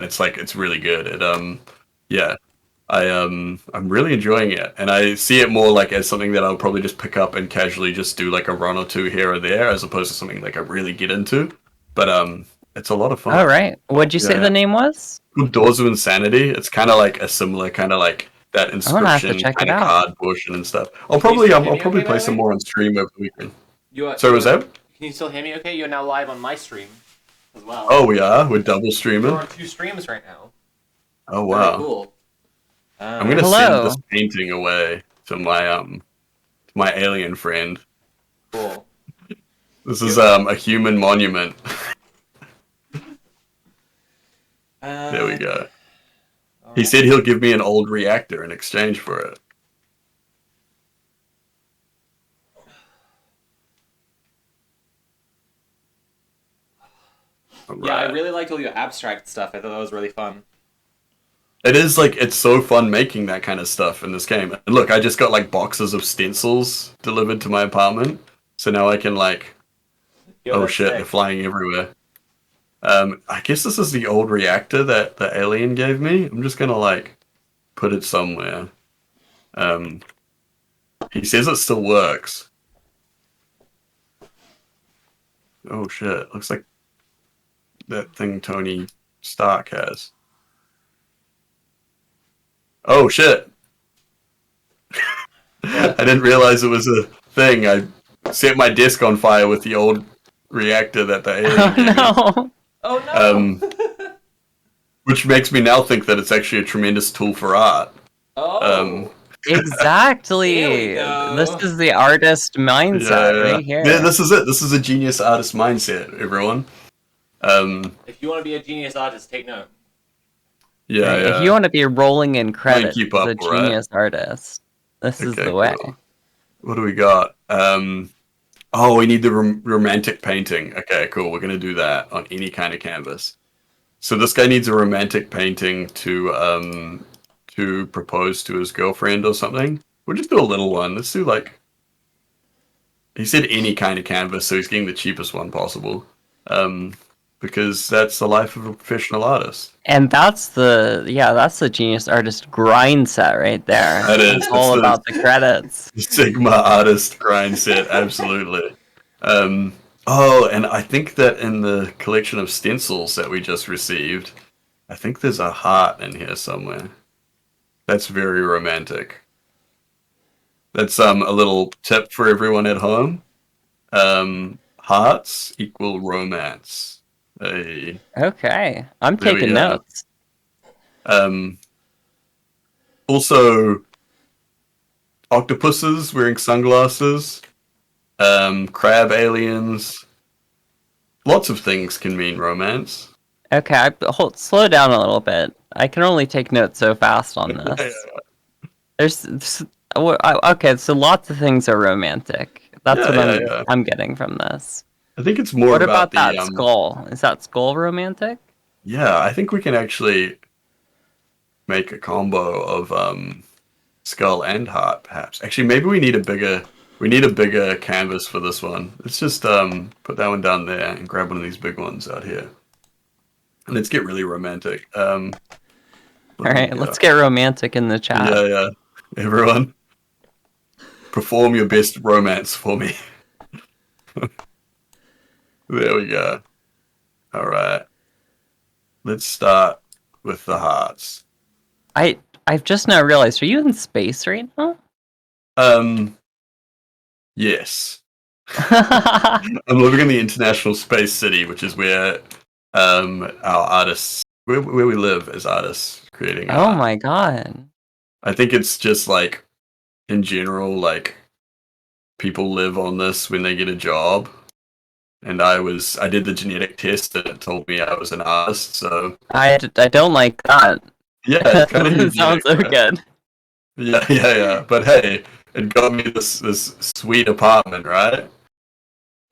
it's really good. Yeah, I'm really enjoying it, and I see it more like as something that I'll probably just pick up and casually just do like a run or two here or there, as opposed to something like I really get into. But it's a lot of All fun. right. What'd you Yeah, say yeah. the name was? Doors of Insanity. It's kind of like a similar kind of like that I'm gonna have to inscription check it kind of out. card portion and stuff. Can you still hear I'll me probably okay, by play the some way? more on stream over the weekend. So You was that? can you still hear me okay? You're now live on my stream as well. Oh, we are. We're double You're streaming. on two streams right now. Oh Very wow. cool. I'm gonna send this Hello. painting away to my alien friend. Cool. This is a human monument. There we go. He said he'll give me an old reactor in exchange for it. Yeah, I Right. really liked all your abstract stuff. I thought that was really fun. It is like it's so fun making that kind of stuff in this game. And look, I just got like boxes of stencils delivered to my apartment, so now I can like, Yo, oh that's shit, sick. they're flying everywhere. I guess this is the old reactor that the alien gave me. I'm just gonna like put it somewhere. Um, he says it still works. Oh shit, looks like that thing Tony Stark has. Oh shit! I didn't realize it was a thing. I set my desk on fire with the old reactor that the alien gave me. Oh no. Oh Um, no! which makes me now think that it's actually a tremendous tool for art. Oh, Exactly. there we go. This is the artist mindset right Yeah. here. This is it. This is a genius artist mindset, everyone. If you want to be a genius artist, take note. Yeah, Right, yeah. if you want to be rolling in credits keep as up, a right? genius artist, this is Okay, the way. cool. What do we got? Oh, we need the romantic painting. Okay, cool. We're gonna do that on any kind of canvas. So this guy needs a romantic painting to propose to his girlfriend or something. We'll just do a little one. Let's do like he said any kind of canvas, so he's getting the cheapest one possible. Because that's the life of a professional artist. And that's the genius artist grind set right there. That is. It's all about the credits. Sigma artist grind set, absolutely. Oh, and I think that in the collection of stencils that we just received, I think there's a heart in here somewhere. That's very romantic. That's a little tip for everyone at home. Hearts equal romance. Hey. Okay, I'm There we taking go. notes. Also, octopuses wearing sunglasses, crab aliens. Lots of things can mean romance. Okay, slow down a little bit. I can only take notes so fast on this. Okay, so lots of things are romantic. That's what I'm getting from this. I think it's more What about about the that skull? Is that skull romantic? yeah, I think we can actually make a combo of skull and heart, perhaps. Actually, maybe we need a bigger canvas for this one. Let's just put that one down there and grab one of these big ones out here. And let's get really romantic. All right, let's get romantic in the chat. Yeah, yeah. Everyone, perform your best romance for me. There we go. All right. Let's start with the hearts. I've just now realized, are you in space right now? Yes. I'm living in the International Space City, which is where our artists, where we live as artists creating art. Oh my god. I think it's just like, in general, like, people live on this when they get a job. And I did the genetic test and it told me I was an artist, so. I don't like that. Yeah, it kind of sounds so good. Yeah. But hey, it got me this sweet apartment, right?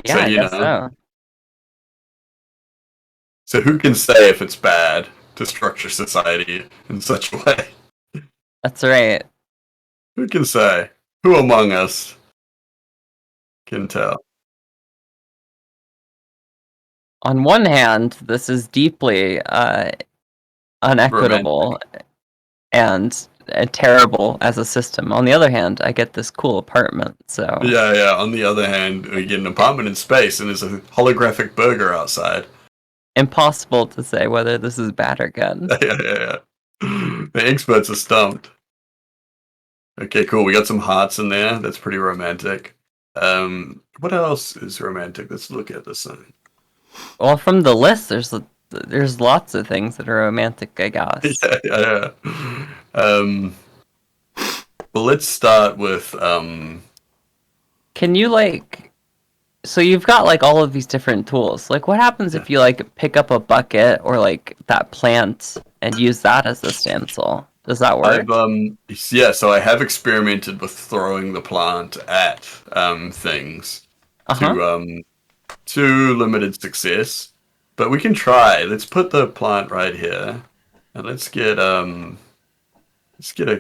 Yeah, so, I guess so. So who can say if it's bad to structure society in such a way? That's right. Who can say? Who among us can tell? On one hand, this is deeply unequitable and terrible as a system. On the other hand, I get this cool apartment, so Yeah. On the other hand, we get an apartment in space, and there's a holographic burger outside. impossible to say whether this is bad or good. Yeah. The experts are stumped. Okay, cool. We got some hearts in there. That's pretty romantic. What else is romantic? Let's look at this thing. Well, from the list, there's lots of things that are romantic, I guess. Yeah. Well, let's start with Can you like? So you've got like all of these different tools. Like, what happens if you like pick up a bucket or like that plant and use that as a stencil? Does that work? So I have experimented with throwing the plant at things to limited success, but we can try. Let's put the plant right here, and let's get a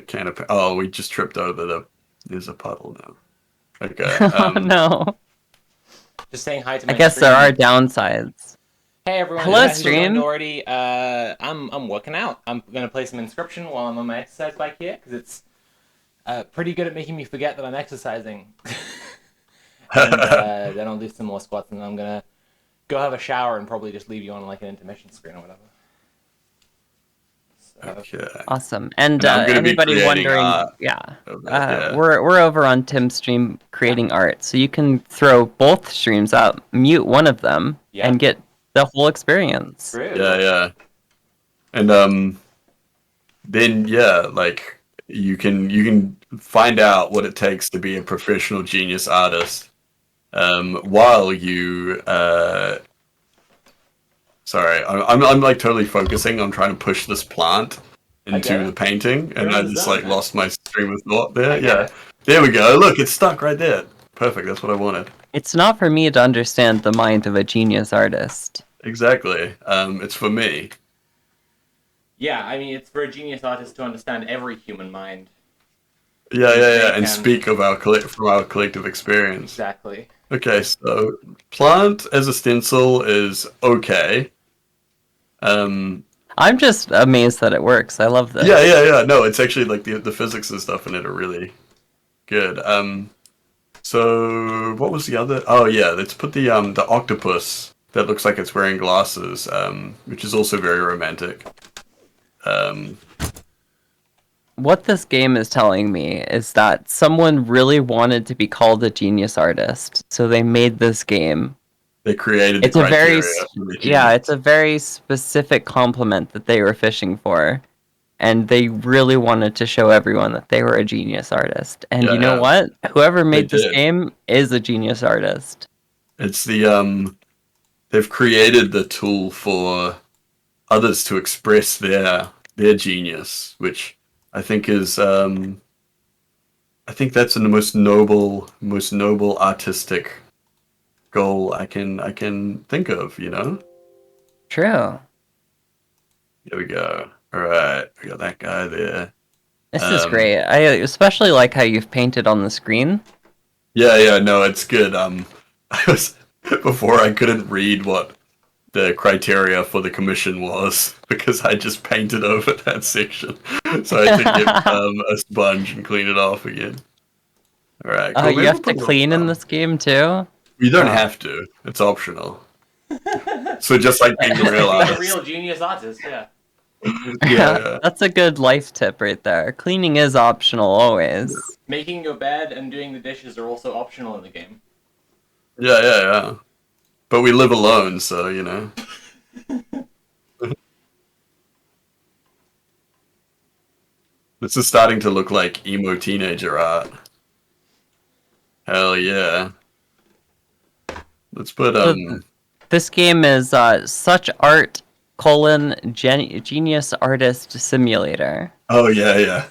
can of. Oh, we just tripped over there's a puddle now. Okay. Oh no. Just saying hi to my I guess stream. there are downsides. Hey everyone. Hello, who's stream. joined already. I'm working out. I'm gonna play some Inscription while I'm on my exercise bike here because it's pretty good at making me forget that I'm exercising. And then I'll do some more squats, and then I'm gonna go have a shower and probably just leave you on like an intermission screen or whatever. So, Okay. Awesome. And I'm gonna be anybody creating wondering, art yeah, of that, yeah. we're over on Tim's stream creating art, so you can throw both streams up, mute one of them, Yeah. and get the whole experience. True. Yeah. And then like you can find out what it takes to be a professional genius artist while you sorry, I'm like totally focusing on trying to push this plant into the painting, and I just like lost my stream of thought there. Yeah. There we go. Look, it's stuck right there. Perfect. That's what I wanted. It's not for me to understand the mind of a genius artist. Exactly. It's for me. Yeah, I mean, it's for a genius artist to understand every human mind. Yeah. And speak of from our collective experience. Exactly. Okay, so plant as a stencil is okay. I'm just amazed that it works. I love this. Yeah. No, it's actually like the physics and stuff in it are really good. So what was the other? Oh yeah, let's put the octopus that looks like it's wearing glasses, which is also very romantic. What this game is telling me is that someone really wanted to be called a genius artist, so they made this game. They created. It's it's a very specific compliment that they were fishing for, and they really wanted to show everyone that they were a genius artist. And you know what? Whoever made this game is a genius artist. It's the they've created the tool for others to express their genius, which I think is I think that's the most noble artistic goal I can think of, you know? True. Here we go. All right, we got that guy there. This is great. I especially like how you've painted on the screen. Yeah, no, it's good. I was before I couldn't read what the criteria for the commission was because I just painted over that section. So I had to get a sponge and clean it off again. All right. Cool. You have to clean in this game too? You don't have to. It's optional. So just like being a real artist. A real genius artist, yeah. Yeah. That's a good life tip right there. Cleaning is optional always. Making your bed and doing the dishes are also optional in the game. Yeah. But we live alone, so, you know. This is starting to look like emo teenager art. Hell yeah. Let's put, This game is Such Art: Genius Artist Simulator. Oh, yeah.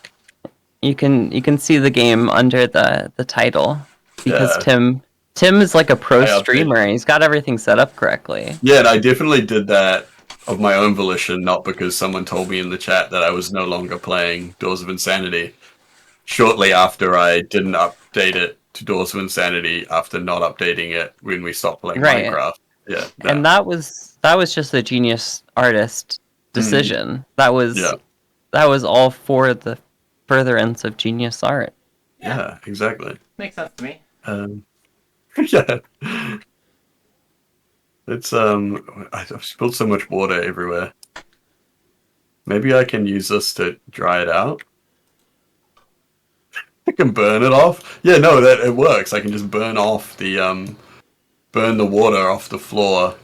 You can see the game under the title because Yeah. Tim is like a pro I updated. streamer and he's got everything set up correctly. Yeah, and I definitely did that of my own volition, not because someone told me in the chat that I was no longer playing Doors of Insanity. Shortly after I didn't update it to Doors of Insanity after not updating it when we stopped playing Right. Minecraft. Yeah. And that was just a genius artist decision. Yeah. That was all for the furtherance of genius art. Yeah, exactly. Makes sense to me. Yeah. It's I've spilled so much water everywhere. Maybe I can use this to dry it out. I can burn it off. Yeah, no, that it works. I can just burn off burn the water off the floor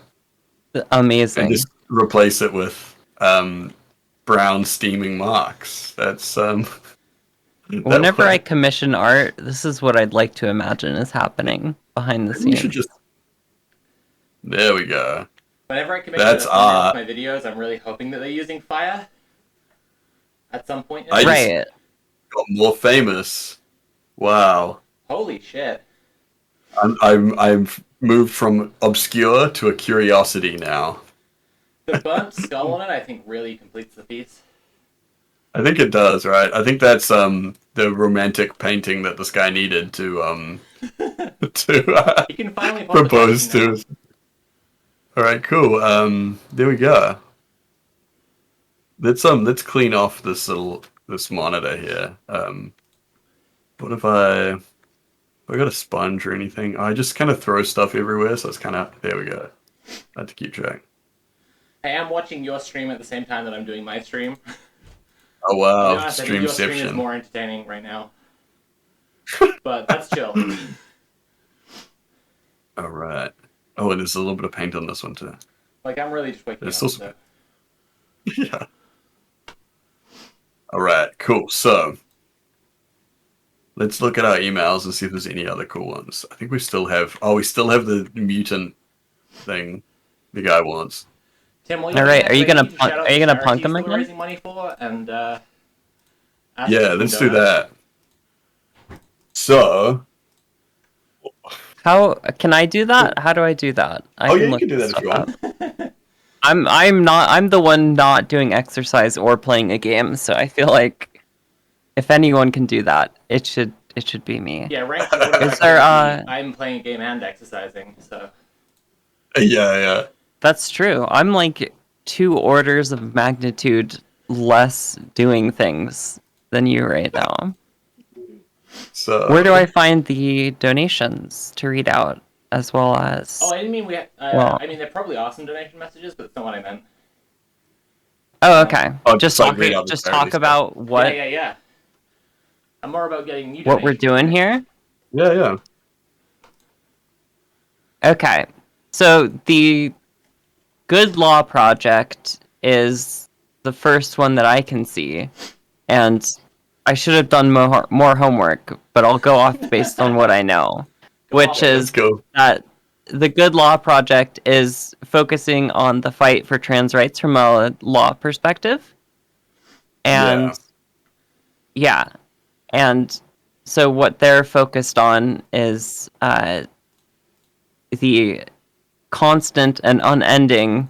and Amazing. just replace it with brown steaming marks. That's that Whenever I works. commission art, this is what I'd like to imagine is happening behind the Maybe we should scenes. just. There we go. Whenever I commission That's a thumbnail art. for my videos, I'm really hoping that they're using fire at some point. I just Right. got more famous. Wow. Holy shit. I've moved from obscure to a curiosity now. The burnt skull on it, I think, really completes the piece. I think it does, right? I think that's the romantic painting that this guy needed to to You can finally pop the propose painting now. to. All right, cool. There we go. Let's clean off this monitor here. What if I got a sponge or anything? I just kind of throw stuff everywhere, so it's kind of there we go. I had to keep track. I am watching your stream at the same time that I'm doing my stream. Oh To be wow, honest, I think your stream is streamception. more entertaining right now. But that's chill. All right. Oh, and there's a little bit of paint on this one too. Like, I'm really just waking There's up. still So. Yeah. All right, cool. So let's look at our emails and see if there's any other cool ones. I think we still have. Oh, we still have the mutant thing the guy wants. Tim, while All right, are you gonna can shout out are you the gonna punk charities him that we're again? raising money for, and ask Yeah, for some let's do donuts. that. So, How can I do that? How do I do that? I oh yeah, you look can do this that if you stuff want. up. I'm the one not doing exercise or playing a game, so I feel like if anyone can do that, it should be me. Yeah, ranked order. Is there, I'm playing a game and exercising, so. Yeah, yeah. That's true. I'm like 2 orders of magnitude less doing things than you right now. So Where do I find the donations to read out, as well as? Oh, I didn't mean we. Well- I mean, there probably are some donation messages, but that's not what I meant. Oh, okay. Oh, just like talk. read out the Just charity talk stuff. about what Yeah. I'm more about getting you. what we're doing here. Yeah. Okay. So the Good Law Project is the first one that I can see, and I should have done more homework, but I'll go off based on what I know, which on, Let's is go. that the Good Law Project is focusing on the fight for trans rights from a law perspective. And yeah. And so what they're focused on is the constant and unending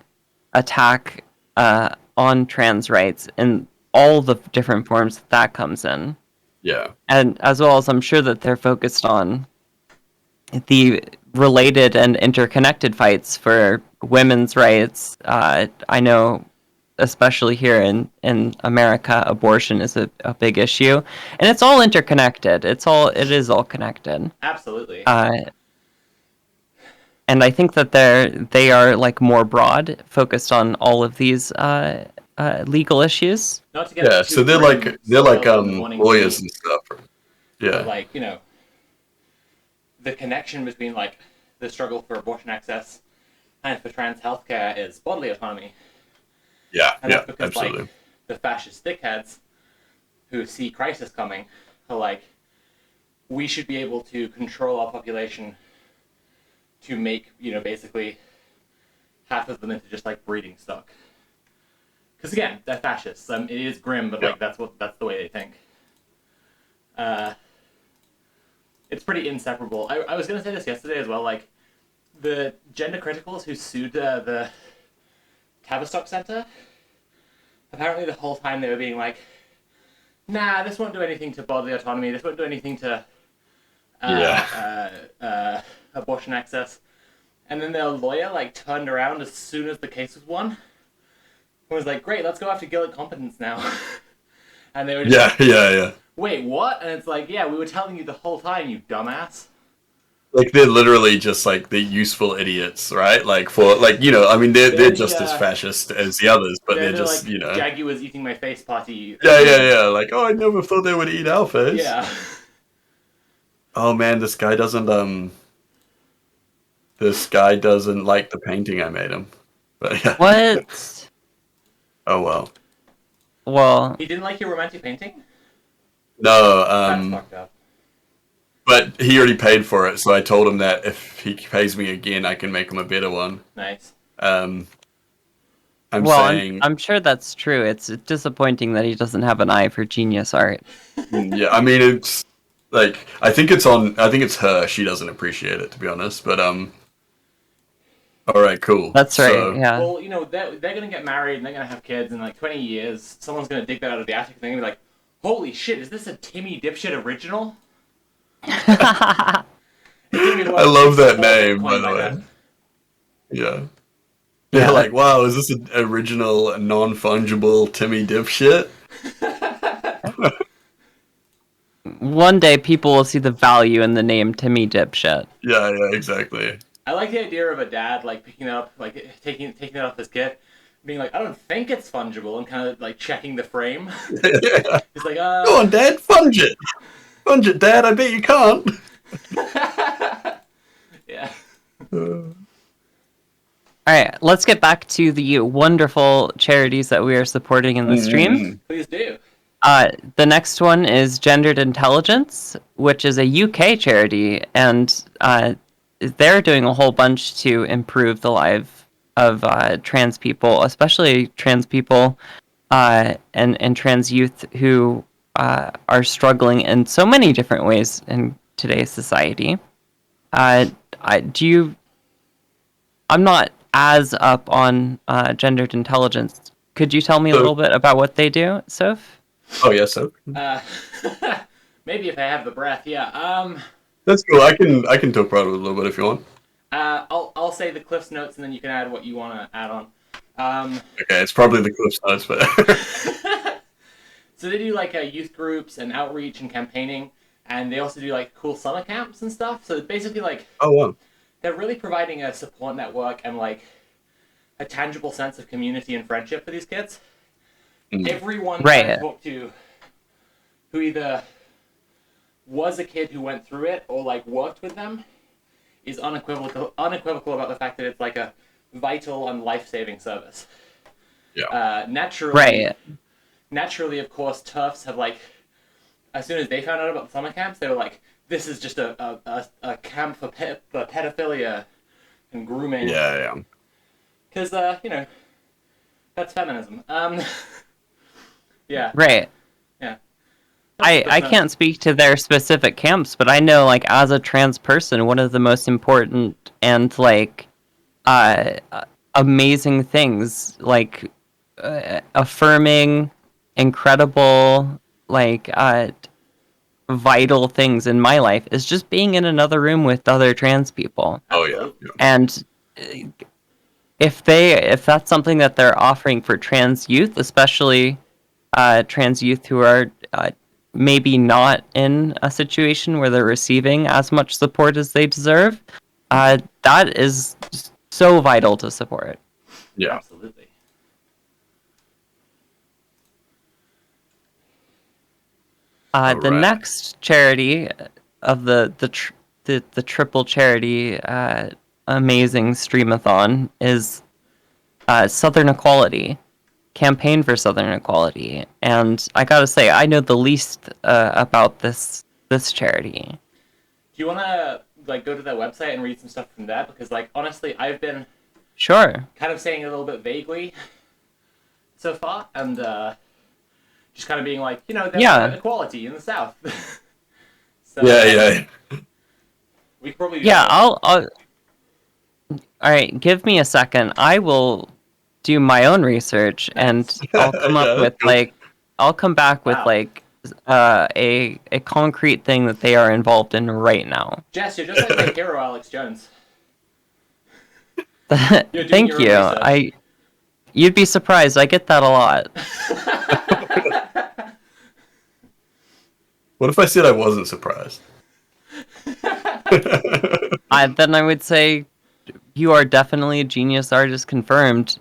attack on trans rights in all the different forms that comes in. Yeah. And as well as I'm sure that they're focused on the related and interconnected fights for women's rights. I know, especially here in America, abortion is a big issue, and it's all interconnected. It is all connected. Absolutely. And I think that they are like more broad, focused on all of these legal issues. Not to get Yeah. too So they're grim, like wanting to lawyers be- and stuff. But Yeah. like, the connection between like the struggle for abortion access and for trans healthcare is bodily autonomy. Yeah. And Yeah. that's because Absolutely. like the fascist dickheads who see crisis coming are like, we should be able to control our population to make, basically half of them into just like breeding stock. Because again, they're fascists. It is grim, but like that's the way they think. It's pretty inseparable. I was gonna say this yesterday as well. Like the gender criticals who sued the Tavistock Center. Apparently, the whole time they were being like, "Nah, this won't do anything to bodily autonomy. This won't do anything to abortion access." And then their lawyer like turned around as soon as the case was won was like, great, let's go after Guild Competence now. And they were Yeah, yeah. wait, what? And it's like, yeah, we were telling you the whole time, you dumbass. Like they're literally just like the useful idiots, right? Like for like I mean they're the, just as fascist as the others, but they're they're just like Jaguars eating my face party. yeah. Like I never thought they would eat our face. Yeah. Oh man, this guy doesn't like the painting I made him. But yeah. What? Oh well. Well, He didn't like your romantic painting? No, That's fucked up. but he already paid for it, so I told him that if he pays me again, I can make him a better one. Nice. I'm saying... I'm sure that's true. It's disappointing that he doesn't have an eye for genius art. Yeah, I mean, it's like, I think it's her. She doesn't appreciate it, to be honest, but, all right, cool. That's right, yeah. Well, they're going to get married and they're going to have kids in like 20 years. Someone's going to dig that out of the attic and they're going to be like, holy shit, is this a Timmy Dipshit original? I love that name, by the way. Yeah. Yeah, like, wow, is this an original, non-fungible Timmy Dipshit? One day people will see the value in the name Timmy Dipshit. Yeah, exactly. I like the idea of a dad, like, picking it up, like, taking it off his kid, being like, I don't think it's fungible, and kind of, like, checking the frame. Yeah. He's like, Go on, Dad, funge it! Funge it, Dad, I bet you can't! Yeah. Alright, let's get back to the wonderful charities that we are supporting in the stream. Please do. The next one is Gendered Intelligence, which is a UK charity, and they're doing a whole bunch to improve the life of trans people, especially trans people and trans youth who are struggling in so many different ways in today's society. I'm not as up on Gendered Intelligence. Could you tell me a little bit about what they do, Soph? Oh, yes, Soph. Maybe if I have the breath, yeah. That's cool. I can talk about it a little bit if you want. I'll say the Cliff's Notes, and then you can add what you want to add on. Okay, it's probably the Cliff's Notes, but... So they do, like, youth groups and outreach and campaigning, and they also do, like, cool summer camps and stuff. So it's basically, like... Oh, wow. They're really providing a support network and, like, a tangible sense of community and friendship for these kids. Everyone that I talk to who either was a kid who went through it or, like, worked with them is unequivocal about the fact that it's, like, a vital and life-saving service. Yeah. Naturally, of course, TERFs have, like, as soon as they found out about the summer camps, they were like, this is just a camp for pedophilia and grooming. Yeah. Because, that's feminism. Yeah. Right. Yeah. I can't speak to their specific camps, but I know, like, as a trans person, one of the most important and, like, amazing things, like, affirming, incredible, like, vital things in my life is just being in another room with other trans people. Oh, yeah. And if that's something that they're offering for trans youth, especially trans youth who are maybe not in a situation where they're receiving as much support as they deserve, that is so vital to support. Yeah. Absolutely. The next charity of the triple charity amazing streamathon is Southern Equality, Campaign for Southern Equality, and I gotta say I know the least about this charity. Do you want to like go to their website and read some stuff from that? Because like honestly, I've been kind of saying it a little bit vaguely so far, and just kind of being like, there's equality in the South. So, yeah. We could probably I'll all right, give me a second. I will do my own research and I'll come up with I'll come back with a concrete thing that they are involved in right now. Jess, you're just like my hero, Alex Jones. Thank you. You'd be surprised. I get that a lot. What if I said I wasn't surprised? Then I would say you are definitely a genius artist confirmed.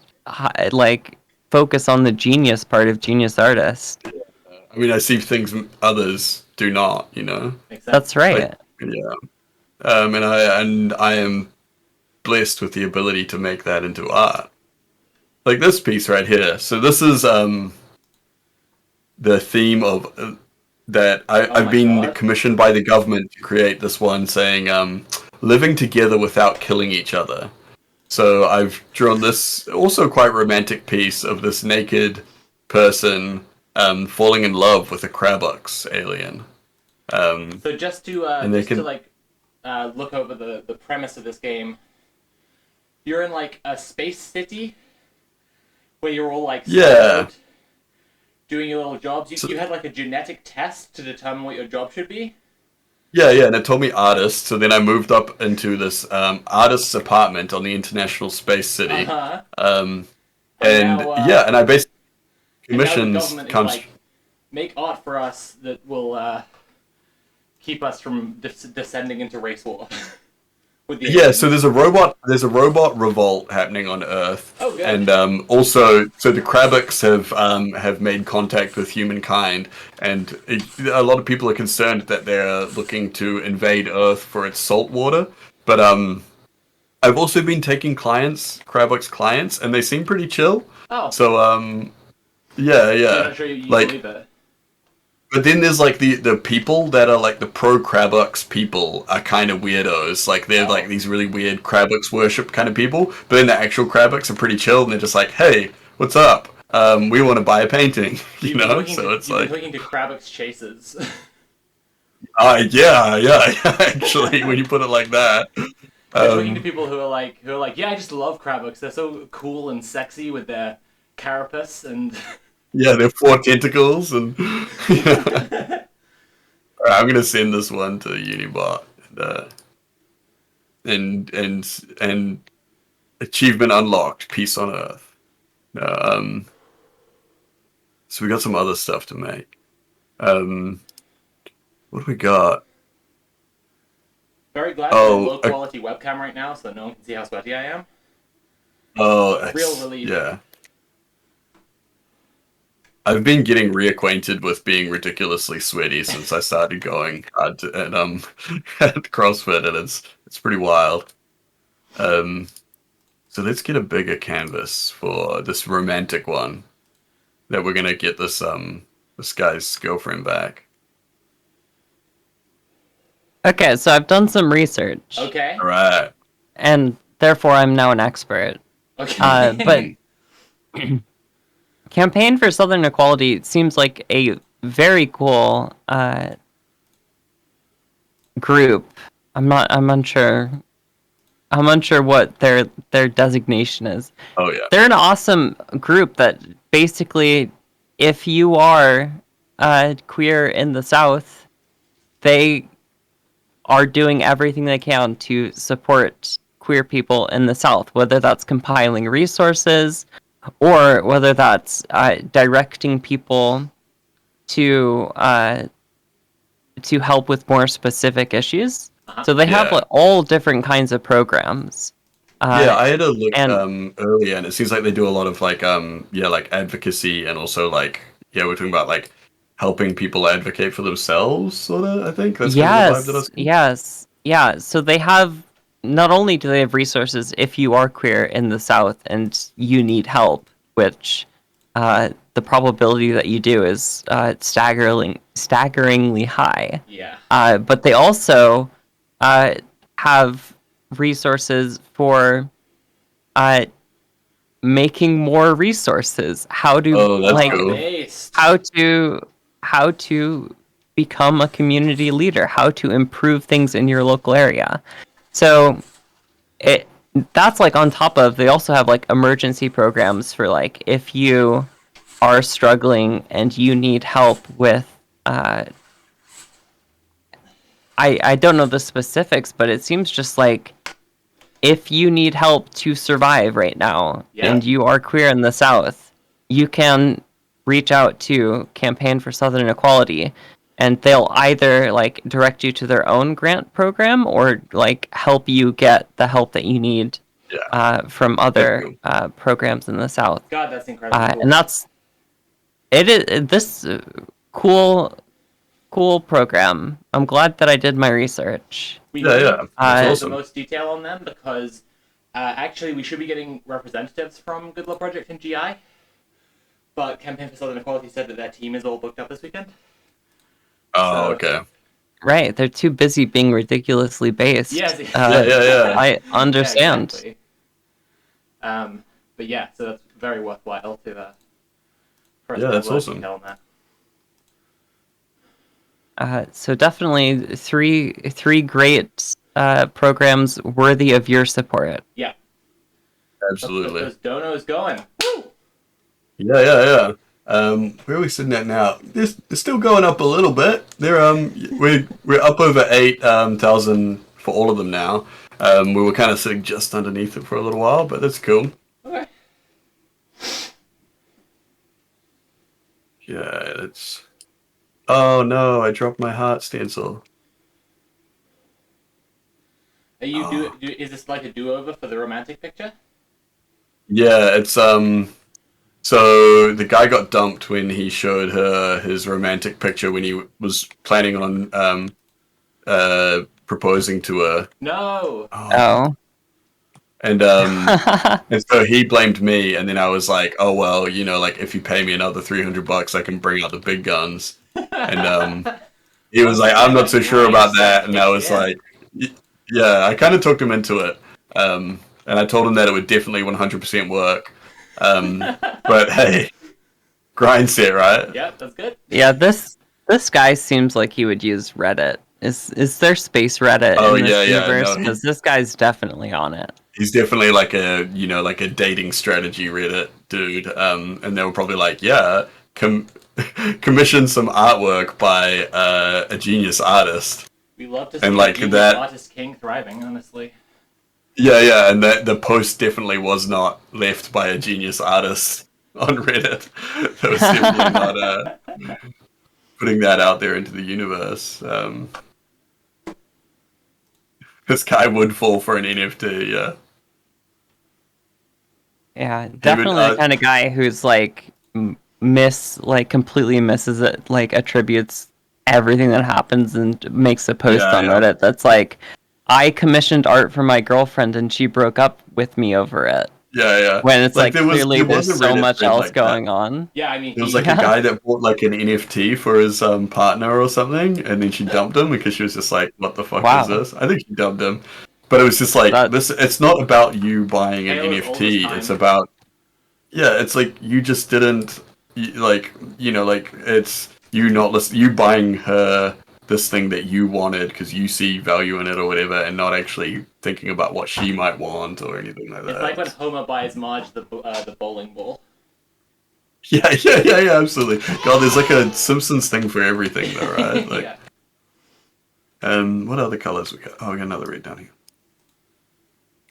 Like, focus on the genius part of genius artist. I mean, I see things others do not, you know? That's right. Like, yeah. And I am blessed with the ability to make that into art. Like this piece right here. So this is the theme of that I've been commissioned by the government to create this one saying living together without killing each other. So I've drawn this also quite romantic piece of this naked person falling in love with a Crabux alien. So just to look over the premise of this game, you're in like a space city where you're all like doing your little jobs. You had like a genetic test to determine what your job should be. Yeah, and it told me artist. So then I moved up into this artist's apartment on the International Space City. And I basically commissions comes make art for us that will keep us from descending into race war. So there's a robot revolt happening on Earth. Oh, good. And also, so the Crabux have made contact with humankind, and a lot of people are concerned that they're looking to invade Earth for its salt water. But I've also been taking Crabux clients, and they seem pretty chill. Oh. So I'm not sure you like. believe it. But then there's like the people that are like the pro Crabux people are kind of weirdos. Like they're like these really weird Crabux worship kind of people. But then the actual Crabux are pretty chill, and they're just like, "Hey, what's up? We want to buy a painting," you know. So it's like looking to Crabux chasers. Yeah. Actually, when you put it like that, looking to people who are like, yeah, I just love Crabux. They're so cool and sexy with their carapace and. Yeah, they're 4 tentacles, and Alright, I'm gonna send this one to Unibot, and achievement unlocked, peace on Earth. So we got some other stuff to make. What do we got? Very glad to have a low quality webcam right now, so no one can see how sweaty I am. Real relief. Yeah. I've been getting reacquainted with being ridiculously sweaty since I started going at CrossFit, and it's pretty wild. So let's get a bigger canvas for this romantic one that we're gonna get this guy's girlfriend back. Okay, so I've done some research. Okay. All right. And therefore I'm now an expert. Okay. But Campaign for Southern Equality seems like a very cool group. I'm unsure what their designation is. Oh yeah. They're an awesome group that basically, if you are queer in the South, they are doing everything they can to support queer people in the South, whether that's compiling resources or whether that's directing people to help with more specific issues. So they have like, all different kinds of programs. I had a look earlier, and it seems like they do a lot of like advocacy, and also like we're talking about like helping people advocate for themselves, sort of. I think that's kind of the vibe that I was getting. So they have. Not only do they have resources if you are queer in the South and you need help, which the probability that you do is staggeringly high. Yeah. But they also have resources for making more resources. How to become a community leader, how to improve things in your local area. So that's like on top of, they also have like emergency programs for like if you are struggling and you need help with I don't know the specifics, but it seems just like if you need help to survive right now, and you are queer in the South, you can reach out to Campaign for Southern Equality, and they'll either like direct you to their own grant program or like help you get the help that you need from other programs in the South. God, that's incredible. Cool. And that's this cool program. I'm glad that I did my research. We need the most detail on them because actually we should be getting representatives from Good Law Project and GI, but Campaign for Southern Equality said that their team is all booked up this weekend. Oh, okay. Right, they're too busy being ridiculously based. Yes, I understand. Yeah, exactly. But yeah, so that's very worthwhile to. That's awesome. So definitely three great programs worthy of your support. Yeah. Absolutely. Those donos going. Woo! Yeah. Where are we sitting at now? They're still going up a little bit. We're up over 8,000 for all of them now. We were kind of sitting just underneath it for a little while, but that's cool. Okay. Yeah, it's. Oh no! I dropped my heart stencil. Are you is this like a do-over for the romantic picture? Yeah, it's So the guy got dumped when he showed her his romantic picture when he was planning on proposing to her. No. Oh. And and so he blamed me, and then I was like, "Oh well, like if you pay me another $300, I can bring out the big guns." And he was like, "I'm not so sure about that," and I was like, "Yeah." I kind of talked him into it, and I told him that it would definitely 100% work. But hey, grind set, right? Yeah, that's good. Yeah, this guy seems like he would use Reddit. Is there space Reddit in this universe? Because this guy's definitely on it. He's definitely like a dating strategy Reddit dude. And they were probably like, yeah, commission some artwork by a genius artist. We love to see and like that artist king thriving, honestly. Yeah, and the post definitely was not left by a genius artist on Reddit. That was definitely not putting that out there into the universe. This guy would fall for an NFT, yeah. Yeah, definitely the kind of guy who's like completely misses it, like attributes everything that happens and makes a post on Reddit that's like, I commissioned art for my girlfriend and she broke up with me over it. Yeah. When it's like clearly there's so much else going on. Yeah, I mean, it was like a guy that bought like an NFT for his partner or something, and then she dumped him because she was just like, "What the fuck is this?" I think she dumped him, but it was just like this. It's not about you buying an NFT. It's about it's like you just didn't it's you not you buying her this thing that you wanted because you see value in it or whatever, and not actually thinking about what she might want or anything like that. It's like when Homer buys Marge the bowling ball. Yeah, absolutely. God, there's like a Simpsons thing for everything though, right? Like, what other colors we got? Oh, we got another red down here.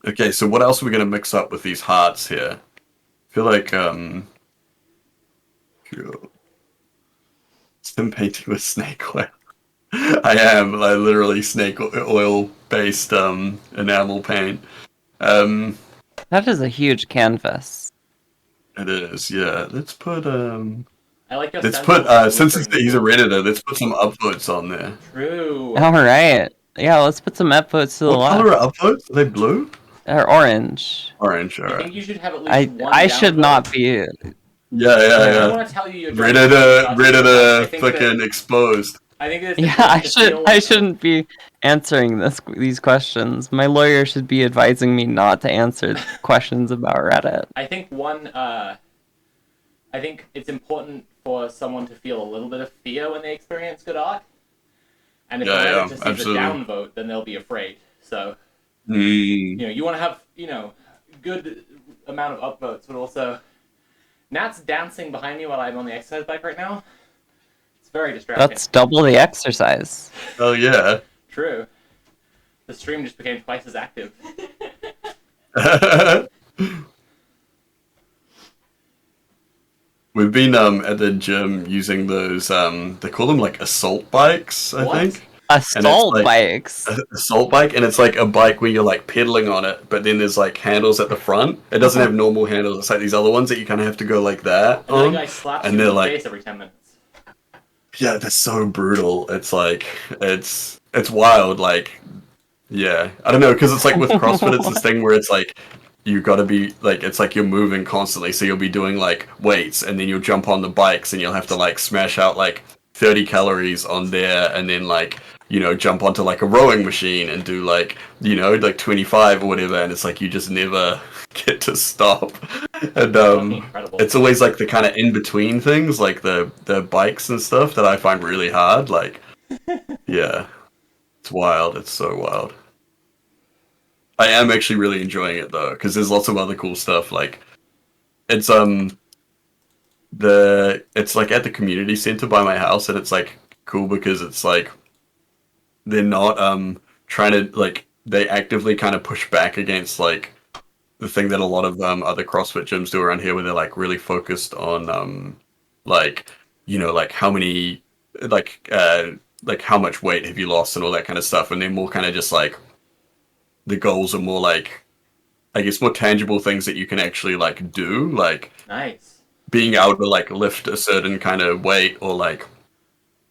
Okay, so what else are we gonna mix up with these hearts here? I feel like Stim painting with snake oil. I am literally snake oil based enamel paint. That is a huge canvas. It is, yeah. Let's put I like your since he's a Redditor, let's put some upvotes on there. True. All right. Yeah, let's put some upvotes to the left. What color are upvotes? Are they blue? Or orange. Orange, alright. I think you should have at least one I should not be. Yeah. I want to tell you your Redditor fucking exposed. I think I shouldn't be answering these questions. My lawyer should be advising me not to answer questions about Reddit. I think I think it's important for someone to feel a little bit of fear when they experience good art. And if Reddit just sees a downvote, then they'll be afraid. So you want to have good amount of upvotes, but also Nat's dancing behind me while I'm on the exercise bike right now. Very distracting. That's double the exercise. Oh yeah. True. The stream just became twice as active. We've been at the gym using those they call them like assault bikes, I What? think. And it's Assault like bikes. assault bike, and it's like a bike where you're like pedaling on it, but then there's like handles at the front. It doesn't have normal handles. It's like these other ones that you kind of have to go like that And then the on, guy slaps and you they're in the like, face every 10 minutes. yeah, they're so brutal. It's like it's wild. Like, yeah, I don't know, because it's like with CrossFit, it's this thing where it's like you got to be like it's like you're moving constantly, so you'll be doing like weights, and then you'll jump on the bikes, and you'll have to like smash out like 30 calories on there, and then like jump onto like a rowing machine and do like like 25 or whatever, and it's like you just never get to stop. And Fucking incredible. it's always like the kind of in between things, like the bikes and stuff that I find really hard. Like, yeah, it's wild. It's so wild. I am actually really enjoying it though, because there's lots of other cool stuff. Like it's it's like at the community center by my house, and it's like cool because it's like they're not trying to like they actively kind of push back against like the thing that a lot of other CrossFit gyms do around here, where they're like really focused on like like how many like how much weight have you lost and all that kind of stuff, and they're more kind of just like the goals are more like I guess more tangible things that you can actually like do, like Nice. being able to like lift a certain kind of weight, or like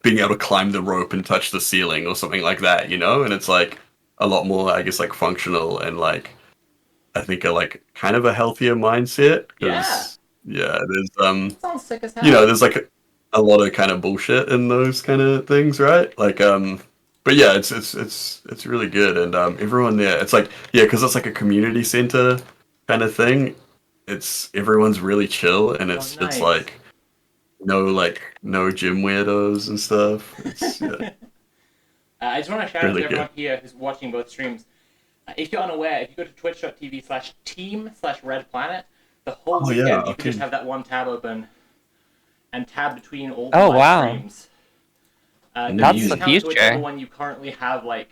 being able to climb the rope and touch the ceiling or something like that, and it's like a lot more, I guess, like functional, and like I think a like kind of a healthier mindset, Yeah. because there's Sounds sick as hell. there's like a lot of kind of bullshit in those kind of things, right? Like but yeah, it's really good, and everyone there, it's like because it's like a community center kind of thing. It's everyone's really chill, and it's nice. it's like no gym weirdos and stuff. It's I just want to shout out Really to everyone good. here who's watching both streams. If you're unaware, if you go to twitch.tv/team/redplanet, the whole Oh, weekend yeah, you can okay. just have that one tab open and tab between all the Oh, live wow. streams. The That's views the count to whichever future. one you currently have like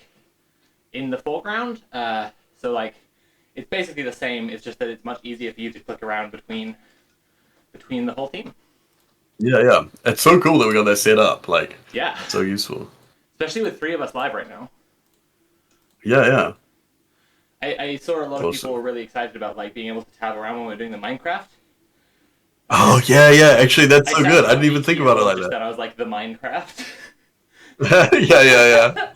in the foreground. So like it's basically the same. It's just that it's much easier for you to click around between the whole team. Yeah. It's so cool that we got that set up. Like, Yeah, so useful. especially with 3 of us live right now. Yeah. I saw a lot of Awesome. people were really excited about like being able to tab around when we're doing the Minecraft. Oh, yeah. Actually, that's so sounded good. I didn't even 18 think years about it old like just that. then. I was like, the Minecraft. Yeah.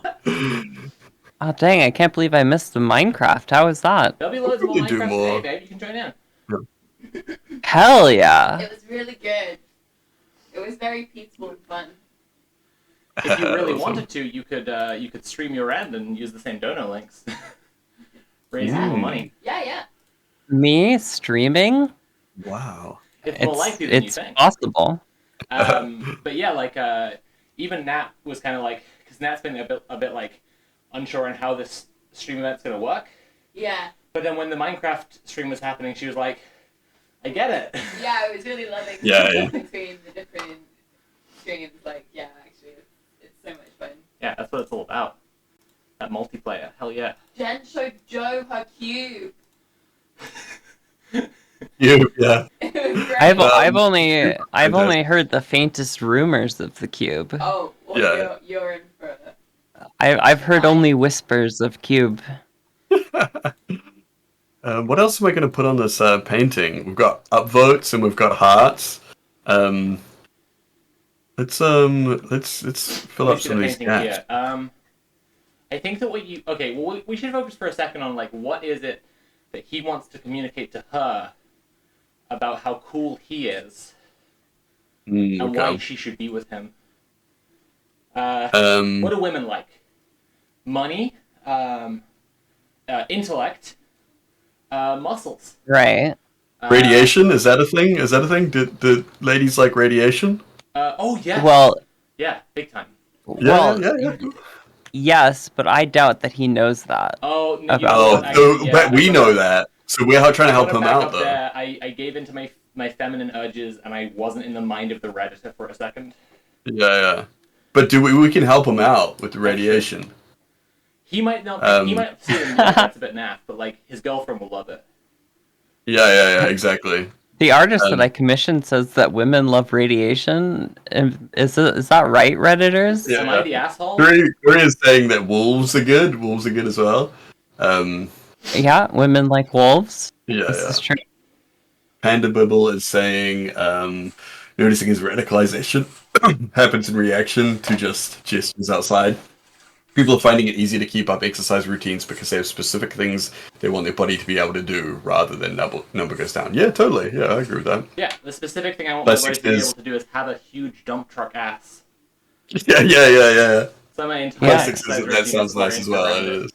Oh dang! I can't believe I missed the Minecraft. How was that? There'll be loads more Probably do Minecraft more. today, babe. You can join in. Hell yeah! It was really good. It was very peaceful and fun. If you really Awesome. wanted to, you could stream your end and use the same dono links. Raise Yeah. more money. Yeah. Me streaming? Wow. It's more It's likely than you it's think. possible. But yeah, like even Nat was kind of like, because Nat's been a bit like unsure on how this stream event's gonna work. Yeah. But then when the Minecraft stream was happening, she was like, I get it. Yeah, I was really loving Yeah. the between the different streams. Like, yeah, actually, it's so much fun. Yeah, that's what it's all about. That multiplayer. Hell yeah. Jen showed Joe her cube. Yeah. It was great. I've only fantastic. heard the faintest rumors of the cube. Oh, well, Yeah. you're in for it. I've heard only whispers of cube. What else am I going to put on this painting? We've got upvotes and we've got hearts. Let's fill up Let's some of get a these painting gaps. here. I think that what you we should focus for a second on like what is it that he wants to communicate to her about how cool he is and why Okay. she should be with him. Um, What do women like? Money, intellect, muscles. Right. radiation, is that a thing? Is that a thing? Do ladies like radiation? Oh yeah. Well, Yeah, big time. well, Yeah. yes, but I doubt that he knows that. Oh, no, you About- know Oh, what? so, yeah, but we I'm know gonna- that. So we're trying to help I'm him gonna back out, up though. there. I gave into my feminine urges and I wasn't in the mind of the Redditor for a second. Yeah. But we can help him out with the radiation. He might not. He Um, might see it and be like, that's a bit naff, but like his girlfriend will love it. yeah, exactly. The artist that Um, I commissioned says that women love radiation. And is that right, Redditors? Yeah. Am I the asshole? Kuri is saying that wolves are good. Wolves are good as well. Um, Yeah, women like wolves. yeah, This yeah. is true. Panda Bibble is saying noticing his radicalization happens in reaction to just gestures outside. People are finding it easier to keep up exercise routines because they have specific things they want their body to be able to do rather than number goes down. Yeah, totally. Yeah, I agree with that. Yeah, the specific thing I want my Classic body to be is- able to do is have a huge dump truck ass. Yeah. So my entire Classics exercise is, that routine sounds is nice as well. It oriented is.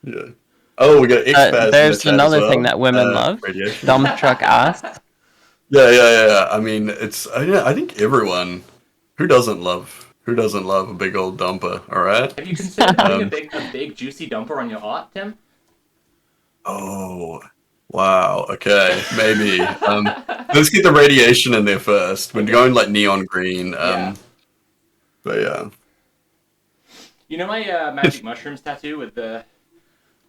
Yeah. Oh, we got X-Paz in the There's chat another as well. thing that women love. Radiation. Dump truck ass. Yeah. I mean, it's yeah. I think everyone who doesn't love a big old dumper. All right. Have you considered putting Um, a big juicy dumper on your art, Tim? Oh, wow. Okay, maybe. Let's get the radiation in there first. We're going like neon green. Yeah. But yeah. You know my magic mushrooms tattoo with the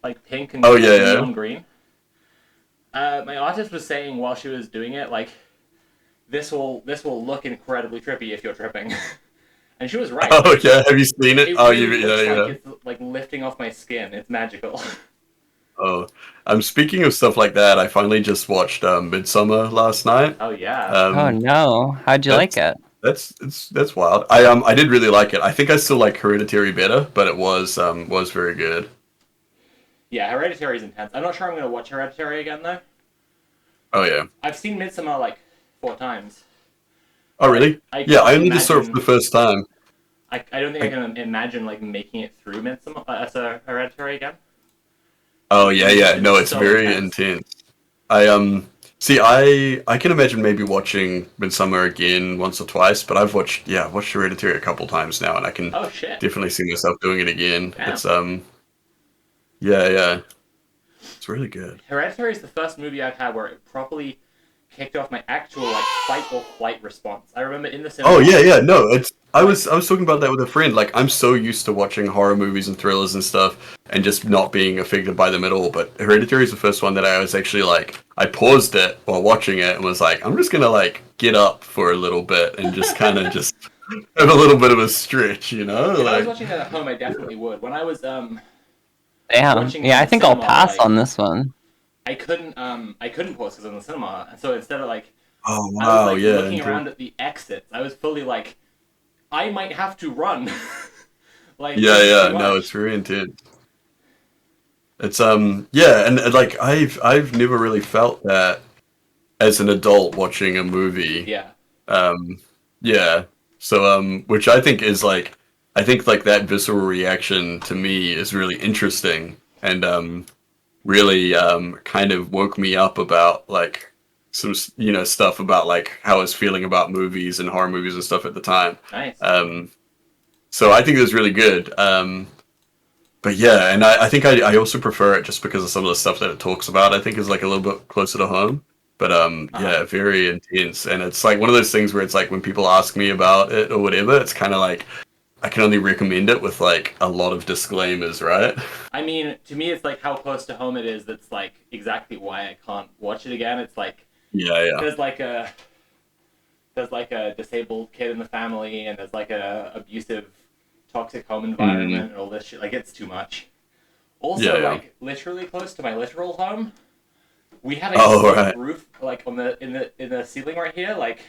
like pink and Oh, yeah. neon green? My artist was saying while she was doing it, like, this will look incredibly trippy if you're tripping. And she was right. Oh, yeah. Have you seen it? It Oh, really yeah. looks like it's like lifting off my skin. It's magical. Oh, speaking of stuff like that, I finally just watched Midsummer last night. Oh yeah. Oh no! How'd you like it? That's wild. I did really like it. I think I still like Hereditary better, but it was very good. Yeah, Hereditary is intense. I'm not sure I'm gonna watch Hereditary again though. Oh yeah. I've seen Midsummer like 4 times. Oh really? I Yeah, I can't only just saw it for imagine- the first time. I don't think I can imagine like making it through Midsummer as a Hereditary again. Oh yeah. No, it's So very intense. intense. I see. I can imagine maybe watching Midsummer again once or twice, but I've watched Hereditary a couple times now, and I can Oh shit. definitely see myself doing it again. Yeah. It's yeah, it's really good. Hereditary is the first movie I've had where it properly kicked off my actual like fight or flight response. I remember in the cinema. Oh yeah. No, it's. I was talking about that with a friend. Like I'm so used to watching horror movies and thrillers and stuff, and just not being affected by them at all. But Hereditary is the first one that I was actually like. I paused it while watching it and was like, I'm just gonna like get up for a little bit and just kind of just have a little bit of a stretch, you know? If I was Like, watching that at home, I definitely would. When I was Damn. Watching Yeah, I in the think I'll cinema, pass like- on this one. I couldn't pause because I'm in the cinema, and so instead of like oh I wow, was like yeah. looking around at the exits, I was fully like, I might have to run. Like this is Yeah. too No, much. it's very intense. It's yeah, and like I've never really felt that as an adult watching a movie. Yeah. Yeah. So which I think is like I think like that visceral reaction to me is really interesting and really kind of woke me up about like some stuff about like how I was feeling about movies and horror movies and stuff at the time. Nice. So I think it was really good. But yeah, and I think I also prefer it just because of some of the stuff that it talks about. I think is like a little bit closer to home. But yeah, very intense, and it's like one of those things where it's like when people ask me about it or whatever, it's kind of like I can only recommend it with like a lot of disclaimers, right? I mean, to me, it's like how close to home it is. That's like exactly why I can't watch it again. It's like Yeah. there's like a disabled kid in the family, and there's like a abusive, toxic home environment, and all this shit. Like it's too much. Also, Yeah. like literally close to my literal home, we have a Oh, slate right. roof like on the in the ceiling right here. Like,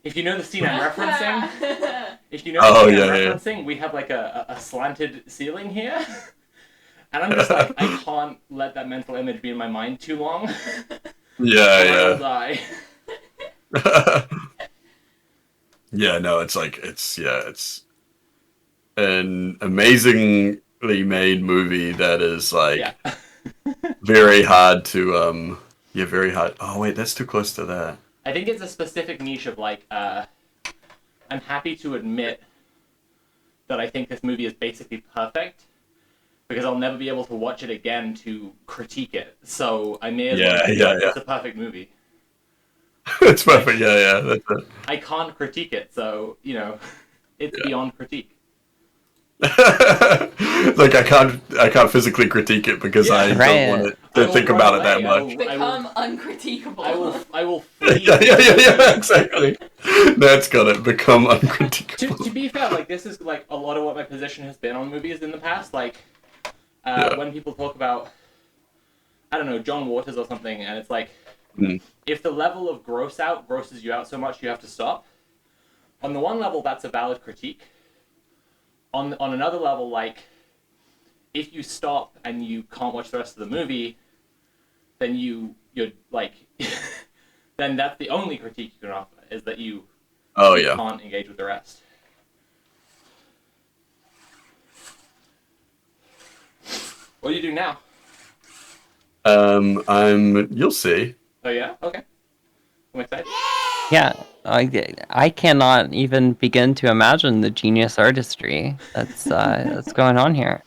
if you know the scene I'm referencing, Oh, yeah. referencing, we have like a slanted ceiling here. And I'm just like, I can't let that mental image be in my mind too long. Or I'll die. Yeah, no, it's like it's an amazingly made movie that is like Yeah. very hard to very hard. Oh wait, that's too close to that. I think it's a specific niche of like, I'm happy to admit that I think this movie is basically perfect because I'll never be able to watch it again to critique it. So I may as well say it's a perfect movie. It's perfect. Yeah, that's it. I can't critique it, so, you know, it's beyond critique. Like I can't physically critique it because I don't want to think about it that much. Become uncritiquable. I will flee. Yeah, exactly. That's got it. Become uncritiquable. To be fair, like this is like a lot of what my position has been on movies in the past. Like when people talk about, I don't know, John Waters or something, and it's like, if the level of gross out grosses you out so much, you have to stop. On the one level, that's a valid critique. On another level, like, if you stop and you can't watch the rest of the movie, then you're like, then that's the only critique you can offer, is that you can't engage with the rest. What do you do now? You'll see. Oh yeah? Okay. I'm excited. Yeah, I cannot even begin to imagine the genius artistry that's going on here.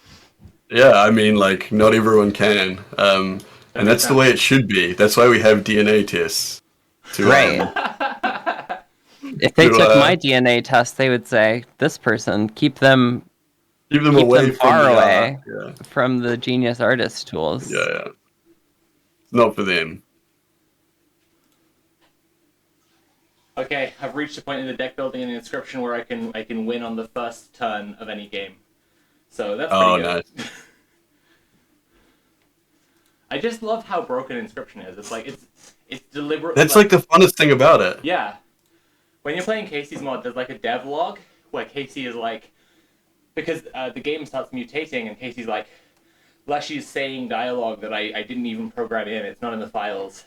Yeah, I mean, like, not everyone can. And that's the way it should be. That's why we have DNA tests. Right. If they took my DNA test, they would say, this person, keep them far away from the genius artist tools. Yeah. It's not for them. Okay, I've reached a point in the deck building and the inscription where I can win on the first turn of any game. So that's pretty good. Nice. I just love how broken inscription is. It's like it's deliberate. That's like the funnest thing about it. Yeah. When you're playing Casey's mod, there's like a dev log where Casey is like, because the game starts mutating and Casey's like, Leshy's saying dialogue that I didn't even program in. It's not in the files.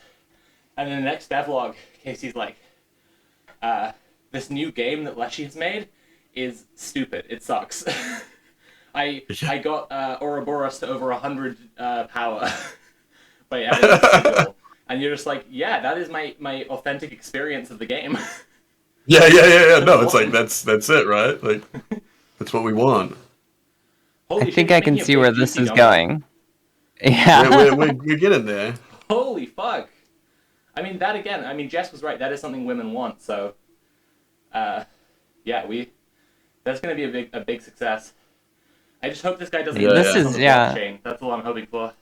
And then the next devlog, Casey's like, this new game that Leshy has made is stupid. It sucks. I got Ouroboros to over 100 power by adding a and you're just like, yeah, that is my authentic experience of the game. Yeah. No, it's like that's it, right? Like that's what we want. I think I can see where this is going. Yeah, we're getting there. Holy fuck! I mean, that again. I mean, Jess was right. That is something women want. So, yeah, that's going to be a big success. I just hope this guy doesn't. Blockchain. That's all I'm hoping for.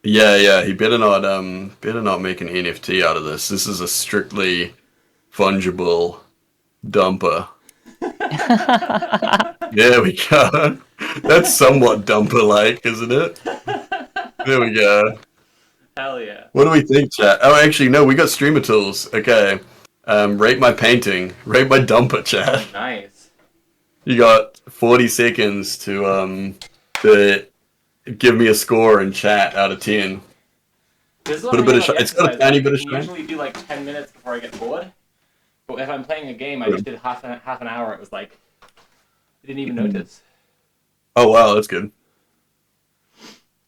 Yeah. He better not make an NFT out of this. This is a strictly fungible dumper. There we go. That's somewhat dumper-like, isn't it? There we go. Hell yeah. What do we think, chat? Oh, actually, no, we got streamer tools. Okay. Rate my painting. Rate my dumper, chat. Nice. You got 40 seconds to give me a score in chat out of 10. It's got a tiny bit of shine. I usually do like 10 minutes before I get bored. But if I'm playing a game, I just did half an hour. It was like, I didn't even notice. Oh wow, that's good.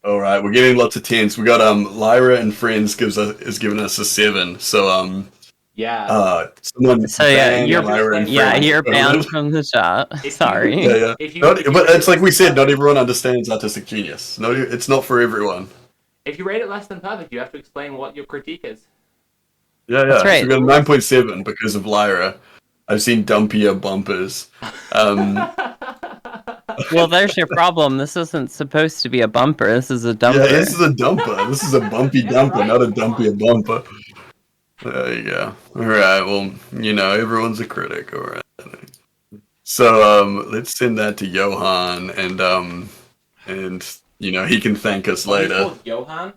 All right, we're getting lots of 10s. We got Lyra and Friends is giving us a 7. So yeah. Someone. So you're banned from the chat. Sorry. Yeah. But it's like we said, not everyone understands artistic genius. No, it's not for everyone. If you rate it less than perfect, you have to explain what your critique is. Yeah. That's right. So we got a 9.7 because of Lyra. I've seen dumpier bumpers. Well, there's your problem. This isn't supposed to be a bumper. This is a dumper. Yeah, this is a dumper. This is a bumpy dumper, not a dumpier bumper. There you go. All right. Well, everyone's a critic. All right. So let's send that to Johan, and he can thank us later. He's called Johan?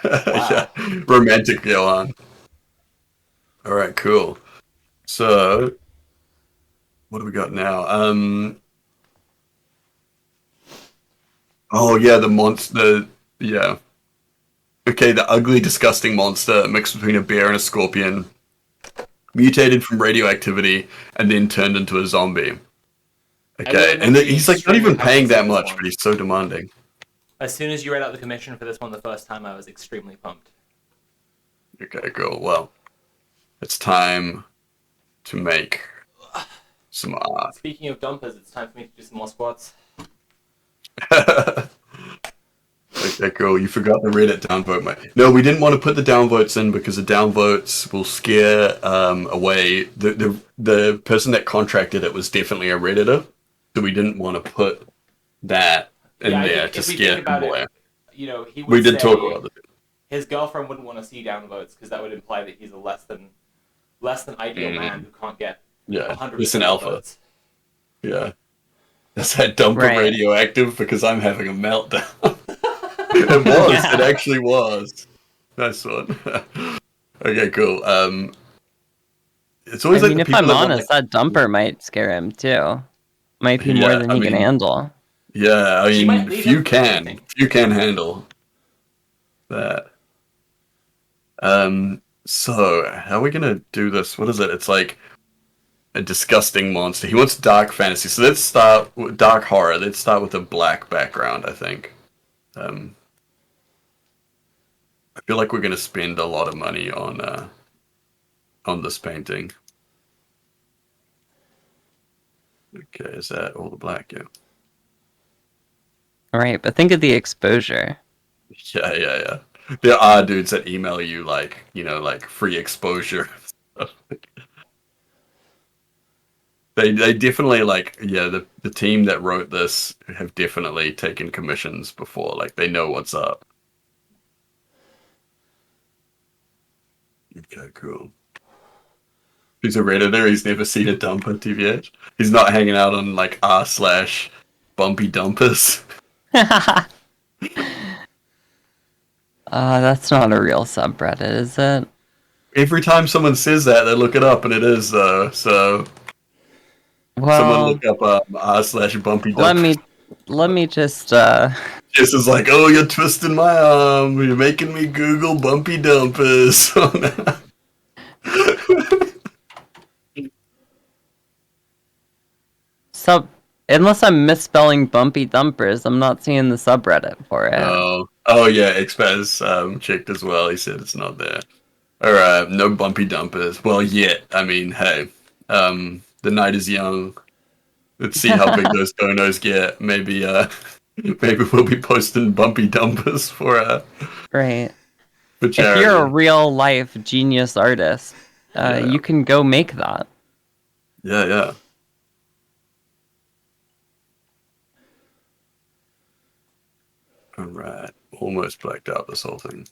Wow. Yeah, romantic Johan. All right, cool. So, what do we got now? Oh yeah, the monster. Yeah. Okay, the ugly, disgusting monster mixed between a bear and a scorpion, mutated from radioactivity, and then turned into a zombie. Okay, and he's like not even paying that much, but he's so demanding. As soon as you read out the commission for this one the first time, I was extremely pumped. Okay, cool. Well, it's time to make some art. Speaking of dumpers, it's time for me to do some more squats. Okay, cool. You forgot the Reddit downvote, mate. No, we didn't want to put the downvotes in because the downvotes will scare away the person that contracted it was definitely a Redditor. so we didn't want to put that in Yeah, I there think to if we scare think about people it, away. you know, he would We did say talk about this. his girlfriend wouldn't want to see downvotes because that would imply that he's a less than ideal man who can't get Yeah, 100% it's an alpha. votes. Yeah. Is that dumper Right. radioactive? Because I'm having a meltdown. It was. Yeah. It actually was. Nice one. Okay, cool. It's I always like mean, the if people I'm that want, honest, like, that dumper might scare him too. Might be more Yeah, than I he can mean- handle. yeah, I She might mean, leave few him for can. anything. Few can handle that. So how are we gonna do this? What is it? It's like a disgusting monster. He wants dark fantasy. So let's start with dark horror. Let's start with a black background, I think. I feel like we're gonna spend a lot of money on this painting. Okay, is that all the black? Yeah. All right, but think of the exposure. Yeah. There are dudes that email you like, like free exposure. They definitely the team that wrote this have definitely taken commissions before. Like they know what's up. Okay, cool. He's a Redditor, he's never seen a dumper, TVH. He's not hanging out on like r/bumpy dumpers. That's not a real subreddit, is it? Every time someone says that, they look it up, and it is though. So someone Well, look up r/bumpy dumpers. let me just Jess is like, oh, you're twisting my arm. You're making me Google bumpy dumpers. unless I'm misspelling bumpy dumpers, I'm not seeing the subreddit for it. Oh yeah, Expaz checked as well. He said it's not there. Alright, no bumpy dumpers. Well, yet. I mean, hey, the night is young. Let's see how big those donos get. Maybe maybe we'll be posting bumpy dumpers for Right. for If charity. you're a real life genius artist, Yeah. you can go make that. Yeah. Alright. Almost blacked out this whole thing.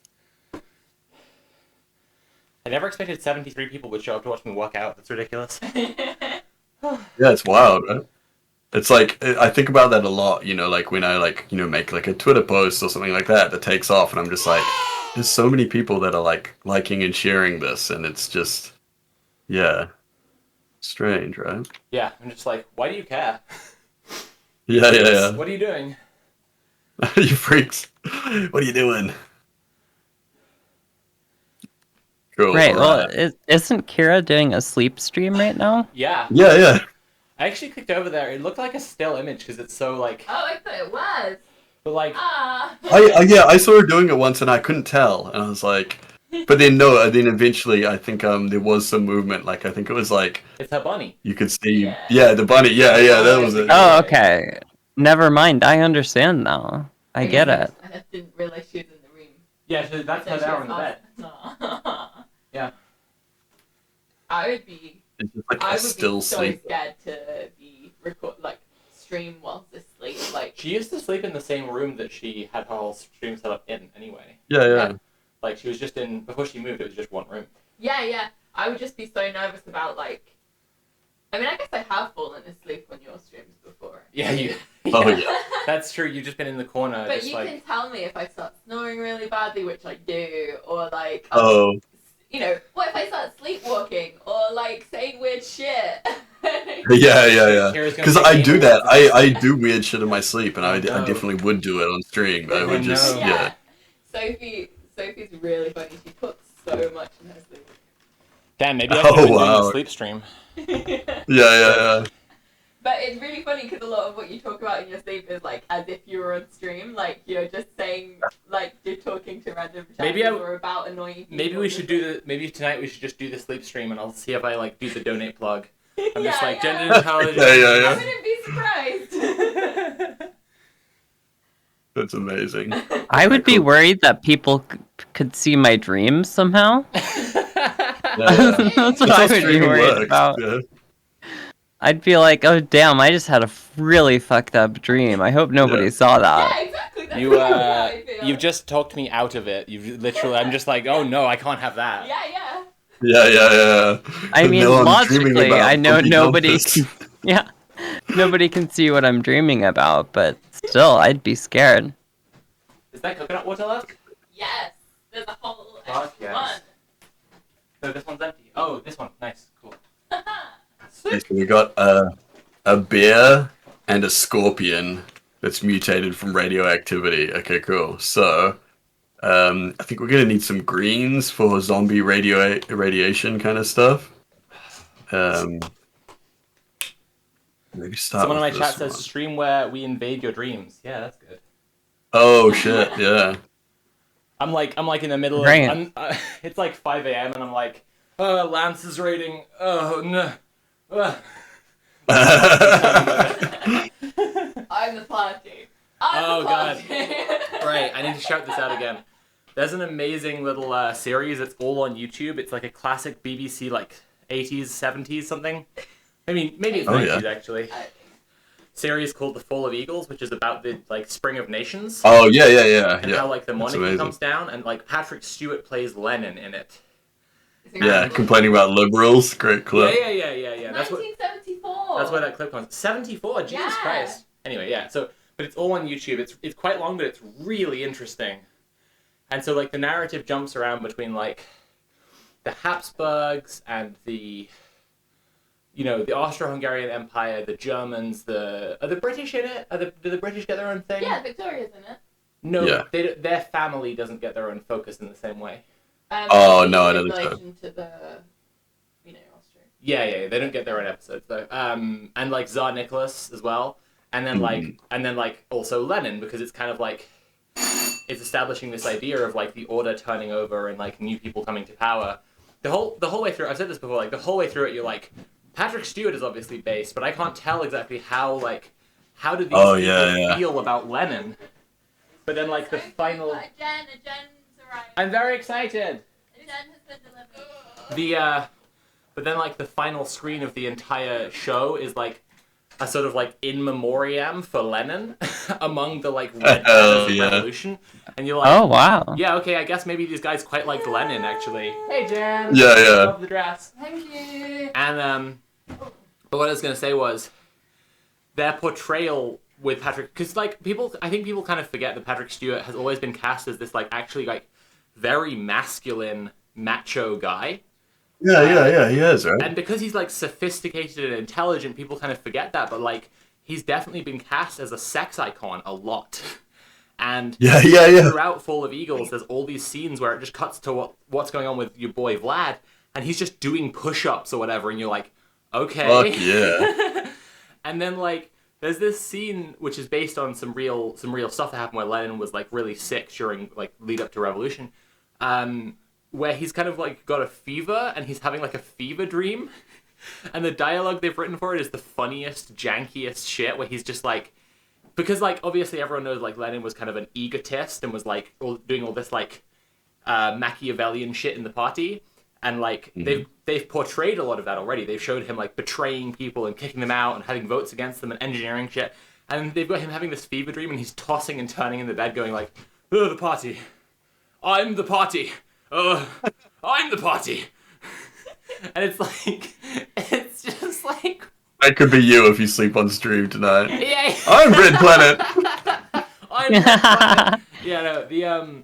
I never expected 73 people would show up to watch me walk out. That's ridiculous. Yeah, it's wild, right? It's like I think about that a lot, like when I make like a Twitter post or something like that takes off, and I'm just like, there's so many people that are like liking and sharing this, and it's just, yeah, strange, right? Yeah, I'm just like, why do you care? Yeah. What are you doing? You freaks! What are you doing? Cool. Right. alright. Well, isn't Kira doing a sleep stream right now? Yeah. Yeah. I actually clicked over there. It looked like a still image because it's so like, Oh, I thought it was. but like, Ah. I saw her doing it once, and I couldn't tell, and I was like, but then no, then eventually I think there was some movement. Like I think it was like it's her bunny. you could see, Yeah. yeah, the bunny, yeah, that was it. Oh, okay. Never mind. I understand now. I get it. I didn't realize she was in the room. Yeah, so that's her So she there was on the bed. off. Yeah. I would be. It's just like I a would still be so sleep. scared to be stream whilst asleep. Like She used to sleep in the same room that she had her whole stream set up in anyway. Yeah. Like she was just in, before she moved, it was just one room. yeah. I would just be so nervous about like. I mean, I guess I have fallen asleep on your streams before. Yeah, you. Oh yeah. That's true. You've just been in the corner, But just you like. can tell me if I start snoring really badly, which I do, or like, Oh, what if I start sleepwalking or like saying weird shit? yeah. Kira's gonna Because take I me do away that. from this. I do weird shit in my sleep, and I Oh, no. definitely would do it on stream. I Oh, would just, no. yeah. Sophie's really funny. She talks so much in her sleep. Damn, maybe I Oh, should have been doing wow. the sleep stream. Yeah. But it's really funny because a lot of what you talk about in your sleep is like as if you were on stream, like you're just saying, like you're talking to random Maybe chaters or about annoying people. Maybe we should do the. Maybe tonight we should just do the sleep stream, and I'll see if I like do the donate plug. I'm just like gender intelligence. I Yeah. wouldn't be surprised. That's amazing. I would be Cool. worried that people could see my dreams somehow. Yeah. That's what That's I how would be streaming worried works, about. yeah. I'd be like, oh damn, I just had a really fucked up dream. I hope nobody saw that. Yeah, exactly. That's exactly how I feel. You've just talked me out of it. You've literally. I'm just like, oh no, I can't have that. Yeah. Yeah. I mean, No, I'm dreaming logically, about I know Funky nobody. Compass. Yeah, nobody can see what I'm dreaming about, but still, I'd be scared. Is that coconut water left? Yes. There's a whole Fuck extra yes. one. No, this one's empty. Oh, this one. Nice. Cool. Okay, so we got a bear and a scorpion that's mutated from radioactivity. Okay, cool. So, I think we're gonna need some greens for zombie radiation kind of stuff. Maybe start. Someone in my with chat this says one. stream where we invade your dreams. Yeah, that's good. Oh shit! Yeah. I'm like in the middle Right. of. It's like 5 a.m. and I'm like, oh, Lance is raiding. Oh no. I'm the party. Oh, God. God. Right, I need to shout this out again. There's an amazing little series. It's all on YouTube. It's like a classic BBC, like 80s, 70s something. I mean, maybe it's Oh, 90s yeah. actually. Series called The Fall of Eagles, which is about the like Spring of Nations Oh yeah. and how like the That's monarchy amazing. comes down, and like Patrick Stewart plays Lenin in it. Yeah, complaining about liberals. Great clip. Yeah. That's what. 1974. That's why that clip comes. 74. Jesus Yeah. Christ. Anyway, yeah. So, but it's all on YouTube. It's quite long, but it's really interesting. And so, like, the narrative jumps around between like the Habsburgs and the, you know, the Austro-Hungarian Empire, the Germans, are the British in it? Do the British get their own thing? Yeah, Victoria's in it. No, Yeah. their family doesn't get their own focus in the same way. Oh, no, I don't in think so. relation to the, you know, Austria. Yeah, they don't get their own episodes though. And like Tsar Nicholas as well, and then like also Lenin, because it's kind of like it's establishing this idea of like the order turning over and like new people coming to power. The whole way through, I've said this before, like the whole way through it, you're like, Patrick Stewart is obviously based, but I can't tell exactly how do these people feel about Lenin. But then like the final, Jen's arrived. I'm very excited. Jen has been delivered. But then like the final screen of the entire show is like a sort of like in memoriam for Lenin among the like red banners of revolution, and you're like, Oh wow. yeah, okay, I guess maybe these guys quite liked Lenin actually. Hey Jen. Yeah. Love the dress. Thank you. And but what I was gonna say was their portrayal with Patrick, because like I think people kind of forget that Patrick Stewart has always been cast as this like actually like very masculine macho guy. Yeah, he is, right? And because he's like sophisticated and intelligent, people kind of forget that. But like, he's definitely been cast as a sex icon a lot. And Yeah. throughout Fall of Eagles, there's all these scenes where it just cuts to what's going on with your boy Vlad, and he's just doing push-ups or whatever, and you're like, okay. Fuck yeah. And then like, there's this scene which is based on some real stuff that happened where Lenin was like really sick during like lead up to revolution. Where he's kind of like got a fever and he's having like a fever dream. And the dialogue they've written for it is the funniest, jankiest shit, where he's just like, because like obviously everyone knows like Lenin was kind of an egotist and was like doing all this like Machiavellian shit in the party, and like they've portrayed a lot of that already. They've showed him like betraying people and kicking them out and having votes against them and engineering shit, and they've got him having this fever dream and he's tossing and turning in the bed going like, oh, the party, I'm the party. I'm the party. And it's like, it's just like... That could be you if you sleep on stream tonight. Yeah. I'm Red Planet. I'm Red Planet. Yeah, no,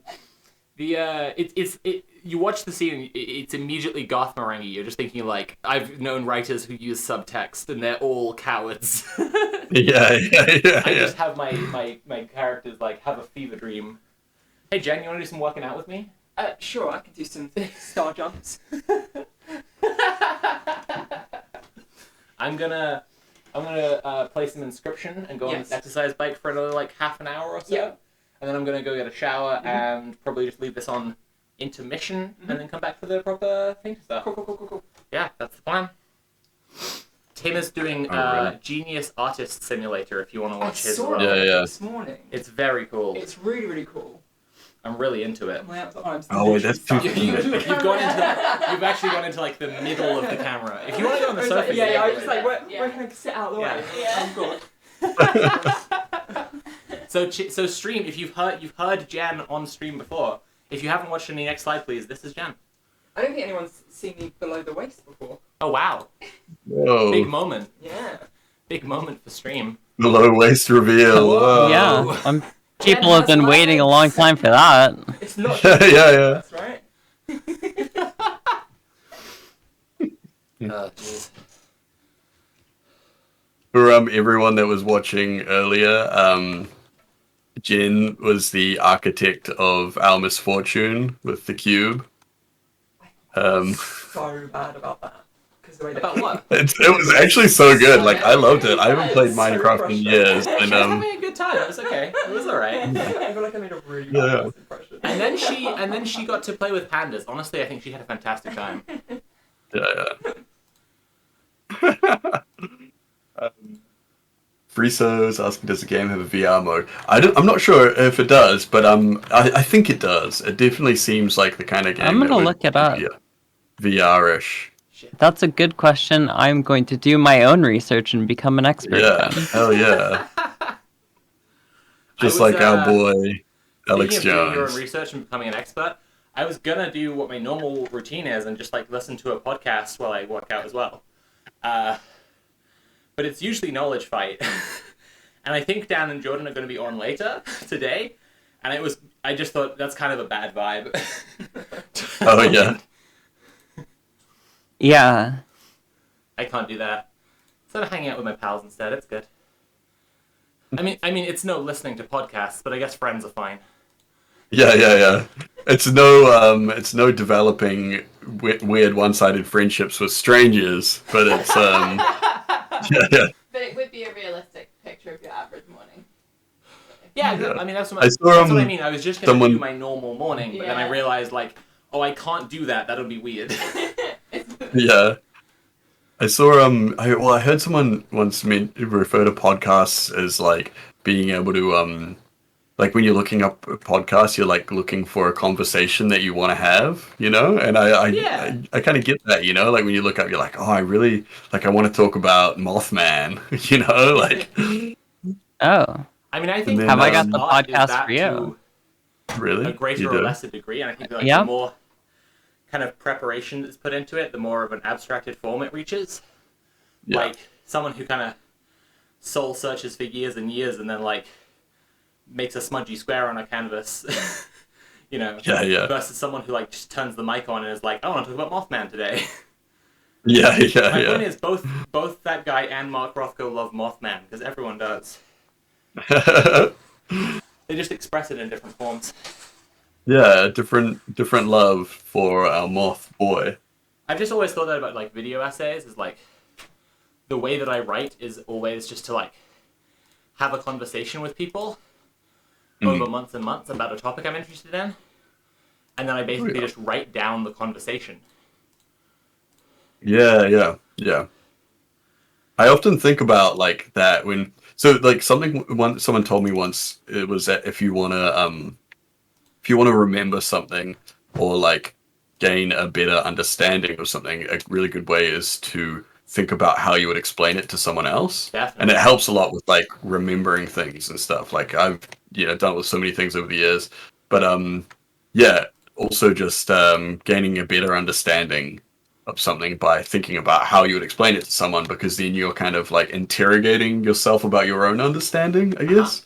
you watch the scene and it's immediately goth meringue. You're just thinking like, I've known writers who use subtext and they're all cowards. Yeah. I just have my characters like have a fever dream. Hey Jen, you want to do some working out with me? Sure, I can do some star jumps. I'm gonna play some Inscription and go on this exercise bike for another like half an hour or so. Yeah. And then I'm gonna go get a shower and probably just leave this on intermission and then come back for the proper thing to start. Cool. Yeah, that's the plan. Tim is doing Alright. Genius Artist Simulator if you want to I watch his saw world. it Yeah. this morning. It's very cool. It's really, really cool. I'm really into it. My arms Oh, wait, that's too You've actually gone into like the middle of the camera. If you want to go on the sofa, yeah, I was just like, where Yeah. can I sit out of the way? Yeah. I'm good. So stream. If you've heard Jan on stream before. If you haven't watched any, next slide, please. This is Jan. I don't think anyone's seen me below the waist before. Oh wow! Whoa. Big moment. Yeah. Big moment for stream. The low waist reveal. Whoa. Yeah, people have been waiting a long time for that. It's not. Yeah. That's right. Oh jeez. For everyone that was watching earlier, Jin was the architect of our misfortune with the cube. So bad about that. Because the way that About what? It was actually so good. Like, I loved it. I haven't played So Minecraft in years, She and was having a good time. It was okay. It was alright. I feel like I made a really Yeah. bad first impression. And then she got to play with pandas. Honestly, I think she had a fantastic time. Friso's asking, does the game have a VR mode? I'm not sure if it does, but I think it does. It definitely seems like the kind of game. I'm that gonna would look it up. be VR-ish. That's a good question. I'm going to do my own research and become an expert. Yeah, then. hell yeah. Just was, like our boy Alex Speaking of doing your own Jones. research and becoming an expert, I was gonna do what my normal routine is and just like listen to a podcast while I work out as well. But it's usually Knowledge Fight, and I think Dan and Jordan are going to be on later today. And I just thought that's kind of a bad vibe. Oh yeah. Yeah. I can't do that. So I'm hanging out with my pals instead. It's good. I mean, it's no listening to podcasts, but I guess friends are fine. Yeah. It's no developing weird one-sided friendships with strangers, but it's yeah. But it would be a realistic picture of your average morning. Yeah, Yeah. I mean that's what, I that's saw, what I mean. I was just gonna someone- do my normal morning, but then I Yeah. realized like, oh, I can't do that. That'll be weird. Yeah. I saw I heard someone once refer to podcasts as like being able to like when you're looking up a podcast, you're like looking for a conversation that you want to have, you know? And Yeah. I kind of get that, you know? Like when you look up, you're like, oh, I really like I want to talk about Mothman, you know? Like Oh. I mean, I think then, Have I got the art is podcast that for you? to really, a greater you or do? lesser degree, and I think like Yeah. the more kind of preparation that's put into it, the more of an abstracted form it reaches. Yeah. Like someone who kind of soul searches for years and years, and then like makes a smudgy square on a canvas, you know. Yeah. Versus someone who like just turns the mic on and is like, I want to talk about Mothman today. Yeah. My point is both that guy and Mark Rothko love Mothman because everyone does. They just express it in different forms. Yeah, different love for our moth boy. I've just always thought that about like video essays is like the way that I write is always just to like have a conversation with people over months and months about a topic I'm interested in, and then I basically just write down the conversation. Yeah. I often think about like that when like someone told me once, it was that if you wanna remember something or like gain a better understanding of something, a really good way is to think about how you would explain it to someone else. Definitely. And it helps a lot with like remembering things and stuff. Like I've done it with so many things over the years, but also just gaining a better understanding of something by thinking about how you would explain it to someone, because then you're kind of like interrogating yourself about your own understanding, I guess.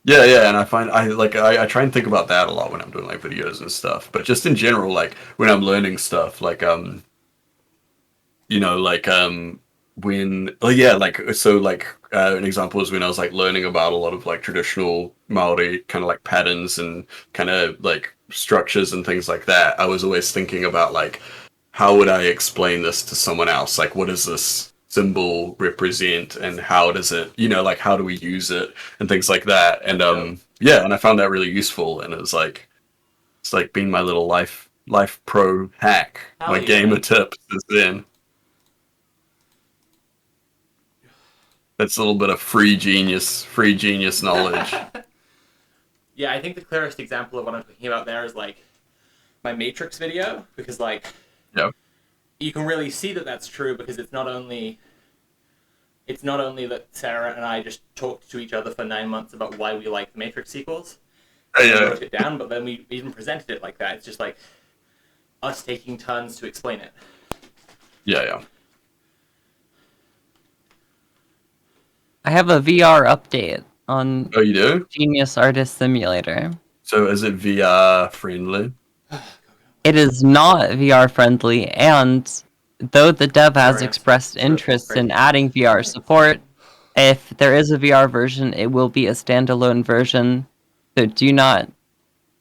Yeah, and I find I try and think about that a lot when I'm doing like videos and stuff. But just in general, like when I'm learning stuff, like an example is when I was like learning about a lot of like traditional Maori kind of like patterns and kind of like structures and things like that. I was always thinking about like, how would I explain this to someone else? Like, what does this symbol represent, and how does it, like how do we use it and things like that. And and I found that really useful, and it's like being my little life pro hack. Hell My yeah. gamer tip is then. That's a little bit of free genius knowledge. Yeah, I think the clearest example of what I'm talking about there is like my Matrix video, because like Yeah. you can really see that that's true, because it's not only that Sarah and I just talked to each other for 9 months about why we like the Matrix sequels, and Yeah. wrote it down, but then we even presented it like that. It's just like us taking turns to explain it. Yeah. I have a VR update on Oh, you do? Genius Artist Simulator. So is it VR friendly? It is not VR friendly, and though the dev has Sorry, I'm expressed sort of interest in crazy. adding VR support, if there is a VR version, it will be a standalone version. So do not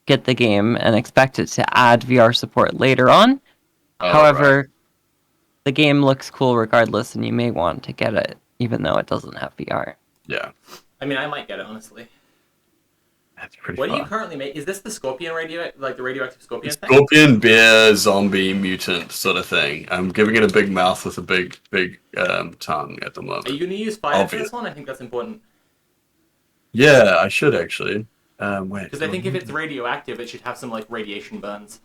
get the game and expect it to add VR support later on. Oh, However, the game looks cool regardless, and you may want to get it, even though it doesn't have VR. Yeah. I mean, I might get it, honestly. That's pretty What do you fun. currently make? Is this the Scorpion like the radioactive Scorpion thing? Scorpion, bear, zombie, mutant sort of thing. I'm giving it a big mouth with a big tongue at the moment. Are you going to use fire for Obvious. this one? I think that's important. Yeah, I should actually. Wait. Because I think if it's radioactive, it should have some like radiation burns.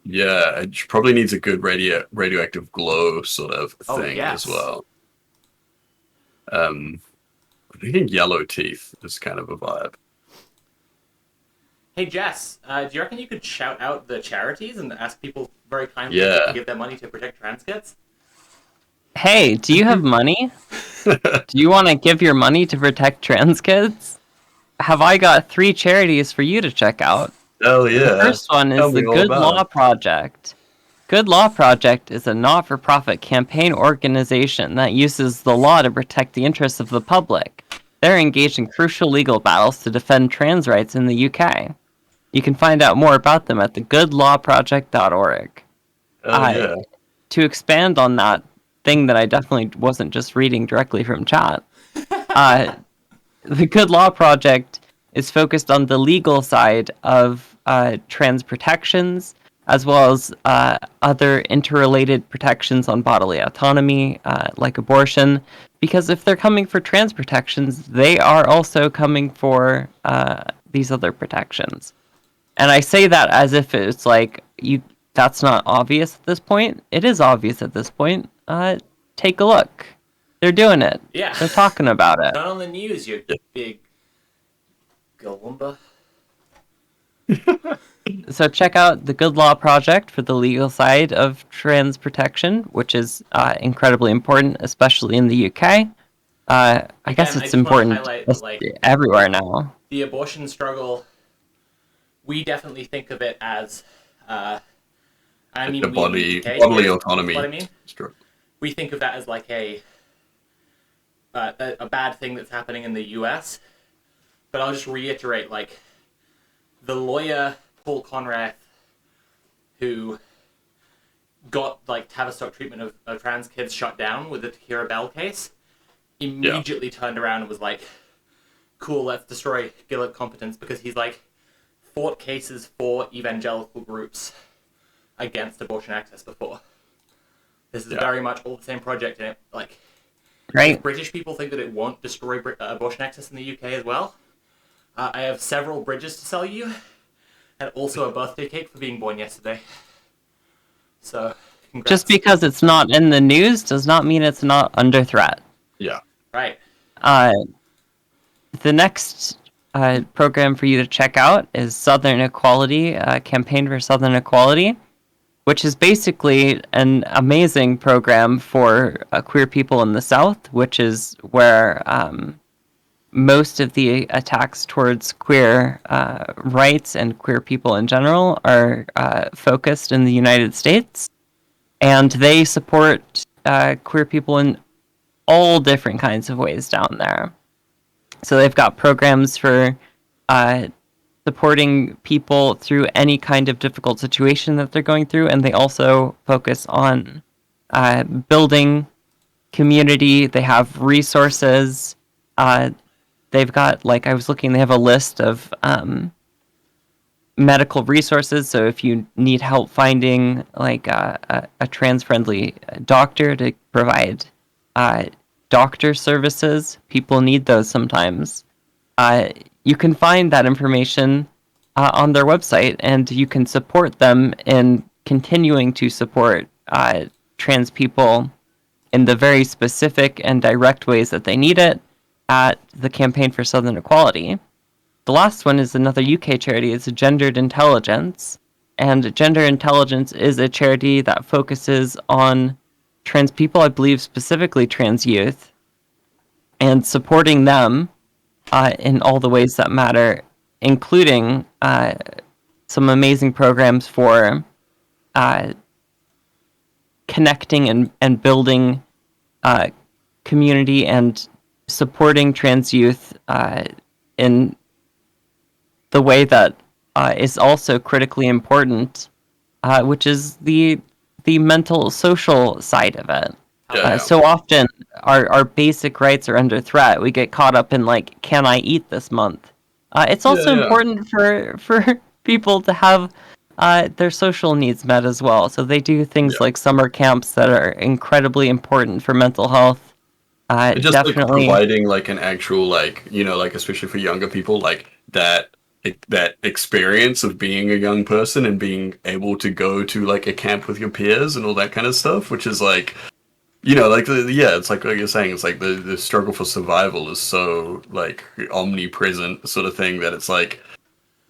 Yeah, it probably needs a good radioactive glow sort of Oh, thing yes. as well. I'm thinking yellow teeth is kind of a vibe. Hey Jess, do you reckon you could shout out the charities and ask people very kindly Yeah. to give their money to protect trans kids? Hey, do you have money? Do you want to give your money to protect trans kids? Have I got 3 charities for you to check out? Hell yeah. The first one Tell is me the all Good about Law it. Project. Good Law Project is a not-for-profit campaign organization that uses the law to protect the interests of the public. They're engaged in crucial legal battles to defend trans rights in the UK. You can find out more about them at thegoodlawproject.org. Hell yeah. To expand on that thing that I definitely wasn't just reading directly from chat, the Good Law Project is focused on the legal side of trans protections, as well as other interrelated protections on bodily autonomy, like abortion. Because if they're coming for trans protections, they are also coming for these other protections. And I say that as if it's like that's not obvious at this point. It is obvious at this point. Take a look. They're doing it. Yeah. They're talking about it. Turn on the news, you big Galumba. So check out the Good Law Project for the legal side of trans protection, which is incredibly important, especially in the UK. I guess Again, I it's just wanna important highlight that, like, everywhere now. The abortion struggle, we definitely think of it as, I mean, The we in bodily the UK, autonomy. what I mean? Struggle. We think of that as like a bad thing that's happening in the US. But I'll just reiterate, like, the lawyer Paul Conrath, who got like Tavistock treatment of trans kids shut down with the Takira Bell case, immediately turned around and was like, cool, let's destroy Gillett competence, because he's like fought cases for evangelical groups against abortion access before. This is very much all the same project, and it, like, Right. British people think that it won't destroy abortion access in the UK as well. I have several bridges to sell you, and also a birthday cake for being born yesterday. So, congrats. Just because it's not in the news does not mean it's not under threat. Yeah. Right. The next program for you to check out is Southern Equality, Campaign for Southern Equality, which is basically an amazing program for queer people in the South, which is where most of the attacks towards queer rights and queer people in general are focused in the United States. And they support queer people in all different kinds of ways down there. So they've got programs for supporting people through any kind of difficult situation that they're going through, and they also focus on building community. They have resources. They've got, like, I was looking, they have a list of medical resources. So if you need help finding like a trans-friendly doctor to provide doctor services, people need those sometimes. you can find that information on their website, and you can support them in continuing to support trans people in the very specific and direct ways that they need it at the Campaign for Southern Equality. The last one is another UK charity. It's Gendered Intelligence. And Gender Intelligence is a charity that focuses on trans people, I believe specifically trans youth, and supporting them in all the ways that matter, including some amazing programs for connecting and building community and supporting trans youth in the way that is also critically important, which is the mental social side of it. So often our basic rights are under threat. We get caught up in like, can I eat this month? It's also important for people to have their social needs met as well. So they do things like summer camps that are incredibly important for mental health. Just definitely like providing like an actual like, you know, like especially for younger people, like that experience of being a young person and being able to go to like a camp with your peers and all that kind of stuff, which is like, you know, like it's like you're saying, it's like the struggle for survival is so like omnipresent sort of thing that it's like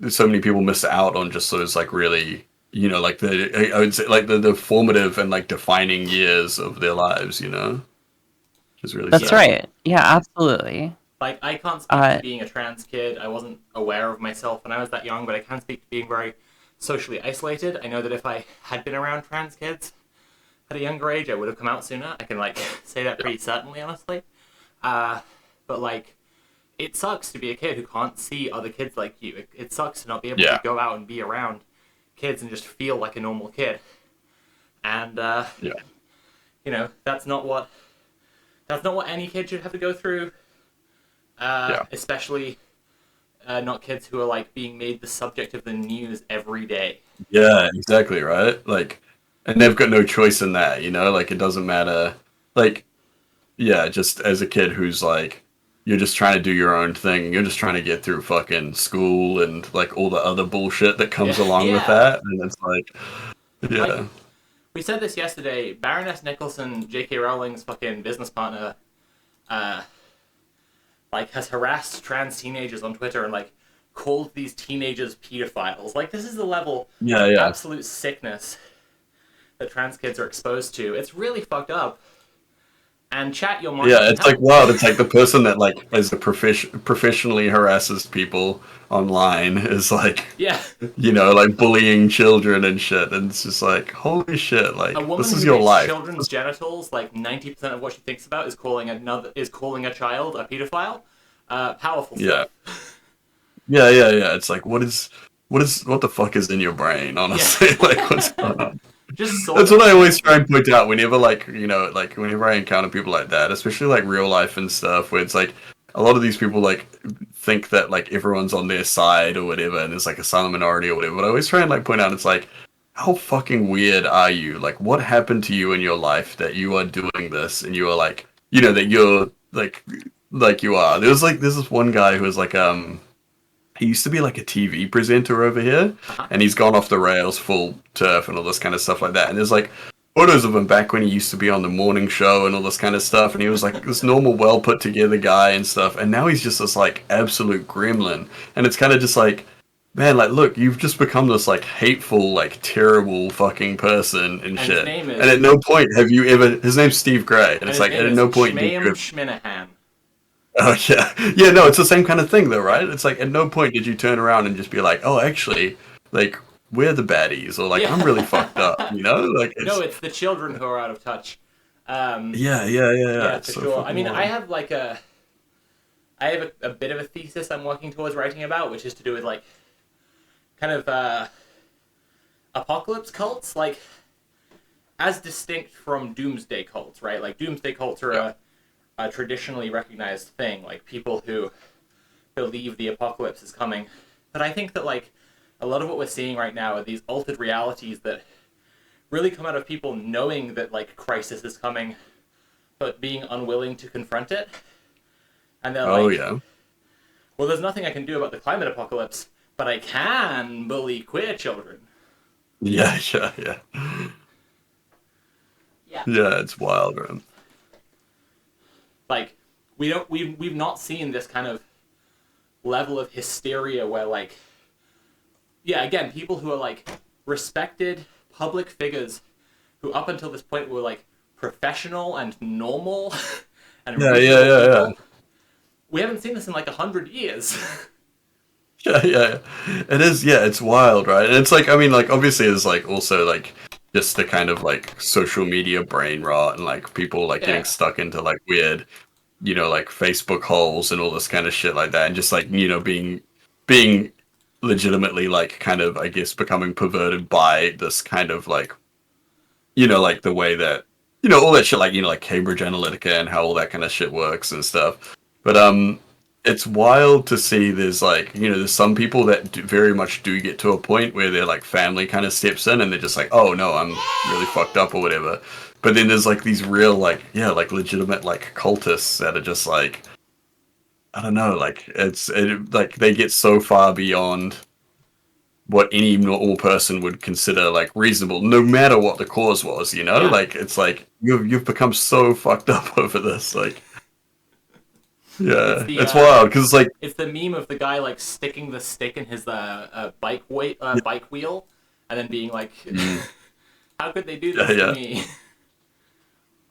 so many people miss out on just those like really, you know, like I would say like the formative and like defining years of their lives, you know, which is really that's sad. right. Yeah, absolutely. Like, I can't speak to being a trans kid. I wasn't aware of myself when I was that young, but I can speak to being very socially isolated. I know that if I had been around trans kids at a younger age, I would have come out sooner. I can, like, say that pretty certainly, honestly. But, like, it sucks to be a kid who can't see other kids like you. It sucks to not be able to go out and be around kids and just feel like a normal kid. And, you know, that's not what any kid should have to go through. Especially not kids who are like being made the subject of the news every day. Yeah, exactly, right? Like, and they've got no choice in that, you know? Like, it doesn't matter. Like, yeah, just as a kid who's like, you're just trying to do your own thing, and you're just trying to get through fucking school and like all the other bullshit that comes along with that. And it's like, like, we said this yesterday, Baroness Nicholson, J.K. Rowling's fucking business partner, like, has harassed trans teenagers on Twitter and, like, called these teenagers pedophiles. Like, this is the level of absolute sickness that trans kids are exposed to. It's really fucked up. And chat your mind. Yeah, it's like wild. It's like the person that like as a professionally harasses people online is like, you know, like bullying children and shit. And it's just like, holy shit! Like, this is your life. Children's genitals, like 90% of what she thinks about is calling a child a pedophile. Powerful stuff. Yeah. It's like, what the fuck is in your brain? Honestly, like, what's going on? That's what I always try and point out whenever, like, you know, like whenever I encounter people like that, especially like real life and stuff, where it's like a lot of these people like think that like everyone's on their side or whatever, and there's like a silent minority or whatever. But I always try and like point out, it's like, how fucking weird are you? Like, what happened to you in your life that you are doing this, and you are like, you know, that you're like you are. There's this one guy who was like he used to be like a TV presenter over here, and he's gone off the rails full turf and all this kind of stuff like that. And there's like photos of him back when he used to be on the morning show and all this kind of stuff, and he was like this normal, well put together guy and stuff. And now he's just this like absolute gremlin, and it's kind of just like, man, like, look, you've just become this like hateful, like terrible fucking person and shit. And at no point have you ever. His name's Steve Gray, and it's like at no point. Schminahan. Oh, yeah, no, it's the same kind of thing, though, right? It's like, at no point did you turn around and just be like, oh, actually, like, we're the baddies, or like, I'm really fucked up, you know? Like, no, it's the children who are out of touch. Yeah, for sure. I mean, I have a bit of a thesis I'm working towards writing about, which is to do with, like, kind of, apocalypse cults, like, as distinct from doomsday cults, right? Like, doomsday cults are a traditionally recognized thing, like people who believe the apocalypse is coming. But I think that like a lot of what we're seeing right now are these altered realities that really come out of people knowing that like crisis is coming, but being unwilling to confront it. And they're well, there's nothing I can do about the climate apocalypse, but I can bully queer children. Yeah. Yeah. Yeah, it's wild, man. Like, we've not seen this kind of level of hysteria where, like, yeah, again, people who are, like, respected public figures who up until this point were, like, professional and normal and Yeah. we haven't seen this in, like, 100 years. Yeah. It is, yeah, it's wild, right? And it's like, I mean, like, obviously it's like also like just the kind of like social media brain rot and like people like Yeah. getting stuck into like weird, like Facebook holes and all this kind of shit like that, and just like, being legitimately like kind of, I guess, becoming perverted by this kind of like, like the way that, all that shit, like, like Cambridge Analytica and how all that kind of shit works and stuff. But it's wild to see there's like, there's some people that very much do get to a point where their like family kind of steps in and they're just like, oh no, I'm really fucked up or whatever. But then there's like these real like, like legitimate like cultists that are just like, I don't know, like like they get so far beyond what any normal person would consider like reasonable, no matter what the cause was, Yeah. like it's like you've become so fucked up over this, like. Yeah, it's wild because it's like It's the meme of the guy like sticking the stick in his bike wheel, and then being like, "How could they do this to me?"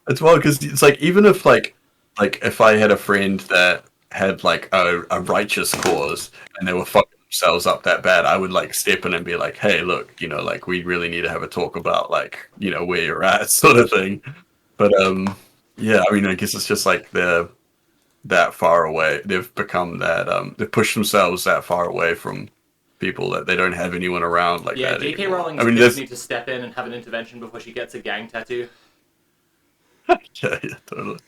it's wild because it's like even if like if I had a friend that had like a righteous cause and they were fucking themselves up that bad, I would like step in and be like, "Hey, look, like we really need to have a talk about like where you're at," sort of thing. But yeah, I mean, I guess it's just like they're that far away. They've become that they've pushed themselves that far away from people that they don't have anyone around like Yeah, that. J.K. anymore. Rowling's I mean, kids need to step in and have an intervention before she gets a gang tattoo. yeah, totally.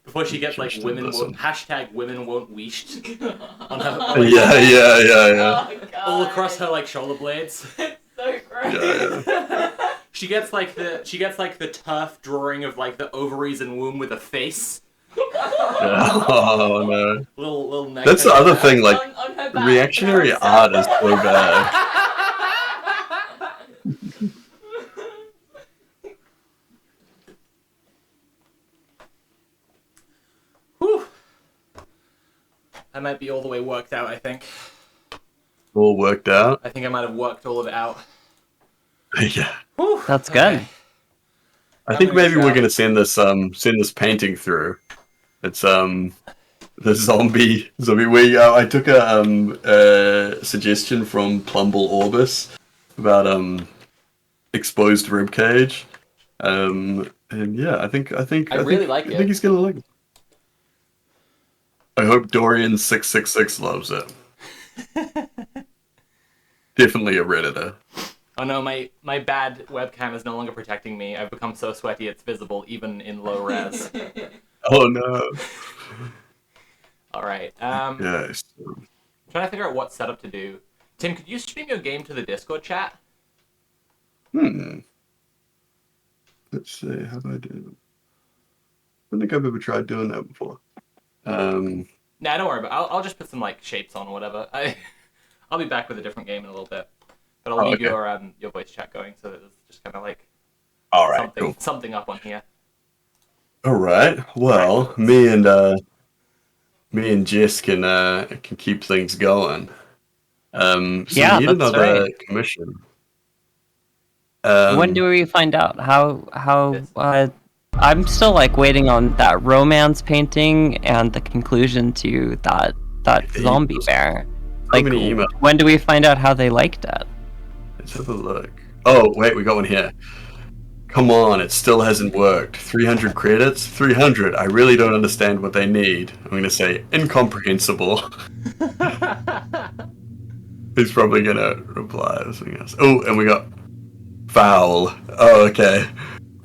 Before she gets like Interesting, listen. women won't weeshed on her Yeah. Oh, God. all across her like shoulder blades. It's so gross. Yeah. She gets like the turf drawing of like the ovaries and womb with a face. Oh no. Little neck. That's the other thing, like on her back. reactionary art is so bad. Whew. I might be all the way worked out, I think. All worked out. I think I might have worked all of it out. Yeah. Whew. That's good. I think maybe we're gonna send this painting through. It's the zombie. I took a suggestion from Plumble Orbis about exposed rib cage. And yeah, I think really like I it. think he's gonna like it. I hope Dorian 666 loves it. Definitely a Redditor. Oh no, my bad webcam is no longer protecting me. I've become so sweaty it's visible even in low res. Oh no. Alright, Yes. trying to figure out what setup to do. Tim, could you stream your game to the Discord chat? Let's see, how do I do it? I don't think I've ever tried doing that before. Nah, don't worry about it. I'll just put some like shapes on or whatever. I'll be back with a different game in a little bit. But I'll leave your voice chat going so that it's just kind of like all right, something up on here. All right. Well, me and Jess can keep things going. So Yeah, we need that's another right. commission. When do we find out how? I'm still like waiting on that romance painting and the conclusion to that zombie bear. Like, many emails? when do we find out how they liked it? Let's have a look. Oh, wait, we got one here. Come on, it still hasn't worked. 300 credits? 300. I really don't understand what they need. I'm going to say incomprehensible. He's probably going to reply to something else. Oh, and we got foul. Oh, okay.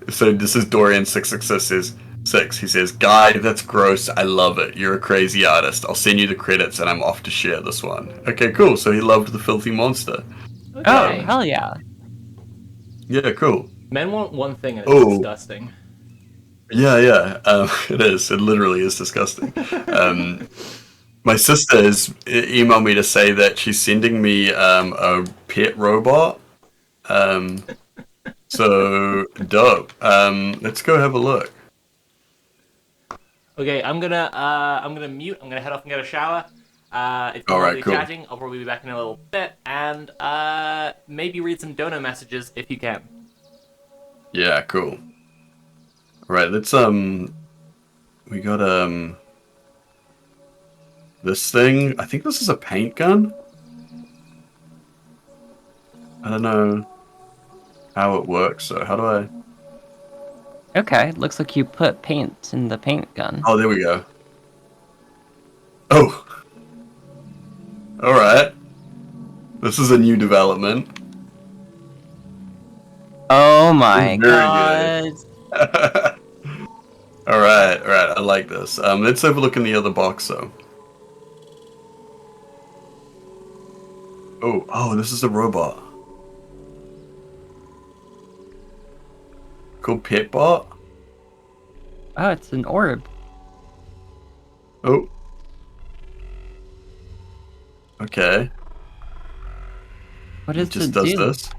So this is Dorian 666 says, he says, "Guy, that's gross. I love it. You're a crazy artist. I'll send you the credits and I'm off to share this one." Okay, cool. So he loved the filthy monster. Oh, hell yeah. Yeah, cool. Men want one thing and it's disgusting. Yeah. It is. It literally is disgusting. My sister has emailed me to say that she's sending me a pet robot. So dope. Let's go have a look. Okay, I'm gonna mute. I'm gonna head off and get a shower. It's been All right, lovely cool. chatting. I'll probably be back in a little bit, and maybe read some donor messages if you can. Yeah, cool. All right, let's we got this thing. I think this is a paint gun. I don't know how it works. So how do I? Okay, looks like you put paint in the paint gun. Oh, there we go. Oh. All right. This is a new development. Oh my Very god. good. All right. I like this. Let's have a look in the other box, though. Oh, this is a robot. Cool pet bot. Oh, it's an orb. Oh. Okay. What does It just it does do? this.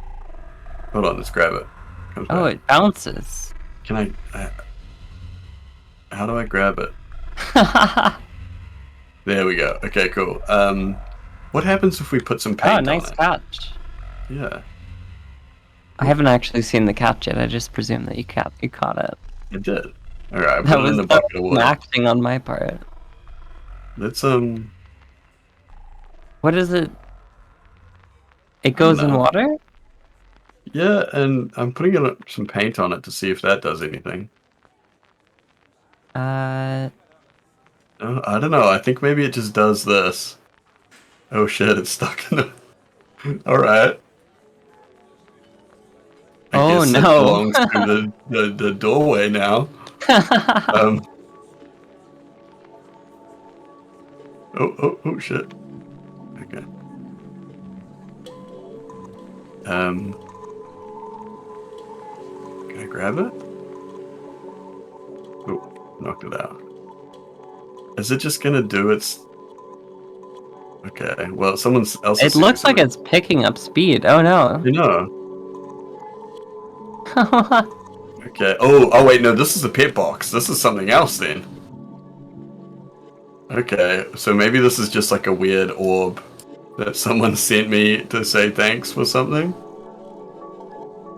Hold on, let's grab it. Comes Oh, back. it bounces. Can I? How do I grab it? There we go. Okay, cool. What happens if we put some paint Oh, on nice it? catch. Yeah, I haven't actually seen the catch yet. I just presume that you caught it. it did. All right, That put it in was the bucket of wood. acting on my part. Let's What is it? It goes in know. water? Yeah, and I'm putting some paint on it to see if that does anything. I don't know. I think maybe it just does this. Oh shit! It's stuck in the. All right. I Oh, guess no. It belongs to the doorway now. Oh shit. Okay. Can I grab it? Oh, knocked it out. Is it just gonna do its? Okay. Well, someone else. It looks like it's picking up speed. Oh no. You know. Okay. Oh wait, no. This is a pit box. This is something else then. Okay, so maybe this is just like a weird orb that someone sent me to say thanks for something.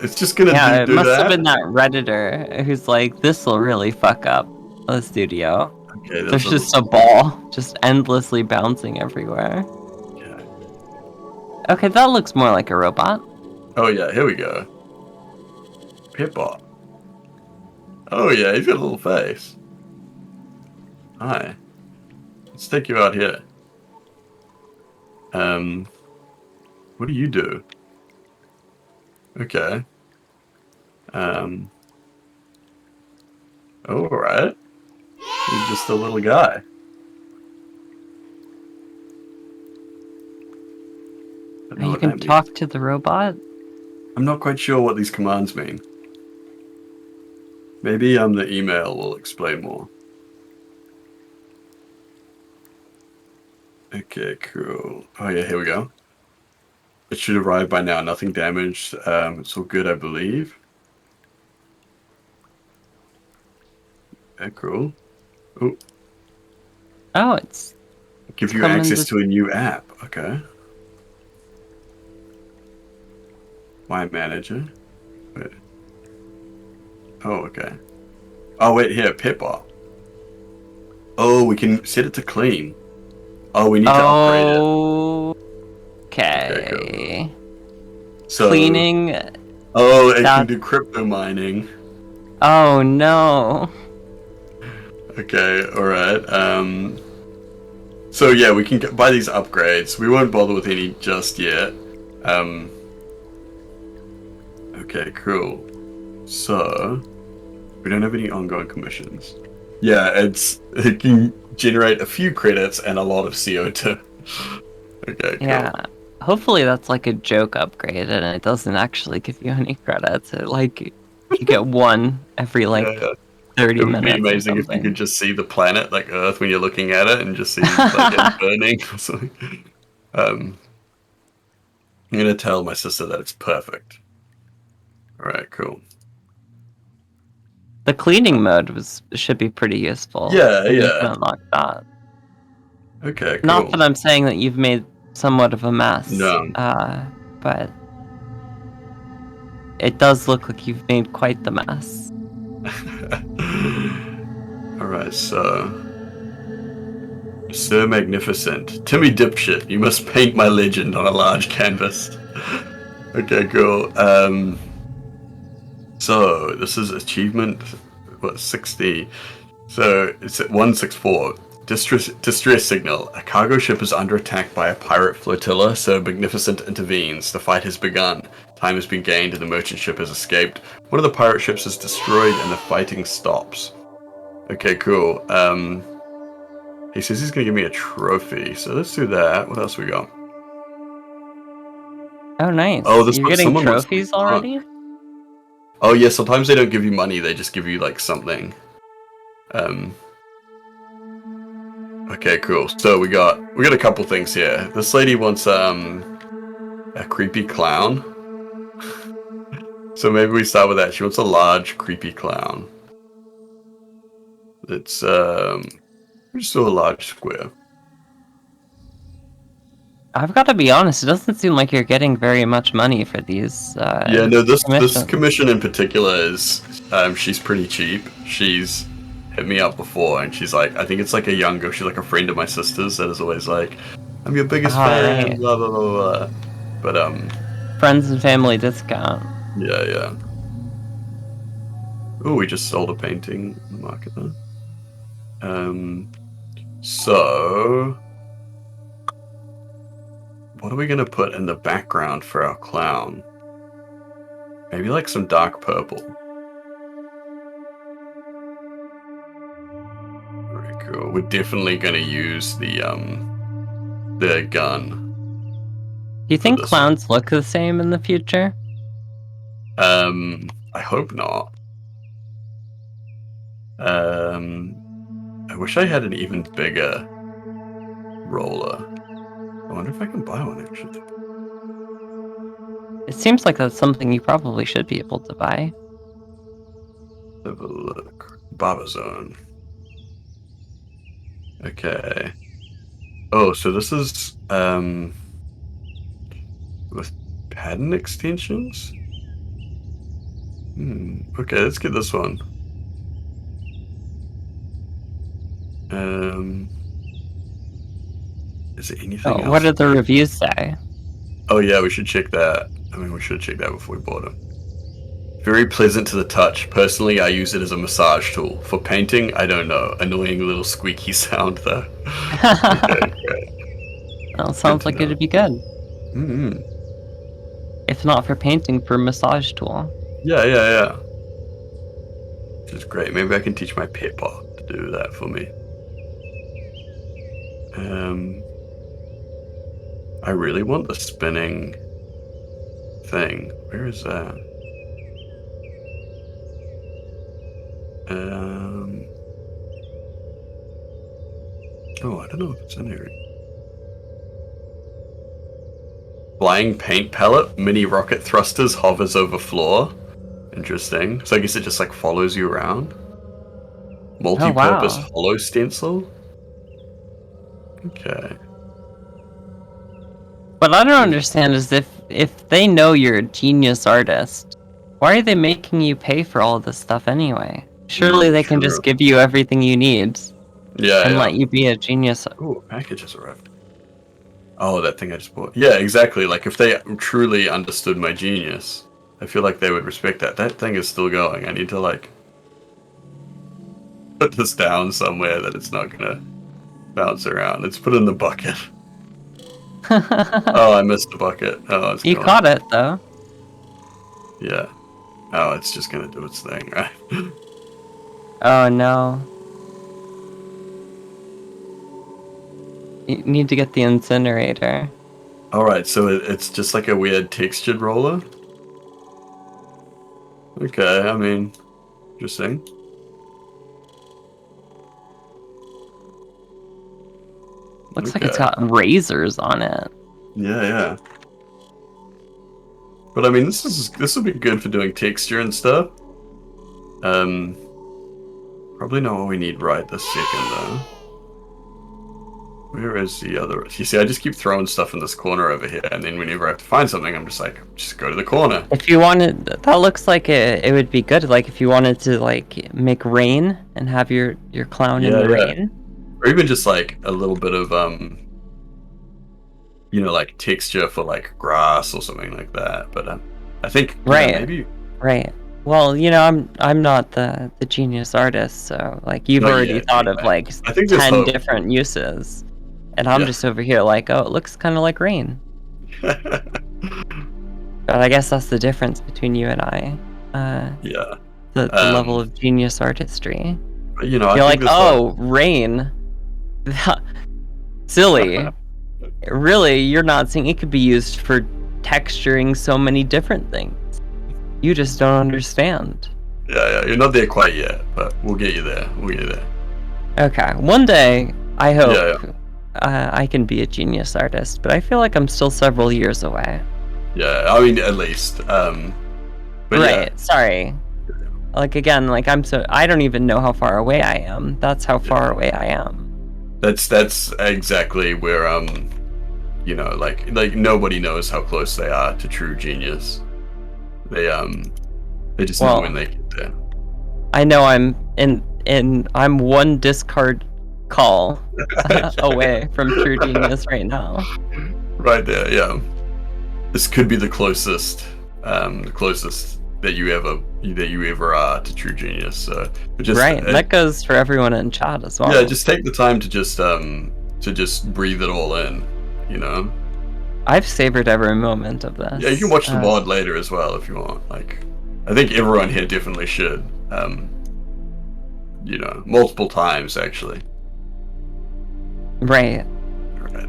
It's just gonna Yeah, it do must that. have been that Redditor who's like, this will really fuck up the studio. Okay, There's just a ball just endlessly bouncing everywhere. Okay. Okay, that looks more like a robot. Oh yeah, here we go. Pitbot. Oh yeah, he's got a little face. Hi. Let's take you out here. What do you do? Okay. Oh, alright. He's just a little guy. Don't know You what can that means. talk to the robot? I'm not quite sure what these commands mean. Maybe the email will explain more. Okay, cool. Oh yeah, here we go. It should arrive by now. Nothing damaged. It's all good, I believe. Okay, cool. Oh, Oh, it's give you coming access to- to a new app. Okay. My manager. Wait. Oh, okay. Oh, wait, here, Pitbot. Oh, we can set it to clean. Oh, we need to upgrade it. Okay. Okay, So, Cleaning. Oh, it can that- do crypto mining. Oh no. Okay, alright. So yeah, we can buy these upgrades. We won't bother with any just yet. Okay, cool. So, we don't have any ongoing commissions. Yeah, it can generate a few credits and a lot of CO2. Okay, cool. Yeah. Hopefully that's like a joke upgrade and it doesn't actually give you any credits. You get one every like Yeah. 30 It would minutes. be amazing if you could just see the planet like Earth when you're looking at it, and just see like it burning or something. I'm gonna tell my sister that it's perfect. All right, cool. The cleaning mode should be pretty useful. Yeah, You yeah. can unlock that. Okay, cool. Not that I'm saying that you've made somewhat of a mess. No. But it does look like you've made quite the mess. Alright, so... Sir Magnificent. Timmy Dipshit, you must paint my legend on a large canvas. Okay, cool. So, this is achievement... What, 60? So, it's at 164. Distress signal. A cargo ship is under attack by a pirate flotilla, so Magnificent intervenes. The fight has begun. Time has been gained and the merchant ship has escaped. One of the pirate ships is destroyed and the fighting stops. Okay, cool. He says he's gonna give me a trophy, so let's do that. What else we got? Oh, nice. Oh, You're getting trophies already? Oh yeah, sometimes they don't give you money, they just give you like something. Okay, cool. So we got a couple things here. This lady wants a creepy clown. So maybe we start with that. She wants a large creepy clown. It's just do a large square. I've got to be honest, it doesn't seem like you're getting very much money for these. Yeah, no, this commission in particular is she's pretty cheap. She's hit me up before, and she's like, I think it's like she's like a friend of my sister's that is always like, I'm your biggest fan, right. blah blah blah blah. But friends and family discount. Yeah. Oh, we just sold a painting in the market there. So what are we gonna put in the background for our clown? Maybe like some dark purple. Very cool. We're definitely gonna use the gun. Do you think clowns look the same in the future? I hope not. I wish I had an even bigger roller. I wonder if I can buy one actually. It seems like that's something you probably should be able to buy. Have a look. Baba Zone. Okay. Oh, so this is with pattern extensions? Okay, let's get this one. Is there anything else? What did the reviews say? Oh yeah, we should check that. I mean, we should check that before we bought it. Very pleasant to the touch. Personally, I use it as a massage tool. For painting, I don't know. Annoying little squeaky sound though. Okay, great. Well, sounds like it'd be good. Mm-hmm. If not for painting, for massage tool. Yeah. Which is great. Maybe I can teach my pet bot to do that for me. I really want the spinning thing. Where is that? Oh, I don't know if it's in here. Flying paint palette, mini rocket thrusters hovers over floor. Interesting. So I guess it just like follows you around. Multi-purpose hollow stencil. Okay. What I don't understand is if they know you're a genius artist, why are they making you pay for all of this stuff anyway? Surely they can just give you everything you need. And let you be a genius. Ooh, a package has arrived. Oh, that thing I just bought. Yeah, exactly. Like if they truly understood my genius, I feel like they would respect that. That thing is still going. I need to like put this down somewhere that it's not gonna bounce around. Let's put it in the bucket. Oh, I missed the bucket. Oh, it's you gone. caught it though. Yeah. Oh, it's just gonna do its thing, right? Oh no. You need to get the incinerator. Alright, so it's just like a weird textured roller? Okay, I mean, interesting. Looks like it's got razors on it. Yeah. But I mean, this will be good for doing texture and stuff. Probably not what we need right this second though. Where is the other? You see, I just keep throwing stuff in this corner over here, and then whenever I have to find something, I'm just like, just go to the corner. If you wanted, that looks like it would be good. Like if you wanted to like make rain and have your clown in the rain, or even just like a little bit of like texture for like grass or something like that. But I think maybe right. Well, I'm not the genius artist, so like you've already thought of like 10 different uses. And I'm just over here like, oh, it looks kind of like rain. But I guess that's the difference between you and I. The level of genius artistry. You're like, oh, rain. Silly. Really, you're not seeing it could be used for texturing so many different things. You just don't understand. Yeah, you're not there quite yet, but we'll get you there. Okay, one day, I hope I can be a genius artist, but I feel like I'm still several years away. Yeah, I mean, at least. But right, sorry. Like, again, like, I don't even know how far away I am. That's how far away I am. That's exactly where, like nobody knows how close they are to true genius. They just know when they get there. I know I'm I'm one discard call away from true genius right now. Right there, yeah. This could be the closest that you ever are to true genius. So just that goes for everyone in chat as well. Yeah, just take the time to just breathe it all in. I've savored every moment of this. Yeah, you can watch the VOD later as well if you want. Like, I think everyone here definitely should. Multiple times actually. Right.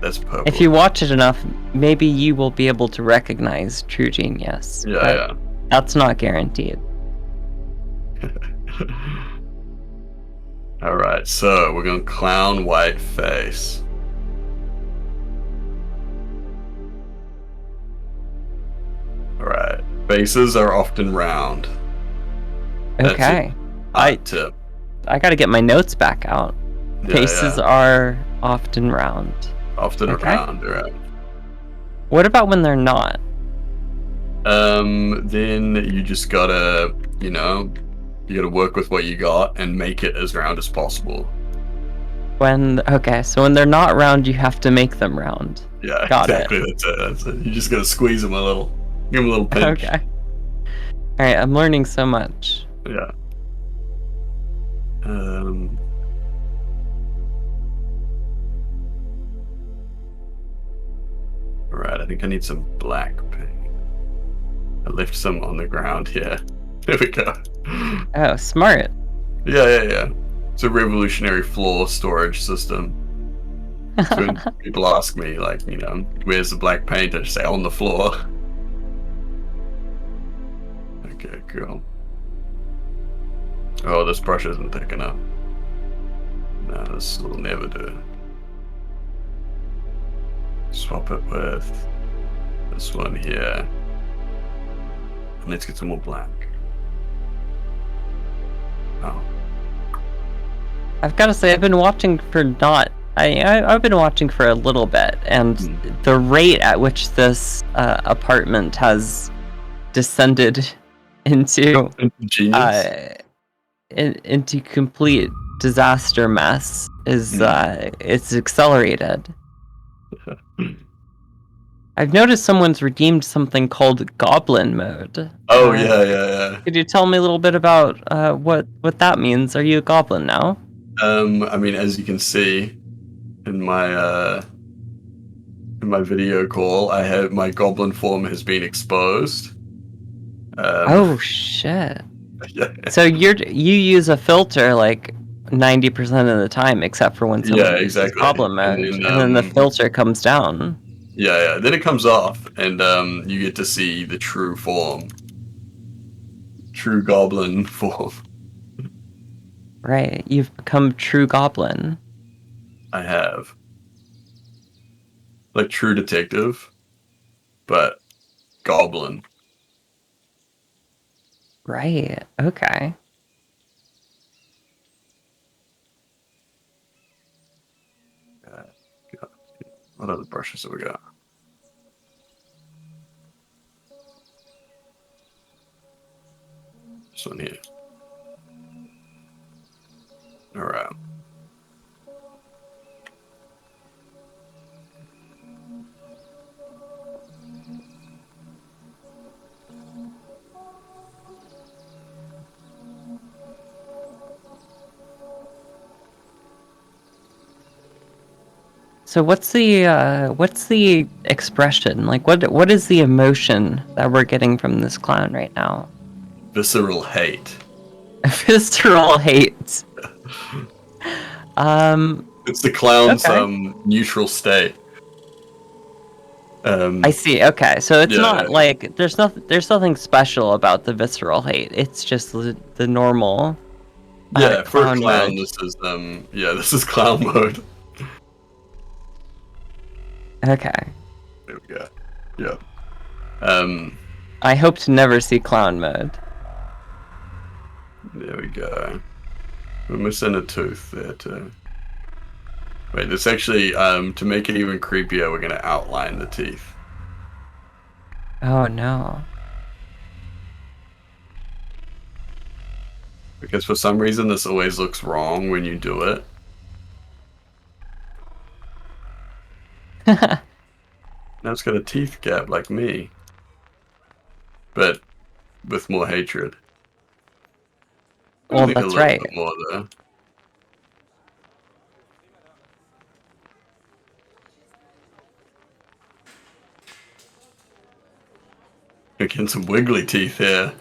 That's purple. If you watch it enough, maybe you will be able to recognize true genius. Yeah. That's not guaranteed. Alright, so we're going clown white face. Alright. Faces are often round. Okay. Tip. I gotta get my notes back out. Faces are often round. Round, right. What about when they're not? Then you just gotta, you gotta work with what you got and make it as round as possible. So when they're not round, you have to make them round. Yeah, got exactly. It. That's it. You just gotta squeeze them a little. Give them a little pinch. Okay. Alright, I'm learning so much. Yeah. Alright, I think I need some black paint. I left some on the ground here. There we go. Oh, smart. Yeah. It's a revolutionary floor storage system. So when people ask me, like, where's the black paint? I just say, on the floor. Okay, cool. Oh, this brush isn't thick enough. No, this will never do. Swap it with this one here. And let's get some more black. Oh. I've got to say, I've been watching for I've been watching for a little bit, and the rate at which this apartment has descended into into complete disaster mess is it's accelerated. I've noticed someone's redeemed something called Goblin Mode. Oh yeah. Could you tell me a little bit about what that means? Are you a goblin now? I mean, as you can see in my video call, I have my goblin form has been exposed. Oh shit! Yeah. So you use a filter like 90% of the time, except for when someone uses goblin mode, and then the filter comes down. Yeah. Then it comes off, and you get to see the true goblin form. Right, you've become true goblin. I have. like True Detective, but Goblin. Right. Okay. What other brushes have we got? This one here. All right. So what's the expression? Like what is the emotion that we're getting from this clown right now? Visceral hate. Visceral hate. It's the clown's Okay. neutral state. I see. Okay. So it's Yeah, not yeah. like there's nothing special about the visceral hate. It's just the normal Yeah, for a clown clown, mode. this is clown mode. Okay. There we go. Yeah. Um, I hope to never see clown mode. there we go. We're missing a tooth there too. Wait, this actually, to make it even creepier, we're gonna outline the teeth. Oh no. Because for some reason this always looks wrong when you do it. Now it's got a teeth gap like me. But with more hatred. I Well, think a that's little right. bit more though. Getting some wiggly teeth here.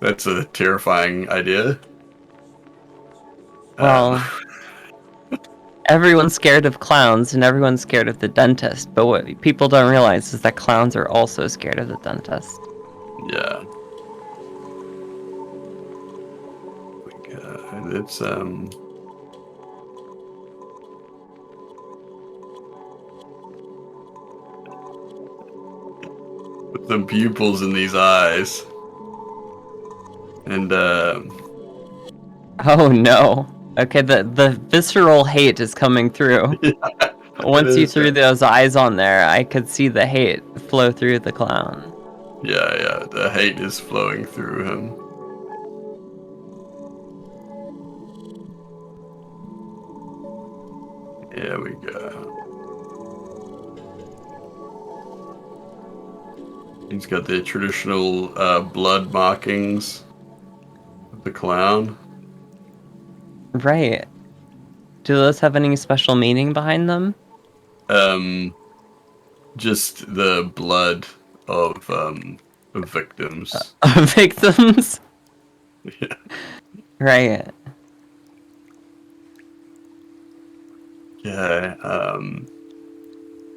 That's a terrifying idea. Well, everyone's scared of clowns and everyone's scared of the dentist, but what people don't realize is that clowns are also scared of the dentist. Yeah. It's with the pupils in these eyes. And Oh no. Okay, the visceral hate is coming through. yeah, Once you is, threw those eyes on there, I could see the hate flow through the clown. yeah, the hate is flowing through him. There we go. He's got the traditional blood markings of the clown. Right. Do those have any special meaning behind them? Just the blood of victims. Victims? Yeah. Right. Yeah.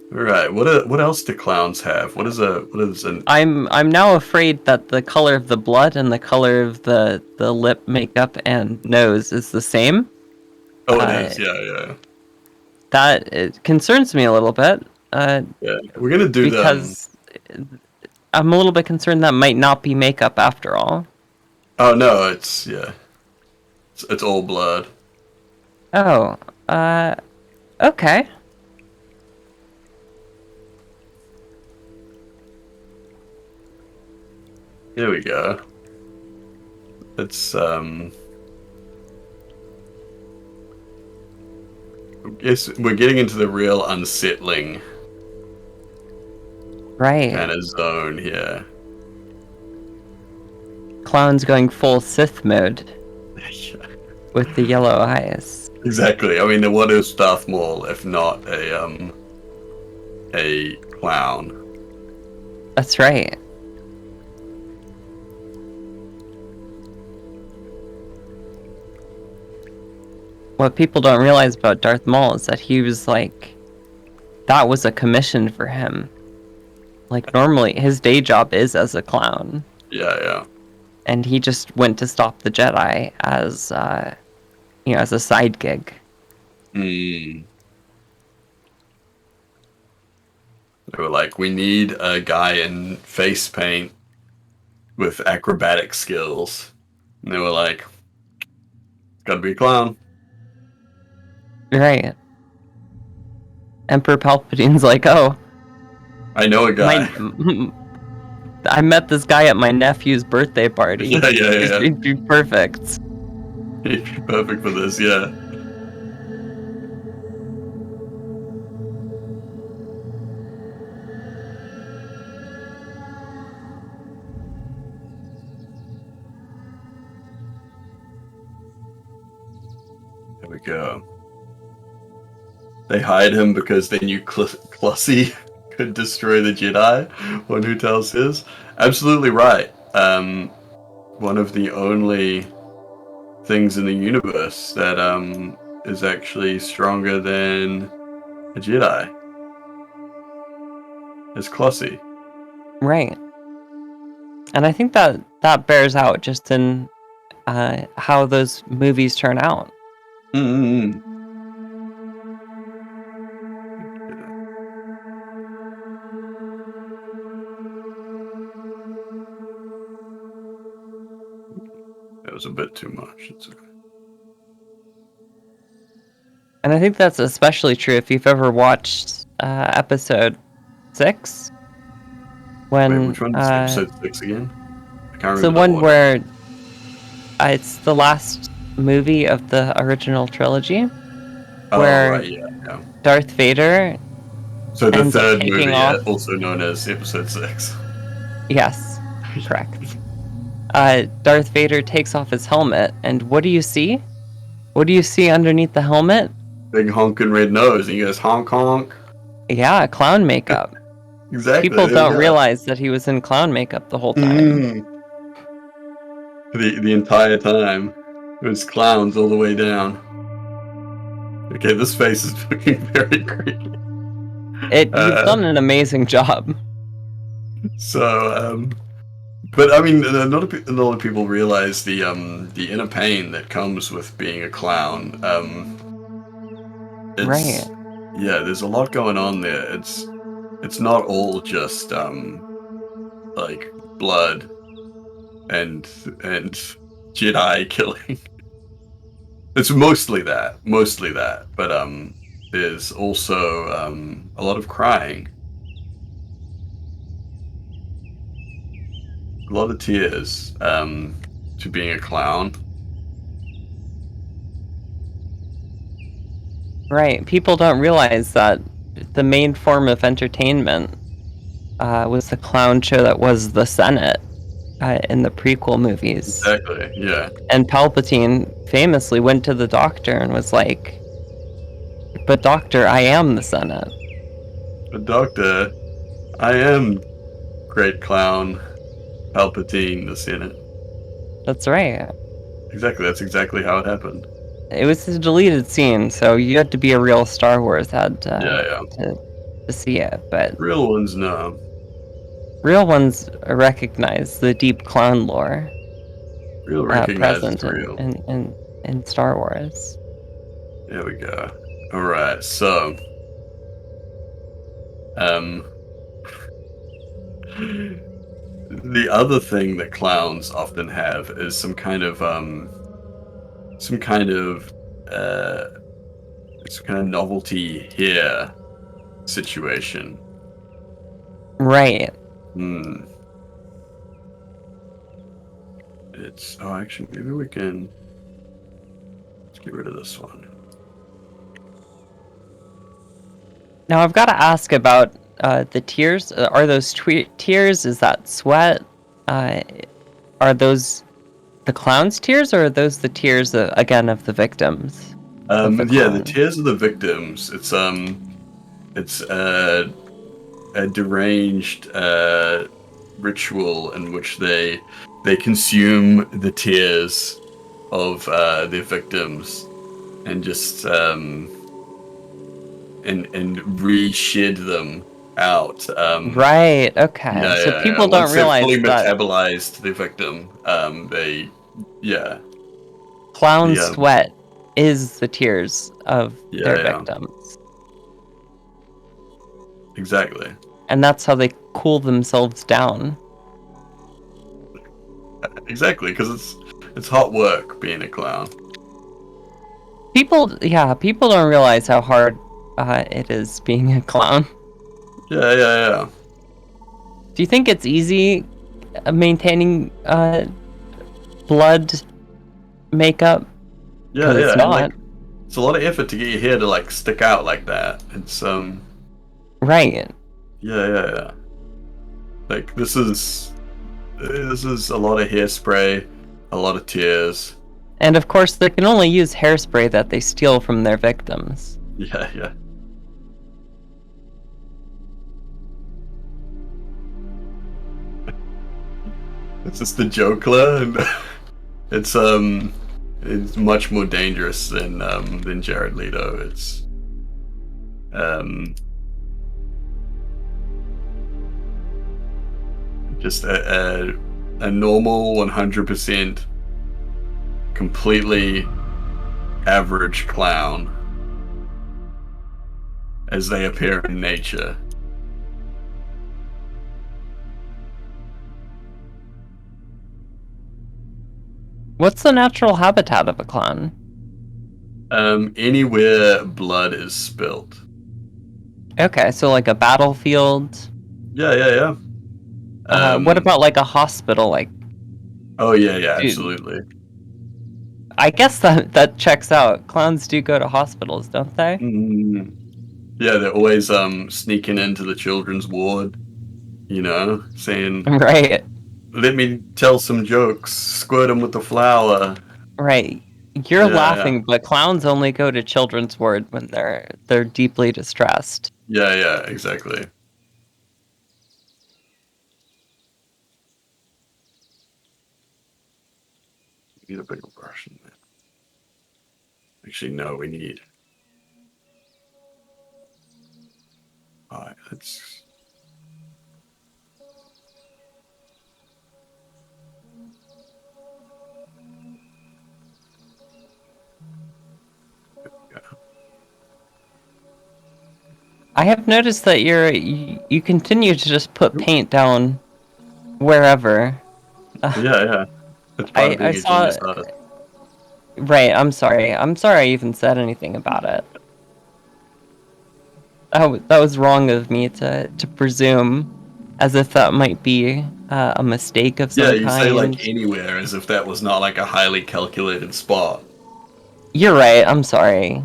Right. What else do clowns have? What is an I'm now afraid that the color of the blood and the color of the lip makeup and nose is the same. Oh, it is. Yeah. That it concerns me a little bit. Yeah. We're gonna do them. Because I'm a little bit concerned that might not be makeup after all. Oh no, it's all blood. Oh, okay. Here we go. It's Yes, we're getting into the real unsettling Right. kind of zone here. Clown's going full Sith mode with the yellow eyes. Exactly. I mean, what is Darth Maul if not a clown? That's right. What people don't realize about Darth Maul is that he was like, that was a commission for him. Like normally his day job is as a clown. Yeah. And he just went to stop the Jedi as as a side gig. Hmm. They were like, we need a guy in face paint with acrobatic skills. And they were like, it's gotta be a clown. Right. Emperor Palpatine's like, oh, I know a guy. I met this guy at my nephew's birthday party. Yeah. He'd be perfect. He'd be perfect for this, yeah. There we go. They hide him because they knew Clussy could destroy the Jedi. One who tells his. Absolutely right. One of the only things in the universe that is actually stronger than a Jedi is Clussy. Right. And I think that bears out just in how those movies turn out. Mm-hmm. That was a bit too much. It's okay. And I think that's especially true if you've ever watched episode 6. When Wait, which one is episode 6 again? I can't remember. It's the one where it's the last movie of the original trilogy. Where right, yeah. Darth Vader. So the ends up third taking movie, off. also known as episode 6. Yes, correct. Darth Vader takes off his helmet, and what do you see? What do you see underneath the helmet? Big honking red nose, and he goes honk honk. Yeah, clown makeup. Exactly. People don't realize that he was in clown makeup the whole time. The entire time. It was clowns all the way down. Okay, this face is looking very creepy. You've done an amazing job. So, but I mean, a lot of people realize the inner pain that comes with being a clown. Right. Yeah, there's a lot going on there. It's not all just like blood and Jedi killing. It's mostly that, but there's also a lot of crying, a lot of tears to being a clown. Right. People don't realize that the main form of entertainment was the clown show that was the Senate in the prequel movies. Exactly, yeah. And Palpatine famously went to the Doctor and was like, "But Doctor, I am the Senate." But Doctor, I am Great Clown Palpatine the Senate. That's right. Exactly, that's exactly how it happened. It was a deleted scene, so you had to be a real Star Wars head to see it. But real ones, no. Real ones recognize the deep clown lore. Real recognize present real. in Star Wars. There we go. Alright, so the other thing that clowns often have is some kind of novelty here situation. Right. It's actually maybe we can let's get rid of this one. Now I've got to ask about the tears. Are those tears? Is that sweat? Are those the clown's tears, or are those the tears again of the victims? The tears of the victims. It's a deranged ritual in which they consume the tears of their victims and just and re-shed them out. Right. Okay. So people don't realize fully that metabolized the victim. Clown sweat is the tears of their victims. Exactly. And that's how they cool themselves down. Exactly, because it's hot work being a clown. People don't realize how hard it is being a clown. Yeah. Do you think it's easy maintaining blood makeup? Yeah. 'Cause it's And, not. like, it's a lot of effort to get your hair to like stick out like that. It's Right. Yeah. Like this is a lot of hairspray, a lot of tears. And of course, they can only use hairspray that they steal from their victims. Yeah. It's just the Joker, and it's much more dangerous than Jared Leto. It's just a normal 100% completely average clown as they appear in nature. What's the natural habitat of a clown? Anywhere blood is spilt. Okay, so like a battlefield. Yeah. What about like a hospital? Like, Oh yeah, Dude. absolutely. I guess that checks out. Clowns do go to hospitals, don't they? Yeah, they're always sneaking into the children's ward, saying, Right. "Let me tell some jokes, squirt them with the flour." Right. You're Yeah, laughing, but clowns only go to children's ward when they're deeply distressed. Yeah, exactly. We need a bigger brush than that. Actually, no, we need. Alright, let's. I have noticed that you continue to just put paint down wherever. Yeah. That's part of being I a saw. genius artist. Right. I'm sorry. I'm sorry I even said anything about it. Oh, that was wrong of me to presume, as if that might be a mistake of some Yeah, you kind. say like anywhere as if that was not like a highly calculated spot. You're right. I'm sorry.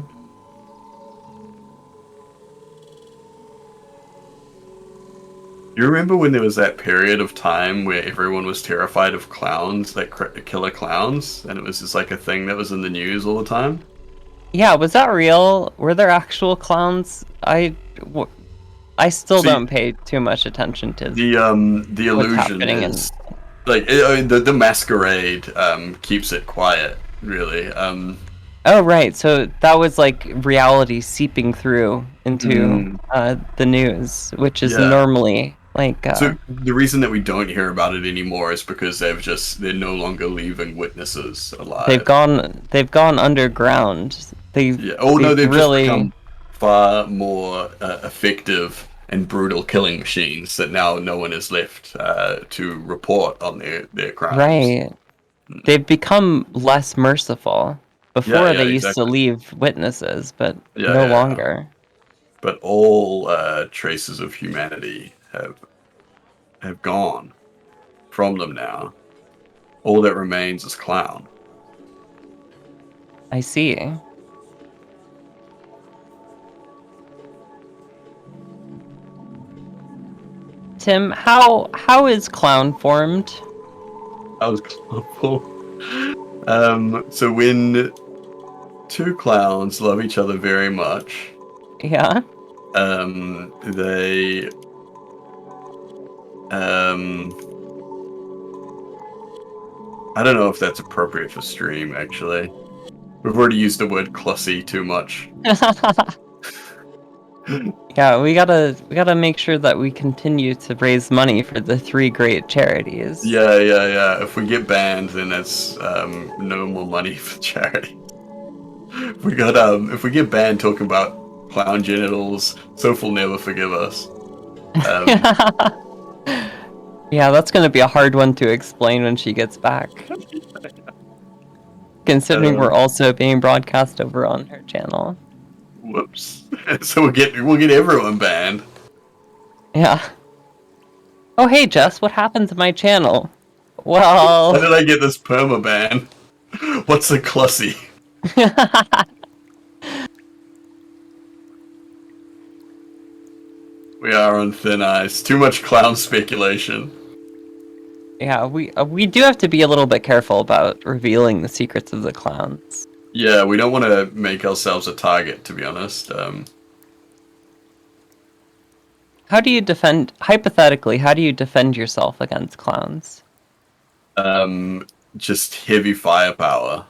You remember when there was that period of time where everyone was terrified of clowns, like killer clowns, and it was just like a thing that was in the news all the time? Yeah, was that real? Were there actual clowns? I still See, don't pay too much attention to The illusion happening is like the masquerade keeps it quiet, really. Oh, right. So that was like reality seeping through into the news, which is Yeah. normally like. So the reason that we don't hear about it anymore is because they're no longer leaving witnesses alive. they've gone underground. Yeah. Oh no, they've really just become far more effective and brutal killing machines that now no one is left to report on their crimes. right. They've become less merciful. Before Yeah, they used to exactly. leave witnesses, but Yeah, no yeah. longer. But all traces of humanity have gone from them now. All that remains is clown. I see. Tim, how is clown formed? That was colorful. So when two clowns love each other very much, Yeah. they I don't know if that's appropriate for stream, actually. We've already used the word "clussy" too much. Yeah, we gotta make sure that we continue to raise money for the three great charities. Yeah. If we get banned, then that's no more money for charity. If we get banned talking about clown genitals, Soph will never forgive us. Yeah, that's gonna be a hard one to explain when she gets back. Considering we're also being broadcast over on her channel. Whoops. So we'll get everyone banned. Yeah. Oh hey Jess, what happened to my channel? Well, How did I get this perma ban? What's a Clussy? We are on thin ice. Too much clown speculation. yeah, we do have to be a little bit careful about revealing the secrets of the clowns. Yeah, we don't want to make ourselves a target, to be honest. How do you defend, hypothetically, how do you defend yourself against clowns? Just heavy firepower.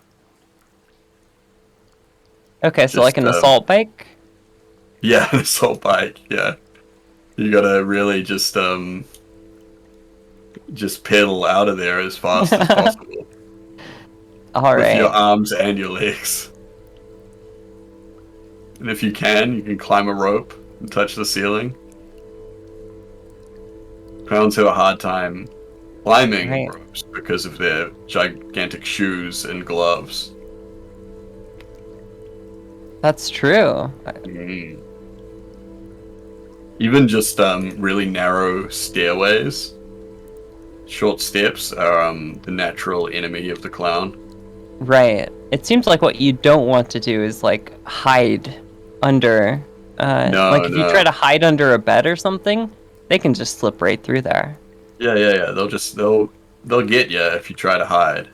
Okay, so like an assault bike? Yeah, an assault bike, yeah. You gotta really just pedal out of there as fast as possible. Alright. With your arms and your legs. And if you can climb a rope and touch the ceiling. Clowns have a hard time climbing ropes because of their gigantic shoes and gloves. That's true. Mm. Even just really narrow stairways, short steps are the natural enemy of the clown. Right. It seems like what you don't want to do is like hide under. If you try to hide under a bed or something, they can just slip right through there. Yeah. They'll get you if you try to hide.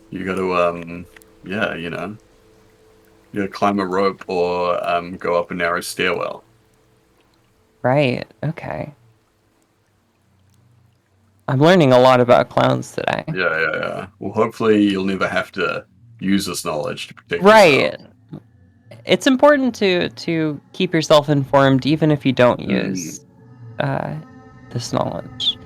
You got to you gotta climb a rope or go up a narrow stairwell. Right, okay. I'm learning a lot about clowns today. Yeah. Well, hopefully you'll never have to use this knowledge to protect yourself. It's important to keep yourself informed even if you don't use this knowledge.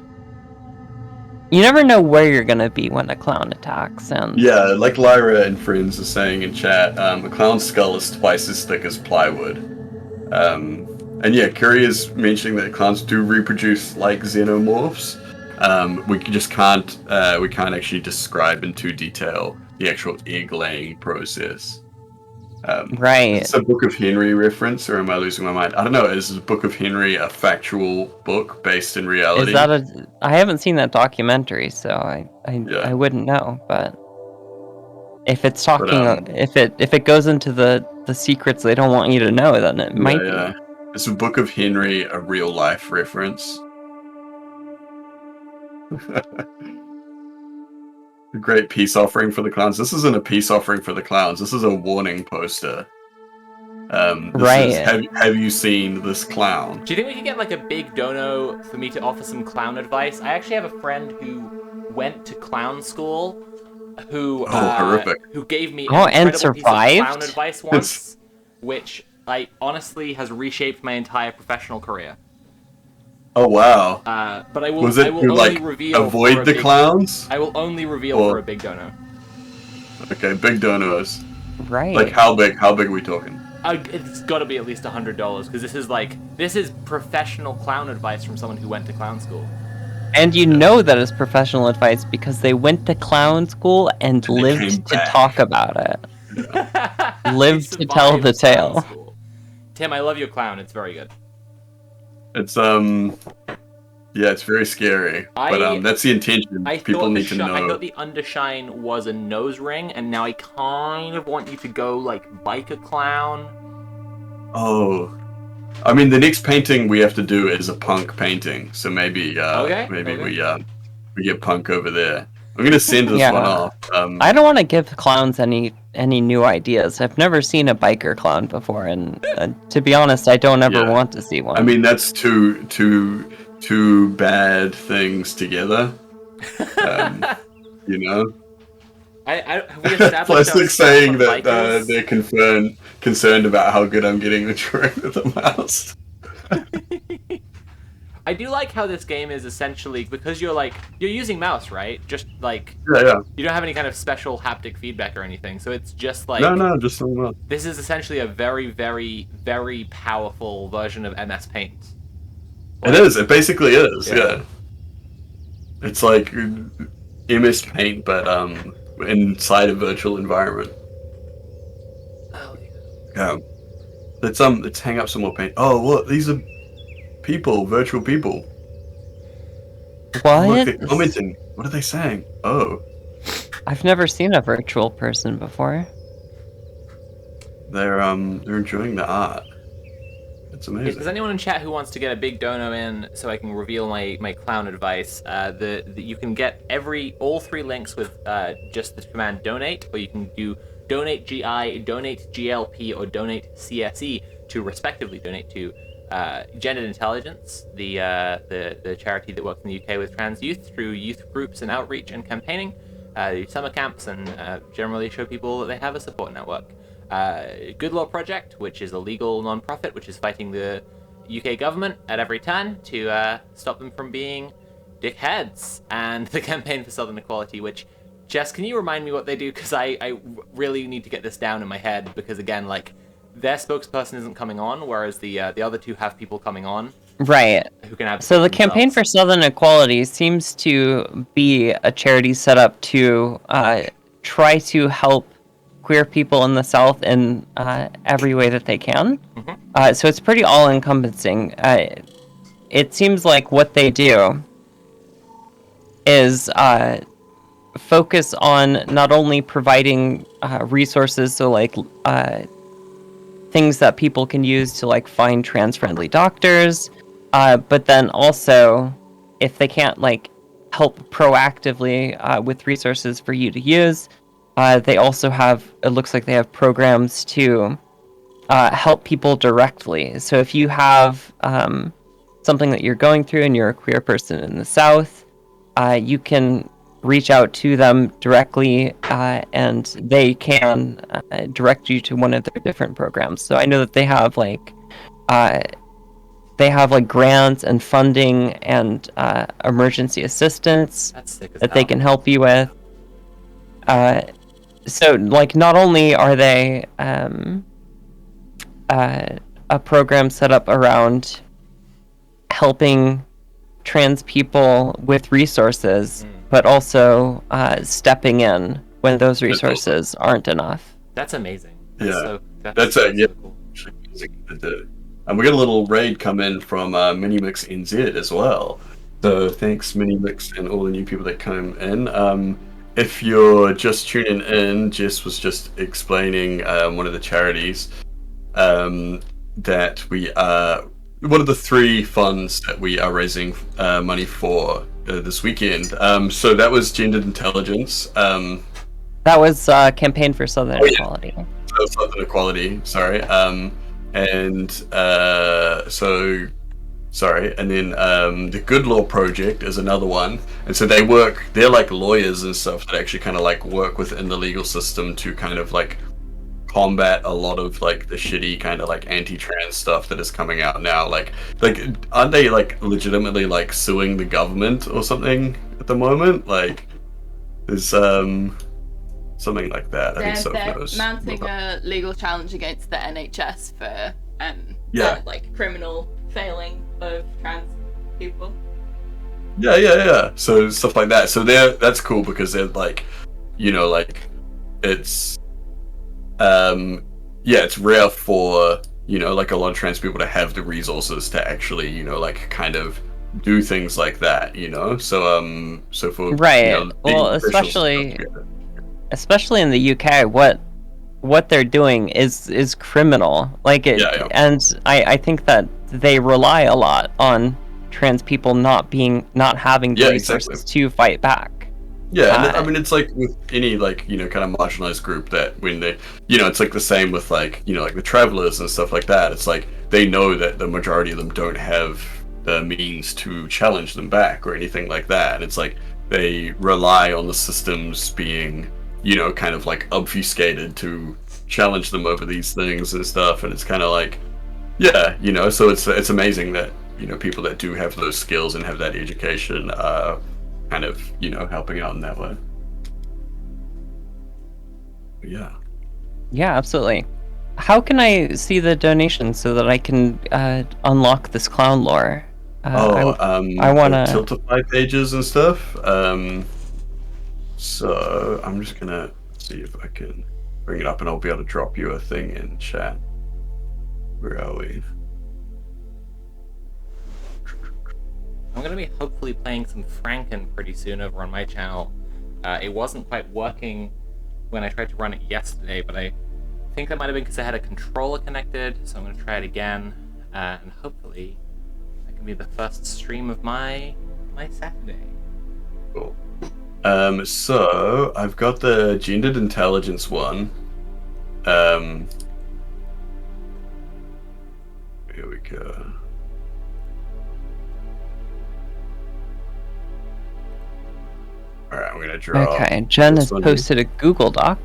You never know where you're gonna be when a clown attacks, and yeah, like Lyra and friends are saying in chat, a clown's skull is twice as thick as plywood. And yeah, Curry is mentioning that clowns do reproduce like xenomorphs. We just can't actually describe in too detail the actual egg-laying process. Right. It's a Book of Henry reference, or am I losing my mind? I don't know. Is the Book of Henry a factual book based in reality? I haven't seen that documentary, so I wouldn't know. But if it's talking, if it goes into the secrets they don't want you to know, then it might be. Is the Book of Henry a real life reference? A great peace offering for the clowns. This isn't a peace offering for the clowns. This is a warning poster. Have you seen this clown? Do you think we could get like a big dono for me to offer some clown advice? I actually have a friend who went to clown school, who gave me and survived piece of clown advice once, which honestly has reshaped my entire professional career. Oh wow! But I will. Was it I will to only reveal avoid the clowns? I will only reveal for a big dono. Okay, big donos. Right. Like how big? How big are we talking? It's got to be at least $100 because this is professional clown advice from someone who went to clown school. And you know that is professional advice because they went to clown school and lived to talk about it. Yeah. Lived to tell the tale. Tim, I love your clown. It's very good. It's it's very scary, but that's the intention. People need to know. I thought the undershine was a nose ring, and now I kind of want you to go like biker clown. Oh, I mean, the next painting we have to do is a punk painting, so maybe we get punk over there. I'm gonna send this one off. I don't want to give clowns any new ideas. I've never seen a biker clown before, and to be honest, I don't ever want to see one. I mean, that's two bad things together. You know. Plastic saying that they're concerned about how good I'm getting the drawing of the mouse. I do like how this game is essentially, because you're using mouse, right? Just like you don't have any kind of special haptic feedback or anything, so it's just like just mouse. This is essentially a very, very, very powerful version of MS Paint. It is. It basically is. Yeah. Yeah. It's like MS Paint, but inside a virtual environment. Oh, Yeah. Let's hang up some more paint. Oh, what? These are people, virtual people. What? Look, they're commenting. What are they saying? Oh, I've never seen a virtual person before. they're enjoying the art. It's If amazing. there's anyone in chat who wants to get a big dono in so I can reveal my clown advice, you can get all 3 links with just the command donate, or you can do donate GI, donate GLP, or donate CSE to respectively donate to Gendered Intelligence, the charity that works in the UK with trans youth through youth groups and outreach and campaigning, summer camps, and generally show people that they have a support network. Good Law Project, which is a legal non-profit which is fighting the UK government at every turn to stop them from being dickheads, and the Campaign for Southern Equality, which, Jess, can you remind me what they do? Because I really need to get this down in my head, because again, like, their spokesperson isn't coming on, whereas the other two have people coming on. Right. Who can have So the Campaign for Southern Equality seems to be a charity set up to try to help queer people in the South in every way that they can. Mm-hmm. So it's pretty all-encompassing. It seems like what they do is focus on not only providing resources, so like things that people can use to like find trans-friendly doctors, but then also if they can't like help proactively with resources for you to use, they also have, it looks like they have programs to help people directly. So if you have something that you're going through and you're a queer person in the South, you can reach out to them directly and they can direct you to one of their different programs. So I know that they have like grants and funding and emergency assistance that they can help you with. So like not only are they a program set up around helping trans people with resources, but also stepping in when those resources aren't enough. That's amazing. That's cool. And we got a little raid come in from Minimix NZ as well. So thanks Minimix and all the new people that came in. If you're just tuning in, Jess was just explaining one of the charities that we are, one of the 3 funds that we are raising money for this weekend. So that was Gendered Intelligence. That was Campaign for Southern Equality. Southern Equality, sorry. And then the Good Law Project is another one, and so they're like lawyers and stuff that actually kind of like work within the legal system to kind of like combat a lot of like the shitty kind of like anti-trans stuff that is coming out now. Like aren't they like legitimately like suing the government or something at the moment? Like there's something like that. I think Soph knows. They're mounting a legal challenge against the NHS for like criminal failing of trans people. Yeah. So stuff like that. So that's cool because they're like, you know, like it's it's rare for, you know, like a lot of trans people to have the resources to actually, you know, like kind of do things like that, you know. So for right, you know, well, especially in the UK, what they're doing is criminal. Like it, and I think that they rely a lot on trans people not having the resources to fight back. Yeah, I mean, it's like with any, like, you know, kind of marginalized group that when they, you know, it's like the same with, like, you know, like the travelers and stuff like that. It's like they know that the majority of them don't have the means to challenge them back or anything like that. And it's like they rely on the systems being, you know, kind of like obfuscated to challenge them over these things and stuff. And it's kind of like, yeah, you know, so it's amazing that, you know, people that do have those skills and have that education kind of, you know, helping out in that way. But yeah, absolutely. How can I see the donation so that I can unlock this clown lore? I want the to. Tiltify pages and stuff. So I'm just gonna see if I can bring it up, and I'll be able to drop you a thing in chat. Where are we? I'm going to be hopefully playing some Franken pretty soon over on my channel. It wasn't quite working when I tried to run it yesterday, but I think that might have been because I had a controller connected, so I'm going to try it again, and hopefully that can be the first stream of my Saturday. Cool. So I've got the gendered intelligence one. Here we go. Alright, I'm gonna draw. Okay, Jen this has one. posted a Google Doc.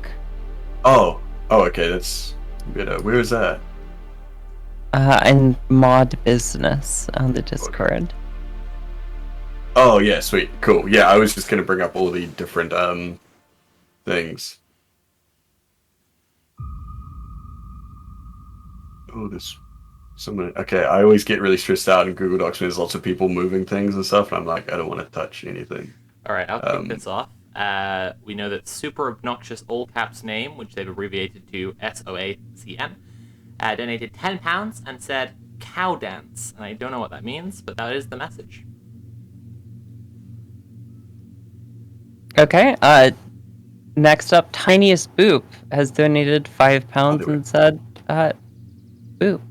Oh, okay, that's good. Where is that? In mod business on the Discord. Oh yeah, sweet, cool. Yeah, I was just gonna bring up all the different things. Oh, this someone. Okay, I always get really stressed out in Google Docs when there's lots of people moving things and stuff, and I'm like, I don't want to touch anything. All right, I'll kick this off. We know that super obnoxious all caps name, which they've abbreviated to SOACN, donated £10 and said cow dance. And I don't know what that means, but that is the message. Okay, next up, Tiniest Boop has donated £5 and said, boop.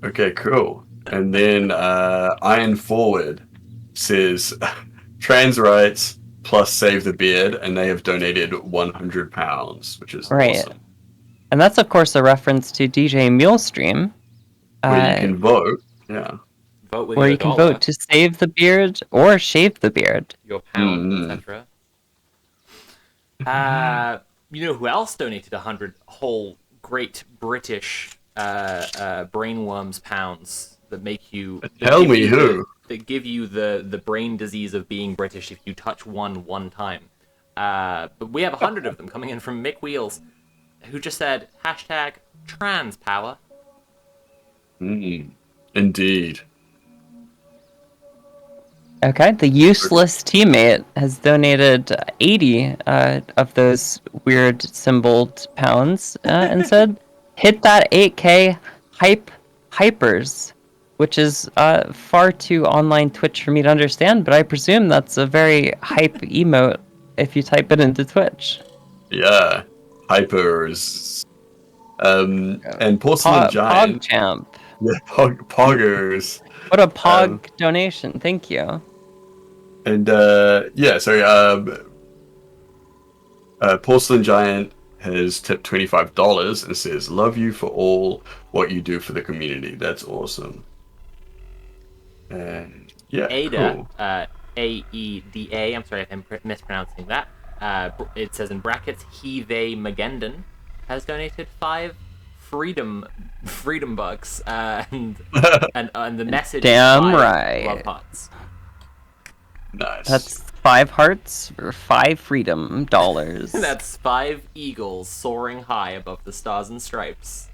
Okay, cool. And then Iron Forward says trans rights plus save the beard, and they have donated £100, which is Right. awesome. And that's, of course, a reference to DJ Mulestream. Where you can vote, yeah. Vote with where your you can dollar, vote to save the beard or shave the beard. your pound, etc. You know who else donated 100 whole great British brainworms pounds that make you... Tell me who. That give you the brain disease of being British if you touch one time. But we have 100 of them coming in from Mick Wheels, who just said, #transpower. Indeed. Okay, the useless teammate has donated 80 of those weird symboled pounds and said, hit that 8K hypers, which is far too online Twitch for me to understand, but I presume that's a very hype emote if you type it into Twitch. Yeah. Hypers. And Porcelain Giant. PogChamp. Yeah, Poggers. What a Pog donation, thank you. And Porcelain Giant has tipped $25 and says, love you for all what you do for the community. That's awesome. And yeah, Ada, cool. AEDA, I'm sorry if I'm mispronouncing that. It says in brackets, he, they, Magendon has donated 5 freedom bucks, and the message Damn is 5 right. love hearts. Nice. That's 5 hearts for 5 freedom dollars. That's 5 eagles soaring high above the stars and stripes.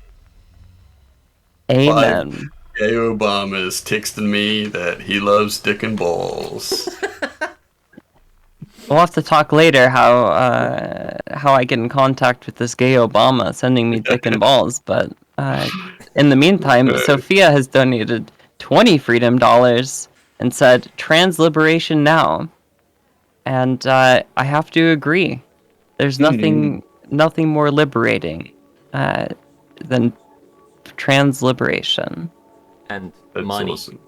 Amen. Gay Obama's texting me that he loves dick and balls. We'll have to talk later how I get in contact with this gay Obama sending me dick and balls. But in the meantime, Sophia has donated 20 freedom dollars and said trans liberation now. And I have to agree. There's nothing more liberating than trans liberation. And That's money. awesome.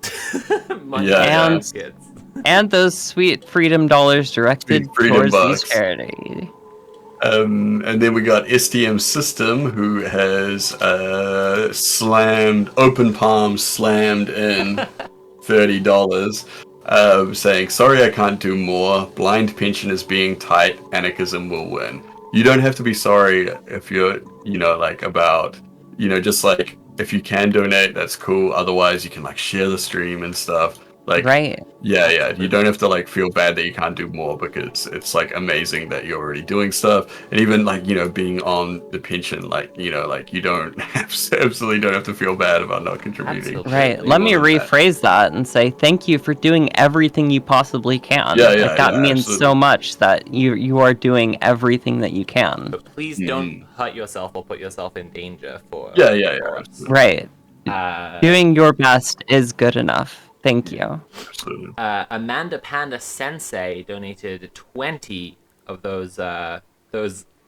Money Yeah, and- and kids. And those sweet freedom dollars directed Sweet freedom towards bucks. these charity. And then we got STM System, who has open palm slammed in $30, saying, sorry I can't do more, blind pension is being tight, anarchism will win. You don't have to be sorry if you're, just if you can donate, that's cool. Otherwise, you can share the stream and stuff. Like, Right. yeah, you don't have to like feel bad that you can't do more, because it's like amazing that you're already doing stuff. And even like, being on the pension, like, like you don't absolutely don't have to feel bad about not contributing. Absolutely. Right. Let me more than that. rephrase that and say thank you for doing everything you possibly can. Yeah, like that means absolutely. so much that you are doing everything that you can. But please don't hurt yourself or put yourself in danger for. Yeah, for us. absolutely. Right. Doing your best is good enough. Thank you. Absolutely. Amanda Panda Sensei donated 20 of those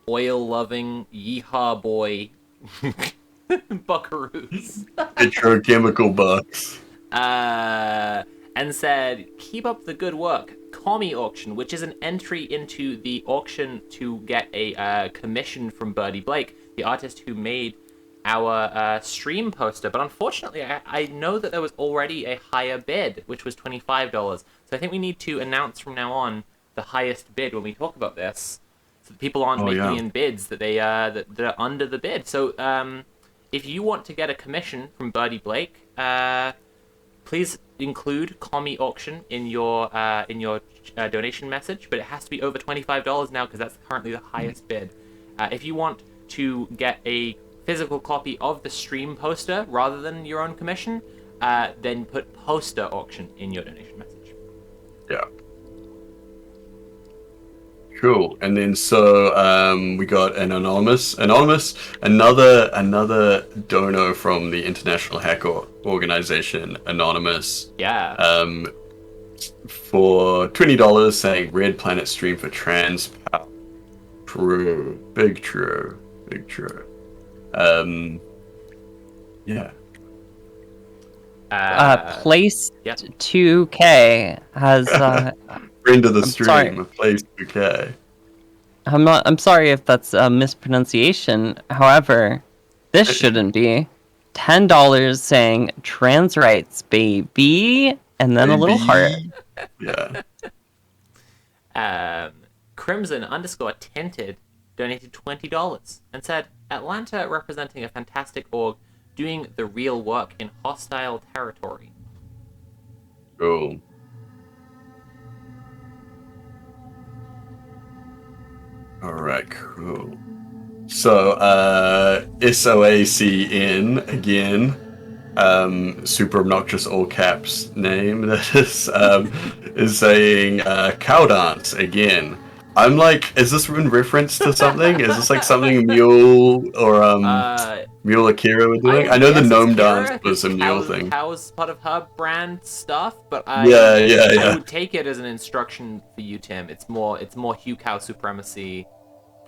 oil-loving yeehaw boy buckaroos. Petrochemical bucks. And said, keep up the good work. Commie Auction, which is an entry into the auction to get a commission from Birdie Blake, the artist who made our stream poster. But unfortunately, I know that there was already a higher bid, which was $25. So I think we need to announce from now on the highest bid when we talk about this, so that people aren't making in bids that that are under the bid. So if you want to get a commission from Birdie Blake, please include Commie Auction in your donation message, but it has to be over $25 now, because that's currently the highest bid. If you want to get a physical copy of the stream poster rather than your own commission, then put poster auction in your donation message. Yeah. Cool. And then so we got an anonymous, another dono from the International Hacker Organization, Anonymous. Yeah. For $20, saying Red Planet stream for trans power. True. Big true. Yeah. Place Yep. 2K has Friend of the I'm stream, sorry. a place 2K. I'm sorry if that's a mispronunciation. However, this shouldn't be. $10 saying trans rights, baby, and then a little heart. Yeah. Crimson _ tinted donated $20 and said, Atlanta representing a fantastic org doing the real work in hostile territory. Cool. Alright, cool. So, SOACN again. Super obnoxious all caps name that is saying cow dance again. I'm like, is this in reference to something? Is this like something Mule or Mule Akira were doing? I know the gnome dance was a Mule thing. Cow's part of her brand stuff, but I would take it as an instruction for you, Tim. It's more Hugh Cow supremacy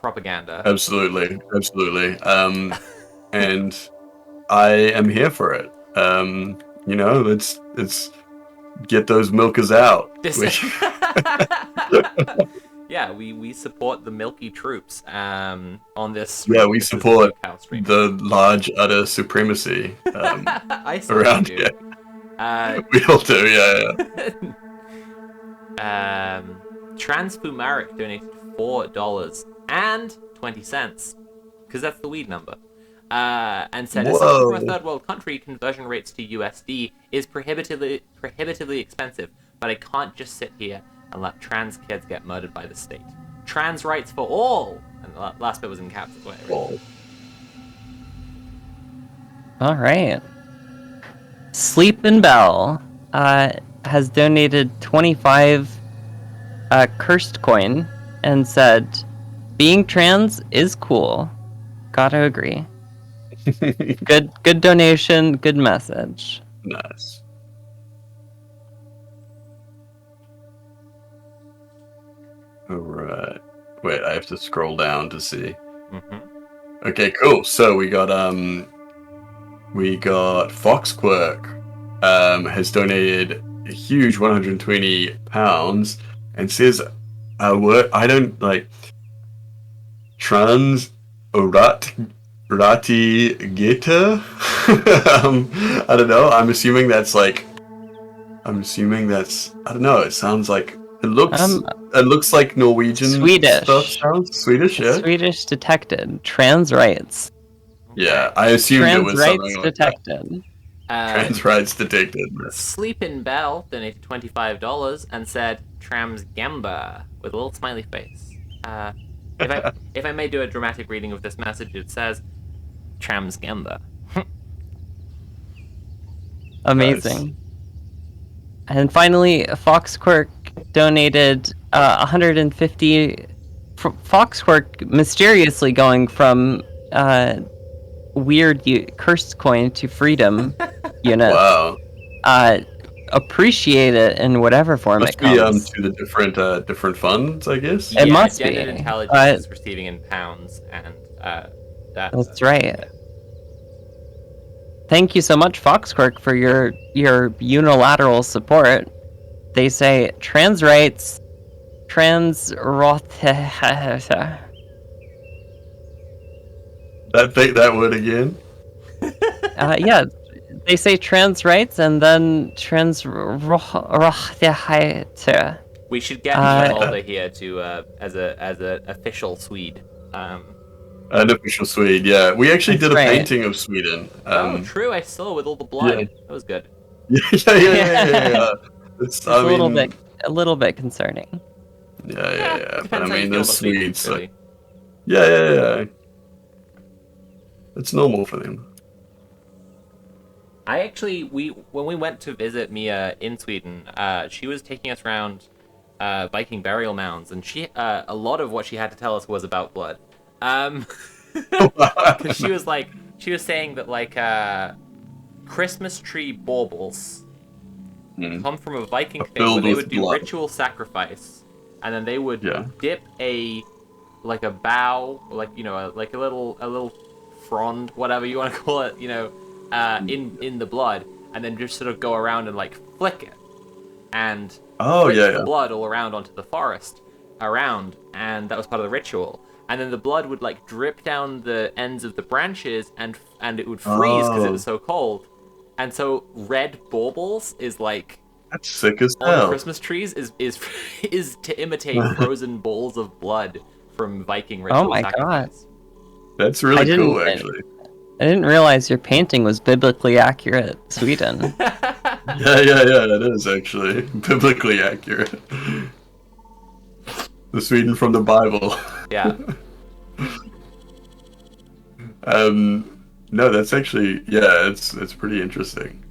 propaganda. Absolutely. And I am here for it. Let's get those milkers out. Yeah, we support the milky troops on this. Yeah, we support the large udder supremacy I around here. We all do, yeah. Transfumaric donated $4.20, because that's the weed number. And said, especially from a third world country, conversion rates to USD is prohibitively expensive, but I can't just sit here and let trans kids get murdered by the state. Trans rights for all! And the last bit was in caps, by the way. Alright. Sleepin' Bell has donated 25 cursed coin and said, being trans is cool. Gotta agree. Good donation, good message. Nice. Alright. Wait, I have to scroll down to see. Mm-hmm. Okay, cool. So we got Foxquirk has donated a huge £120 and says I don't like trans Rati Gita. I don't know. I'm assuming that's I don't know. It sounds like it looks like Norwegian Swedish stuff. Sounds Swedish, yeah. Swedish detected trans rights. Yeah, I assumed it was trans rights something like detected. Trans rights detected. Sleepin' Bell donated $25 and said Trams Gamba with a little smiley face. If I may do a dramatic reading of this message, it says Trams Gamba. Amazing. Nice. And finally, Foxquirk donated 150. Foxquirk mysteriously going from weird cursed coin to freedom units. Wow. Appreciate it in whatever form Must it be comes. to the different funds, I guess. It must Genet be. Intelligence is receiving in pounds, and that's right. Thank you so much, Foxquirk, for your unilateral support. They say trans rights, That word again. yeah, they say trans rights and then trans. We should get Isolde here to as a official Swede. An official Swede, yeah. We actually did a painting of Sweden. Oh, true. I saw with all the blood. Yeah. That was good. Yeah. It's a little bit concerning. Yeah. But I Depends how you mean, feel those about Sweden, Swedes. really. Yeah. It's normal for them. I actually, when we went to visit Mia in Sweden, she was taking us around Viking burial mounds, and she a lot of what she had to tell us was about blood. Because she was saying that like Christmas tree baubles come from a Viking thing where they would do blood. ritual sacrifice, and then they would Yeah. dip a bow, like a little frond, whatever you want to call it, in the blood, and then just sort of go around and like flick it, and flick the blood all around onto the forest around, and that was part of the ritual. And then the blood would like drip down the ends of the branches, and it would freeze because it was so cold. And so red baubles is like That's sick as on hell. Christmas trees is to imitate frozen bowls of blood from Viking ritual Oh my sacrifice. god. That's really cool, actually. I didn't realize your painting was biblically accurate, Sweden. Yeah, it is actually biblically accurate. The Sweden from the Bible. Yeah. No, that's actually it's pretty interesting.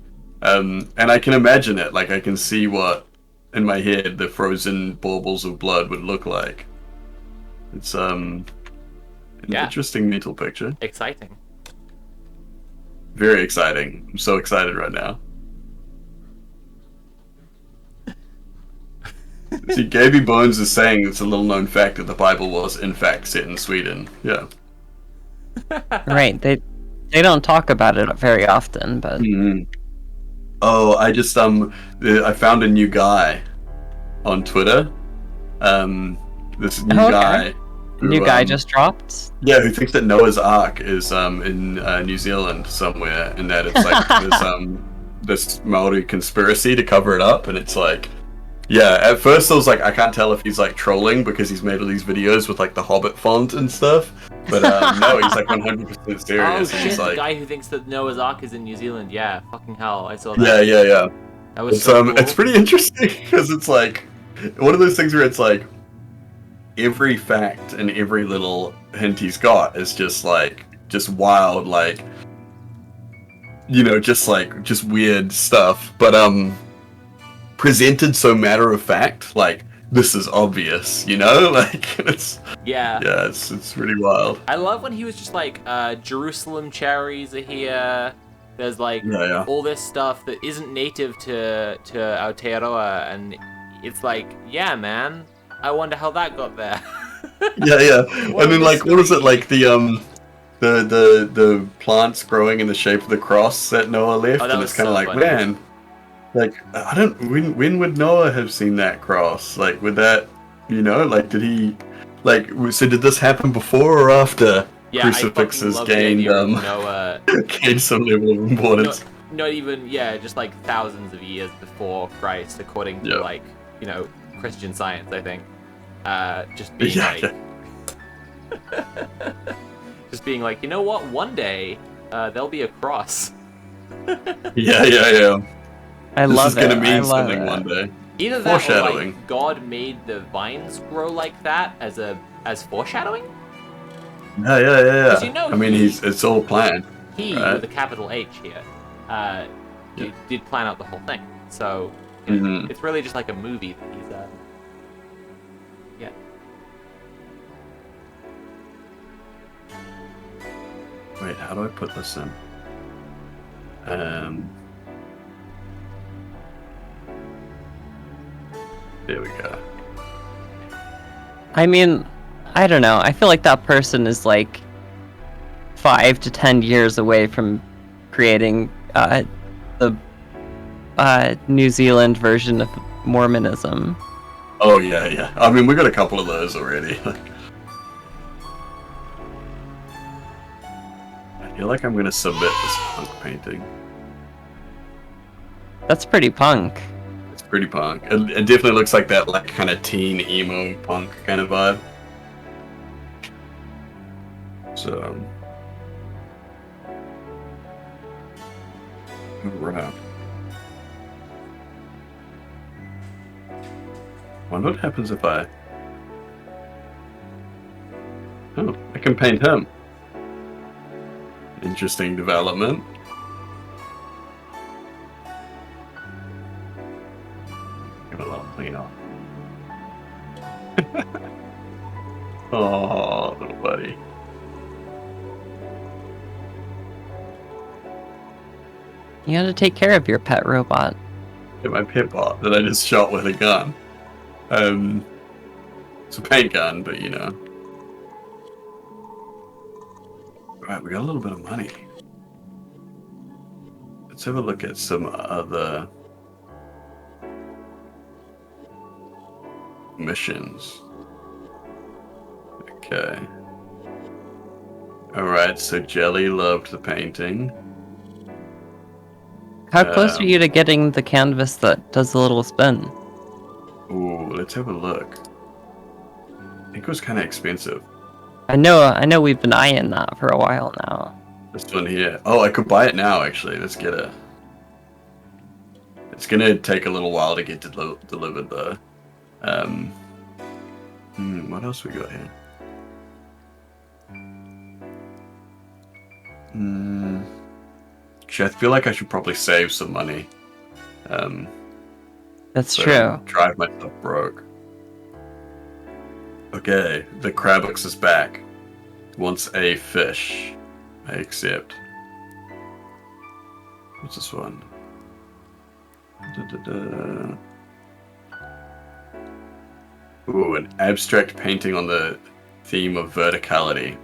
And I can imagine it. Like I can see what in my head the frozen baubles of blood would look like. It's an interesting mental picture. Exciting. Very exciting. I'm so excited right now. See, Gaby Bones is saying it's a little known fact that the Bible was in fact set in Sweden. Yeah. Right. They don't talk about it very often, but Oh, I just I found a new guy on Twitter. This new guy. New guy just dropped? Yeah, who thinks that Noah's Ark is in New Zealand somewhere, and that it's like this Maori conspiracy to cover it up, and it's like, yeah. At first, I was like, I can't tell if he's like trolling because he's made all these videos with like the Hobbit font and stuff, but no, he's like 100% serious. Oh and shit! he's The like, guy who thinks that Noah's Ark is in New Zealand. Yeah, fucking hell! I saw that. Yeah. That was It's so cool. it's pretty interesting because it's like one of those things where it's like every fact and every little hint he's got is just wild, like just weird stuff, but presented so matter of fact, like this is obvious, like it's it's really wild. I love when he was just like Jerusalem cherries are here. There's like all this stuff that isn't native to Aotearoa, and it's like, yeah, man, I wonder how that got there. Yeah. And then like what is it, like the plants growing in the shape of the cross that Noah left, that and was it's kind of so like, funny. man, like I don't when would Noah have seen that cross? Like would that, like did he, like, so did this happen before or after crucifixes gained Noah gained some level of importance? not even just like thousands of years before Christ, according to like Christian Science, I think. Just being just being like, you know what? One day there'll be a cross. Yeah. I This love is gonna it. I mean love something it. one day. Either that or Foreshadowing. like God made the vines grow like that as foreshadowing. Yeah. 'Cause you know I mean, he- it's all planned. He Right. with a capital H here did plan out the whole thing. So Mhm. it's really just like a movie that he's yeah. Wait, how do I put this in? There we go. I mean, I don't know. I feel like that person is like 5 to 10 years away from creating the New Zealand version of Mormonism. Oh yeah. I mean, we got a couple of those already. I feel like I'm gonna submit this punk painting. That's pretty punk. It's pretty punk. It definitely looks like that, like kind of teen emo punk kind of vibe. So, right. Wonder what happens if I. Oh, I can paint him. Interesting development. Give it a little clean off. Oh, little buddy. You gotta take care of your pet robot. Get my pit bot that I just shot with a gun. It's a paint gun, but you know. Right, we got a little bit of money. Let's have a look at some other missions. Okay. Alright, so Jelly loved the painting. How close are you to getting the canvas that does a little spin? Ooh, let's have a look. I think it was kind of expensive. I know we've been eyeing that for a while now. This one here. Oh, I could buy it now, actually. Let's get it. It's gonna take a little while to get delivered, though. What else we got here? Actually, I feel like I should probably save some money. That's so I true. don't drive myself broke. Okay, the Crabbox is back. Wants a fish. I accept. What's this one? Ooh, an abstract painting on the theme of verticality.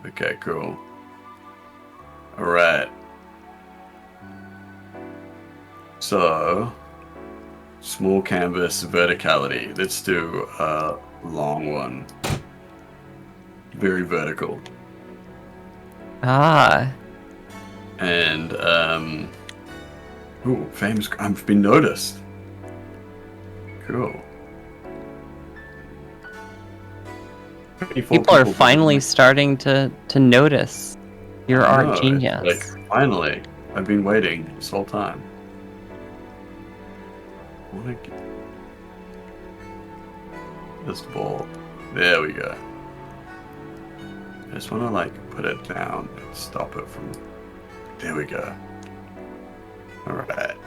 Okay, cool. Alright. So, small canvas, verticality. Let's do a long one. Very vertical. Ah, And, ooh, famous. I've been noticed. Cool. people are finally starting to notice your I know, art it's genius. Like, finally. I've been waiting this whole time. I wanna get this ball. There we go. I just want to like put it down and stop it from. There we go. All right.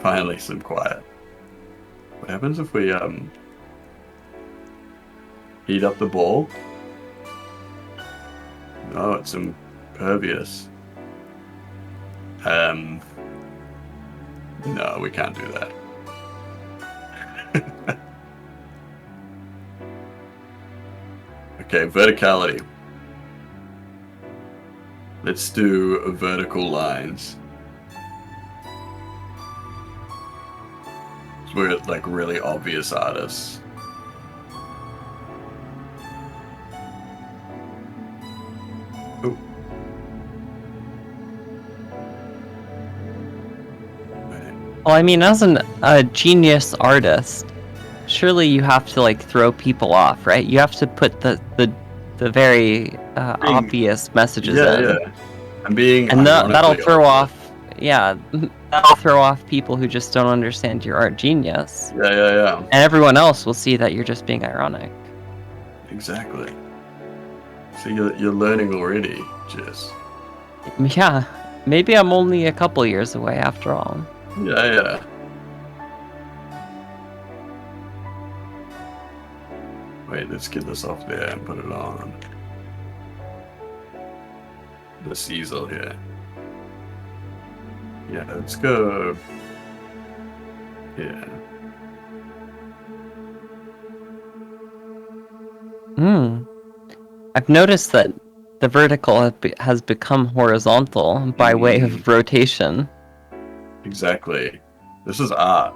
Finally, some quiet. What happens if we heat up the ball? No, it's impervious. No, we can't do that. Okay, verticality. Let's do vertical lines. So we're like really obvious artists. Ooh. Well, I mean, as a genius artist, surely you have to like throw people off, right? You have to put the very obvious messages in. Yeah. I'm being And that'll ironically throw awkward. off, yeah, that'll throw off people who just don't understand your art genius. Yeah. And everyone else will see that you're just being ironic. Exactly. So you're learning already, Jess. Yeah, maybe I'm only a couple years away after all. Yeah. Wait, let's get this off there and put it on. This easel here. Yeah, let's go. Yeah. I've noticed that the vertical has become horizontal by way of rotation. Exactly. This is art.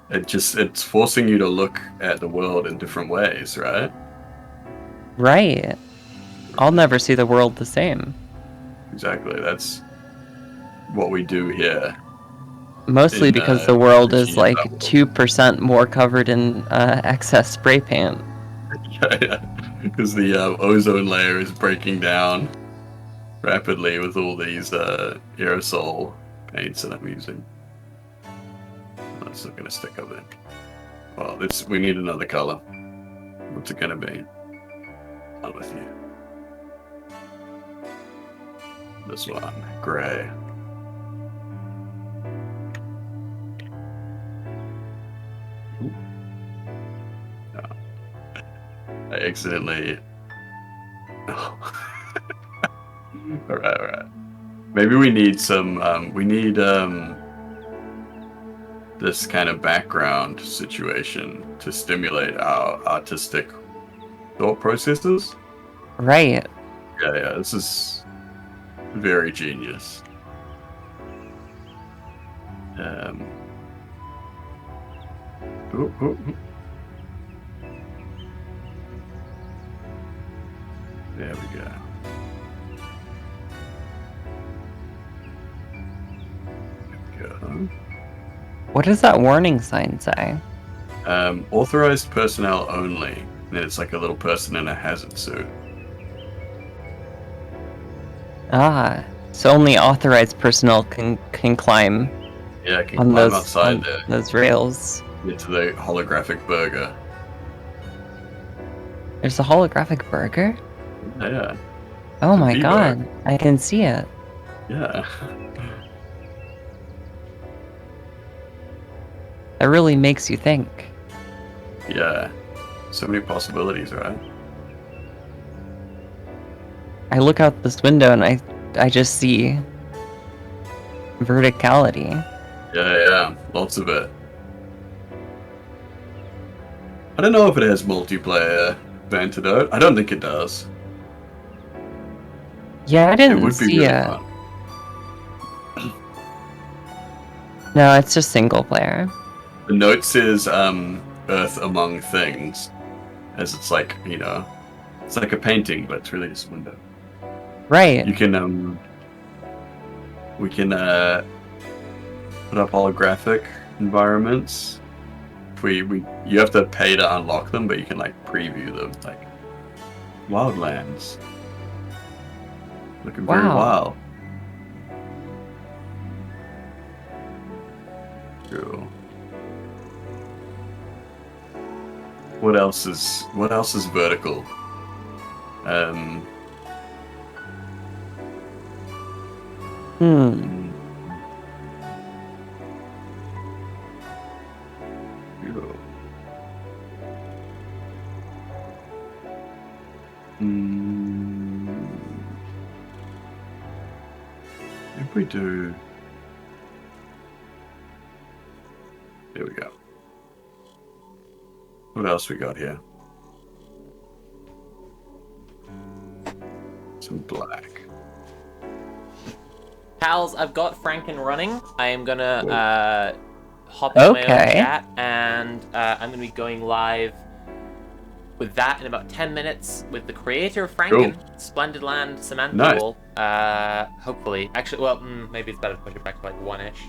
It's forcing you to look at the world in different ways, right? Right. I'll never see the world the same. Exactly. That's what we do here. Mostly In, because the world is Genius like Apple. 2% more covered in excess spray paint. Yeah. Because the ozone layer is breaking down rapidly with all these aerosol paints that I'm using. That's not going to stick up there. Well, we need another color. What's it going to be? I'm with you. This one, gray. Ooh. No. I accidentally. Oh. All right. Maybe we need some. We need this kind of background situation to stimulate our artistic thought processes. Right. Yeah. This is very genius. Ooh. There we go. What does that warning sign say? Authorized personnel only. And then it's like a little person in a hazard suit. Ah, so only authorized personnel can climb Yeah, I can on climb outside on there. those rails. Get to the holographic burger. There's a holographic burger? Yeah. Oh It's a my V-Burg. god, I can see it. Yeah. That really makes you think. Yeah. So many possibilities, right? I look out this window and I just see verticality. Yeah. Lots of it. I don't know if it has multiplayer Antidote. I don't think it does. Yeah, I It didn't would be see really it. fun. No, it's just single player. The note says Earth Among Things, as it's like, it's like a painting, but it's really just a window. Right. You can we can put up holographic environments. You have to pay to unlock them, but you can like preview them, like Wildlands. Looking very Wow. wild. Cool. What else is vertical? Hmm. Cool. If we do, there we go. What else we got here? Some black. Pals, I've got Franken running. I am gonna hop into my own Okay. chat, and I'm gonna be going live with that in about 10 minutes with the creator of Franken, Splendid Land, Samantha Nice. Wool. Hopefully. Actually, well, maybe it's better to push it back to like 1-ish.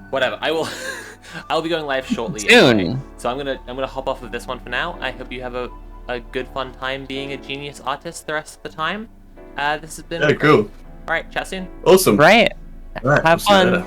Whatever. I will. I'll be going live shortly. Soon. Anyway. So I'm gonna hop off of this one for now. I hope you have a good fun time being a genius artist the rest of the time. This has been Yeah, great. cool. All right, chat soon. Awesome. Right. All right, Have we'll see you fun. later.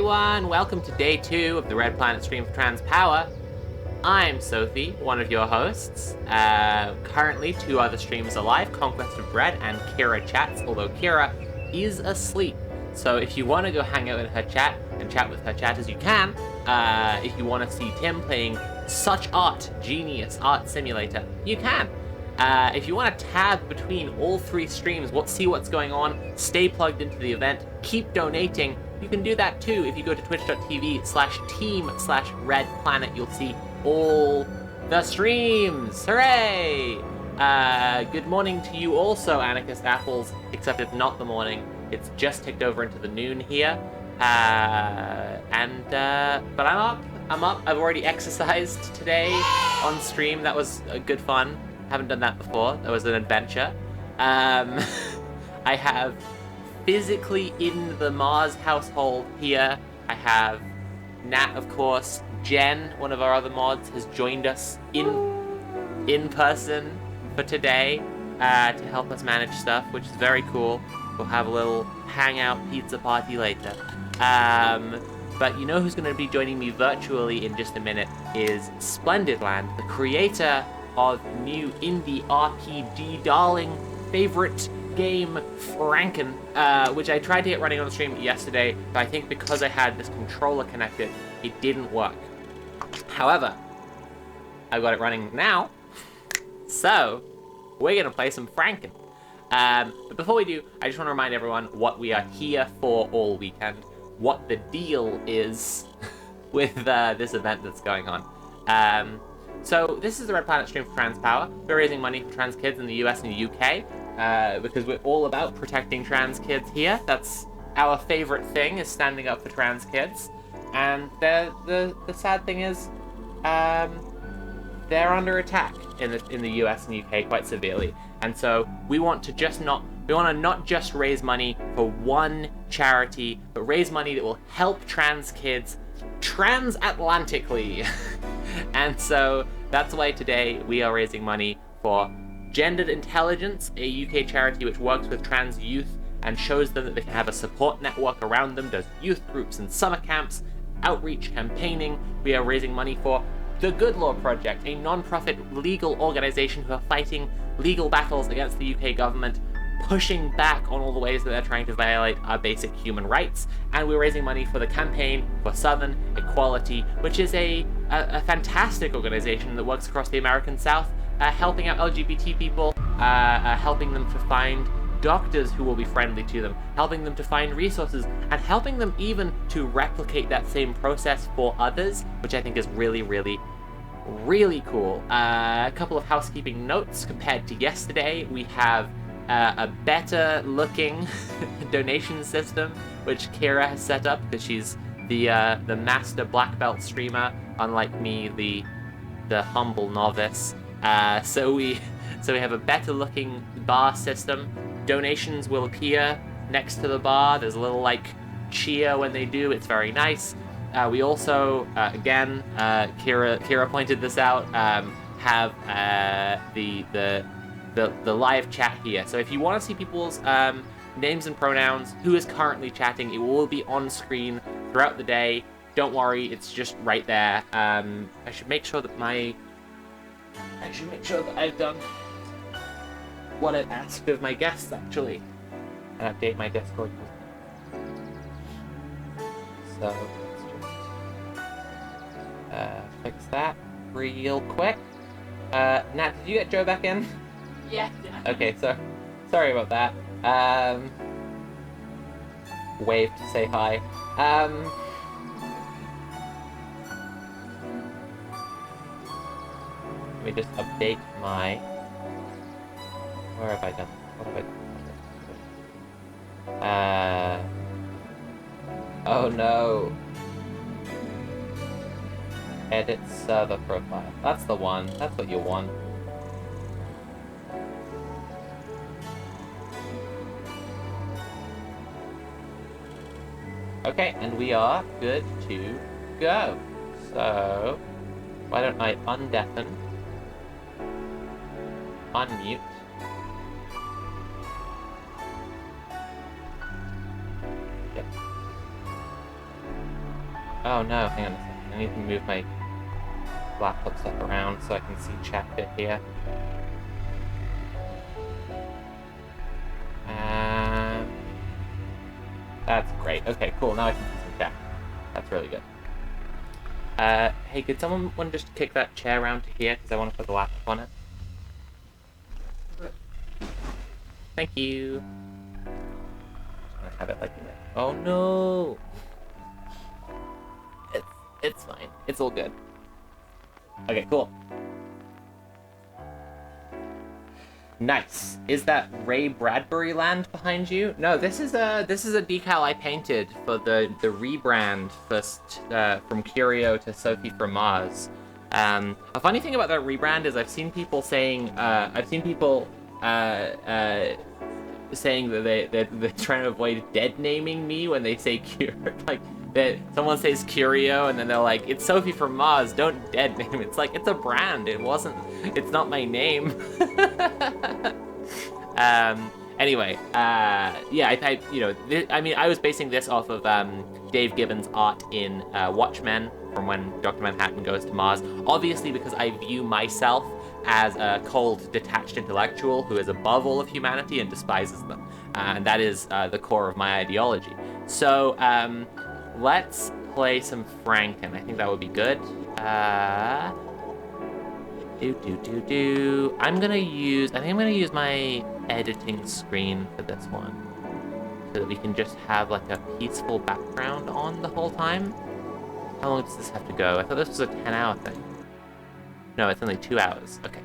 everyone! Welcome to day 2 of the Red Planet stream for Trans Power. I'm Sophie, one of your hosts. Currently, 2 other streams are live, Conquest of Bread and Kira Chats, although Kira is asleep. So if you want to go hang out in her chat and chat with her chatters, you can. If you want to see Tim playing such art, genius art simulator, you can. If you want to tab between all 3 streams, see what's going on, stay plugged into the event, keep donating, you can do that too. If you go to twitch.tv/team/redplanet, you'll see all the streams. Hooray! Good morning to you also, Anarchist Apples, except it's not the morning. It's just ticked over into the noon here. But I'm up. I've already exercised today on stream. That was good fun. Haven't done that before. That was an adventure. I have physically in the Mars household here. I have Nat, of course. Jen, one of our other mods, has joined us in person for today to help us manage stuff, which is very cool. We'll have a little hangout pizza party later. But you know who's going to be joining me virtually in just a minute is Splendidland, the creator of new indie RPG darling favorite game Franken, which I tried to get running on the stream yesterday, but I think because I had this controller connected, it didn't work. However, I've got it running now, so we're going to play some Franken. But before we do, I just want to remind everyone what we are here for all weekend, what the deal is with this event that's going on. So this is the Red Planet stream for Trans Power. We're raising money for trans kids in the US and the UK because we're all about protecting trans kids here. That's our favorite thing, is standing up for trans kids. And the sad thing is, they're under attack in the US and UK quite severely. And so we want to not just raise money for one charity, but raise money that will help trans kids transatlantically. And so that's why today we are raising money for Gendered Intelligence, a UK charity which works with trans youth and shows them that they can have a support network around them, does youth groups and summer camps, outreach campaigning. We are raising money for The Good Law Project, a non-profit legal organization who are fighting legal battles against the UK government, pushing back on all the ways that they're trying to violate our basic human rights. And we're raising money for the Campaign for Southern Equality, which is a fantastic organization that works across the American South, helping out LGBT people, helping them to find doctors who will be friendly to them, helping them to find resources, and helping them even to replicate that same process for others, which I think is really, really, really cool. A couple of housekeeping notes compared to yesterday. We have a better looking donation system, which Kira has set up because she's the master black belt streamer, unlike me, the humble novice. So we have a better looking bar system. Donations will appear next to the bar. There's a little like cheer when they do. It's very nice. We also, again, Kira pointed this out, have the live chat here. So if you want to see people's names and pronouns, who is currently chatting, it will be on screen throughout the day. Don't worry, it's just right there. I should make sure that I've done what I've asked of my guests, actually, and update my Discord. So let's just fix that real quick. Nat, did you get Joe back in? Yeah. Okay, so sorry about that. Wave to say hi. Let me just update my... Where have I done? What have I done? Oh no. Edit server profile. That's the one. That's what you want. Okay, and we are good to go. So, why don't I undeafen, unmute, Oh no, hang on a second. I need to move my laptop stuff around so I can see chat bit here. That's great. Okay, cool. Now I can see some chat. That's really good. Hey, could someone want to just kick that chair around to here? Because I want to put the laptop on it. Thank you. I have it like that. Oh no! It's fine. It's all good. Okay, cool. Nice. Is that Ray Bradbury land behind you? No, this is a decal I painted for the rebrand from Curio to Sophie from Mars. A funny thing about that rebrand is I've seen people saying saying that they're trying to avoid dead naming me when they say Curio. Like that someone says Curio and then they're like, it's Sophie from Mars, don't dead name it. It's like, it's a brand, it's not my name. Anyway, yeah, I was basing this off of Dave Gibbons' art in Watchmen, from when Dr. Manhattan goes to Mars. Obviously, because I view myself as a cold, detached intellectual who is above all of humanity and despises them. And that is the core of my ideology. So, let's play some Franken. I think that would be good. I'm gonna use my editing screen for this one, so that we can just have like a peaceful background on the whole time. How long does this have to go? I thought this was a 10-hour thing. No, it's only 2 hours. Okay.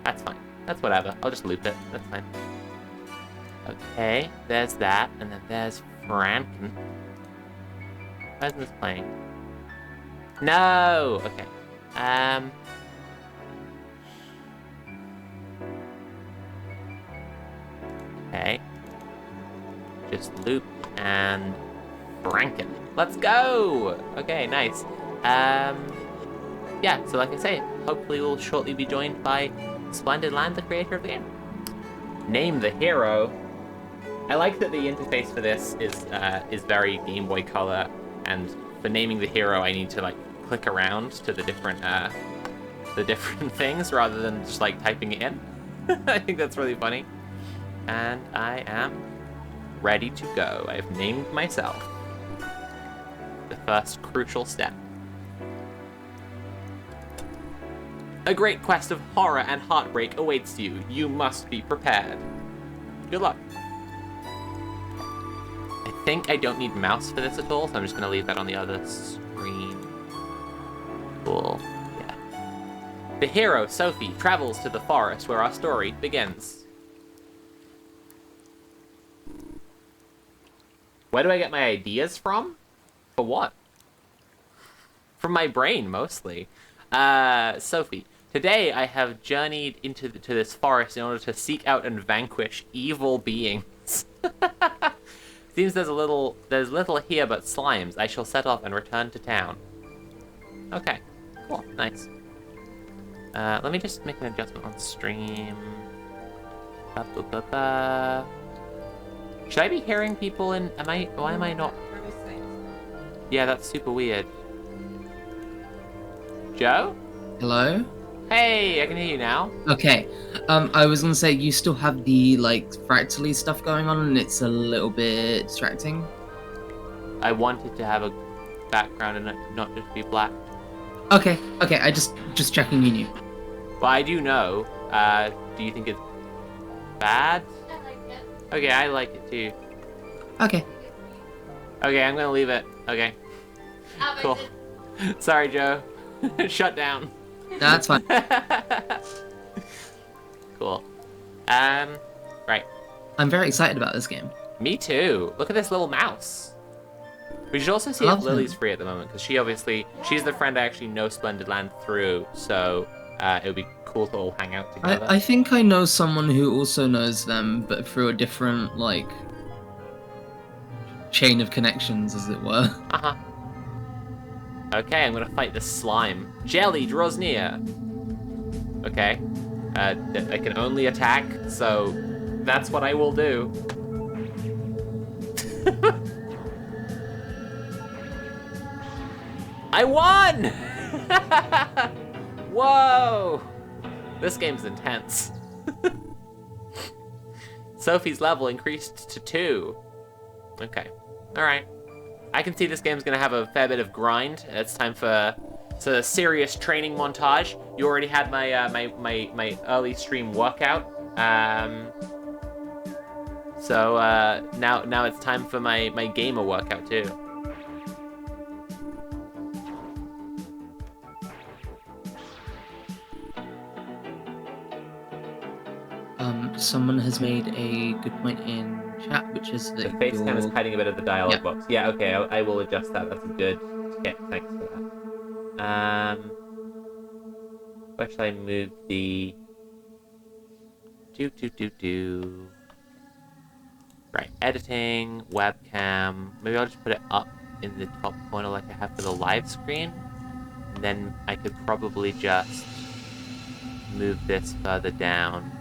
That's fine. That's whatever. I'll just loop it. That's fine. Okay, there's that, and then there's Franken. Why isn't this playing? No! Okay. Okay. Just loop and Franken. Let's go! Okay, nice. Yeah, so like I say, hopefully we'll shortly be joined by Splendid Land, the creator of the game. Name the hero. I like that the interface for this is very Game Boy Color, and for naming the hero, I need to like click around to the different things rather than just like typing it in. I think that's really funny. And I am ready to go. I've named myself. The first crucial step. A great quest of horror and heartbreak awaits you. You must be prepared. Good luck. I think I don't need mouse for this at all, so I'm just going to leave that on the other screen. Cool. Yeah. The hero, Sophie, travels to the forest where our story begins. Where do I get my ideas from? For what? From my brain, mostly. Sophie. Today I have journeyed to this forest in order to seek out and vanquish evil beings. Seems there's little here but slimes. I shall set off and return to town. Okay, cool, nice. Let me just make an adjustment on stream. Should I be hearing people in? Why am I not? Yeah, that's super weird. Joe? Hello? Hey, I can hear you now. Okay. I was gonna say you still have the like fractally stuff going on and it's a little bit distracting. I wanted to have a background and not just be black. Okay, I just checking you knew. Well, I do know. Do you think it's bad? I like it. Okay, I like it too. Okay. Okay, I'm gonna leave it. Okay. Cool. Sorry, Joe. Shut down. That's fine. Cool. Right. I'm very excited about this game. Me too. Look at this little mouse. We should also see if Lily's free at the moment, because she's the friend I actually know Splendid Land through, so it would be cool to all hang out together. I think I know someone who also knows them, but through a different, like, chain of connections, as it were. Uh-huh. Okay, I'm gonna fight the slime. Jelly draws near. Okay. I can only attack, so that's what I will do. I won! Whoa! This game's intense. Sophie's level increased to 2. Okay. Alright. I can see this game's gonna have a fair bit of grind. It's time for a serious training montage. You already had my my early stream workout. So now it's time for my gamer workout too. Someone has made a good point in chat, which is that The face cam is hiding a bit of the dialogue Yep. box. Yeah, okay, I will adjust that. That's a good tip. Thanks for that. Where should I move the... Right, editing, webcam. Maybe I'll just put it up in the top corner like I have for the live screen. And then I could probably just move this further down.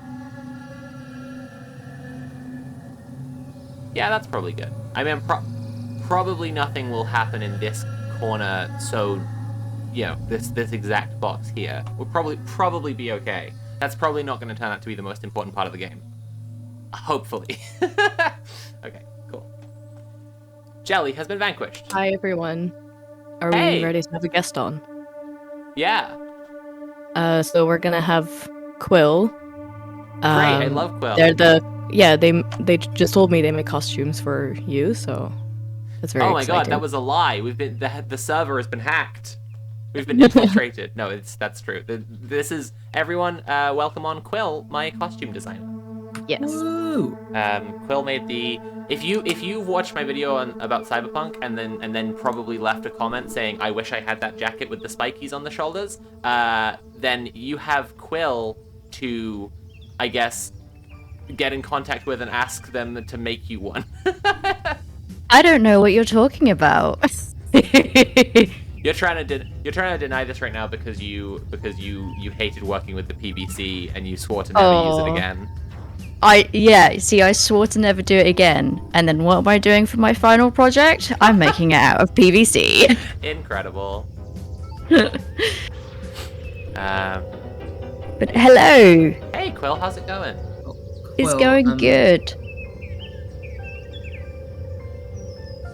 Yeah, that's probably good. I mean, probably nothing will happen in this corner, so, you know, this exact box here will probably be okay. That's probably not going to turn out to be the most important part of the game. Hopefully. Okay, cool. Jelly has been vanquished. Hi everyone. Are Hey! we ready to have a guest on? Yeah. So we're gonna have Quill. Great, I love Quill. They just told me they make costumes for you, so that's very Oh my exciting. god, that was a lie. We've been the server has been hacked. We've been infiltrated. No, that's true. This is everyone. Welcome on Quill, my costume designer. Yes. Woo! Quill made the. If you've watched my video about Cyberpunk and then probably left a comment saying I wish I had that jacket with the spikies on the shoulders, then you have Quill to, I guess, get in contact with and ask them to make you one. I don't know what you're talking about. You're trying to deny this right now because you hated working with the PVC and you swore to never use it again. I swore to never do it again. And then what am I doing for my final project? I'm making it out of PVC. Incredible. But hello. Hey Quill, how's it going? It's Well, going good.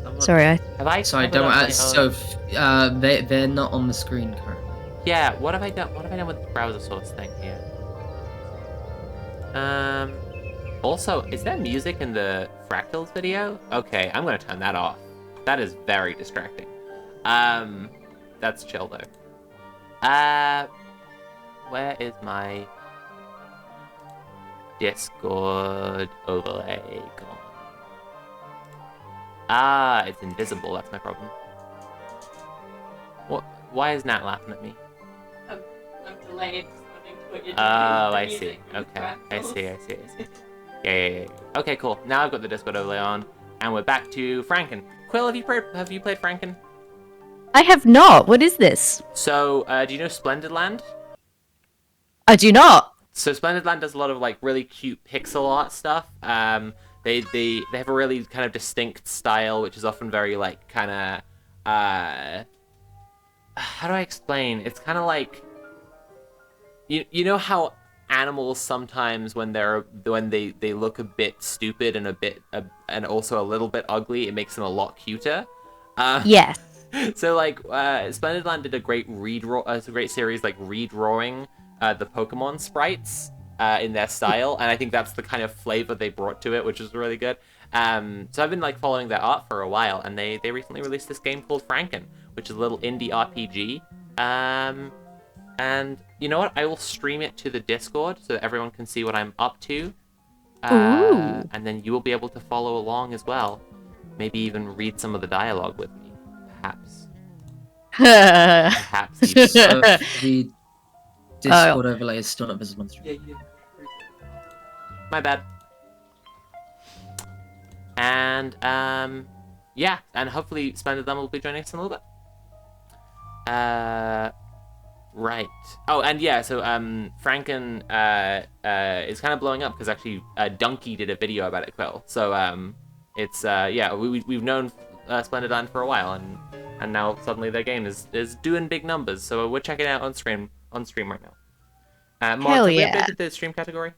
Someone- Sorry, Have I? Sorry, covered don't. up my own- They're not on the screen currently. Yeah, what have I done? What have I done with the browser source thing here? Also, is there music in the Fractals video? Okay, I'm gonna turn that off. That is very distracting. That's chill though. Where is my Discord overlay gone? Ah, it's invisible. That's my problem. What? Why is Nat laughing at me? I'm delayed responding to what you're doing. Oh, The I music see. with Okay, I Fractals. see. Yeah. Okay, cool. Now I've got the Discord overlay on, and we're back to Franken. Quill, have you played Franken? I have not. What is this? So, do you know Splendid Land? I do not. So Splendid Land does a lot of like really cute pixel art stuff. They have a really kind of distinct style, which is often very like kind of how do I explain? It's kind of like you know how animals sometimes when they look a bit stupid and and also a little bit ugly, it makes them a lot cuter. Yes. So like Splendid Land did a great it's a great series like redrawing the Pokemon sprites in their style, and I think that's the kind of flavor they brought to it, which is really good. So I've been like following their art for a while, and they recently released this game called Franken, which is a little indie RPG. And you know what? I will stream it to the Discord so that everyone can see what I'm up to. Ooh. And then you will be able to follow along as well. Maybe even read some of the dialogue with me. Perhaps. Perhaps. Even. So the Discord overlay is still not visible on stream. Yeah. My bad. And yeah, and hopefully Splendid Land will be joining us in a little bit. Right. Oh, and yeah, so Franken is kind of blowing up because actually Donkey did a video about it, Quill. So it's yeah, we've known Splendid Land for a while, and and now suddenly their game is doing big numbers. So we're checking it out on stream right now. Mark, Hell have we yeah. updated the stream category?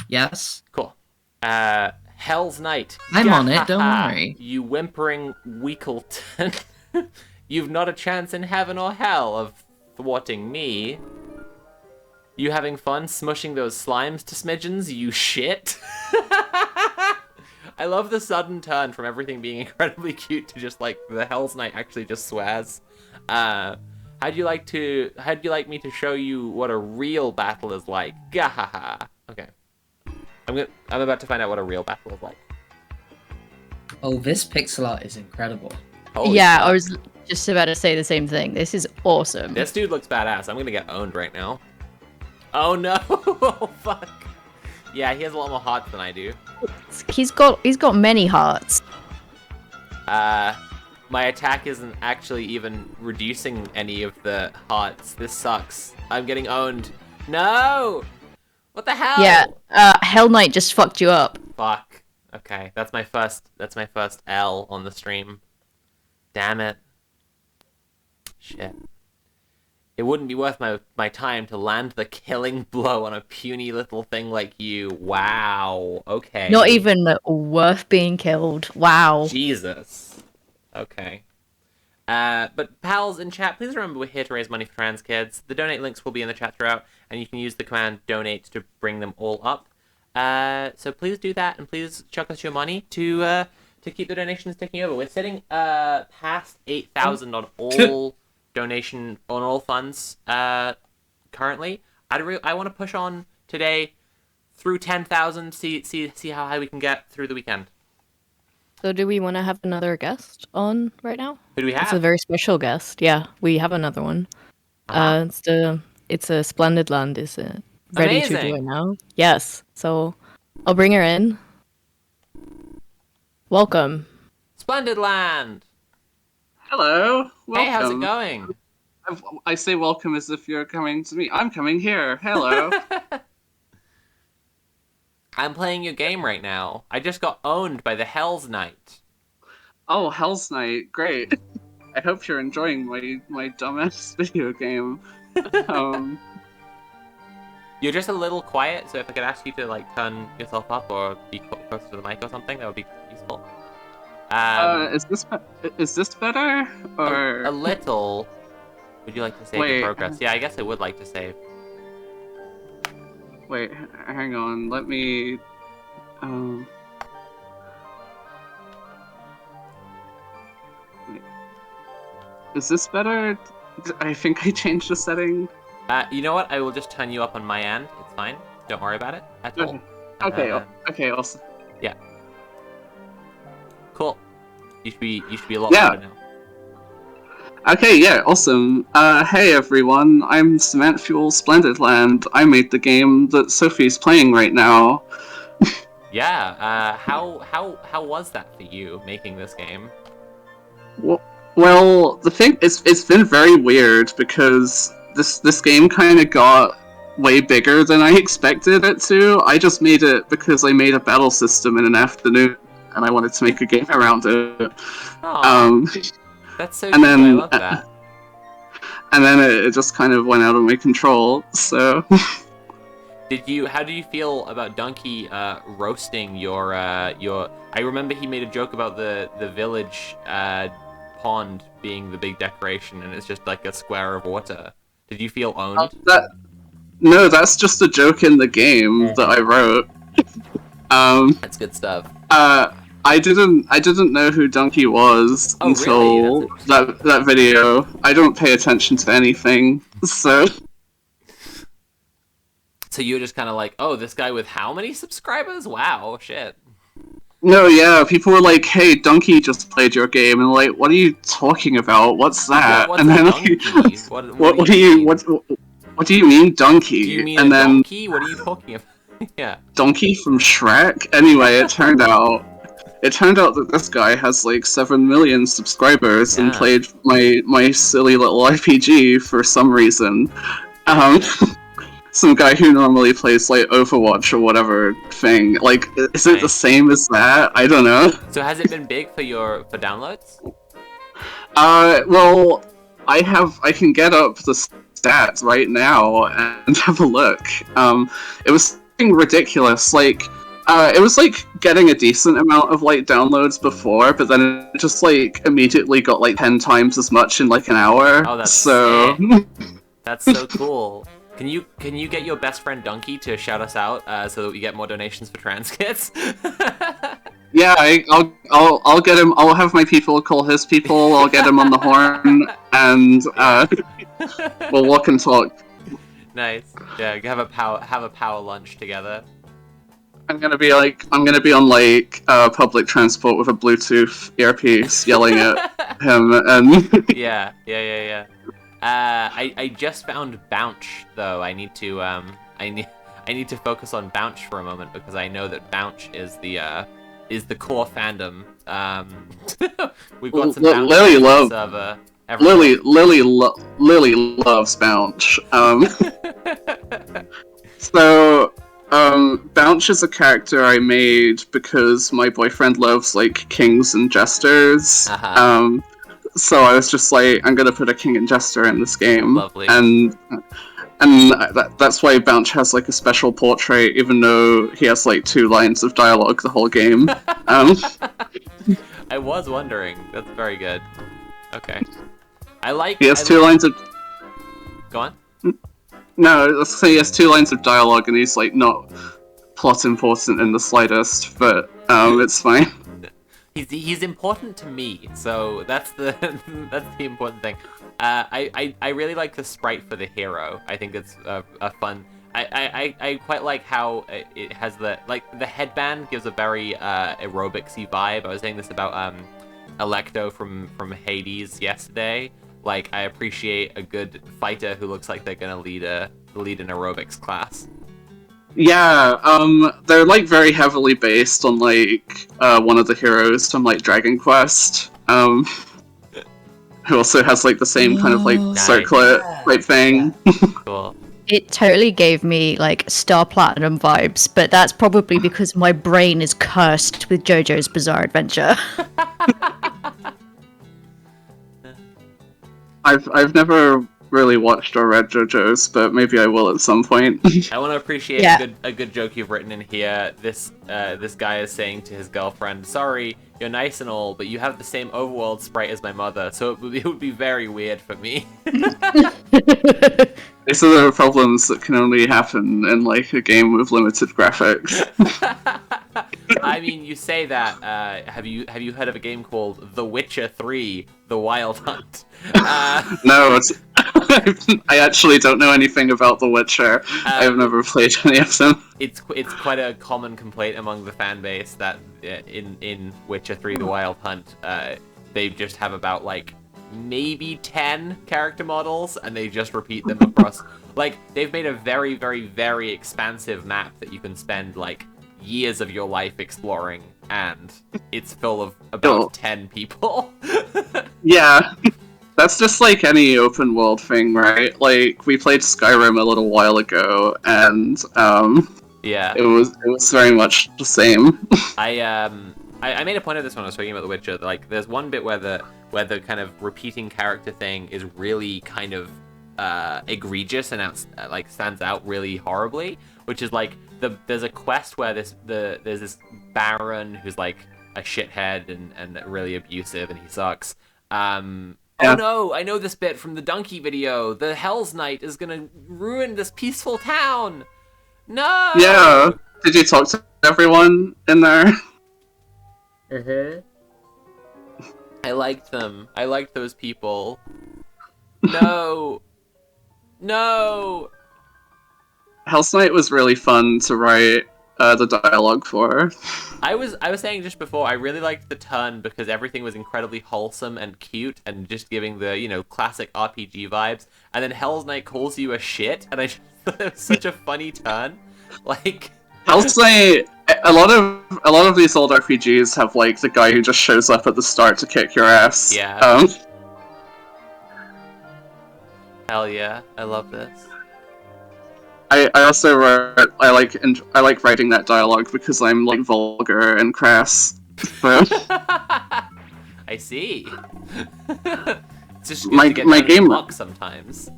Yes. Cool. Hell's Night. I'm on it, don't worry. You whimpering Weekleton. You've not a chance in heaven or hell of thwarting me. You having fun smushing those slimes to smidgens, you shit? I love the sudden turn from everything being incredibly cute to just like the Hell's Knight actually just swears. How'd you like me to show you what a real battle is like? Gahaha. Okay. I'm about to find out what a real battle is like. Oh, this pixel art is incredible. Holy yeah, fuck. I was just about to say the same thing. This is awesome. This dude looks badass. I'm gonna get owned right now. Oh no! Oh fuck. Yeah, he has a lot more hearts than I do. He's got many hearts. My attack isn't actually even reducing any of the hearts. This sucks. I'm getting owned. No! What the hell? Yeah, Hell Knight just fucked you up. Fuck. Okay, that's my first L on the stream. Damn it. Shit. It wouldn't be worth my time to land the killing blow on a puny little thing like you. Wow. Okay. Not even worth being killed. Wow. Jesus. Okay. But pals in chat, please remember we're here to raise money for trans kids. The donate links will be in the chat throughout, and you can use the command donate to bring them all up. So please do that, and please chuck us your money to keep the donations ticking over. We're sitting past 8,000 on all donation on all funds currently. I want to push on today through 10,000. See how high we can get through the weekend. So do we want to have another guest on right now? Who do we have? It's a very special guest. Yeah, we have another one. It's a Splendid Land is ready to do it now. Yes. So I'll bring her in. Welcome. Splendid Land. Hello. Welcome. Hey, how's it going? I say welcome as if you're coming to me. I'm coming here. Hello. I'm playing your game right now. I just got owned by the Hell's Knight. Oh, Hell's Knight. Great. I hope you're enjoying my dumbass video game. You're just a little quiet, so if I could ask you to like turn yourself up or be closer to the mic or something, that would be useful. Is this better? Or a little. Would you like to save your progress? Yeah, I guess I would like to save. Wait, hang on. Let me. Wait. Is this better? I think I changed the setting. You know what? I will just turn you up on my end. It's fine. Don't worry about it at all. Okay. Okay. Awesome. Yeah. Cool. You should be a lot better now. Okay, yeah, awesome. Hey everyone, I'm Cement Fuel Splendid Land. I made the game that Sophie's playing right now. Yeah, how was that for you, making this game? Well, the thing is, it's been very weird because this game kind of got way bigger than I expected it to. I just made it because I made a battle system in an afternoon, and I wanted to make a game around it. Aww. That's so and cool. I love that. And then it just kind of went out of my control, so... How do you feel about Donkey roasting your... I remember he made a joke about the village pond being the big decoration, and it's just like a square of water. Did you feel owned? No, that's just a joke in the game that I wrote. That's good stuff. I didn't know who Donkey was until really? that video. I don't pay attention to anything, so... So you're just kind of like, oh, this guy with how many subscribers? Wow, shit. No, yeah, people were like, hey, Donkey just played your game, and like, what are you talking about? What's that? What's and then Donkey? What do you mean Donkey? Do you mean and a then, donkey? What are you talking about? Yeah. Donkey from Shrek? Anyway, it turned out that this guy has like 7 million subscribers and played my silly little RPG for some reason. Some guy who normally plays like Overwatch or whatever thing. Like, is it the same as that? I don't know. So has it been big for downloads? Well, I can get up the stats right now and have a look. It was something ridiculous. Like, it was like getting a decent amount of like downloads before, but then it just like immediately got like 10 times as much in like an hour. Oh, that's so. sick. That's so cool. Can you get your best friend Donkey to shout us out so that we get more donations for trans kids? Yeah, I'll get him. I'll have my people call his people. I'll get him on the horn, and we'll walk and talk. Nice. Yeah, have a power lunch together. I'm gonna be on like public transport with a Bluetooth earpiece, yelling at him, and Yeah. I just found Bounce though. I need to focus on Bounce for a moment because I know that Bounce is the core fandom. We've got some Bounce Lily on the love server. Lily loves Bounce. So Bounce is a character I made because my boyfriend loves like kings and jesters. Uh-huh. So I was just like, I'm gonna put a king and jester in this game. Lovely. And that's why Bounce has like a special portrait, even though he has like 2 lines of dialogue the whole game. I was wondering. That's very good. Okay. He has 2 lines of. Go on. No, let's say he has 2 lines of dialogue, and he's like not plot important in the slightest, but it's fine. He's important to me, so that's the important thing. I really like the sprite for the hero. I think it's a fun. I quite like how it has the headband gives a very aerobicsy vibe. I was saying this about Electo from Hades yesterday. Like, I appreciate a good fighter who looks like they're gonna lead an aerobics class. Yeah, they're like very heavily based on like one of the heroes from like Dragon Quest, who also has like the same kind of like circlet type thing. Cool. It totally gave me like Star Platinum vibes, but that's probably because my brain is cursed with JoJo's Bizarre Adventure. I've never really watched or read JoJo's, but maybe I will at some point. I want to appreciate a good joke you've written in here. This guy is saying to his girlfriend, "Sorry, you're nice and all, but you have the same overworld sprite as my mother, so it would be very weird for me." These are the problems that can only happen in like a game with limited graphics. I mean, you say that. Have you heard of a game called The Witcher 3: The Wild Hunt? No, I actually don't know anything about The Witcher. I've never played any of them. It's quite a common complaint among the fan base that in Witcher 3: The Wild Hunt, they just have about like maybe 10 character models, and they just repeat them across. Like, they've made a very, very, very expansive map that you can spend like years of your life exploring, and it's full of about 10 people. Yeah. That's just like any open world thing, right? Like, we played Skyrim a little while ago, and yeah, it was very much the same. I made a point of this when I was talking about The Witcher. Like, there's one bit where the kind of repeating character thing is really kind of egregious and stands out really horribly, which is like there's a quest where there's this baron who's like a shithead and really abusive, and he sucks. Oh no, I know this bit from the Donkey video. The Hell's Knight is gonna ruin this peaceful town. No! Yeah. Did you talk to everyone in there? I liked them. I liked those people. No! No! Hell's Knight was really fun to write the dialogue for. I was saying just before, I really liked the turn because everything was incredibly wholesome and cute and just giving the, classic RPG vibes. And then Hell's Knight calls you a shit, and I just thought it was such a funny turn. Like, Hell's Knight, a lot of these old RPGs have like the guy who just shows up at the start to kick your ass. Yeah. Hell yeah, I love this. I also I like writing that dialogue because I'm like vulgar and crass. So. I see. It's just good My- to get my out of the game- muck sometimes.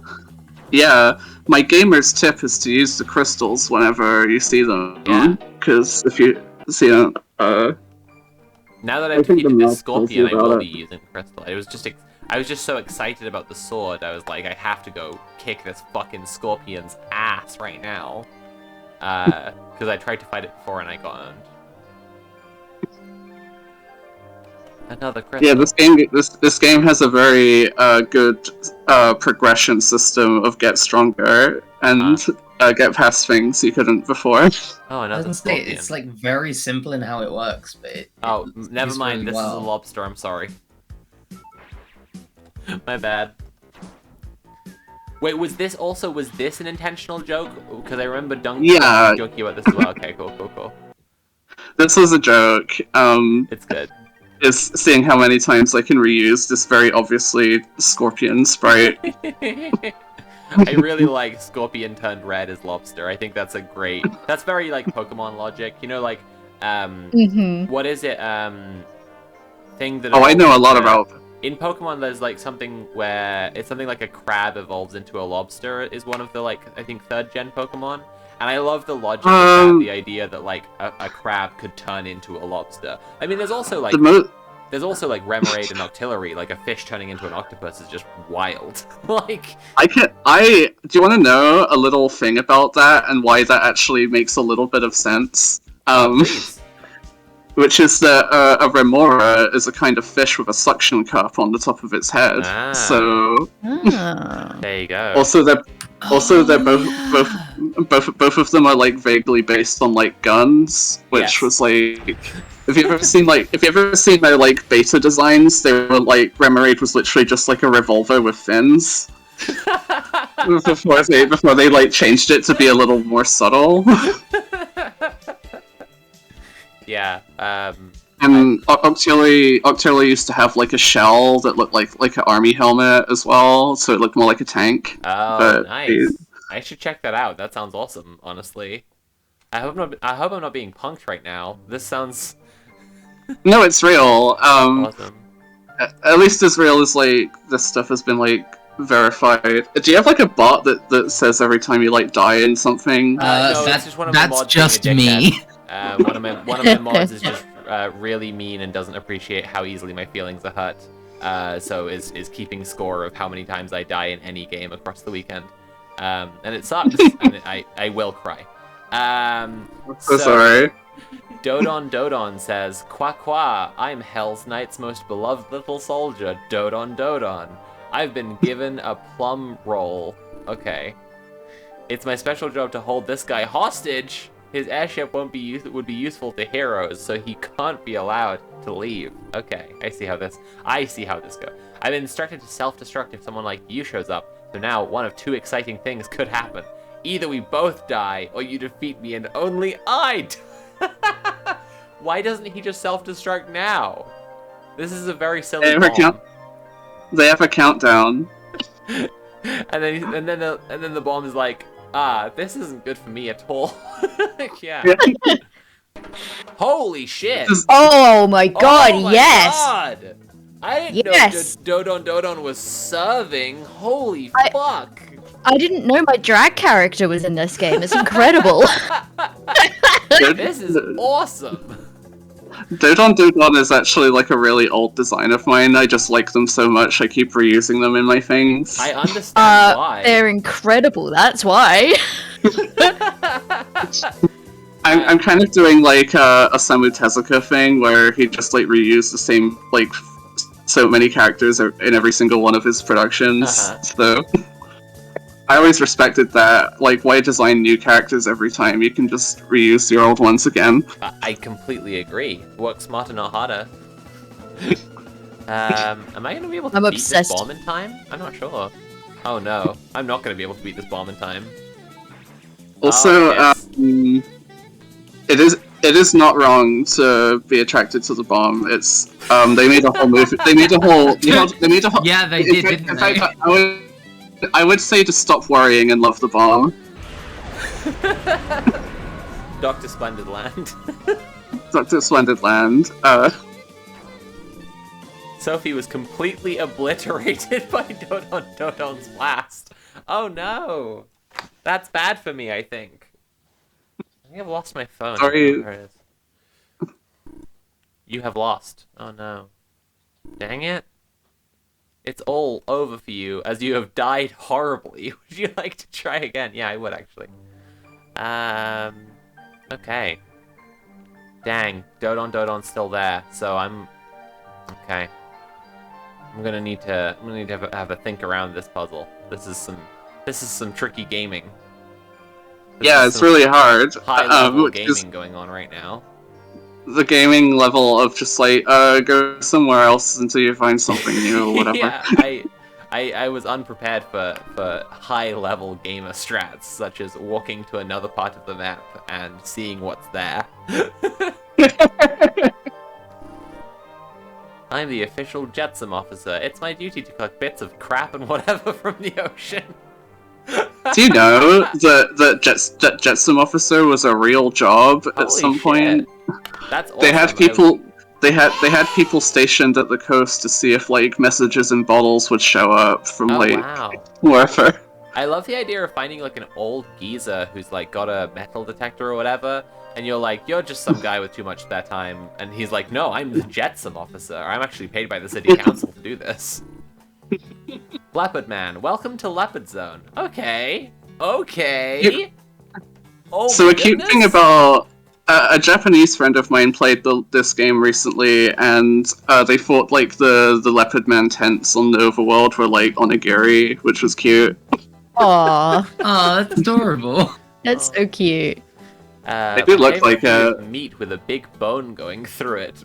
Yeah, my gamer's tip is to use the crystals whenever you see them. Yeah. Because if you see them, Now that I I've think the defeated this map tells scorpion, I you will about be using crystal. I was just so excited about the sword. I was like, I have to go kick this fucking scorpion's ass right now. Because I tried to fight it before and I got owned. Another crystal. yeah, this game has a very good progression system of get stronger and get past things you couldn't before. Oh, I another was gonna say, scorpion. it's like very simple in how it works, but Never used mind. really This well. is a lobster. I'm sorry. My bad. Wait, was this an intentional joke? Because I remember Dunk Yeah. joking about this as well. Okay, cool. This was a joke. It's good. Is seeing how many times I can reuse this very obviously scorpion sprite. I really like Scorpion turned red as lobster. I think that's that's very like Pokemon logic. You know, like what is it? Thing that. Oh, I know a lot evolves about. In Pokemon, there's like something where it's something like a crab evolves into a lobster. Is one of the like I think 3rd gen Pokemon. And I love the logic of that, the idea that like a crab could turn into a lobster. I mean, there's also like Remoraid and Octillery, like a fish turning into an octopus is just wild. Like do you want to know a little thing about that and why that actually makes a little bit of sense? Which is that a remora is a kind of fish with a suction cup on the top of its head. So there you go. also they're both of them are like vaguely based on like guns, which was like if you ever seen their like beta designs, they were like Remoraid was literally just like a revolver with fins. before they like changed it to be a little more subtle. Yeah. And Octillery used to have like a shell that looked like an army helmet as well, so it looked more like a tank. Oh, but nice. I should check that out. That sounds awesome, honestly. I hope I'm not being punked right now. This sounds No, it's real. awesome. At least as real as like this stuff has been like verified. Do you have like a bot that says every time you like die in something? No, that's just one of my that's mods being a just dickhead. me. One of my mods is just really mean and doesn't appreciate how easily my feelings are hurt. So is keeping score of how many times I die in any game across the weekend. And it sucks. And I will cry. So sorry. Dodon says, Qua qua, I'm Hell's Knight's most beloved little soldier, Dodon. I've been given a plum roll. Okay. It's my special job to hold this guy hostage. His airship would be useful to heroes, so he can't be allowed to leave. Okay, I see how this goes. I've been instructed to self-destruct if someone like you shows up, so now one of two exciting things could happen. Either we both die, or you defeat me and only I die. Why doesn't he just self-destruct now? This is a very silly bomb. They have a countdown. and then the bomb is like, this isn't good for me at all. Yeah. Holy shit! Oh my god, Oh my yes! God. I didn't know Dodon was serving. Holy fuck! I didn't know my drag character was in this game. It's incredible. This is awesome. Dodon is actually like a really old design of mine. I just like them so much I keep reusing them in my things. I understand why. They're incredible, that's why. I'm kind of doing like a Samu Tezuka thing where he just like reused the same like so many characters in every single one of his productions. So I always respected that. Like, why design new characters every time? You can just reuse your old ones again. I completely agree. Work smarter, not harder. Am I going to be able to beat this bomb in time? I'm not sure. Oh no, I'm not going to be able to beat this bomb in time. Also, it is not wrong to be attracted to the bomb. It's they made a whole movie. They made a whole. Yeah, they did, didn't they? Fact, I would say to stop worrying and love the bomb. Dr. Splendid Land. Dr. Splendid Land. Sophie was completely obliterated by Dodon's blast. Oh no! That's bad for me, I think. I think I've lost my phone. Sorry. There it is. You have lost. Oh no. Dang it. It's all over for you, as you have died horribly. Would you like to try again? Yeah, I would, actually. Okay. Dang, Dodon's still there, so I'm... Okay. I'm gonna need to have a think around this puzzle. This is some tricky gaming. Yeah, it's really hard. High-level gaming going on right now. The gaming level of just like, go somewhere else until you find something new or whatever. Yeah, I was unprepared for high-level gamer strats, such as walking to another part of the map and seeing what's there. I'm the official Jetsam officer. It's my duty to collect bits of crap and whatever from the ocean. Do you know that Jetsam officer was a real job at some point? That's awesome. They had people stationed at the coast to see if like messages in bottles would show up from wherever. I love the idea of finding like an old geezer who's like got a metal detector or whatever, and you're like, you're just some guy with too much spare time, and he's like, no, I'm the Jetsam officer. I'm actually paid by the city council to do this. Leopard Man, welcome to Leopard Zone. Okay. So a cute thing about a Japanese friend of mine played this game recently, and they thought like the Leopard Man tents on the overworld were like onigiri, which was cute. Aww. Oh, that's adorable. That's so cute. They do look like meat with a big bone going through it.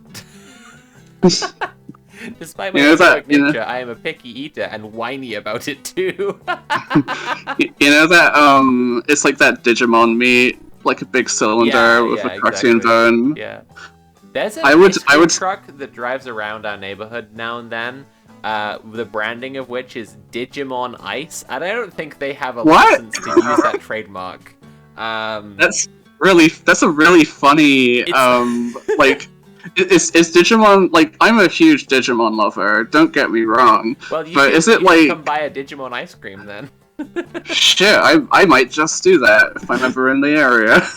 Despite my nature, I am a picky eater and whiny about it too. You know that it's like that Digimon meat, like a big cylinder with a cartoon bone. Yeah. There's an ice cream truck that drives around our neighborhood now and then. The branding of which is Digimon Ice, and I don't think they have a license to use that trademark. That's a really funny like. Is Digimon, like, I'm a huge Digimon lover, don't get me wrong, well, but is it like... come buy a Digimon ice cream then. Shit, I might just do that if I'm ever in the area.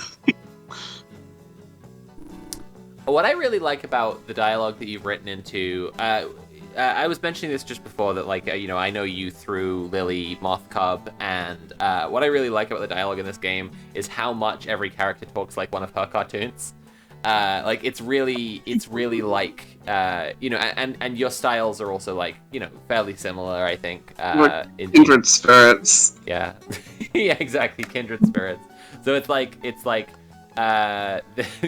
What I really like about the dialogue that you've written into, I was mentioning this just before, that like, I know you through Lily Moth Cub, and what I really like about the dialogue in this game is how much every character talks like one of her cartoons. Like it's really like and your styles are also like fairly similar, I think. Kindred spirits. Yeah, yeah, exactly, kindred spirits. So it's like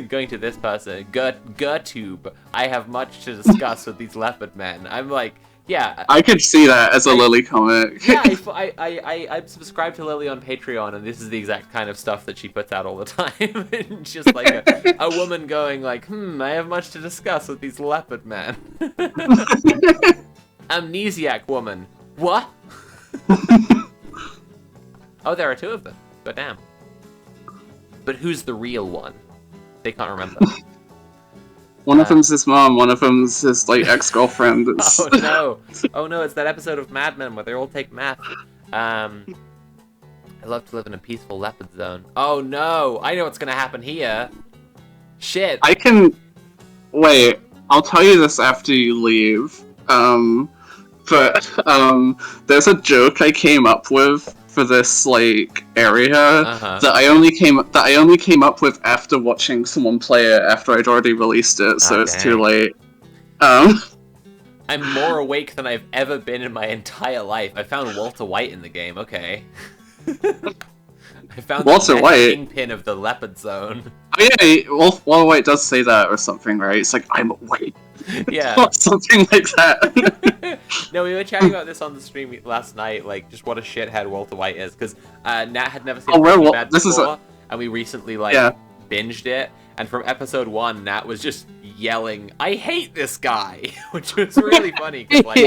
going to this person, Gertube. I have much to discuss with these leopard men. I'm like, yeah. I could see that as a Lily comic. Yeah, I'm subscribed to Lily on Patreon, and this is the exact kind of stuff that she puts out all the time. Just like a woman going like, I have much to discuss with these leopard men. Amnesiac woman. What? Oh, there are two of them. But damn. But who's the real one? They can't remember. One of them's his mom, one of them's his like ex-girlfriend. Oh no, it's that episode of Mad Men where they all take meth. I love to live in a peaceful leopard zone. Oh no, I know what's gonna happen here. Shit. Wait, I'll tell you this after you leave. But there's a joke I came up with for this like area that I only came up with after watching someone play it after I'd already released it, so it's too late. I'm more awake than I've ever been in my entire life. I found Walter White in the game. Okay. I found Walter the White, kingpin of the leopard zone. Oh yeah, Walter White does say that or something, right? It's like, I'm awake. Yeah. Something like that. No, we were chatting about this on the stream last night, like just what a shithead Walter White is, because Nat had never seen Breaking Bad before, and we recently binged it, and from episode 1, Nat was just yelling, "I hate this guy," which was really funny. Cause, like,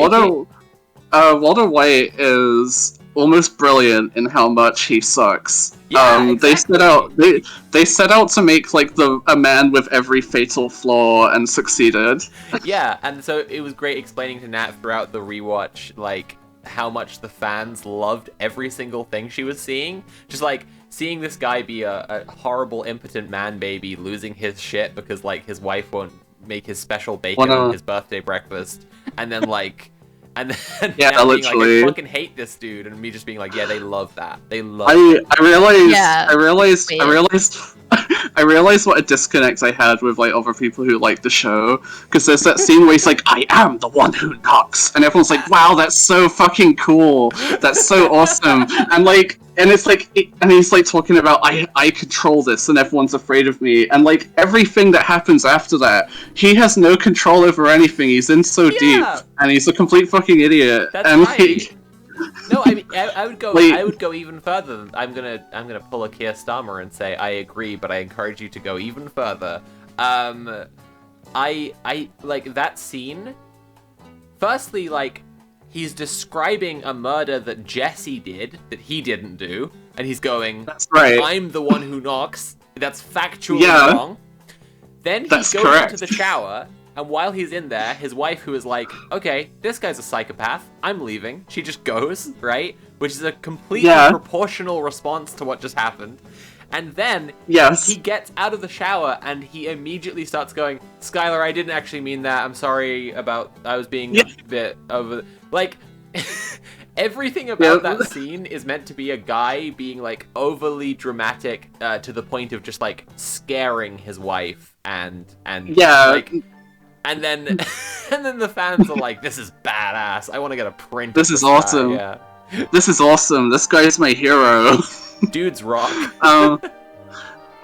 Walter White is almost brilliant in how much he sucks. Yeah, exactly. They set out to make like a man with every fatal flaw and succeeded. Yeah, and so it was great explaining to Nat throughout the rewatch, like, how much the fans loved every single thing she was seeing. Just, like, seeing this guy be a horrible, impotent man baby losing his shit because, like, his wife won't make his special bacon on his birthday breakfast. And then, like... And then yeah, now being literally. like, I fucking hate this dude, and me just being like, yeah, they love that. They love I realized what a disconnect I had with like other people who like the show, because there's that scene where he's like, I am the one who knocks, and everyone's like, wow, that's so fucking cool, that's so awesome, and like, and it's like, and he's like talking about I control this, and everyone's afraid of me, and like everything that happens after that, he has no control over anything. He's in so deep, and he's a complete fucking idiot. That's and right. like, no, I mean, I would go. Like- I would go even further. I'm gonna pull a Keir Starmer and say I agree, but I encourage you to go even further. I like that scene. Firstly, like, he's describing a murder that Jesse did that he didn't do, and he's going, "That's right. I'm the one who knocks." That's factually wrong. Then he goes into the shower. And while he's in there, his wife, who is like, okay, this guy's a psychopath, I'm leaving. She just goes, right? Which is a completely proportional response to what just happened. And then he gets out of the shower and he immediately starts going, Skylar, I didn't actually mean that. I'm sorry about, I was being a bit over... Like, everything about that scene is meant to be a guy being, like, overly dramatic to the point of just, like, scaring his wife and like... And then the fans are like, this is badass. I want to get a print. This is awesome. Yeah. This is awesome. This guy's my hero. Dude's rock.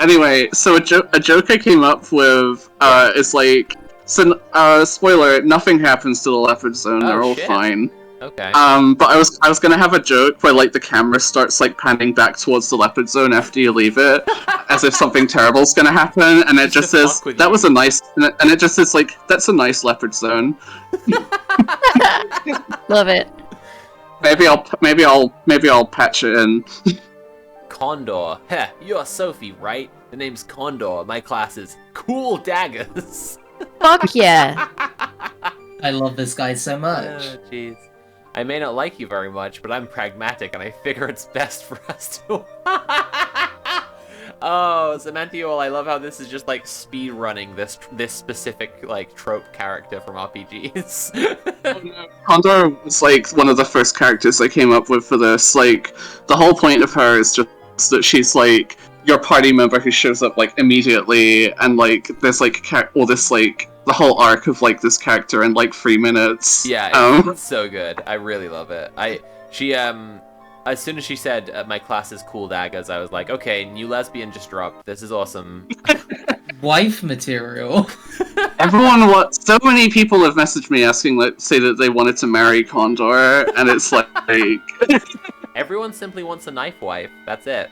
Anyway, so a joke I came up with is like, spoiler, nothing happens to the Leopard Zone. They're all fine. Okay. But I was gonna have a joke where like the camera starts like panning back towards the Leopard Zone after you leave it, as if something terrible's gonna happen, and it just says that was a nice, and it just says like that's a nice Leopard Zone. Love it. Maybe I'll patch it in. Condor. Heh, you're Sophie, right? The name's Condor. My class is Cool Daggers. Fuck yeah. I love this guy so much. Oh, jeez. I may not like you very much, but I'm pragmatic, and I figure it's best for us to... Oh, Samanthiol, I love how this is just, like, speed running this specific, like, trope character from RPGs. Condor was, like, one of the first characters I came up with for this. Like, the whole point of her is just that she's, like, your party member who shows up, like, immediately, and, like, there's, like, all this, like, the whole arc of, like, this character in, like, 3 minutes. Yeah, it's so good. I really love it. She, as soon as she said, my class is Cool Daggers, I was like, okay, new lesbian just dropped. This is awesome. Wife material. So many people have messaged me asking, like, say that they wanted to marry Condor, and it's like... Everyone simply wants a knife wife. That's it.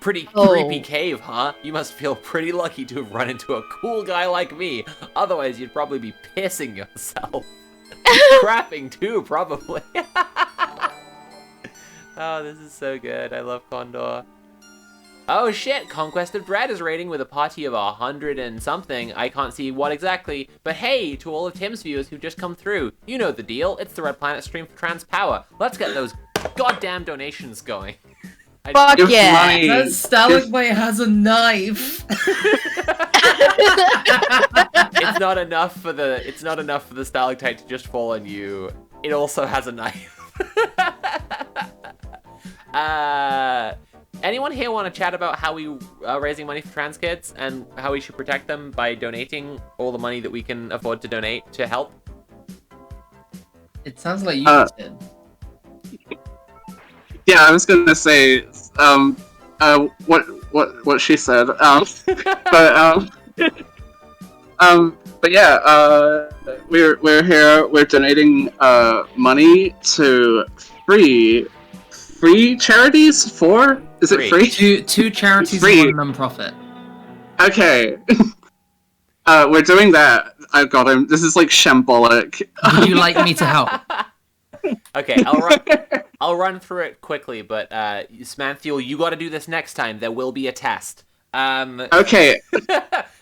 Pretty creepy cave, huh? You must feel pretty lucky to have run into a cool guy like me. Otherwise, you'd probably be pissing yourself. Crapping, too, probably. Oh, this is so good. I love Condor. Oh shit, Conquest of Dread is raiding with a party of 100 and something. I can't see what exactly. But hey, to all of Tim's viewers who've just come through, you know the deal. It's the Red Planet stream for Trans Power. Let's get those goddamn donations going. Fuck yeah! That stalagmite has a knife. It's not enough for the stalactite to just fall on you. It also has a knife. Anyone here want to chat about how we are raising money for trans kids and how we should protect them by donating all the money that we can afford to donate to help? It sounds like you did. Yeah, I was gonna say, what she said, but yeah, we're here, we're donating, money to three charities? Four? Is it free? Two charities and one non-profit. Okay. We're doing that. I've got him. This is like shambolic. Would you like me to help? Okay, I'll run through it quickly, but Smanthiel, you got to do this next time. There will be a test. Okay.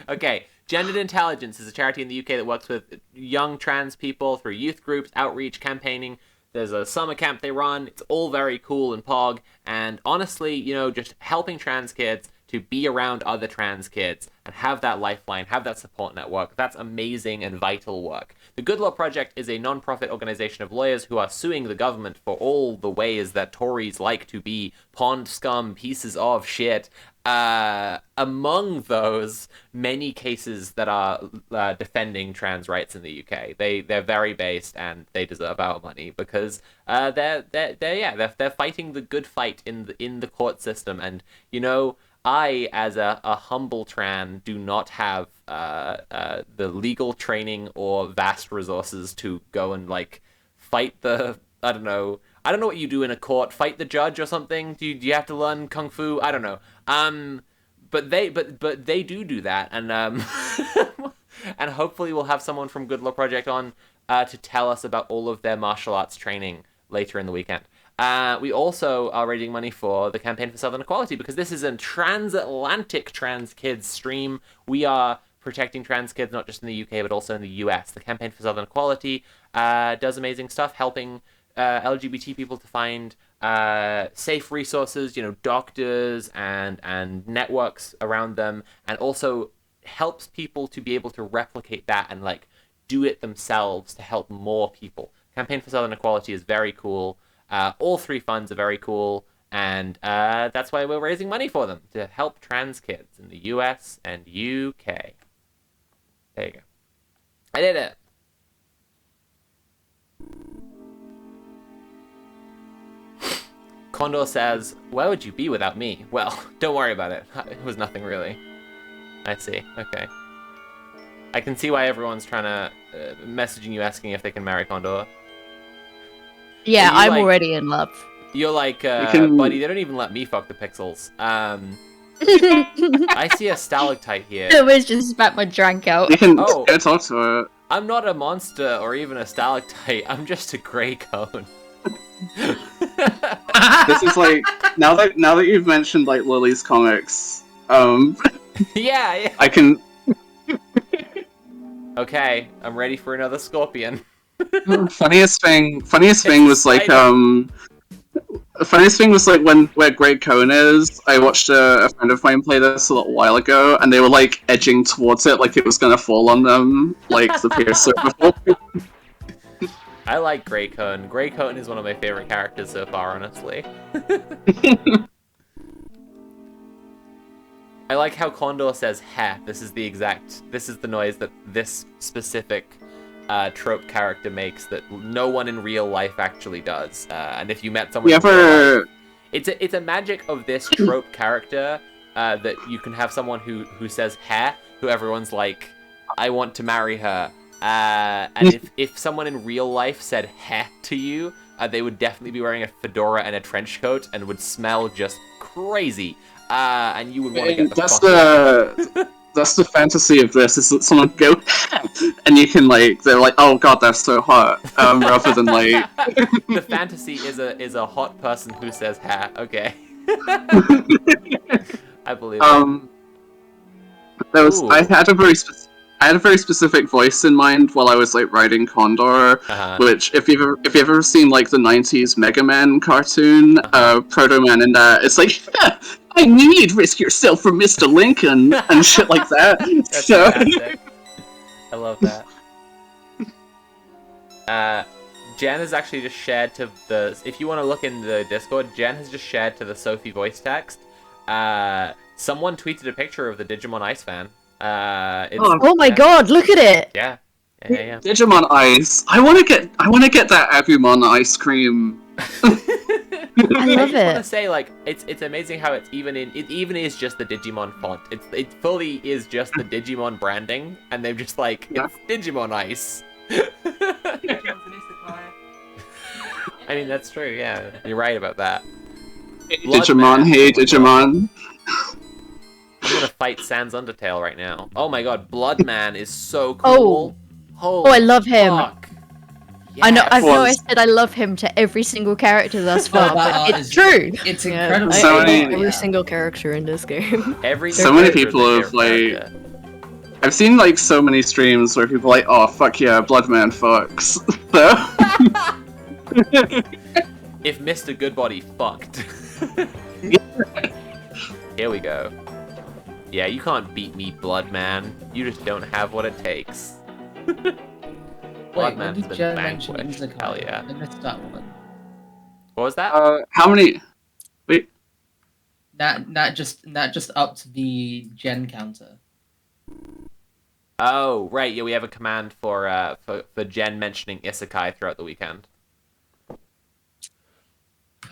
Okay. Gendered Intelligence is a charity in the UK that works with young trans people through youth groups, outreach, campaigning. There's a summer camp they run. It's all very cool and pog. And honestly, you know, just helping trans kids to be around other trans kids and have that lifeline, have that support network. That's amazing and vital work. The Good Law Project is a non-profit organization of lawyers who are suing the government for all the ways that Tories like to be pond scum pieces of shit. Among those, many cases that are defending trans rights in the UK. They're very based and they deserve our money because they're fighting the good fight in the court system. And you know, I, as a humble tran, do not have the legal training or vast resources to go and like fight the I don't know what you do in a court. Fight the judge or something? Do you have to learn kung fu? I don't know. But they do that, and and hopefully we'll have someone from Good Law Project on to tell us about all of their martial arts training later in the weekend. We also are raising money for the Campaign for Southern Equality because this is a transatlantic trans kids stream. We are protecting trans kids not just in the UK but also in the US. The Campaign for Southern Equality does amazing stuff, helping LGBT people to find safe resources, you know, doctors and networks around them, and also helps people to be able to replicate that and like do it themselves to help more people. Campaign for Southern Equality is very cool. All three funds are very cool, and that's why we're raising money for them to help trans kids in the US and UK. There you go. I did it. Condor says, where would you be without me? Well, don't worry about it. It was nothing really. I see. Okay. I can see why everyone's trying to messaging you asking if they can marry Condor. Yeah, I'm like, already in love. You're like, buddy, they don't even let me fuck the pixels. I see a stalactite here. It was just spat my drink out. You can go talk to her. I'm not a monster or even a stalactite. I'm just a gray cone. This is like now that you've mentioned like Lily's comics, yeah. I can. Okay, I'm ready for another scorpion. Funniest thing was like funniest thing was like where Grey Cone is. I watched a friend of mine play this a little while ago, and they were like edging towards it, like it was gonna fall on them, like the piercer before. I like Grey Cone. Grey Cone is one of my favorite characters so far, honestly. I like how Condor says "heh." This is the noise that this specific trope character makes that no one in real life actually does. And if you met someone, it's a magic of this trope character that you can have someone who says "heh," who everyone's like, "I want to marry her." And if someone in real life said "heh" to you, they would definitely be wearing a fedora and a trench coat and would smell just crazy. And you would want to get that's the fantasy of this, is that someone go and you can like, they're like, oh god, that's so hot, rather than like the fantasy is a hot person who says "ha." Okay. I believe there was I had a very specific voice in mind while I was like writing Condor, which if you've ever seen like the 90s Mega Man cartoon, Proto Man in that, it's like, I knew you'd risk yourself for Mr. Lincoln and shit like that. That's fantastic. I love that. Jen has actually just shared to the, if you want to look in the Discord, Jen has just shared to the Sophie voice text. Someone tweeted a picture of the Digimon Ice fan. Oh my god, look at it! Yeah. Digimon Ice. I wanna get that Agumon ice cream. I love I it. want to say, like, it's amazing how it even is just the Digimon font. It fully is just the Digimon branding, and they're just like, it's Digimon Ice. I mean, that's true. Yeah, you're right about that. Digimon, hey Digimon. I'm gonna fight Sans Undertale right now. Oh my god, Bloodman is so cool. Oh, I love him. Fuck. I know. I know. I Was- said I love him to every single character thus Oh, far, that but art it's is- true. It's Yeah, incredible. So I many- love every single character in this game. Every So many character is a people have, favorite like- character. I've seen like so many streams where people are like, oh fuck yeah, Bloodman fucks. So If Mr. Goodbody fucked. Here we go. Yeah, you can't beat me, Bloodman. You just don't have what it takes. Wait, when Bloodman's did been Jen mention vanquished. Isekai? Hell yeah. I missed that one. What was that? how many? That just upped the gen counter. Oh, right. Yeah, we have a command for Jen mentioning Isekai throughout the weekend.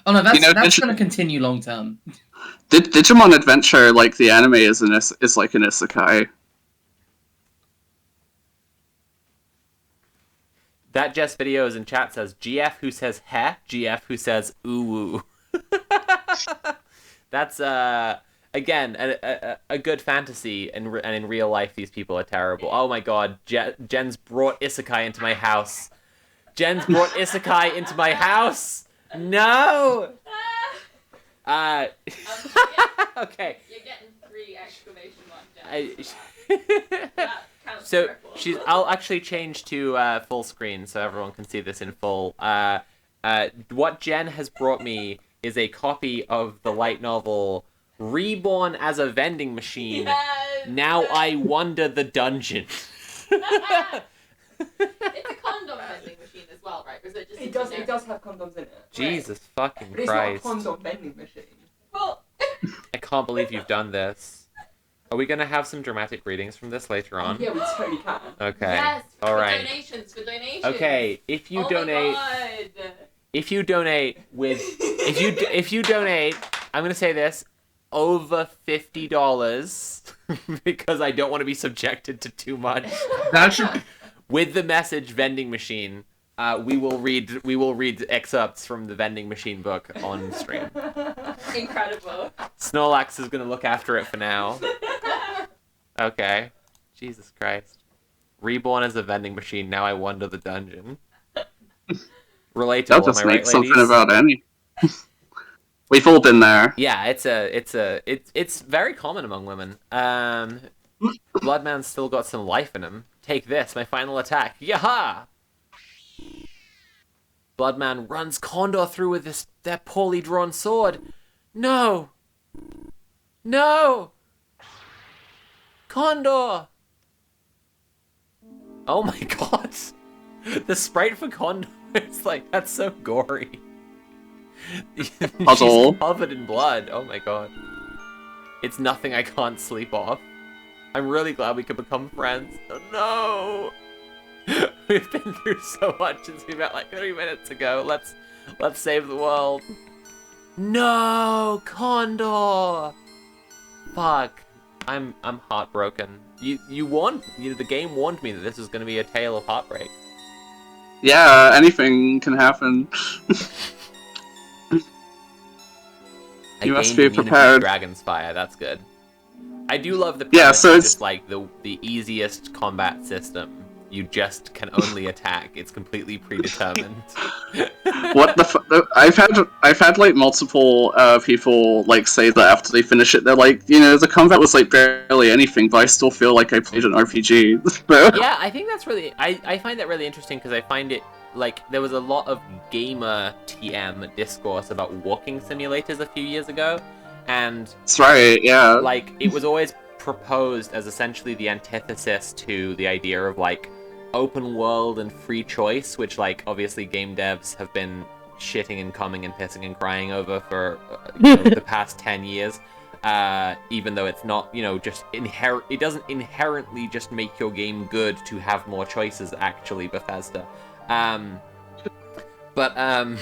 Oh no, that's You know, that's Dig- gonna continue long term. Digimon Adventure, like the anime, is like an isekai. That Jess Videos in chat says GF who says heh, GF who says ooh woo. That's again a good fantasy, and in real life these people are terrible. Oh my god, Jen's brought Isekai into my house. Jen's brought Isekai into my house. No. Okay. You're getting 3 exclamation marks down. I, That counts so triple. I'll actually change to full screen so everyone can see this in full. What Jen has brought me is a copy of the light novel Reborn as a Vending Machine. Yes! Now I Wonder the Dungeon. It's a condom vending machine as well, right? Or is it just It does have condoms in it. Jesus fucking But it's Christ. not a condom vending machine. Well, I can't believe you've done this. Are we gonna have some dramatic readings from this later on? Yeah, we totally can. Okay. yes, All for right. donations, for donations. Okay, if you Oh donate my God. if you donate with if you donate, I'm gonna say this, over $50 because I don't want to be subjected to too much. That should With the message vending machine, we will read excerpts from the vending machine book on stream. Incredible. Snorlax is gonna look after it for now. Okay. Jesus Christ. Reborn as a vending machine. Now I wonder the dungeon. Relatable, That just am I right, makes something ladies? about any. We've all been there. Yeah, it's very common among women. Bloodman's still got some life in him. Take this, my final attack. Yaha! Bloodman runs Condor through with that poorly drawn sword. No! No! Condor! Oh my god! The sprite for Condor is like, that's so gory. Puzzle. She's covered in blood. Oh my god. It's nothing I can't sleep off. I'm really glad we could become friends. Oh, no! We've been through so much since we met like 3 minutes ago. Let's save the world. No, Condor. Fuck. I'm heartbroken. The game warned me that this was going to be a tale of heartbreak. Yeah, anything can happen. You must be prepared. Dragon's Fire. That's good. I do love the Yeah, premise so of it's- just like the easiest combat system. You just can only attack. It's completely predetermined. What the I've had like multiple people like say that after they finish it, they're like, you know, the combat was like barely anything, but I still feel like I played an RPG. Yeah, I think that's really... I find that really interesting because I find it, like, there was a lot of gamer TM discourse about walking simulators a few years ago, and... That's right, yeah. Like, it was always proposed as essentially the antithesis to the idea of, like, open world and free choice, which, like, obviously game devs have been shitting and coming and pissing and crying over for the past 10 years. Even though it's not, you know, just it doesn't inherently just make your game good to have more choices, actually, Bethesda. I find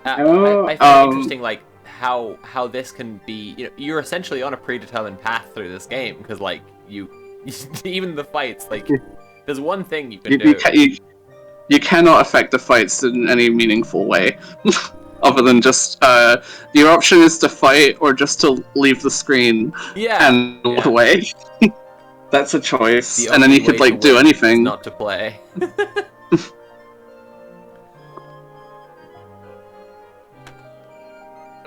it interesting, like, how this can be, you know, you're essentially on a predetermined path through this game, because, like, even the fights, like, there's one thing you can do. You cannot affect the fights in any meaningful way. Other than just, your option is to fight or just to leave the screen and walk away. That's a choice. The And then only you could, way to like, do win is anything. not to play.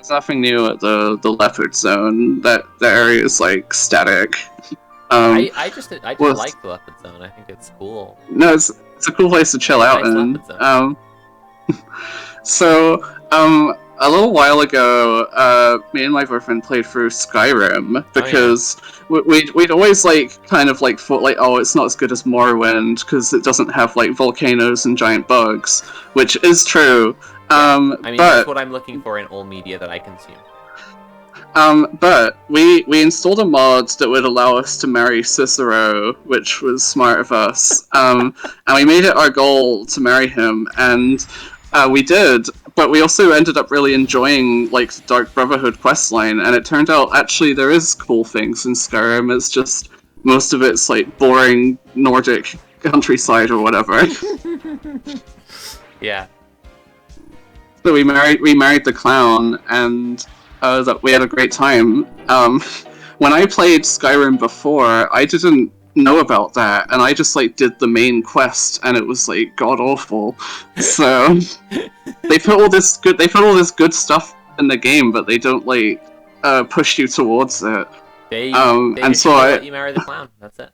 There's nothing new at the Leopard Zone. That the area is like static. I just like the Leopard Zone. I think it's cool. No, it's a cool place to chill out in. So a little while ago, me and my boyfriend played through Skyrim because we'd always like kind of like thought like, oh, it's not as good as Morrowind because it doesn't have like volcanoes and giant bugs, which is true. I mean, that's what I'm looking for in all media that I consume. But we installed a mod that would allow us to marry Cicero, which was smart of us. And we made it our goal to marry him, and we did. But we also ended up really enjoying like the Dark Brotherhood questline, and it turned out actually there is cool things in Skyrim. It's just most of it's like boring Nordic countryside or whatever. Yeah. So we married the clown, and we had a great time. When I played Skyrim before, I didn't know about that, and I just like did the main quest, and it was like god awful. So they put all this good stuff in the game, but they don't like push you towards it. And so let you marry the clown. That's it.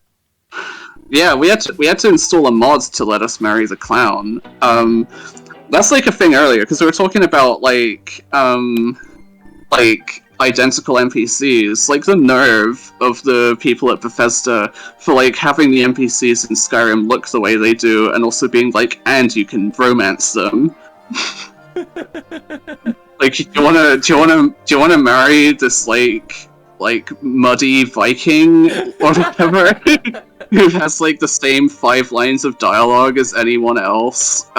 Yeah, we had to install a mod to let us marry the clown. That's like a thing earlier because we were talking about like identical NPCs, like the nerve of the people at Bethesda for like having the NPCs in Skyrim look the way they do, and also being like, and you can romance them. Like, do you wanna marry this like muddy Viking or whatever who has like the same 5 lines of dialogue as anyone else?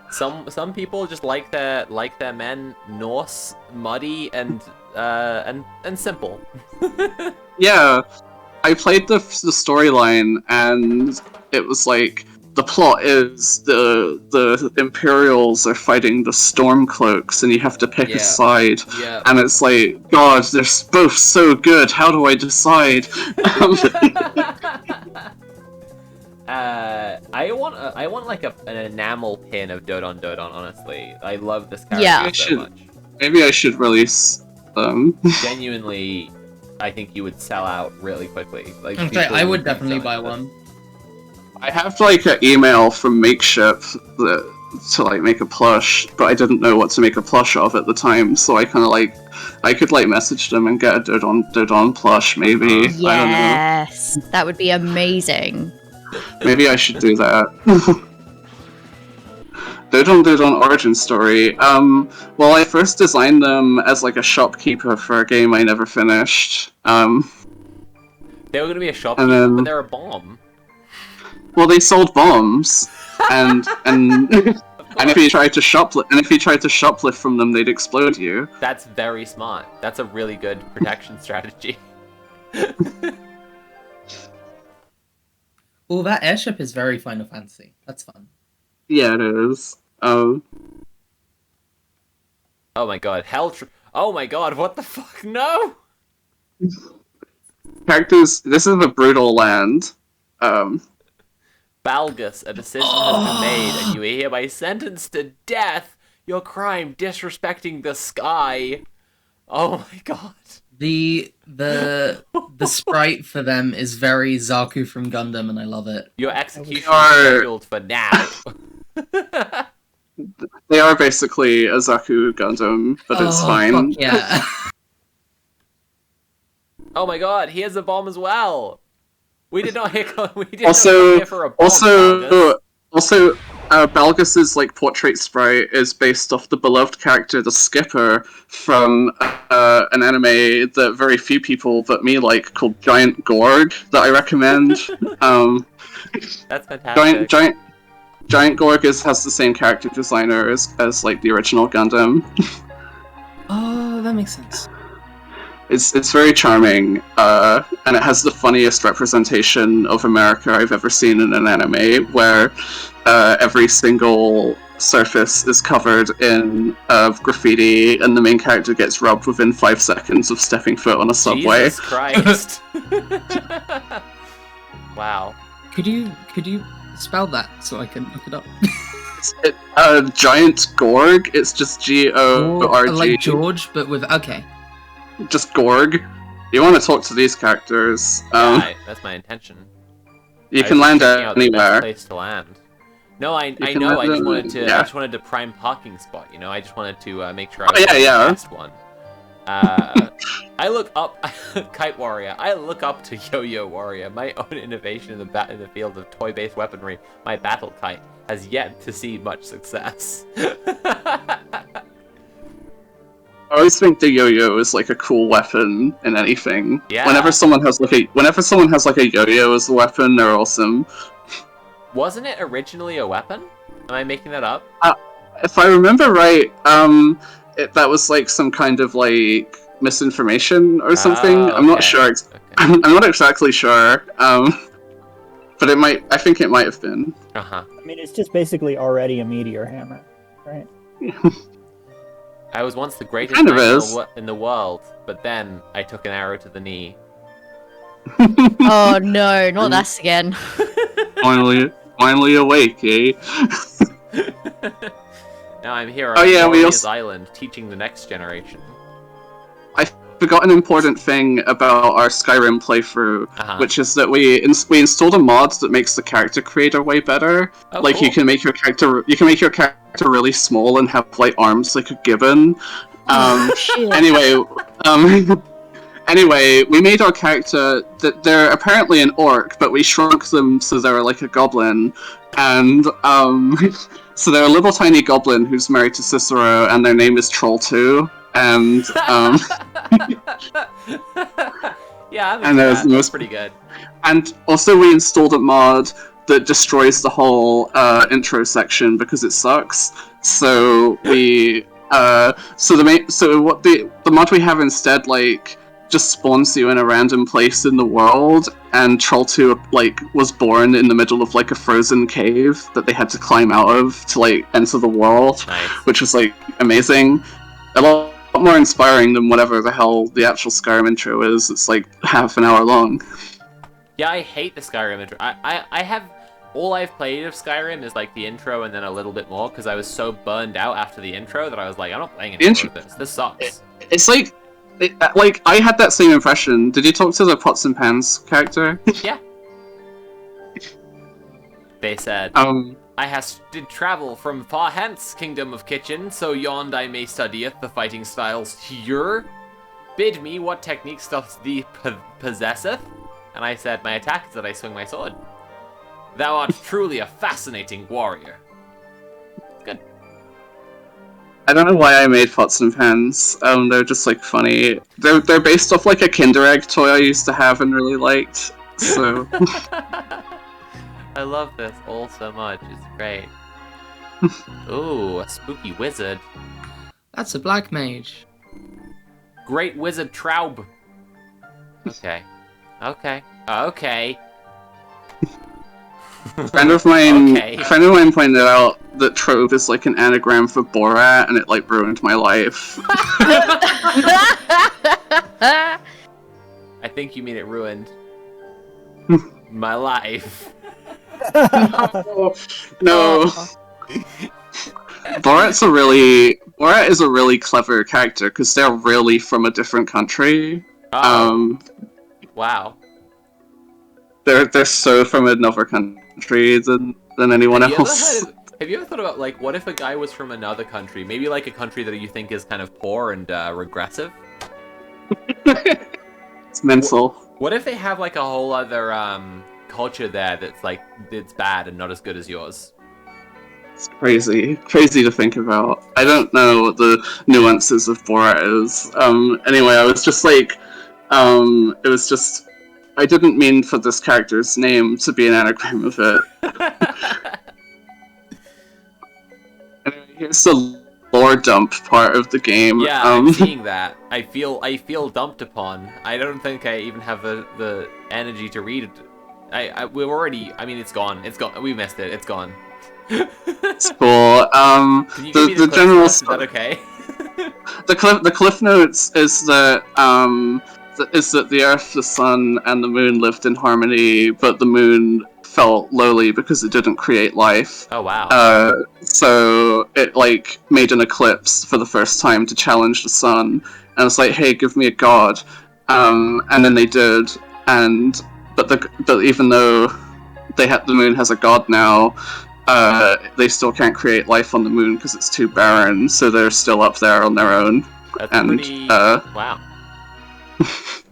Some people just like their men Norse, muddy, and simple. Yeah, I played the storyline, and it was like the plot is the Imperials are fighting the Stormcloaks, and you have to pick a side. Yeah. And it's like, God, they're both so good. How do I decide? I want like an enamel pin of Dodon. Honestly, I love this character so much. Maybe I should release them. Genuinely, I think you would sell out really quickly. Like, I would definitely buy one. I have like an email from Makeshift to like make a plush, but I didn't know what to make a plush of at the time, so I kind of like I could like message them and get a Dodon plush maybe. Yes, I don't know. That would be amazing. Maybe I should do that. Dodon origin story. Well, I first designed them as like a shopkeeper for a game I never finished. They were gonna be a shopkeeper, but they're a bomb. Well, they sold bombs, and if you tried to shoplift from them, they'd explode you. That's very smart. That's a really good protection strategy. Oh, that airship is very Final Fantasy. That's fun. Yeah, it is. Oh my god, oh my god, what the fuck? No! Characters, this is a brutal land. Balgus, a decision has been made, and you are hereby sentenced to death. Your crime disrespecting the sky. Oh my god. The sprite for them is very Zaku from Gundam, and I love it. Your execution is scheduled for now. They are basically a Zaku Gundam, but it's fine. Fuck yeah. Oh my god, he has a bomb as well. We did not hit. We did also, not come here for a bomb. Also, Balgus's like portrait sprite is based off the beloved character, the Skipper, from an anime that very few people but me like, called Giant Gorg, that I recommend. That's fantastic. Giant Gorg has the same character designer as like the original Gundam. Oh, that makes sense. It's very charming, and it has the funniest representation of America I've ever seen in an anime, where every single surface is covered in graffiti, and the main character gets robbed within 5 seconds of stepping foot on a subway. Jesus Christ! Wow. Could you spell that so I can look it up? Giant Gorg. It's just Gorg. Like George, but with okay. Just Gorg. You want to talk to these characters? That's my intention. You can land anywhere. Place to land. No, I know. I just wanted to prime parking spot. You know, I just wanted to make sure I was the best one. I look up, Kite Warrior. I look up to Yo-Yo Warrior, my own innovation in the field of toy-based weaponry. My battle kite has yet to see much success. I always think the yo-yo is like a cool weapon in anything. Yeah. Whenever someone has like a yo-yo as a weapon, they're awesome. Wasn't it originally a weapon? Am I making that up? If I remember right, that was like some kind of like misinformation or something. Okay. I'm not sure. I'm not exactly sure. But it might. I think it might have been. I mean, it's just basically already a meteor hammer, right? I was once the greatest knight in the world, but then I took an arrow to the knee. Oh no, not this again. Finally awake, eh? Now I'm here on Warrior's Island, teaching the next generation. I forgot an important thing about our Skyrim playthrough, which is that we installed a mod that makes the character creator way better. Oh, like cool. you can make your character really small and have like arms like a gibbon. Anyway, we made our character that they're apparently an orc, but we shrunk them so they're like a goblin, and so they're a little tiny goblin who's married to Cicero, and their name is Troll2. And yeah, that's pretty good. And also, we installed a mod that destroys the whole intro section because it sucks. So the mod we have instead like just spawns you in a random place in the world, and Troll2 like was born in the middle of like a frozen cave that they had to climb out of to like enter the world, which was like amazing. A lot more inspiring than whatever the hell the actual Skyrim intro is. It's like half an hour long. Yeah, I hate the Skyrim intro. I have all I've played of Skyrim is like the intro and then a little bit more because I was so burned out after the intro that I was like, I'm not playing any more of this. This sucks. It's like I had that same impression. Did you talk to the Pots and Pans character? Yeah. They said, I did travel from far hence, kingdom of kitchen, so yond I may studieth the fighting styles here. Bid me what technique stuff thee possesseth. And I said, my attack is that I swing my sword. Thou art truly a fascinating warrior. Good. I don't know why I made Pots and Pans. They're just like funny. They're based off like a Kinder Egg toy I used to have and really liked. So. I love this all so much. It's great. Ooh, a spooky wizard. That's a black mage. Great wizard Traub. Okay. Okay. Okay. A friend of mine pointed out that Trove is like an anagram for Borat, and it like ruined my life. I think you mean it ruined my life. No. Borat is a really clever character because they're really from a different country. Wow. They're so from another country than anyone else. Have you ever thought about like what if a guy was from another country, maybe like a country that you think is kind of poor and regressive? It's mental. What if they have like a whole other culture there that's like it's bad and not as good as yours? It's crazy to think about. I don't know what the nuances of Borat is. Anyway, I was just like, it was just. I didn't mean for this character's name to be an anagram of it. Anyway, here's the lore dump part of the game. Yeah, I'm seeing that. I feel dumped upon. I don't think I even have the energy to read it. We've already. I mean, it's gone. It's gone. We missed it. It's gone. It's cool. Can you give me the general is that okay? the cliff notes is that the Earth, the Sun, and the Moon lived in harmony, but the Moon felt lowly because it didn't create life. Oh wow. So it like made an eclipse for the first time to challenge the sun, and it's like, hey, give me a god. And then they did, but even though the moon has a god now, they still can't create life on the moon because it's too barren. So they're still up there on their own. That's and pretty. Wow.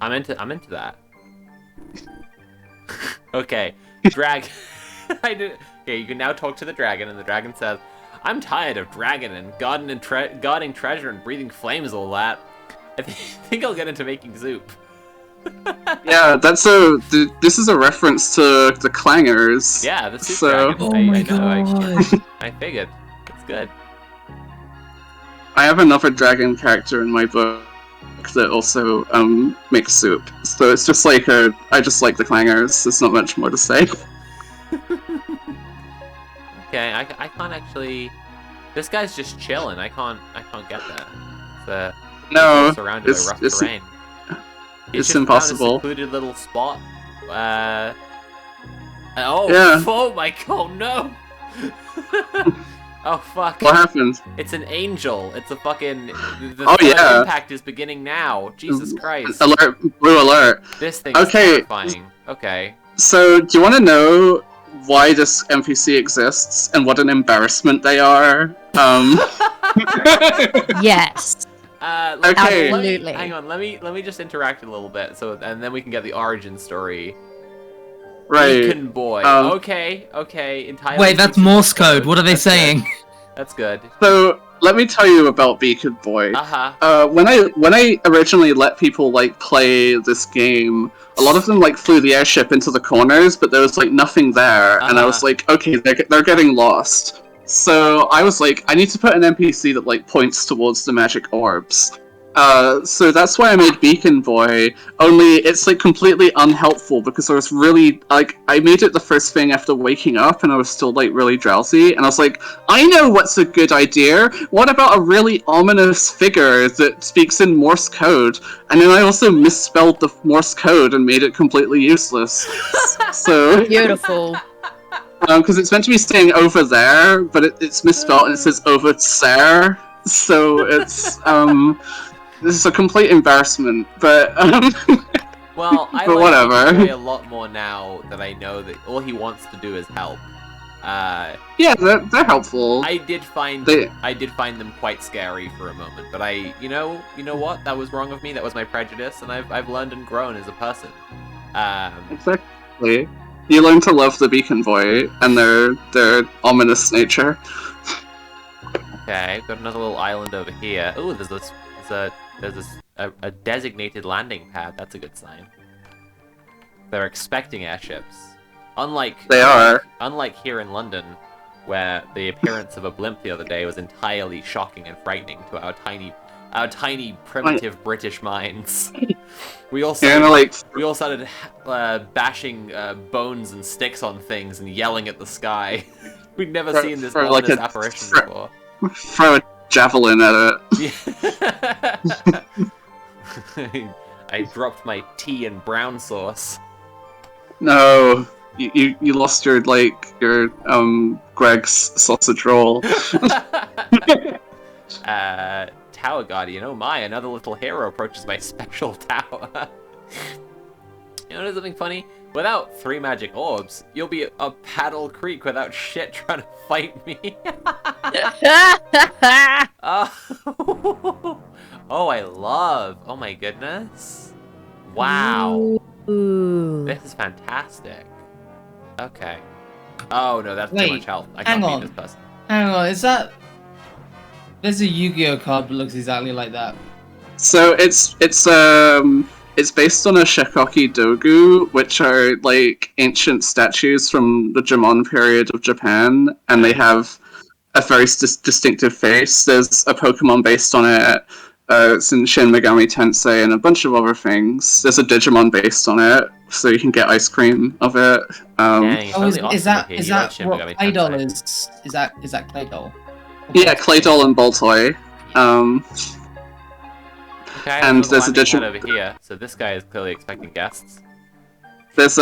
I'm into that. Okay, drag. Okay, you can now talk to the dragon, and the dragon says, "I'm tired of dragon and guarding treasure and breathing flames, all that. I think I'll get into making soup." Yeah, this is a reference to the clangers. Yeah, the soup so... dragon. Oh my god. I figured. It's good. I have another dragon character in my book that also makes soup. So it's just like I just like the clangers. There's not much more to say. Okay, I can't actually. This guy's just chilling. I can't get that. No, surrounded by rough terrain. It's impossible. Found a secluded little spot. Yeah. Oh my god, no! Oh fuck! What happened? It's an angel. It's a fucking. The yeah. impact is beginning now. Jesus Christ! Alert! Blue alert! This thing is terrifying. Okay. So, do you want to know why this NPC exists and what an embarrassment they are? Yes. Okay. Absolutely. Hang on. Let me just interact a little bit. And then we can get the origin story. Right. Beacon Boy. Okay. Entirely. Wait, that's Morse code. What are they saying? Good. That's good. So let me tell you about Beacon Boy. When I originally let people like play this game, a lot of them like flew the airship into the corners, but there was like nothing there, and I was like, okay, they're getting lost. So I was like, I need to put an NPC that like points towards the magic orbs. So that's why I made Beacon Boy, only it's like completely unhelpful because I was really, like, I made it the first thing after waking up and I was still like really drowsy, and I was like, I know what's a good idea, what about a really ominous figure that speaks in Morse code? And then I also misspelled the Morse code and made it completely useless. So Beautiful. Because it's meant to be saying over there, but it's misspelled and it says over there, so it's, this is a complete embarrassment, but well, I but like whatever. Beacon Boy a lot more now that I know that all he wants to do is help. Yeah, they're helpful. I did find them quite scary for a moment, but you know what? That was wrong of me. That was my prejudice, and I've learned and grown as a person. Exactly. You learn to love the Beacon Boy and their ominous nature. Okay, got another little island over here. Ooh, there's a designated landing pad. That's a good sign. They're expecting airships. Unlike here in London, where the appearance of a blimp the other day was entirely shocking and frightening to our tiny primitive British minds. We all started bashing bones and sticks on things and yelling at the sky. We'd never seen this ominous apparition before. Throw a javelin at it. I dropped my tea and brown sauce. No, you lost your Greg's sausage roll. Tower Guardian, oh my, another little hero approaches my special tower. You know something funny? Without 3 magic orbs, you'll be up Paddle Creek without shit trying to fight me. Oh, oh my goodness. Wow. Ooh. This is fantastic. Okay. Oh no, that's too Wait, much health. I can't beat this person. Hang on, is that... There's a Yu-Gi-Oh card that looks exactly like that. So it's based on a Shikoki Dogu, which are like ancient statues from the Jomon period of Japan, and they have a very distinctive face. There's a Pokemon based on it. It's in Shin Megami Tensei and a bunch of other things. There's a Digimon based on it, so you can get ice cream of it. Is that what Claydol is? Is that Claydol? Yeah, Claydol and Boltoy. Okay, and there's a Digimon over here, so this guy is clearly expecting guests. There's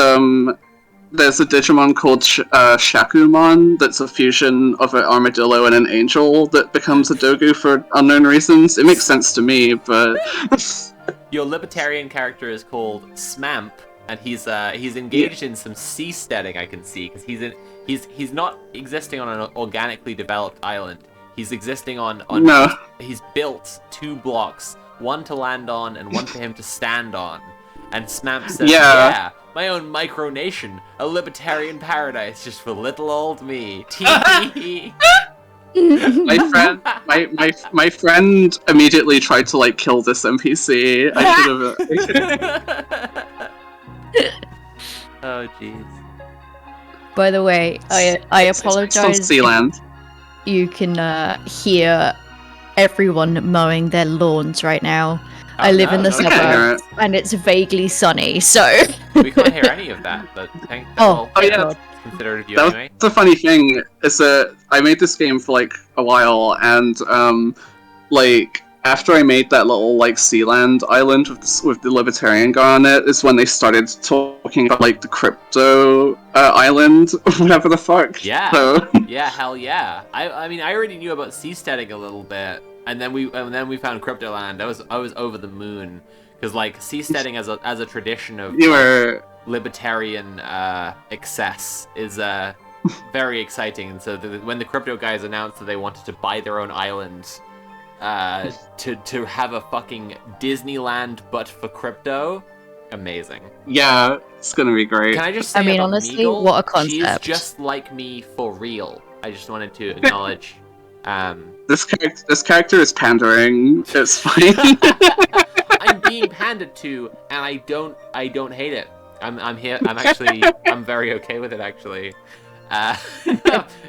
there's a Digimon called Shakumon that's a fusion of an armadillo and an angel that becomes a Dogu for unknown reasons. It makes sense to me, but Your libertarian character is called Smamp, and he's engaged in some seasteading. I can see because he's not existing on an organically developed island. He's existing on No. He's built 2 blocks, one to land on and one for him to stand on. And Smamp says, yeah, my own micronation, a libertarian paradise just for little old me. Tee. my friend immediately tried to like kill this NPC. I should have. Oh jeez. By the way, I apologize. Sealand. You can hear everyone mowing their lawns right now. I live in the suburbs, and it's vaguely sunny, so... We can't hear any of that, but thank Oh, yeah. Consider it a view That's anyway. the funny thing, is that I made this game for like a while, and like after I made that little like Sealand island with the Libertarian guy on it, is when they started talking about like the crypto island, or whatever the fuck. Yeah. So... Yeah, hell yeah. I mean, I already knew about seasteading a little bit, and then we found Cryptoland. I was over the moon because like seasteading as a tradition of libertarian excess is very exciting. And so when the crypto guys announced that they wanted to buy their own island to have a fucking Disneyland but for crypto, amazing. Yeah, it's gonna be great. Can I just say, I mean, about honestly, Meagle, what a concept. She's just like me for real. I just wanted to acknowledge. This character is pandering. It's fine. I'm being pandered to, and I don't hate it. I'm here. I'm very okay with it actually.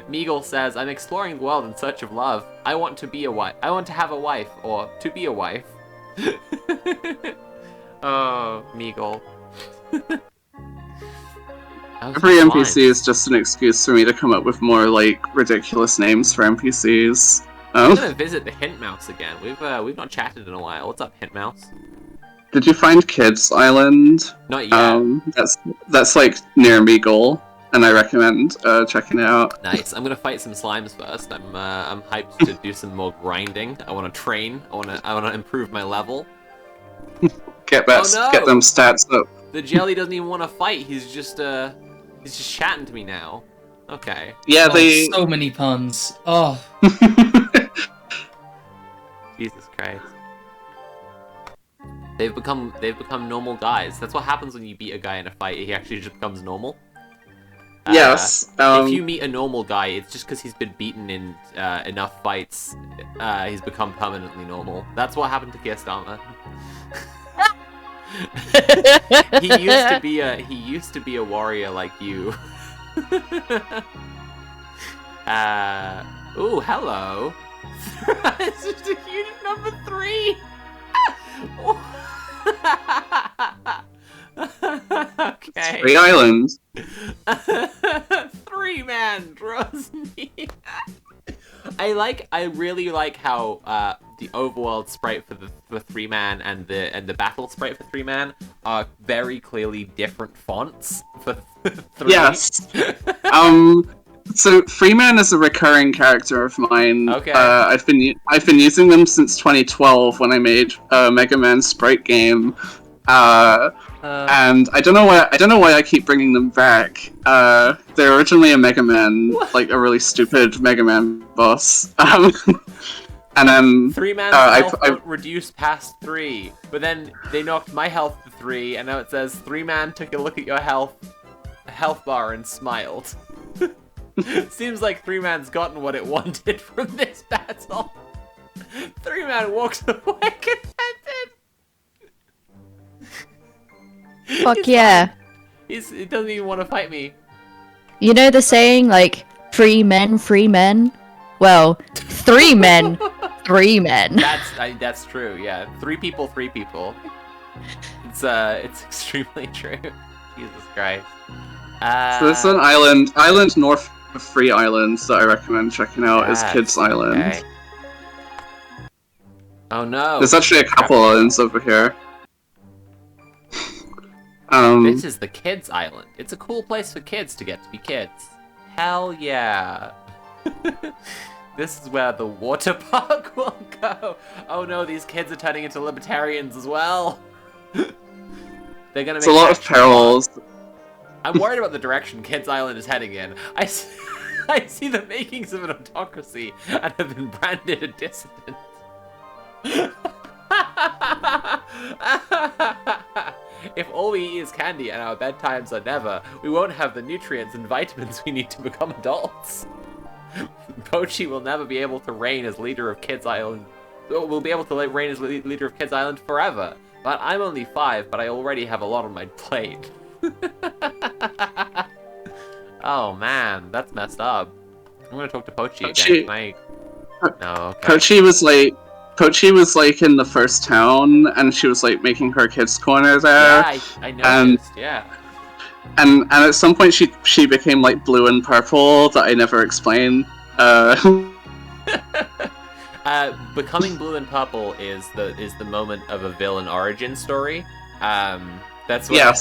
Meagle says, "I'm exploring the world in search of love. I want to be a wife. I want to have a wife, or to be a wife." Oh, Meagle. Every NPC is just an excuse for me to come up with more like ridiculous names for NPCs. I'm gonna visit the Hint Mouse again. We've not chatted in a while. What's up, Hint Mouse? Did you find Kids Island? Not yet. That's like near Meagle, and I recommend checking it out. Nice. I'm gonna fight some slimes first. I'm hyped to do some more grinding. I want to train. I want to improve my level. Get them stats up. The jelly doesn't even want to fight. He's just chatting to me now. Okay. Yeah, so many puns. Oh. Jesus Christ. They've become normal guys. That's what happens when you beat a guy in a fight. He actually just becomes normal. Yes. If you meet a normal guy, it's just because he's been beaten in enough fights. He's become permanently normal. That's what happened to Gearstama. He used to be a warrior like you. Ooh, hello. It's just a huge number 3. Okay. 3 islands. 3-man draws me. I really like how the overworld sprite for 3-man and the battle sprite for 3-man are very clearly different fonts for 3. Yes. So 3-man is a recurring character of mine. Okay. I've been using them since 2012 when I made a Mega Man sprite game. And I don't know why I keep bringing them back. They're originally a Mega Man, like a really stupid Mega Man boss. And then 3-man's health reduced past 3, but then they knocked my health to 3, and now it says 3-man took a look at your health bar and smiled. Seems like 3-man's gotten what it wanted from this battle. 3-man walks away contented. Fuck yeah. It doesn't even want to fight me. You know the saying, like, 3 men, 3 men? Well, 3 men, 3 men. That's true, yeah. 3 people, 3 people. It's extremely true. Jesus Christ. So there's an island north of 3 islands that I recommend checking out is Kids Island. Okay. Oh no. There's actually a couple islands over here. This is the kids' island. It's a cool place for kids to get to be kids. Hell yeah. This is where the water park will go. Oh no, these kids are turning into libertarians as well. They're gonna make It's a lot of perils. I'm worried about the direction Kids Island is heading in. I see the makings of an autocracy and have been branded a dissident. If all we eat is candy and our bedtimes are never, we won't have the nutrients and vitamins we need to become adults. Pochi will never be able to reign as leader of Kids Island. Will be able to reign as leader of Kids Island forever. But I'm only 5, but I already have a lot on my plate. Oh man, that's messed up. I'm gonna talk to Pochi again. No, okay. Pochi was like in the first town, and she was like making her kids' corner there. Yeah, I noticed. Yeah. And at some point she became like blue and purple that I never explained. Becoming blue and purple is the moment of a villain origin story. That's when,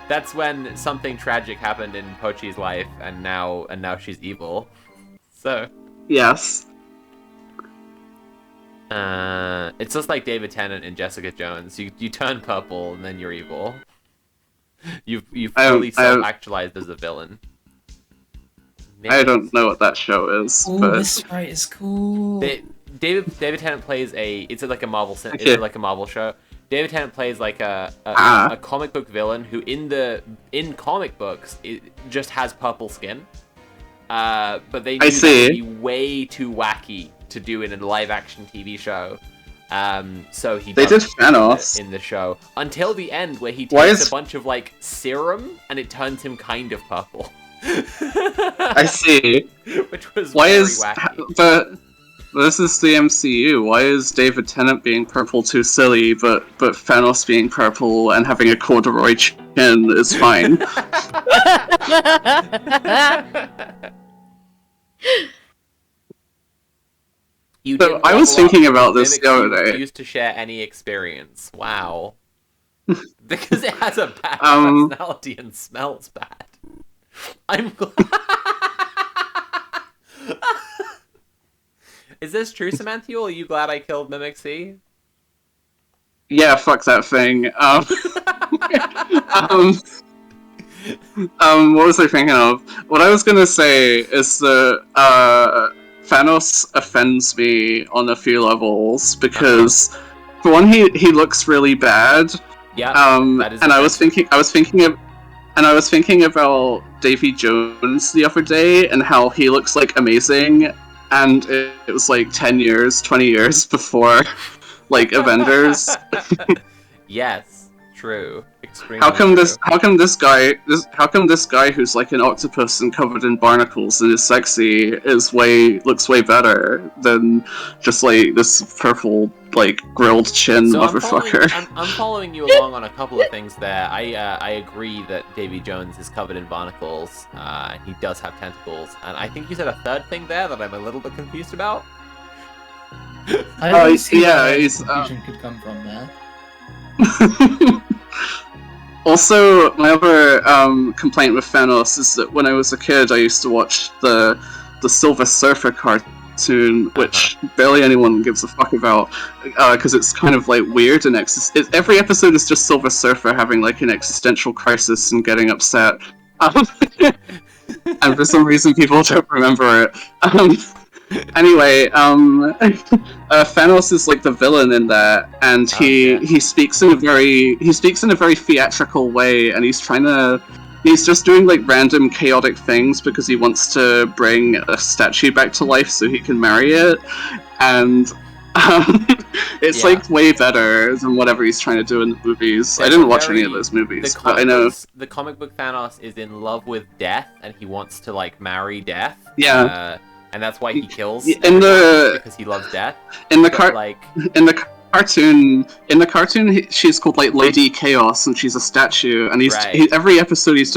that's when something tragic happened in Pochi's life, and now she's evil. So yes. It's just like David Tennant and Jessica Jones. You turn purple and then you're evil. You've fully self-actualized as a villain. I don't know what that show is. Oh, but... this sprite is cool. David Tennant plays it's like a Marvel show. David Tennant plays like a comic book villain who in comic books it just has purple skin. But they knew that would be way too wacky to do in a live action TV show. So they did Thanos in the show until the end where he takes a bunch of like serum and it turns him kind of purple. I see. Which was wacky. But this is the MCU. Why is David Tennant being purple too silly, but Thanos being purple and having a corduroy chin is fine? I was thinking about this the other day. Used to share any experience. Wow. Because it has a bad personality and smells bad. I'm glad. Is this true, Samantha? Or are you glad I killed Mimic C? Yeah, fuck that thing. What was I thinking of? What I was gonna say is that Thanos offends me on a few levels because, for one, he looks really bad. Yeah. And I was thinking about Davy Jones the other day and how he looks like amazing, and it was like 10 years, 20 years before, like, Avengers. Yes, true. Extremely How come true. this guy who's like an octopus and covered in barnacles and is sexy looks way better than just like this purple like grilled chin motherfucker? I'm following you along on a couple of things there. I agree that Davy Jones is covered in barnacles. He does have tentacles, and I think you said a third thing there that I'm a little bit confused about. I don't see where he's confusion could come from there. Also, my other complaint with Thanos is that when I was a kid, I used to watch the Silver Surfer cartoon, which barely anyone gives a fuck about, because it's kind of like weird and every episode is just Silver Surfer having like an existential crisis and getting upset, and for some reason people don't remember it. Anyway, Thanos is like the villain in that, and he speaks in a very theatrical way, and he's just doing like random chaotic things because he wants to bring a statue back to life so he can marry it, and it's like way better than whatever he's trying to do in the movies. I didn't watch any of those movies, but I know the comic book Thanos is in love with death, and he wants to like marry death. Yeah. And that's why he kills because he loves death. In the cartoon, she's called like Lady Chaos, and she's a statue. And every episode he's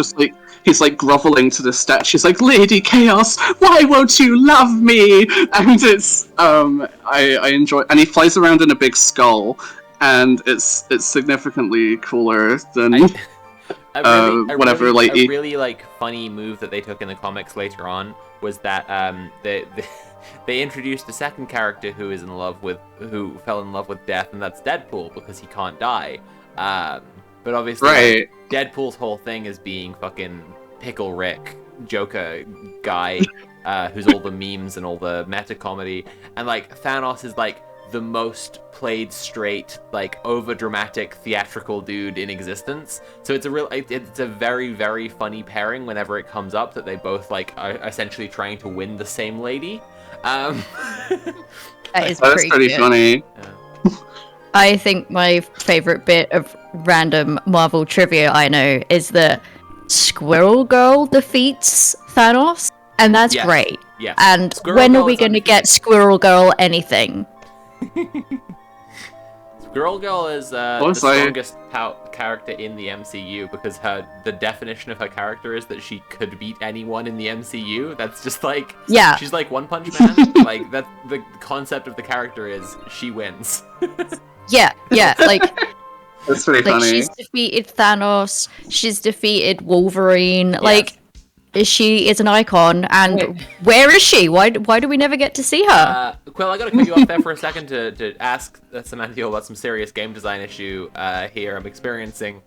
like groveling to the statue. She's like, Lady Chaos, why won't you love me? And it's I enjoy. And he flies around in a big skull, and it's significantly cooler than whatever. Like a really like funny move that they took in the comics later on was that they introduced a second character who fell in love with death, and that's Deadpool because he can't die. But obviously, right. Deadpool's whole thing is being fucking Pickle Rick, Joker guy, who's all the memes and all the meta comedy, and like Thanos is like the most played straight, like over dramatic theatrical dude in existence. So it's a very, very funny pairing whenever it comes up that they both like are essentially trying to win the same lady. That is pretty good. Funny. Yeah. I think my favorite bit of random Marvel trivia I know is that Squirrel Girl defeats Thanos, and that's great. Yeah. And Squirrel when Girl are we is going to get Squirrel Girl anything? Squirrel Girl is the strongest character in the MCU because the definition of her character is that she could beat anyone in the MCU. That's just like she's like One Punch Man. Like that, the concept of the character is she wins. Yeah, like that's pretty funny. She's defeated Thanos. She's defeated Wolverine. Yes. Like. She is an icon, and where is she? Why do we never get to see her? Quill, I gotta cut you off there for a second to ask Samantha about some serious game design issue here I'm experiencing.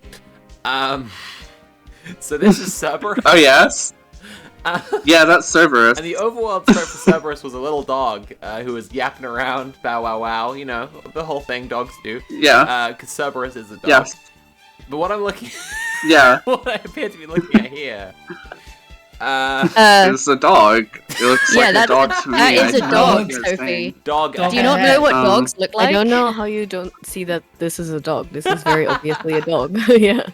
So this is Cerberus. Oh yes. Yeah, that's Cerberus. And the overworld script for Cerberus was a little dog who was yapping around, bow wow wow, you know, the whole thing dogs do. Yeah. Because Cerberus is a dog. Yes. But what I'm looking what I appear to be looking at here. It's a dog. It looks like a dog to me. That is a dog, Sophie. Dog. Do you not know what dogs look like? I don't know how you don't see that this is a dog. This is very obviously a dog. Yeah.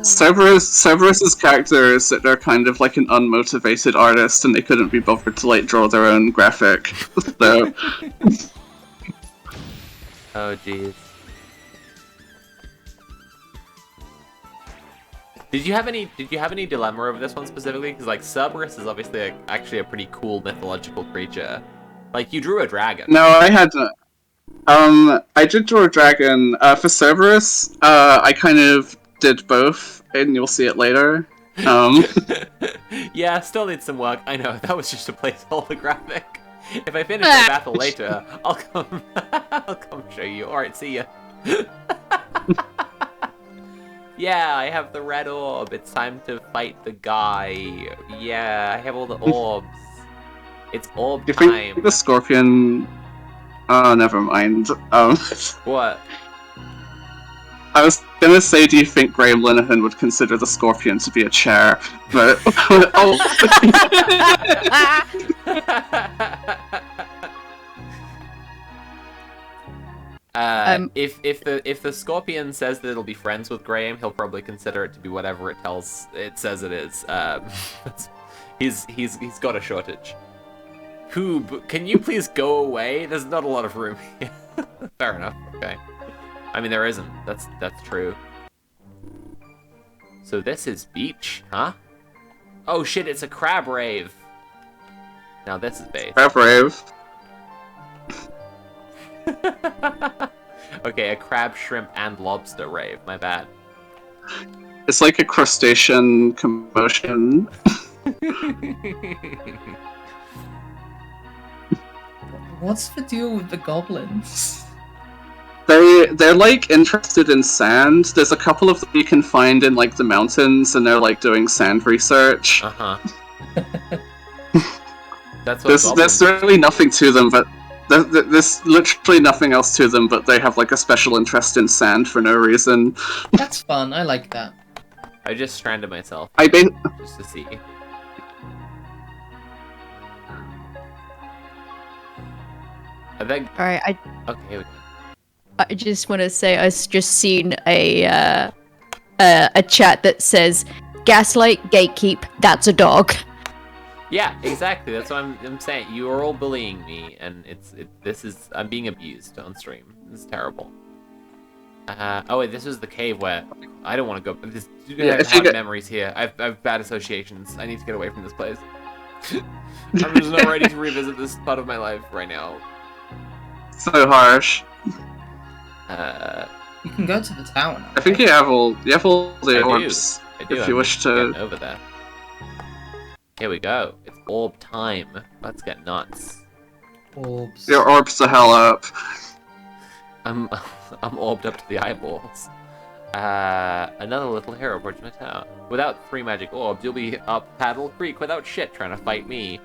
Cerberus's character is that they're kind of like an unmotivated artist, and they couldn't be bothered to like draw their own graphic. So. Oh jeez. Did you have any dilemma over this one specifically? Because like Cerberus is obviously actually a pretty cool mythological creature. Like you drew a dragon. No, I had. I did draw a dragon. For Cerberus, I kind of did both, and you'll see it later. Yeah, still needs some work. I know that was just a placeholder graphic. If I finish the battle later, I'll come show you. All right, see ya. Yeah, I have the red orb. It's time to fight the guy. Yeah, I have all the orbs. It's orb you time. Think the Scorpion... Oh, never mind. What? I was gonna say, do you think Graham Linehan would consider the Scorpion to be a chair? But... If the Scorpion says that it'll be friends with Graham, he'll probably consider it to be whatever it says it is. He's got a shortage. Hoob, can you please go away? There's not a lot of room here. Fair enough. Okay. I mean, there isn't. That's true. So this is beach, huh? Oh shit! It's a crab rave. Now this is base. Crab rave. Okay, a crab, shrimp, and lobster rave. My bad. It's like a crustacean commotion. What's the deal with the goblins? They're like interested in sand. There's a couple of them you can find in like the mountains, and they're like doing sand research. That's what there's really nothing to them, but there's literally nothing else to them, but they have like a special interest in sand for no reason. That's fun. I like that. I just stranded myself. Just to see. I think. All right. Okay. Here we go. I just want to say I've just seen a chat that says, "Gaslight, gatekeep. That's a dog." Yeah, exactly. That's what I'm saying. You are all bullying me, and I'm being abused on stream. This is terrible. Oh wait, this was the cave where I don't want to go. I have memories here. I have bad associations. I need to get away from this place. I'm just not ready to revisit this part of my life right now. So harsh. You can go to the tower now. I think you have all the I do. orbs I do. if I'm you wish just to. getting over there. Here we go. It's orb time. Let's get nuts. Orbs. Your orbs the hell up. I'm orbed up to the eyeballs. Another little hero approaching my tower. Without 3 magic orbs, you'll be up Paddle Creek without shit trying to fight me.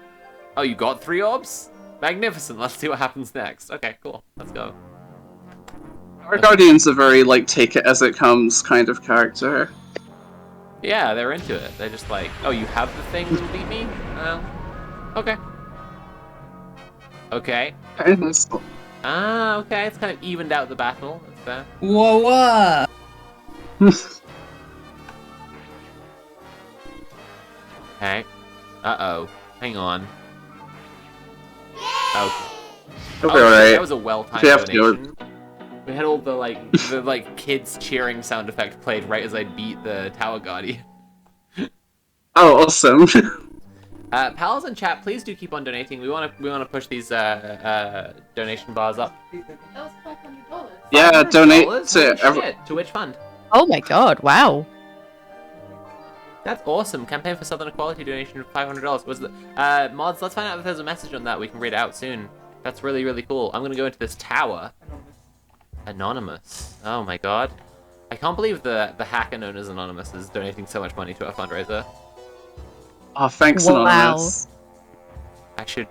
Oh, you got 3 orbs? Magnificent. Let's see what happens next. Okay, cool. Let's go. Our Guardian's a very, like, take it as it comes kind of character. Yeah, they're into it. They're just like, oh, you have the thing that'll beat me? Well, okay. Okay. Ah, okay. It's kind of evened out the battle. That's fair. Whoa, whoa! Okay. Uh-oh. Hang on. Okay. It'll be alright. That was a well-timed If you have to go- donation. We had all the like kids cheering sound effect played right as I beat the Tower Guardian. Oh, awesome. Pals in chat, please do keep on donating. We wanna push these donation bars up. That was $500. Yeah, donate to Holy shit. To which fund? Oh my god! Wow. That's awesome. Campaign for Southern Equality donation of $500. Was the mods? Let's find out if there's a message on that. We can read it out soon. That's really, really cool. I'm gonna go into this tower. Anonymous. Oh my god. I can't believe the hacker known as Anonymous is donating so much money to our fundraiser. Oh, thanks, Wow. Anonymous. I should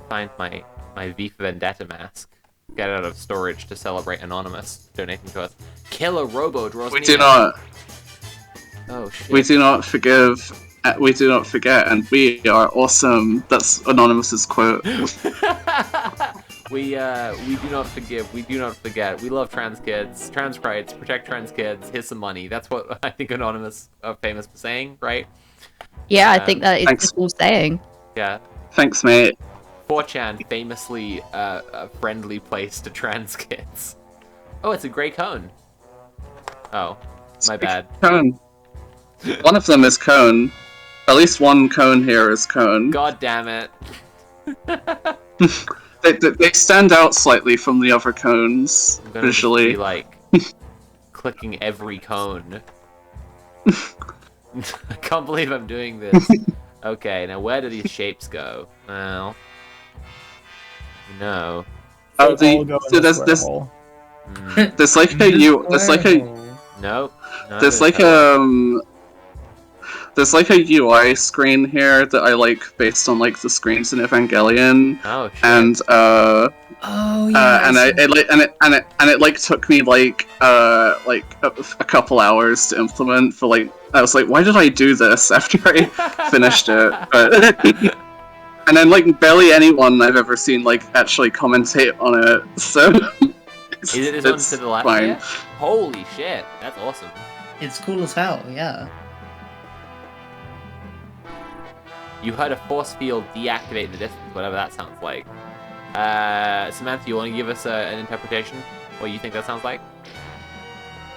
find my V for Vendetta mask. Get it out of storage to celebrate Anonymous donating to us. Killer Robo draws We me do in. not. Oh shit. We do not forgive. We do not forget, and we are awesome. That's Anonymous's quote. We do not forgive. We do not forget. We love trans kids. Trans rights. Protect trans kids. Here's some money. That's what I think Anonymous are famous for saying, right? Yeah, I think that is Thanks. the full saying. Yeah. Thanks, mate. 4chan, famously a friendly place to trans kids. Oh, it's a grey cone. Oh, my bad. Cone. One of them is Cone. At least one cone here is Cone. God damn it. They stand out slightly from the other cones I'm gonna just visually. be like clicking every cone. I can't believe I'm doing this. Okay, now where do these shapes go? Well, no. Oh, They all go in so the there's square this. hole. There's like a U. There's like a. Nope. No, There's like There's like a UI screen here that I like based on like the screens in Evangelion. Oh shit. And Oh yeah. and it like took me like a couple hours to implement for like I was like, why did I do this after I finished it? But and then like barely anyone I've ever seen like actually commentate on it. So Is it this one it's to the left fine. here? Holy shit, that's awesome. It's cool as hell. Yeah. You heard a force field deactivate in the distance, whatever that sounds like. Samantha, you want to give us an interpretation? What you think that sounds like?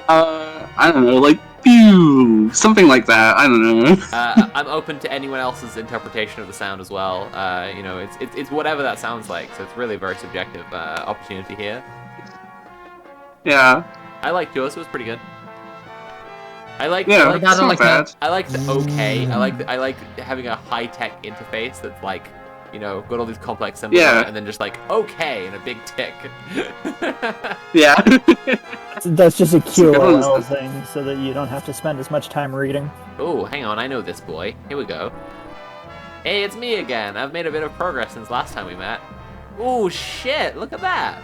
I don't know, like pew, something like that. I don't know. I'm open to anyone else's interpretation of the sound as well. You know, it's whatever that sounds like, so it's really a very subjective opportunity here. Yeah. I liked yours; it was pretty good. I like. Yeah, I like, it's not bad. I like the okay. I like having a high tech interface that's like, you know, got all these complex symbols on Yeah. it, and then just like okay and a big tick. Yeah. That's just a good one. QOL thing, so that you don't have to spend as much time reading. Oh, hang on, I know this boy. Here we go. Hey, it's me again. I've made a bit of progress since last time we met. Oh shit! Look at that.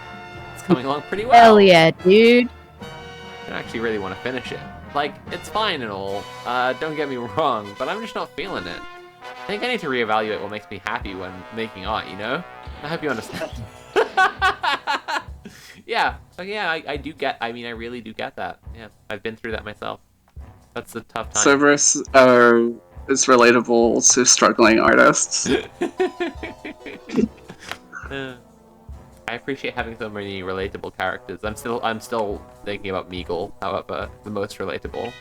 It's coming along pretty well. Hell yeah, dude. I actually really want to finish it. Like, it's fine and all, don't get me wrong, but I'm just not feeling it. I think I need to reevaluate what makes me happy when making art, you know? I hope you understand. Yeah, so yeah, I do get, I mean, I really do get that. Yeah, I've been through that myself. That's a tough time. Cerberus is relatable to struggling artists. I appreciate having so many relatable characters. I'm still thinking about Meagle, however, the most relatable.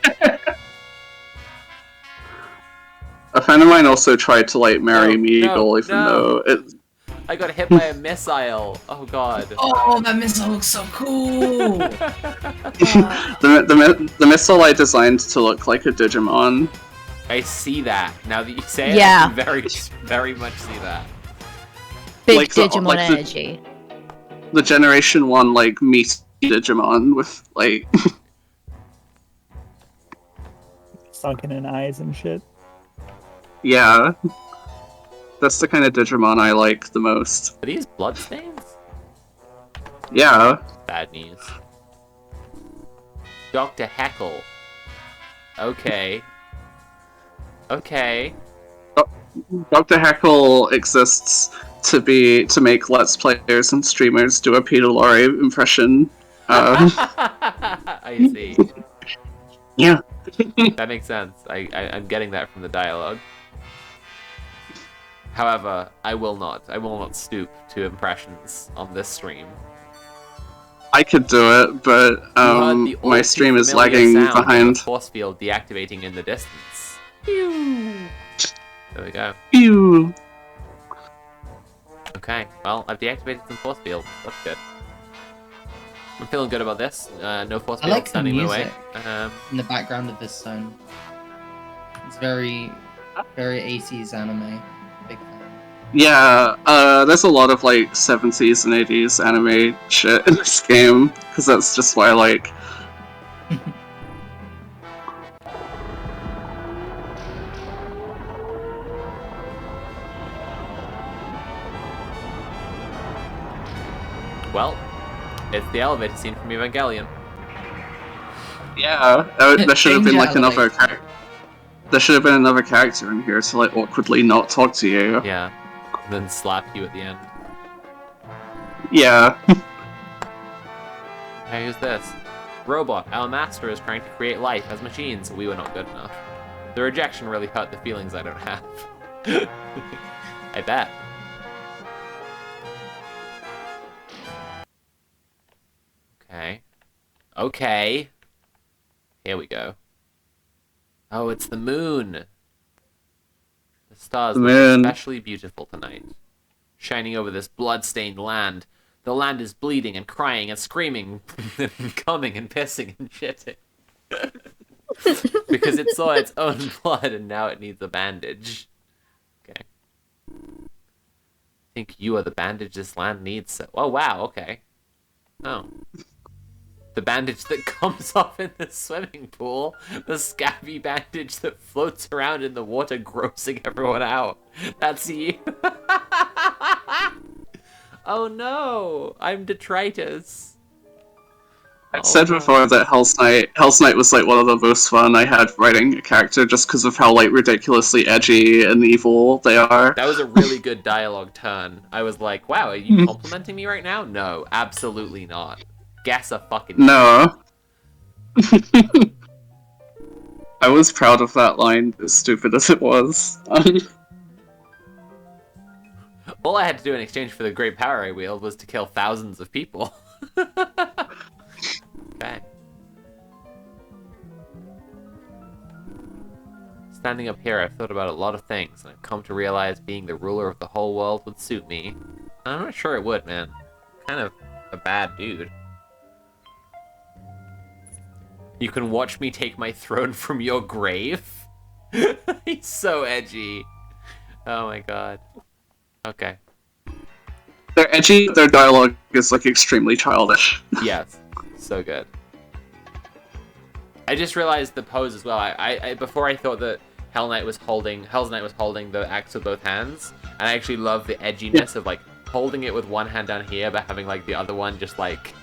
A friend of mine also tried to like marry Meagle, even though it. I got hit by a missile. Oh god. Oh, that missile looks so cool. The missile I designed to look like a Digimon. I see that. Now that you say it, Yeah. I can very much see that. Big Like the- Digimon like the- energy. The Generation 1, like, meaty Digimon with, like... Sunken in eyes and shit. yeah. That's the kind of Digimon I like the most. Are these bloodstains? Yeah. Bad news. Dr. Heckle. Okay. Okay. Dr. Heckle exists to make Let's Players and streamers do a Peter Lorre impression. I see. Yeah. That makes sense. I'm getting that from the dialogue. However, I will not stoop to impressions on this stream. I could do it, but my stream is lagging behind. Force field deactivating in the distance. Pew. There we go. Pew. Okay, well, I've deactivated some force field. That's good. I'm feeling good about this. No force I field like the standing in the way. music in the background of this zone. It's very 80s anime. Big fan. Yeah, there's a lot of like 70s and 80s anime shit in this game, because that's just what I like. Well, it's the elevator scene from Evangelion. Yeah, there should have been like another character. There should have been another character in here to like awkwardly not talk to you. Yeah, and then slap you at the end. Yeah. Hey, who's this? Robot, our master is trying to create life as machines. We were not good enough. The rejection really hurt the feelings I don't have. I bet. Okay. Okay. Here we go. Oh, it's the moon. The stars The look moon. especially beautiful tonight. Shining over this blood-stained land. The land is bleeding and crying and screaming and coming and pissing and shitting. Because it saw its own blood and now it needs a bandage. Okay. I think you are the bandage this land needs. So oh, wow, okay. Oh. The bandage that comes off in the swimming pool. The scabby bandage that floats around in the water, grossing everyone out. That's you. Oh no, I'm detritus. I've said before that Hell's Knight was like one of the most fun I had writing a character just because of how like ridiculously edgy and evil they are. That was a really good dialogue turn. I was like, wow, are you complimenting me right now? No, absolutely not. Guess a fucking No. I was proud of that line, as stupid as it was. All I had to do in exchange for the great power I wield was to kill thousands of people. Okay. Standing up here, I've thought about a lot of things, and I've come to realize being the ruler of the whole world would suit me. I'm not sure it would, man. Kind of a bad dude. You can watch me take my throne from your grave? He's so edgy. Oh my god. Okay. They're edgy, their dialogue is like extremely childish. Yes. So good. I just realized the pose as well. I before I thought that Hell's Knight was holding the axe with both hands, and I actually love the edginess of like holding it with one hand down here, but having like the other one just like,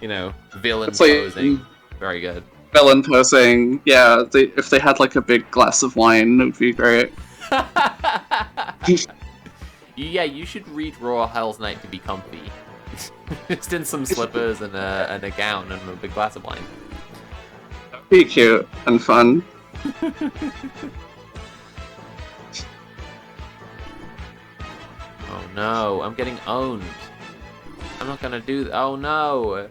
you know, villain It's like- posing. Very good. Villain posing, yeah, if they had like a big glass of wine, it would be great. Yeah, you should redraw Hell's Knight to be comfy. Just in some slippers and a gown and a big glass of wine. Be cute and fun. Oh no, I'm getting owned. I'm not gonna do oh no!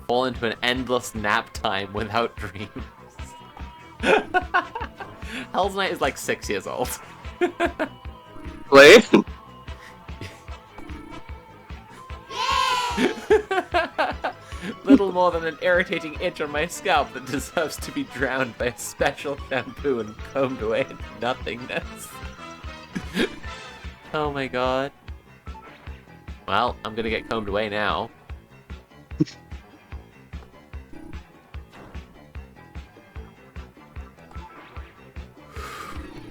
Fall into an endless nap time without dreams. Hell's Knight is like 6 years old. Wait? more than an irritating itch on my scalp that deserves to be drowned by a special shampoo and combed away into nothingness. Oh my god. Well, I'm gonna get combed away now.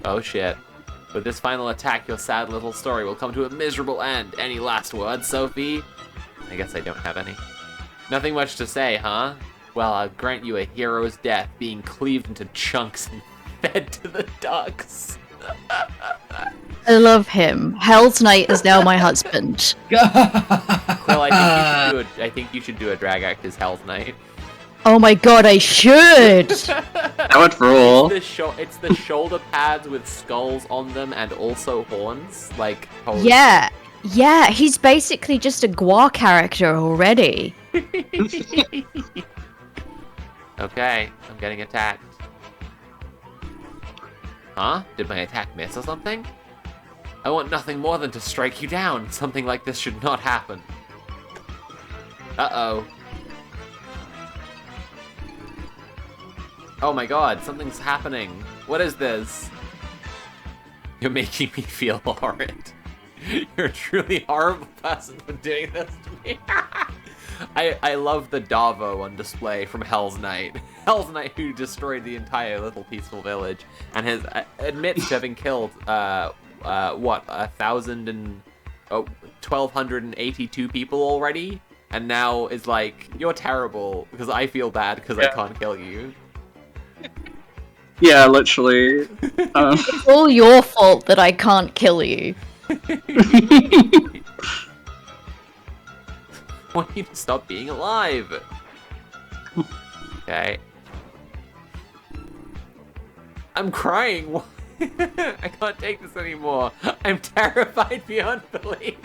Oh shit. With this final attack, your sad little story will come to a miserable end. Any last words, Sophie? I guess I don't have any. Nothing much to say, huh? Well, I'll grant you a hero's death, being cleaved into chunks and fed to the ducks. I love him. Hell's Knight is now my husband. Well, I think you should do a drag act as Hell's Knight. Oh my god, I should! That would rule. It's the shoulder pads with skulls on them and also horns. Like, holy Yeah. Yeah, he's basically just a Gua character already. Okay, I'm getting attacked. Huh? Did my attack miss or something? I want nothing more than to strike you down. Something like this should not happen. Uh-oh. Oh my god, something's happening. What is this? You're making me feel horrid. You're a truly horrible person for doing this to me. I love the Davo on display from Hell's Knight. Hell's Knight who destroyed the entire little peaceful village and has admits to having killed, 1,282 people already? And now is like, you're terrible because I feel bad because I can't kill you. Yeah, literally. It's all your fault that I can't kill you. I want you to stop being alive. Okay. I'm crying. I can't take this anymore. I'm terrified beyond belief.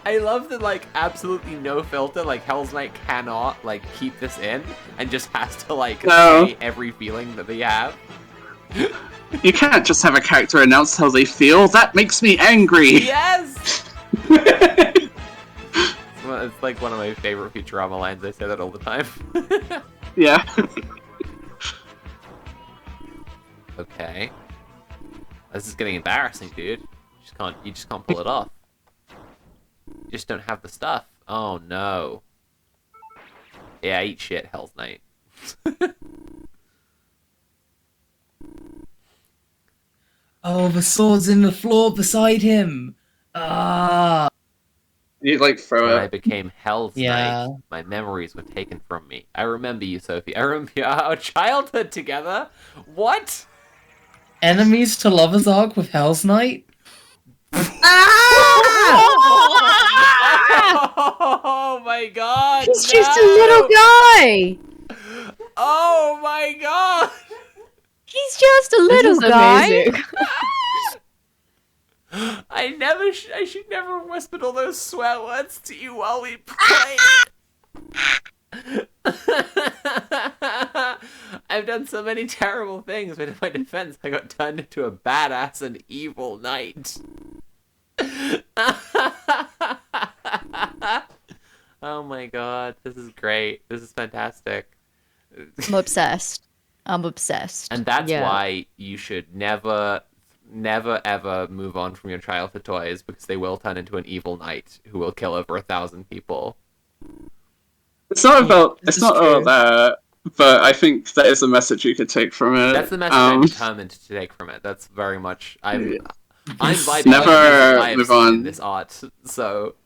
I love that, like, absolutely no filter, like, Hell's Knight cannot, like, keep this in, and just has to, like, say every feeling that they have. You can't just have a character announce how they feel. That makes me angry. Yes! It's like one of my favorite Futurama lines. I say that all the time. Yeah. Okay. This is getting embarrassing, dude. You just can't pull it off. You just don't have the stuff. Oh no. Yeah, eat shit, Hell's Knight. Oh, the sword's in the floor beside him. Ah. You like throw When it. I became Hell's Knight, my memories were taken from me. I remember you, Sophie. I remember our childhood together. What? Enemies to lovers arc with Hell's Knight? Oh my god! He's just a little guy! Oh my god! He's just a little guy! Amazing. I should never have whispered all those swear words to you while we played. I've done so many terrible things, but in my defense, I got turned into a badass and evil knight. Oh my god, this is great. This is fantastic. I'm obsessed. I'm obsessed. And that's why you should never ever move on from your childhood toys, because they will turn into an evil knight who will kill over 1,000 people. It's not about that, but I think that is a message you could take from it. That's the message I'm determined to take from it. That's very much I'm vibing. Never move on in this art, so.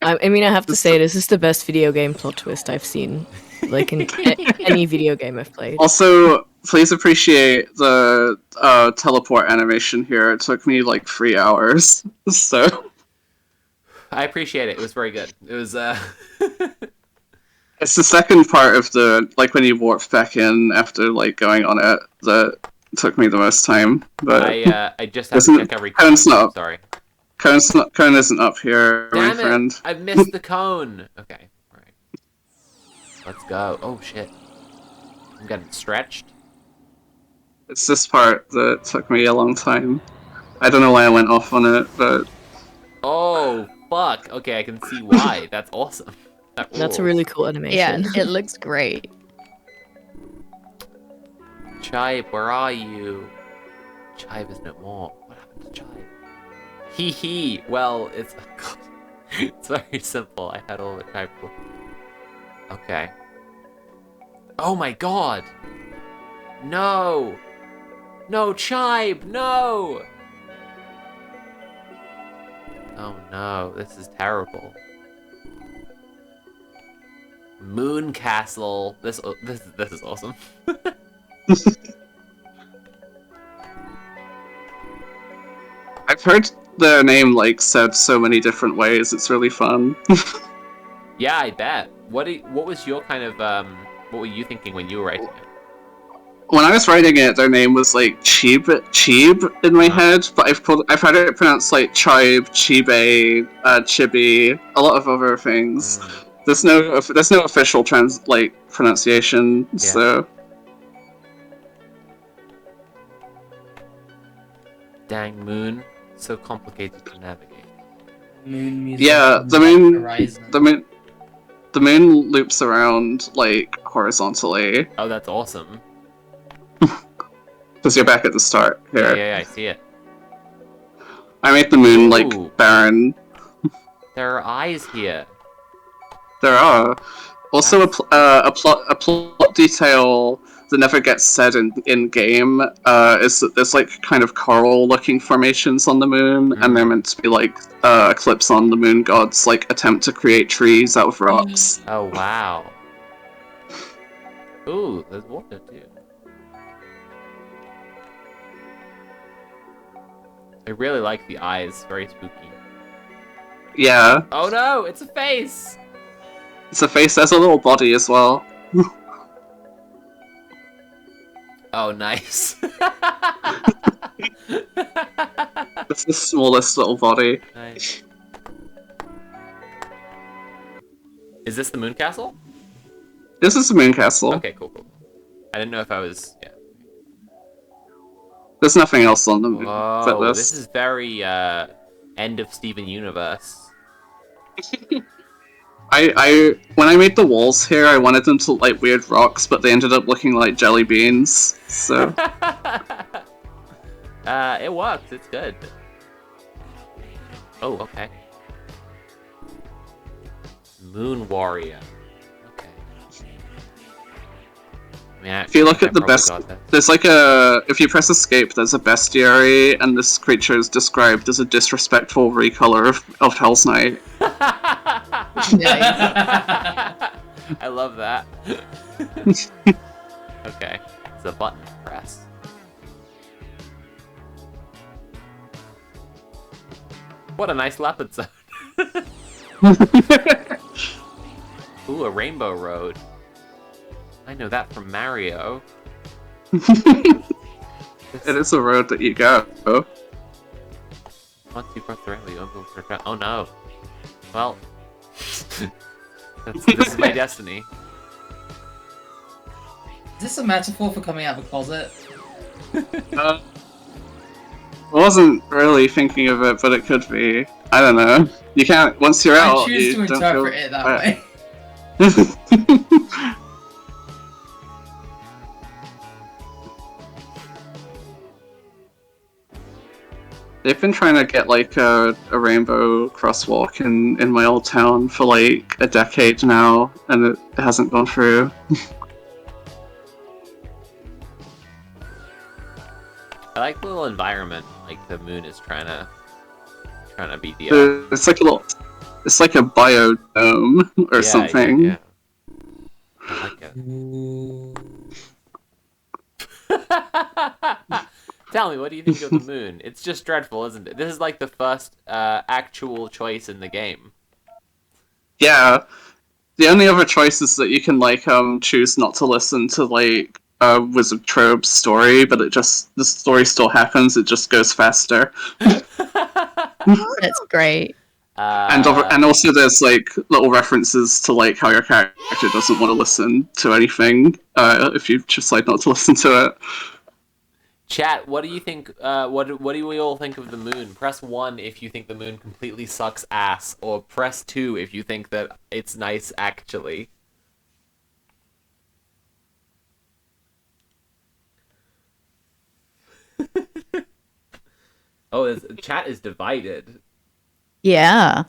I mean, I have to say, this is the best video game plot twist I've seen, like in any video game I've played. Also, please appreciate the teleport animation here. It took me like 3 hours, so. I appreciate it. It was very good. It was. It's the second part of the when you warp back in after going on it that took me the most time. But I just have to check every. Cone's not. Sorry. Cone isn't up here, Damn my friend. I missed the cone. Okay, alright. Let's go. Oh shit. I'm getting stretched. It's this part that took me a long time. I don't know why I went off on it, but. Oh fuck. Okay, I can see why. That's awesome. That's a really cool animation. Yeah, it looks great. Chibe, where are you? Chibe is no more. What happened to Chibe? Hee hee. Well, it's it's very simple. I had all the Chibe. Okay. Oh my god! No! No, Chibe! No! Oh no, this is terrible. Moon Castle. This is awesome. I've heard the name like said so many different ways. It's really fun. Yeah, I bet. What was your kind of what were you thinking when you were writing it? When I was writing it, their name was like Cheeb in my head, but I've heard it pronounced like Chibe, Chibe, Chibi, a lot of other things. There's no official pronunciation, Yeah. so. Dang Moon, so complicated to navigate. Moon music. Yeah, the moon loops around like horizontally Oh, that's awesome. because you're back at the start here. Yeah, I see it. I made the moon Ooh. like barren. There are eyes here. There are also a plot detail that never gets said in game. Is that there's like kind of coral-looking formations on the moon, and they're meant to be like eclipse on the moon god's like attempt to create trees out of rocks. Oh wow. Ooh, there's water too. I really like the eyes. Very spooky. Yeah, Oh no, it's a face. it's a face. There's a little body as well. Oh, nice. It's the smallest little body. Nice. Is this the moon castle? This is the moon castle. Okay, cool. I didn't know if I was. Yeah. There's nothing else on the moon but Oh, this. this is very end of Steven Universe. When I made the walls here, I wanted them to look like weird rocks, but they ended up looking like jelly beans. So It works. It's good. Oh, okay. Moon Warrior. Okay. I mean, if you look at the probably best, got that. there's like if you press escape, there's a bestiary, and this creature is described as a disrespectful recolor of Hell's Knight. I love that. Okay, it's a button to press. What a nice leopard zone. Ooh, a rainbow road. I know that from Mario. It is a road that you go. Once you cross the rainbow, you won't be able to return. Oh no. Well, this is my destiny. Is this a metaphor for coming out of a closet? I wasn't really thinking of it, but it could be. I don't know. You can't. Once you're out, I choose you to don't interpret feel it that bad. way. They've been trying to get like a rainbow crosswalk in my old town for like a decade now, and it hasn't gone through. I like the little environment, like the moon is trying to be the. It's like it's like a biodome or something. Yeah. I like it. Tell me, what do you think of the moon? It's just dreadful, isn't it? This is like the first actual choice in the game. Yeah. The only other choice is that you can like choose not to listen to like Wizard Trobe's story, but the story still happens. It just goes faster. That's great. And also there's like little references to like how your character doesn't want to listen to anything if you decide not to listen to it. Chat, what do you think? What do we all think of the moon? Press 1 if you think the moon completely sucks ass, or press 2 if you think that it's nice actually. Oh, chat is divided. Yeah.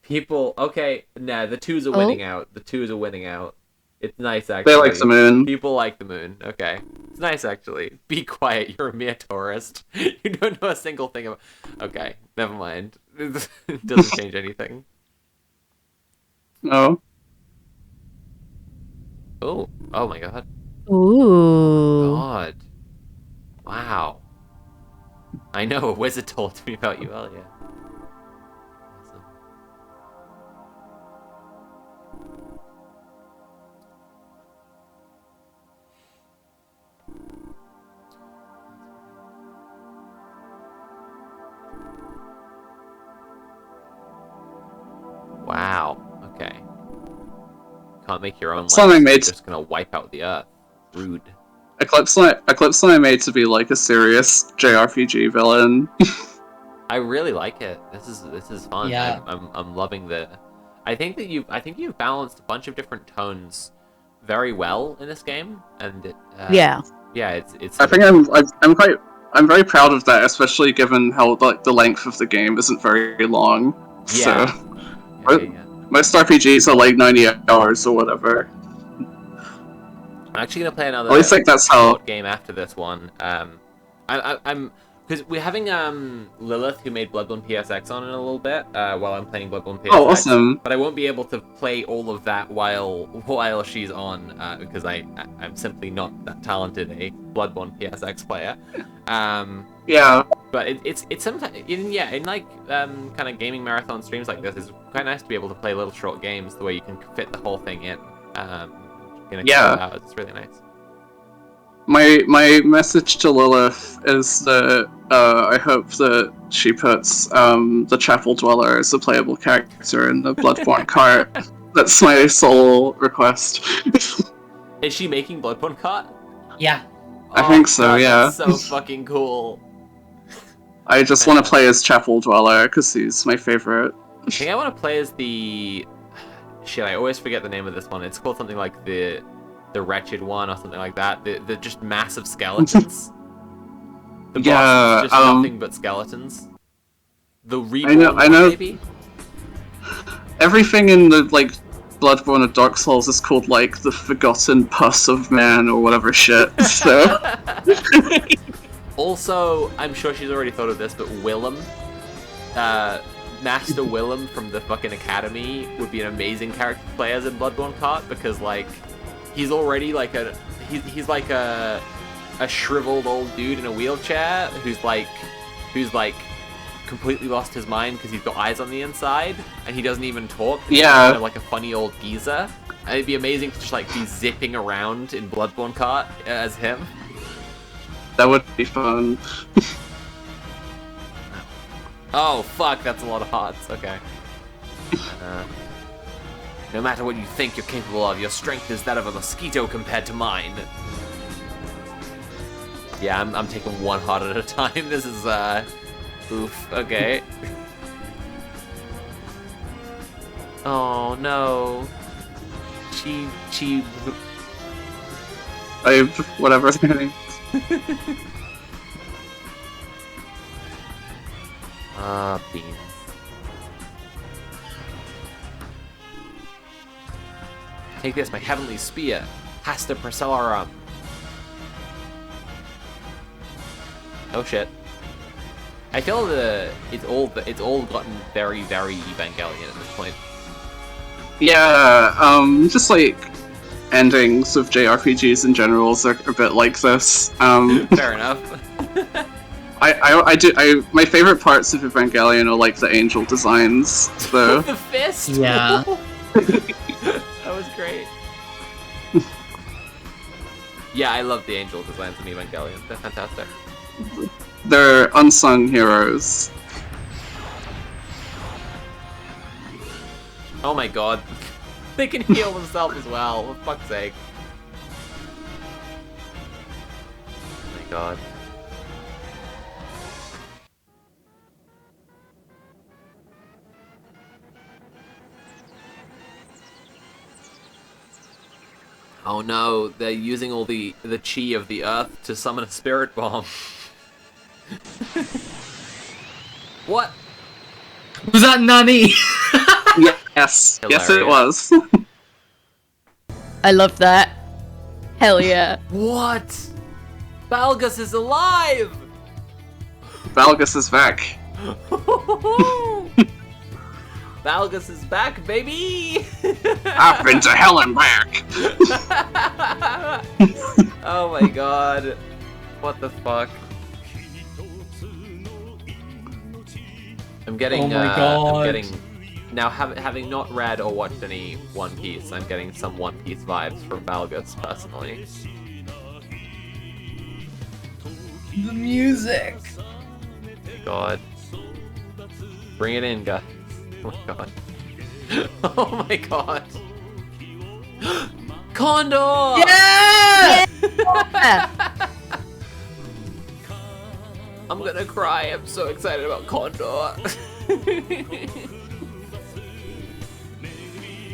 People, okay, nah, the 2s are winning out. The 2s are winning out. It's nice, actually. They like the moon. People like the moon. Okay. It's nice, actually. Be quiet, you're a mere tourist. You don't know a single thing about... Okay, never mind. It doesn't change anything. No. Oh. Oh my god. Ooh. God. Wow. I know, a wizard told me about you earlier. Awesome. Wow. Okay. Can't make your own Something life. made- Just gonna wipe out the earth. Rude. Eclipse I made to be like a serious JRPG villain. I really like it. This is fun. Yeah. I'm loving the. I think you've balanced a bunch of different tones very well in this game, and Yeah. yeah, it's. I think I'm very proud of that, especially given how like the length of the game isn't very long. Yeah. So most RPGs are like 90 hours or whatever. I'm actually gonna play another. At least like that's how. short game after this one. I'm because we're having Lilith, who made Bloodborne PSX, on in a little bit while I'm playing Bloodborne PSX. Oh, awesome! But I won't be able to play all of that while she's on because I'm simply not that talented a Bloodborne PSX player. Yeah. But it's sometimes in like kind of gaming marathon streams like this, it's quite nice to be able to play little short games the way you can fit the whole thing in. In a couple hours. It's really nice. My message to Lilith is that I hope that she puts the Chapel Dweller as a playable character in the Bloodborne cart. That's my sole request. Is she making Bloodborne cart? Yeah. I think so, God, yeah. That's so fucking cool. I just want to play as Chapel Dweller because he's my favorite. I think I want to play as the... Shit, I always forget the name of this one. It's called something like the Wretched One or something like that. The just massive skeletons. The boss is just nothing but skeletons. The Reborn I know. One, maybe? Everything in the like Bloodborne or Dark Souls is called like the Forgotten Pus of Man or whatever shit. So. Also, I'm sure she's already thought of this, but Willem, Master Willem from the fucking Academy would be an amazing character to play as in Bloodborne Cart because like he's already like he's like a shriveled old dude in a wheelchair who's like completely lost his mind because he's got eyes on the inside and he doesn't even talk. Yeah. He's kind of like a funny old geezer. And it'd be amazing to just like be zipping around in Bloodborne Cart as him. That would be fun. Oh, fuck, that's a lot of hearts. Okay. No matter what you think you're capable of, your strength is that of a mosquito compared to mine. Yeah, I'm taking one heart at a time. This is, oof. Okay. Oh, no. Whatever their name. Beans. Take this, my heavenly spear. Hasta Procellarum. Oh shit. I feel it's all gotten very, very Evangelion at this point. Yeah, just like endings of JRPGs in general are a bit like this. Fair enough. My favorite parts of Evangelion are like the angel designs. So. The fist. Yeah. That was great. Yeah, I love the angel designs in Evangelion. They're fantastic. They're unsung heroes. Oh my god. They can heal themselves as well, for fuck's sake. Oh my god. Oh no, they're using all the chi of the earth to summon a spirit bomb. What? Was that Nani? Yes. Yes, it was. I love that. Hell yeah. What? Balgus is alive! Balgus is back. Balgus is back, baby! I've been to hell and back. Oh my god. What the fuck? I'm getting, Oh my God. I'm getting, now having not read or watched any One Piece, I'm getting some One Piece vibes from Balgus, personally. The music. God. Bring it in, guys. Oh my god. Oh my god. Condor! Yeah! I'm gonna cry, I'm so excited about Condor.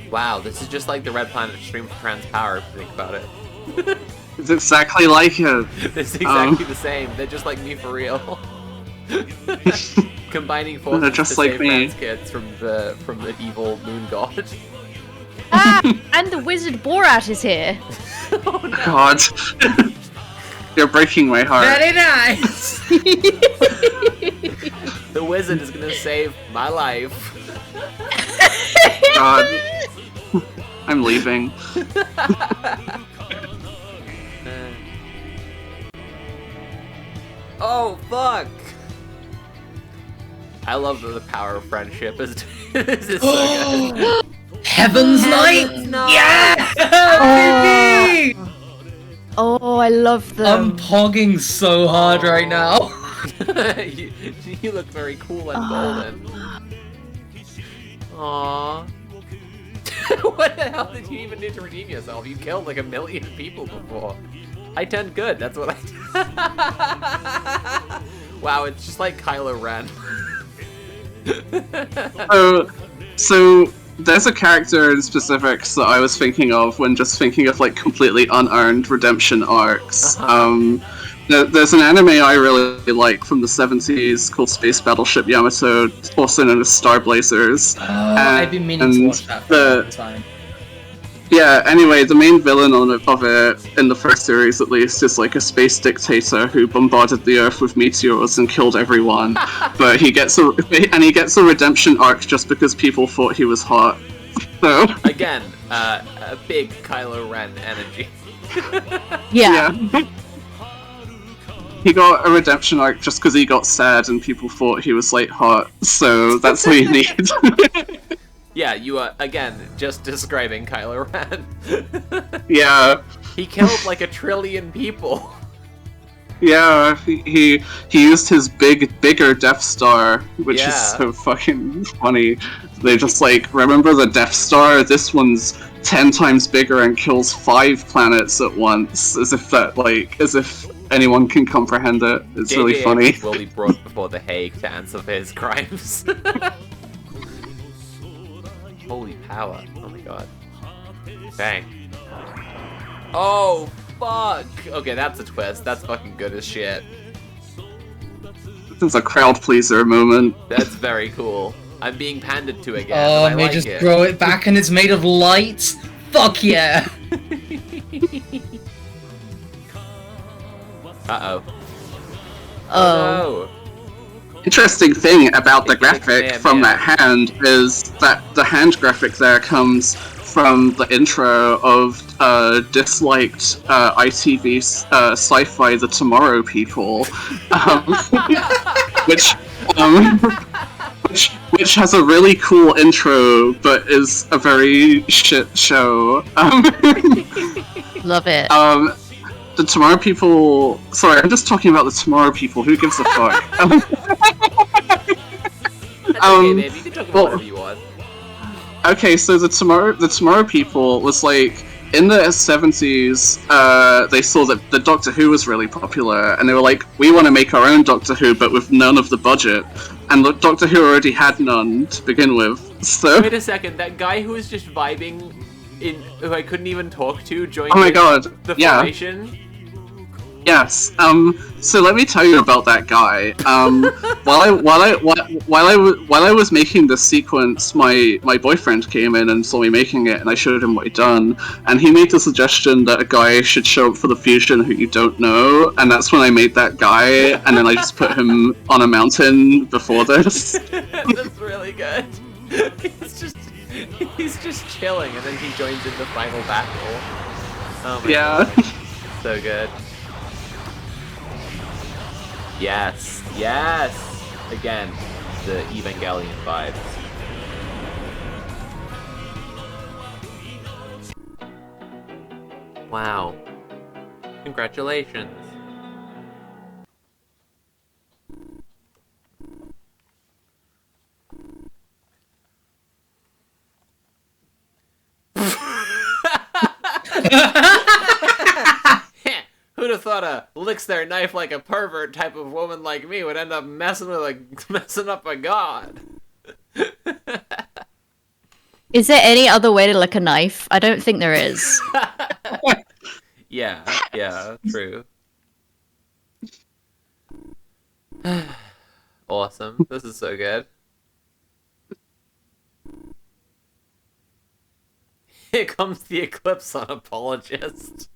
Wow, this is just like the Red Planet Stream for Trans Power, if you think about it. It's exactly like it. It's exactly the same, they're just like me for real. Combining forces They're just to like save me. trans kids from the evil moon god. Ah, and the wizard Borat is here. Oh, no. God. You're breaking my heart. Very nice. The wizard is gonna save my life. God. I'm leaving. Oh fuck! I love the power of friendship. This is so good. Heaven's Knight. Yeah. Baby! Oh, I love them. I'm pogging so hard right now. you look very cool and golden. Aww. What the hell did you even do to redeem yourself? You killed like 1 million people before. I turned good, that's what I did. Wow, it's just like Kylo Ren. So there's a character in specifics that I was thinking of when just thinking of like completely unearned redemption arcs. There's an anime I really like from the 70s called Space Battleship Yamato, also known as Star Blazers. I've been meaning to watch that for a long time. Yeah, anyway, the main villain of it, in the first series at least, is like a space dictator who bombarded the Earth with meteors and killed everyone. But he gets a redemption arc just because people thought he was hot. So Again, a big Kylo Ren energy. Yeah. He got a redemption arc just because he got sad and people thought he was like hot. So that's what you need. Yeah, you are, again, just describing Kylo Ren. Yeah. He killed like 1 trillion people. Yeah, he used his bigger Death Star, which is so fucking funny. They just like, remember the Death Star? This one's 10 times bigger and kills 5 planets at once, as if anyone can comprehend it. It's J.J. really funny. Abrams will be brought before the Hague to answer for his crimes. Holy power. Oh my god. Bang. Oh, fuck! Okay, that's a twist. That's fucking good as shit. This is a crowd pleaser moment. That's very cool. I'm being pandered to again. Oh, and I may like just it. grow it back and it's made of light. Fuck yeah! Uh-oh. Oh. No. Interesting thing about the graphic from that hand is that the hand graphic there comes from the intro of disliked ITV sci-fi The Tomorrow People, which has a really cool intro but is a very shit show. Love it. The Tomorrow People... Sorry, I'm just talking about the Tomorrow People. Who gives a fuck? That's okay, baby. You can talk about whatever you want. Okay, so the Tomorrow People was like... In the 70s, they saw that the Doctor Who was really popular, and they were like, we want to make our own Doctor Who, but with none of the budget. And the Doctor Who already had none to begin with, so... Wait a second, that guy who was just vibing who I couldn't even talk to joined Oh my god, the yeah. formation? Yes. So let me tell you about that guy. While I was making this sequence, my boyfriend came in and saw me making it, and I showed him what he'd done, and he made the suggestion that a guy should show up for the fusion who you don't know, and that's when I made that guy, and then I just put him on a mountain before this. That's really good. He's just chilling, and then he joins in the final battle. Oh my god. So good. Yes, yes! Again, the Evangelion vibes. Wow. Congratulations. Who'd have thought a licks their knife like a pervert type of woman like me would end up messing up a god? Is there any other way to lick a knife? I don't think there is. Yeah, true. Awesome. This is so good. Here comes the Eclipse on apologist.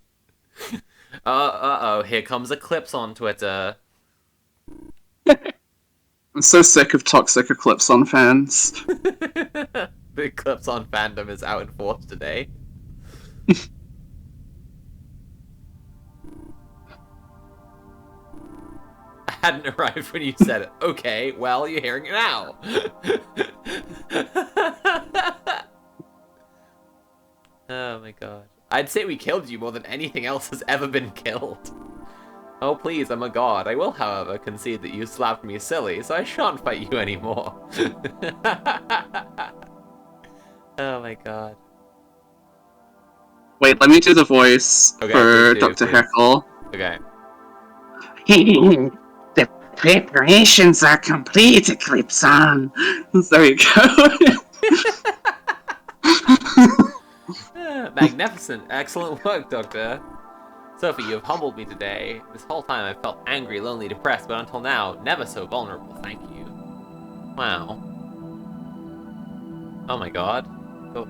Uh-oh, here comes Eclipse on Twitter. I'm so sick of toxic Eclipse on fans. The Eclipse on fandom is out in force today. I hadn't arrived when you said it. Okay, well, you're hearing it now. Oh my god. I'd say we killed you more than anything else has ever been killed. Oh please, I'm a god. I will, however, concede that you slapped me silly, so I shan't fight you anymore. Oh my god. Wait, let me do the voice for Dr. Heckle. Okay. The preparations are complete, Eclipse on. There you go. Magnificent. Excellent work, Doctor. Sophie, you have humbled me today. This whole time I've felt angry, lonely, depressed, but until now, never so vulnerable, thank you. Wow. Oh my god. Oh,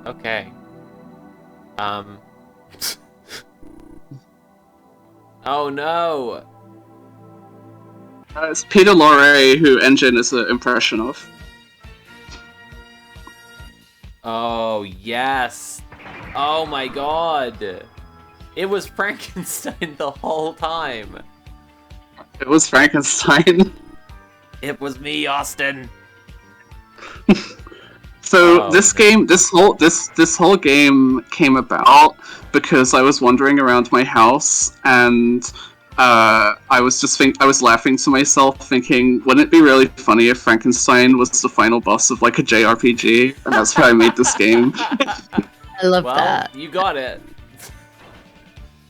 okay. Oh no! It's Peter Lorre, who Engine is an impression of. Oh, yes! Oh my god! It was Frankenstein the whole time! It was Frankenstein. It was me, Austin! So this whole game came about because I was wandering around my house and I was laughing to myself, thinking, wouldn't it be really funny if Frankenstein was the final boss of like a JRPG? And that's how I made this game. I love that. You got it.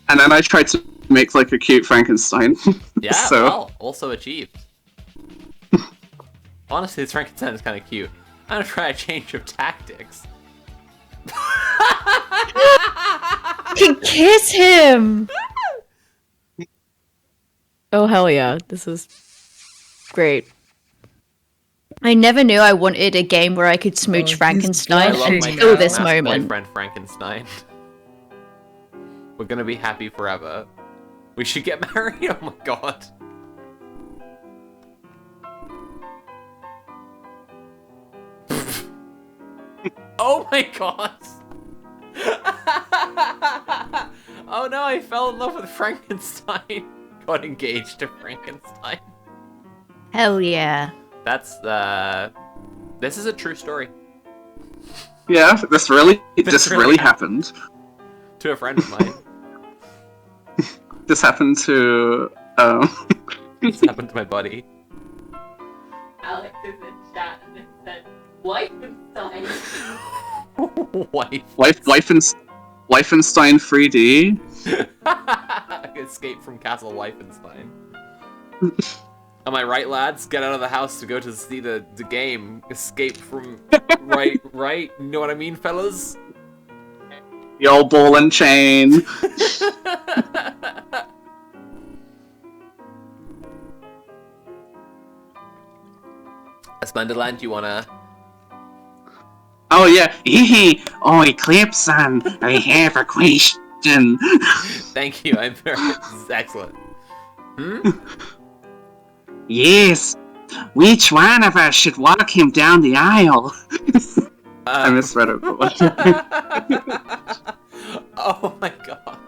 And then I tried to make like a cute Frankenstein. Yeah, so... well, also achieved. Honestly, this Frankenstein is kind of cute. I'm gonna try a change of tactics. You can kiss him! Oh, hell yeah. This is great. I never knew I wanted a game where I could smooch Frankenstein until this moment. Boyfriend Frankenstein. We're gonna be happy forever. We should get married? Oh my god. Oh my god! Oh no, I fell in love with Frankenstein. Got engaged to Frankenstein. Hell yeah. That's, this is a true story. Yeah, this really happened. To a friend of mine. This happened to, This happened to my buddy. Alex is in chat and it said, Weifenstein. Weifenstein 3D. Escape from Castle Weifenstein. Am I right, lads? Get out of the house to go to see the game. Escape from... right? You know what I mean, fellas? The old ball and chain. Splendidland, you wanna? Oh yeah, oh Eclipse-san, I have a question. Thank you, I'm very excellent. Yes, which one of us should walk him down the aisle? I misread it. Oh my god.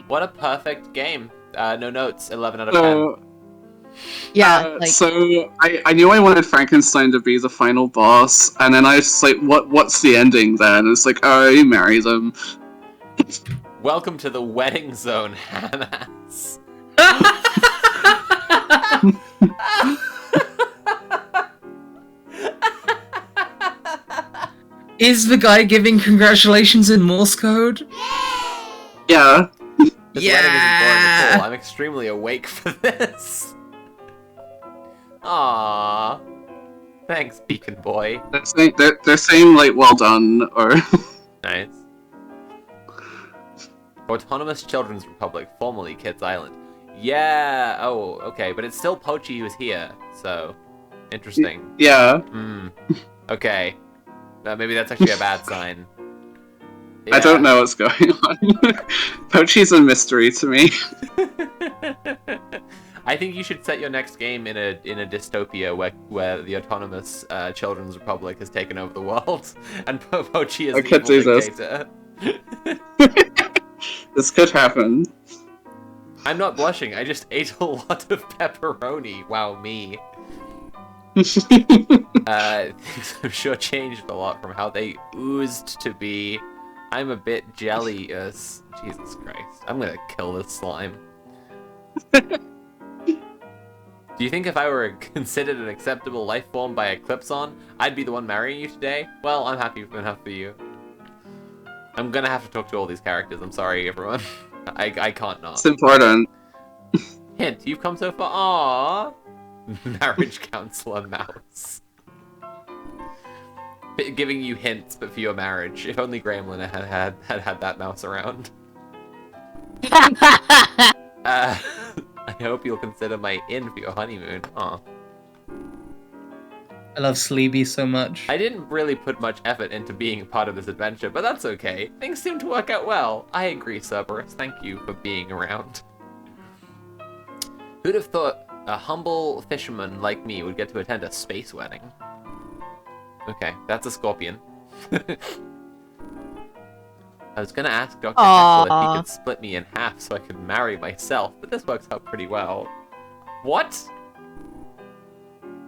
What a perfect game. No notes, 11 out of 10. Yeah. So I knew I wanted Frankenstein to be the final boss, and then I was like, what's the ending then? It's like, oh, he marries him. Welcome to the wedding zone, Hamas. Is the guy giving congratulations in Morse code? Yeah. This wedding isn't boring at all. I'm extremely awake for this. Aww. Thanks, Beacon Boy. They're saying, like, well done, or... Nice. Autonomous Children's Republic, formerly Kids Island. Yeah, oh, okay, but it's still Pochi who's here, so... Interesting. Yeah. Okay. Maybe that's actually a bad sign. I don't know what's going on. Pochi's a mystery to me. I think you should set your next game in a dystopia where the autonomous Children's Republic has taken over the world, and Pochi is the evil dictator. This could happen. I'm not blushing. I just ate a lot of pepperoni. Wow, me. Things I'm sure changed a lot from how they oozed to be. I'm a bit jealous. Jesus Christ. I'm gonna kill this slime. Do you think if I were considered an acceptable life form by Eclipson, I'd be the one marrying you today? Well, I'm happy enough for you. I'm gonna have to talk to all these characters. I'm sorry, everyone. I can't not. It's important. Hint, you've come so far. Aww. Marriage counselor mouse. Giving you hints, but for your marriage. If only Gremlin had that mouse around. I hope you'll consider my inn for your honeymoon. Aw. I love Sleepy so much. I didn't really put much effort into being a part of this adventure, but that's okay. Things seem to work out well. I agree, Cerberus. Thank you for being around. Who'd have thought a humble fisherman like me would get to attend a space wedding? Okay, that's a scorpion. I was gonna ask Dr. Hexel if he could split me in half so I could marry myself, but this works out pretty well. What?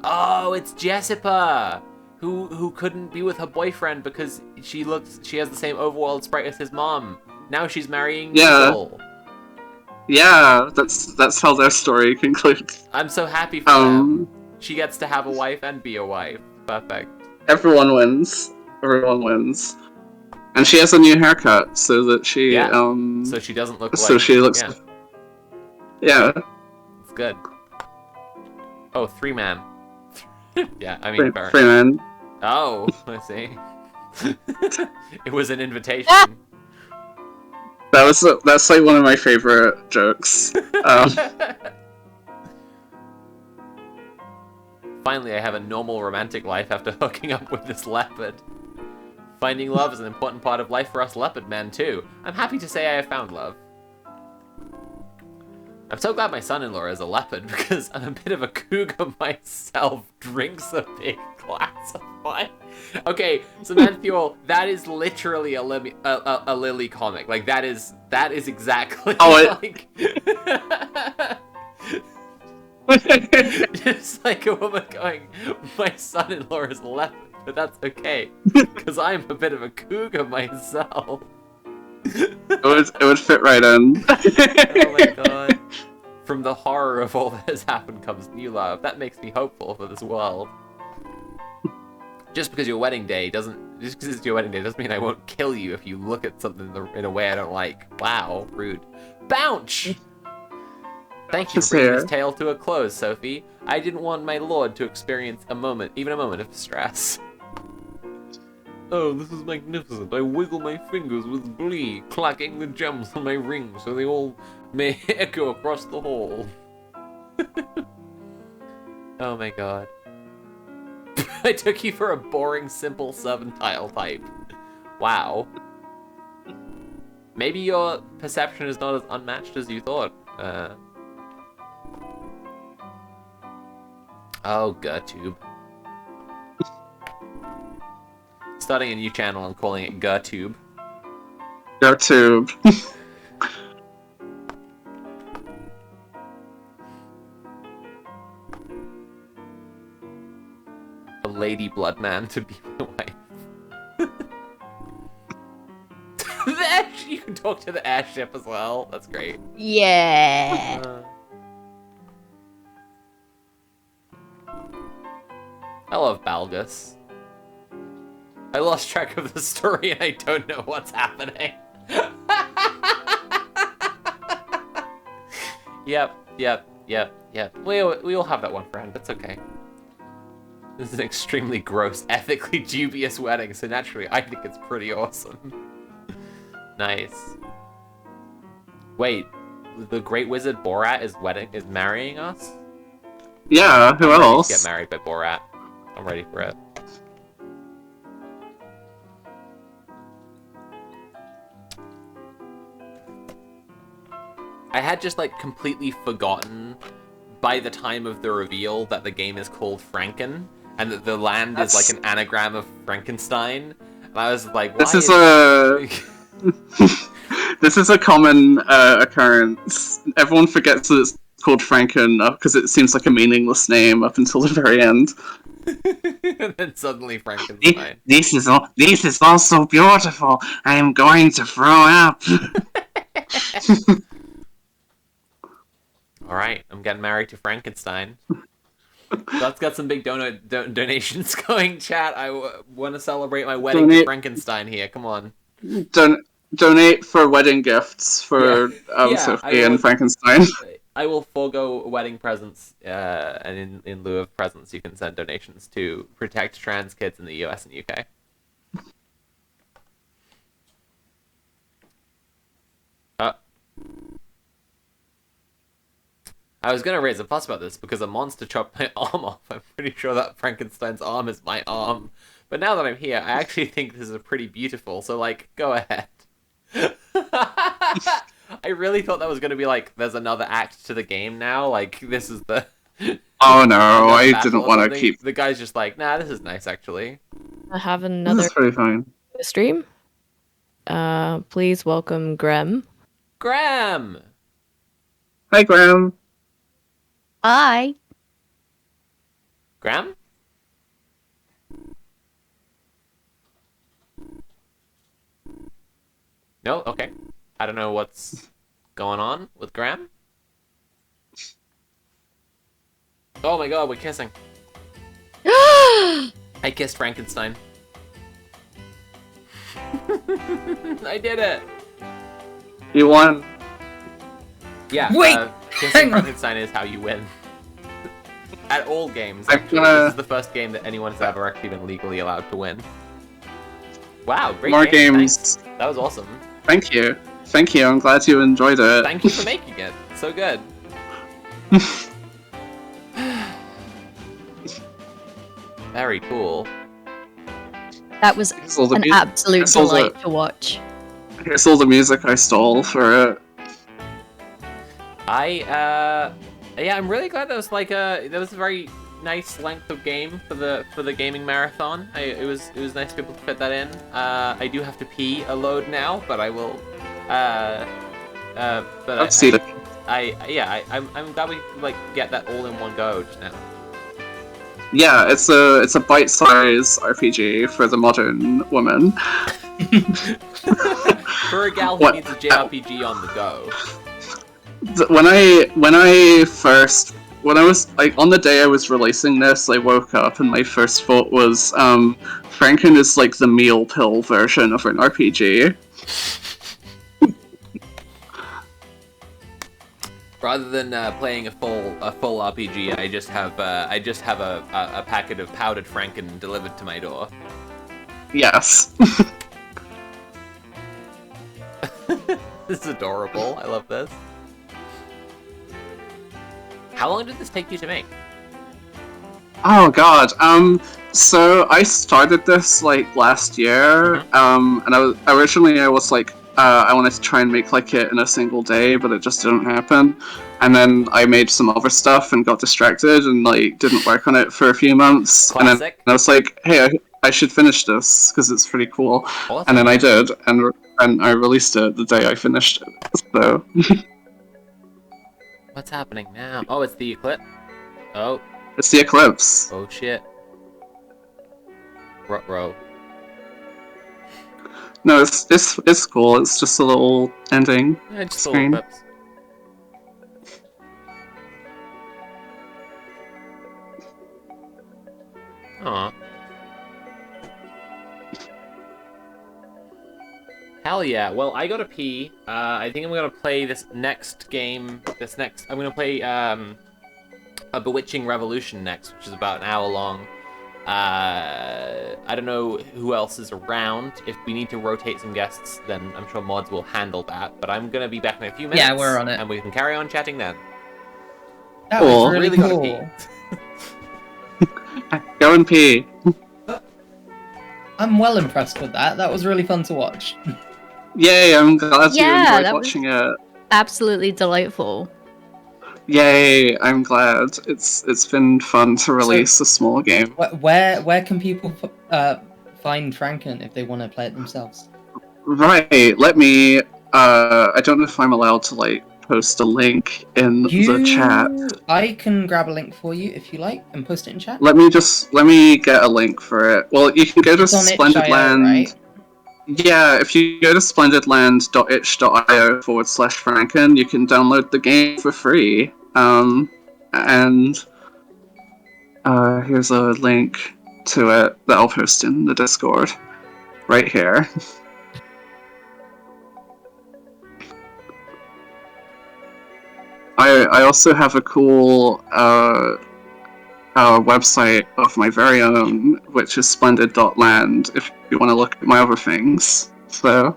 Oh, it's Jessica, who couldn't be with her boyfriend because she has the same overworld sprite as his mom. Now she's marrying Needle. Yeah, that's how their story concludes. I'm so happy for them. She gets to have a wife and be a wife. Perfect. Everyone wins. Everyone wins. And she has a new haircut so that she so she doesn't look like so she looks Yeah. It's good. Oh, 3-man. Yeah, I mean, fair. 3-man. Oh, I see. It was an invitation. That's like one of my favorite jokes. Finally, I have a normal romantic life after hooking up with this leopard. Finding love is an important part of life for us leopard men, too. I'm happy to say I have found love. I'm so glad my son-in-law is a leopard, because I'm a bit of a cougar myself. Drinks a big glass of wine. Okay, Samanthiol, that is literally a Lily comic. Like, that is exactly like... Just like a woman going, my son-in-law is a leopard, but that's okay, because I'm a bit of a cougar myself. It would fit right in. Oh my god. From the horror of all that has happened comes new love. That makes me hopeful for this world. Just because it's your wedding day doesn't mean I won't kill you if you look at something in a way I don't like. Wow, rude. Bounce! Thank you for bringing this tale to a close, Sophie. I didn't want my lord to experience even a moment of distress. Oh, this is magnificent. I wiggle my fingers with glee, clacking the gems on my ring so they all may echo across the hall. Oh my god. I took you for a boring, simple servantile type. Wow. Maybe your perception is not as unmatched as you thought. Oh, GurTube. Starting a new channel and calling it GurTube. GurTube. A lady bloodman to be my wife. You can talk to the airship as well. That's great. Yeah. I love Balgus. I lost track of the story and I don't know what's happening. Yep. We all have that one friend. That's okay. This is an extremely gross, ethically dubious wedding, so naturally I think it's pretty awesome. Nice. Wait, the Great Wizard Borat is marrying us? Yeah, who I'm ready else? to get married by Borat. I'm ready for it. I had just like completely forgotten by the time of the reveal that the game is called Franken and that the land is like an anagram of Frankenstein. And I was like, why This is a this is a common occurrence. Everyone forgets that it's called Franken because it seems like a meaningless name up until the very end. And then suddenly Frankenstein. This is all so beautiful. I am going to throw up. All right, I'm getting married to Frankenstein. Let's get some big donations going, chat. I want to celebrate my wedding to Frankenstein here. Come on. Donate for wedding gifts for Sophie and Frankenstein. I will forego wedding presents, and in lieu of presents, you can send donations to protect trans kids in the US and UK. I was gonna raise a fuss about this because a monster chopped my arm off. I'm pretty sure that Frankenstein's arm is my arm. But now that I'm here, I actually think this is pretty beautiful, so like, go ahead. I really thought that was gonna be like, there's another act to the game now, like, this is the... Oh no, I didn't want to keep... The guy's just like, nah, this is nice, actually. I have another This is pretty fine. stream. Please welcome Graham. Graham! Hi, Graham. Hi. Graham? No? Okay. I don't know what's going on with Graham. Oh my god, we're kissing. I kissed Frankenstein. I did it! You won. Yeah, Wait, kissing Frankenstein is how you win. At all games, actually. This is the first game that anyone has ever actually been legally allowed to win. Wow, great More game. games. Thanks. That was awesome. Thank you. Thank you. I'm glad you enjoyed it. Thank you for making it. So good. Very cool. That was an absolute delight to watch. Here's all the music I stole for it. Yeah, I'm really glad that was like that was a very nice length of game for the gaming marathon. It was nice to be able to fit that in. I do have to pee a load now, but I will. But I've seen it. I'm glad we like get that all in one go just now. Yeah, it's a bite-sized RPG for the modern woman. For a gal who needs a JRPG on the go. When I was like on the day I was releasing this, I woke up and my first thought was, Franken is like the meal pill version of an RPG. Rather than playing a full RPG, I just have a packet of powdered Franken delivered to my door. Yes. This is adorable. I love this. How long did this take you to make? Oh god. So I started this like last year. And I was like, I wanted to try and make like it in a single day, but it just didn't happen. And then I made some other stuff and got distracted and like didn't work on it for a few months. Classic. And then I was like, hey, I should finish this because it's pretty cool. Awesome. And then I did, and I released it the day I finished it. So. What's happening now? Oh, it's the eclipse. Oh. It's the eclipse. Oh shit. Ruh-roh. No, it's cool. It's just a little ending Just screen. A little eclipse. Aw. Hell yeah. Well, I gotta pee. I think I'm gonna play this next game. I'm gonna play a Bewitching Revolution next, which is about an hour long. I don't know who else is around. If we need to rotate some guests, then I'm sure mods will handle that. But I'm gonna be back in a few minutes. Yeah, we're on it. And we can carry on chatting then. That was really gotta cool. pee. Go and pee. I'm well impressed with that. That was really fun to watch. Yay, I'm glad you Yeah, enjoyed that was- watching it. Absolutely delightful. Yay, I'm glad. It's been fun to release a small game. Where can people find Franken if they want to play it themselves? Right, let me I don't know if I'm allowed to like post a link in the chat. I can grab a link for you if you like and post it in chat. Let me get a link for it. Well, you can go to It's on Splendidland. itch.io, right? Yeah, if you go to splendidland.itch.io/Franken, you can download the game for free. Here's a link to it that I'll post in the Discord. Right here. I also have a cool website of my very own, which is splendid.land, if you want to look at my other things. So.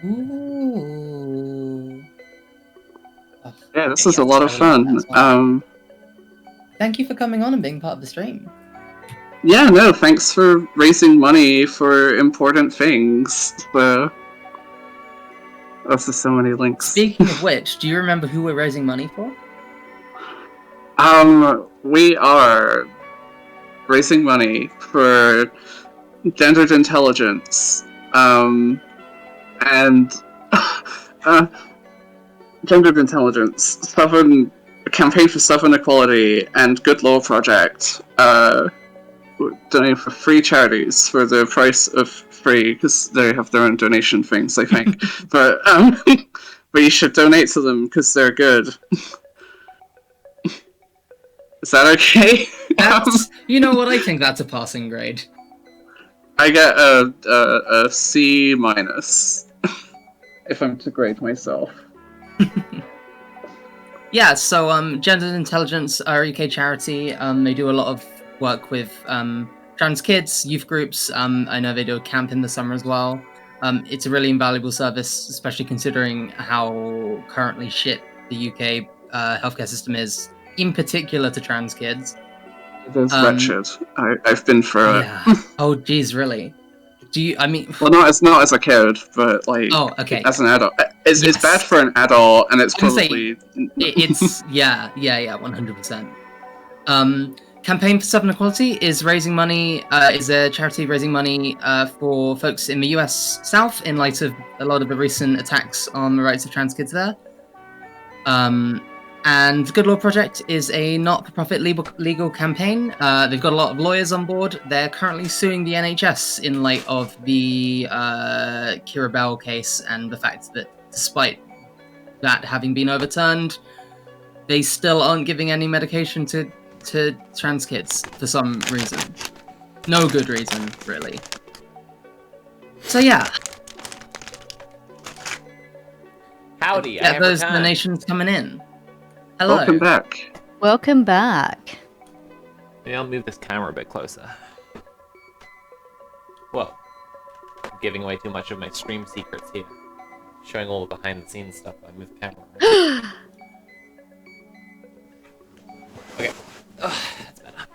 Ooh. Yeah, this is a lot of fun. Thank you for coming on and being part of the stream. Yeah, no, thanks for raising money for important things. So. There's so many links. Speaking of which, do you remember who we're raising money for? We are raising money for gendered intelligence, and gendered intelligence, campaign for Southern equality, and Good Law Project. Donating for free charities for the price of free, because they have their own donation things, I think. but you should donate to them because they're good. Is that okay? You know what? I think that's a passing grade. I get a C minus if I'm to grade myself. Yeah. So Gendered Intelligence are a UK charity. They do a lot of work with trans kids, youth groups. I know they do a camp in the summer as well. It's a really invaluable service, especially considering how currently shit the UK healthcare system is, in particular to trans kids. It is wretched. I've been through it. Yeah. Oh, geez, really? Do you? I mean, well, not as a kid, but like, as an adult. It's bad for an adult, and it's probably. It's 100%. Campaign for Southern Equality is raising money. Is a charity raising money for folks in the US South in light of a lot of the recent attacks on the rights of trans kids there. And Good Law Project is a not-for-profit legal campaign. They've got a lot of lawyers on board. They're currently suing the NHS in light of the Kira Bell case and the fact that despite that having been overturned, they still aren't giving any medication to trans kids for some reason. No good reason, really. So yeah. Howdy, Get those donations coming in. Hello. Welcome back. Welcome back. Maybe I'll move this camera a bit closer. Whoa. I'm giving away too much of my stream secrets here. Showing all the behind the scenes stuff. I move the camera around. Okay. Ugh, that's better.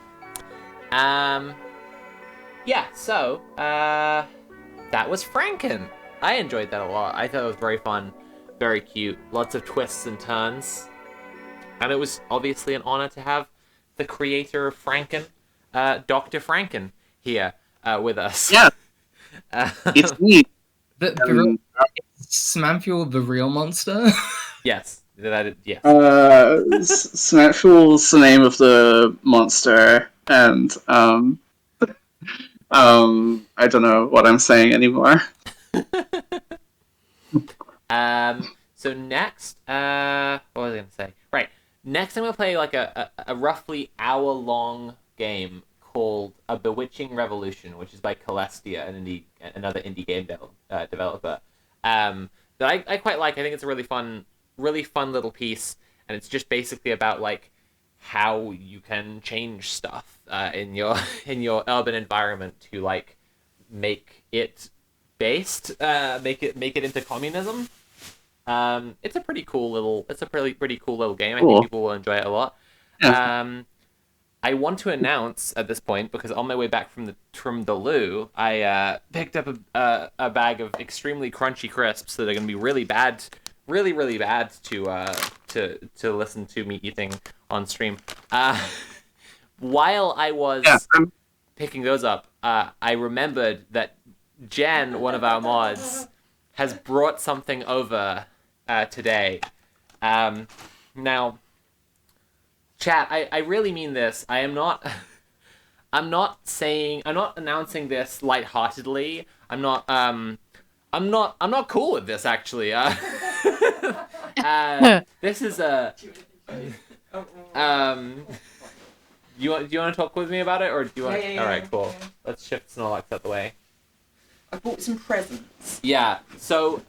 Yeah, so, that was Franken. I enjoyed that a lot. I thought it was very fun, very cute, lots of twists and turns. And it was obviously an honor to have the creator of Franken, Dr. Franken, here with us. Yeah, it's me. Smanfuel the real monster? Yes. Yes. Smanfuel's the name of the monster, and I don't know what I'm saying anymore. So next, what was I gonna say? Right, next I'm gonna play like a roughly hour-long game called A Bewitching Revolution, which is by Celestia, another indie game developer. That I quite like. I think it's a really fun little piece, and it's just basically about like how you can change stuff in your urban environment to like make it make it into communism. It's a pretty cool little game. I think people will enjoy it a lot. Yeah. I want to announce at this point, because on my way back from the loo, I picked up a bag of extremely crunchy crisps that are going to be really bad, really bad to listen to me eating on stream. While I was picking those up, I remembered that Jen, one of our mods, has brought something over today. Now, chat, I really mean this. I'm not announcing this lightheartedly. I'm not cool with this, actually. This is a do you want to talk with me about it, or do you want? Yeah. All right, cool. Yeah. Let's shift Snorlax out the way. I bought some presents. Yeah. So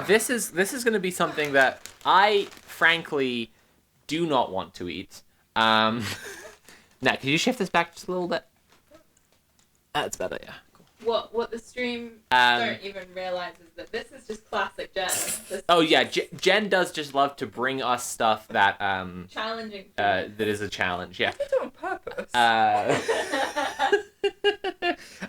this is going to be something that I frankly do not want to eat. Now, can you shift this back just a little bit? That's better. Yeah. Cool. What the stream don't even realize is that this is just classic Jen. Jen does just love to bring us stuff that challenging. That is a challenge. Yeah. I did it on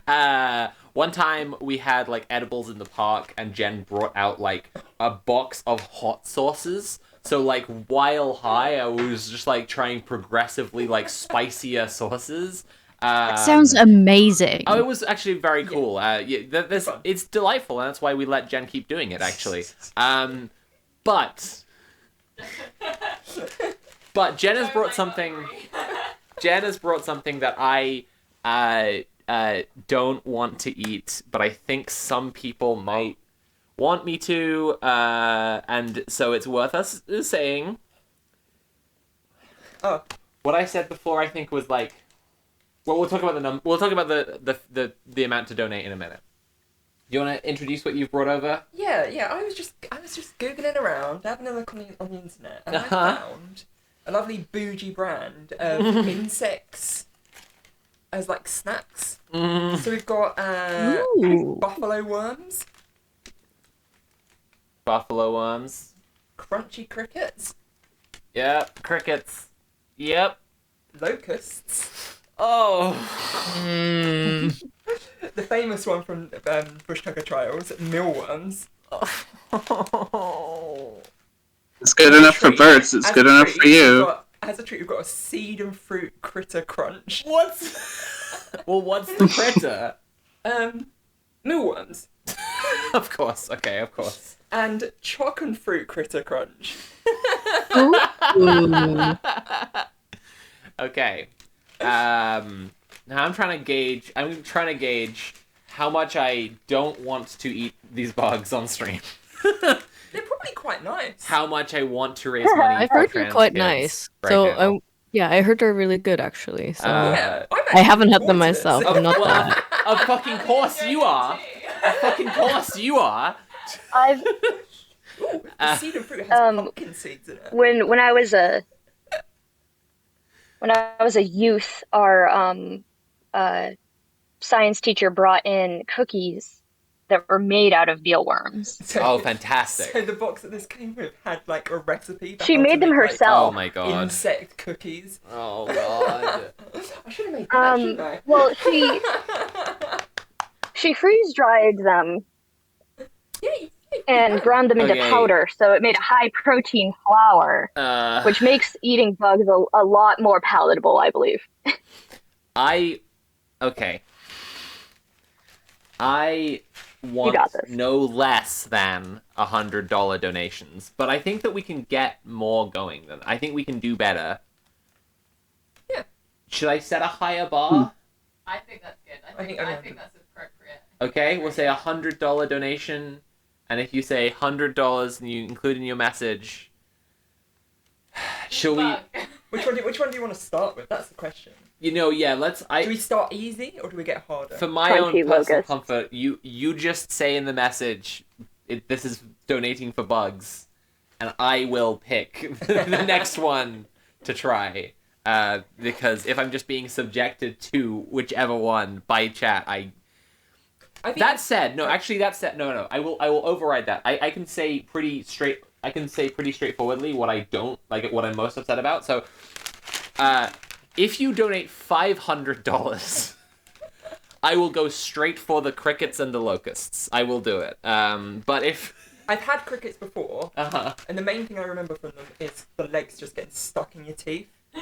purpose. One time we had like edibles in the park, and Jen brought out like a box of hot sauces. So like while high, I was just like trying progressively like spicier sauces. That sounds amazing. Oh, it was actually very cool. It's delightful, and that's why we let Jen keep doing it, actually. But Jen has brought something. Jen has brought something that I don't want to eat, but I think some people might want me to, and so it's worth us saying. Oh, what I said before, I think, was like. Well, we'll talk about We'll talk about the amount to donate in a minute. Do you want to introduce what you've brought over? Yeah. I was just googling around, having a look on the internet, and I found a lovely bougie brand of insects as like snacks. So we've got buffalo worms. Buffalo worms. Crunchy crickets. Yep, crickets. Yep. Locusts. Oh. The famous one from Bush Tucker Trials, mealworms. It's good enough for birds. It's good enough for you. As a treat, we've got a seed and fruit critter crunch. What's the critter? Mealworms. Of course. Okay, of course. And choc and fruit critter crunch. Okay. Now I'm trying to gauge how much I don't want to eat these bugs on stream. They're probably quite nice. How much I want to raise money. I've heard they're quite nice. Right so I heard they're really good actually. So yeah, I haven't had them myself. I'm not that. Of fucking course you are. Of fucking course you are. I've. The seed and fruit has pumpkin seeds in it. When I was when I was a youth, our science teacher brought in cookies that were made out of mealworms. Oh, fantastic. So the box that this came with had like a recipe. She made them herself. Oh my god. Insect cookies. Oh god. I should have made that, shouldn't I? Well, she freeze dried them and ground them into powder, so it made a high protein flour, which makes eating bugs a lot more palatable, I believe. Okay. I want no less than $100 donations, but I think that we can get more going than I think we can do better. Yeah. Should I set a higher bar? I think that's good. I think that's appropriate. Okay, we'll say $100 donation, and if you say $100 and you include in your message, shall we? Which one do you want to start with? That's the question. You know, yeah. Do we start easy or do we get harder? For my own personal comfort, you just say in the message, this is donating for bugs, and I will pick the next one to try. Because if I'm just being subjected to whichever one by chat, I think that said, no. I will override that. I can say pretty straightforwardly what I don't like, what I'm most upset about. So, if you donate $500, I will go straight for the crickets and the locusts. I will do it. But if I've had crickets before, and the main thing I remember from them is the legs just getting stuck in your teeth. So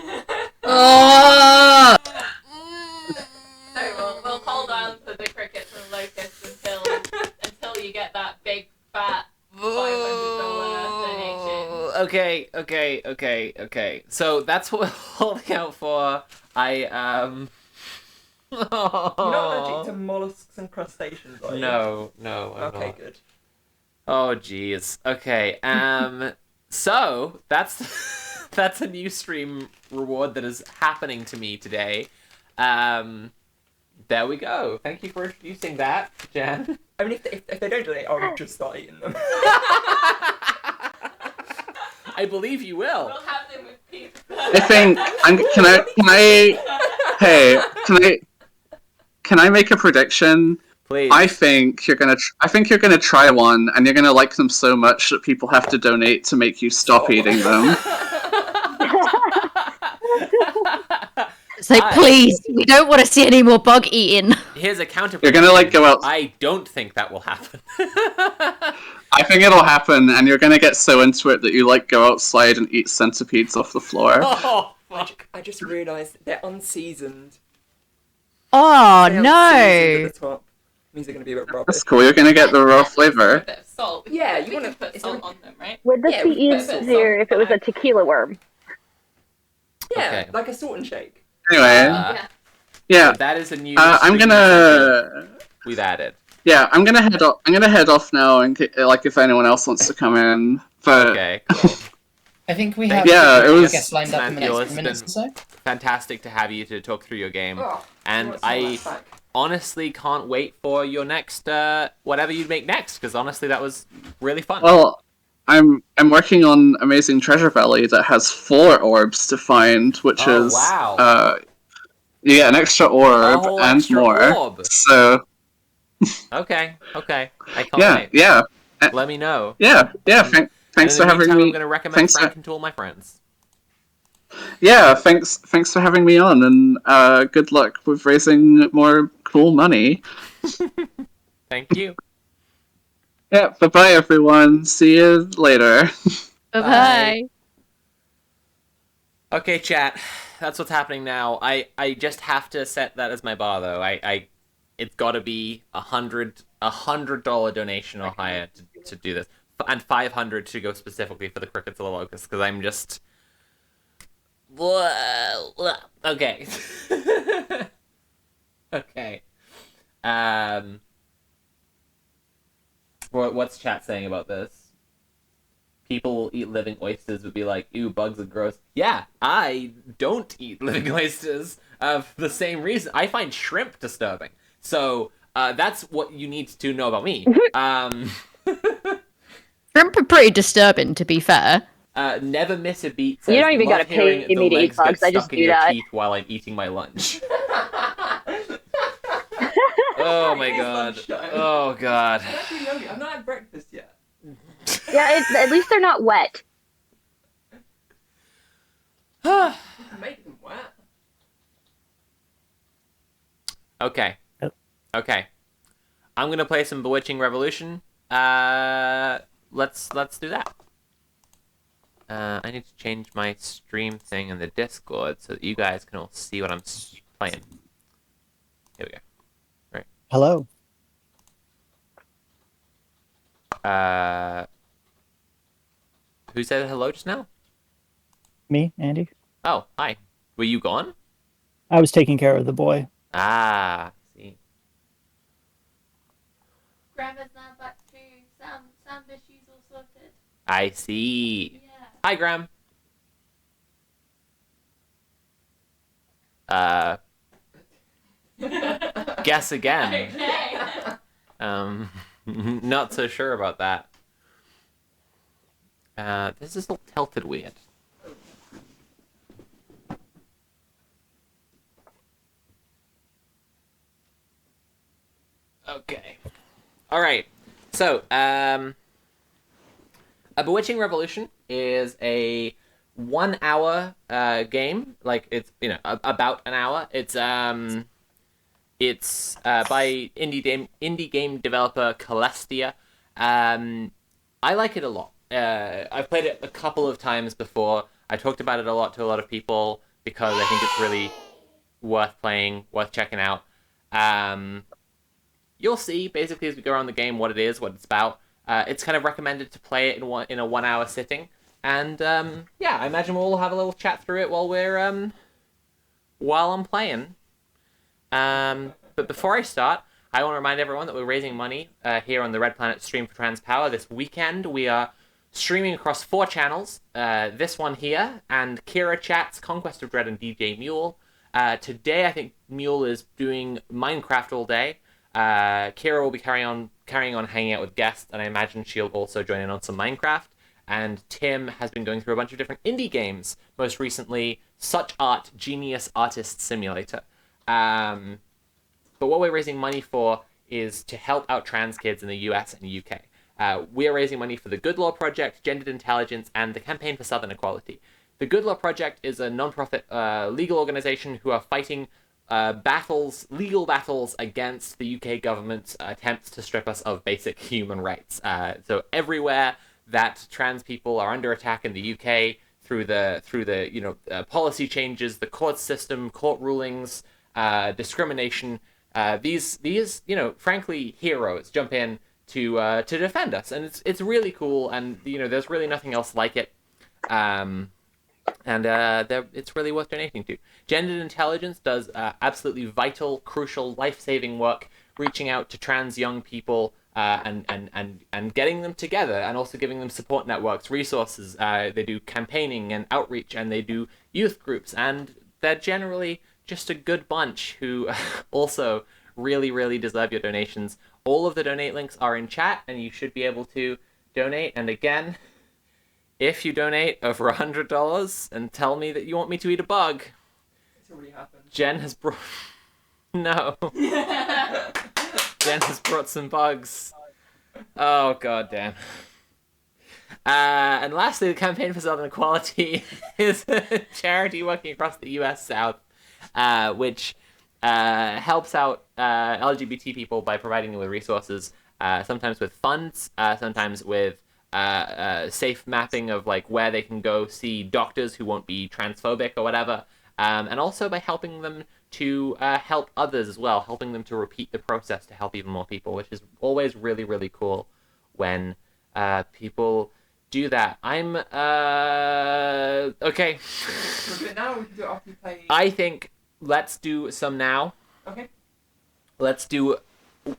we'll hold on to the crickets and locusts until you get that big fat $500 donation. Okay. So that's what we're holding out for. You're not allergic to mollusks and crustaceans, are you? No, I'm okay, not. Good. Oh, jeez. Okay. So that's a new stream reward that is happening to me today. There we go. Thank you for introducing that, Jen. I mean, if they don't donate, I'll just start eating them. I believe you will. We'll have them with pizza. I think can I make a prediction? Please. I think you're gonna try one, and you're gonna like them so much that people have to donate to make you stop eating them. It's like, please, we don't want to see any more bug eating. Here's a counter. You're gonna go out. I don't think that will happen. I think it'll happen, and you're gonna get so into it that you go outside and eat centipedes off the floor. Oh, fuck. I just realised they're unseasoned. Oh They're no! unseasoned at the top. Means they're gonna be a bit rubbish. That's cool. You're gonna get the raw flavor. A bit of salt. Yeah, you want to put salt on them, right? Would this be easier if it was a tequila worm? Yeah, Okay. like a salt and shake. Anyway, yeah. So that is a new. I'm gonna. We've added. Yeah, I'm gonna head off. I'm gonna head off now, and if anyone else wants to come in. But Okay. Cool. I think we have it was guests lined up in the Samantha, next 10 minutes or so. Fantastic to have you to talk through your game, Oh, and I honestly can't wait for your next whatever you make next, because honestly that was really fun. well, I'm working on Amazing Treasure Valley that has 4 orbs to find, which is wow. you get an extra orb whole and extra more. orb. So Okay. I can't wait. yeah. Let me know. Yeah. Thanks for having me. I'm going to recommend Frank to all my friends. Yeah, thanks for having me on, and good luck with raising more cool money. Thank you. Yeah, bye-bye, everyone. See you later. Bye-bye. Okay, chat. That's what's happening now. I just have to set that as my bar, though. It's got to be $100 donation or higher to do this, and $500 to go specifically for the crickets or the locusts, because I'm just. Okay. Okay. What's chat saying about this? People will eat living oysters would be like, ew, bugs are gross. Yeah, I don't eat living oysters for the same reason. I find shrimp disturbing. So, that's what you need to know about me. Shrimp are pretty disturbing, to be fair. Never miss a beat. You don't even "Love gotta pay hearing the me to eat legs get bugs, I just stuck in do your that." teeth while I'm eating my lunch. Oh my god. Oh god. I'm actually hungry. I've not had breakfast yet. Yeah, at least they're not wet. Make them wet. Okay. Okay. I'm gonna play some Bewitching Revolution. Let's do that. I need to change my stream thing in the Discord so that you guys can all see what I'm playing. Here we go. Right. Hello. Who said hello just now? Me, Andy. Oh, hi. Were you gone? I was taking care of the boy. Ah, see. Grandma's now back to Sam issues all sorted. I see. Yeah. Hi, Graham. Guess again. Okay. Not so sure about that. This is all tilted weird. Okay. All right. So, A Bewitching Revolution is a 1 hour game. Like, it's, about an hour. It's by indie game developer Celestia. I like it a lot. I've played it a couple of times before. I talked about it a lot to a lot of people because I think it's really worth playing, worth checking out. You'll see, basically, as we go around the game, what it is, what it's about. It's kind of recommended to play it in a 1 hour sitting. And, yeah, I imagine we'll all have a little chat through it while I'm playing. But before I start, I want to remind everyone that we're raising money here on the Red Planet Stream for Trans Power. This weekend, we are streaming across 4 channels. This one here, and Kira Chats, Conquest of Dread, and DJ Mule. Today, I think Mule is doing Minecraft all day. Kira will be carrying on hanging out with guests, and I imagine she'll also join in on some Minecraft. And Tim has been going through a bunch of different indie games, most recently Such Art Genius Artist Simulator. But what we're raising money for is to help out trans kids in the US and UK. We are raising money for the Good Law Project, Gendered Intelligence, and the Campaign for Southern Equality. The Good Law Project is a non-profit legal organization who are fighting legal battles against the UK government's attempts to strip us of basic human rights. So everywhere that trans people are under attack in the UK through the policy changes, the court system, court rulings, discrimination, these frankly heroes jump in to defend us, and it's really cool, and there's really nothing else like it. It's really worth donating to. Gendered Intelligence does absolutely vital, crucial, life-saving work, reaching out to trans young people and getting them together, and also giving them support networks, resources. They do campaigning and outreach, and they do youth groups, and they're generally just a good bunch who also really, really deserve your donations. All of the donate links are in chat, and you should be able to donate. And again, if you donate over $100 and tell me that you want me to eat a bug, It's already happened. Jen has brought... No. Jen has brought some bugs. Oh, god damn. And lastly, the Campaign for Southern Equality is a charity working across the US South, which helps out LGBT people by providing them with resources, sometimes with funds, sometimes with safe mapping of like where they can go see doctors who won't be transphobic or whatever, and also by helping them to help others as well, helping them to repeat the process to help even more people, which is always really, really cool when people do that. I'm okay. So now we can do it after we play. I think let's do some now. Okay. Let's do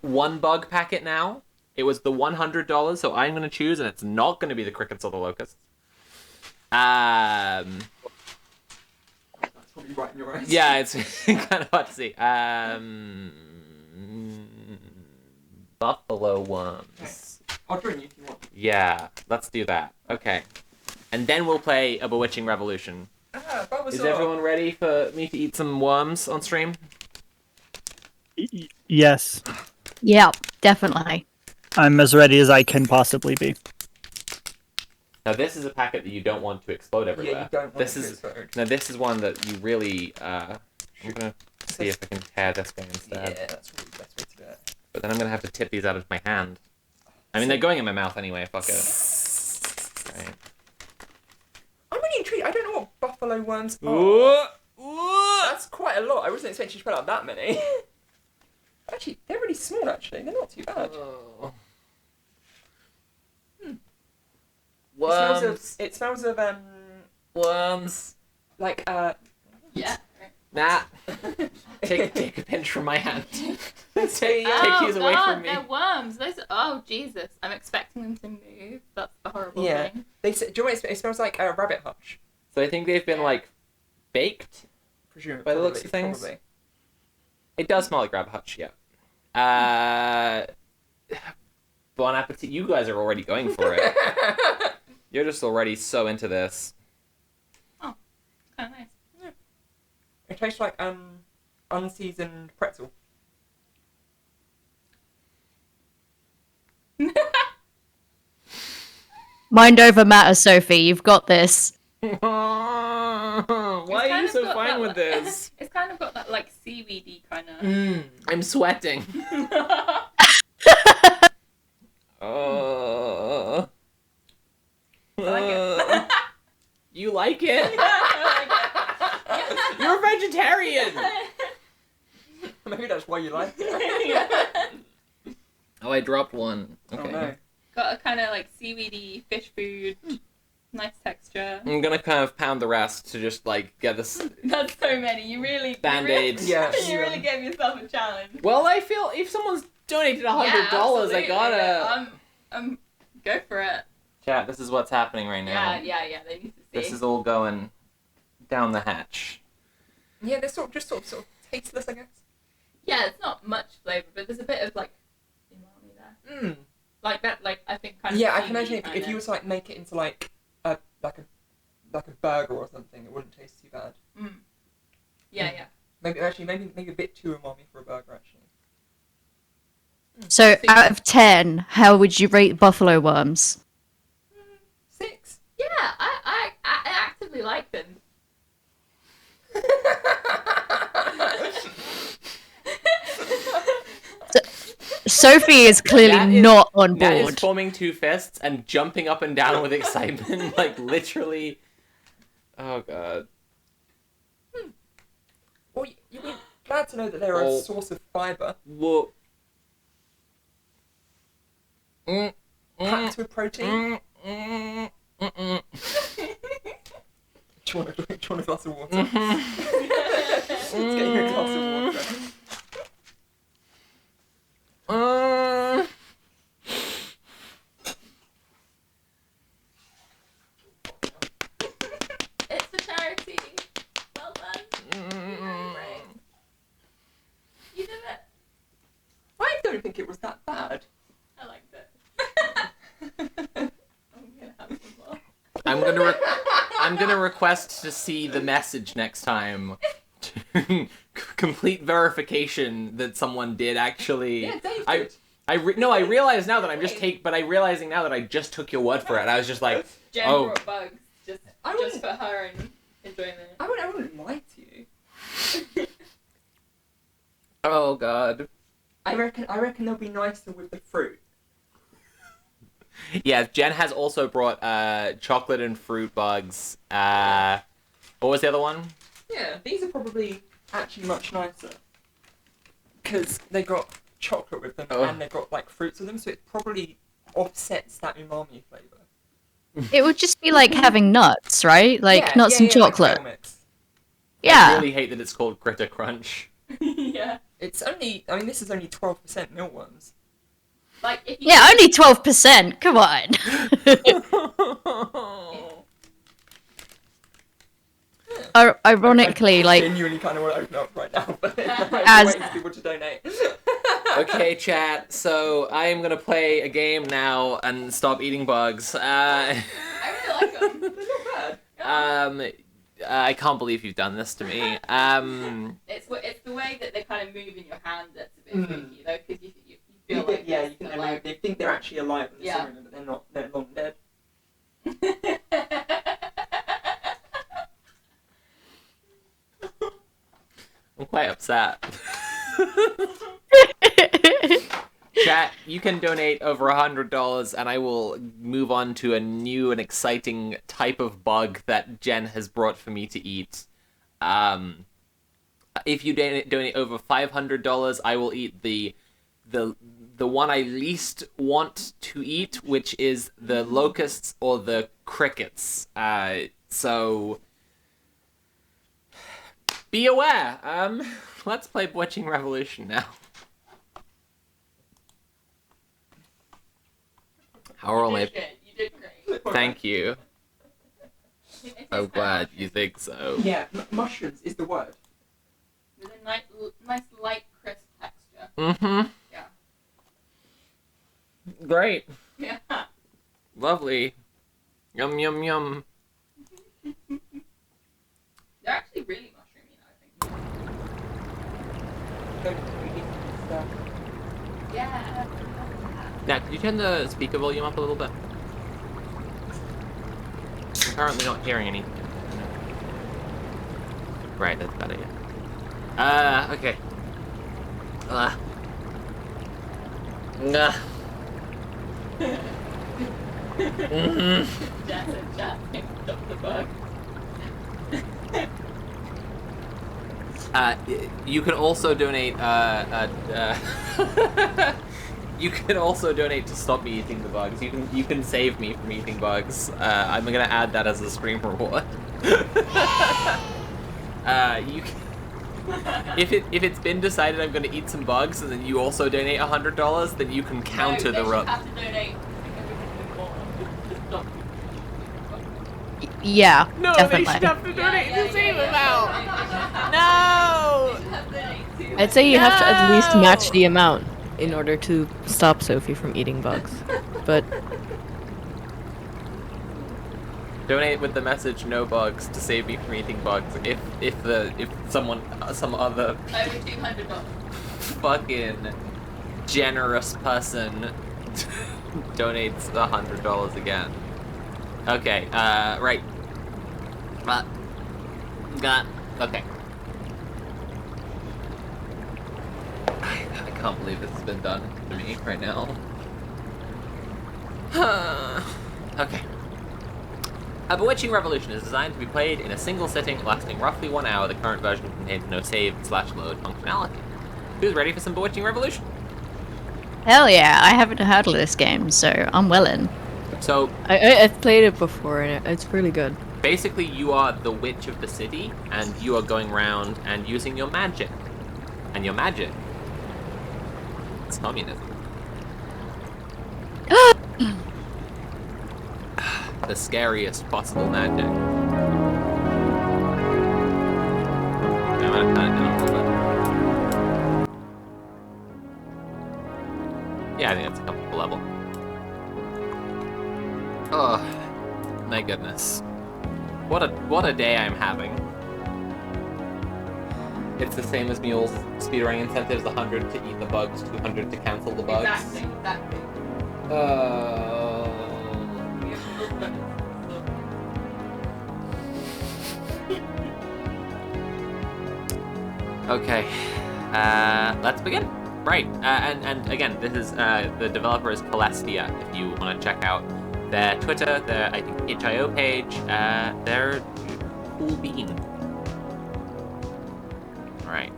one bug packet now. It was the $100, so I'm going to choose, and it's not going to be the crickets or the locusts. That's probably right in your eyes. Yeah, it's kind of hard to see. Buffalo worms. Okay. I'll join you if you want. Yeah, let's do that. Okay. and then we'll play a Bewitching Revolution. Is everyone ready for me to eat some worms on stream? Yes. Yeah, definitely. I'm as ready as I can possibly be. Now this is a packet that you don't want to explode everywhere. Yeah, you don't want this it to is explode. now this is one that you really. I'm gonna see if I can tear this guy instead. Yeah, that's really the best way to do it. But then I'm gonna have to tip these out of my hand. I mean, they're going in my mouth anyway. Fuck it. Right. I'm really intrigued. I don't know what buffalo worms are. Ooh. That's quite a lot. I wasn't expecting you to put out that many. Actually, they're really small. Actually, they're not too bad. Oh. It smells of worms. Like Yeah. Nah. Take a pinch from my hand. take Oh these away God, from me. they're worms. Those. Oh Jesus! I'm expecting them to move. That's the horrible yeah. thing. Do you know what it smells like? A rabbit hutch. So I think they've been like baked. Presumably, By the looks of things. Probably. It does smell like rabbit hutch, yeah. Bon appetit. You guys are already going for it. You're just already so into this. Oh, kind of nice. It tastes like unseasoned pretzel. Mind over matter, Sophie. You've got this. Why are you so fine with this? It's kind of got that like seaweedy kind of. I'm sweating. Oh. You like it? You're a vegetarian. Maybe that's why you like it. Oh, I dropped one. Okay. Oh no. Got a kind of like seaweedy fish food, nice texture. I'm gonna kind of pound the rest to just like get this. That's so many. You really Band-Aids. Yeah. You really gave yourself a challenge. Well, I feel if someone's donated $100, I absolutely. gotta. Go for it. Chat, this is what's happening right now. Yeah. They need to see. This is all going down the hatch. Yeah, they're sort of tasteless, I guess. Yeah, it's not much flavor, but there's a bit of like umami there. Like that, like I think kind of. Yeah, I can imagine seaweedy if you were to like make it into like a burger or something, it wouldn't taste too bad. Yeah. Maybe a bit too umami for a burger actually. So, out of 10, how would you rate buffalo worms? 6. Yeah, I actively like them. Sophie is clearly not on Nat is board. forming two fists and jumping up and down with excitement, like literally. Oh god. Well, you'll be glad to know that they're a source of fibre. Whoa. Packed with protein. Do you want a glass of water? Let's get you a glass of water. It's a charity. Well done. You did it. I don't think it was that bad. I liked it. I'm gonna have some more. I'm gonna request to see the message next time. Complete verification that someone did actually. Yeah, Dave did. I realize now that I'm just but I'm realizing now that I just took your word for it. I was just like, Jen oh. brought bugs just for her and enjoyment. I wouldn't lie to you. Oh god. I reckon they'll be nicer with the fruit. Yeah, Jen has also brought chocolate and fruit bugs. What was the other one? Yeah, these are probably actually much nicer. Because they got chocolate with them and they've got like fruits with them, so it probably offsets that umami flavour. It would just be like having nuts, right? Like nuts and chocolate. Like I really hate that it's called Critter Crunch. Yeah. It's only, I mean, this is only 12% mealworms. Like, if you Yeah, only 12%. Come on. Ironically, like genuinely kind of want to open up right now, but As- waiting for people to donate. Okay, chat. So I am gonna play a game now and stop eating bugs. I really like them. They're not bad. I can't believe you've done this to me. It's the way that they kind of move in your hand that's a bit freaky, though, because you feel like you think they're alive. They think they're actually alive when they're swimming, but they're not. They're long dead. I'm quite upset. Chat, you can donate over $100 and I will move on to a new and exciting type of bug that Jen has brought for me to eat. If you donate over $500, I will eat the one I least want to eat, which is the locusts or the crickets. So be aware. Let's play Bewitching Revolution now. How are all my... You did great. Thank you. I'm glad you think so. Yeah, mushrooms is the word. With a nice light, crisp texture. Mm-hmm. Yeah. Great. Yeah. Lovely. Yum, yum, yum. They're actually really mushroomy, I think. Yeah. Now, could you turn the speaker volume up a little bit? I'm currently not hearing anything. Right, that's better, yeah. Okay. Jess and Jess picked up the bug. You can also donate, you can also donate to stop me eating the bugs. You can save me from eating bugs. I'm gonna add that as a stream reward. You can, if it's been decided I'm gonna eat some bugs and then you also donate $100, then you can counter the rub. Have to donate more to stop Yeah, No, definitely. they should have to donate the same amount. No. I'd say you have to at least match the amount in order to stop Sophie from eating bugs. But Donate with the message "no bugs" to save me from eating bugs. If some other over $200. fucking generous person donates $100 again. Okay. Right. Okay. I can't believe this has been done to me right now. Okay. A Bewitching Revolution is designed to be played in a single sitting lasting roughly 1 hour. The current version contains no save/load functionality. Who's ready for some Bewitching Revolution? Hell yeah, I haven't heard of this game, so I'm willing. So I've played it before and it's really good. basically you are the witch of the city and you are going around and using your magic. And your magic, it's communism. The scariest possible magic. I'm gonna turn it down a little bit. Yeah, I think that's a comfortable level. Oh, my goodness. What a day I'm having. It's the same as Mule's speedrunning incentives, 100 to eat the bugs, 200 to cancel the bugs. Exactly. Okay, let's begin. Right, and again, this is the developer is Celestia. If you want to check out their Twitter, their I think itch.io page, they're cool bean. All right.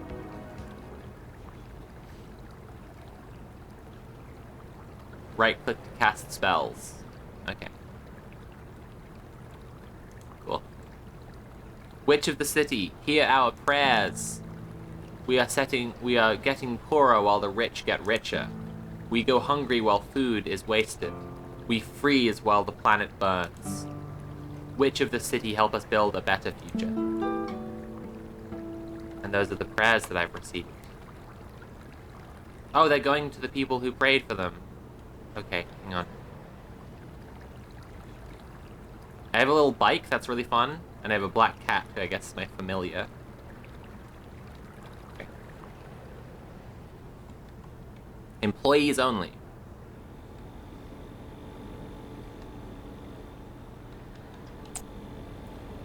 Right-click to cast spells. Okay. Cool. Witch of the city, hear our prayers. We are getting poorer while the rich get richer. We go hungry while food is wasted. We freeze while the planet burns. Witch of the city, help us build a better future. And those are the prayers that I've received. Oh, they're going to the people who prayed for them. Okay, hang on. have a little bike, that's really fun. And I have a black cat, who I guess is my familiar. Okay. Employees only.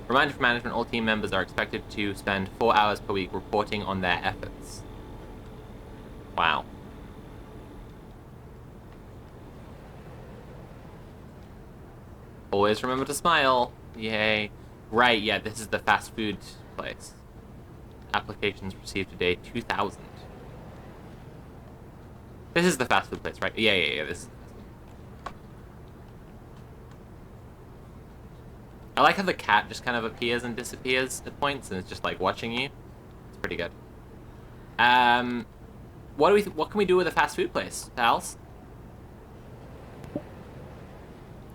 Reminder for management, all team members are expected to spend 4 hours per week reporting on their efforts. Wow. Always remember to smile. Yay. Right, yeah, this is the fast food place. Applications received today, 2,000. This is the fast food place, right? Yeah, this is... I like how the cat just kind of appears and disappears at points, and it's just like watching you. It's pretty good. What can we do with a fast food place, pals?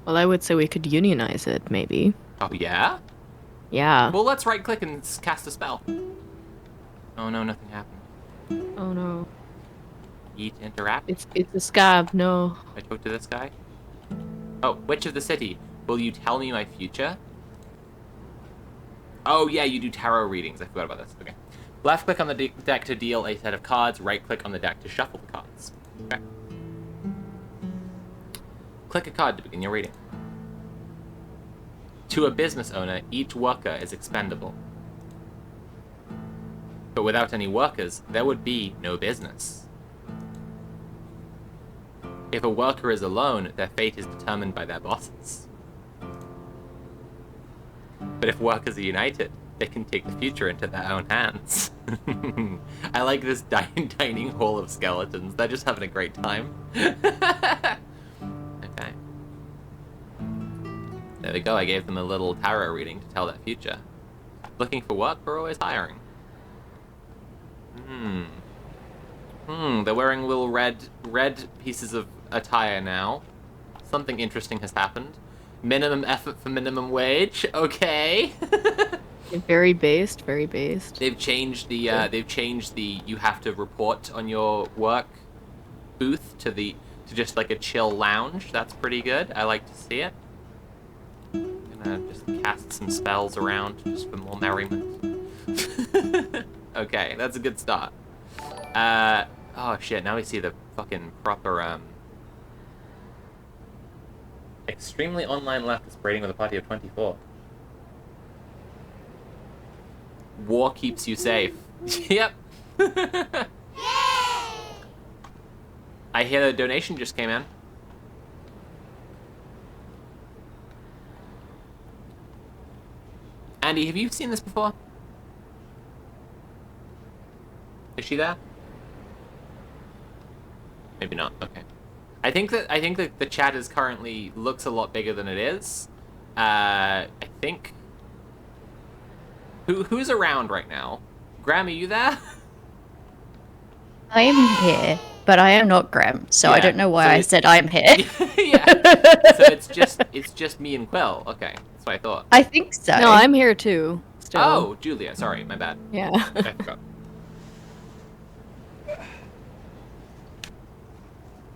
Well, I would say we could unionize it, maybe. Oh yeah? Yeah. Well, let's right-click and cast a spell. Oh no, nothing happened. Oh no. Eat, interact. It's a scab. No. I talk to this guy. Oh, Witch of the City. Will you tell me my future? Oh yeah, you do tarot readings. I forgot about this. Okay. Left click on the deck to deal a set of cards. Right click on the deck to shuffle the cards. Okay. Click a card to begin your reading. To a business owner, each worker is expendable. But without any workers, there would be no business. If a worker is alone, their fate is determined by their bosses. But if workers are united, they can take the future into their own hands. I like this dining hall of skeletons. They're just having a great time. Okay. There we go. I gave them a little tarot reading to tell their future. Looking for work? We're always hiring. They're wearing little red pieces of attire now. Something interesting has happened. Minimum effort for minimum wage. Okay. Very based, very based. They've changed the you have to report on your work booth to just like a chill lounge. That's pretty good. I like to see it. I'm gonna just cast some spells around just for more merriment. Okay, that's a good start. Oh shit, now we see the fucking proper extremely online leftist braiding with a party of 24. War keeps you safe. Yep. I hear the donation just came in. Andy, have you seen this before? Is she there? Maybe not. Okay. I think that the chat is currently looks a lot bigger than it is. I think. Who's around right now? Graham, are you there? I am here, but I am not Graham, so I don't know why I said I'm here. Yeah. So it's just me and Quill. Okay, that's what I thought. I think so. No, I'm here too. Still. Oh, Julia. Sorry, my bad. Yeah. I forgot.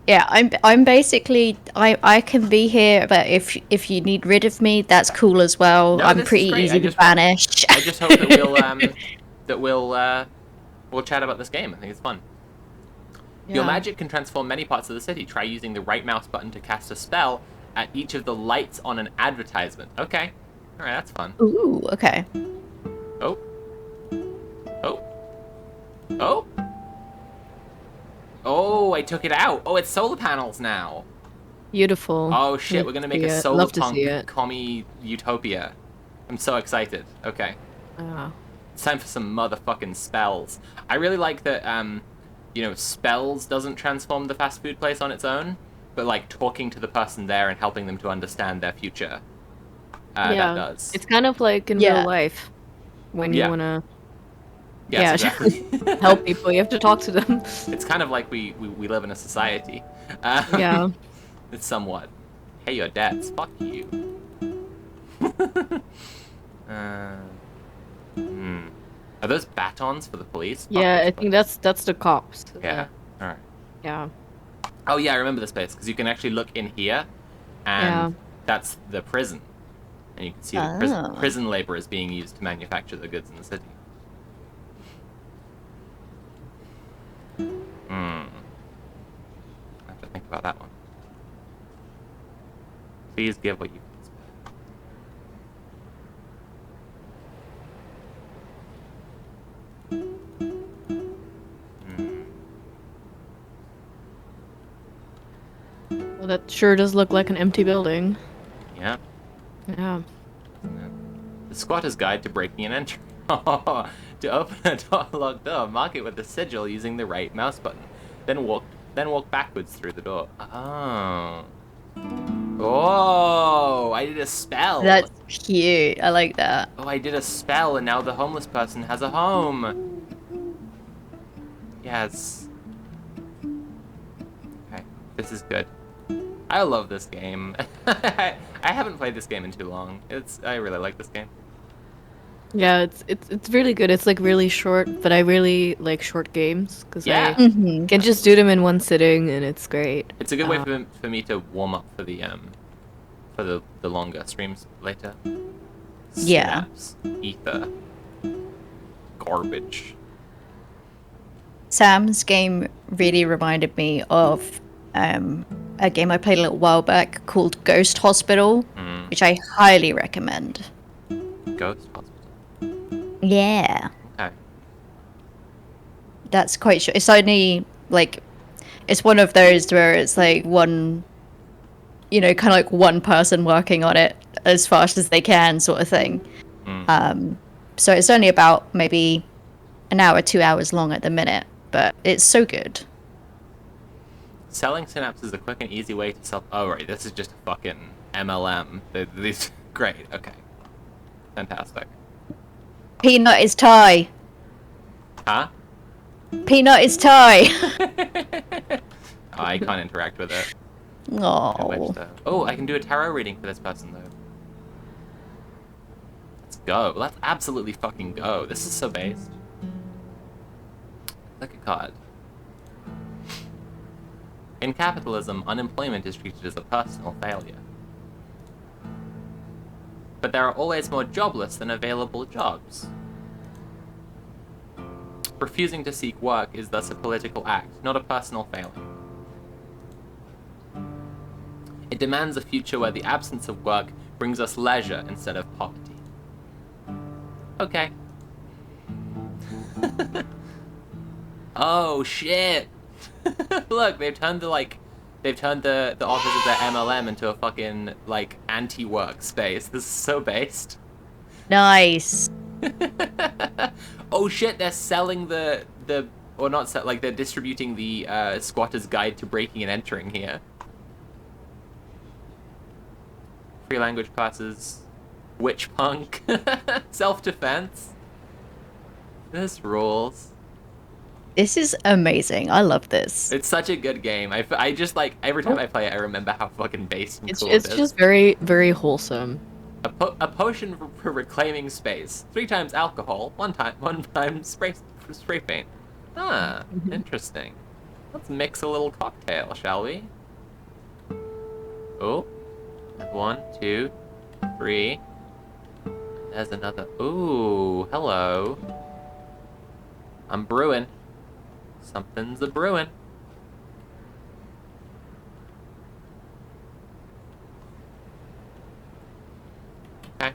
Yeah, I'm basically I can be here, but if you need rid of me, that's cool as well. No, I'm pretty easy to banish. I just hope that we'll chat about this game. I think it's fun. Yeah. Your magic can transform many parts of the city. Try using the right mouse button to cast a spell at each of the lights on an advertisement. Okay. All right, that's fun. Ooh, okay. Oh. Oh. Oh. Oh, I took it out. Oh, it's solar panels now. Beautiful. Oh shit, we're gonna make a solar Love to punk see it. commie utopia. I'm so excited. Okay. It's time for some motherfucking spells. I really like that, spells doesn't transform the fast food place on its own, but like talking to the person there and helping them to understand their future. That does. It's kind of like in real life when you wanna. Yes, exactly. Help people. You have to talk to them. It's kind of like we live in a society. Yeah. It's somewhat. Hey, your debts. Fuck you. Are those batons for the police? Yeah, I think that's the cops. Yeah. All right. Yeah. Oh yeah, I remember this place because you can actually look in here, and that's the prison. And you can see that prison labor is being used to manufacture the goods in the city. I have to think about that one. Please give what you can Well, that sure does look like an empty building. Yeah. Yeah. The Squatter's Guide to Breaking and Entering. To open a door-locked door, mark it with the sigil using the right mouse button. Then walk backwards through the door. Oh. Oh, I did a spell. That's cute. I like that. Oh, I did a spell, and now the homeless person has a home. Yes. Okay, this is good. I love this game. I haven't played this game in too long. I really like this game. Yeah, it's really good. It's like really short, but I really like short games because I can just do them in one sitting, and it's great. It's a good way for me to warm up for the longer streams later. Yeah. Snaps, ether, garbage. Sam's game really reminded me of a game I played a little while back called Ghost Hospital, which I highly recommend. Ghost Hospital? Yeah. Okay. That's quite short. It's only, like, it's one of those where it's like one, kind of like one person working on it as fast as they can sort of thing. So it's only about maybe an hour, 2 hours long at the minute, but it's so good. Selling Synapse is a quick and easy way to sell. Oh, right. This is just a fucking MLM. These great. Okay. Fantastic. Peanut is Thai. Huh? Peanut is Thai. Oh, I can't interact with it. Oh. Oh, I can do a tarot reading for this person, though. Let's go. Let's absolutely fucking go. This is so based. Look at card. In capitalism, unemployment is treated as a personal failure. But there are always more jobless than available jobs. Refusing to seek work is thus a political act, not a personal failing. It demands a future where the absence of work brings us leisure instead of poverty. Okay. Oh shit! Look, they've turned the office of their MLM into a fucking, like, anti-work space. This is so based. Nice. Oh shit, they're selling they're distributing the Squatter's Guide to Breaking and Entering here. Free language classes. Witch punk. Self-defense. This rules. This is amazing. I love this. It's such a good game. I just, like, every time I play it, I remember how fucking based and cool it is. It's just very, very wholesome. A potion for reclaiming space. 3 times alcohol, one time spray paint. Ah, interesting. Let's mix a little cocktail, shall we? Oh. 1, 2, 3. There's another. Ooh, hello. I'm brewing. Something's a brewing. Okay.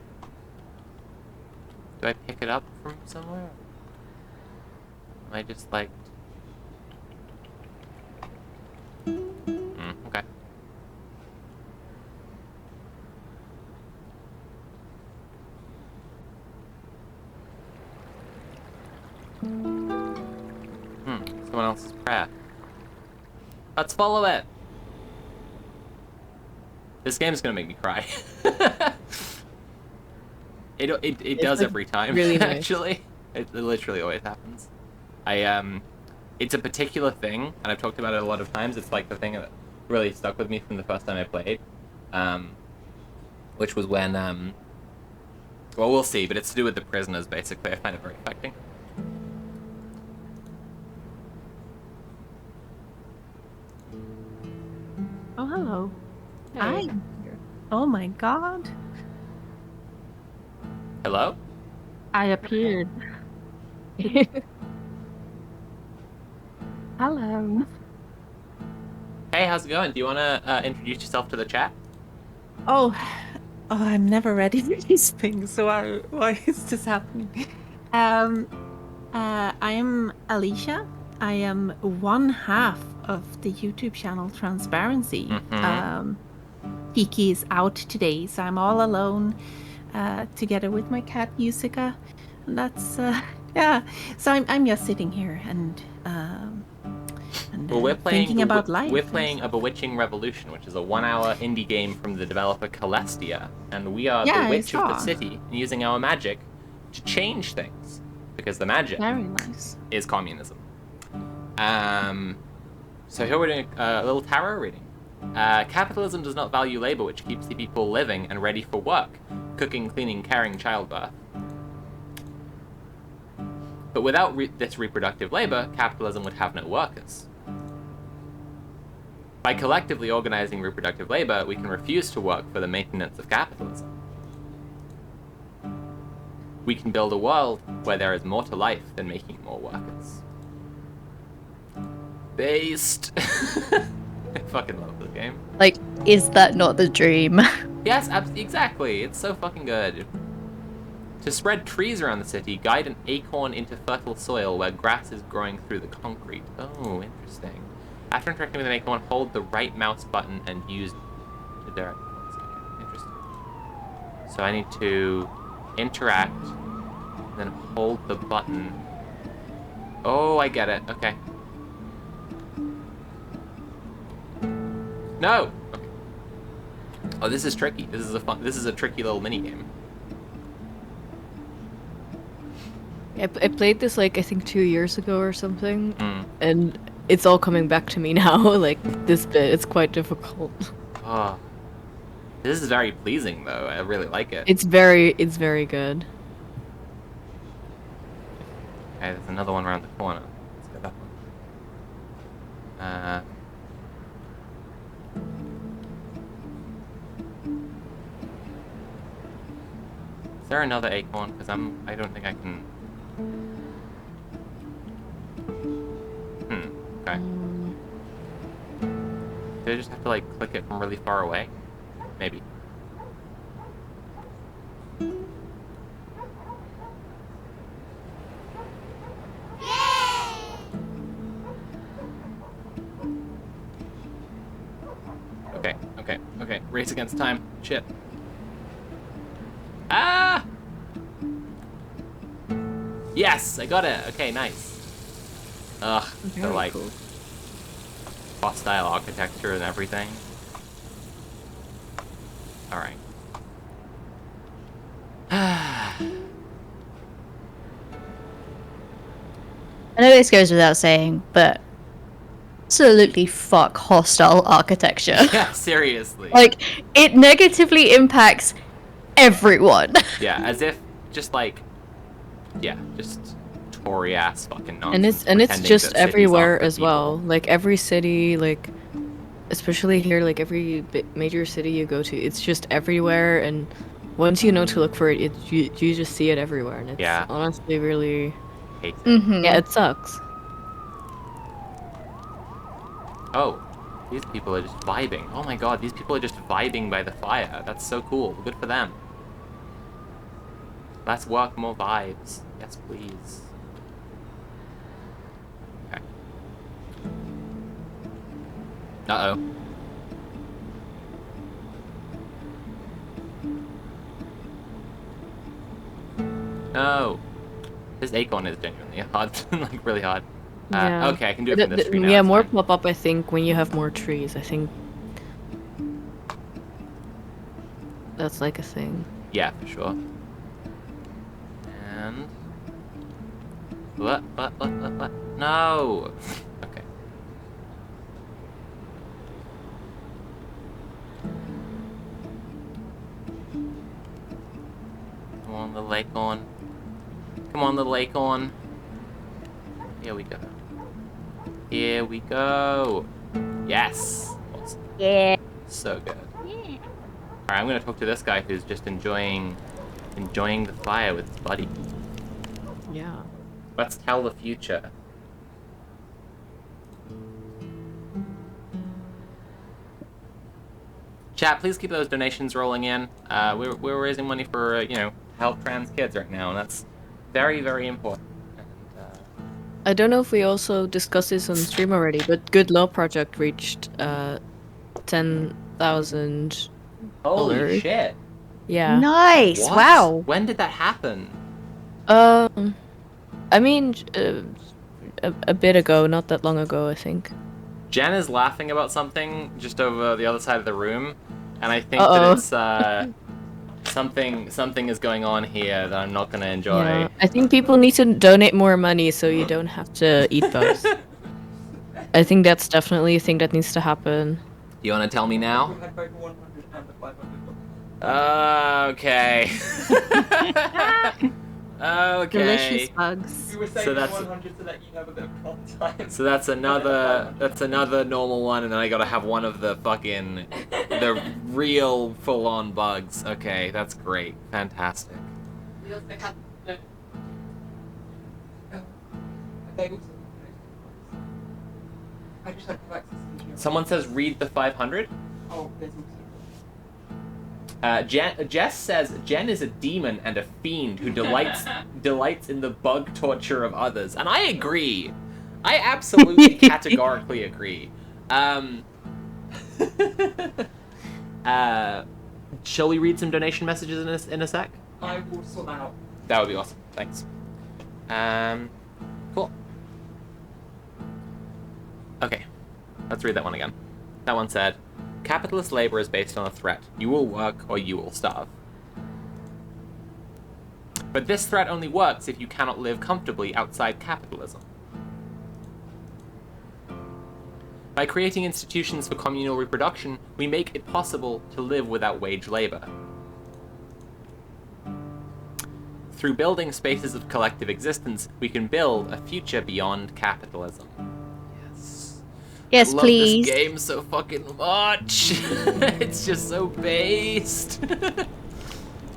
Do I pick it up from somewhere? Am I just like... okay. Someone else's prayer. Let's follow it. This game's gonna make me cry. It does like every time. Really nice. Actually, it literally always happens. It's a particular thing, and I've talked about it a lot of times. It's like the thing that really stuck with me from the first time I played, which was when well, we'll see, but it's to do with the prisoners. Basically, I find it very affecting. Oh, hello. Hey. Hi. Oh my god. Hello? I appeared. Hello. Hey, how's it going? Do you want to introduce yourself to the chat? Oh, I'm never ready for these things. So why is this happening? I am Alicia. I am one half of the YouTube channel Transparency. Kiki is out today, so I'm all alone, together with my cat Yusika. And that's yeah. So I'm just sitting here and Well, we're playing thinking about life. We're playing A Bewitching Revolution, which is a 1-hour indie game from the developer Celestia, and we are the witch of the city, and using our magic to change things, because the magic Very nice. is communism. So here we're doing a little tarot reading. Capitalism does not value labor, which keeps the people living and ready for work, cooking, cleaning, carrying, childbirth. But without this reproductive labor, capitalism would have no workers. By collectively organizing reproductive labor, we can refuse to work for the maintenance of capitalism. We can build a world where there is more to life than making more workers. Based. I fucking love this game. Like, is that not the dream? Yes, exactly. It's so fucking good. To spread trees around the city, guide an acorn into fertile soil where grass is growing through the concrete. Oh, interesting. After interacting with an acorn, hold the right mouse button and use to direct. Interesting. So I need to interact, then hold the button. Oh, I get it. Okay. No. Okay. Oh, this is tricky. This is a tricky little mini game. I played this like I think 2 years ago or something, and it's all coming back to me now. Like this bit, it's quite difficult. Oh, this is very pleasing though. I really like it. It's very good. Okay, there's another one around the corner. Let's go that one. Is there another acorn? Because I don't think I can. Okay. Do I just have to like click it from really far away? Maybe. Okay. Race against time. Shit. Ah! Yes, I got it. Okay, nice. Ugh, the like hostile architecture and everything. All right. I know this goes without saying, but absolutely fuck hostile architecture. Yeah, seriously. Like, it negatively impacts everyone. Yeah, as if just like, yeah, just Tory ass fucking nonsense. And it's just everywhere as well. Like every city, like especially here, like every major city you go to, it's just everywhere. And once you know to look for it, you just see it everywhere, and it's honestly really. Hate it. Yeah, it sucks. Oh, these people are just vibing. Oh my god, these people are just vibing by the fire. That's so cool. Good for them. Let's work more vibes. Yes, please. Okay. Uh-oh. No. This acorn is genuinely hard. Like, really hard. Yeah. Okay, I can do it from this tree now. Yeah, more pop up, I think, when you have more trees. I think that's like a thing. Yeah, for sure. And... What? No! Okay. Come on, little acorn. Come on, little acorn. Here we go. Here we go. Yes! Awesome. Yeah. So good. Yeah. Alright, I'm gonna talk to this guy who's just enjoying enjoying the fire with his buddy. Yeah. Let's tell the future. Chat, please keep those donations rolling in. We're raising money for, you know, help trans kids right now, and that's very, very important. I don't know if we also discussed this on stream already, but Good Law Project reached 10,000. Holy shit! Yeah. Nice. What? Wow. When did that happen? I mean, a bit ago, not that long ago, I think. Jen is laughing about something just over the other side of the room, and I think that it's something is going on here that I'm not gonna enjoy. Yeah. I think people need to donate more money so you don't have to eat bugs. I think that's definitely a thing that needs to happen. You wanna tell me now? Okay. Okay. Delicious bugs. We were saying So that's 100 so that you have a bit of content. So that's another normal one, and then I gotta have one of the fucking the real full-on bugs. Okay, that's great, fantastic. We also have the I just had to access to Someone says read the 500. Oh, there's also. Jess says Jen is a demon and a fiend who delights in the bug torture of others, and I agree. I absolutely categorically agree. Shall we read some donation messages in a sec? I will sort that out. That would be awesome. Thanks. Cool. Okay, let's read that one again. That one said, capitalist labor is based on a threat. You will work or you will starve. But this threat only works if you cannot live comfortably outside capitalism. By creating institutions for communal reproduction, we make it possible to live without wage labor. Through building spaces of collective existence, we can build a future beyond capitalism. Yes, I love please. this game so fucking much. It's just so based.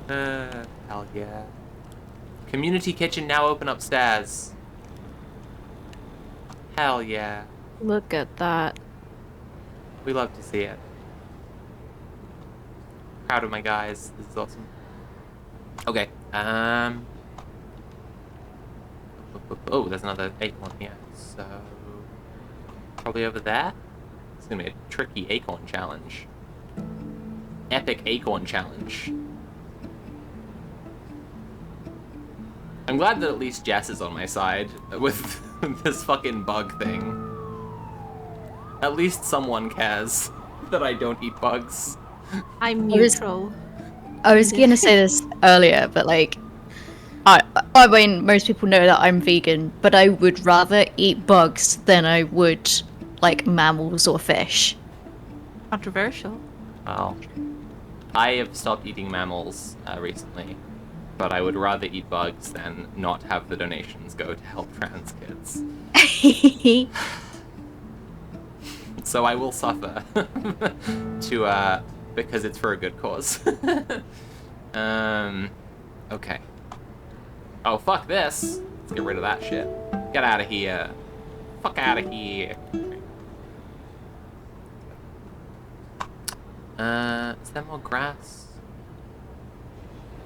Hell yeah. Community kitchen now open upstairs. Hell yeah. Look at that. We love to see it. Proud of my guys. This is awesome. Okay. Oh, there's another acorn here. So probably over there. It's gonna be a tricky acorn challenge. Epic acorn challenge. I'm glad that at least Jess is on my side with this fucking bug thing. At least someone cares that I don't eat bugs. I'm neutral. I was gonna say this earlier, but like, I mean, most people know that I'm vegan, but I would rather eat bugs than I would like mammals or fish. Controversial. Well, I have stopped eating mammals recently, but I would rather eat bugs than not have the donations go to help trans kids. So I will suffer because it's for a good cause. Okay. Oh, fuck this. Let's get rid of that shit. Get out of here. Fuck out of here. Is there more grass?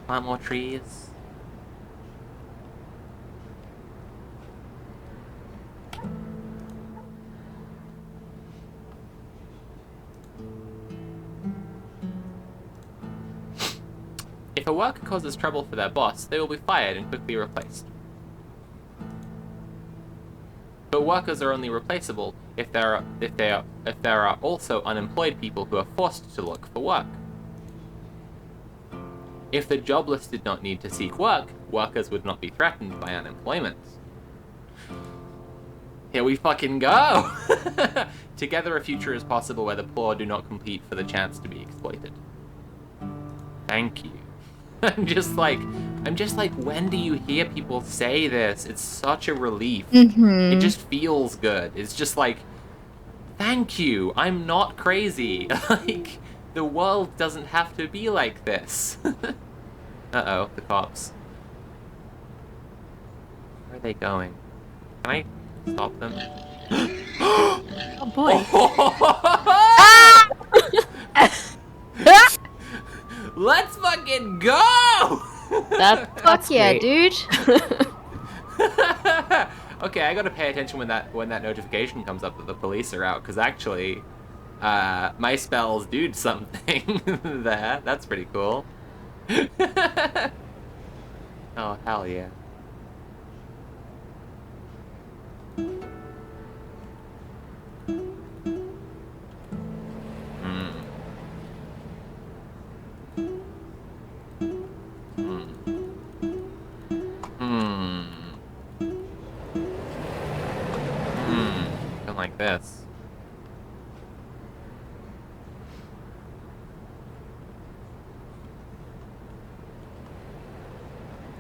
Plant more trees? If a worker causes trouble for their boss, they will be fired and quickly replaced. But workers are only replaceable if there are also unemployed people who are forced to look for work. If the jobless did not need to seek work, workers would not be threatened by unemployment. Here we fucking go! Together a future is possible where the poor do not compete for the chance to be exploited. Thank you. I'm just like, when do you hear people say this? It's such a relief. Mm-hmm. It just feels good. It's just like, thank you. I'm not crazy. Like, the world doesn't have to be like this. Uh-oh, the cops. Where are they going? Can I stop them? Oh boy. Let's fucking go! Fuck yeah, dude. Okay, I gotta pay attention when that notification comes up that the police are out, because actually, my spells do something there. That's pretty cool. Oh, hell yeah. Something like this.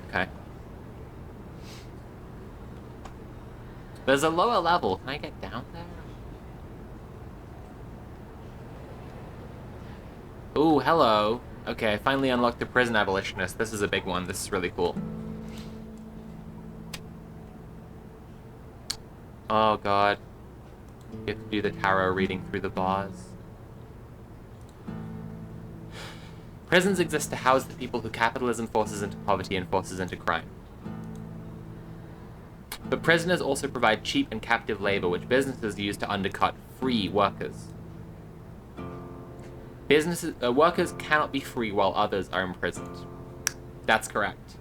Okay. There's a lower level. Can I get down there? Ooh, hello. Okay, I finally unlocked the prison abolitionist. This is a big one. This is really cool. Oh god. You have to do the tarot reading through the bars. Prisons exist to house the people who capitalism forces into poverty and forces into crime. But prisoners also provide cheap and captive labor which businesses use to undercut free workers. Workers cannot be free while others are imprisoned. That's correct.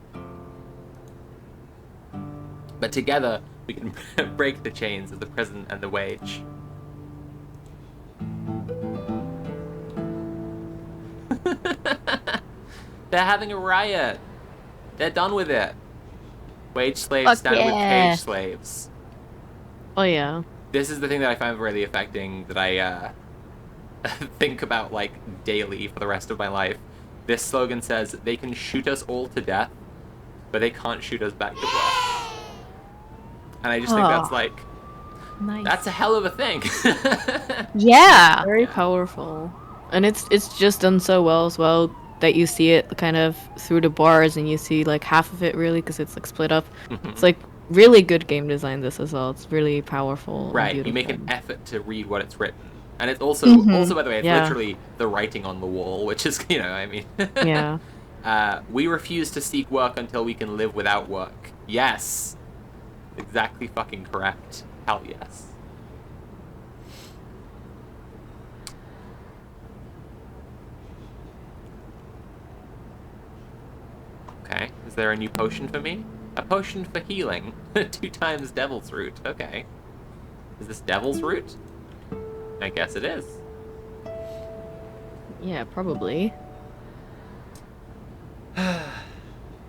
But together, we can break the chains of the prison and the wage. They're having a riot. They're done with it. Wage slaves stand with cage slaves. Oh yeah. This is the thing that I find really affecting, that I think about like daily for the rest of my life. This slogan says, they can shoot us all to death, but they can't shoot us back to work. And I just think that's like, nice. That's a hell of a thing. Yeah. Very powerful. And it's just done so well as well that you see it kind of through the bars and you see like half of it really because it's like split up. It's like really good game design this as well. It's really powerful. Right, you make an effort to read what it's written. And it's also, by the way, it's literally the writing on the wall, which is, you know, I mean. Yeah. We refuse to seek work until we can live without work. Yes. Exactly fucking correct. Hell yes. Okay, is there a new potion for me? A potion for healing. 2 times Devil's Root. Okay. Is this Devil's Root? I guess it is. Yeah, probably.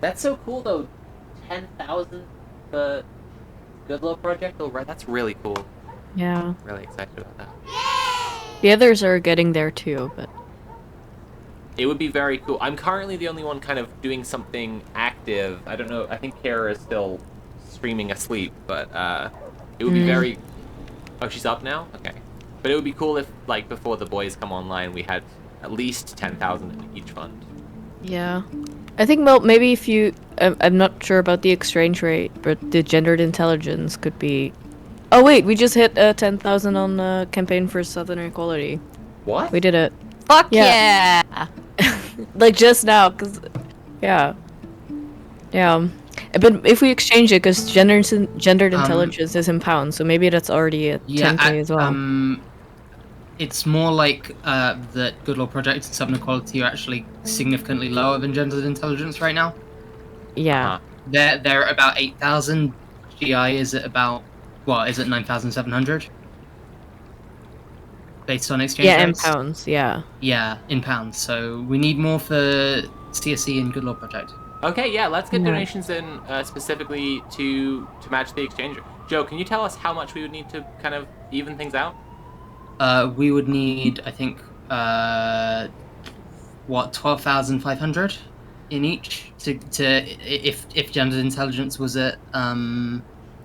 That's so cool though. 10,000 for Goodlow Project. Oh, right. That's really cool. Yeah. Really excited about that. The others are getting there too, but it would be very cool. I'm currently the only one kind of doing something active. I don't know. I think Kara is still streaming asleep, but it would be very... Oh, she's up now? Okay. But it would be cool if, like, before the boys come online, we had at least 10,000 in each fund. yeah. I think, well, maybe if you... I'm not sure about the exchange rate, but the gendered intelligence could be... Oh, wait, we just hit 10,000 on Campaign for Southern Equality. What? We did it. Fuck yeah! Like, just now, because... Yeah. Yeah. But if we exchange it, because gendered intelligence is in pounds, so maybe that's already at 10k as well. It's more like that Good Law Project and Southern Equality are actually significantly lower than gendered intelligence right now. Yeah. They're at about 8,000. GI is at about, what, is it 9,700? Based on exchange rates? Yeah, in pounds, yeah. Yeah, in pounds. So we need more for CSE and Good Law Project. Okay, yeah, let's get donations in specifically to match the exchange. Joe, can you tell us how much we would need to kind of even things out? We would need, I think, 12,500 in each to if gendered intelligence was at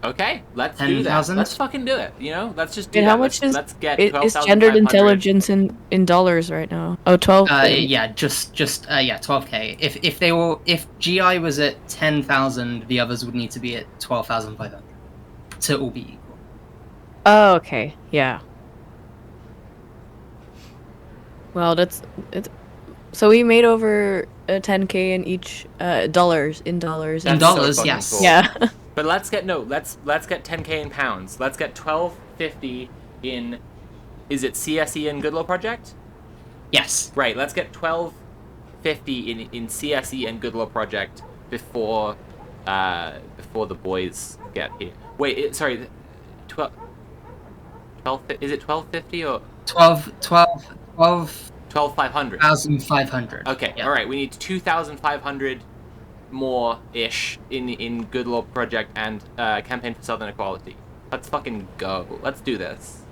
Okay, let's do that. 10,000? Let's fucking do it. You know, let's just do And that. how much let's get is 12,500. gendered intelligence in dollars right now? Oh, 12. Yeah, just 12k. If GI was at 10,000, the others would need to be at 12,500 to all be equal. Oh, okay. Yeah. Well, it's so we made over 10k in each dollars in dollars. In dollars, yes. Cool. Yeah. But let's get 10k in pounds. Let's get 1250 in. Is it CSE and Goodlow Project? Yes. Right. Let's get 1250 in CSE and Goodlow Project before the boys get here. Wait, sorry. 12. Is it 1250 or 12,500? 12,500. Okay. Yeah. All right. We need 2,500 more ish in Goodlaw Project and Campaign for Southern Equality. Let's fucking go. Let's do this.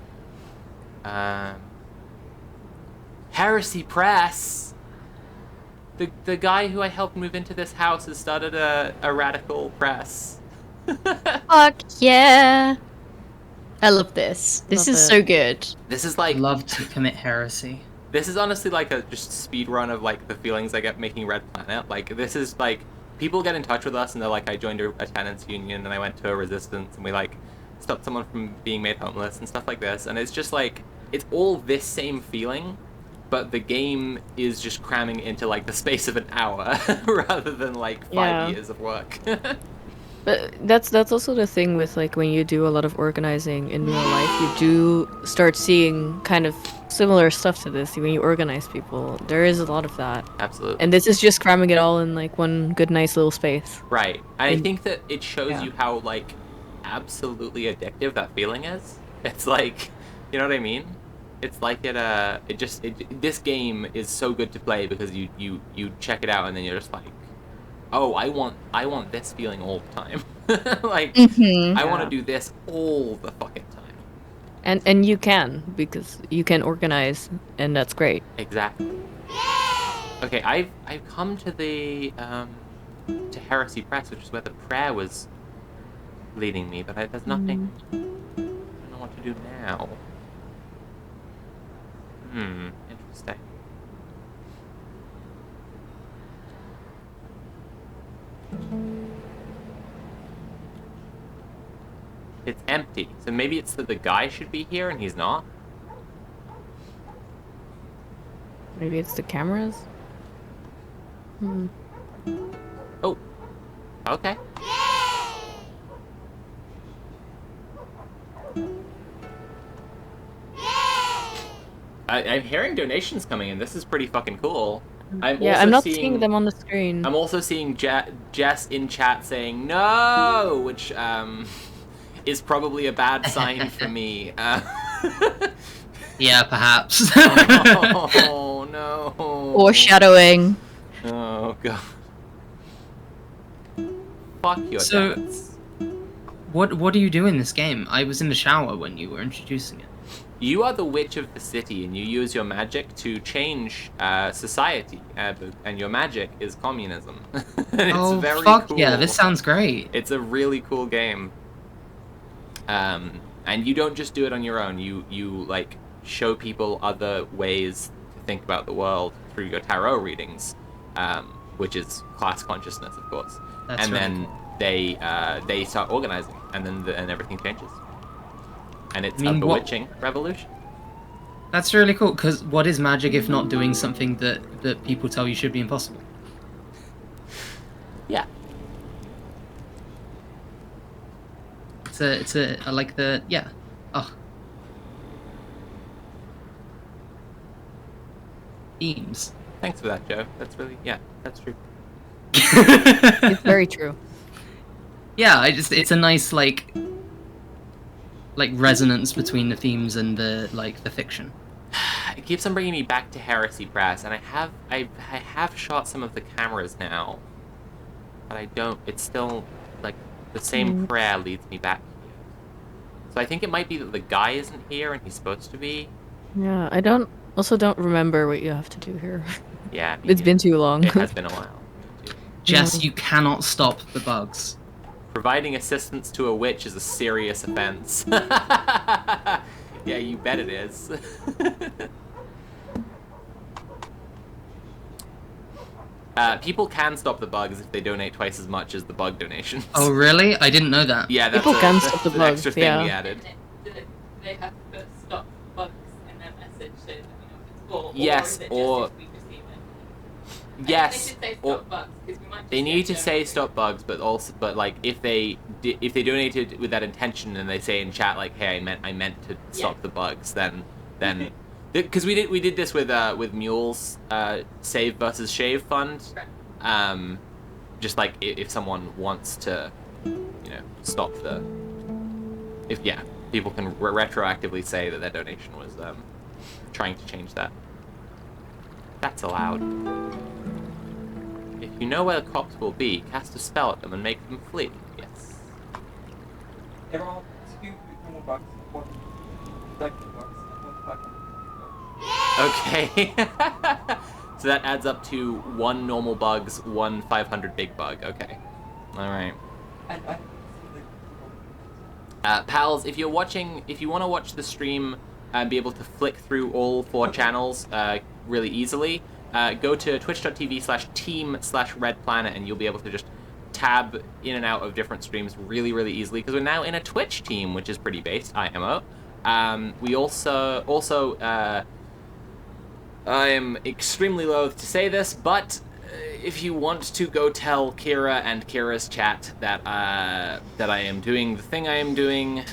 Heresy Press. The guy who I helped move into this house has started a radical press. Fuck yeah! I love this. This Love is it. so good. This is like Love to commit heresy. This is honestly like a just speed run of like the feelings I get making Red Planet. Like this is like people get in touch with us and they're like, I joined a tenants union and I went to a resistance and we like stopped someone from being made homeless and stuff like this. And it's just like it's all this same feeling, but the game is just cramming into like the space of an hour rather than like 5 years of work. But that's also the thing with like when you do a lot of organizing in real life, you do start seeing kind of similar stuff to this when you organize people. There is a lot of that. Absolutely. And this is just cramming it all in like one good nice little space. Right. And I think that it shows you how like absolutely addictive that feeling is. It's like, you know what I mean? It's like this game is so good to play because you check it out and then you're just like, oh, I want this feeling all the time. Like I want to do this all the fucking time. And you can, because you can organize, and that's great. Exactly. Okay, I've come to the to Heresy Press, which is where the prayer was leading me, but there's nothing. I don't know what to do now. Interesting. It's empty, so maybe it's that the guy should be here and he's not. Maybe it's the cameras? Oh. Okay. I'm hearing donations coming in. This is pretty fucking cool. I'm not seeing them on the screen. I'm also seeing Jess in chat saying no, which is probably a bad sign for me. Yeah, perhaps. Oh no. Foreshadowing. Oh god. Fuck your So, dance. what do you do in this game? I was in the shower when you were introducing it. You are the witch of the city, and you use your magic to change society, and your magic is communism. It's very fuck cool. yeah, this sounds great. It's a really cool game. And you don't just do it on your own. You like show people other ways to think about the world through your tarot readings, which is class consciousness, of course. That's and really then cool. they start organizing, and then and everything changes. And it's I mean, a bewitching revolution. That's really cool, because what is magic if not doing something that people tell you should be impossible? Yeah. I like the, yeah. Oh. Themes. Thanks for that, Joe. That's really, yeah, that's true. It's very true. Yeah, it's a nice, like resonance between the themes and the fiction. It keeps on bringing me back to Heresy Press, and I have shot some of the cameras now, but I don't. It's still like the same prayer leads me back here. So I think it might be that the guy isn't here and he's supposed to be. Yeah, I also don't remember what you have to do here. Yeah, It's been too long. It has been a while. Jess, you cannot stop the bugs. Providing assistance to a witch is a serious offense. Yeah, you bet it is. People can stop the bugs if they donate twice as much as the bug donations. Oh, really? I didn't know that. Yeah, that's People can stop the an bugs, extra thing yeah. we added. They have to put stop bugs in their message so that we know if it's full, Yes, or is it or- just if we receive it? Yes, They should say or stop bugs, 'cause we might just they need get to say donated. stop bugs, but like if they donated with that intention and they say in chat like, hey, I meant to stop the bugs, then because we did this with Mule's Save versus Shave fund, just like if someone wants to, stop people can retroactively say that their donation was trying to change that. That's allowed. If you know where the cops will be, cast a spell at them and make them flee. Yes. There are 2 normal bugs, 1 regular bugs, and 1 500 bugs. Okay. So that adds up to 1 normal bugs, 1 500 big bug. Okay. All right. And Pals, if you want to watch the stream and be able to flick through all 4 channels really easily, go to twitch.tv/team/redplanet and you'll be able to just tab in and out of different streams really, really easily because we're now in a Twitch team, which is pretty based, IMO. We also I am extremely loath to say this, but if you want to go tell Kira and Kira's chat that I am doing the thing I am doing,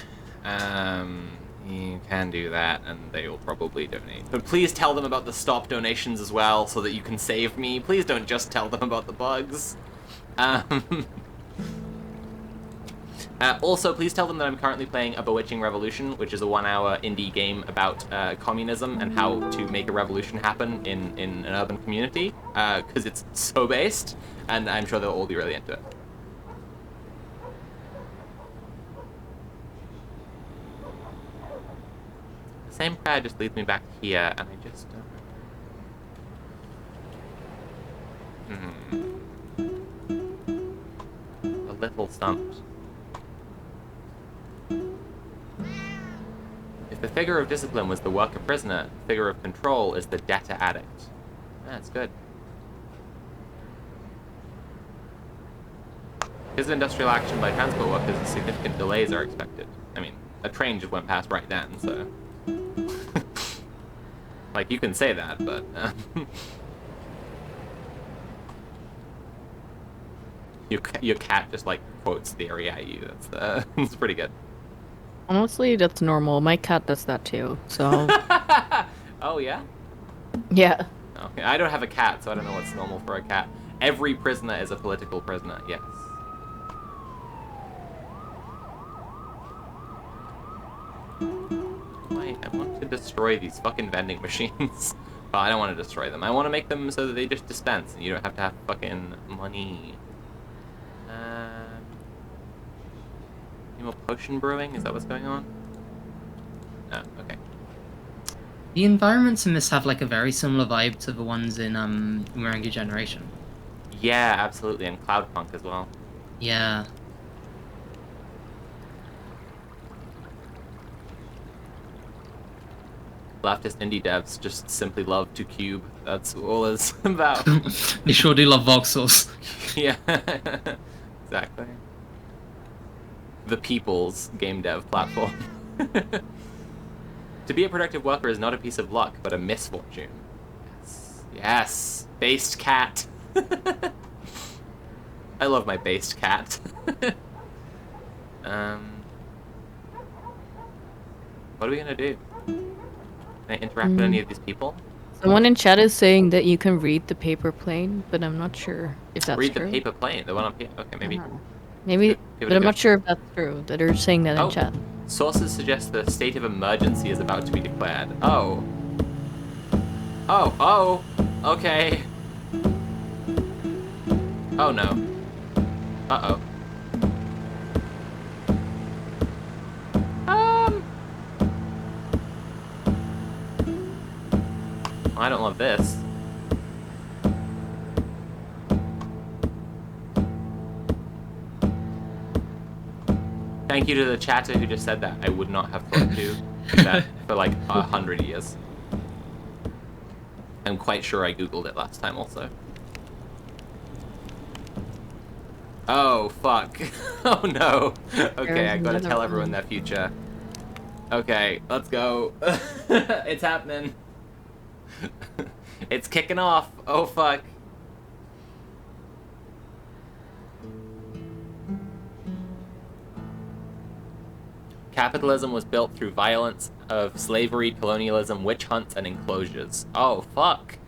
you can do that, and they will probably donate. But please tell them about the stop donations as well, so that you can save me. Please don't just tell them about the bugs. Also, please tell them that I'm currently playing A Bewitching Revolution, which is a 1-hour indie game about communism and how to make a revolution happen in an urban community, because it's so based, and I'm sure they'll all be really into it. The same crowd just leads me back here, and I just a little stumped. If the figure of discipline was the worker prisoner, the figure of control is the debtor addict. That's good. Because of industrial action by transport workers, significant delays are expected. I mean, a train just went past right then, so... like, you can say that, but... Your cat just, like, quotes theory at you. That's pretty good. Honestly, that's normal. My cat does that too, so... Oh, yeah? Yeah. Okay, I don't have a cat, so I don't know what's normal for a cat. Every prisoner is a political prisoner, yes. I want to destroy these fucking vending machines. Well, I don't want to destroy them. I want to make them so that they just dispense, and you don't have to have fucking money. Any more potion brewing? Is that what's going on? No, okay. The environments in this have like a very similar vibe to the ones in Umurangi Generation. Yeah, absolutely, and Cloudpunk as well. Yeah. Leftist indie devs just simply love to cube. That's all it's about. They sure do love voxels. Yeah, exactly. The people's game dev platform. To be a productive worker is not a piece of luck, but a misfortune. Yes. Yes. Based cat. I love my based cat. What are we gonna do? Can I interact with any of these people? Someone in chat is saying that you can read the paper plane, but I'm not sure if that's Read true. the paper plane, the one up here. Okay, maybe. Maybe, Give it but a I'm go. not sure if that's true. That are saying that in chat. Sources suggest the state of emergency is about to be declared. Oh. Oh, okay. Oh no. Uh-oh. I don't love this. Thank you to the chatter who just said that. I would not have thought to do that for like 100 years. I'm quite sure I googled it last time also. Oh, fuck. Oh no. Okay, I gotta tell everyone their future. Okay, let's go. It's happening. It's kicking off. Oh, fuck. Capitalism was built through violence of slavery, colonialism, witch hunts, and enclosures. Oh, fuck.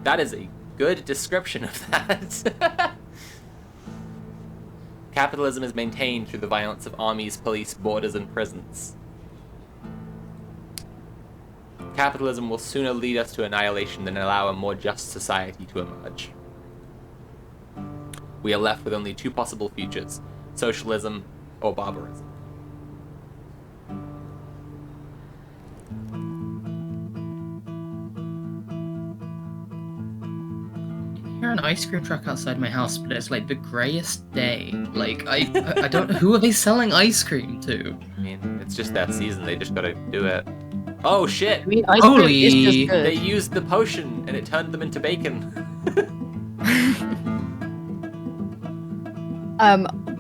That is a good description of that. Capitalism is maintained through the violence of armies, police, borders, and prisons. Capitalism will sooner lead us to annihilation than allow a more just society to emerge. We are left with only two possible futures: socialism or barbarism. I hear an ice cream truck outside my house, but it's like the greyest day. Like, I don't know, who are they selling ice cream to? I mean, it's just that season, they just gotta do it. Oh shit! I mean, ice cream is just good. They used the potion and it turned them into bacon.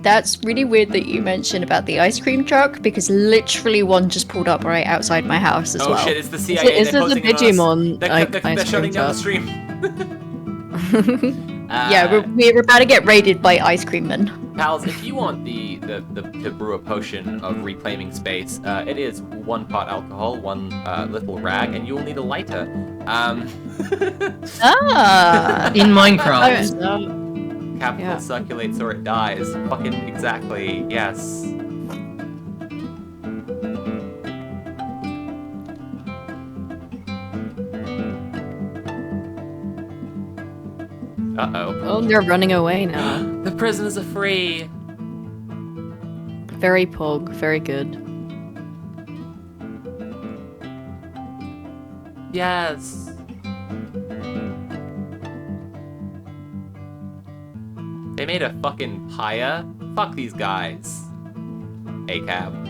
That's really weird that you mentioned about the ice cream truck, because literally one just pulled up right outside my house as well. Oh shit, it's the CIA. Is this the Digimon? They're shutting down the stream. Yeah, we're about to get raided by ice cream men. Pals, if you want to brew a potion of reclaiming space, it is 1 part alcohol, 1 little rag, and you will need a lighter. In Minecraft. Capital circulates or it dies. Fucking exactly, yes. Uh-oh. Oh, they're running away now. The prisoners are free! Very pog, very good. Yes! They made a fucking pyre? Fuck these guys. ACAB.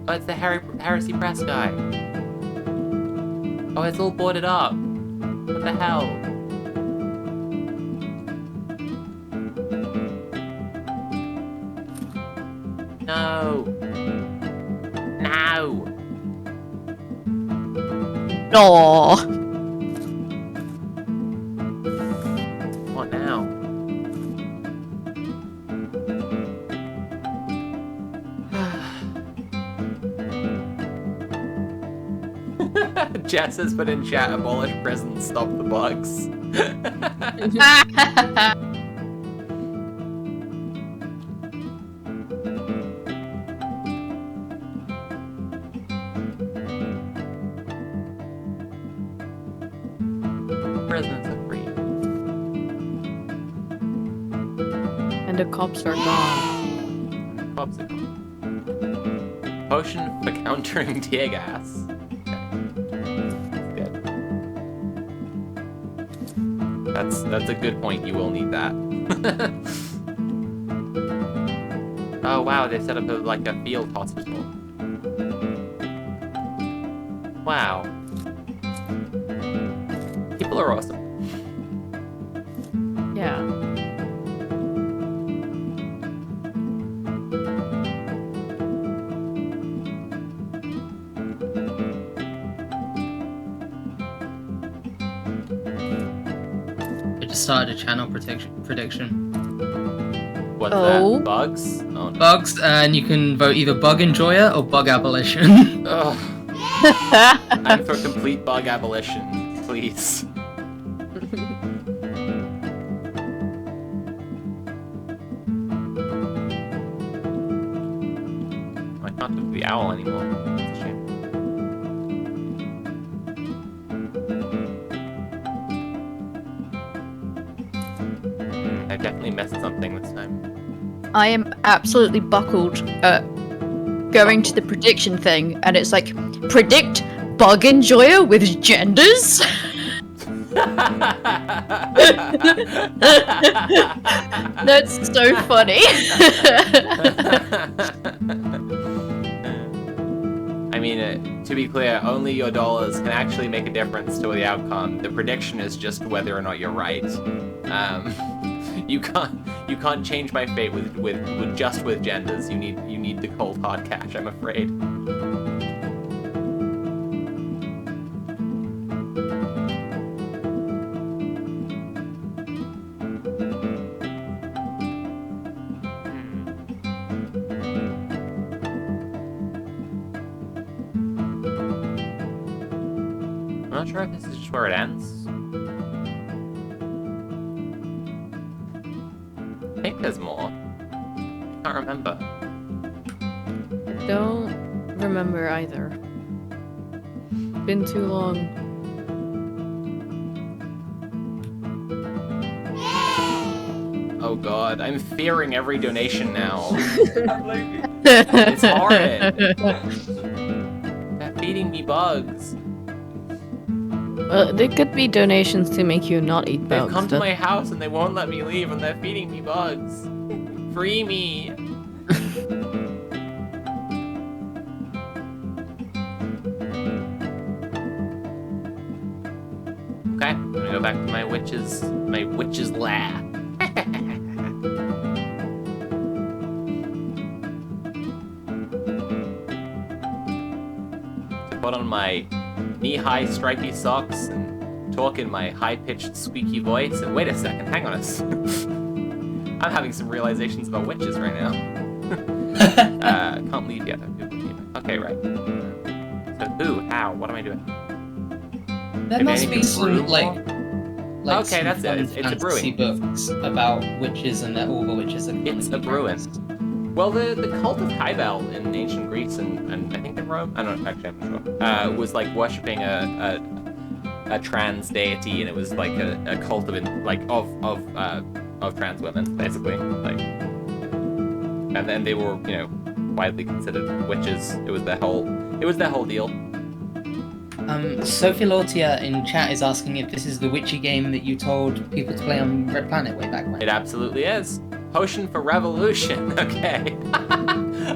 Oh, it's the Heresy Press guy. Oh, it's all boarded up. What the hell? No. No. No. What now? Jess has put in chat, abolish prisons, stop the bugs. Prisons are free. And the cops are gone. Cops are gone. Potion for countering tear gas. That's a good point. You will need that. Oh wow, they set up like a field hospital. Wow. People are awesome. Yeah. Started a channel prediction. What's that? Bugs? Oh, no. Bugs, and you can vote either bug enjoyer or bug abolition. Ugh. I'm for complete bug abolition, please. I can't do the owl anymore. That's a shame. I definitely missed something this time. I am absolutely buckled at going to the prediction thing, and it's like, predict bug enjoyer with genders? That's so funny. I mean, to be clear, only your dollars can actually make a difference to the outcome. The prediction is just whether or not you're right. You can't change my fate with just genders. You need the cold hard cash, I'm afraid. I'm not sure if this is just where it ends. I think there's more. I can't remember. I don't remember either. Been too long. Oh god, I'm fearing every donation now. It's horrid. They're feeding me bugs. They could be donations to make you not eat bugs. They've come to my house and they won't let me leave and they're feeding me bugs. Free me. Okay, I'm gonna go back to my witch's lair. To put on my knee-high stripy socks and talk in my high-pitched squeaky voice. And wait a second, hang on a I'm having some realizations about witches right now. Can't leave yet. Okay, right. So who? How? What am I doing? There must be some like okay, that's it. It's a fantasy brewing. books about witches and that all the witches are. It's a brewing. Well, the cult of Kybele in ancient Greece and I think in Rome, I don't actually, I'm not sure, was like worshipping a trans deity, and it was like a cult of trans women, basically. Like, and then they were, widely considered witches. It was their whole deal. Sophie Lortia in chat is asking if this is the witchy game that you told people to play on Red Planet way back when. It absolutely is. Potion for revolution. Okay.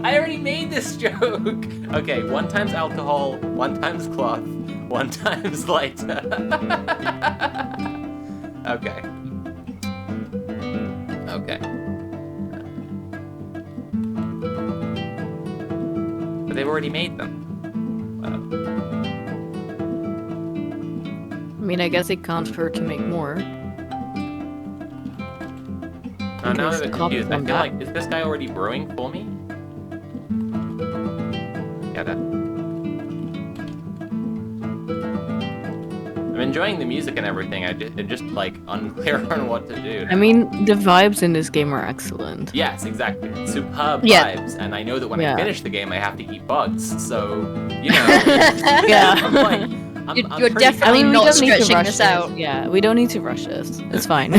I already made this joke. Okay, 1 times alcohol, 1 times cloth, 1 times lighter. Okay. Okay. But they've already made them. I mean, I guess it can't hurt to make more. Now I'm confused. I feel like, is this guy already brewing for me? Yeah, that. I'm enjoying the music and everything. I'm just like unclear on what to do now. I mean, the vibes in this game are excellent. Yes, exactly. Superb vibes. And I know that when I finish the game, I have to eat bugs. So, Yeah. I'm like, You're definitely not stretching this out. Yeah, we don't need to rush this. It's fine.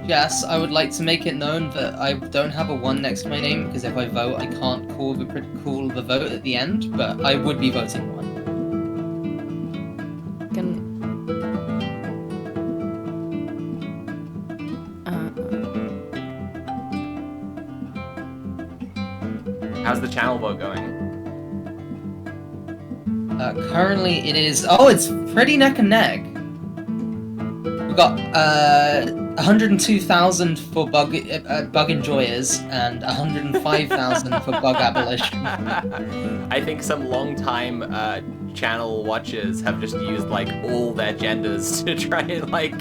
Yes, I would like to make it known that I don't have a 1 next to my name, because if I vote, I can't call the vote at the end, but I would be voting 1. How's the channel vote going? Currently it is... Oh, it's pretty neck and neck. We've got 102,000 for bug enjoyers and 105,000 for bug abolition. I think some long-time channel watchers have just used like all their genders to try and like...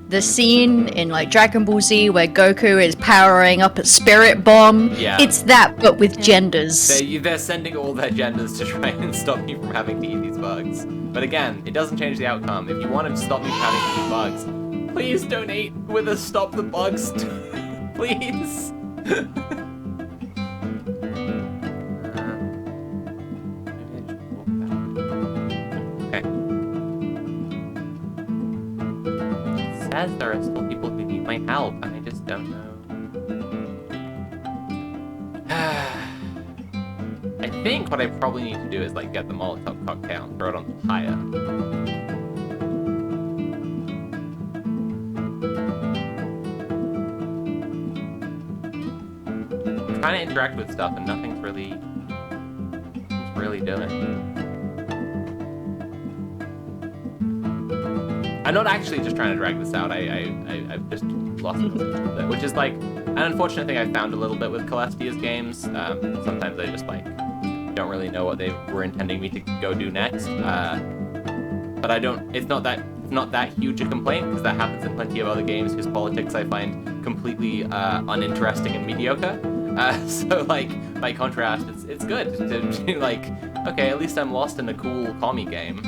the scene in like Dragon Ball Z where Goku is powering up a spirit bomb. Yeah. It's that, but with genders. They're sending all their genders to try and stop me from having to eat these bugs. But again, it doesn't change the outcome. If you want to stop me from having to eat bugs, please donate with a Stop the Bugs. Please. Okay. It says there are still people who need my help, and I just don't know. I think what I probably need to do is like get the Molotov cocktail and throw it on higher. I'm trying to interact with stuff and nothing's really doing. I'm not actually just trying to drag this out. I've just lost it a little bit, which is like an unfortunate thing I found a little bit with Celestia's games. Sometimes I just like don't really know what they were intending me to go do next. But I don't. It's not that huge a complaint because that happens in plenty of other games whose politics I find completely uninteresting and mediocre. So like by contrast, it's good to like, okay, at least I'm lost in a cool commie game.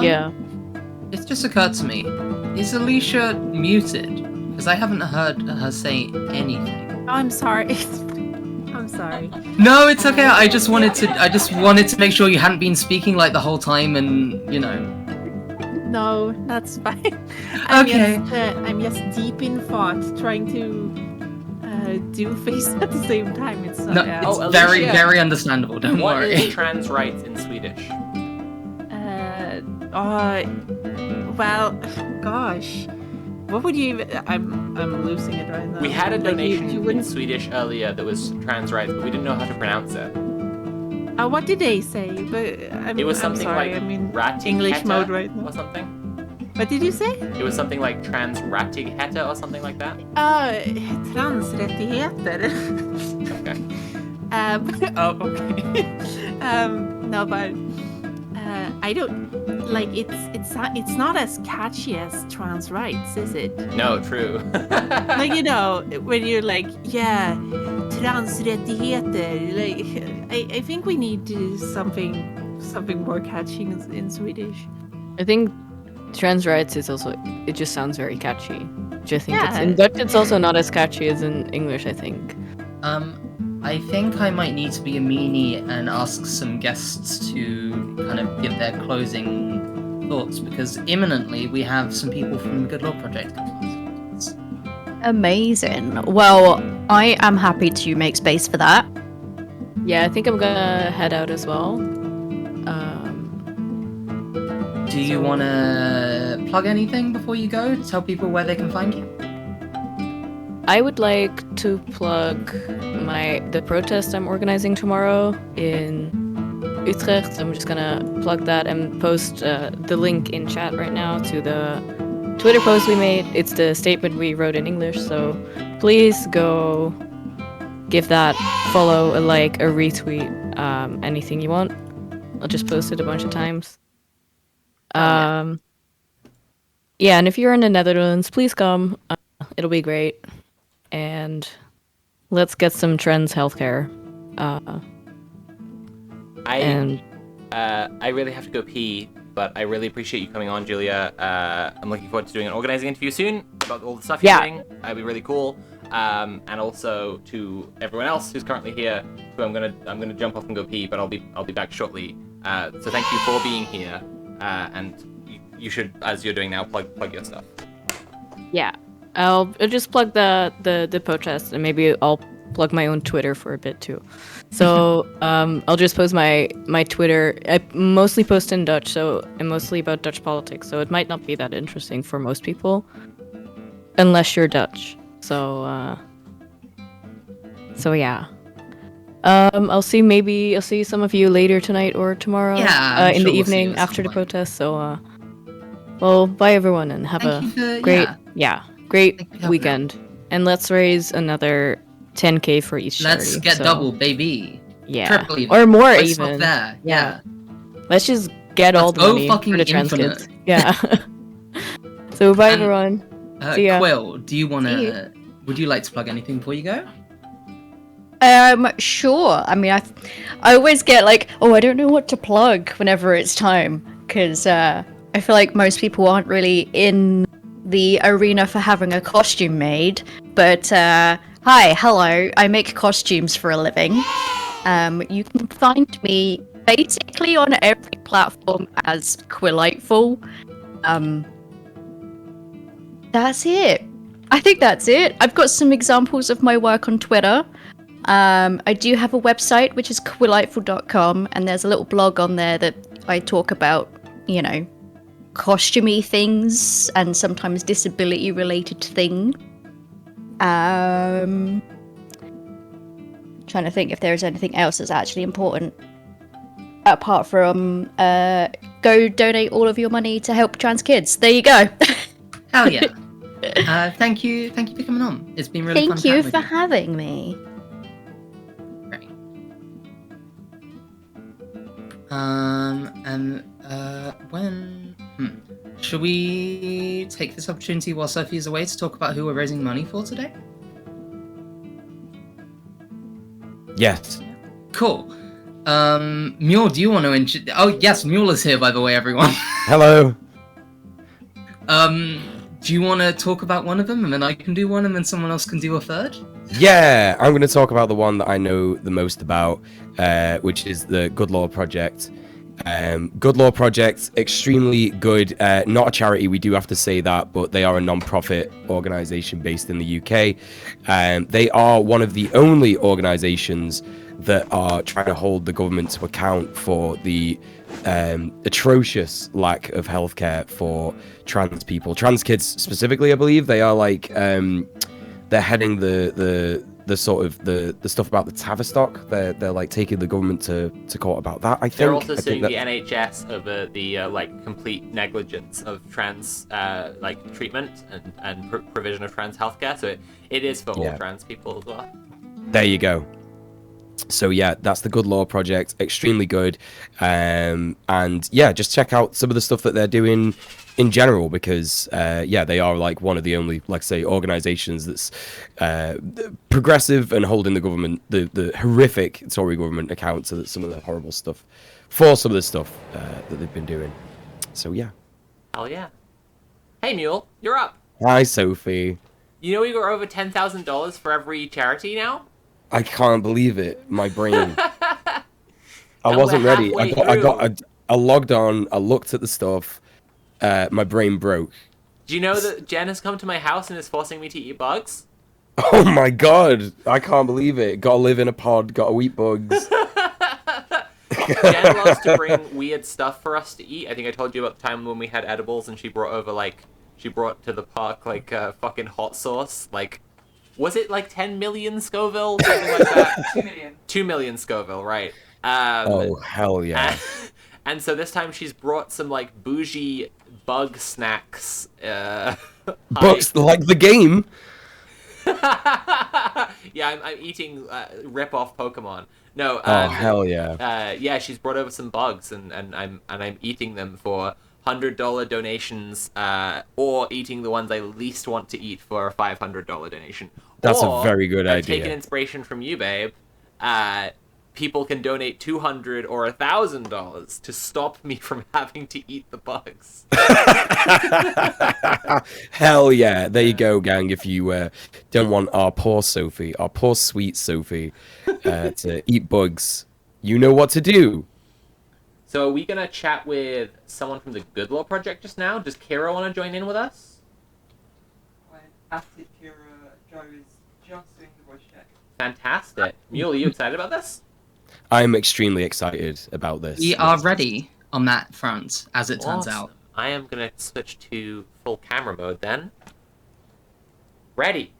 Yeah. It's just occurred to me, is Alicia muted? Because I haven't heard her say anything. I'm sorry. I'm sorry. No, it's okay. I just wanted to make sure you hadn't been speaking like the whole time, and you know. No, that's fine. Okay. I'm just deep in thought, trying to do face at the same time. It's no, it's very, very understandable. Don't worry. What is trans rights in Swedish? Well, gosh, what would you even? I'm losing it right now. We had a donation you in wouldn't... Swedish earlier that was trans rights, but we didn't know how to pronounce it. What did they say? But it was something I'm sorry, like I'm in Rattig English Heta mode right now. or something. What did you say? It was something like trans Rattig Heta or something like that. Transrättigheter. Okay. Okay. No, but I don't like it's not as catchy as trans rights, is it? No, true. Like, you know, when you're like, yeah, transrättigheter, like I think we need to do something more catchy in Swedish. I think trans rights is also, it just sounds very catchy. Which I think Yeah. in Dutch it's also not as catchy as in English, I think. I think I might need to be a meanie and ask some guests to kind of give their closing thoughts, because imminently we have some people from the Good Law Project coming on. Amazing. Well, I am happy to make space for that. Yeah, I think I'm gonna head out as well. Do you want to plug anything before you go? Tell people where they can find you? I would like to plug the protest I'm organizing tomorrow in Utrecht. I'm just gonna plug that and post the link in chat right now to the Twitter post we made. It's the statement we wrote in English, so please go give that follow, a like, a retweet, anything you want. I'll just post it a bunch of times. Yeah, and if you're in the Netherlands, please come. It'll be great. And let's get some trans healthcare. I really have to go pee, but I really appreciate you coming on, Julia. I'm looking forward to doing an organizing interview soon about all the stuff you're doing. It'd be really cool. And also to everyone else who's currently here, who I'm gonna jump off and go pee, but I'll be back shortly. So thank you for being here. And you should, as you're doing now, plug your stuff. Yeah, I'll just plug the protest, and maybe I'll plug my own Twitter for a bit too. So I'll just post my Twitter. I mostly post in Dutch, and mostly about Dutch politics. So it might not be that interesting for most people, unless you're Dutch. So yeah. I'll see some of you later tonight or tomorrow. Yeah, in the evening after the protest. So well, bye everyone, and have a great weekend. And let's raise another 10K for each charity. Let's get double, baby. Yeah, triple even. or more Let's even. stop there. Yeah. Let's just get all the money for the trans kids. Yeah. So bye everyone. See ya. Quill, would you like to plug anything before you go? Sure. I mean, I always get like, oh, I don't know what to plug whenever it's time, because I feel like most people aren't really in the arena for having a costume made. But hello, I make costumes for a living. You can find me basically on every platform as Quillightful. That's it. I think that's it. I've got some examples of my work on Twitter. I do have a website, which is quillightful.com, and there's a little blog on there that I talk about, costumey things and sometimes disability-related things. Trying to think if there's anything else that's actually important. Apart from go donate all of your money to help trans kids. There you go. Hell yeah. Thank you for coming on. It's been really fun. Thank you for having me. Great. Should we take this opportunity while Sophie is away to talk about who we're raising money for today? Yes. Cool. Mule, do you want to Oh, yes, Mule is here, by the way, everyone. Hello. Do you want to talk about one of them, and then I can do one, and then someone else can do a third? Yeah, I'm going to talk about the one that I know the most about, which is the Good Law Project. Good Law Project, extremely good. Not a charity, we do have to say that, but they are a non-profit organisation based in the UK. They are one of the only organisations that are trying to hold the government to account for the atrocious lack of healthcare for trans people, trans kids specifically. I believe they are like they're heading the sort of the stuff about the Tavistock. They're like taking the government to court about that. I think they're also suing the NHS over the like complete negligence of trans like treatment and provision of trans healthcare. So it is for all trans people as well. There you go. So yeah, that's the Good Law Project. Extremely good. And yeah, just check out some of the stuff that they're doing in general, because they are like one of the only, like say, organizations that's progressive and holding the government, the horrific Tory government account to some of the horrible stuff, for some of the stuff that they've been doing. So yeah. Hell yeah. Hey Mule, you're up. Hi Sophie. You know we got over $10,000 for every charity now? I can't believe it. My brain. I wasn't ready. I logged on. I looked at the stuff. My brain broke. Do you know that Jen has come to my house and is forcing me to eat bugs? Oh my god! I can't believe it. Gotta live in a pod. Gotta eat bugs. Jen loves to bring weird stuff for us to eat. I think I told you about the time when we had edibles and she brought to the park like fucking hot sauce, like. Was it like 10 million Scoville? Something like that? 2 million. 2 million Scoville, right. Oh, hell yeah. And so this time she's brought some like bougie bug snacks. Bugs like the game? Yeah, I'm eating rip-off Pokemon. No. Oh, hell yeah. Yeah, she's brought over some bugs and I'm eating them for $100 donations, or eating the ones I least want to eat for a $500 donation. That's a very good idea. Taking inspiration from you, babe. People can donate $200 or $1,000 to stop me from having to eat the bugs. Hell yeah! There you go, gang. If you don't want our poor Sophie, our poor sweet Sophie, to eat bugs, you know what to do. So are we going to chat with someone from the Good Law Project just now? Does Kira want to join in with us? I asked if Kira, Joe is just doing the voice check. Fantastic. Mule, are you excited about this? I'm extremely excited about this. We are ready on that front, as it turns out. I am going to switch to full camera mode then. Ready.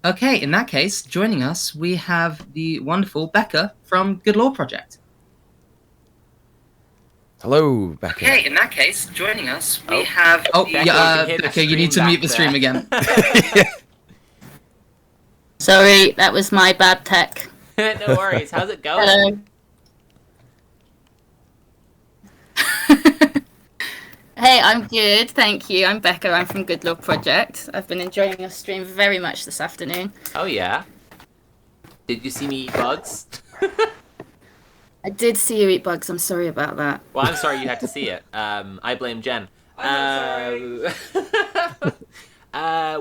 Okay, in that case, joining us, we have the wonderful Becca from Good Law Project. Hello, Becca. Okay, in that case, joining us, we have... Oh, Becca, you need to mute the stream again. Sorry, that was my bad tech. No worries. How's it going? Hey, I'm good, thank you. I'm Becca, I'm from Good Law Project. I've been enjoying your stream very much this afternoon. Oh yeah? Did you see me eat bugs? I did see you eat bugs, I'm sorry about that. Well, I'm sorry you had to see it. I blame Jen.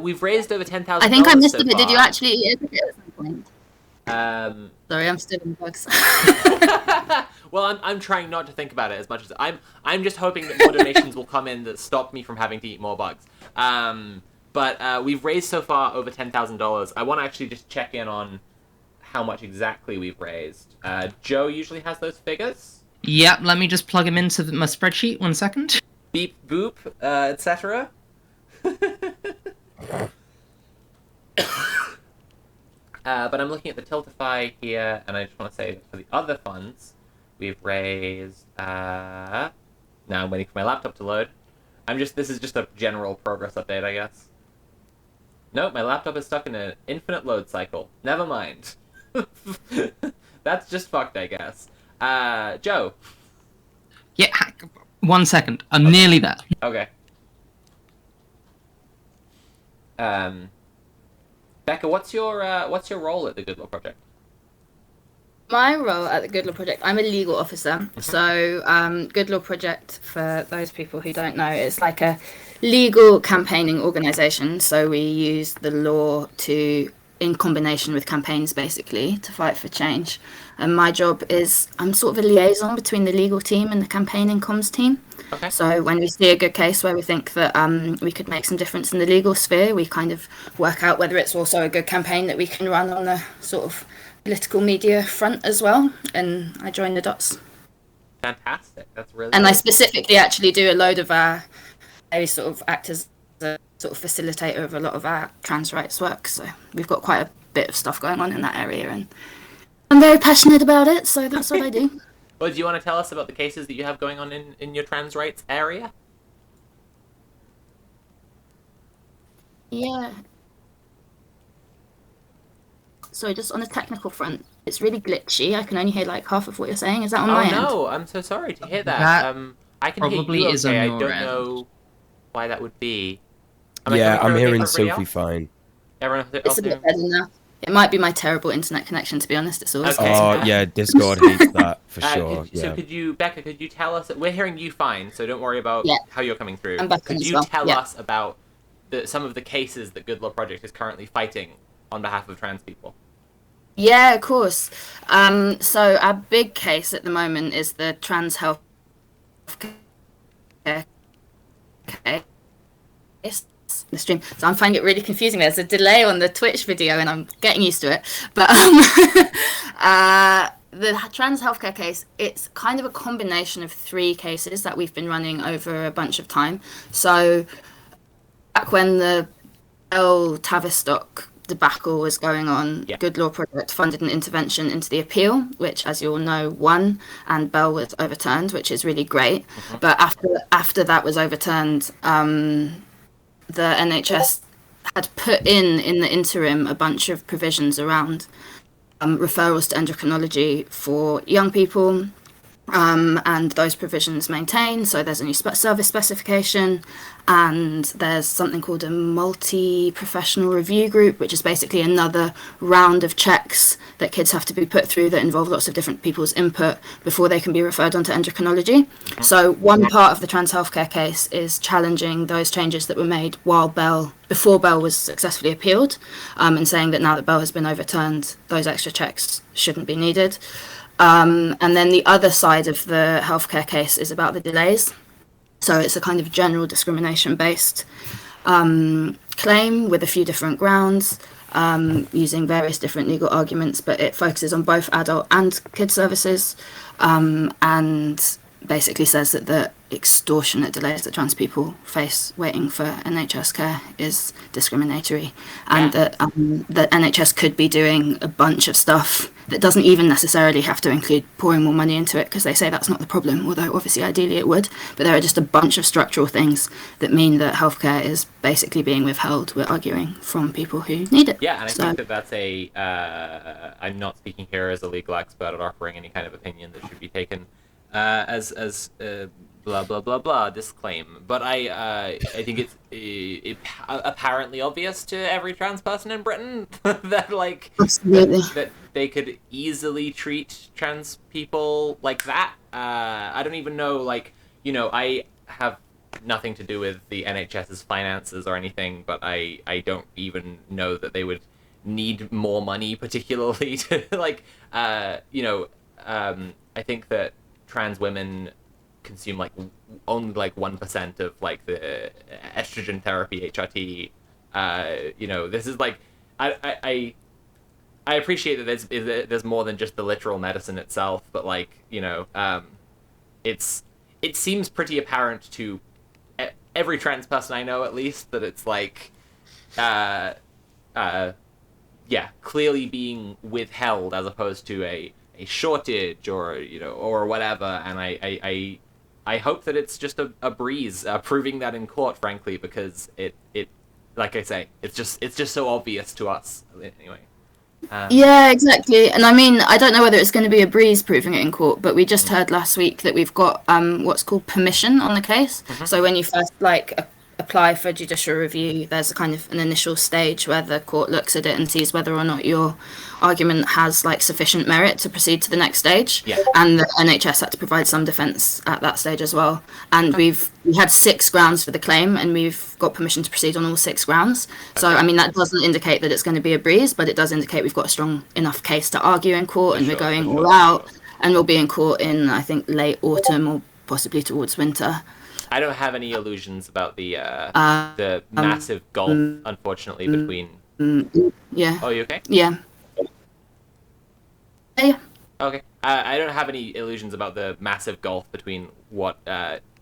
We've raised over $10,000. I think I missed a bit. Did you actually eat it at some point? Sorry, I'm still in bugs. Well, I'm trying not to think about it as much as I'm just hoping that more donations will come in that stop me from having to eat more bugs. But we've raised so far over $10,000. I want to actually just check in on how much exactly we've raised. Joe usually has those figures. Yep, let me just plug him into my spreadsheet. 1 second. Beep, boop, etc. But I'm looking at the Tiltify here, and I just want to say that for the other funds, we've raised... now I'm waiting for my laptop to load. This is just a general progress update, I guess. Nope, my laptop is stuck in an infinite load cycle. Never mind. That's just fucked, I guess. Joe. Yeah, 1 second. I'm nearly there. Okay. Becca, what's your role at the Good Law Project? My role at the Good Law Project, I'm a legal officer. So, Good Law Project, for those people who don't know, it's like a legal campaigning organisation. So we use the law in combination with campaigns, basically, to fight for change. And my job is, I'm sort of a liaison between the legal team and the campaigning comms team. Okay. So when we see a good case where we think that we could make some difference in the legal sphere, we kind of work out whether it's also a good campaign that we can run on the sort of political media front as well. And I join the dots. Fantastic. That's really And cool. I specifically actually do a load of I sort of act as a sort of facilitator of a lot of our trans rights work. So we've got quite a bit of stuff going on in that area, and I'm very passionate about it, so that's what I do. Well, do you want to tell us about the cases that you have going on in your trans rights area? Yeah. Sorry, just on a technical front, it's really glitchy. I can only hear like half of what you're saying. Is that on my end? Oh no, I'm so sorry to hear that. That I can probably hear you is okay. on I your don't end. know why that would be. Yeah, I'm hearing Sophie Sophie fine. Everyone It's else a bit hearing? better now. It might be my terrible internet connection, to be honest. It's always Okay. Oh, yeah, Discord hates that, for sure. So could you, Becca, could you tell us? We're hearing you fine, so don't worry about Yeah. how you're coming through. I'm back Could in as you well, tell yeah. us about some of the cases that Good Law Project is currently fighting on behalf of trans people? Yeah, of course. So our big case at the moment is the trans health care case. The stream. So I'm finding it really confusing. There's a delay on the Twitch video, and I'm getting used to it. But the trans healthcare case, it's kind of a combination of 3 cases that we've been running over a bunch of time. So back when the Bell Tavistock debacle was going on, Good Law Project funded an intervention into the appeal, which, as you all know, won, and Bell was overturned, which is really great. But after that was overturned, the NHS had put in the interim a bunch of provisions around referrals to endocrinology for young people, and those provisions maintain. So there's a new service specification, and there's something called a multi-professional review group, which is basically another round of checks that kids have to be put through that involve lots of different people's input before they can be referred on to endocrinology. So one part of the trans healthcare case is challenging those changes that were made before Bell was successfully appealed, and saying that now that Bell has been overturned, those extra checks shouldn't be needed. And then the other side of the healthcare case is about the delays. So it's a kind of general discrimination-based claim with a few different grounds, using various different legal arguments, but it focuses on both adult and kid services, and basically says that the extortionate delays that trans people face waiting for NHS care is discriminatory, and that the NHS could be doing a bunch of stuff that doesn't even necessarily have to include pouring more money into it, because they say that's not the problem, although obviously ideally it would. But there are just a bunch of structural things that mean that healthcare is basically being withheld, we're arguing, from people who need it. Yeah, and I think that that's I'm not speaking here as a legal expert or offering any kind of opinion that should be taken as blah blah blah blah disclaim, but I think it's apparently obvious to every trans person in Britain that that they could easily treat trans people like that. I don't even know, I have nothing to do with the NHS's finances or anything, but I don't even know that they would need more money particularly to I think that trans women consume only 1% of the estrogen therapy, HRT This is like I appreciate that there's more than just the literal medicine itself, but like it seems pretty apparent to every trans person I know, at least, that it's like clearly being withheld as opposed to a shortage or whatever. And I hope that it's just a breeze, proving that in court, frankly, because it like I say, it's just so obvious to us anyway. Yeah, exactly. And I mean, I don't know whether it's going to be a breeze proving it in court, but we just heard last week that we've got what's called permission on the case. So when you first apply for judicial review, there's a kind of an initial stage where the court looks at it and sees whether or not your argument has like sufficient merit to proceed to the next stage. And the NHS had to provide some defence at that stage as well. And we had 6 grounds for the claim, and we've got permission to proceed on all 6 grounds. So I mean, that doesn't indicate that it's going to be a breeze, but it does indicate we've got a strong enough case to argue in court, and we're going all out, and we'll be in court in, I think, late autumn or possibly towards winter. I don't have any illusions about the massive gulf, unfortunately, between. Yeah. Oh, you okay? Yeah. Yeah. Okay. I don't have any illusions about the massive gulf between what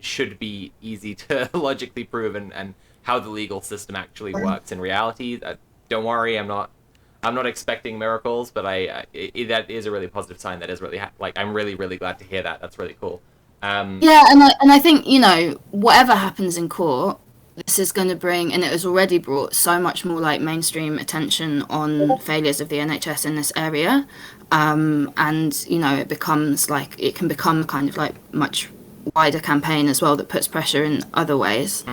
should be easy to logically prove and how the legal system actually works in reality. Don't worry, I'm not expecting miracles, but that is a really positive sign. That is really I'm really, really glad to hear that. That's really cool. Yeah, and I think, whatever happens in court, this is going to bring, and it has already brought, so much more like mainstream attention on failures of the NHS in this area, and it can become kind of like much wider campaign as well that puts pressure in other ways.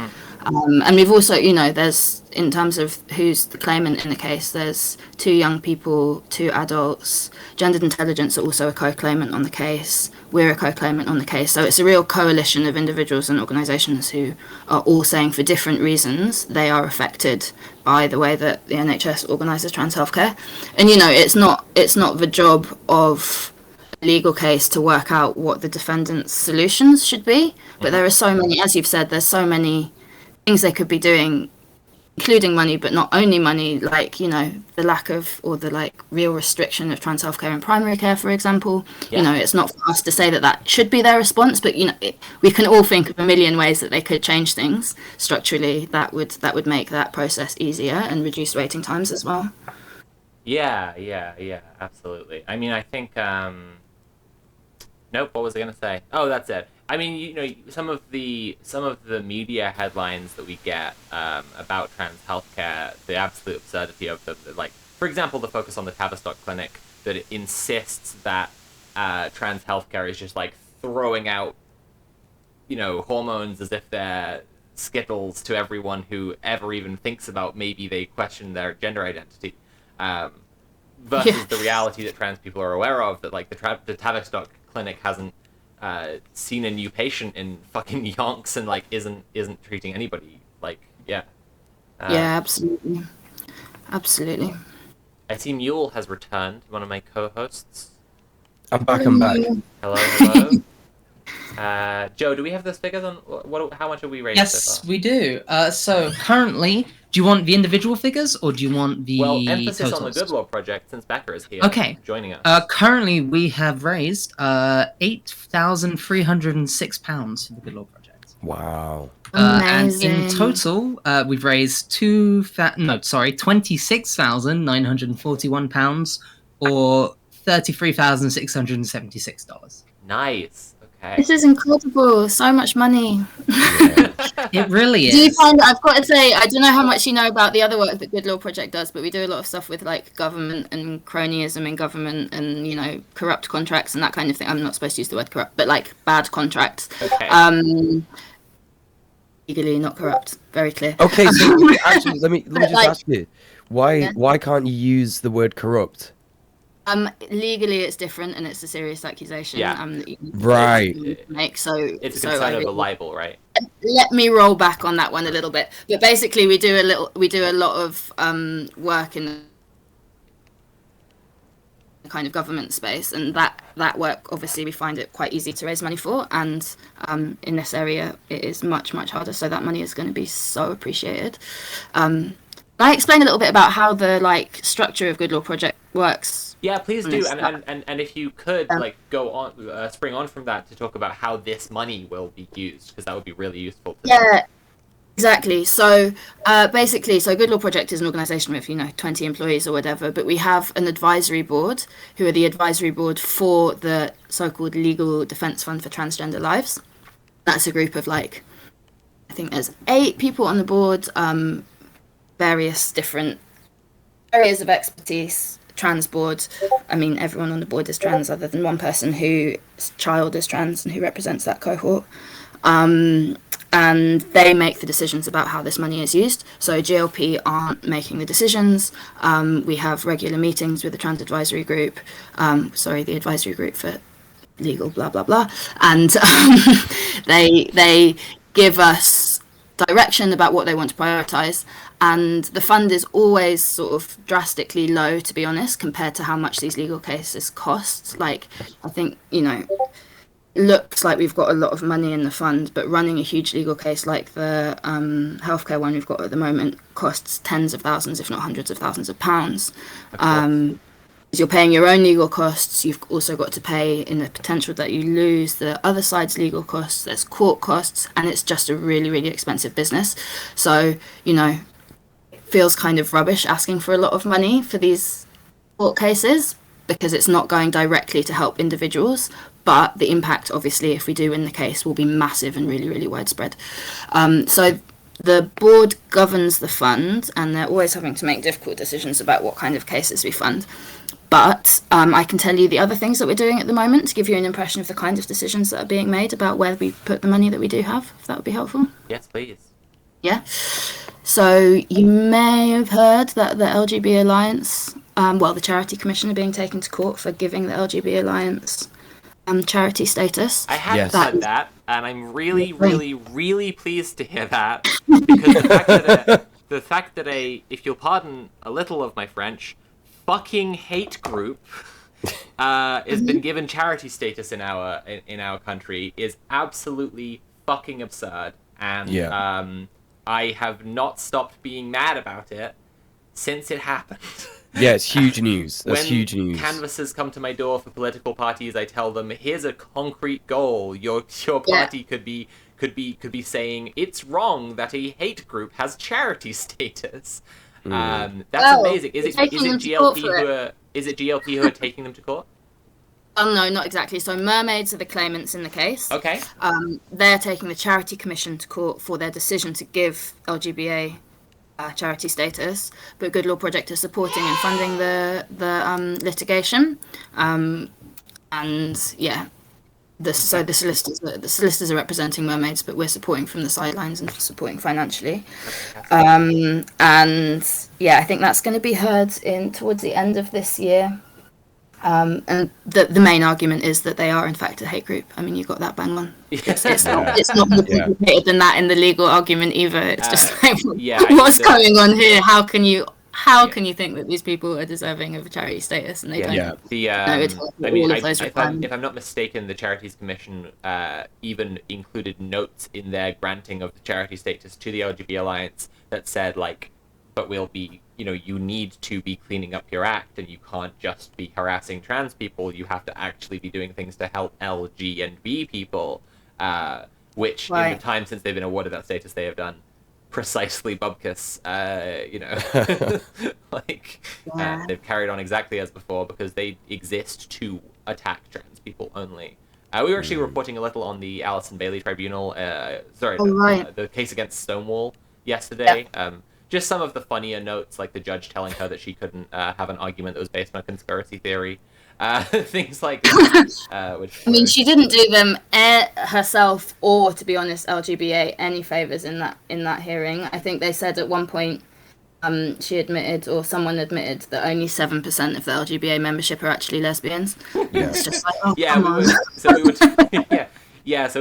And we've also, there's, in terms of who's the claimant in the case, there's 2 young people, 2 adults. Gendered Intelligence are also a co-claimant on the case. We're a co-claimant on the case. So it's a real coalition of individuals and organisations who are all saying, for different reasons, they are affected by the way that the NHS organises trans healthcare. And, it's not the job of a legal case to work out what the defendant's solutions should be. But there are so many, as you've said, there's so many things they could be doing, including money, but not only money, like, the lack of, or the like real restriction of trans healthcare in primary care, for example. It's not for us to say that should be their response, but we can all think of a million ways that they could change things structurally that would make that process easier and reduce waiting times as well. Yeah, absolutely. I mean, I think nope, what was I gonna say? Oh, that's it. I mean, some of the media headlines that we get about trans healthcare, the absolute absurdity of them, like, for example, the focus on the Tavistock Clinic that it insists that trans healthcare is just like throwing out, hormones as if they're Skittles to everyone who ever even thinks about maybe they question their gender identity, versus the reality that trans people are aware of, that like the Tavistock Clinic hasn't seen a new patient in fucking yonks and like isn't treating anybody. Like, yeah, absolutely. I see Mule has returned, one of my co-hosts. I'm back. Hello. Joe, do we have those figures on how much have we raised? Yes, we do. So currently, do you want the individual figures or do you want the emphasis totals? on the Good Law Project, since Becca is here joining us. Currently, we have raised £8,306 for the Good Law Project. Wow. And in total, we've raised £26,941, or $33,676. Nice. Okay. This is incredible. So much money. It really is. Do you find, I've got to say, I don't know how much you know about the other work that Good Law Project does, but we do a lot of stuff with like government and cronyism in government and, corrupt contracts and that kind of thing. I'm not supposed to use the word corrupt, but like bad contracts. Okay. Legally not corrupt. Very clear. Okay, so actually, let me just ask you, why can't you use the word corrupt? Legally it's different, and it's a serious accusation. Right. It's a concern of a libel, right? Let me roll back on that one a little bit. But basically, we do a lot of work in the kind of government space, and that work, obviously, we find it quite easy to raise money for, and in this area, it is much, much harder. So that money is going to be so appreciated. Can I explain a little bit about how the like structure of Good Law Project works? Yeah, please do. And if you could like go on, spring on from that to talk about how this money will be used, because that would be really useful. Yeah, exactly. So basically, Good Law Project is an organisation with 20 employees or whatever, but we have an advisory board who are the advisory board for the so-called Legal Defence Fund for Transgender Lives. That's a group of I think there's 8 people on the board, various different areas of expertise. Trans board. I mean, everyone on the board is trans other than one person whose child is trans and who represents that cohort. And they make the decisions about how this money is used. So GLP aren't making the decisions. We have regular meetings with the Trans Advisory Group. The Advisory Group for Legal blah, blah, blah. And they give us direction about what they want to prioritise. And the fund is always sort of drastically low, to be honest, compared to how much these legal cases cost. I think, it looks like we've got a lot of money in the fund, but running a huge legal case like the healthcare one we've got at the moment costs tens of thousands, if not hundreds of thousands of pounds. You're paying your own legal costs. You've also got to pay, in the potential that you lose, the other side's legal costs. There's court costs, and it's just a really, really expensive business. So, feels kind of rubbish asking for a lot of money for these court cases because it's not going directly to help individuals, but the impact, obviously, if we do win the case, will be massive and really, really widespread. So the board governs the fund, and they're always having to make difficult decisions about what kind of cases we fund. But I can tell you the other things that we're doing at the moment to give you an impression of the kind of decisions that are being made about where we put the money that we do have, if that would be helpful. Yes, please. Yeah. So you may have heard that the LGB Alliance, the Charity Commission are being taken to court for giving the LGB Alliance charity status. I hadn't heard that, and I'm really, really, really pleased to hear that, because the fact that if you'll pardon a little of my French, fucking hate group has been given charity status in our country is absolutely fucking absurd, and I have not stopped being mad about it since it happened. Yeah, it's huge news. That's when huge news. Canvassers come to my door for political parties, I tell them, here's a concrete goal. Your party could be saying it's wrong that a hate group has charity status. That's amazing. Is it GLP who are taking them to court? No, not exactly. So mermaids are the claimants in the case. Okay. They're taking the Charity Commission to court for their decision to give LGBA charity status, but Good Law Project is supporting and funding the litigation. The solicitors are representing mermaids, but we're supporting from the sidelines and supporting financially. I think that's going to be heard towards the end of this year. And the main argument is that they are in fact a hate group. I mean, you got that bang on. It's not more complicated than that in the legal argument either. It's just what's going on here? How can you think that these people are deserving of a charity status and they don't? If I'm not mistaken, the Charities Commission even included notes in their granting of the charity status to the LGBT Alliance that said, but we'll be, you need to be cleaning up your act, and you can't just be harassing trans people. You have to actually be doing things to help L, G, and B people, which in the time since they've been awarded that status, they have done precisely bubkus. They've carried on exactly as before because they exist to attack trans people only. We were actually reporting a little on the Alison Bailey Tribunal, the case against Stonewall yesterday. Just some of the funnier notes, like the judge telling her that she couldn't have an argument that was based on a conspiracy theory. Things like that. She didn't do them herself or, to be honest, LGBA any favours in that hearing. I think they said at one point she admitted, or someone admitted, that only 7% of the LGBA membership are actually lesbians. Yeah. It's just like, so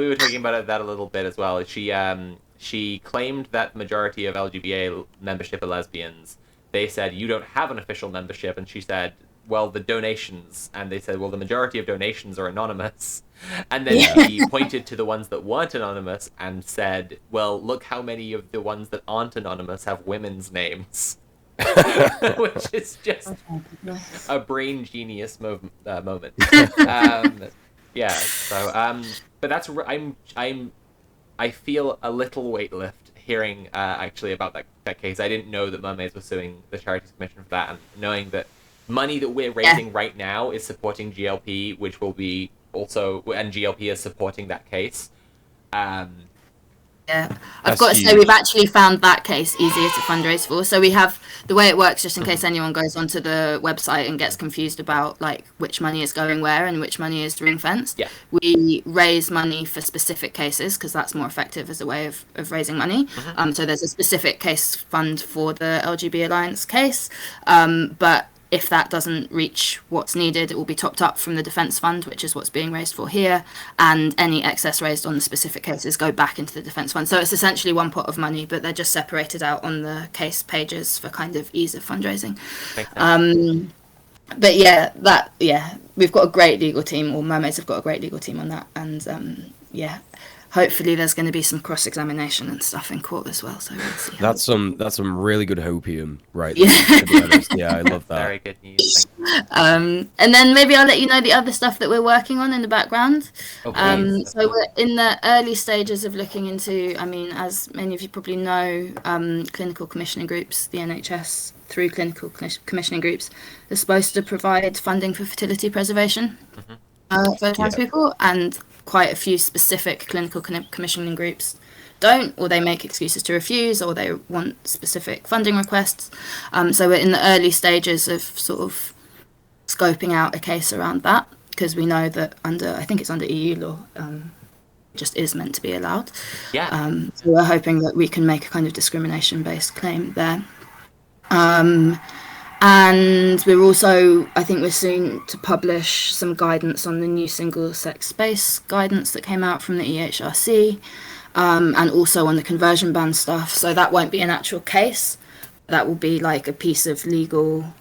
we were talking about that a little bit as well. She claimed that the majority of LGBA membership are lesbians. They said, you don't have an official membership. And she said, well, the donations. And they said, well, the majority of donations are anonymous. And then she pointed to the ones that weren't anonymous and said, well, look how many of the ones that aren't anonymous have women's names. which is just a brain genius moment. Yeah. So, but that's I feel a little weight lift hearing actually about that case. I didn't know that Mermaids was suing the Charities Commission for that, and knowing that money that we're raising right now is supporting GLP, which will be also, and GLP is supporting that case. Yeah, I've got to say we've actually found that case easier to fundraise for. So we have, the way it works, just in case anyone goes onto the website and gets confused about like which money is going where and which money is ring fenced. Yeah. We raise money for specific cases because that's more effective as a way of raising money. So there's a specific case fund for the LGB Alliance case, but if that doesn't reach what's needed, it will be topped up from the Defence Fund, which is what's being raised for here, and any excess raised on the specific cases go back into the Defence Fund. So it's essentially one pot of money, but they're just separated out on the case pages for kind of ease of fundraising. But we've got a great legal team, or Mermaids have got a great legal team on that, and hopefully there's going to be some cross-examination and stuff in court as well. So we'll see. That's some really good hopium, right there, to be honest. Yeah, I love that. Very good news. And then maybe I'll let you know the other stuff that we're working on in the background. So we're in the early stages of looking into, I mean, as many of you probably know, clinical commissioning groups, the NHS, through clinical commissioning groups, are supposed to provide funding for fertility preservation for trans people, and quite a few specific clinical commissioning groups don't, or they make excuses to refuse, or they want specific funding requests. So we're in the early stages of sort of scoping out a case around that, because we know that I think it's under EU law, just is meant to be allowed. Yeah. So we're hoping that we can make a kind of discrimination-based claim there. And we're also, I think we're soon to publish some guidance on the new single-sex space guidance that came out from the EHRC, and also on the conversion ban stuff. So that won't be an actual case. That will be like a piece of legal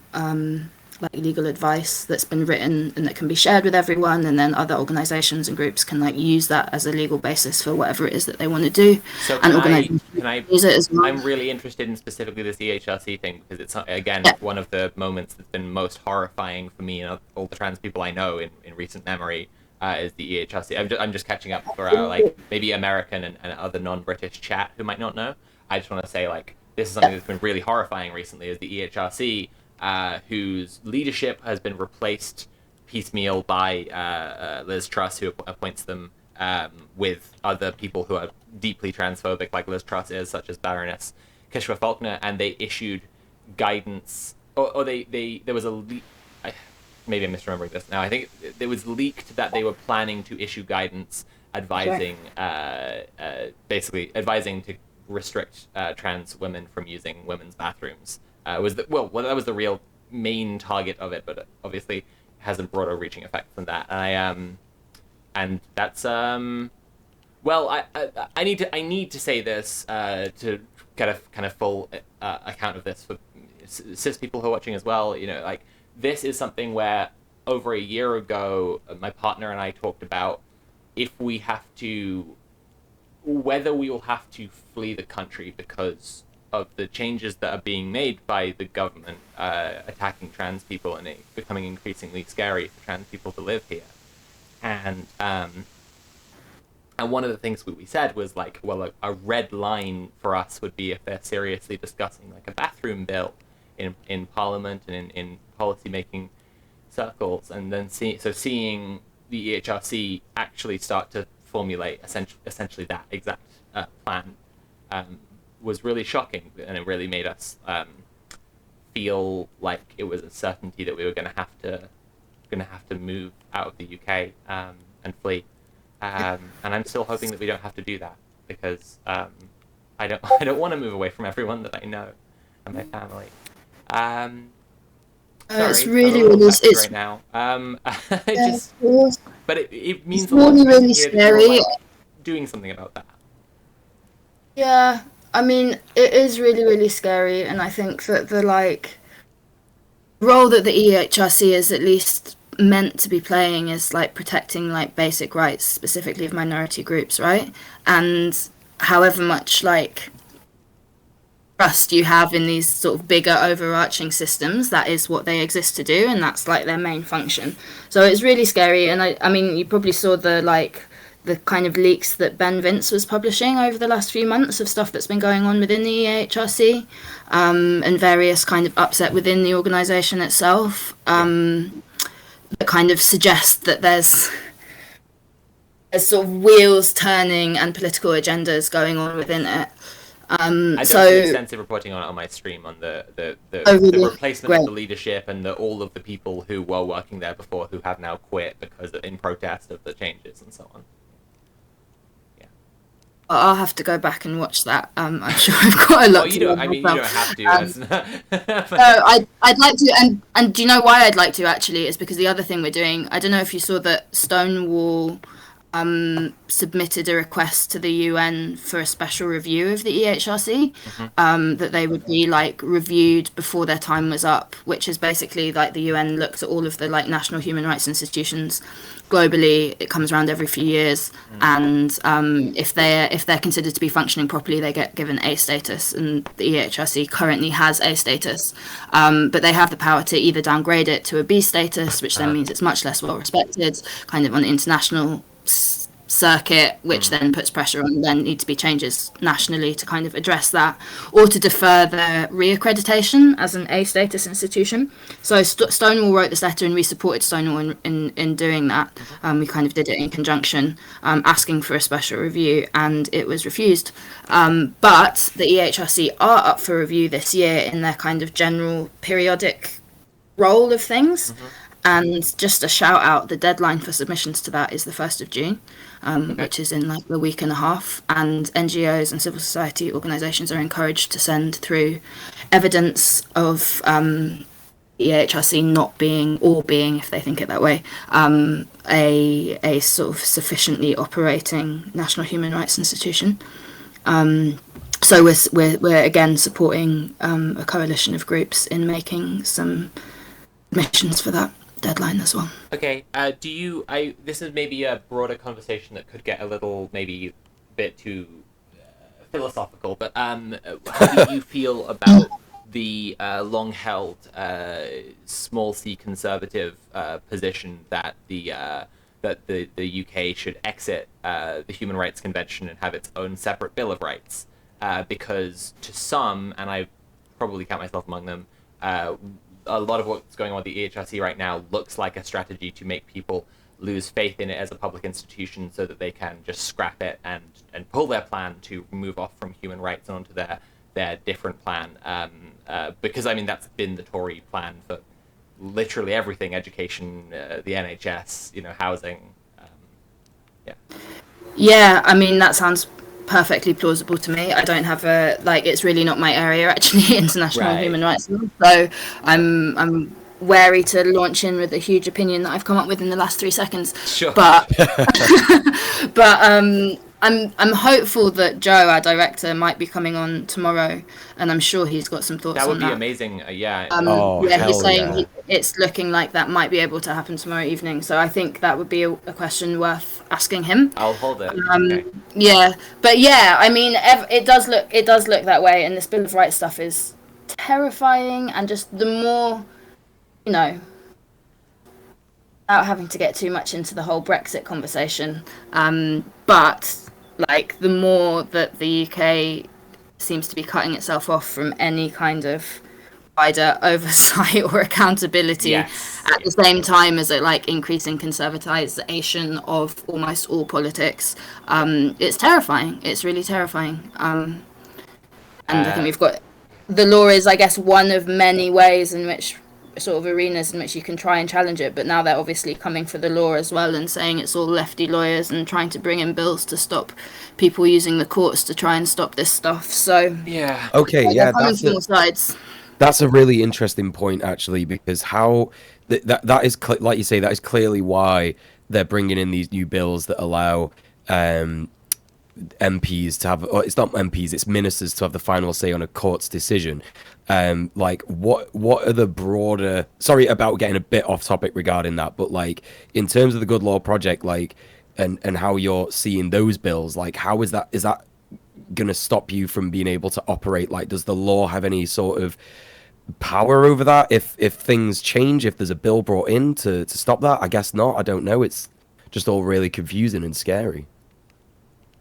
advice that's been written and that can be shared with everyone, and then other organisations and groups can like use that as a legal basis for whatever it is that they want to do. So and can I use it as well. I'm really interested in specifically this EHRC thing, because it's again one of the moments that's been most horrifying for me and all the trans people I know in recent memory, is the EHRC. I'm just catching up for our like maybe American and other non-British chat who might not know. I just want to say like this is something that's been really horrifying recently, is the EHRC. Whose leadership has been replaced piecemeal by Liz Truss, who appoints them with other people who are deeply transphobic, like Liz Truss is, such as Baroness Kishwa Faulkner, and they issued guidance, or there was a maybe I'm misremembering this now. I think it was leaked that they were planning to issue guidance advising, basically advising to restrict trans women from using women's bathrooms. That was the real main target of it, but obviously has a broader reaching effect than that. And that's well, I need to say this to get a kind of full account of this for cis people who are watching as well. You know, like this is something where over a year ago, my partner and I talked about whether we will have to flee the country because of the changes that are being made by the government attacking trans people, and it becoming increasingly scary for trans people to live here. And one of the things we said was like, well, a red line for us would be if they're seriously discussing like a bathroom bill in Parliament and in policy making circles, and then seeing the EHRC actually start to formulate essentially that exact plan was really shocking, and it really made us feel like it was a certainty that we were going to have to move out of the UK and flee. And I'm still hoping that we don't have to do that, because I don't want to move away from everyone that I know and my family. Sorry, it's really right now. But it means it's really scary. Like doing something about that. Yeah, I mean, it is really, really scary, and I think that the role that the EHRC is at least meant to be playing is like protecting like basic rights, specifically of minority groups, right? And however much like trust you have in these sort of bigger overarching systems. That is what they exist to do, and that's like their main function. So it's really scary. And I mean, you probably saw the kind of leaks that Ben Vince was publishing over the last few months of stuff that's been going on within the EHRC, and various kind of upset within the organization itself, that kind of suggest that there's sort of wheels turning and political agendas going on within it. I've done extensive reporting on it on my stream on the replacement of the leadership and all of the people who were working there before who have now quit because in protest of the changes and so on. I'll have to go back and watch that. I'm sure I've got a lot. You don't have to. I'd like to, and do you know why I'd like to? Actually, is because the other thing we're doing. I don't know if you saw that Stonewall submitted a request to the UN for a special review of the EHRC, that they would be like reviewed before their time was up, which is basically like the UN looks at all of the like national human rights institutions globally. It comes around every few years, and if they're considered to be functioning properly, they get given A status, and the EHRC currently has A status, but they have the power to either downgrade it to a B status, which then means it's much less well respected, kind of on the international circuit, which then puts pressure on. Then need to be changes nationally to kind of address that, or to defer their reaccreditation as an A status institution. So Stonewall wrote this letter, and we supported Stonewall in doing that. We kind of did it in conjunction, asking for a special review, and it was refused. But the EHRC are up for review this year in their kind of general periodic role of things. And just a shout out, the deadline for submissions to that is the 1st of June, which is in like a week and a half. And NGOs and civil society organisations are encouraged to send through evidence of EHRC not being, or being, if they think it that way, a sort of sufficiently operating national human rights institution. So we're again supporting a coalition of groups in making some submissions for that deadline as well. Okay, this is maybe a broader conversation that could get a little, maybe a bit too philosophical, but how do you feel about the long-held small c conservative position that the UK should exit the Human Rights Convention and have its own separate Bill of Rights? Because to some, and I probably count myself among them, a lot of what's going on with the EHRC right now looks like a strategy to make people lose faith in it as a public institution so that they can just scrap it and pull their plan to move off from human rights and onto their different plan. Because, I mean, that's been the Tory plan for literally everything, education, the NHS, housing. Yeah, I mean, that sounds perfectly plausible to me. I don't have it's really not my area actually, international human rights law. So I'm wary to launch in with a huge opinion that I've come up with in the last 3 seconds. Sure. But I'm hopeful that Joe, our director, might be coming on tomorrow, and I'm sure he's got some thoughts on that. That would be amazing. Yeah. He's saying it's looking like that might be able to happen tomorrow evening. So I think that would be a question worth asking him. I'll hold it. Okay. Yeah, but yeah, I mean, it does look that way, and this Bill of Rights stuff is terrifying, and just the more, without having to get too much into the whole Brexit conversation, but like the more that the UK seems to be cutting itself off from any kind of wider oversight or accountability, at the same time as it like increasing conservatization of almost all politics, it's terrifying. It's really terrifying. And I think we've got, the law is, I guess, one of many ways in which sort of arenas in which you can try and challenge it, but now they're obviously coming for the law as well and saying it's all lefty lawyers and trying to bring in bills to stop people using the courts to try and stop this stuff. So that's a really interesting point actually, because how that is like you say, that is clearly why they're bringing in these new bills that allow MPs to have, or it's not MPs, it's ministers to have the final say on a court's decision. Like what are the broader, sorry about getting a bit off topic regarding that, but like in terms of the Good Law Project, like and how you're seeing those bills, like how is that gonna stop you from being able to operate? Like, does the law have any sort of power over that if things change, if there's a bill brought in to stop that? I guess not. I don't know. It's just all really confusing and scary.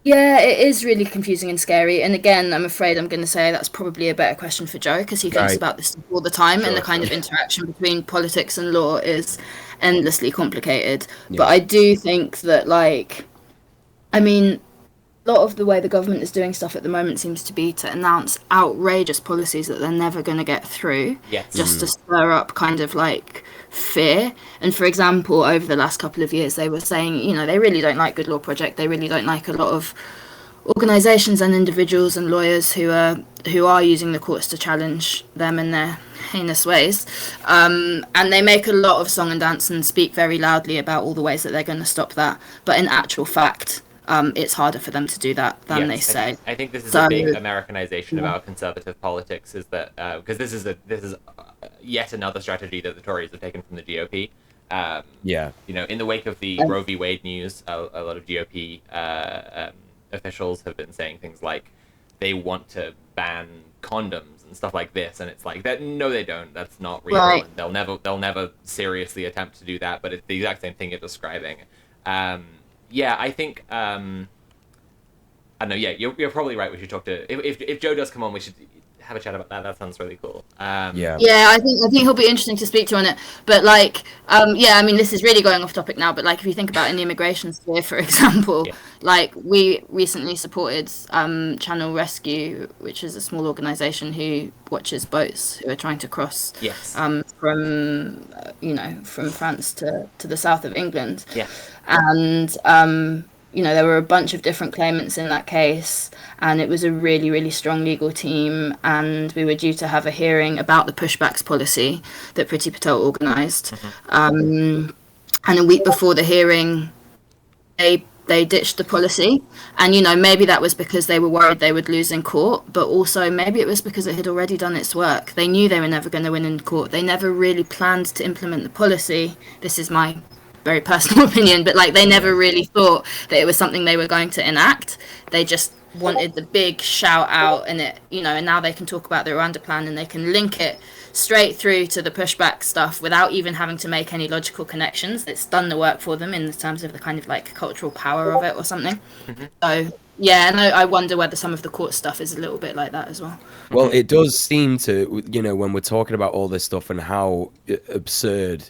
Yeah, it is really confusing and scary. And again, I'm afraid I'm going to say that's probably a better question for Joe, because he thinks about this all the time, and the kind of interaction between politics and law is endlessly complicated. Yeah. But I do think that, like, I mean, a lot of the way the government is doing stuff at the moment seems to be to announce outrageous policies that they're never going to get through, just to stir up kind of like fear. And for example, over the last couple of years, they were saying, you know, they really don't like Good Law Project. They really don't like a lot of organisations and individuals and lawyers who are using the courts to challenge them in their heinous ways. And they make a lot of song and dance and speak very loudly about all the ways that they're going to stop that. But in actual fact, it's harder for them to do that than they say. I think this is a big Americanization of our conservative politics, is that because this is yet another strategy that the Tories have taken from the GOP. You know, in the wake of the Roe v. Wade news, a lot of GOP officials have been saying things like they want to ban condoms and stuff like this, and it's like that. No, they don't. That's not real. Right. And they'll never seriously attempt to do that. But it's the exact same thing you're describing. Yeah, I think I don't know. Yeah, you're probably right. We should talk to if Joe does come on. We should have a chat about that. That sounds really cool. Yeah, I think he'll be interesting to speak to on it. But like, yeah, I mean, this is really going off topic now. But like, if you think about in the immigration sphere, for example, like we recently supported Channel Rescue, which is a small organisation who watches boats who are trying to cross from France to the south of England. Yeah. And you know, there were a bunch of different claimants in that case, and it was a really, really strong legal team, and we were due to have a hearing about the pushbacks policy that Priti Patel organised. And a week before the hearing, they ditched the policy, and, you know, maybe that was because they were worried they would lose in court, but also maybe it was because it had already done its work. They knew they were never going to win in court. They never really planned to implement the policy. This is my very personal opinion, but like they never really thought that it was something they were going to enact. They just wanted the big shout out, and it, you know, and now they can talk about the Rwanda plan and they can link it straight through to the pushback stuff without even having to make any logical connections. It's done the work for them in terms of the kind of like cultural power of it or something. So yeah, and I wonder whether some of the court stuff is a little bit like that as well. Well, it does seem to, you know, when we're talking about all this stuff and how absurd,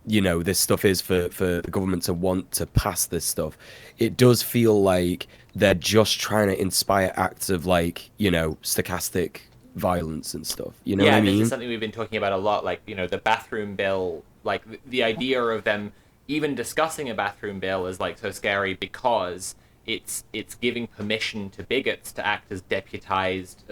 you know, this stuff is for the government to want to pass this stuff, it does feel like they're just trying to inspire acts of, like, you know, stochastic violence and stuff. You know what I mean? This is something we've been talking about a lot, like, you know, the bathroom bill, like the idea of them even discussing a bathroom bill is like so scary because it's giving permission to bigots to act as deputized,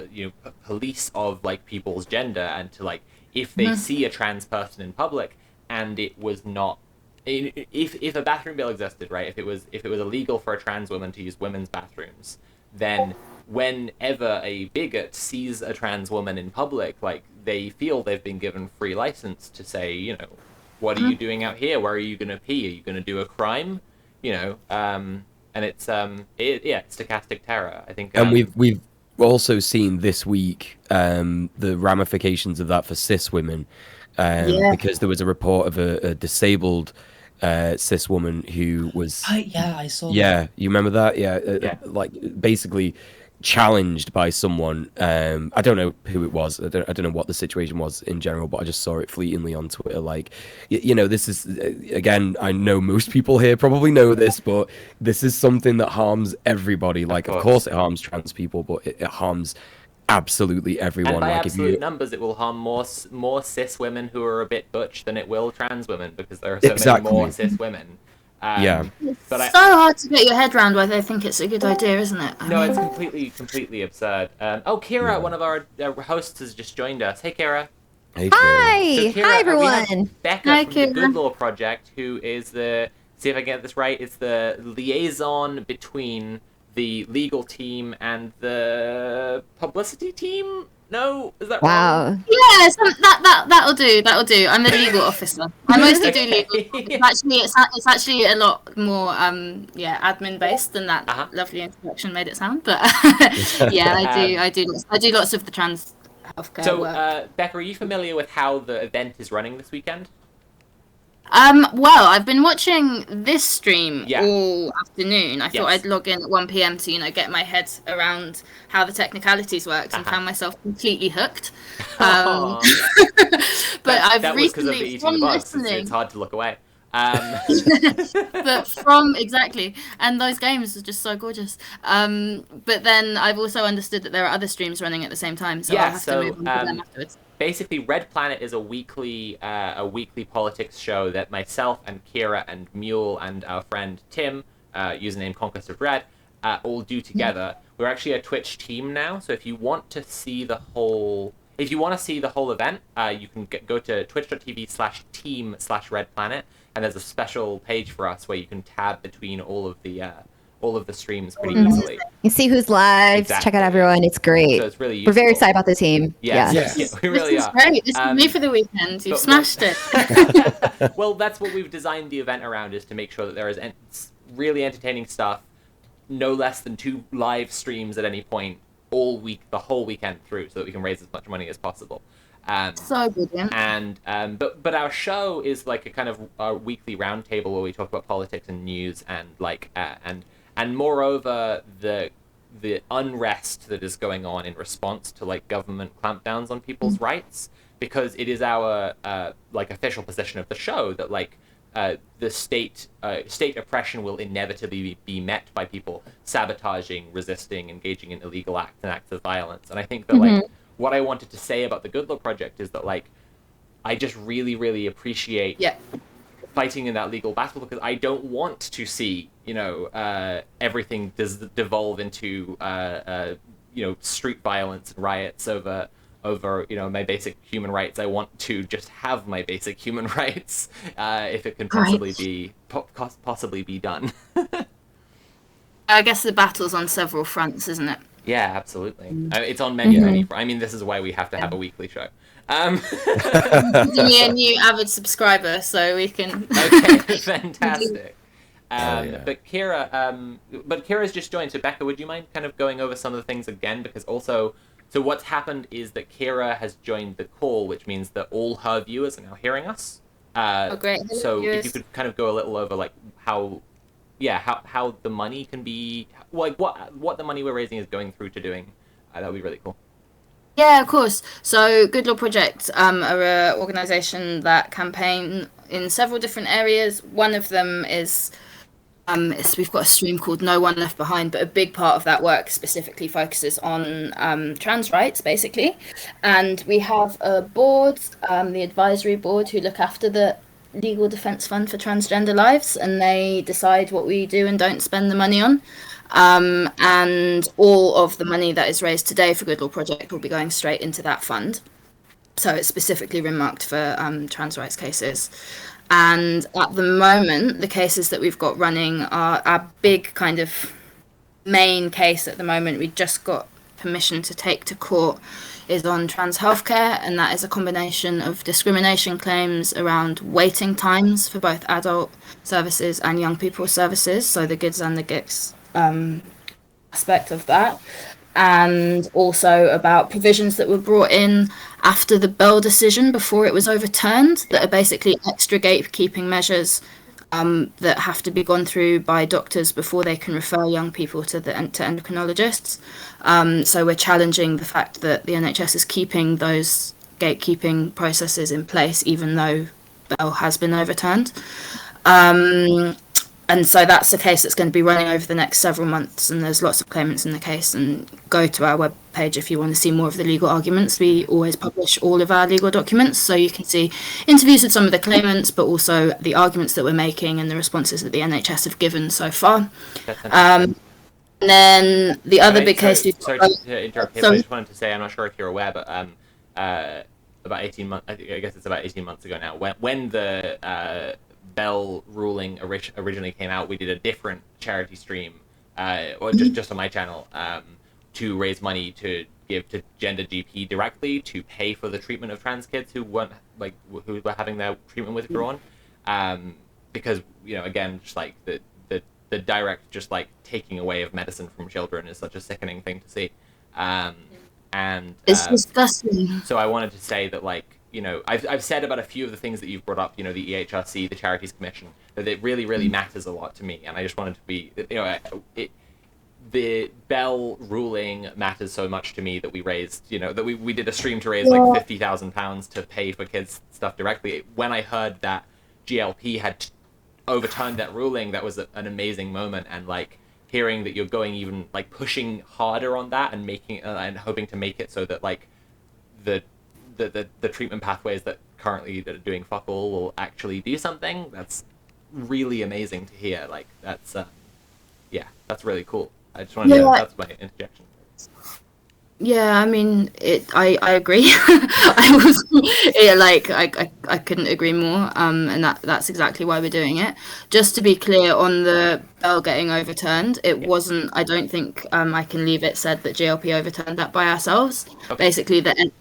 police of like people's gender, and to like, if they see a trans person in public and it was not, if a bathroom bill existed, right, if it was illegal for a trans woman to use women's bathrooms, then whenever a bigot sees a trans woman in public, like, they feel they've been given free license to say, you know, what are you doing out here? Where are you going to pee? Are you going to do a crime? You know, and it's stochastic terror, I think. And we've also seen this week the ramifications of that for cis women, because there was a report of a disabled cis woman who was I saw that. You remember that? Like basically challenged by someone. I don't know who it was. I don't know what the situation was in general, but I just saw it fleetingly on Twitter. Like, you know, this is, again, I know most people here probably know this, but this is something that harms everybody. Like, of course it harms trans people, but it harms absolutely everyone. And by like, absolute numbers, it will harm more cis women who are a bit butch than it will trans women, because there are so many more cis women. It's so hard to get your head around why they think it's a good idea, isn't it? It's completely absurd. Kira, one of our hosts, has just joined us. Hey, Kira. Hey, Kira. Hi. So, Kira, hi, everyone. We have Becca from the Good Law Project, who is see if I get this right, it's the liaison between the legal team and the publicity team No, is that Wow. wrong? Yeah, so that'll do. That'll do. I'm a legal officer. I mostly do legal. It's actually a lot more admin based than that lovely introduction made it sound. But yeah, I do lots of the trans healthcare work. So, Becca, are you familiar with how the event is running this weekend? Well, I've been watching this stream all afternoon. I thought I'd log in at 1 p.m. to, get my head around how the technicalities works and found myself completely hooked. But I've recently, from listening... It's hard to look away. But and those games are just so gorgeous. But then I've also understood that there are other streams running at the same time, so I'll have to move on to them afterwards. Basically, Red Planet is a weekly politics show that myself and Kira and Mule and our friend Tim, username Conquest of Red, all do together. We're actually a Twitch team now, so if you want to see the whole event, you can go to twitch.tv/team/Red Planet, and there's a special page for us where you can tab between all of the streams pretty easily. You see who's live. Exactly. Check out everyone. It's great. So it's really We're very useful. excited about the team. Yeah, we really this is are. great. This is me for the weekend. You've smashed it. Well, that's what we've designed the event around, is to make sure that there is really entertaining stuff, no less than 2 live streams at any point all week, the whole weekend through, so that we can raise as much money as possible. So good, yeah. And but our show is like a kind of a weekly roundtable where we talk about politics and news and and moreover the unrest that is going on in response to government clampdowns on people's rights, because it is our official position of the show that the state oppression will inevitably be met by people sabotaging, resisting, engaging in illegal acts and acts of violence. And I think that what I wanted to say about the Good Law Project is that I just really, really appreciate fighting in that legal battle, because I don't want to see everything devolve into street violence and riots over my basic human rights. I want to just have my basic human rights if it can possibly be done. I guess the battle's on several fronts, isn't it? Yeah, absolutely. It's on many. I mean, this is why we have to have a weekly show. Give me a new avid subscriber so we can. Okay, fantastic. But Kira's just joined. So Becca, would you mind kind of going over some of the things again? Because also, so what's happened is that Kira has joined the call, which means that all her viewers are now hearing us. Great. So if you could kind of go a little over how the money can be, what the money we're raising is going through to doing, that would be really cool. Yeah, of course. So Good Law Project are an organisation that campaign in several different areas. One of them is we've got a stream called No One Left Behind, but a big part of that work specifically focuses on trans rights, basically. And we have a board, the advisory board, who look after the Legal Defence Fund for Transgender Lives, and they decide what we do and don't spend the money on. And all of the money that is raised today for Good Law Project will be going straight into that fund. So it's specifically remarked for trans rights cases. And at the moment, the cases that we've got running are our big kind of main case at the moment. We just got permission to take to court is on trans healthcare, and that is a combination of discrimination claims around waiting times for both adult services and young people services, so the GIDS and the GICS aspect of that, and also about provisions that were brought in after the Bell decision before it was overturned that are basically extra gatekeeping measures that have to be gone through by doctors before they can refer young people to endocrinologists. So we're challenging the fact that the NHS is keeping those gatekeeping processes in place even though Bell has been overturned. And so that's a case that's going to be running over the next several months, and there's lots of claimants in the case. And go to our webpage if you want to see more of the legal arguments. We always publish all of our legal documents, so you can see interviews with some of the claimants, but also the arguments that we're making and the responses that the NHS have given so far. And then the other big case... Sorry to interrupt here, but I just wanted to say, I'm not sure if you're aware, but about 18 months, I guess it's about 18 months ago now, when the... Bell ruling originally came out, we did a different charity stream, or just on my channel, to raise money to give to Gender GP directly to pay for the treatment of trans kids who were having their treatment withdrawn, because again, just like the direct just like taking away of medicine from children is such a sickening thing to see, and it's disgusting. So I wanted to say that I've said about a few of the things that you've brought up, the EHRC, the Charities Commission, that it really matters a lot to me, and I just wanted to be, the Bell ruling matters so much to me that we raised, that we did a stream to raise like £50,000 to pay for kids stuff directly. When I heard that GLP had overturned that ruling, that was an amazing moment, and hearing that you're going even pushing harder on that and making and hoping to make it so that the treatment pathways that currently that are doing fuck all will actually do something. That's really amazing to hear. That's that's really cool. I just wanted to that's my interjection. Yeah, I mean, I agree. I couldn't agree more. And that's exactly why we're doing it. Just to be clear on the Bell getting overturned, it wasn't. I don't think I Can Leave It said that GLP overturned that by ourselves. Okay. Basically, the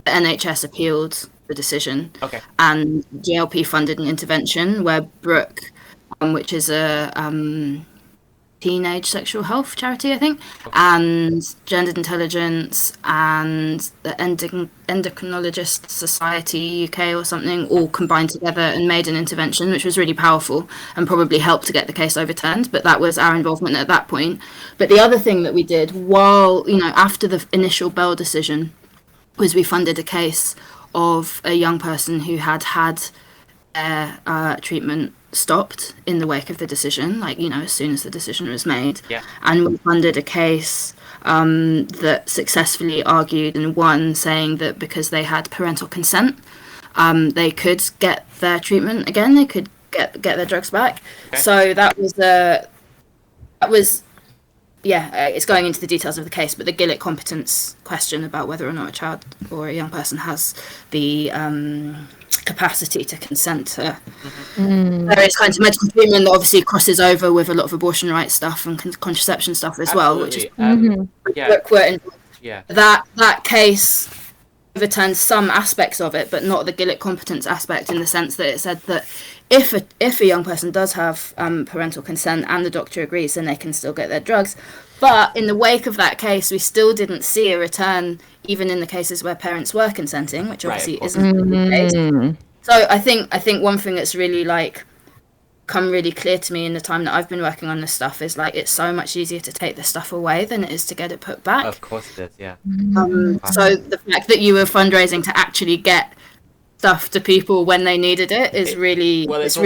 NHS appealed the decision. Okay. And GLP funded an intervention where Brooke, which is a teenage sexual health charity, I think, and Gendered Intelligence and the Endocrinologist Society UK or something all combined together and made an intervention, which was really powerful and probably helped to get the case overturned. But that was our involvement at that point. But the other thing that we did after the initial Bell decision was we funded a case of a young person who had their treatment stopped in the wake of the decision, as soon as the decision was made. Yeah. And we funded a case that successfully argued and won, saying that because they had parental consent, they could get their treatment again, they could get their drugs back. Okay. So it's going into the details of the case, but the Gillett competence question about whether or not a child or a young person has the capacity to consent to various kinds of medical treatment that obviously crosses over with a lot of abortion rights stuff and contraception stuff as well, which is that case overturned some aspects of it, but not the Gillett competence aspect, in the sense that it said that if a young person does have parental consent and the doctor agrees, then they can still get their drugs. But in the wake of that case, we still didn't see a return, even in the cases where parents were consenting, which obviously isn't the case. So I think one thing that's really come really clear to me in the time that I've been working on this stuff is it's so much easier to take this stuff away than it is to get it put back. Of course it is, yeah. So the fact that you were fundraising to actually get stuff to people when they needed it is really powerful. It's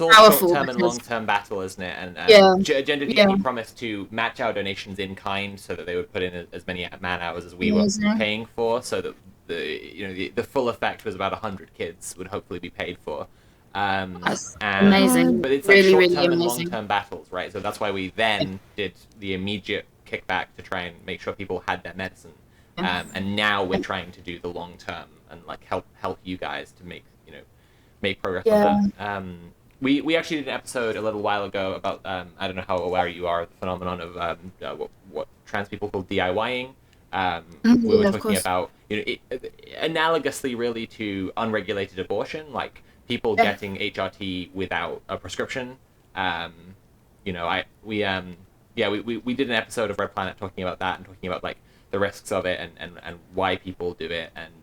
all short-term and long-term battle, isn't it? And Gender GP promised to match our donations in kind, so that they would put in as many man hours as we were paying for, so that the full effect was about 100 kids would hopefully be paid for. That's amazing. But it's really, short-term really and amazing. long-term battles, right? So that's why we then did the immediate kickback to try and make sure people had their medicine. And now we're trying to do the long-term and help you guys to make progress on that. We actually did an episode a little while ago about I don't know how aware you are of the phenomenon of what trans people call DIYing. We were talking about analogously really to unregulated abortion, people getting HRT without a prescription. We did an episode of Red Planet talking about that and talking about the risks of it and why people do it. And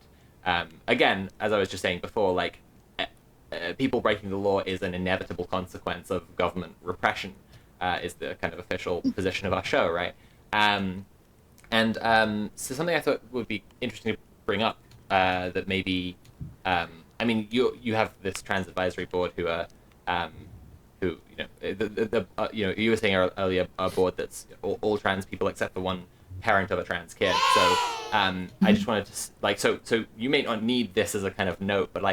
again, as I was just saying before, people breaking the law is an inevitable consequence of government repression, is the kind of official position of our show, right? So something I thought would be interesting to bring up, that maybe, you have this trans advisory board who are, you were saying earlier, a board that's all trans people except for one parent of a trans kid. So I just wanted to so you may not need this as a kind of note, but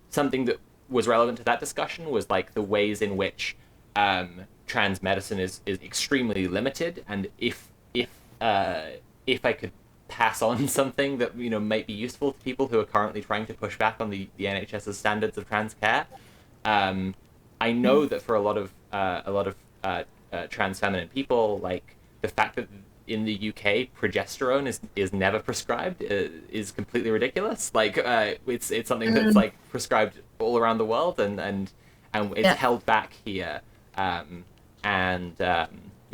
something that was relevant to that discussion was the ways in which trans medicine is extremely limited, and if I could pass on something that might be useful to people who are currently trying to push back on the NHS's standards of trans care. I know that for a lot of trans feminine people, the fact that in the UK, progesterone is never prescribed is completely ridiculous. Like it's something that's like prescribed all around the world, and it's held back here. You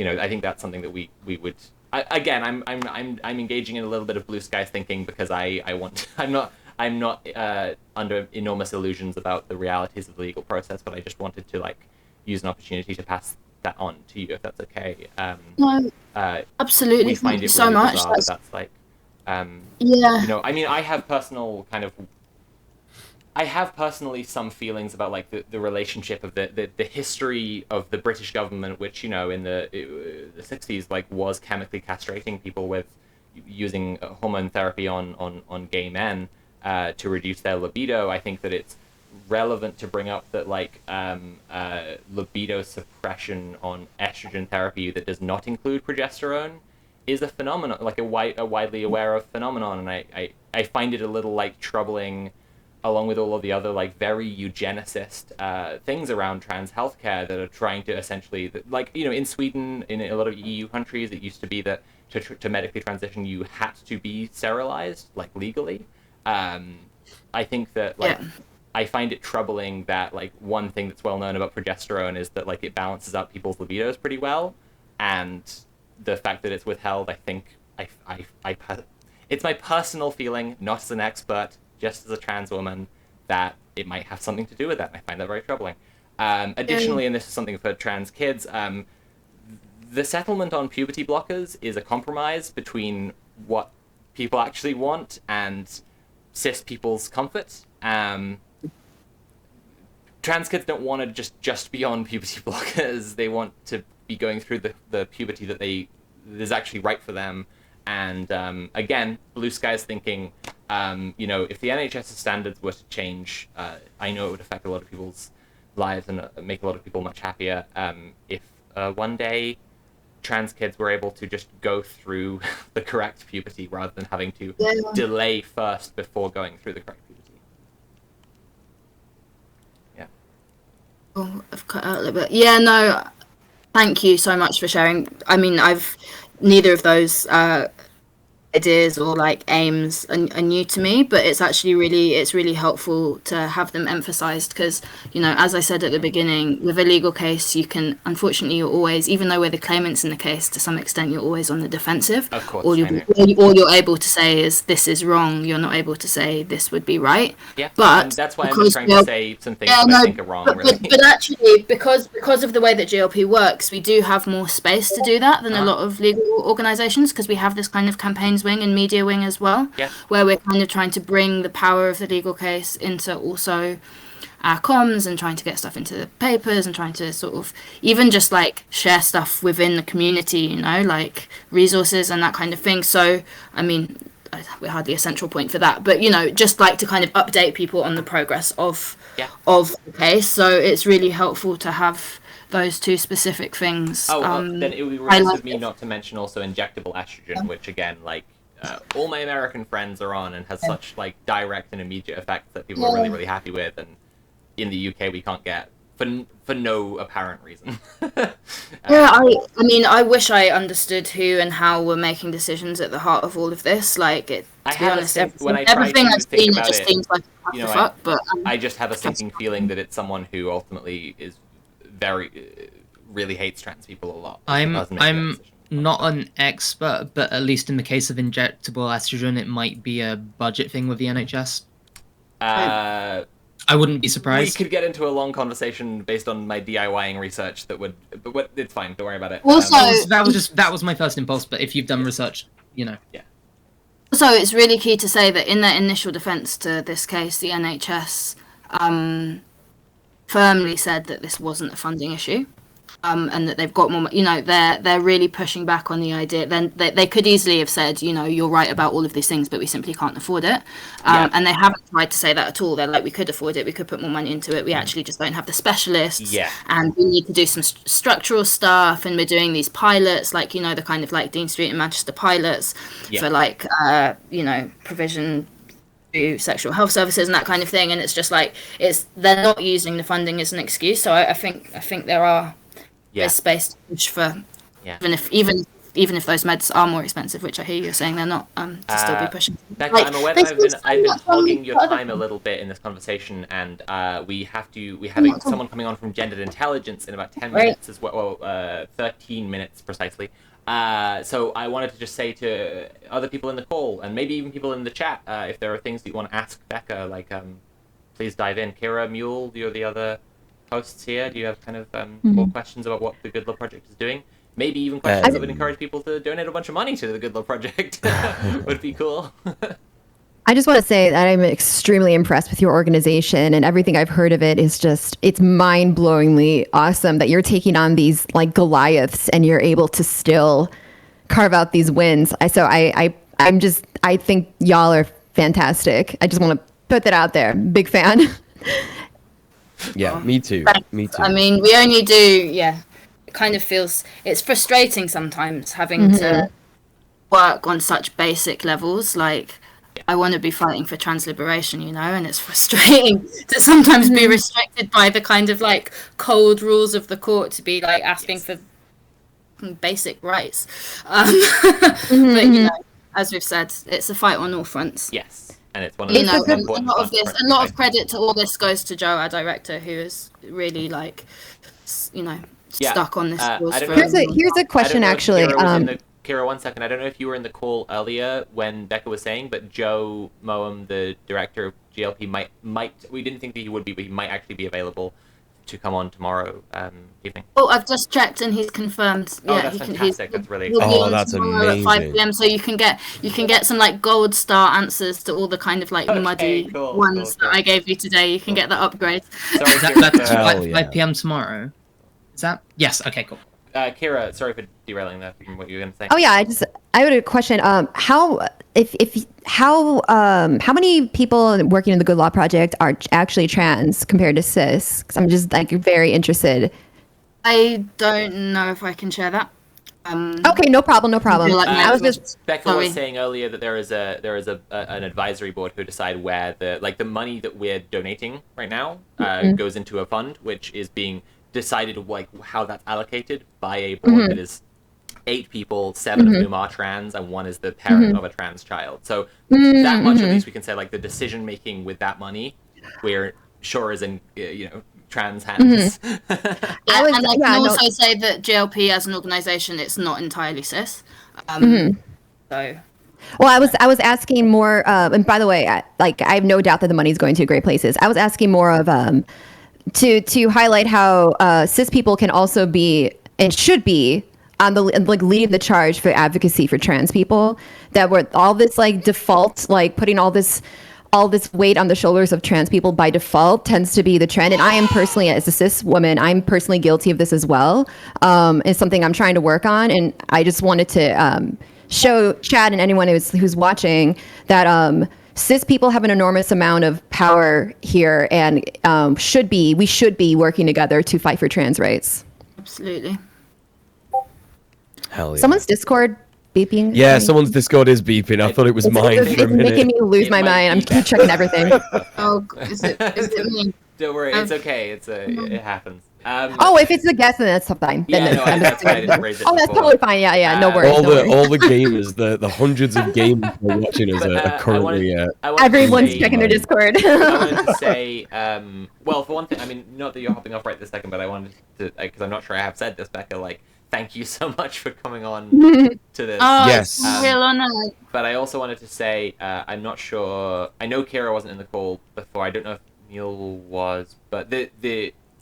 know, I think that's something that we would. I'm engaging in a little bit of blue skies thinking because I'm not under enormous illusions about the realities of the legal process, but I just wanted to like use an opportunity to pass that on to you, if that's okay. No, absolutely. We find Thank you it so really much. bizarre that's like, Yeah. you know, I mean, I have personally some feelings about like the relationship of the history of the British government, which, you know, in the 60s like was chemically castrating people with using hormone therapy on gay men to reduce their libido. I think that it's relevant to bring up that like libido suppression on estrogen therapy that does not include progesterone is a phenomenon, like a widely aware of phenomenon, and I find it a little like troubling, along with all of the other like very eugenicist things around trans healthcare that are trying to essentially, like, you know, in Sweden, in a lot of EU countries, it used to be that to medically transition you had to be sterilized, like legally. I think that like I find it troubling that like one thing that's well known about progesterone is that like it balances out people's libidos pretty well, and the fact that it's withheld, I think it's my personal feeling, not as an expert, just as a trans woman, that it might have something to do with that, and I find that very troubling. Additionally, and this is something for trans kids, the settlement on puberty blockers is a compromise between what people actually want and cis people's comfort. Trans kids don't want to just be on puberty blockers. They want to be going through the puberty that is actually right for them. And again, blue skies thinking, you know, if the NHS standards were to change, I know it would affect a lot of people's lives and make a lot of people much happier. If one day trans kids were able to just go through the correct puberty rather than having to delay first before going through the correct puberty. Oh, I've cut out a little bit. Yeah, no, thank you so much for sharing. I mean, neither of those ideas or like aims are new to me, but it's really helpful to have them emphasized because, you know, as I said at the beginning, with a legal case, you can, unfortunately, you're always, even though we're the claimants in the case, to some extent, you're always on the defensive. Of course. All you're able to say is this is wrong. You're not able to say this would be right. Yeah, but and that's why I'm just trying to say some things that I think are wrong. But actually, because of the way that GLP works, we do have more space to do that than a lot of legal organisations because we have this kind of campaigns wing and media wing as well, where we're kind of trying to bring the power of the legal case into also our comms and trying to get stuff into the papers and trying to sort of even just like share stuff within the community, you know, like resources and that kind of thing. So, I mean, we're hardly a central point for that, but, you know, just like to kind of update people on the progress of the case. So it's really helpful to have those two specific things. Then it would be remiss of me not to mention also injectable estrogen, which again, like, all my American friends are on and has such like direct and immediate effects that people are really, really happy with, and in the UK we can't get for no apparent reason. I mean, I wish I understood who and how we're making decisions at the heart of all of this. Like, to be honest, everything I've seen, it just seems like what the fuck. But I just have a sinking feeling that it's someone who ultimately is really hates trans people a lot. I'm not an expert, but at least in the case of injectable estrogen, it might be a budget thing with the NHS. I wouldn't be surprised. We could get into a long conversation based on my DIYing research but it's fine. Don't worry about it. Also, that was my first impulse. But if you've done research, you know. Yeah. Also, it's really key to say that in their initial defence to this case, the NHS firmly said that this wasn't a funding issue. And that they've got more, you know, they're really pushing back on the idea. Then they could easily have said, you know, you're right about all of these things, but we simply can't afford it. And they haven't tried to say that at all. They're like, we could afford it, we could put more money into it. We actually just don't have the specialists. Yeah. And we need to do some structural stuff. And we're doing these pilots, like, you know, the kind of like Dean Street and Manchester pilots for like, you know, provision to sexual health services and that kind of thing. And it's just like they're not using the funding as an excuse. So I think there are. There's space to push for, even if even if those meds are more expensive, which I hear you're saying they're not, to still be pushing. Becca, I'm aware that I've been hogging your time a little bit in this conversation, and we have someone coming on from Gendered Intelligence in about 10 minutes as well, 13 minutes precisely. So I wanted to just say to other people in the call, and maybe even people in the chat, if there are things that you want to ask Becca, like please dive in. Kira, Mule, you're the other hosts here. Do you have kind of more questions about what the Good Law Project is doing? Maybe even questions that would encourage people to donate a bunch of money to the Good Law Project. Would be cool. I just want to say that I'm extremely impressed with your organization, and everything I've heard of it is just, it's mind-blowingly awesome that you're taking on these like Goliaths and you're able to still carve out these wins. I think y'all are fantastic. I just want to put that out there. Big fan. Yeah, me too. Me too. I mean, we only do, it kind of feels, it's frustrating sometimes having to work on such basic levels. Like, I want to be fighting for trans liberation, and it's frustrating to sometimes be restricted by the kind of like cold rules of the court to be like asking for basic rights. But as we've said, it's a fight on all fronts. Yes, and it's one of the most important. A lot of credit to all this goes to Joe, our director, who is really like, stuck on this. Here's a question, actually. Kira, 1 second. I don't know if you were in the call earlier when Becca was saying, but Joe Moam, the director of GLP, might. We didn't think that he would be, but he might actually be available to come on tomorrow evening. Oh, I've just checked and he's confirmed. Oh, that's fantastic. That's really exciting. Oh, that's amazing. At 5 p.m. So you can get some like gold star answers to all the kind of like muddy ones that I gave you today. You can get that upgrade. Sorry, that's 5 p.m. tomorrow. Is that? Yes. Okay. Cool. Kira, sorry for derailing that from what you were going to say. Oh yeah, I had a question. How many people working in the Good Law Project are actually trans compared to cis? Because I'm just like very interested. I don't know if I can share that. Okay, no problem. I was just Becca was saying earlier that there is an advisory board who decide where the money that we're donating right now goes into a fund, which is being decided like how that's allocated by a board that is 8 people, 7 of whom are trans, and 1 is the parent of a trans child. So that much at least we can say, like, the decision making with that money, we're sure is in trans hands. And I can also say that GLP as an organization, it's not entirely cis. So. Well, I was asking more, and by the way, I have no doubt that the money is going to great places. I was asking more of to highlight how cis people can also be and should be on the leading the charge for advocacy for trans people. That were all this like default, like putting all this weight on the shoulders of trans people by default tends to be the trend. And I am personally, as a cis woman, I'm personally guilty of this as well. It's something I'm trying to work on, and I just wanted to show Chad and anyone who's watching that. Cis people have an enormous amount of power here, and we should be working together to fight for trans rights. Absolutely. Hell yeah. Someone's Discord beeping. Yeah, someone's Discord is beeping. I thought it was mine for a minute. It's making me lose my mind. I'm checking everything. Oh, is it me? Don't worry, it's okay. It happens. If it's a guest, then that's fine. That's why I didn't raise it. Oh, that's totally fine. Yeah, no worries. All the gamers, the hundreds of gamers who are watching us are currently. Everyone's checking their Discord. I wanted to say, well, for one thing, I mean, not that you're hopping off right this second, but I wanted to, because I'm not sure I have said this, Becca, like, thank you so much for coming on to this. Oh, yes. It's a real honor. But I also wanted to say, I'm not sure, I know Kira wasn't in the call before, I don't know if Neil was, but the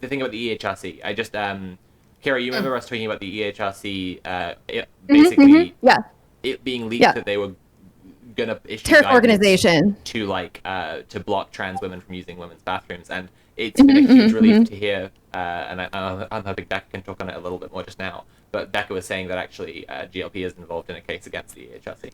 thing about the EHRC, I just, Kira, you remember us talking about the EHRC, basically, it being leaked that they were gonna issue terrorist organization to to block trans women from using women's bathrooms, and it's been a huge relief to hear. And I'm hoping Becca can talk on it a little bit more just now. But Becca was saying that actually GLP is involved in a case against the EHRC.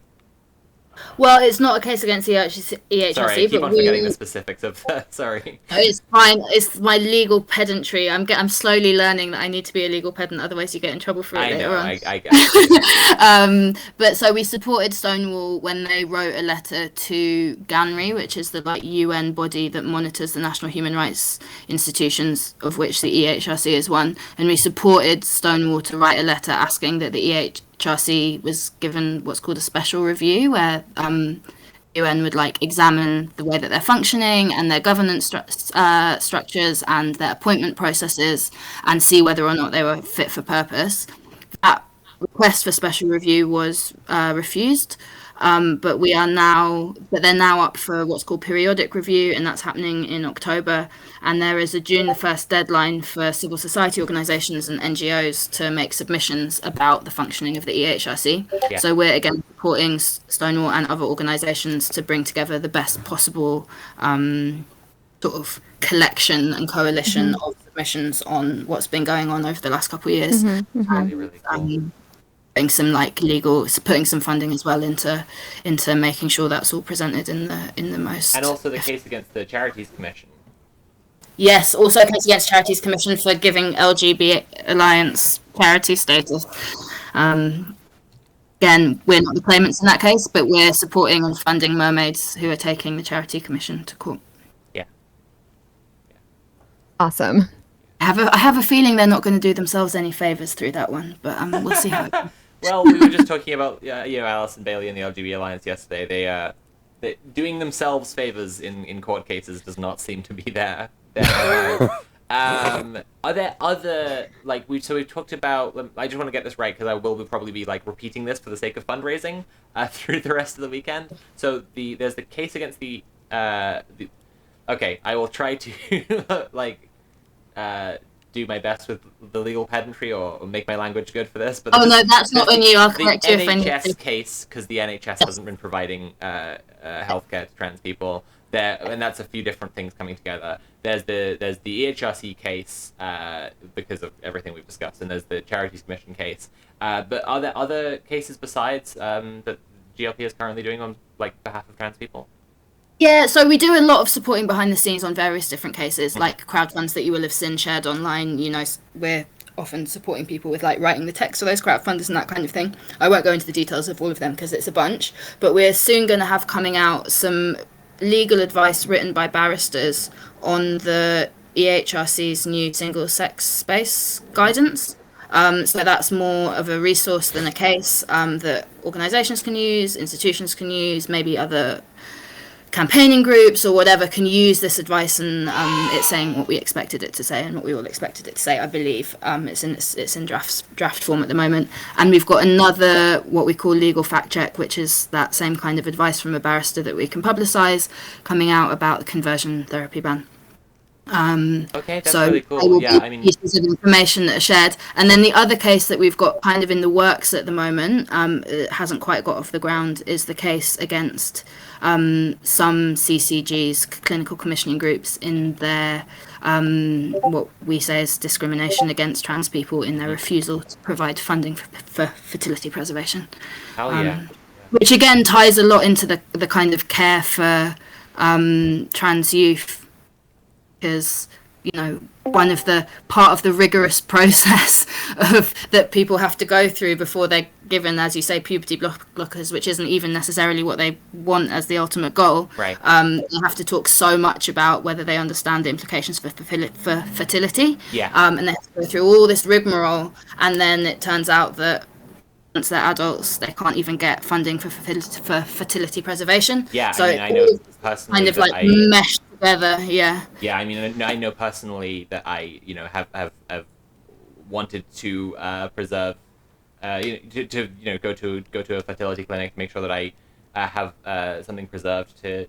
Well, it's not a case against the EHRC. Sorry, I keep on forgetting the specifics of that. Sorry. It's fine. It's my legal pedantry. I'm slowly learning that I need to be a legal pedant, otherwise you get in trouble for it later on. I get it. But so we supported Stonewall when they wrote a letter to GANRI, which is the UN body that monitors the national human rights institutions, of which the EHRC is one. And we supported Stonewall to write a letter asking that the EHRC was given what's called a special review, where UN would like examine the way that they're functioning and their governance structures and their appointment processes and see whether or not they were fit for purpose. That request for special review was refused, but they're now up for what's called periodic review, and that's happening in October. And there is a June the 1st deadline for civil society organisations and NGOs to make submissions about the functioning of the EHRC. Yeah. So we're again supporting Stonewall and other organisations to bring together the best possible sort of collection and coalition of submissions on what's been going on over the last couple of years. Really cool. Putting some putting some funding as well into making sure that's all presented in the most. And also the case against the Charities Commission. Yes, also a case against Charities Commission for giving LGBT Alliance charity status. Again, we're not the claimants in that case, but we're supporting and funding mermaids who are taking the Charity Commission to court. Yeah. Awesome. I have a feeling they're not going to do themselves any favors through that one, but we'll see how it goes. Well, we were just talking about Alison Bailey and the LGBT Alliance yesterday. They doing themselves favors in court cases does not seem to be their Are there other we've talked about? I just want to get this right because I will probably be repeating this for the sake of fundraising through the rest of the weekend. So there's the case against the okay, I will try to do my best with the legal pedantry or make my language good for this. But no, that's not on you. I'll correct you if I need to. The NHS case, because the NHS hasn't been providing healthcare to trans people. And that's a few different things coming together. There's the EHRC case because of everything we've discussed, and there's the Charities Commission case. But are there other cases besides that GLP is currently doing on behalf of trans people? Yeah, so we do a lot of supporting behind the scenes on various different cases, like crowdfunds that you will have seen shared online. We're often supporting people with writing the text for those crowdfunders and that kind of thing. I won't go into the details of all of them because it's a bunch, but we're soon going to have coming out some legal advice written by barristers on the EHRC's new single-sex space guidance. So that's more of a resource than a case that organisations can use, institutions can use, maybe other campaigning groups or whatever can use this advice, and it's saying what we expected it to say and what we all expected it to say, I believe. It's in draft form at the moment, and we've got another what we call legal fact check, which is that same kind of advice from a barrister that we can publicise coming out about the conversion therapy ban. Okay, that's really cool. Pieces of information that are shared, and then the other case that we've got kind of in the works at the moment, it hasn't quite got off the ground, is the case against some CCGs, clinical commissioning groups, in their what we say is discrimination against trans people in their refusal to provide funding for fertility preservation. Hell yeah. Which again ties a lot into the kind of care for trans youth. Because one of the part of the rigorous process that people have to go through before they're given, as you say, puberty blockers, which isn't even necessarily what they want as the ultimate goal. Right. They have to talk so much about whether they understand the implications for fertility. Yeah. And they have to go through all this rigmarole, and then it turns out that once they're adults, they can't even get funding for fertility preservation. Yeah. So I know personally kind of meshed together. Yeah. Yeah. I know personally that I have wanted to preserve, to go to a fertility clinic to make sure that I have something preserved to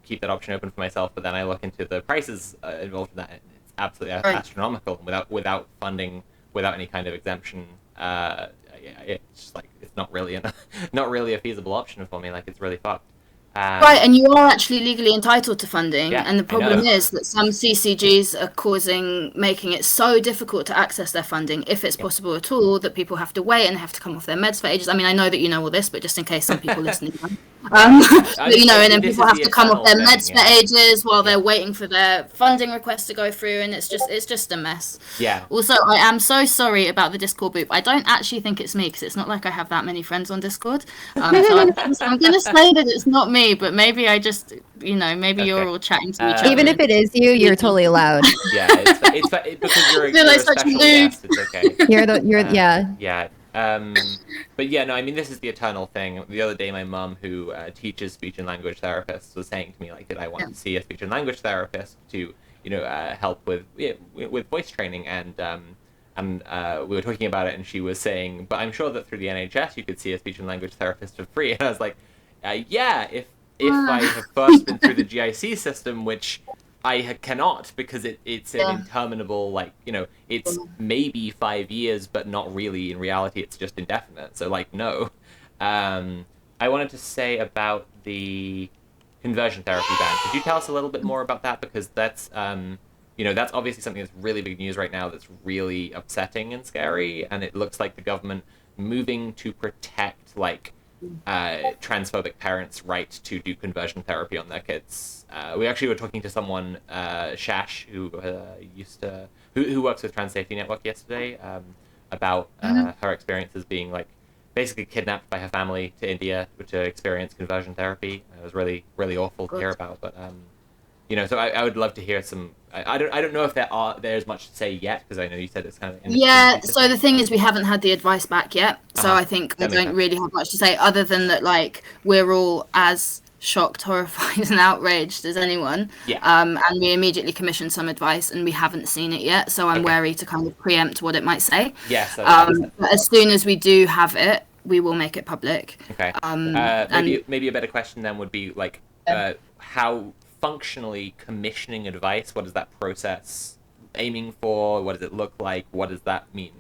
keep that option open for myself. But then I look into the prices involved in that, and it's absolutely astronomical. Without funding, without any kind of exemption, it's just it's not really a feasible option for me. It's really fucked. Right, and you are actually legally entitled to funding, Yeah, and the problem is that some CCGs are making it so difficult to access their funding, if it's possible at all, that people have to wait and have to come off their meds for ages. I mean, I know that you know all this, but just in case some people listening and then people have to come off their meds for ages while they're waiting for their funding requests to go through, and it's just a mess. Yeah. Also, I am so sorry about the Discord group. I don't actually think it's me, because it's not like I have that many friends on Discord. So I'm going to say that it's not me, but maybe I just, maybe you're all chatting to each other. Even if it is you, you're totally allowed. Yeah, it's because you're a such special noob. guest. It's okay. Yeah. Yeah. But yeah, no, I mean, this is the eternal thing. The other day, my mum, who teaches speech and language therapists, was saying to me, like, did I want to see a speech and language therapist to, help with voice training? And we were talking about it, and she was saying, but I'm sure that through the NHS you could see a speech and language therapist for free. And I was like, yeah, if I have first been through the GIC system, which I cannot, because it's an interminable, it's maybe 5 years, but not really. In reality, it's just indefinite. So, no. I wanted to say about the conversion therapy ban. Could you tell us a little bit more about that? Because that's, that's obviously something that's really big news right now that's really upsetting and scary. And it looks like the government moving to protect, transphobic parents' right to do conversion therapy on their kids. We actually were talking to someone, Shash, who who works with Trans Safety Network yesterday, about her experiences being basically kidnapped by her family to India to experience conversion therapy. It was really, really awful to hear about. But so I would love to hear some. I don't know if there's much to say yet, because I know you said it's kind of so the thing is, we haven't had the advice back yet, so I think we don't really have much to say other than that we're all as shocked, horrified, and outraged as anyone. And we immediately commissioned some advice, and we haven't seen it yet, so I'm wary to kind of preempt what it might say. But as soon as we do have it, we will make it public. Okay. Maybe a better question then would be how functionally commissioning advice, what is that process aiming for? What does it look like? What does that mean?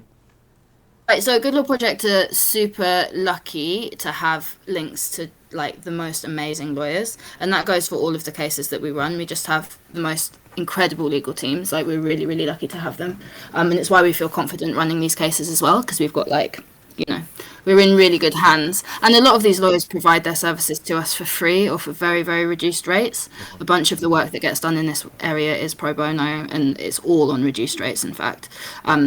Right, so Good Law Project are super lucky to have links to the most amazing lawyers, and that goes for all of the cases that we run. We just have the most incredible legal teams. We're really, really lucky to have them, and it's why we feel confident running these cases as well, because we've got we're in really good hands. And a lot of these lawyers provide their services to us for free or for very, very reduced rates. A bunch of the work that gets done in this area is pro bono, and it's all on reduced rates, in fact.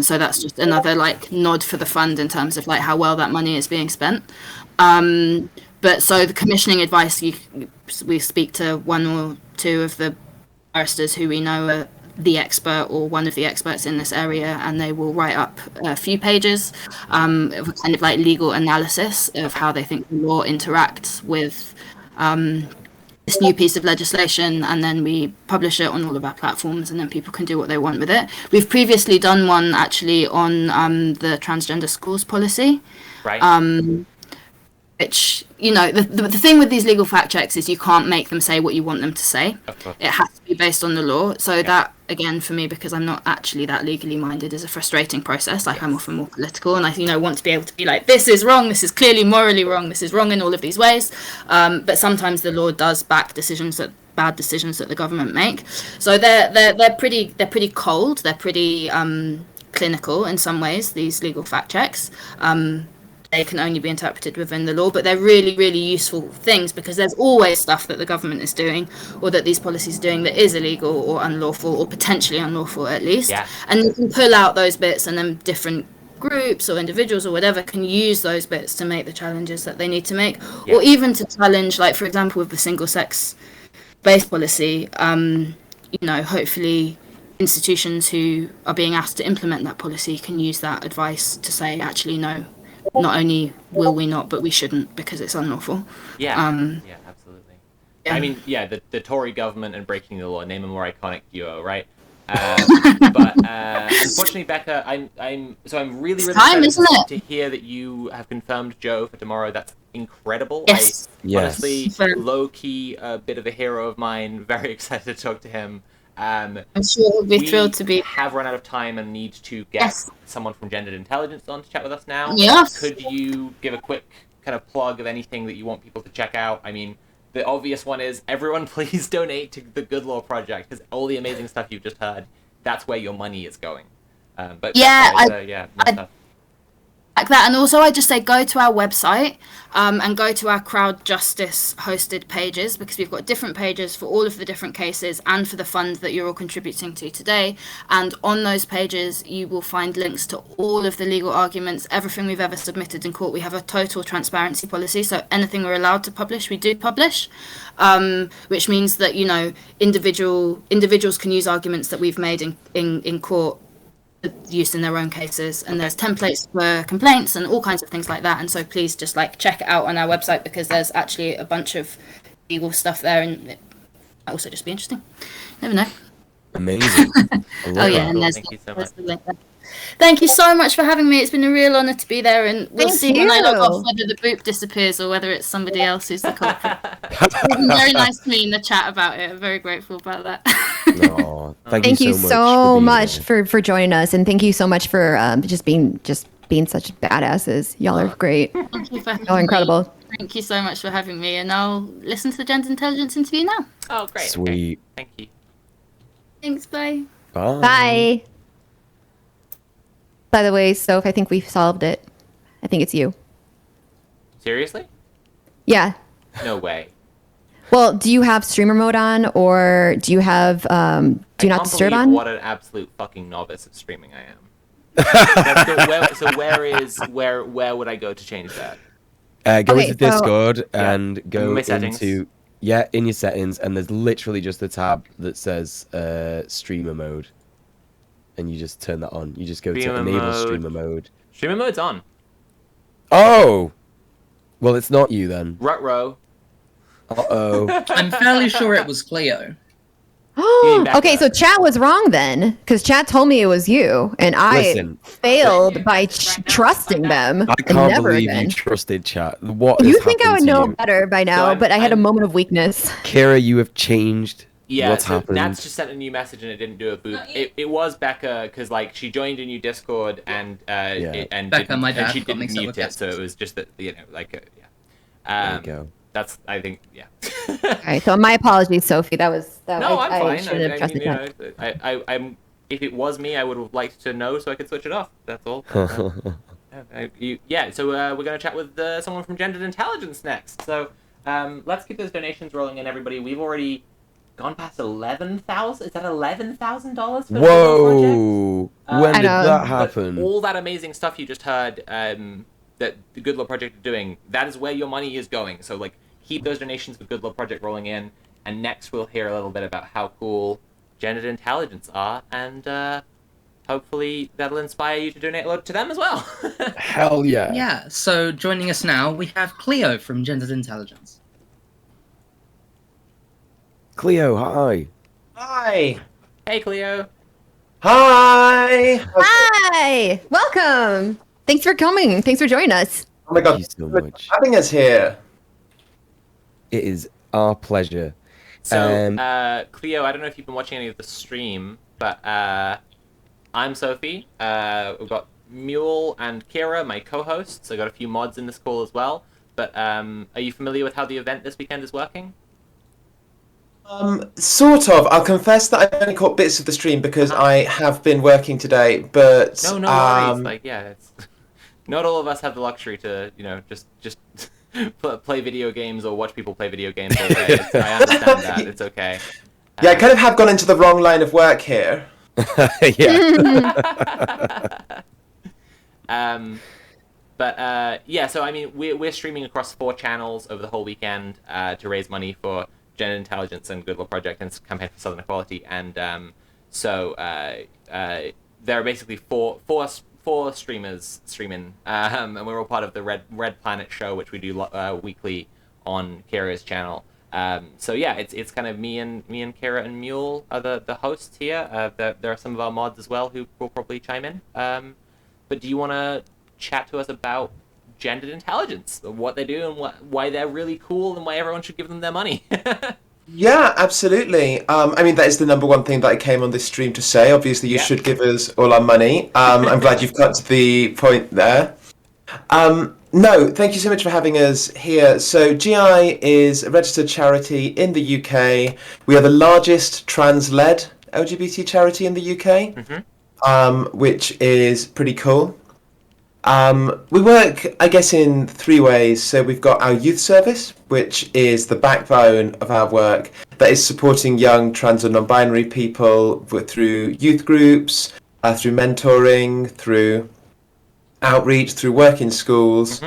So that's just another nod for the fund in terms of how well that money is being spent. But so the commissioning advice, we speak to one or two of the barristers who we know are the expert or one of the experts in this area, and they will write up a few pages of a kind of legal analysis of how they think the law interacts with this new piece of legislation, and then we publish it on all of our platforms, and then people can do what they want with it. We've previously done one actually on the transgender schools policy. Right. Which, the thing with these legal fact checks is you can't make them say what you want them to say. It has to be based on the law. So that, again, for me, because I'm not actually that legally minded, is a frustrating process. I'm often more political, and I, want to be able to be this is wrong, this is clearly morally wrong, this is wrong in all of these ways. But sometimes the law does back bad decisions that the government make. So they're pretty cold. They're pretty clinical in some ways, these legal fact checks. They can only be interpreted within the law, but they're really, really useful things, because there's always stuff that the government is doing or that these policies are doing that is illegal or unlawful, or potentially unlawful at least. And you can pull out those bits, and then different groups or individuals or whatever can use those bits to make the challenges that they need to make, or even to challenge, for example, with the single-sex based policy, hopefully institutions who are being asked to implement that policy can use that advice to say, actually, no, not only will we not, but we shouldn't, because it's unlawful. Absolutely. I mean, the Tory government and breaking the law, name a more iconic duo, right? But unfortunately, Becca, I'm really excited to hear that you have confirmed Joe for tomorrow. That's incredible. Yes. Honestly, low key, a bit of a hero of mine. Very excited to talk to him. I'm sure he'll be thrilled to be. We have run out of time and need to get someone from Gendered Intelligence on to chat with us now. Yes. Could you give a quick kind of plug of anything that you want people to check out? I mean, the obvious one is everyone please donate to the Good Law Project, because all the amazing stuff you've just heard, that's where your money is going. Like that. And also I just say go to our website and go to our Crowd Justice hosted pages, because we've got different pages for all of the different cases and for the fund that you're all contributing to today. And on those pages you will find links to all of the legal arguments, everything we've ever submitted in court. We have a total transparency policy, so anything we're allowed to publish, we do publish, which means that, individuals can use arguments that we've made in court use in their own cases, and there's templates for complaints and all kinds of things like that. And so please just like check it out on our website, because there's actually a bunch of legal stuff there, and it might also just be interesting. Never know. Amazing. Oh yeah, and there's, Thank you so there's the link there. Thank you so much for having me. It's been a real honour to be there, and we'll Thank see when I log you. off whether the boop disappears or whether it's somebody else who's the culprit. It's been very nice to me in the chat about it. I'm very grateful about that. Aw, Thank you so much for joining us, and thank you so much for just being such badasses. Y'all are great. Thank you for having Y'all are incredible. me. Thank you so much for having me, and I'll listen to the Gender Intelligence interview now. Oh, great. Sweet. Thank you. Thanks, bye. Bye. Bye. By the way, Soph, I think we've solved it. I think it's you. Seriously? Yeah. No way. Well, do you have streamer mode on, or do you have do not disturb believe on? What an absolute fucking novice at streaming I am. Where would I go to change that? Go Okay, into so- Discord and go My settings. into in your settings, and there's literally just a tab that says streamer mode, and you just turn that on. You just go Streamer to enable mode. streamer mode. Streamer mode's on. Oh, well, it's not you then. Rutro. Uh-oh. I'm fairly sure it was Cleo. Okay, so chat was wrong then, because chat told me it was you, and I Listen. failed by trusting them. I can't Never believe again. you trusted chat. What You has think I happened would to know you? better by now, but I had a moment of weakness. Kira, you have changed. Yeah, What's so happened? Nats just sent a new message and it didn't do a boop. It was Becca, because like she joined a new Discord and Becca, didn't, my and dad, she got didn't mixed up mute with it, so it was just that yeah. There you go. That's I think Okay, so my apologies, Sophie. That was No, I I'm fine. should have trusted mean, chat. I'm. If it was me, I would have liked to know so I could switch it off. That's all. So we're gonna chat with someone from Gendered Intelligence next. So let's keep those donations rolling in, everybody. We've already gone past $11,000. Is that $11,000 for the Whoa! project? When did that But happen? all that amazing stuff you just heard that the Good Law Project are doing, that is where your money is going. So like, keep those donations for Good Law Project rolling in, and next we'll hear a little bit about how cool Gendered Intelligence are, and hopefully that'll inspire you to donate a lot to them as well. Hell yeah. Yeah, so joining us now, we have Cleo from Gendered Intelligence. Cleo, hi. Hi. Hey, Cleo. Hi. Hi, welcome. Thanks for coming. Thanks for joining us. Oh my god, Thank you so thanks much. for having us here. It is our pleasure. So, Cleo, I don't know if you've been watching any of the stream, but I'm Sophie. We've got Mule and Kira, my co-hosts. I got a few mods in this call as well. But are you familiar with how the event this weekend is working? Sort of. I'll confess that I've only caught bits of the stream because I have been working today, but No worries. Like, yeah, it's not all of us have the luxury to, just play video games or watch people play video games all day. I understand that. It's okay. yeah, I kind of have gone into the wrong line of work here. So I mean, we're streaming across 4 channels over the whole weekend to raise money for Gender Intelligence and Good Law Project and Campaign for Southern Equality, and there are basically four streamers streaming, and we're all part of the Red Planet show, which we do weekly on Kira's channel. It's kind of me and Kira and Mule are the hosts here. There are some of our mods as well who will probably chime in. But do you want to chat to us about Gendered Intelligence, what they do, and why they're really cool, and why everyone should give them their money? Yeah, absolutely. I mean, that is the number one thing that I came on this stream to say. Obviously, you should give us all our money. I'm glad you've cut to the point there. No, thank you so much for having us here. So GI is a registered charity in the UK. We are the largest trans-led LGBT charity in the UK, which is pretty cool. We work, I guess, in 3 ways. So we've got our youth service, which is the backbone of our work, that is supporting young trans or non-binary people through youth groups, through mentoring, through outreach, through work in schools.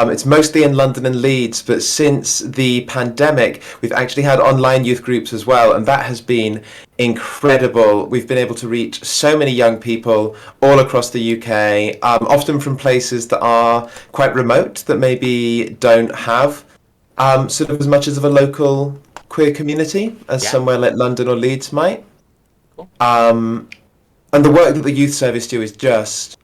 It's mostly in London and Leeds, but since the pandemic, we've actually had online youth groups as well, and that has been incredible. We've been able to reach so many young people all across the UK, often from places that are quite remote, that maybe don't have sort of as much as of a local queer community as somewhere like London or Leeds might. Cool. And the work that the youth service do is just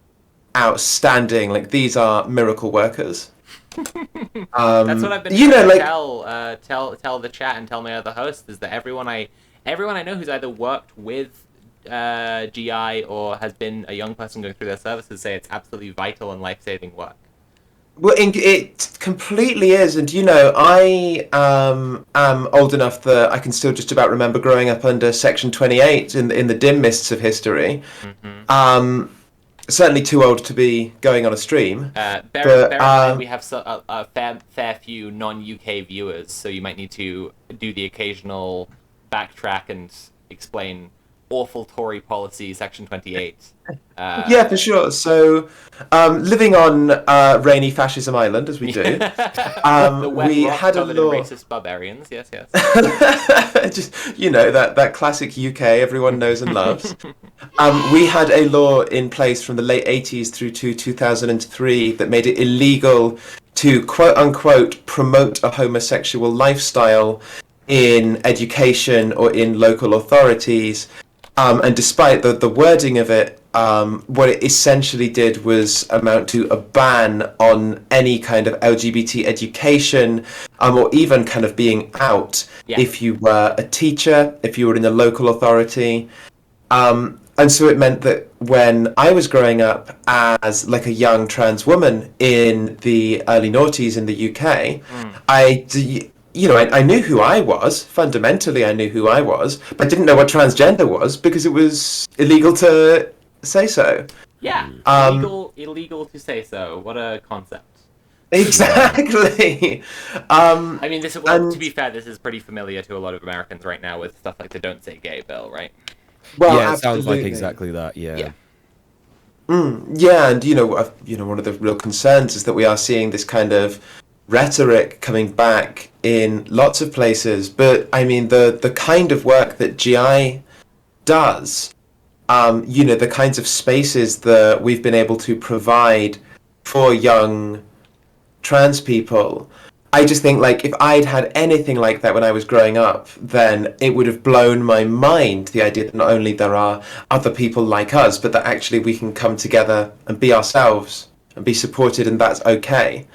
outstanding. Like, these are miracle workers. That's what I've been trying to tell the chat and tell my other hosts, is that everyone I know who's either worked with GI or has been a young person going through their services say it's absolutely vital and life-saving work. Well, it completely is, and I am old enough that I can still just about remember growing up under Section 28 in the dim mists of history. Certainly too old to be going on a stream. Bear in mind we have a fair few non-UK viewers, so you might need to do the occasional backtrack and explain awful Tory policy, Section 28. Yeah, for sure. So, living on rainy fascism island, as we do, we had a law. Racist barbarians, yes. Just that classic UK everyone knows and loves. We had a law in place from the late 80s through to 2003 that made it illegal to quote unquote promote a homosexual lifestyle in education or in local authorities. And despite the wording of it, what it essentially did was amount to a ban on any kind of LGBT education, or even kind of being out if you were a teacher, if you were in a local authority. And so it meant that when I was growing up as like a young trans woman in the early noughties in the UK, I knew who I was. Fundamentally, I knew who I was, but I didn't know what transgender was because it was illegal to say so. Yeah, illegal to say so. What a concept. Exactly. I mean, to be fair, this is pretty familiar to a lot of Americans right now with stuff like the "Don't Say Gay" bill, right? Well, yeah, it sounds absolutely. like exactly that. Yeah. Yeah, and one of the real concerns is that we are seeing this kind of rhetoric coming back in lots of places, but I mean the kind of work that GI does, the kinds of spaces that we've been able to provide for young trans people, I just think like if I'd had anything like that when I was growing up, then it would have blown my mind, the idea that not only there are other people like us, but that actually we can come together and be ourselves and be supported, and that's okay.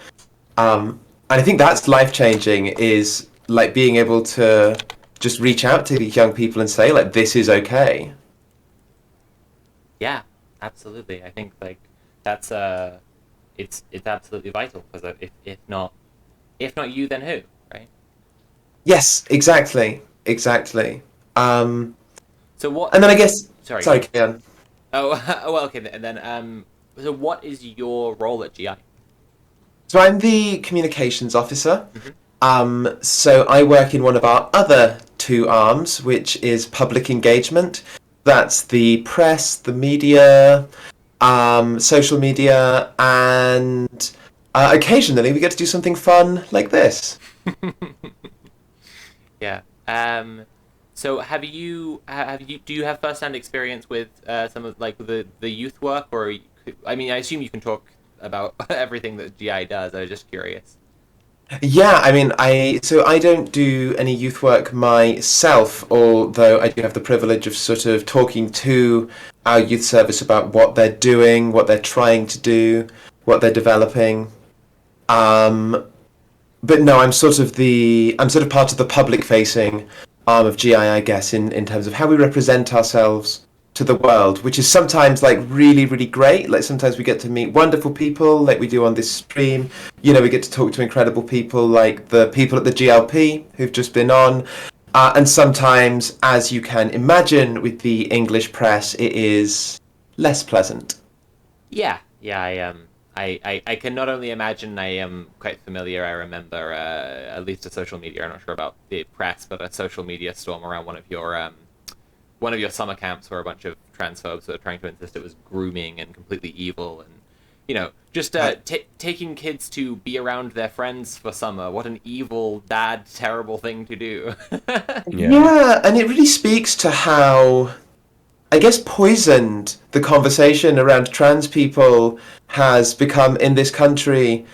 And I think that's life-changing, is like being able to just reach out to these young people and say like, this is okay. Yeah, absolutely. I think like that's it's absolutely vital, because if not you, then who, right? Yes, exactly. So what? And then I guess. Sorry, Kian. Oh, well, okay. And then so what is your role at GI? So I'm the communications officer. So I work in one of our other two arms, which is public engagement. That's the press, the media, social media, and occasionally we get to do something fun like this. Yeah. So do you have first-hand experience with some of like the youth work, or I mean, I assume you can talk about everything that GI does. I was just curious. Yeah, I mean, I don't do any youth work myself, although I do have the privilege of sort of talking to our youth service about what they're doing, what they're trying to do, what they're developing. But no, I'm sort of part of the public-facing arm of GI, I guess, in terms of how we represent ourselves to the world, which is sometimes like really, really great. Like sometimes we get to meet wonderful people like we do on this stream. We get to talk to incredible people like the people at the GLP who've just been on. And sometimes, as you can imagine with the English press, it is less pleasant. Yeah, I can not only imagine, I am quite familiar. I remember at least a social media, I'm not sure about the press, but a social media storm around one of your summer camps where a bunch of transphobes were trying to insist it was grooming and completely evil, and just taking kids to be around their friends for summer. What an evil, bad, terrible thing to do. Yeah, and it really speaks to how, I guess, poisoned the conversation around trans people has become in this country,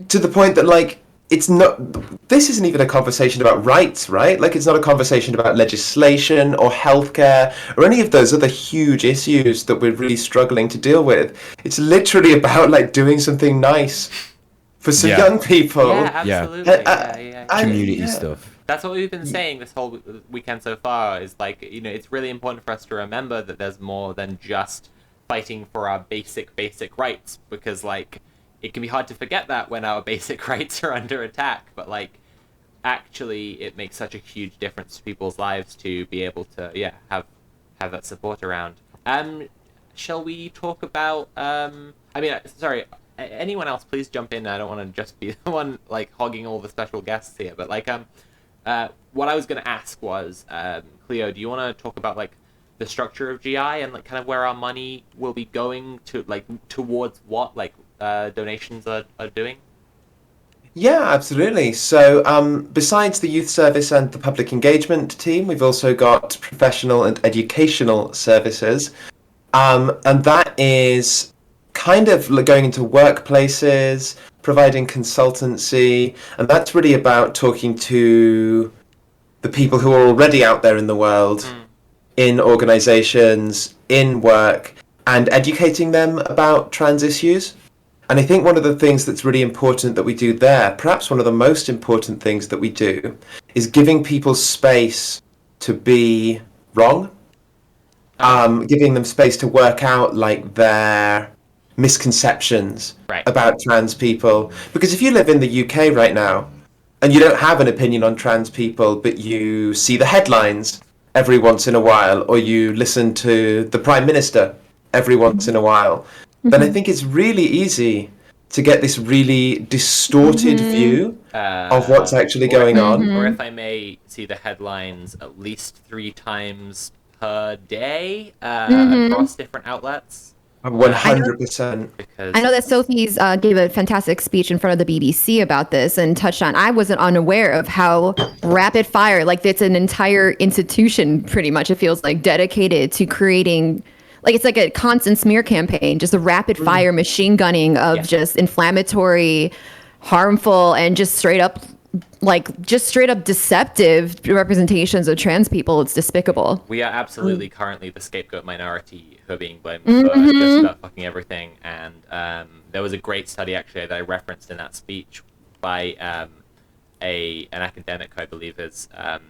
to the point that, like, this isn't even a conversation about rights, right? Like, it's not a conversation about legislation or healthcare or any of those other huge issues that we're really struggling to deal with. It's literally about, like, doing something nice for some young people. Yeah, absolutely. Community stuff. That's what we've been saying this whole weekend so far, is like, it's really important for us to remember that there's more than just fighting for our basic rights, because, like, it can be hard to forget that when our basic rights are under attack, but, like, actually it makes such a huge difference to people's lives to be able to, have that support around. Shall we talk about, sorry, anyone else, please jump in. I don't want to just be the one, like, hogging all the special guests here, but, like, what I was going to ask was, Cleo, do you want to talk about, like, the structure of GI and, like, kind of where our money will be going to, like, towards what, like, donations are doing? Yeah, absolutely. So besides the youth service and the public engagement team, we've also got professional and educational services. And that is kind of going into workplaces, providing consultancy, and that's really about talking to the people who are already out there in the world, in organizations, in work, and educating them about trans issues. And I think one of the things that's really important that we do there, perhaps one of the most important things that we do, is giving people space to be wrong. Giving them space to work out, like, their misconceptions about trans people. Because if you live in the UK right now, and you don't have an opinion on trans people, but you see the headlines every once in a while, or you listen to the Prime Minister every once in a while, then I think it's really easy to get this really distorted view of what's actually going on. Or if I may see the headlines at least 3 times per day across different outlets. 100%. I know that Sophie's gave a fantastic speech in front of the BBC about this and touched on, I wasn't unaware of how rapid fire, like, it's an entire institution, pretty much, it feels like, dedicated to creating, like, it's like a constant smear campaign, just a rapid fire machine gunning of just inflammatory, harmful, and just straight up deceptive representations of trans people. It's despicable. We are absolutely currently the scapegoat minority who are being blamed for just about fucking everything. And there was a great study, actually, that I referenced in that speech by an academic who I believe is a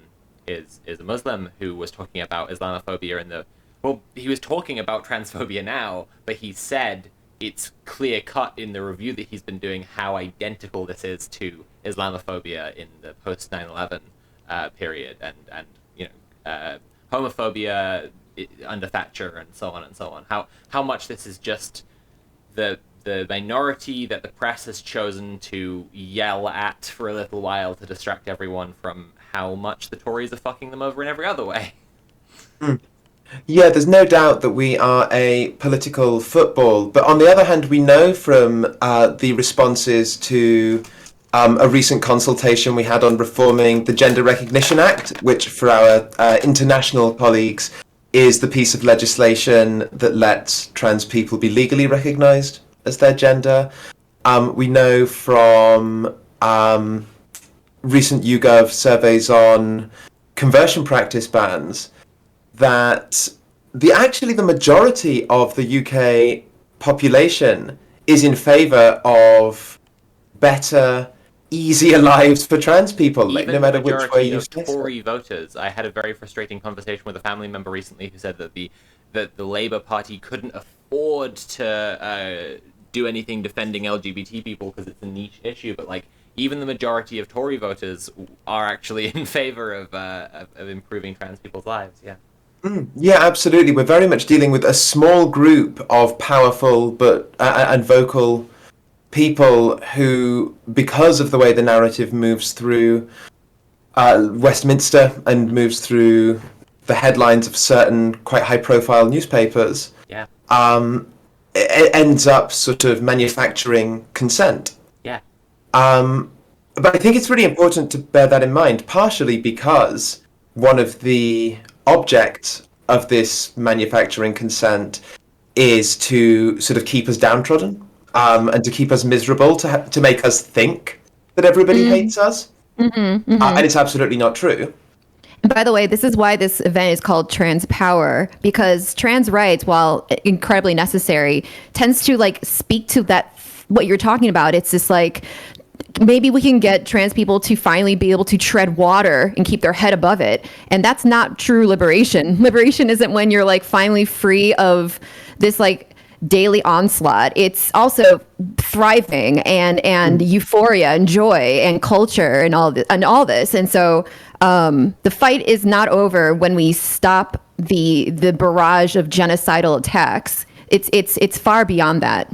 Muslim, who was talking about Islamophobia in the... Well, he was talking about transphobia now, but he said it's clear cut in the review that he's been doing how identical this is to Islamophobia in the post 9/11 period, and homophobia under Thatcher, and so on and so on. How much this is just the minority that the press has chosen to yell at for a little while to distract everyone from how much the Tories are fucking them over in every other way. Yeah, there's no doubt that we are a political football, but on the other hand, we know from the responses to a recent consultation we had on reforming the Gender Recognition Act, which for our international colleagues is the piece of legislation that lets trans people be legally recognised as their gender. We know from recent YouGov surveys on conversion practice bans that the majority of the UK population is in favour of better, easier lives for trans people, like, no matter which way you slice it. Tory voters. I had a very frustrating conversation with a family member recently who said that the Labour Party couldn't afford to do anything defending LGBT people because it's a niche issue, but, like, even the majority of Tory voters are actually in favour of improving trans people's lives. Yeah. Yeah, absolutely. We're very much dealing with a small group of powerful and vocal people who, because of the way the narrative moves through Westminster and moves through the headlines of certain quite high-profile newspapers, ends up sort of manufacturing consent. Yeah. But I think it's really important to bear that in mind, partially because one of the objects of this manufacturing consent is to sort of keep us downtrodden, and to keep us miserable, to make us think that everybody hates us. And it's absolutely not true. And by the way, this is why this event is called Trans Power, because trans rights, while incredibly necessary, tends to like speak to that, what you're talking about. It's just like, maybe we can get trans people to finally be able to tread water and keep their head above it. And that's not true liberation. Liberation isn't when you're like finally free of this like daily onslaught. It's also thriving and euphoria and joy and culture and all this. And so the fight is not over when we stop the barrage of genocidal attacks. It's far beyond that.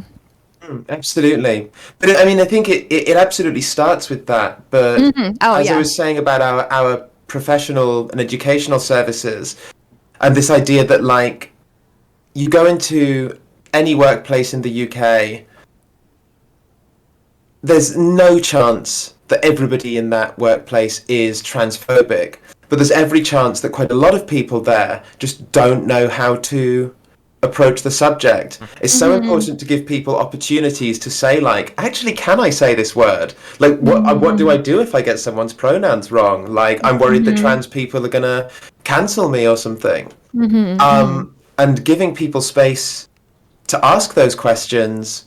Absolutely. But I mean, I think it absolutely starts with that. But as I was saying about our professional and educational services, and this idea that like you go into any workplace in the UK, there's no chance that everybody in that workplace is transphobic. But there's every chance that quite a lot of people there just don't know how to approach the subject. It's so important to give people opportunities to say like, actually, can I say this word? Like, what do I do if I get someone's pronouns wrong? Like, I'm worried that trans people are gonna cancel me or something. And giving people space to ask those questions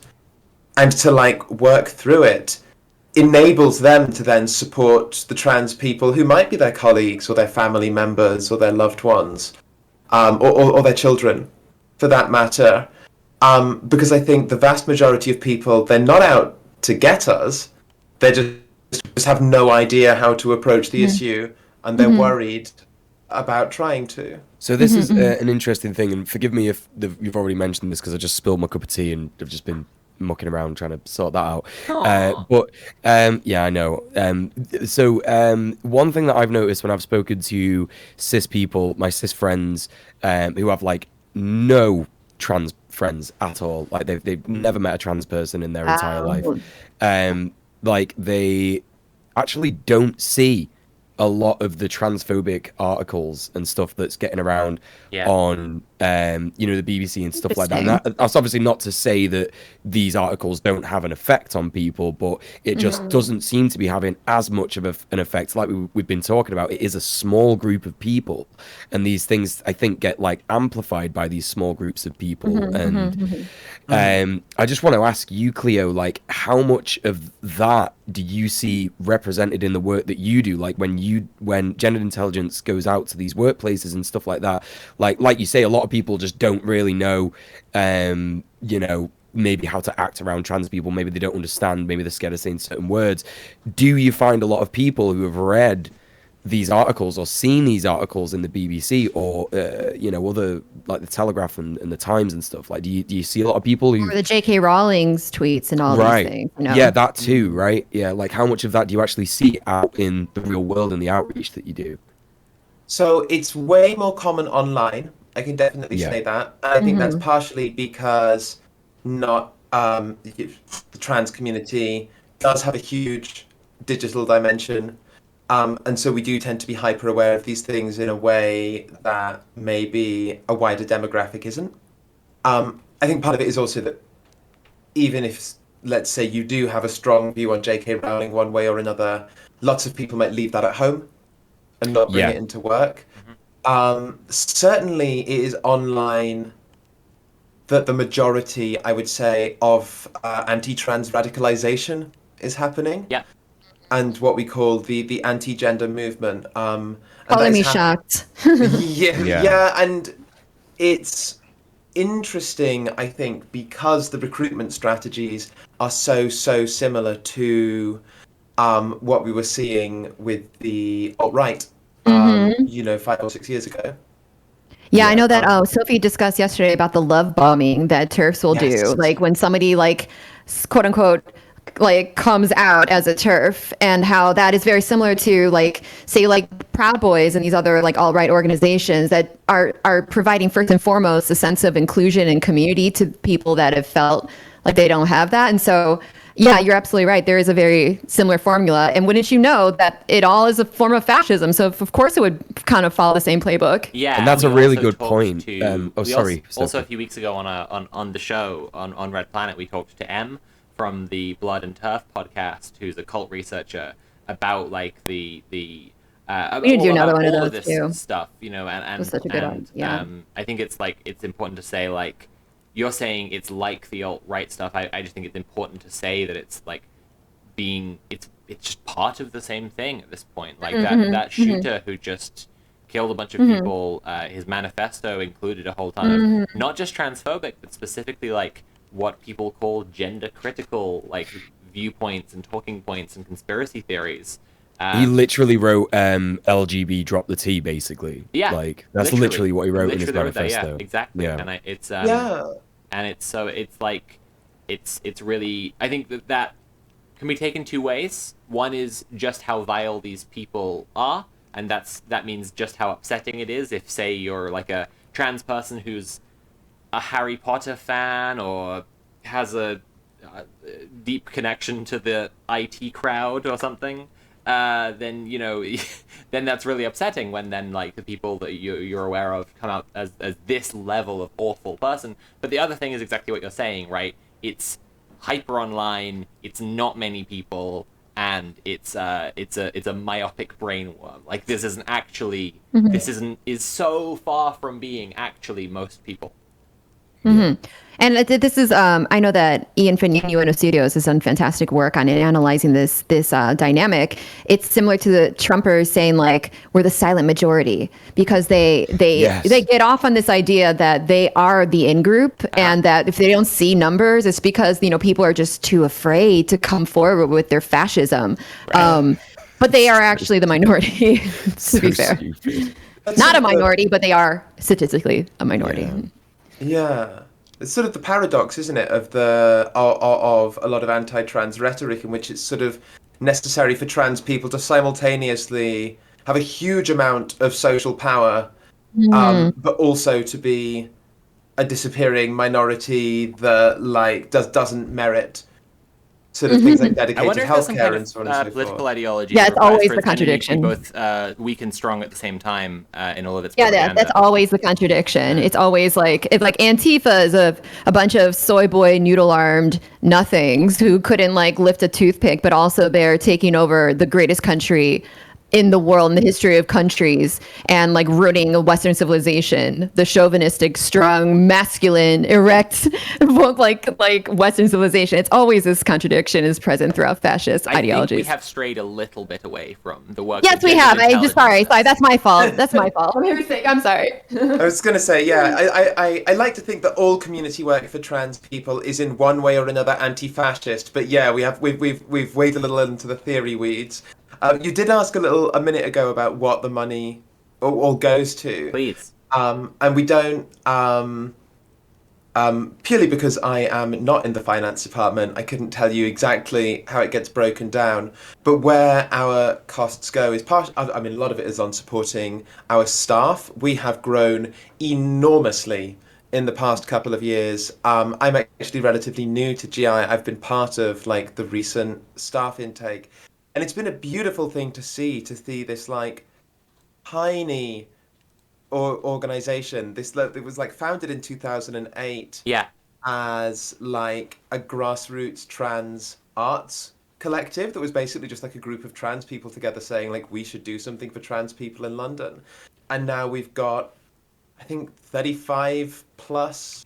and to like work through it enables them to then support the trans people who might be their colleagues or their family members or their loved ones, or their children, for that matter, because I think the vast majority of people, they're not out to get us, they just have no idea how to approach the issue, and they're worried about trying to. So this is an interesting thing, and forgive me if you've already mentioned this, because I just spilled my cup of tea and I've just been mucking around trying to sort that out. Yeah, I know. So one thing that I've noticed when I've spoken to cis people, my cis friends, who have like no trans friends at all, like they've never met a trans person in their entire life, like they actually don't see a lot of the transphobic articles and stuff that's getting around on the BBC and stuff like that. And that's obviously not to say that these articles don't have an effect on people, but it just doesn't seem to be having as much of an effect like we've been talking about. It is a small group of people, and these things I think get like amplified by these small groups of people. And I just want to ask you, Cleo, like how much of that do you see represented in the work that you do? Like when Gendered Intelligence goes out to these workplaces and stuff like that, like you say, a lot of people just don't really know, maybe how to act around trans people. Maybe they don't understand. Maybe they're scared of saying certain words. Do you find a lot of people who have read these articles or seen these articles in the BBC or other like the Telegraph and the Times and stuff? Like, do you see a lot of people who, or the J.K. Rowling's tweets and all these things? Yeah, that too, right? Yeah, like how much of that do you actually see out in the real world and the outreach that you do? So it's way more common online. I can definitely say that. And I think that's partially because the trans community does have a huge digital dimension. And so we do tend to be hyper aware of these things in a way that maybe a wider demographic isn't. I think part of it is also that even if, let's say, you do have a strong view on J.K. Rowling one way or another, lots of people might leave that at home and not bring it into work. Certainly it is online that the majority, I would say, of anti-trans radicalization is happening. Yeah. And what we call the anti-gender movement. Calling me shocked. Yeah, and it's interesting, I think, because the recruitment strategies are so similar to what we were seeing with the alt-right, 5 or 6 years ago. Yeah, I know that Sophie discussed yesterday about the love bombing that TERFs will do. Like when somebody like quote unquote comes out as a TERF, and how that is very similar to like say like Proud Boys and these other like alt-right organizations that are providing first and foremost a sense of inclusion and community to people that have felt like they don't have that. And so yeah, you're absolutely right. There is a very similar formula. And wouldn't you know that it all is a form of fascism? So of course it would kind of follow the same playbook. Yeah, and that's a we really also good talked point. to- we sorry. Also, a few weeks ago on the show on Red Planet, we talked to M from the Blood and Turf podcast, who's a cult researcher, about like the We need to do another one of all those this too. stuff, you know, and Was such a good one, yeah. I think it's important to say, like, you're saying it's like the alt-right stuff. I just think it's important to say that it's like it's just part of the same thing at this point. Like that shooter who just killed a bunch of people, his manifesto included a whole ton of not just transphobic, but specifically like what people call gender critical like viewpoints and talking points and conspiracy theories. He literally wrote LGB drop the T, basically. Yeah, like that's literally what he wrote in his manifesto. Yeah, exactly. Yeah. And it's really, I think that can be taken two ways. One is just how vile these people are, and that means just how upsetting it is if, say, you're like a trans person who's a Harry Potter fan or has a deep connection to the IT crowd or something. Then you know, then that's really upsetting when then like the people that you're aware of come out as this level of awful person. But the other thing is exactly what you're saying, right? It's hyper online. It's not many people, and it's a myopic brainworm. Like this isn't actually is so far from being actually most people. And this is, I know that Ian Fanino Studios has done fantastic work on analyzing this dynamic. It's similar to the Trumpers saying like we're the silent majority because they get off on this idea that they are the in group and that if they don't see numbers, it's because people are just too afraid to come forward with their fascism. Right. But they are actually the minority, to be fair. Not a minority, but they are statistically a minority. Yeah. It's sort of the paradox, isn't it, of of a lot of anti-trans rhetoric in which it's sort of necessary for trans people to simultaneously have a huge amount of social power, but also to be a disappearing minority that doesn't merit sort of things like dedicated healthcare and so on and so forth. Political ideology. Yeah, it's always the contradiction. Both weak and strong at the same time in all of its propaganda. propaganda. That's always the contradiction. It's always like Antifa is a bunch of soy boy noodle armed nothings who couldn't lift a toothpick, but also they're taking over the greatest country in the world, in the history of countries, and ruining Western civilization, the chauvinistic, strong, masculine, erect, like Western civilization. It's always this contradiction is present throughout fascist ideologies. I think we have strayed a little bit away from the work. Yes, we have. Sorry, that's my fault. That's my fault. I'm sorry. I was going to say, yeah, I like to think that all community work for trans people is in one way or another anti-fascist, but yeah, we've waded a little into the theory weeds. You did ask a minute ago about what the money all goes to. Please. And we don't, purely because I am not in the finance department, I couldn't tell you exactly how it gets broken down. But where our costs go is a lot of it is on supporting our staff. We have grown enormously in the past couple of years. I'm actually relatively new to GI. I've been part of the recent staff intake. And it's been a beautiful thing to see this tiny organization. It was founded in 2008. Yeah. As a grassroots trans arts collective that was basically just a group of trans people together saying we should do something for trans people in London. And now we've got, I think, 35 plus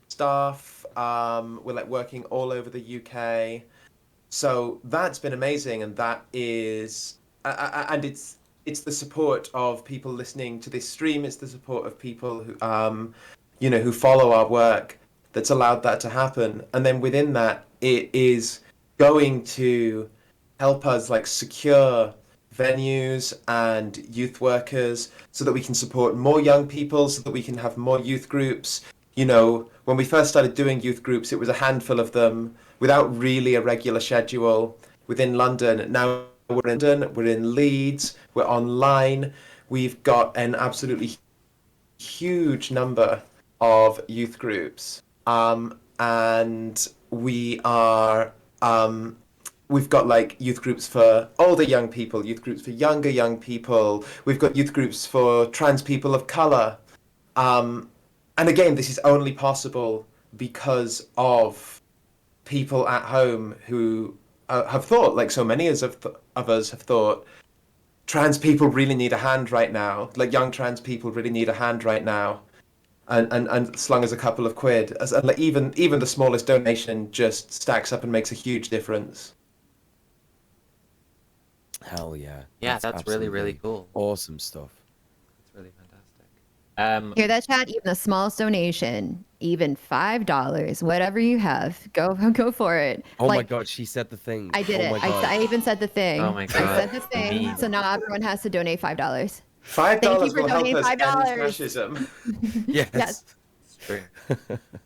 staff. We're working all over the UK. So that's been amazing, and that is, and it's the support of people listening to this stream. It's the support of people who, who follow our work that's allowed that to happen. And then within that, it is going to help us secure venues and youth workers so that we can support more young people, so that we can have more youth groups. when we first started doing youth groups, it was a handful of them without really a regular schedule within London. Now we're in London, we're in Leeds, we're online. We've got an absolutely huge number of youth groups, and we are we've got like youth groups for older young people, youth groups for younger young people. We've got youth groups for trans people of color. And again, this is only possible because of people at home who have thought, like so many of us have thought, trans people really need a hand right now. Like young trans people really need a hand right now. And slung as a couple of quid, and like even the smallest donation just stacks up and makes a huge difference. Hell yeah. Yeah, that's really, really cool. Awesome stuff. It's really fantastic. Hear that, chat? Even the smallest donation, even $5, whatever you have, go for it. Oh my god, she said the thing. I did oh it. I even said the thing. Oh my god. I said the thing. So now everyone has to donate $5. $5 Thank you for will help donating us end $5. fascism. Yes. It's true.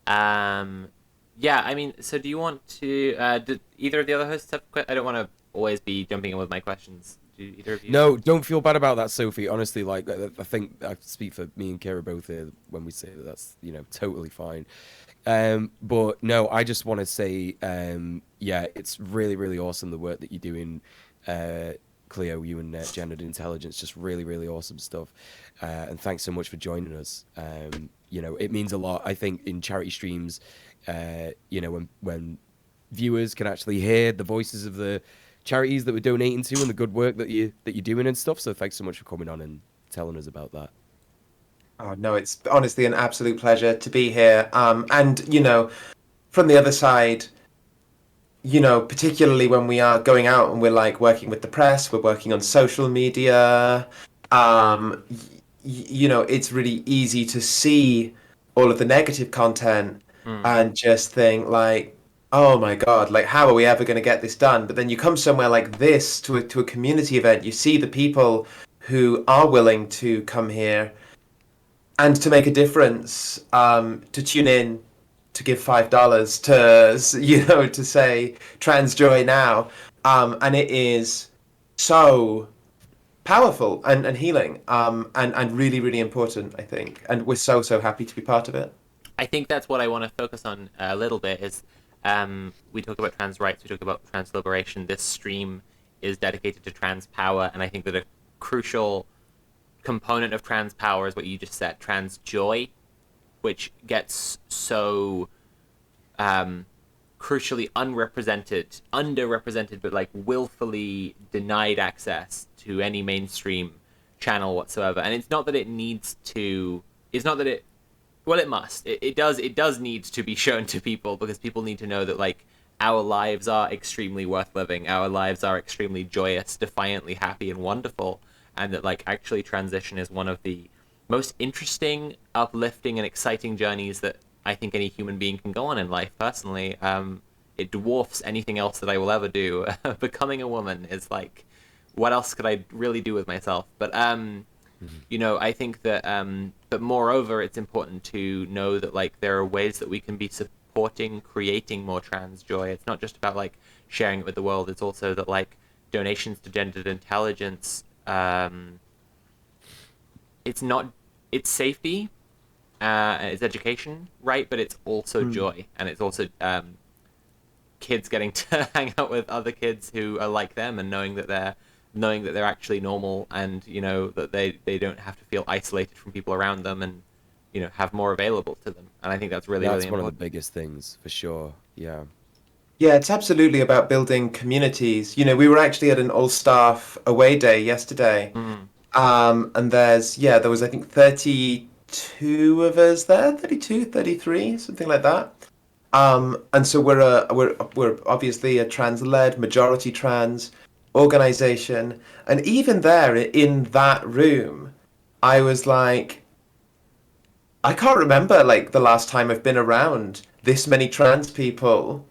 Yeah, I mean, so do you want to, did either of the other hosts have I don't want to always be jumping in with my questions. Do either of you? No, don't feel bad about that, Sophie. Honestly, like, I think I speak for me and Kira both here when we say that that's, totally fine. But no, I just want to say, yeah, it's really, really awesome the work that you're doing, Cleo, you and Gendered Intelligence, just really, really awesome stuff. And thanks so much for joining us. It means a lot, I think, in charity streams, when viewers can actually hear the voices of the charities that we're donating to and the good work that you're doing and stuff. So thanks so much for coming on and telling us about that. Oh no, it's honestly an absolute pleasure to be here. And from the other side, particularly when we are going out and we're like working with the press, we're working on social media, it's really easy to see all of the negative content and just think like, oh my god, like how are we ever going to get this done? But then you come somewhere like this to a community event, you see the people who are willing to come here and to make a difference, to tune in, to give $5, to say trans joy now, and it is so powerful and healing, and really, really important, I think, and we're so happy to be part of it. I think that's what I want to focus on a little bit is, we talk about trans rights, we talk about trans liberation. This stream is dedicated to trans power, and I think that a crucial component of trans power is what you just said, trans joy, which gets so crucially underrepresented, but like willfully denied access to any mainstream channel whatsoever. And it's not that it needs to, it's not that it, well, it must. It does need to be shown to people, because people need to know that like our lives are extremely worth living. Our lives are extremely joyous, defiantly happy and wonderful. And that like actually transition is one of the most interesting, uplifting and exciting journeys that I think any human being can go on in life. Personally, it dwarfs anything else that I will ever do. Becoming a woman is like, what else could I really do with myself? But I think that but moreover, it's important to know that like there are ways that we can be supporting creating more trans joy. It's not just about like sharing it with the world. It's also that like donations to Gendered Intelligence, it's safety, it's education, right? But it's also joy, and it's also kids getting to hang out with other kids who are like them, and knowing that they're actually normal, and that they don't have to feel isolated from people around them, and have more available to them. And I think that's really that's really one important. of the biggest things for sure. Yeah, it's absolutely about building communities. We were actually at an all-staff away day yesterday, and there was I think 32 of us there, 32, 33, something like that. And so we're obviously a trans-led, majority trans organization, and even there in that room, I was like, I can't remember like the last time I've been around this many trans people.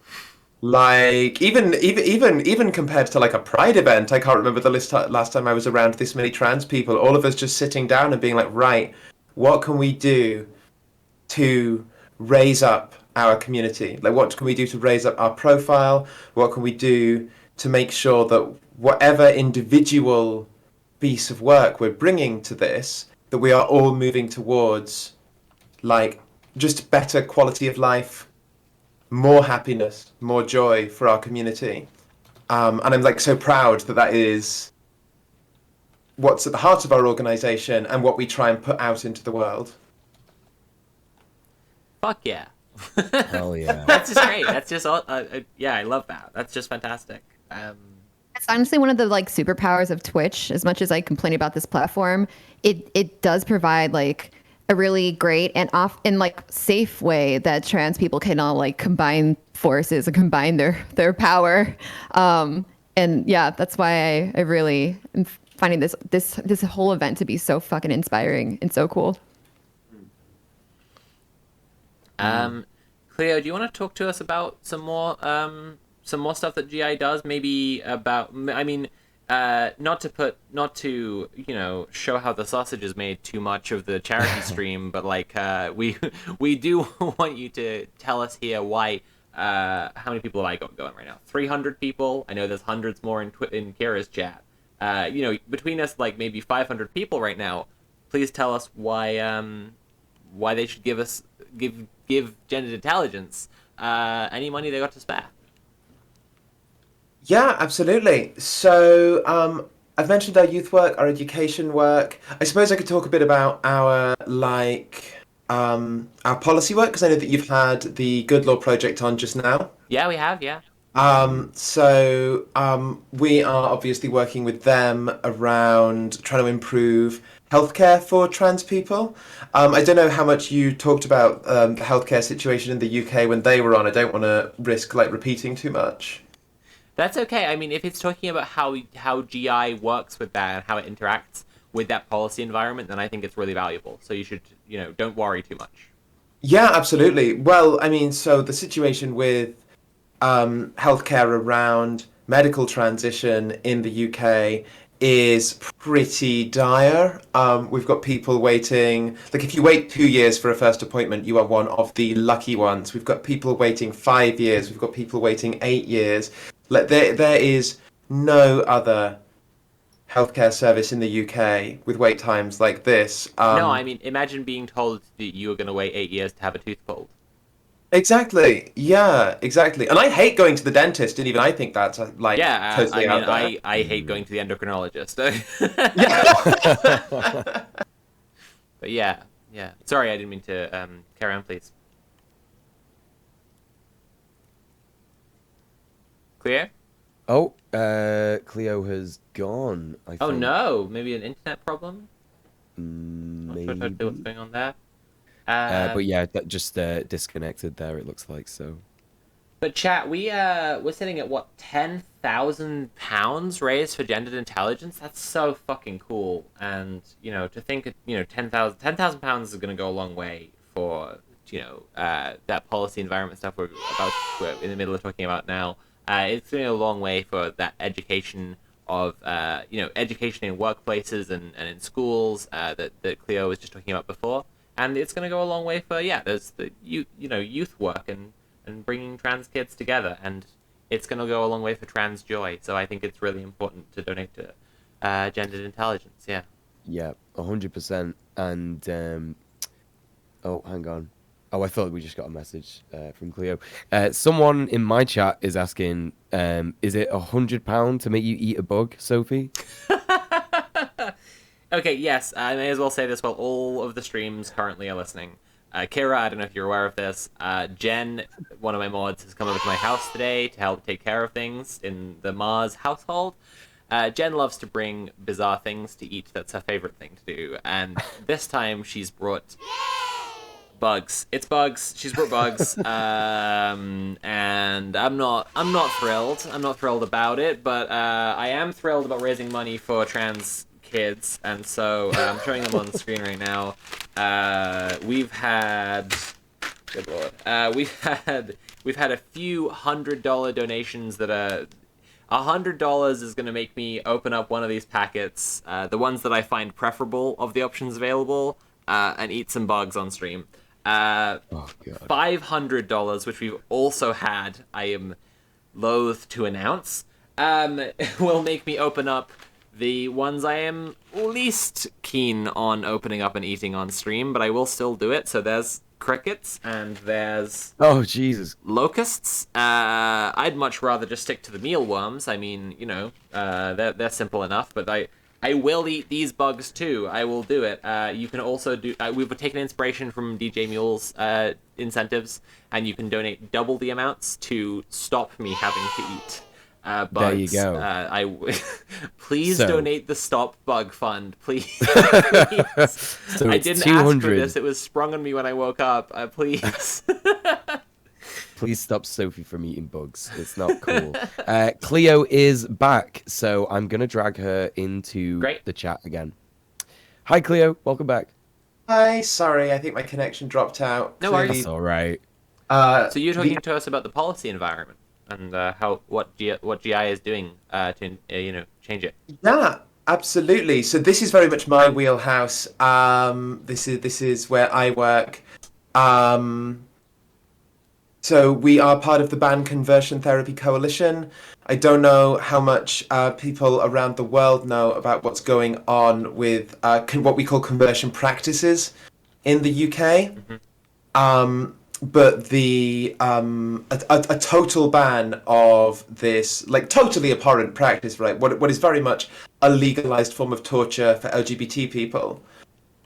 Like even compared to like a Pride event, I can't remember the last time I was around this many trans people. All of us just sitting down and being like, right, what can we do to raise up our community? Like, what can we do to raise up our profile? What can we do to make sure that whatever individual piece of work we're bringing to this, that we are all moving towards, like, just better quality of life, more happiness, more joy for our community. And I'm like so proud that that is what's at the heart of our organization and what we try and put out into the world. Fuck yeah. Hell yeah. That's just great. That's just all. Yeah, I love that. That's just fantastic. It's honestly one of the like superpowers of Twitch. As much as I complain about this platform, it does provide like a really great and like safe way that trans people can all like combine forces and combine their power. And yeah, that's why I really am finding this whole event to be so fucking inspiring and so cool. Cleo, do you want to talk to us about some more stuff that GI does? Maybe about, I mean, not to you know, show how the sausage is made too much of the charity stream, but like we do want you to tell us here why. How many people have I got going right now? 300 people. I know there's hundreds more in Kira's chat. You know, between us, like maybe 500 people right now. Please tell us why they should give Gendered Intelligence any money they got to spare. Yeah, absolutely. So I've mentioned our youth work, our education work. I suppose I could talk a bit about our policy work, because I know that you've had the Good Law Project on just now. Yeah, we have, yeah. So we are obviously working with them around trying to improve healthcare for trans people. I don't know how much you talked about the healthcare situation in the UK when they were on. I don't want to risk like repeating too much. That's okay. I mean, if it's talking about how GI works with that and how it interacts with that policy environment, then I think it's really valuable. So you should, you know, don't worry too much. Yeah, absolutely. Well, I mean, so the situation with healthcare around medical transition in the UK is pretty dire. We've got people waiting. Like, if you wait 2 years for a first appointment, you are one of the lucky ones. We've got people waiting 5 years. We've got people waiting 8 years. Like, there is no other healthcare service in the UK with wait times like this. No, I mean, imagine being told that you were going to wait 8 years to have a tooth pulled. Exactly. Yeah, exactly. And I hate going to the dentist, and even I think that's like totally out there. I hate going to the endocrinologist. But yeah. Sorry, I didn't mean to carry on, please. Clear? Oh, Cleo has gone, I think. Oh no, maybe an internet problem? Maybe. Not sure what's going on there. But yeah, that just disconnected there, it looks like, so. But chat, we're sitting at what, £10,000 raised for Gendered Intelligence? That's so fucking cool. And, you know, to think, you know, £10,000 is going to go a long way for, you know, that policy environment stuff we're in the middle of talking about now. It's going a long way for that education of, you know, education in workplaces and in schools that Cleo was just talking about before. And it's going to go a long way for, there's the youth work and bringing trans kids together. And it's going to go a long way for trans joy. So I think it's really important to donate to Gendered Intelligence, yeah. Yeah, 100%. And, oh, hang on. Oh, I thought we just got a message from Cleo. Someone in my chat is asking, is it £100 to make you eat a bug, Sophie? Okay, yes, I may as well say this while all of the streams currently are listening. Kira, I don't know if you're aware of this. Jen, one of my mods, has come over to my house today to help take care of things in the Mars household. Jen loves to bring bizarre things to eat. That's her favorite thing to do. And this time she's brought bugs. It's bugs. She's brought bugs. And I'm not thrilled. I'm not thrilled about it, but I am thrilled about raising money for trans kids, and so I'm showing them on the screen right now. We've had, good lord, we've had a few $100 donations that are $100 is going to make me open up one of these packets, the ones that I find preferable of the options available, and eat some bugs on stream. $500, which we've also had, I am loath to announce, will make me open up the ones I am least keen on opening up and eating on stream, but I will still do it. So there's crickets and there's Jesus locusts. I'd much rather just stick to the mealworms. I mean, they're simple enough, but I will eat these bugs too. I will do it. You can also do. We've taken inspiration from DJ Mule's incentives, and you can donate double the amounts to stop me having to eat bugs. There you go. Please donate the Stop Bug Fund, please. So I it's didn't 200. ask for this. It was sprung on me when I woke up. Please. Please stop Sophie from eating bugs. It's not cool. Cleo is back, so I'm going to drag her into the chat again. Hi, Cleo. Welcome back. Hi, sorry, I think my connection dropped out. No worries. That's all right. So you're talking to us about the policy environment and what GI is doing to change it. Yeah, absolutely. So this is very much my wheelhouse. This is where I work. So we are part of the Ban Conversion Therapy Coalition. I don't know how much people around the world know about what's going on with what we call conversion practices in the UK. But the a total ban of this, like, totally abhorrent practice, right? What is very much a legalized form of torture for LGBT people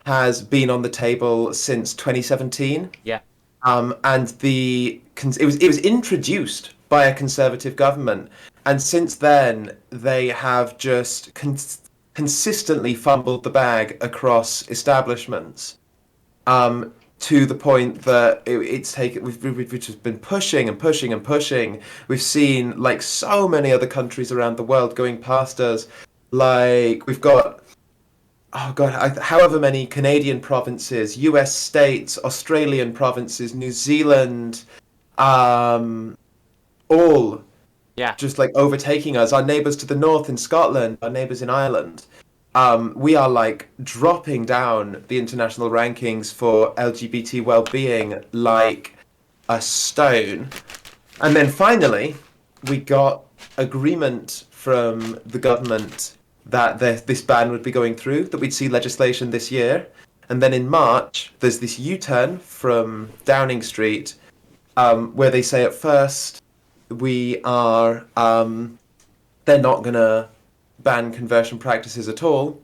has been on the table since 2017. Yeah. And it was introduced by a Conservative government, and since then they have just consistently fumbled the bag across establishments, to the point that it's taken. We've just been pushing and pushing and pushing. We've seen, like, so many other countries around the world going past us. Like, we've got, however many Canadian provinces, US states, Australian provinces, New Zealand, all just, like, overtaking us. Our neighbours to the north in Scotland, our neighbours in Ireland. We are, like, dropping down the international rankings for LGBT well-being like a stone. And then finally, we got agreement from the government that this ban would be going through, that we'd see legislation this year. And then in March, there's this U-turn from Downing Street, where they say at first they're not going to ban conversion practices at all.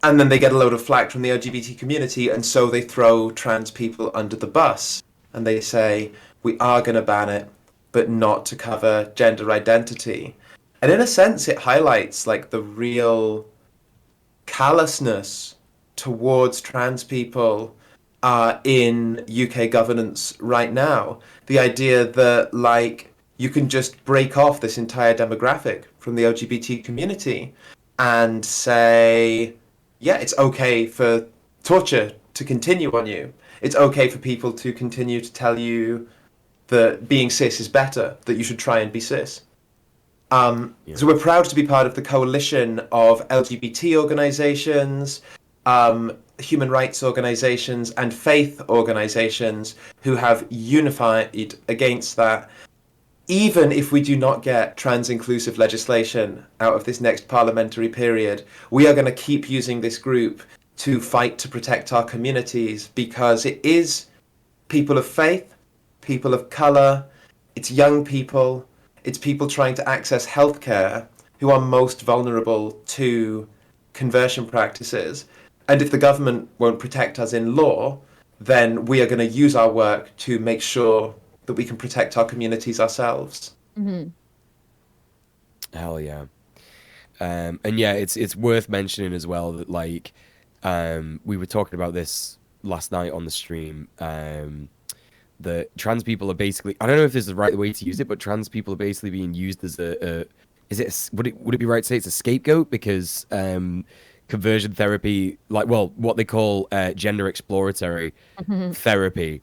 And then they get a load of flack from the LGBT community, and so they throw trans people under the bus. And they say, we are going to ban it, but not to cover gender identity. And in a sense, it highlights, like, the real callousness towards trans people in UK governance right now. The idea that, like, you can just break off this entire demographic from the LGBT community and say, yeah, it's okay for torture to continue on you. It's okay for people to continue to tell you that being cis is better, that you should try and be cis. So we're proud to be part of the coalition of LGBT organizations, human rights organizations, and faith organizations who have unified against that. Even if we do not get trans-inclusive legislation out of this next parliamentary period, we are going to keep using this group to fight to protect our communities, because it is people of faith, people of colour, it's young people, it's people trying to access healthcare who are most vulnerable to conversion practices. And if the government won't protect us in law, then we are going to use our work to make sure that we can protect our communities ourselves. Mm-hmm. Hell yeah. And yeah, it's worth mentioning as well that, like, we were talking about this last night on the stream, that trans people are basically, I don't know if this is the right way to use it, but trans people are basically being used as would it be right to say it's a scapegoat? Because conversion therapy, like, well, what they call gender exploratory therapy,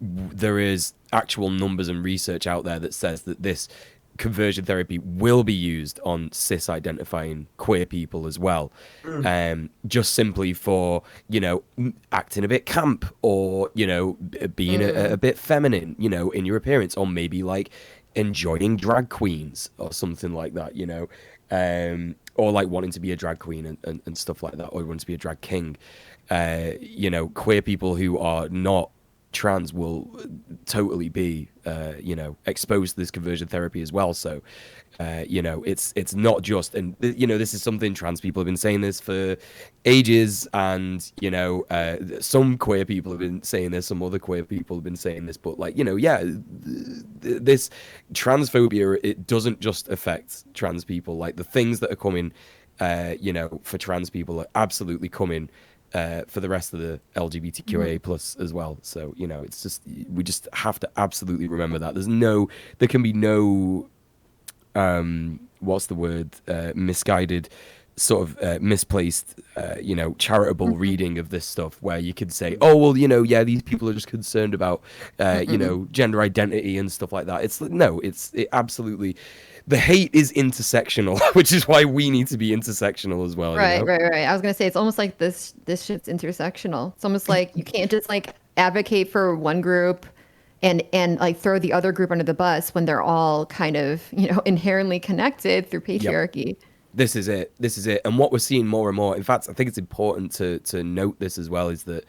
there is actual numbers and research out there that says that this conversion therapy will be used on cis-identifying queer people as well, just simply for, you know, acting a bit camp, or, you know, being a bit feminine, you know, in your appearance, or maybe like enjoying drag queens or something like that, you know, or like wanting to be a drag queen and stuff like that, or wanting to be a drag king. You know, queer people who are not trans will totally be, you know, exposed to this conversion therapy as well. So, you know, it's not just, and you know, this is something trans people have been saying this for ages, and you know, some queer people have been saying this, some other queer people have been saying this, but like, you know, yeah, this transphobia, it doesn't just affect trans people. Like the things that are coming, you know, for trans people are absolutely coming for the rest of the LGBTQIA plus as well. So, you know, it's just, we just have to absolutely remember that there can be no, what's the word, misguided, sort of misplaced, you know, charitable reading of this stuff, where you could say, oh, well, you know, yeah, these people are just concerned about, you know, gender identity and stuff like that. It's no, it absolutely, the hate is intersectional, which is why we need to be intersectional as well. Right, you know? right. I was gonna say it's almost like this shit's intersectional. It's almost like you can't just like advocate for one group and like throw the other group under the bus when they're all kind of, you know, inherently connected through patriarchy. Yep. This is it. And what we're seeing more and more, in fact, I think it's important to note this as well, is that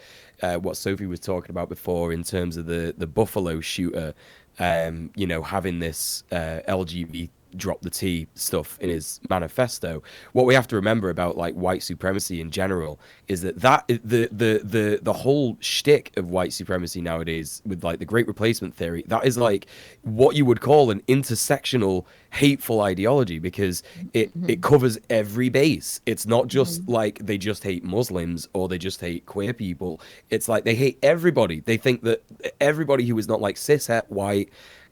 what Sophie was talking about before in terms of the Buffalo shooter, you know, having this LGBT drop the T stuff in his manifesto. What we have to remember about like white supremacy in general is that the whole shtick of white supremacy nowadays, with like the Great Replacement theory, that is like what you would call an intersectional hateful ideology, because it covers every base. It's not just like they just hate Muslims or they just hate queer people. It's like they hate everybody. They think that everybody who is not like cishet, white,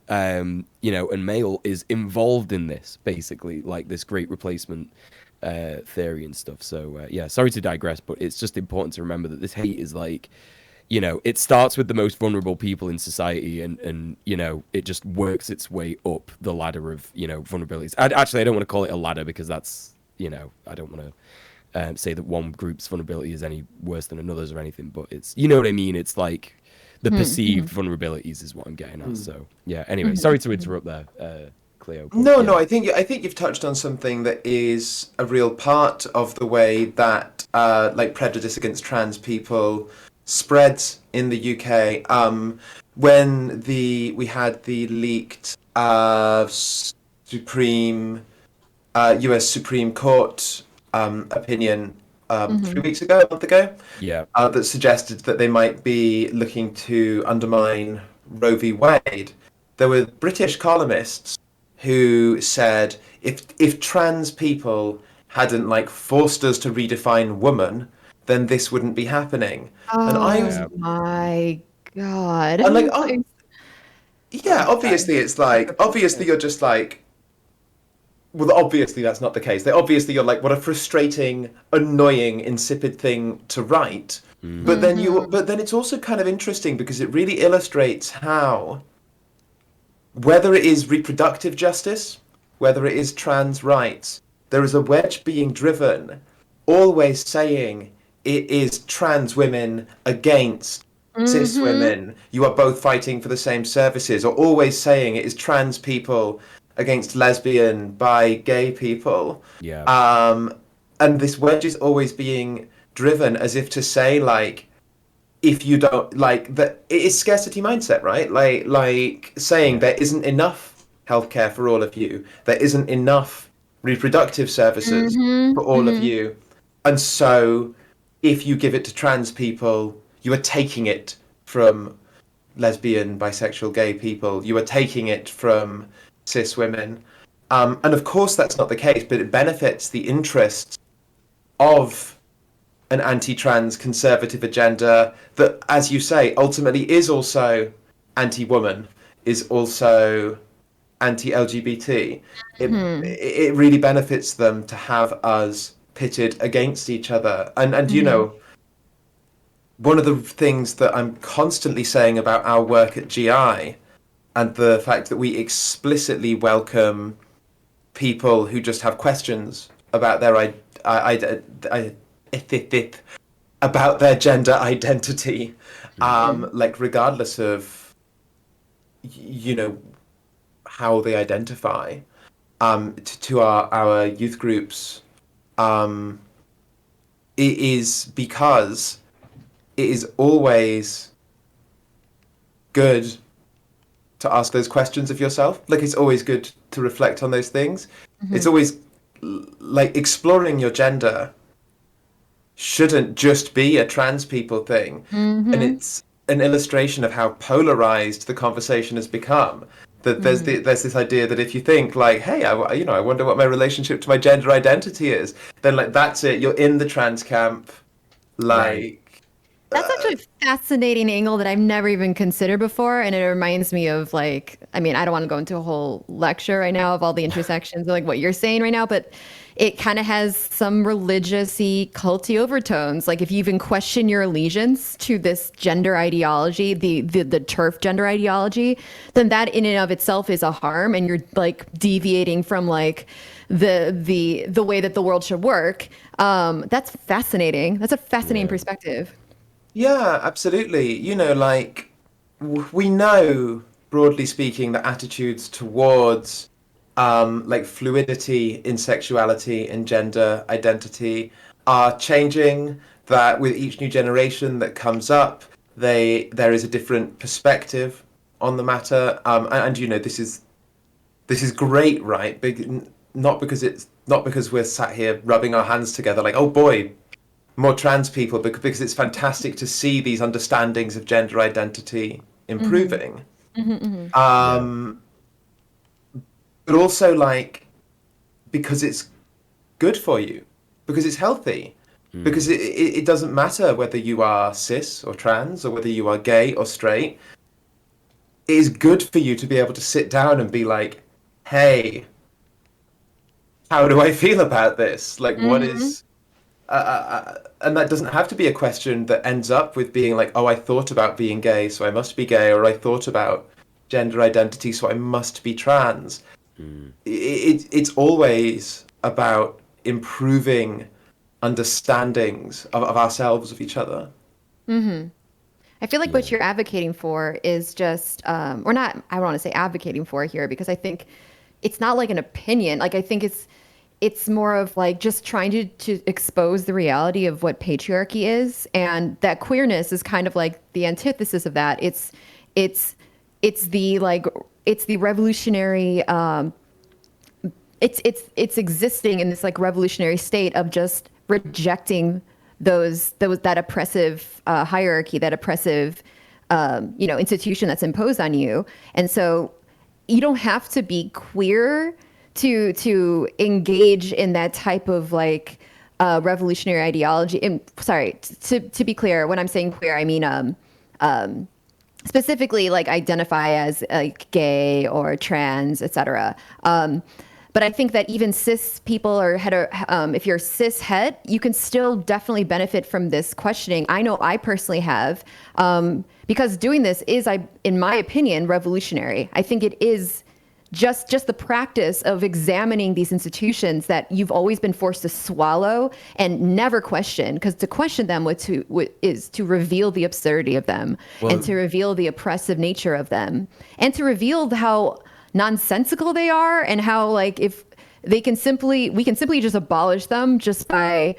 you know, and male is involved in this, basically, like this Great Replacement theory and stuff. So yeah, sorry to digress, but it's just important to remember that this hate is like, you know, it starts with the most vulnerable people in society, and you know, it just works its way up the ladder of, you know, vulnerabilities. I don't want to call it a ladder, because that's, you know, I don't want to say that one group's vulnerability is any worse than another's or anything, but it's, you know what I mean, it's like the perceived vulnerabilities is what I'm getting at. So yeah, anyway, sorry to interrupt there, Cleo. No, I think you've touched on something that is a real part of the way that like prejudice against trans people spreads in the UK. When we had the leaked US Supreme Court opinion 3 weeks ago, a month ago, that suggested that they might be looking to undermine Roe v. Wade. There were British columnists who said if trans people hadn't like forced us to redefine woman, then this wouldn't be happening. Oh and I was, my god! I'm like, oh, yeah. Obviously, it's like you're just like. Well, obviously that's not the case. Obviously you're like, what a frustrating, annoying, insipid thing to write. But then it's also kind of interesting, because it really illustrates how, whether it is reproductive justice, whether it is trans rights, there is a wedge being driven, always saying it is trans women against cis women. You are both fighting for the same services, or always saying it is trans people against lesbian, bi, gay people. And this wedge is always being driven as if to say, like, if you don't, like, that it is scarcity mindset, right? Like saying there isn't enough healthcare for all of you, there isn't enough reproductive services for all of you, and so if you give it to trans people, you are taking it from lesbian, bisexual, gay people, you are taking it from cis women, and of course that's not the case, but it benefits the interests of an anti-trans conservative agenda that, as you say, ultimately is also anti-woman, is also anti-LGBT. It really benefits them to have us pitted against each other, and you know, one of the things that I'm constantly saying about our work at GI and the fact that we explicitly welcome people who just have questions about their about their gender identity, like regardless of how they identify, to our youth groups, it is because it is always good to ask those questions of yourself. Like, it's always good to reflect on those things. It's always like exploring your gender shouldn't just be a trans people thing. And it's an illustration of how polarized the conversation has become. That there's this idea that if you think like, hey, I wonder what my relationship to my gender identity is, then like that's it. You're in the trans camp. Like, that's actually a fascinating angle that I've never even considered before, and it reminds me of like, I mean, I don't want to go into a whole lecture right now of all the intersections of like what you're saying right now, but it kind of has some religious-y, culty overtones. Like if you even question your allegiance to this gender ideology, the TERF gender ideology, then that in and of itself is a harm, and you're like deviating from like the way that the world should work. That's fascinating. That's a fascinating perspective. Yeah, absolutely. Like we know, broadly speaking, that attitudes towards like fluidity in sexuality and gender identity are changing, that with each new generation that comes up, there is a different perspective on the matter. And this is great, right? Not because we're sat here rubbing our hands together like, oh boy, more trans people, because it's fantastic to see these understandings of gender identity improving. But also like because it's good for you, because it's healthy, because it doesn't matter whether you are cis or trans or whether you are gay or straight. It is good for you to be able to sit down and be like, hey, how do I feel about this? Like, what is... and that doesn't have to be a question that ends up with being like, oh, I thought about being gay, so I must be gay, or I thought about gender identity, so I must be trans. It's always about improving understandings of ourselves, of each other. I feel like what you're advocating for is just, or not, I don't want to say advocating for here, because I think it's not like an opinion. Like, I think it's more of like just trying to expose the reality of what patriarchy is, and that queerness is kind of like the antithesis of that. It's the revolutionary, it's existing in this like revolutionary state of just rejecting that oppressive hierarchy, that oppressive institution that's imposed on you. And so you don't have to be queer to engage in that type of like revolutionary ideology. And sorry, to be clear, when I'm saying queer, I mean specifically like identify as like gay or trans, etc. But I think that even cis people or if you're cis het, you can still definitely benefit from this questioning. I know I personally have, because doing this is, in my opinion, revolutionary. I think it is just the practice of examining these institutions that you've always been forced to swallow and never question, because to question them is to reveal the absurdity of them, and to reveal the oppressive nature of them, and to reveal how nonsensical they are, and how like if we can simply just abolish them just by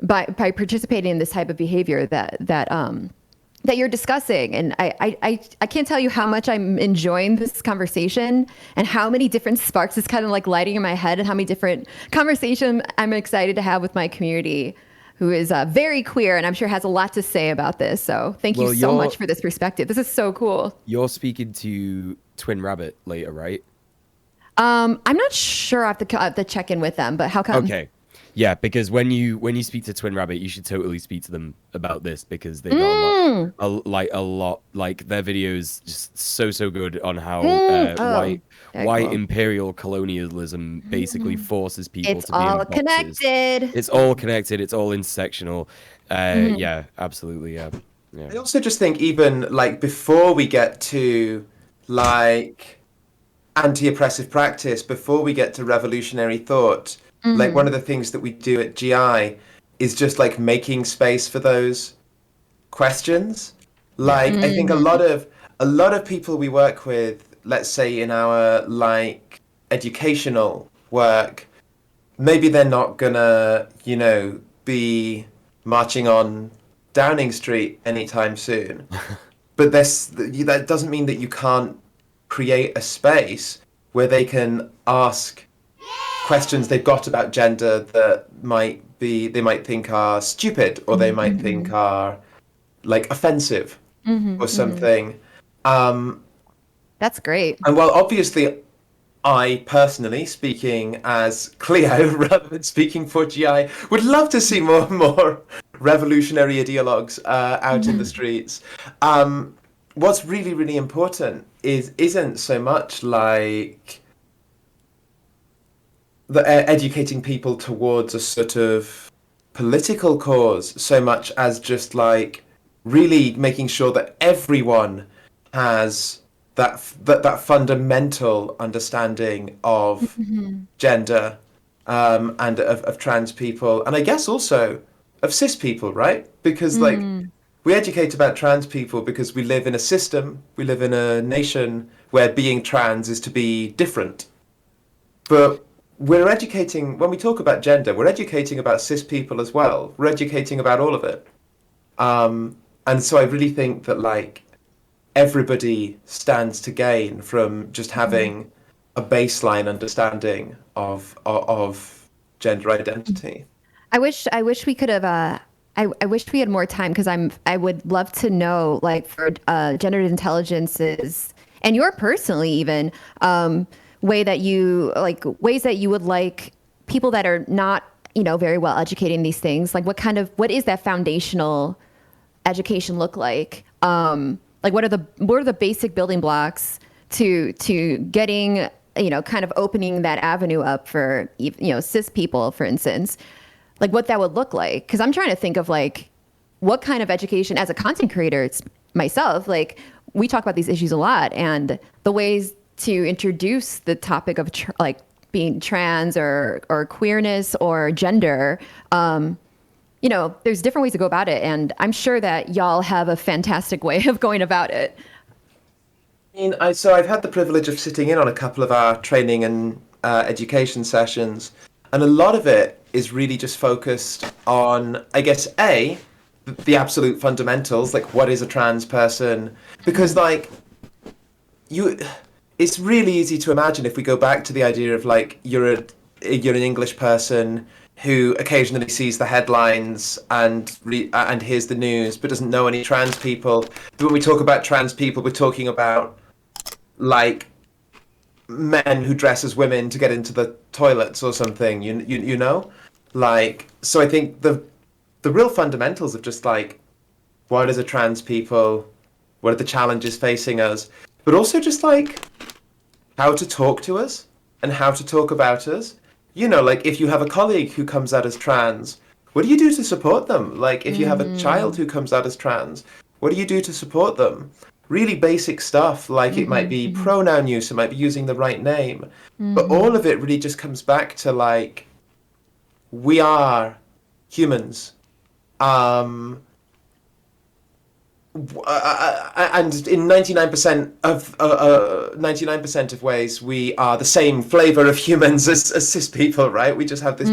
participating in this type of behavior that you're discussing. And I can't tell you how much I'm enjoying this conversation, and how many different sparks it's kind of like lighting in my head, and how many different conversations I'm excited to have with my community, who is very queer and I'm sure has a lot to say about this. So thank you so much for this perspective. This is so cool. You're speaking to Twin Rabbit later, right? I'm not sure. I have to check in with them, but how come? Okay. Yeah, because when you speak to Twin Rabbit, you should totally speak to them about this, because they got a lot, like their videos just so good on how white imperial colonialism basically forces people to be in boxes. Connected. It's all connected. It's all intersectional. Yeah, absolutely. Yeah. I also just think, even like before we get to like anti-oppressive practice before we get to revolutionary thought. Like one of the things that we do at GI is just like making space for those questions. Like I think a lot of people we work with, let's say in our like educational work, maybe they're not gonna, be marching on Downing Street anytime soon. But that doesn't mean that you can't create a space where they can ask questions they've got about gender that they might think are stupid, or they might think are like offensive or something. That's great. And while obviously I personally, speaking as Cleo rather than speaking for GI, would love to see more revolutionary ideologues out in the streets. What's really, really important isn't so much like educating people towards a sort of political cause, so much as just like really making sure that everyone has that fundamental understanding of gender and of trans people, and I guess also of cis people, right? Because like we educate about trans people because we live in a system, we live in a nation where being trans is to be different. But we're educating, when we talk about gender, we're educating about cis people as well. We're educating about all of it. And so I really think that like everybody stands to gain from just having a baseline understanding of gender identity. I wish we could have. I wish we had more time, because I would love to know, like, for gendered intelligences and your personally even ways that you would like people that are not very well educated in these things, like what is that foundational education look like? Like what are the basic building blocks to getting kind of opening that avenue up for cis people, for instance, like what that would look like? Because I'm trying to think of like what kind of education as a content creator myself, like we talk about these issues a lot, and the ways to introduce the topic of like being trans or queerness or gender, there's different ways to go about it, and I'm sure that y'all have a fantastic way of going about it. So I've had the privilege of sitting in on a couple of our training and education sessions, and a lot of it is really just focused on, I guess, the absolute fundamentals, like what is a trans person? Because like it's really easy to imagine if we go back to the idea of like you're an English person who occasionally sees the headlines and hears the news but doesn't know any trans people. But when we talk about trans people, we're talking about like men who dress as women to get into the toilets or something, you know? Like, so I think the real fundamentals of just like, what is a trans people? What are the challenges facing us? But also just like how to talk to us and how to talk about us. Like if you have a colleague who comes out as trans, what do you do to support them? Like if you have a child who comes out as trans, what do you do to support them? Really basic stuff, like it might be pronoun use, it might be using the right name. But all of it really just comes back to like, we are humans. And in 99% of ways, we are the same flavor of humans as cis people, right? We just have this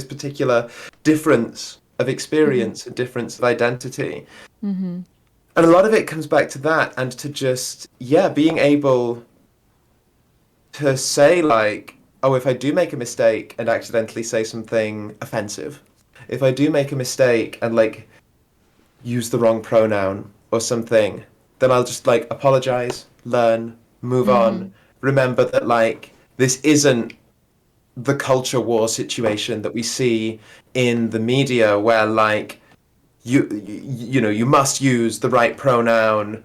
particular difference of experience and difference of identity. And a lot of it comes back to that, and to just, being able to say like, oh, if I do make a mistake and accidentally say something offensive, if I do make a mistake and like use the wrong pronoun or something, then I'll just like apologize, learn, move on, remember that like this isn't the culture war situation that we see in the media where like you must use the right pronoun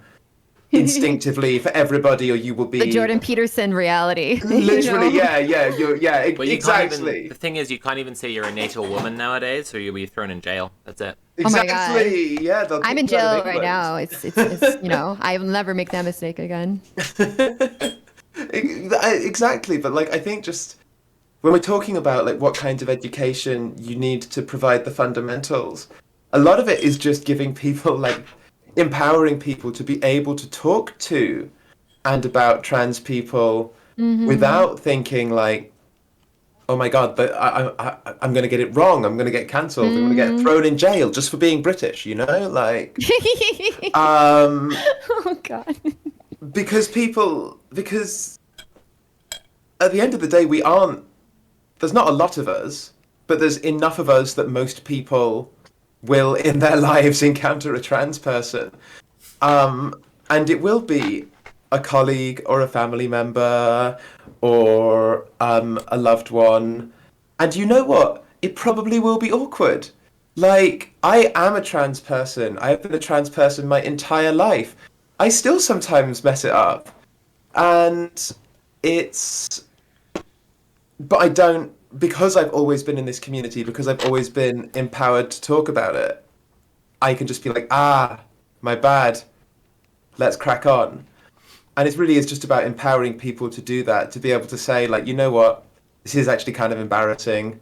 instinctively for everybody, or you will be The Jordan Peterson reality. Literally, you know? But you exactly. can't even, the thing is, you can't even say you're a natal woman nowadays, or you'll be thrown in jail. That's it. Exactly. Yeah. I'm in jail right now. It's you know, I will never make that mistake again. Exactly, but like I think just when we're talking about like what kind of education you need to provide the fundamentals, a lot of it is just giving people like empowering people to be able to talk to and about trans people without thinking like, oh my god, I'm going to get it wrong, I'm going to get cancelled, I'm going to get thrown in jail just for being British, you know, like oh god. because at the end of the day there's not a lot of us, but there's enough of us that most people will in their lives encounter a trans person, and it will be a colleague or a family member or a loved one, and you know what, it probably will be awkward. Like, I am a trans person, I have been a trans person my entire life. I still sometimes mess it up, but I don't, because I've always been in this community, because I've always been empowered to talk about it, I can just be like, my bad, let's crack on. And it really is just about empowering people to do that, to be able to say, like, you know what, this is actually kind of embarrassing.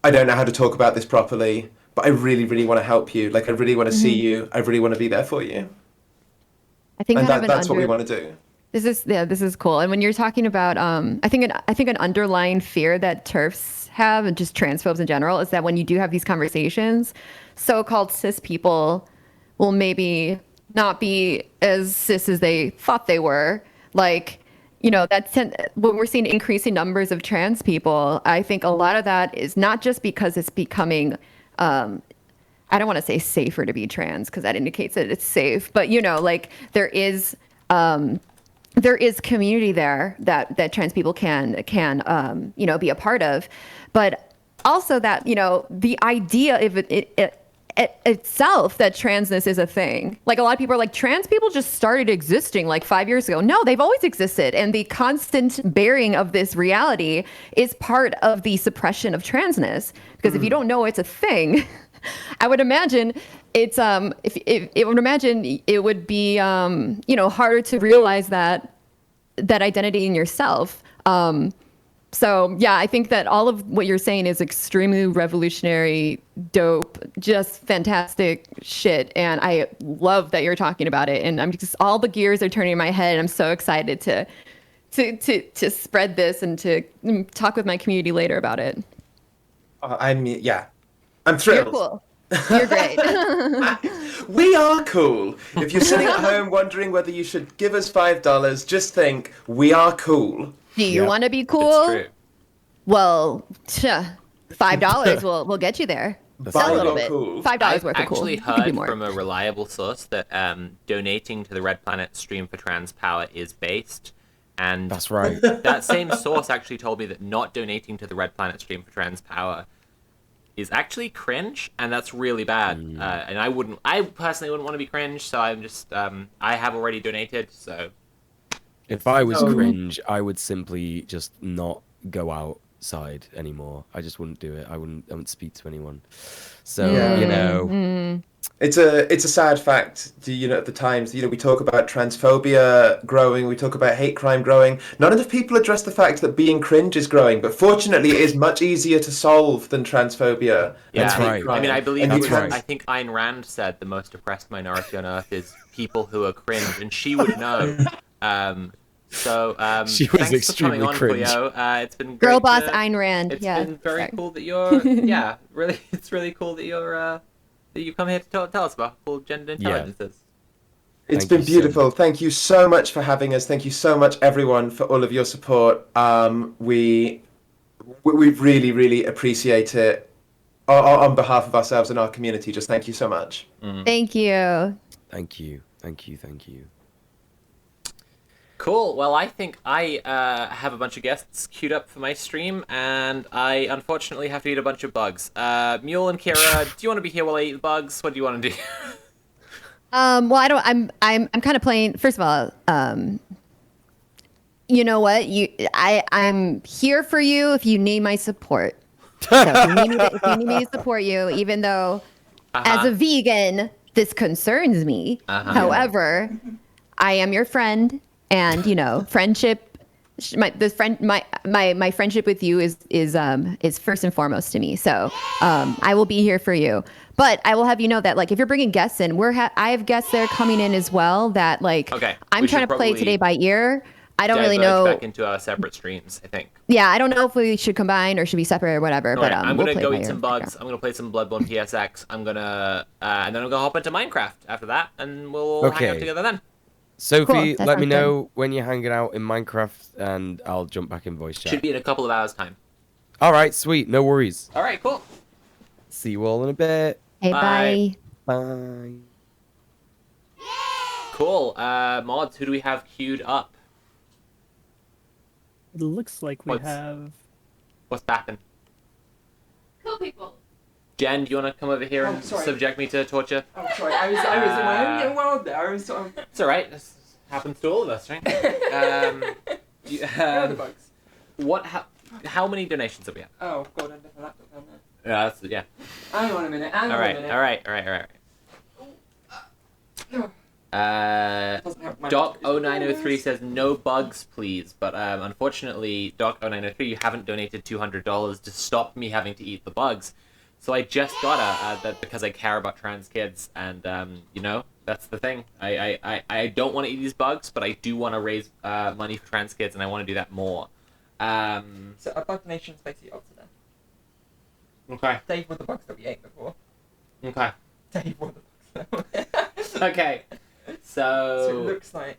I don't know how to talk about this properly, but I really, really want to help you. Like, I really want to see you. I really want to be there for you. I think and that's what we want to do. This is cool. And when you're talking about, I think an underlying fear that TERFs have, and just transphobes in general, is that when you do have these conversations, so-called cis people will maybe not be as cis as they thought they were. Like, you know, when we're seeing increasing numbers of trans people, I think a lot of that is not just because it's becoming, I don't want to say safer to be trans, because that indicates that it's safe, but you know, like there is community there that trans people can you know, be a part of, but also that, you know, the idea of it itself that transness is a thing. Like, a lot of people are like, trans people just started existing like 5 years ago. No, they've always existed, and the constant bearing of this reality is part of the suppression of transness. Because if you don't know it's a thing, I would imagine it's it would be you know, harder to realize that identity in yourself. So yeah, I think that all of what you're saying is extremely revolutionary, dope, just fantastic shit, and I love that you're talking about it. And I'm just, all the gears are turning in my head, and I'm so excited to spread this and to talk with my community later about it. I'm thrilled. You're cool. You're great. We are cool. If you're sitting at home wondering whether you should give us $5, just think, we are cool. Do you want to be cool? Well, $5 will get you there. Just a little bit. Cool. $5 I've worth of cool. actually It could be heard more. from a reliable source that donating to the Red Planet Stream for Trans Power is based. And that's right. That same source actually told me that not donating to the Red Planet Stream for Trans Power is actually cringe, and that's really bad. And I personally wouldn't want to be cringe, so I'm just, I have already donated, so. If I was cringe, I would simply just not go outside anymore. I just wouldn't do it. I wouldn't speak to anyone. So, you know. It's a sad fact, you know, at the times, you know, we talk about transphobia growing, we talk about hate crime growing. None enough people address the fact that being cringe is growing, but fortunately it is much easier to solve than transphobia. Yeah, and hate crime. I mean, I believe And I think Ayn Rand said the most oppressed minority on earth is people who are cringe, and she would know. She was thanks extremely for coming cringe. on, Cleo. It's been Girl great boss to- Ayn Rand. It's Yeah. been very cool that you're really. It's really cool that you're that you come here to tell us about cool gender intelligences. It's been beautiful. Thank you so much for having us. Thank you so much, everyone, for all of your support. We really, really appreciate it. On behalf of ourselves and our community, just thank you so much. Thank you. Thank you. Thank you. Thank you. Cool. Well, I think I have a bunch of guests queued up for my stream, and I unfortunately have to eat a bunch of bugs. Mule and Kira, do you want to be here while I eat the bugs? What do you want to do? Well, I don't. I'm kind of playing. First of all, you know what? I'm here for you if you need my support. So if you need me to support you, even though as a vegan this concerns me. However, I am your friend, and friendship. My friendship with you is first and foremost to me. So I will be here for you. But I will have you know that if you're bringing guests in, I have guests that are coming in as well. That I'm trying to play today by ear. I don't really know. Back into our separate streams, I think. Yeah, I don't know if we should combine or should be separate or whatever. But I'm we'll gonna play go by eat ear. some bugs. I'm gonna play some Bloodborne PSX. I'm gonna and then I'm gonna hop into Minecraft after that, and we'll hang out together then. Sophie, Cool, let me that sounds know when you're hanging out in Minecraft, and I'll jump back in voice chat. Should be in a couple of hours' time. All right, sweet, no worries. All right, cool. See you all in a bit. Hey, bye. Bye. Cool. Mods, who do we have queued up? It looks like we have. What's happened? Cool people. Jen, do you want to come over here and sorry. subject me to torture? Oh, sorry. I was in my own little world there. I was sort of. It's all right. This happens to all of us, right? The bugs. How many donations have we had? Oh God, I left my laptop down there. Yeah, that's yeah. Hang on a minute. Hang All on a right, minute. all right. Doc0903 says no bugs, please. But unfortunately, Doc0903, you haven't donated $200 to stop me having to eat the bugs. So I just gotta that because I care about trans kids, and that's the thing. I don't want to eat these bugs, but I do want to raise money for trans kids, and I want to do that more. So a bug donation's basically up to them. Okay. Dave were the bugs that we ate before. Okay. Dave were the bugs. Okay. So it looks like.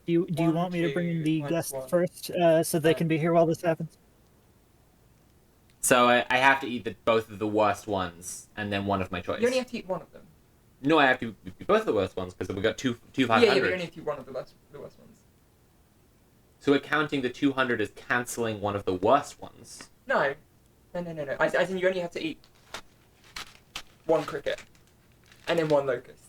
Do you want me to bring in the guests first, so they can be here while this happens? So I have to eat both of the worst ones, and then one of my choice. You only have to eat one of them. No, I have to eat both of the worst ones because we got two 500. Yeah, but you only have to eat one of the worst ones. So we're counting the 200 as cancelling one of the worst ones. No. I think you only have to eat one cricket, and then one locust.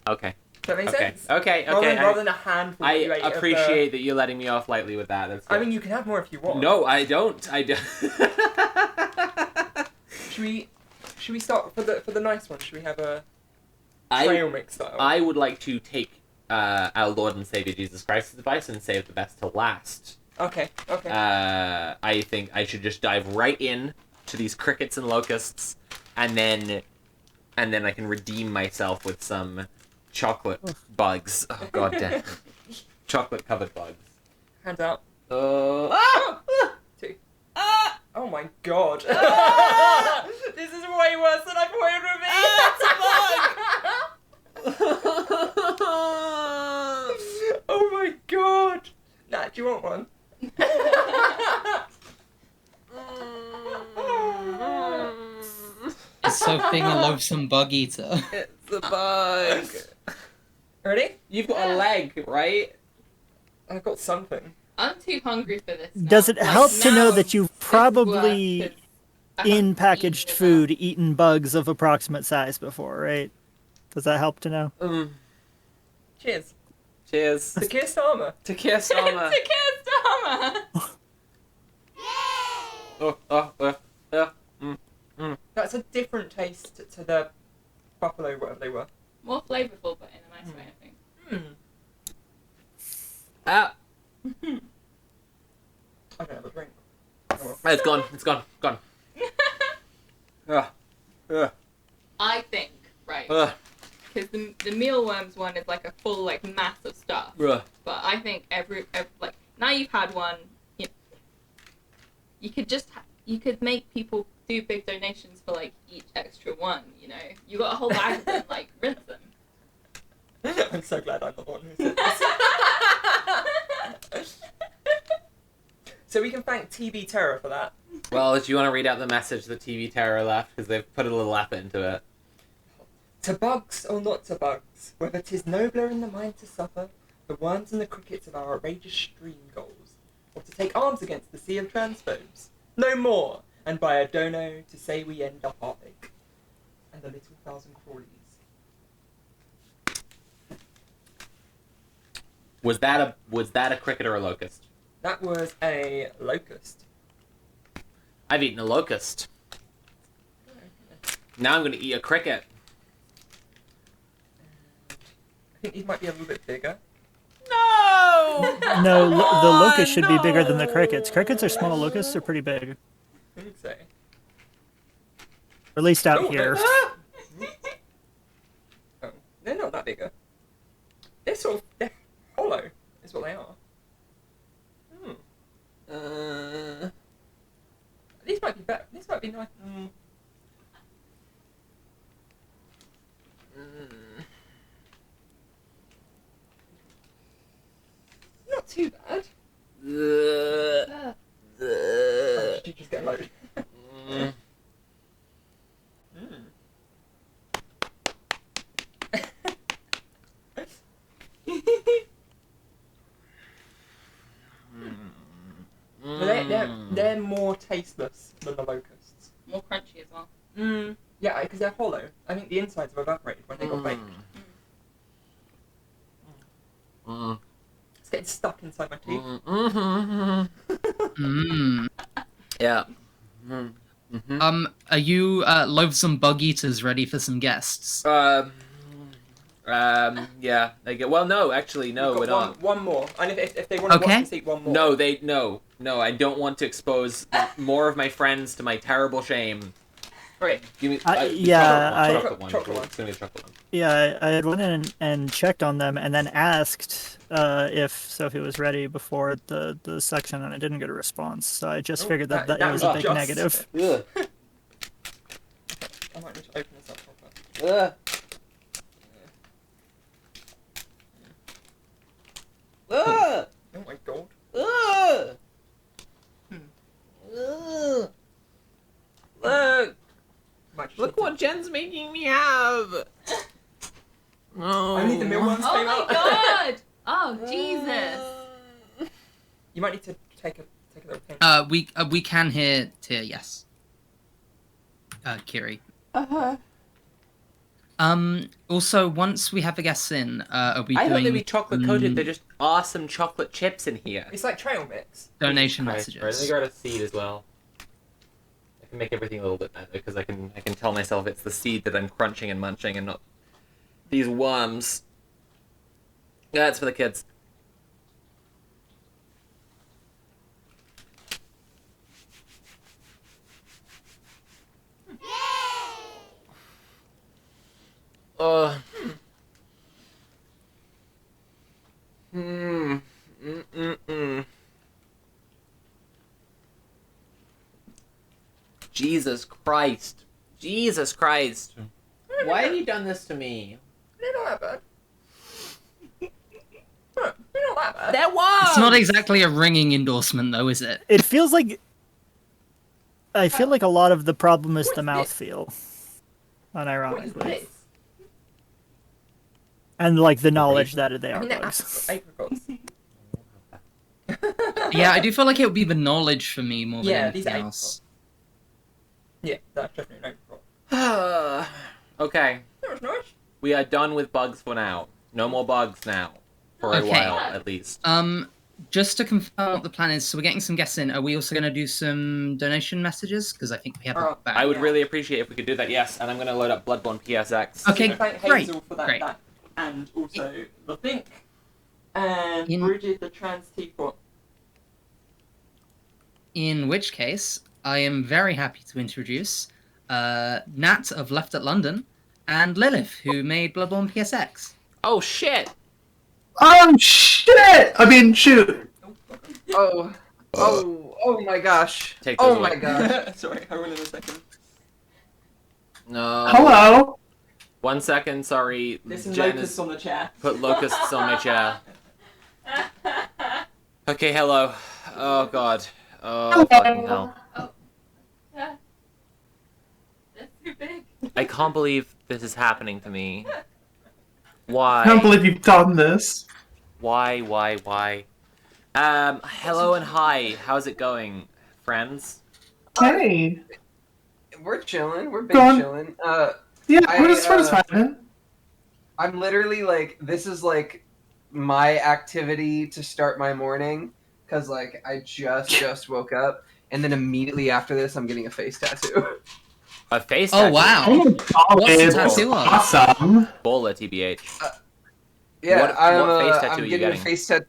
Okay. Does that make sense? Okay. Rather than a handful. I appreciate that you're letting me off lightly with that. That's I mean, you can have more if you want. No, I don't. Should we start for the nice one? Should we have a trail mix style? I would like to take our Lord and Savior Jesus Christ's advice and save the best to last. Okay. I think I should just dive right in to these crickets and locusts, and then I can redeem myself with some chocolate bugs. Oh god damn. Chocolate covered bugs. Hands out. Two. Oh my god. This is way worse than I thought it would be. Oh my god. Nat, do you want one? Sophie loves some bug eater. It's a bug. Ready? You've got a leg, right? I've got something. I'm too hungry for this now. Does it help to know now that you've probably, in packaged food, eaten bugs of approximate size before, right? Does that help to know? Cheers. Cheers. To Keir Starmer. To Keir Starmer. To Keir Starmer. That's a different taste to the buffalo, whatever they were. More flavourful, but in a nice way, I think. I don't have a drink. It's gone. It's gone. Gone. I think, right, because the mealworms one is like a full mass of stuff. But I think every now you've had one, you could make people do big donations for each extra one. You got a whole bag of them, rinse them. I'm so glad I'm the one who said this. So we can thank TV Terror for that. Well, do you want to read out the message that TV Terror left? Because they've put a little effort into it. To bugs or not to bugs, whether 'tis nobler in the mind to suffer the worms and the crickets of our outrageous stream goals, or to take arms against the sea of transphobes, no more, and by a dono to say we end our heartache, and the little thousand crawlies Was that a cricket or a locust? That was a locust. I've eaten a locust. Now I'm gonna eat a cricket. I think these might be a little bit bigger. No! No, the locust should be bigger than the crickets. Crickets are small, locusts are pretty big. I think so. Or at least out here. Oh, they're not that bigger. They're hollow, is what they are. These might be better. These might be nice. Not too bad. Did you just get a load? They're more tasteless than the locusts. More crunchy as well. Yeah, because they're hollow. I think the insides have evaporated when they got baked. It's getting stuck inside my teeth. Yeah. Are you loathsome bug eaters ready for some guests? Yeah. Well, no, actually, no, we're not. One more, and if they want to watch us eat one more. No, I don't want to expose more of my friends to my terrible shame. Right. Give me. Chocolate one. chocolate It's gonna be a chocolate one. Yeah, I had went in and checked on them, and then asked if Sophie was ready before the section, and I didn't get a response. So I just figured that was a big negative. I might need to open this up proper. Oh my god. Look what Jen's making me have. No. I need the mealworms Oh came my out. god! Oh Jesus! You might need to take a little pin. We can hear Tyr, yes. Kiri. Also, once we have the guests in, are we I thought doing... they'd be chocolate coated. They're just awesome chocolate chips in here. It's like trail mix. Donation Right, messages. Right, let me grab a seed as well. I can make everything a little bit better because I can tell myself it's the seed that I'm crunching and munching and not these worms. That's for the kids. Jesus Christ. Jesus Christ. Why have you done this to me? They're not that bad. They're not that bad. There was! It's not exactly a ringing endorsement, though, is it? It feels like... I feel like a lot of the problem is the mouthfeel. Unironically. And, like, the knowledge that they are bugs. Apricots. Yeah, I do feel like it would be the knowledge for me more than Yeah, these anything are else. Yeah, that's definitely an apricot. Okay. That was nice. We are done with bugs for now. No more bugs now. For a Okay. while, at least. Just to confirm what the plan is, so we're getting some guests in. Are we also going to do some donation messages? Because I think we have a bag. I would really appreciate if we could do that, yes. And I'm going to load up Bloodborne PSX. Okay, Thank great. Hazel for that, Great. and also the Think and Bridget the Trans Teapot. In which case, I am very happy to introduce Nat of Left at London and Lilith, who made Bloodborne PSX. Oh, shit! Oh shit! I mean, shoot. Oh my gosh. Take Oh those my away. gosh. Sorry, I will in a second. No. Hello. 1 second, sorry. There's some Jen locusts has on the chair. Put locusts on my chair. Okay, hello. Oh, God. Oh, fucking hell. Yeah. That's too big. I can't believe this is happening to me. Why? I can't believe you've done this. Why? Hello and hi. How's it going, friends? Hey. We're chilling. We're big Go on. chilling. Yeah, we're just fine. I'm literally like, this is like my activity to start my morning because like I just woke up, and then immediately after this, I'm getting a face tattoo. A face tattoo? Oh wow! What's the tattoo on? Awesome. Bola, TBH. Yeah, What face tattoo I'm are you getting a getting? face tattoo.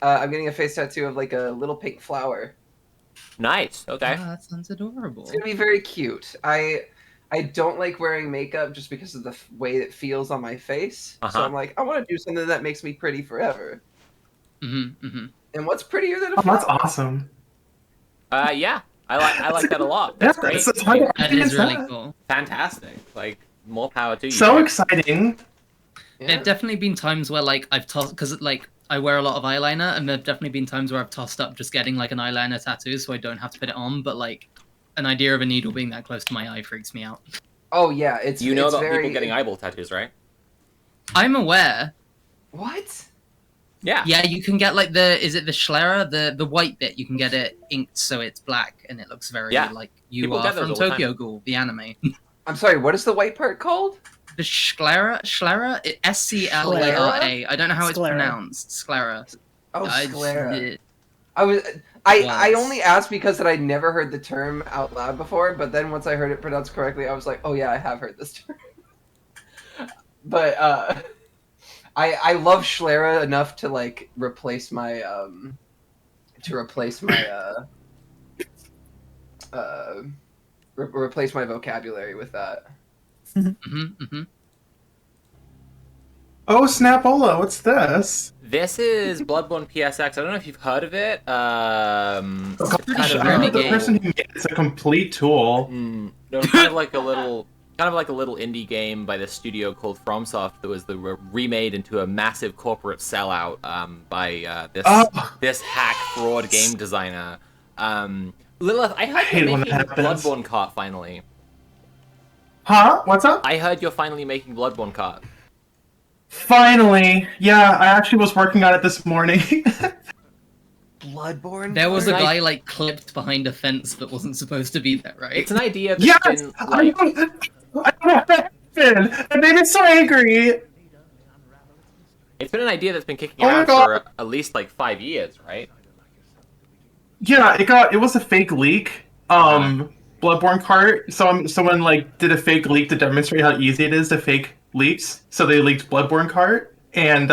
I'm getting a face tattoo of like a little pink flower. Nice. Okay. Oh, that sounds adorable. It's gonna be very cute. I don't like wearing makeup just because of the way it feels on my face. So Uh-huh. I'm like, I want to do something that makes me pretty forever. Mm-hmm. And what's prettier than a Oh, flower? that's awesome. Yeah. I like that a lot. That's great. it's hard to That argue is against really that. cool. Fantastic. Like, more power to you. So exciting. There've definitely been times where like I've tossed because like I wear a lot of eyeliner, and there've definitely been times where I've tossed up just getting like an eyeliner tattoo, so I don't have to put it on. But like, an idea of a needle being that close to my eye freaks me out. Oh yeah, it's You know it's about very... people getting eyeball tattoos, right? I'm aware. What? Yeah. Yeah, you can get like is it the schlera, the white bit? You can get it inked so it's black and it looks very like you People are get those from all the time. Tokyo Ghoul, the anime. I'm sorry, what is the white part called? The sclera, SCLARA. I don't know how it's pronounced. Sclera. Oh, I- sclera. it- I was. only asked because that I'd never heard the term out loud before, but then once I heard it pronounced correctly, I was like, oh yeah, I have heard this term. But I love schlera enough to like replace my replace my vocabulary with that. Oh, Snapola, what's this? This is Bloodborne PSX. I don't know if you've heard of it. The person who made it's a complete tool. No, kind of like a little indie game by the studio called FromSoft that was remade into a massive corporate sellout by this hack fraud game designer. Lilith, I heard hate you're when making that happens. Bloodborne Kart finally. Huh? What's up? I heard you're finally making Bloodborne Kart. Finally. Yeah, I actually was working on it this morning. Bloodborne? There was a guy like clipped behind a fence that wasn't supposed to be there, right? It's an idea that's Yes! been I don't know what happened. It made me so angry. It's been an idea that's been kicking Oh my around God. for at least like 5 years, right? Yeah, it was a fake leak. Bloodborne Kart. Someone like did a fake leak to demonstrate how easy it is to fake leaks. So they leaked Bloodborne Kart, and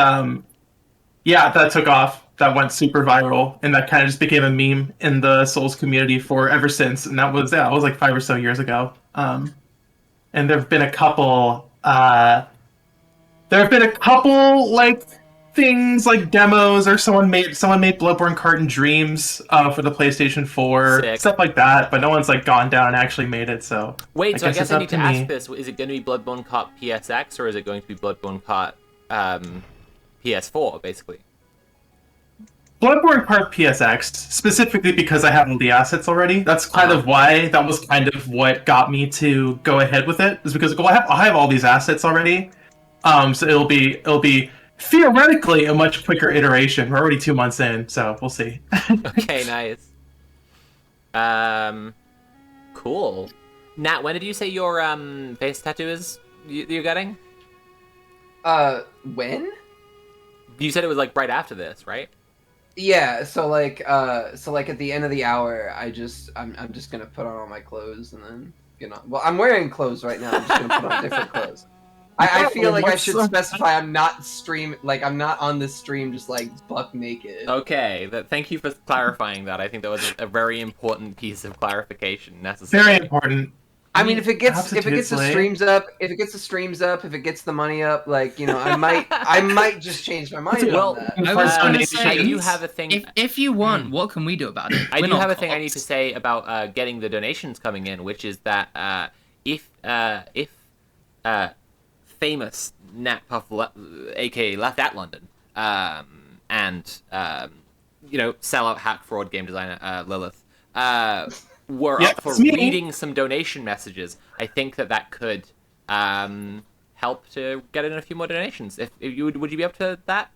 yeah, that took off. That went super viral, and that kind of just became a meme in the Souls community for ever since. And that was like 5 or so years ago. And there've been a couple. Like things like demos, or someone made Bloodborne Kart in Dreams for the PlayStation 4, Sick. stuff like that. But no one's like gone down and actually made it. So Wait, so I guess it's I up need to me. ask this: is it going to be Bloodborne Kart PSX or is it going to be Bloodborne Kart PS4, basically? Bloodborne Kart PSX, specifically because I have all the assets already. That's kind of why. That was kind of what got me to go ahead with it. Is because I have all these assets already. So it'll be theoretically a much quicker iteration. We're already 2 months in, so we'll see. Okay, nice. Cool. Nat, when did you say your face tattoo is you're getting? When? You said it was like right after this, right? Yeah, so like at the end of the hour, I'm just gonna put on all my clothes and then well, I'm wearing clothes right now. I'm just gonna put on different clothes. I feel like I should specify I'm not on this stream just like buck naked. Okay, thank you for clarifying that. I think that was a very important piece of clarification necessary. Very important. I mean, if it gets the Absolutely. streams up, if it gets the money up, like I might just change my mind Well, on that. I was going to I say, do have a thing. if you want, what can we do about it? I We're do not have a thing I cops. need to say about getting the donations coming in, which is that if famous Nat Puff, aka Left at London, and sellout hack fraud game designer Lilith were Yeah, up for it's me. reading some donation messages, I think that could help to get in a few more donations. If you would you be up to that?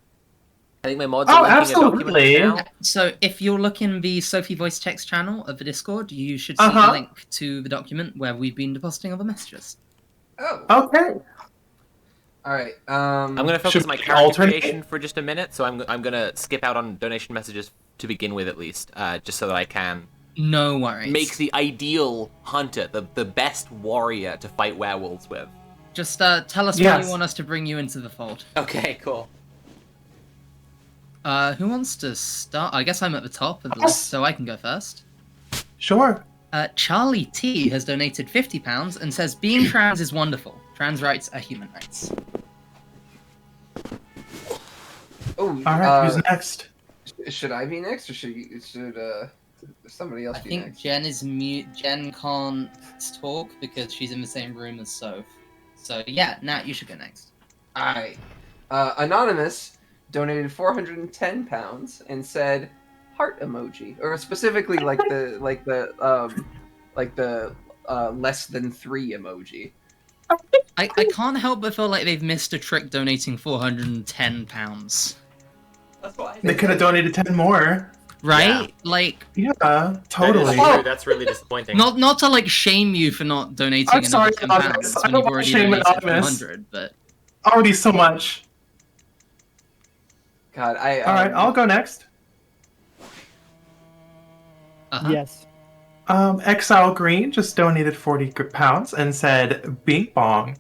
I think my mods are linking a document now. So if you're looking the Sophie voice text channel of the Discord, you should see Uh-huh. a link to the document where we've been depositing other messages. Oh. Okay. All right. I'm gonna focus my character creation for just a minute, so I'm gonna skip out on donation messages to begin with, at least, just so that I can. No worries. Make the ideal hunter, the best warrior to fight werewolves with. Just tell us when you want us to bring you into the fold. Okay, cool. Who wants to start? I guess I'm at the top of the list, so I can go first. Sure. Charlie T has donated £50 and says, being trans is wonderful. Trans rights are human rights. Oh, alright, who's next? Should I be next, or should somebody else be next? I think next? Jen is mute. Jen can't talk because she's in the same room as Soph. So yeah, Nat, you should go next. Alright. Anonymous donated £410 and said heart emoji, or specifically like the less than 3 emoji. I can't help but feel like they've missed a trick donating £410. That's why they could have donated 10 more. Right? Yeah. Like, yeah, totally. That's really disappointing. Not to like shame you for not donating I'm sorry, another £10 when you've already donated 100, but already so much. God, all right, I'll go next. Yes. Exile Green just donated £40 and said Bing Bong.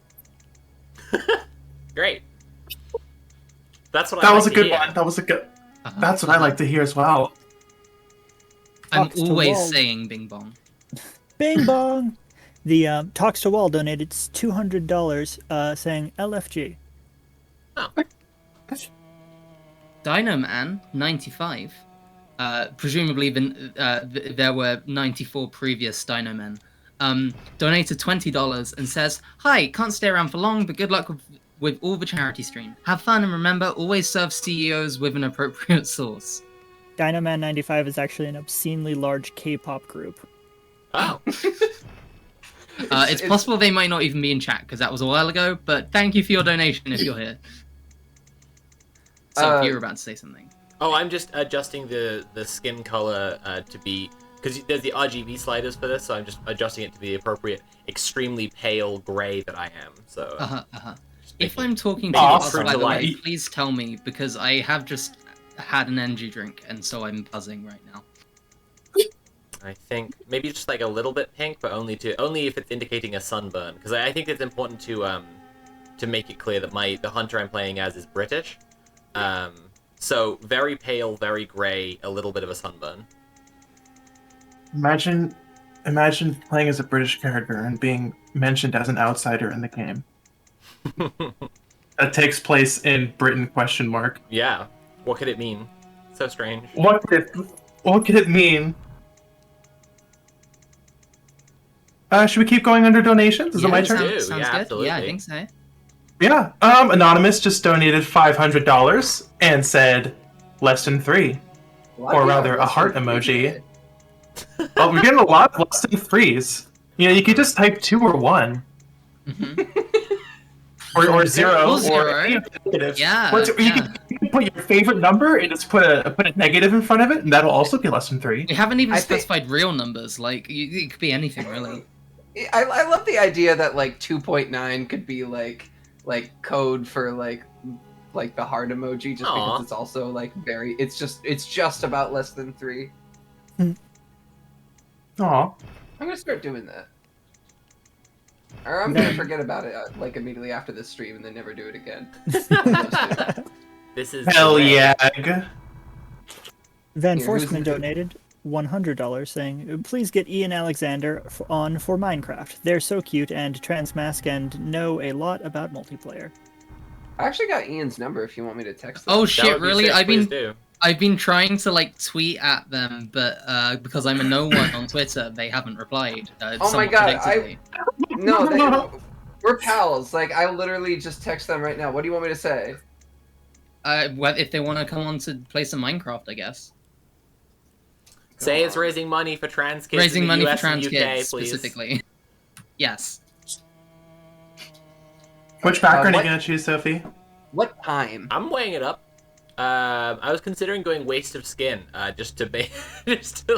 Great. That's what that I was like a good to hear. one. That was a good. That's what I like to hear as well. I'm Talks to always Wall. saying Bing Bong. Bing bong. The Talks to Wall donated $200 saying LFG. Dino Man 95. Presumably there were 94 previous Dino Men. Donated $20 and says, "Hi, can't stay around for long, but good luck with all the charity stream. Have fun and remember, always serve CEOs with an appropriate sauce." Dynoman 95 is actually an obscenely large K-pop group. Oh. It's possible they might not even be in chat because that was a while ago, but thank you for your donation if you're here. So, you were about to say something. Oh, I'm just adjusting the skin color to be... Because there's the RGB sliders for this, so I'm just adjusting it to be the appropriate, extremely pale gray that I am. So. If I'm talking to you, also, by the way, please tell me, because I have just had an energy drink, and so I'm buzzing right now. I think maybe just like a little bit pink, but only if it's indicating a sunburn. Because I think it's important to make it clear that the hunter I'm playing as is British. So very pale, very gray, a little bit of a sunburn. Imagine playing as a British character and being mentioned as an outsider in the game. That takes place in Britain ? Yeah. What could it mean? So strange. What could it mean? Should we keep going under donations? Is it my turn? Sounds good. Absolutely. Yeah, I think so. Yeah. Anonymous just donated $500 and said less than 3. Or rather, a heart emoji. Oh, we're getting a lot of less than 3s. You know, you could just type 2 or 1. Or 0. Or negative. Yeah. You can put your favorite number and just put a negative in front of it, and that'll also be less than 3. We haven't even specified real numbers. Like, it could be anything, really. I love the idea that like 2.9 could be like code for like the heart emoji, just because it's also like it's just about less than 3. Aw. I'm gonna start doing that. Or I'm gonna forget about it like immediately after this stream and then never do it again. This is hell yeah. Van Forsman donated $100 saying, "Please get Ian Alexander on for Minecraft. They're so cute and transmask and know a lot about multiplayer." I actually got Ian's number if you want me to text him. Oh shit, really? I've been trying to like tweet at them, but because I'm a no one on Twitter, they haven't replied. Oh my god, we're pals. Like I literally just text them right now. What do you want me to say? If they want to come on to play some Minecraft, I guess. Say it's raising money for trans kids. Raising in the money US for trans and UK, kids, please. specifically. Yes. Which background are you gonna choose, Sophie? What time? I'm weighing it up. I was considering going Waste of Skin, just to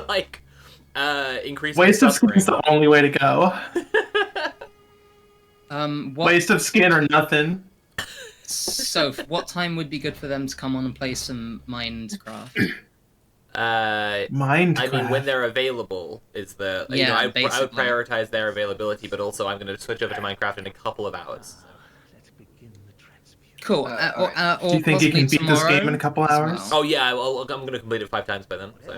like increase. Waste of Skin is the only way to go. What... Waste of Skin or nothing. So, what time would be good for them to come on and play some Minecraft? I mean, Minecraft. when they're available is the I would prioritize their availability, but also I'm going to switch over to Minecraft in a couple of hours. Cool. Do you think you can beat this game in a couple hours? Oh yeah, I'm going to complete it 5 times by then. So.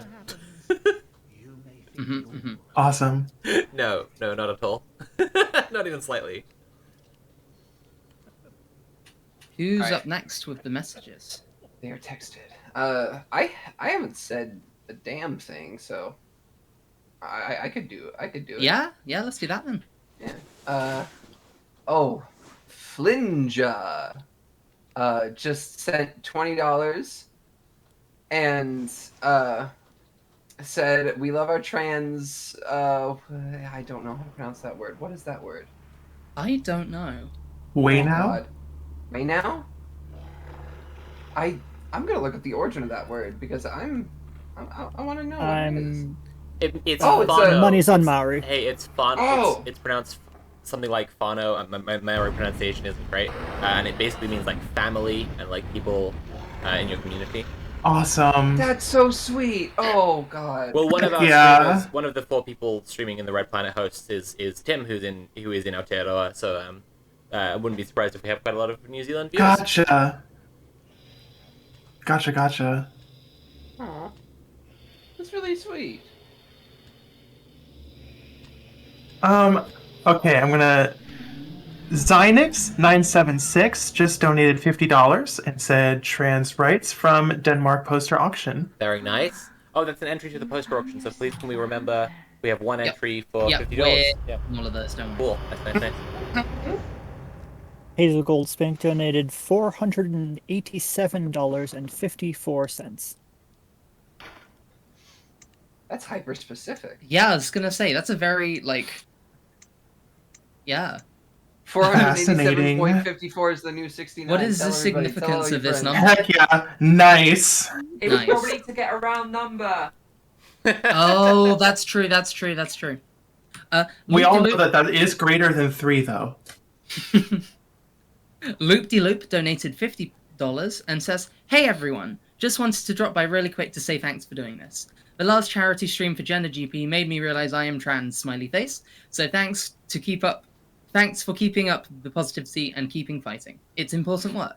Awesome. No, not at all. Not even slightly. Who's up next with the messages? They are texted. I haven't said a damn thing, so I could do it. Yeah, let's do that then. Yeah. Flinja just sent $20 and said we love our trans. I don't know how to pronounce that word. What is that word? I don't know. Way now? Way now? I'm gonna look at the origin of that word because I want to know what it is. It's Fano. Money's on Maori. Hey, it's Fano. Oh. It's pronounced something like Fano. My Maori pronunciation isn't great, and it basically means like family and like people in your community. Awesome. That's so sweit. Oh god. Well, one of our streamers, one of the 4 people streaming in the Red Planet hosts is Tim, who is in Aotearoa. So I wouldn't be surprised if we have quite a lot of New Zealand viewers. Gotcha. Aw. That's really sweet. Okay, I'm gonna... Zynix976 just donated $50 and said trans rights from Denmark Poster Auction. Very nice. Oh, that's an entry to the poster auction, so please can we remember we have one entry for $50. Yep, all of those, don't Cool, nice. Hazel Goldspink donated $487.54. That's hyper specific. Yeah, I was gonna say that's a very yeah. 487.54 is the new 69. What is the significance of this number? Heck yeah, nice. It was probably to get a round number. Oh, that's true. We all know that is greater than 3, though. Loop-de-Loop donated $50 and says, "Hey everyone, just wanted to drop by really quick to say thanks for doing this. The last charity stream for Gender GP made me realize I am trans, smiley face. So thanks for keeping up the positivity and keeping fighting. It's important work."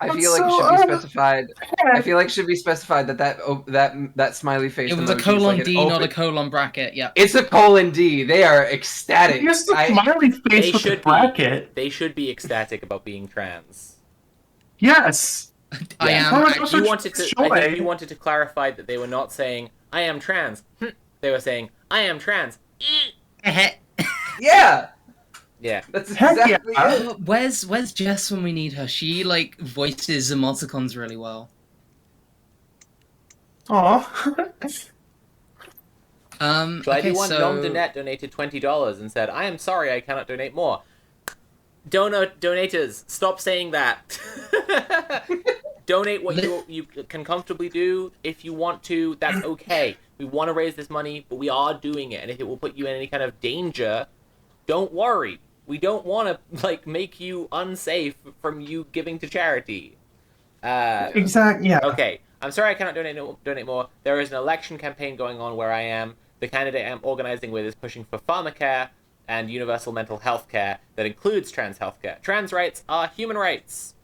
I feel like it should be specified. I feel like it should be specified that smiley face. It was a colon D, not a colon bracket. Yeah, it's a colon D. They are ecstatic. Here's the smiley face with the bracket. They should be ecstatic about being trans. Yes. I am. I think you wanted to clarify that they were not saying "I am trans." They were saying "I am trans." Yeah. Yeah. That's exactly it. Where's Jess when we need her? She voices emoticons really well. Aww. Donette donated $20 and said, "I am sorry, I cannot donate more." Donators, stop saying that. Donate what you can comfortably do. If you want to, that's okay. We want to raise this money, but we are doing it. And if it will put you in any kind of danger, don't worry. We don't want to make you unsafe from you giving to charity. Exactly. Yeah. Okay. I'm sorry I cannot donate more. There is an election campaign going on where I am. The candidate I'm organizing with is pushing for pharmacare and universal mental health care that includes trans healthcare. Trans rights are human rights.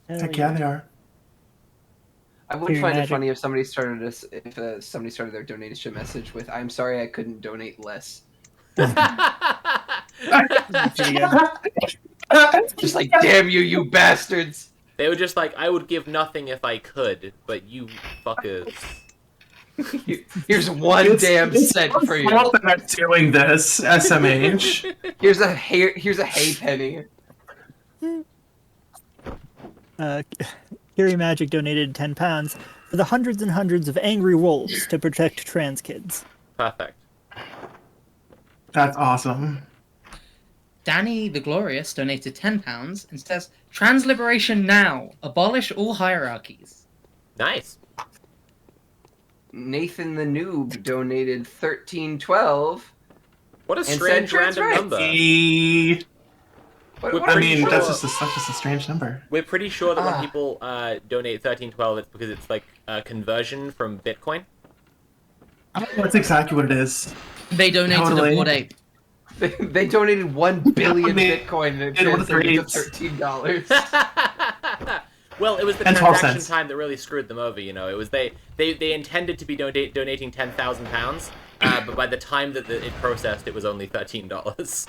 Heck yeah, they are. I would find it funny if somebody started their donation message with "I'm sorry I couldn't donate less." Just like, damn you bastards. They were just like, "I would give nothing if I could, but you fuckers." Here's one damn cent for you. It's that I'm doing this, SMH. Here's a hay penny. Kiri Magic donated £10 for the hundreds and hundreds of angry wolves to protect trans kids. Perfect. That's awesome. Danny the Glorious donated £10 and says, "Trans liberation now. Abolish all hierarchies." Nice. Nathan the Noob donated $13.12. What a strange random number. I mean, that's just a strange number. We're pretty sure that when people donate 1312, it's because it's like a conversion from Bitcoin. That's exactly what it is. They donated a Bored Ape. They donated 1 billion Bitcoin and it translated to $13. Well, it was the transaction time that really screwed them over. You know, it was they intended to be donating £10,000, but by the time that it processed, it was only $13.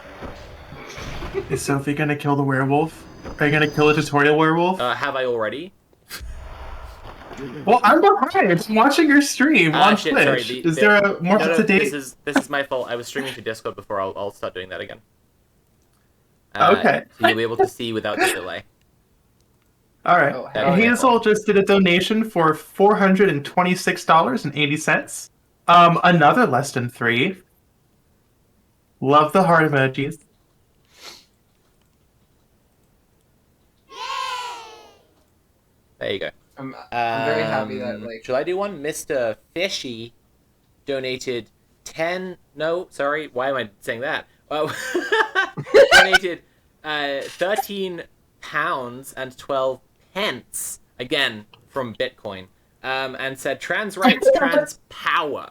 Is Sophie gonna kill the werewolf? Are you gonna kill a tutorial werewolf? Have I already? Well, I'm behind. I'm watching your stream on shit, Twitch. sorry, Is there a more up to date? This is my fault. I was streaming to Discord before. I'll start doing that again. Okay. So you'll be able to see without the delay. All right. Hazel just did a donation for $426.80. Another less than 3. Love the heart emojis. There you go. I'm very happy that Shall I do one? Mr. Fishy donated 10. No, sorry. Why am I saying that? Donated 13 pounds and 12 pence again from Bitcoin, and said trans rights, trans power.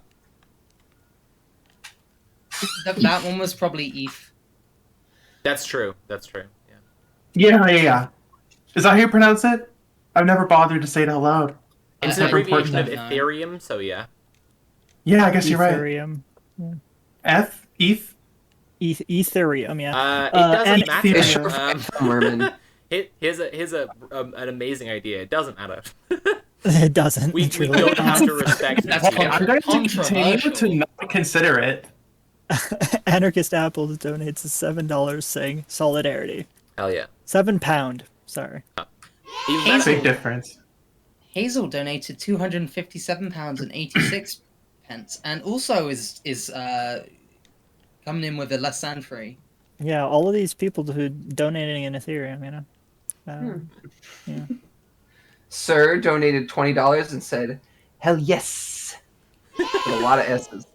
That one was probably ETH. That's true. Yeah. Yeah. Is that how you pronounce it? I've never bothered to say it out loud. It's an abbreviation of Ethereum, so yeah. Yeah, I guess you're right. Ethereum. ETH? Ethereum, yeah. It doesn't matter. Here's an amazing idea. It doesn't matter. It doesn't. We don't have to respect it. I'm going to continue to not consider it. Anarchist Apples donates $7 saying solidarity. Hell yeah. £7. Sorry. Big difference. Hazel donated £257.86, and also is coming in with a less than free. Yeah, all of these people who donating in Ethereum, you know. Yeah. Sir donated $20 and said, "Hell yes," with a lot of S's.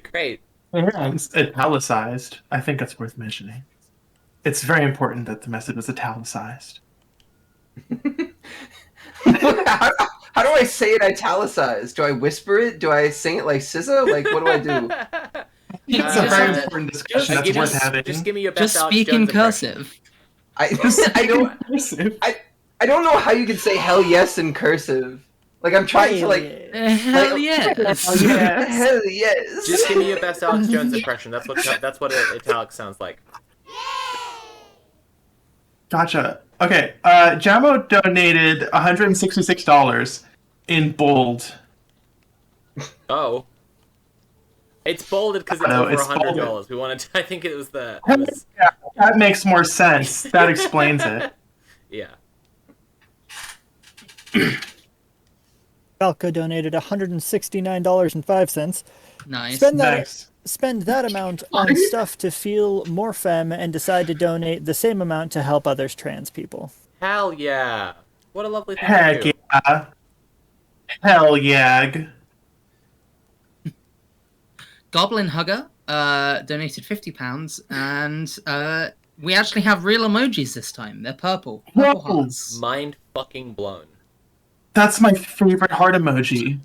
Great. Yeah, it's italicized. I think that's worth mentioning. It's very important that the message was italicized. How do I say it italicized? Do I whisper it? Do I sing it like SZA? Like, what do I do? It's a very important discussion that's worth having. Just give me your best. Just speak in cursive. I don't know how you could say hell yes in cursive. Like, I'm trying to like hell yes. Hell yes. Just give me your best Alex Jones impression. That's what italic sounds like. Gotcha. Okay. Jamo donated $166 in bold. Oh. It's bolded because it's over $100. We wanted to, I think it was the. Yeah, that makes more sense. That explains it. Yeah. Falco donated $169.05. Nice. Spend that amount on stuff to feel more femme and decide to donate the same amount to help others trans people. Hell yeah. What a lovely thing Heck to do. Yeah. Hell yeah. Goblin Hugger donated £50, and we actually have real emojis this time. They're purple. Purple hearts. Mind fucking blown. That's my favorite heart emoji.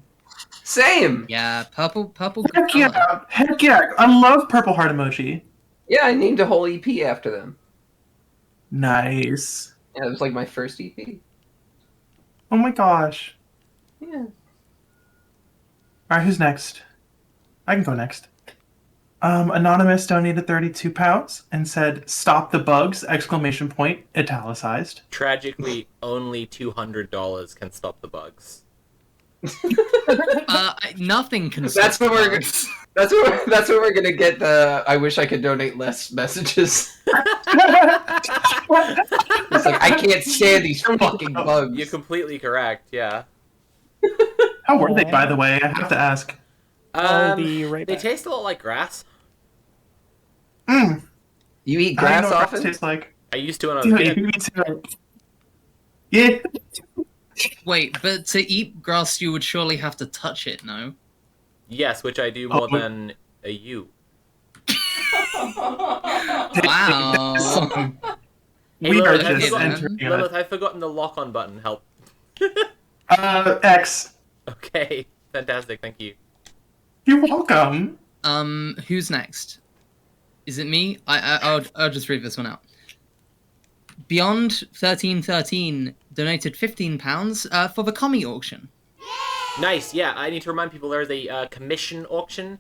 Same. Yeah, purple. Heck yeah! I love purple heart emoji. Yeah, I named a whole EP after them. Nice. Yeah, it was like my first EP. Oh my gosh. Yeah. All right, who's next? I can go next. Anonymous donated £32 and said, "Stop the bugs!" ! Italicized. Tragically, only $200 can stop the bugs. Nothing can. That's what we're. That's what we're gonna get. The I wish I could donate less messages. It's like, I can't stand these fucking bugs. You're completely correct. Yeah. How were they, by the way? I have to ask. They taste a lot like grass. Mm. You eat grass often? Tastes like. I used to when I was a kid. Yeah. Wait, but to eat grass, you would surely have to touch it, no? Yes, which I do more than you. Wow. Hey, We are Lilith, I've just forgotten- entering it. Lilith, I've forgotten the lock-on button. Help. X. Okay, fantastic. Thank you. You're welcome. Who's next? Is it me? I'll just read this one out. Beyond 1313 donated £15 for the commie auction. Nice. Yeah, I need to remind people there is a commission auction.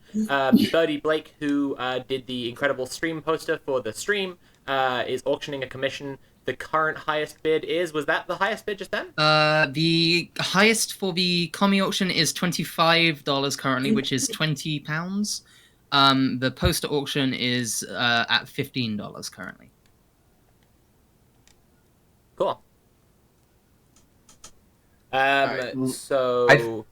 Birdie Blake, who did the incredible stream poster for the stream, is auctioning a commission. The current highest bid was that the highest bid just then? The highest for the commie auction is $25 currently, which is £20. The poster auction is at $15 currently. Cool. Alright, So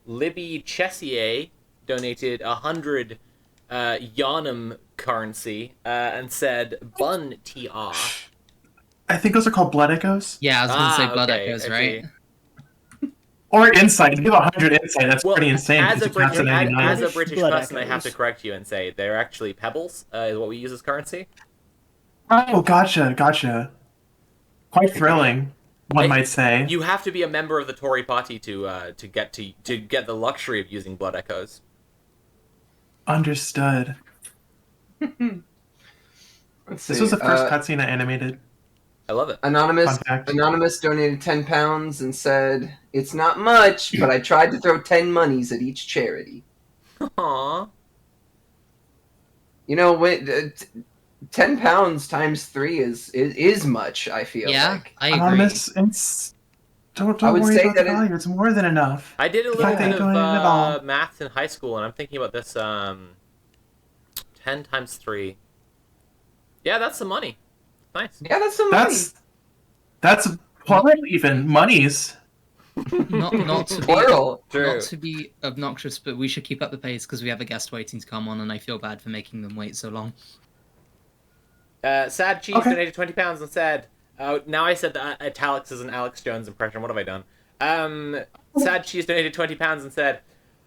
Libby Chessier donated 100 Yarnum currency and said Bun TR. I think those are called blood echoes. Yeah, I was gonna say blood okay, echoes, I right? see. Or insight. If you have 100 insight, that's pretty insane. As a because it's British, a 99. as a British Blood person, I have echoes. to correct you and say they're actually pebbles. Is what we use as currency. Oh, gotcha. Quite thrilling, one might say. You have to be a member of the Tory party to get the luxury of using blood echoes. Understood. Let's This see, was the first cutscene I animated. I love it. Anonymous Contact. Anonymous donated £10 and said, "It's not much, but I tried to throw 10 monies at each charity." Aww. You know, £10 times 3 is much. I feel like. I agree. Anonymous, it's... Don't I would worry say about the that value. It's more than enough. I did a The little fact that bit you're doing it at all. of maths in high school, and I'm thinking about this. 10 times 3. Yeah, that's some money. Nice. Yeah, that's some money. That's plural even. Monies. Not to be Plural. not to be obnoxious, but we should keep up the pace because we have a guest waiting to come on, and I feel bad for making them wait so long. Sad Cheese donated £20 and said, now I said that Italics is an Alex Jones impression. What have I done? Sad Cheese donated £20 and said,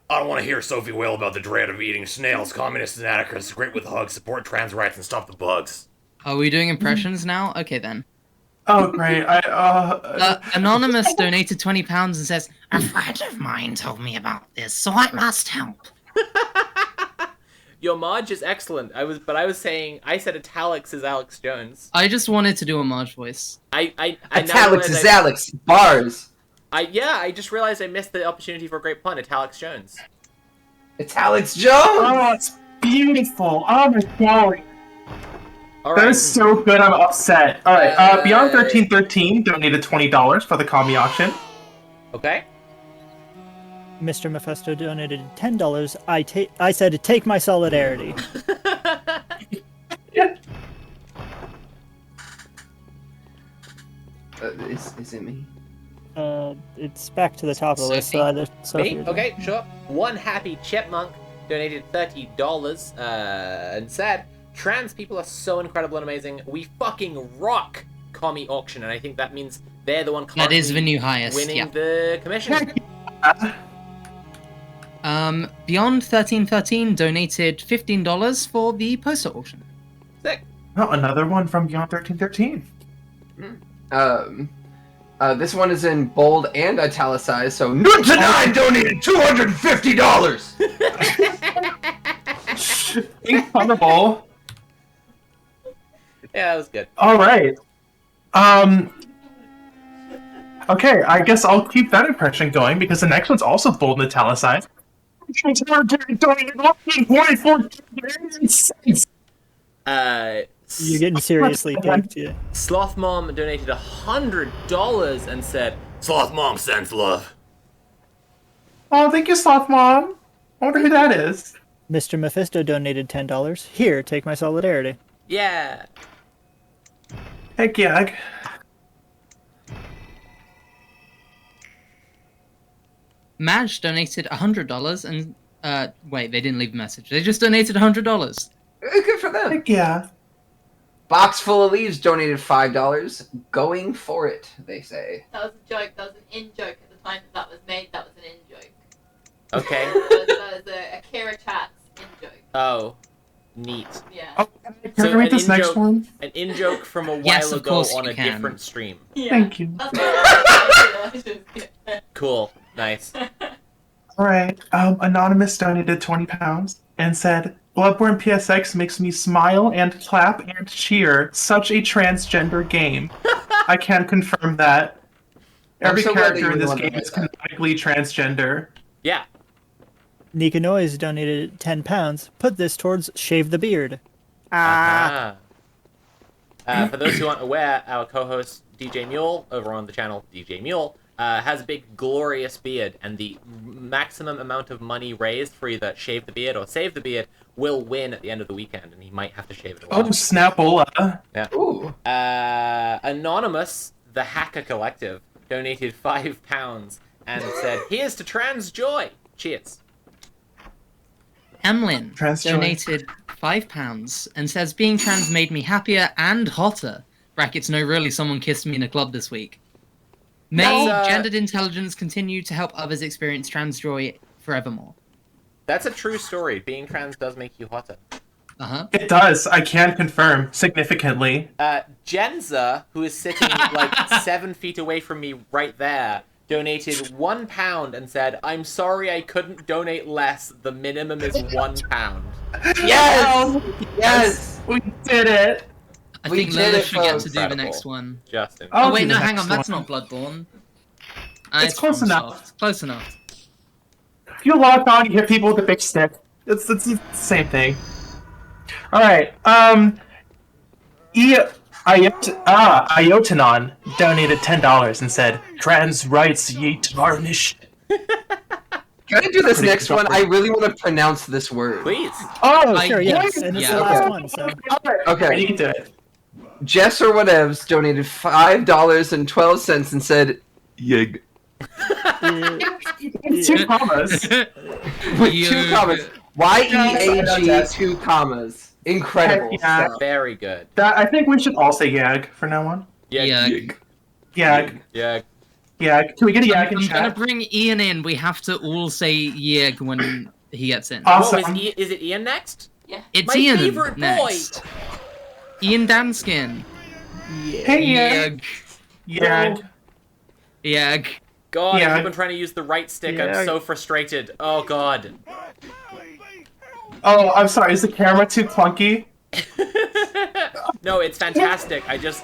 I don't want to hear Sophie wail about the dread of eating snails. Communists and anarchists, great with hugs, support trans rights, and stop the bugs. Are we doing impressions now? Okay then. Oh, great. Anonymous donated £20 and says, "A friend of mine told me about this, so I must help." Your Marge is excellent. I was saying, I said Italics is Alex Jones. I just wanted to do a Marge voice. Italics is Alex. Bars. I just realized I missed the opportunity for a great pun. Italics Jones. Italics Jones. Oh, it's beautiful. Oh my god. That is so good. I'm upset. All right. Beyond 1313 donated $20 for the commie auction. Okay. Mr. Mephisto donated $10. I said, take my solidarity. Is it me? It's back to the top of the list. So either Sophie Me? or Okay, sure. One happy chipmunk donated $30 and said, "Trans people are so incredible and amazing. We fucking rock commie auction," and I think that means they're the one That is the new highest, winning yeah. the commission. Beyond 1313 donated $15 for the poster auction. Sick. Oh, another one from Beyond 1313. This one is in bold and italicized, so Nuntanine donated $250. Incredible. Yeah, that was good. All right. Okay, I guess I'll keep that impression going because the next one's also bold and italicized. You're getting seriously picked. Yeah. Sloth Mom donated $100 and said, Sloth Mom sends love. Oh, thank you, Sloth Mom. I wonder who that is. Mr. Mephisto donated $10. Here, take my solidarity. "Yeah." Heck yeah. Madge donated $100 and wait, they didn't leave a message. They just donated $100. Good for them. Heck yeah. Box Full of Leaves donated $5. Going for it, they say. That was a joke. That was an in-joke at the time that was made. That was an in-joke. Okay. That was a Akira Chat's in-joke. Oh. Neat. Yeah. Oh, can I read this next one? An in-joke from a while Yes, of ago course on you a can. different stream. Yeah. Thank you. Cool. Nice. All right. Anonymous donated £20 and said, "Bloodborne PSX makes me smile and clap and cheer. Such a transgender game. I can confirm that. I'm Every so glad that character you in were the this one that game made is that. canonically transgender." Yeah. Nika Noise donated £10. Put this towards shave the beard. For those who aren't aware, our co-host DJ Mule over on the channel DJ Mule has a big glorious beard, and the maximum amount of money raised for either shave the beard or save the beard will win at the end of the weekend, and he might have to shave it a Oh, lot. Snapola. Yeah. Ooh. Anonymous, the Hacker Collective, donated £5 and said, "Here's to Trans Joy. Cheers." Emlyn Trans-joy. donated £5 and says, "Being trans made me happier and hotter." Brackets, no, really, someone kissed me in a club this week. May That's, gendered intelligence continue to help others experience trans joy forevermore. That's a true story. Being trans does make you hotter. It does. I can confirm significantly. Jenza, who is sitting like 7 feet away from me right there, donated £1 and said, "I'm sorry I couldn't donate less. The minimum is £1." Yes! Yes! We did it! I We think did Lilith it, should get folks. to do the next one. Justin. Oh, I'll wait, do no, the hang next on, that's one. not Bloodborne. It's close enough. FromSoft. Close enough. If you lock on, you hit people with a big stick. It's the same thing. Alright, Iotanon donated $10 and said, "Trans rights ye tarnished." Can I do this next one? I really want to pronounce this word. Please. Oh, Sure, yes. And it's the last one, so. Okay. You can do it. Jess or whatevs donated $5.12 and said, "Yig." Two commas. With two commas. YEAG, 2 commas. Incredible Yeah. stuff. Very good. I think we should all say Yag from now on. Yag. Yag. Yag. Yag. Can we get a Yag in I'm gonna chat? bring Ian in. We have to all say Yeg when he gets in. Awesome. Oh, is it Ian next? Yeah. It's My Ian favorite next. Ian Danskin. Hey, Yag. Yag. Yeg. God, Yeah. I've been trying to use the right stick. Yeah. I'm so frustrated. Oh, God. Oh, I'm sorry. Is the camera too clunky? No, it's fantastic. It's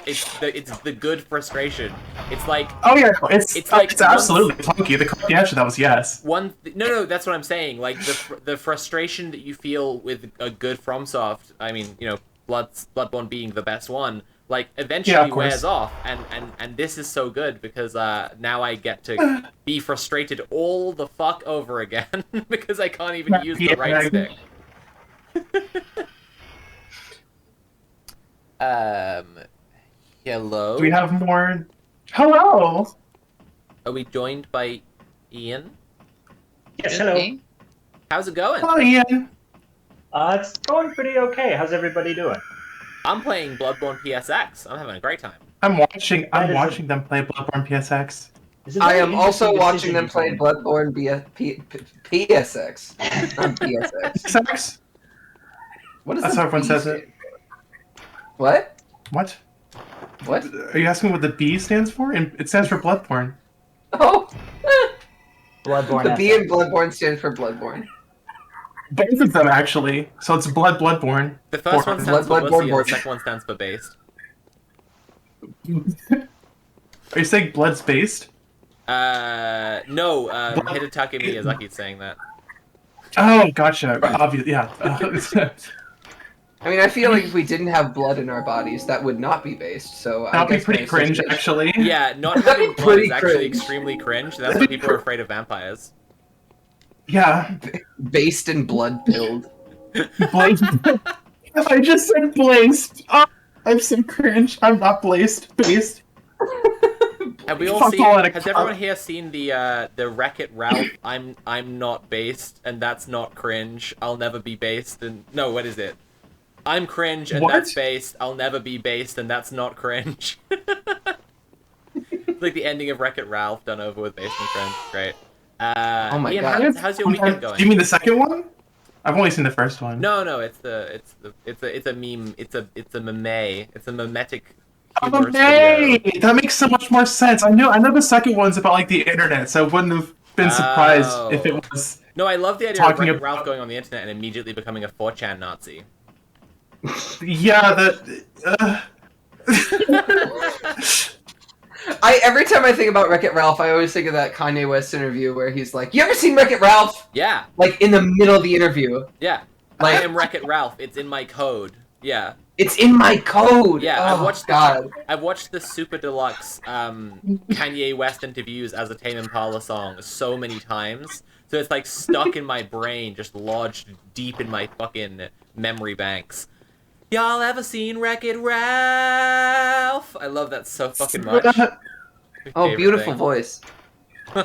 the good frustration. It's like Oh yeah, it's like absolutely clunky. The answer that was yes. No, that's what I'm saying. Like the frustration that you feel with a good FromSoft. I mean, you know, Bloodborne being the best one. Like eventually Yeah, of course. wears off, and this is so good because now I get to be frustrated all the fuck over again because I can't even use the right stick. Hello. Do we have more? Hello. Are we joined by Ian? Yes, hello. How's it going? Hello, Ian. It's going pretty okay. How's everybody doing? I'm playing Bloodborne PSX. I'm having a great time. I'm watching them play Bloodborne PSX. I am also watching them play Bloodborne PSX. Not PSX. PSX? What is That's the how everyone B says stand- it. What? What? What? Are you asking what the B stands for? It stands for Bloodborne. Oh. Bloodborne. The B in Bloodborne stands for Bloodborne. Both of them actually. So it's Bloodborne. The first one stands for Bloodborne pussy, and board. the second one stands for based. Are you saying Blood's based? No, Hidetaka Miyazaki's saying that. Oh, gotcha. Obviously, yeah. I mean, I feel like if we didn't have blood in our bodies, that would not be based. So That'd be guess pretty my cringe, association- actually. Yeah, not That'd be having blood pretty is actually cringe. extremely cringe. That's why people are afraid of vampires. Yeah. Based and blood pilled. Blazed. I just said blazed. Oh, I'm so cringe. I'm not blazed. Based. Have we all Fuck seen? all at a Has club. everyone here seen the Wreck-It Ralph? I'm not based, and that's not cringe. I'll never be based, and no, what is it? I'm cringe, and What? that's based. I'll never be based, and that's not cringe. It's like the ending of Wreck-It Ralph done over with based and cringe. Great. Oh my Ian, God. how's your weekend going? Do you mean the second one? I've only seen the first one. No, it's a meme. It's a meme. It's a memetic. Oh, humorous May! video. That makes so much more sense. I know the second one's about like the internet, so I wouldn't have been surprised if it was. No, I love the idea of Wreck-It Ralph going on the internet and immediately becoming a 4chan Nazi. Yeah, Every time I think about Wreck-It Ralph, I always think of that Kanye West interview where he's like, "You ever seen Wreck-It Ralph?" Yeah. Like in the middle of the interview. Yeah. Like, I am Wreck-It Ralph. It's in my code. Yeah. It's in my code. Yeah, oh, I've watched the super deluxe Kanye West interviews as a Tame Impala song so many times. So it's like stuck in my brain, just lodged deep in my fucking memory banks. Y'all ever seen Wreck-It Ralph? I love that so fucking much. Oh, beautiful voice. So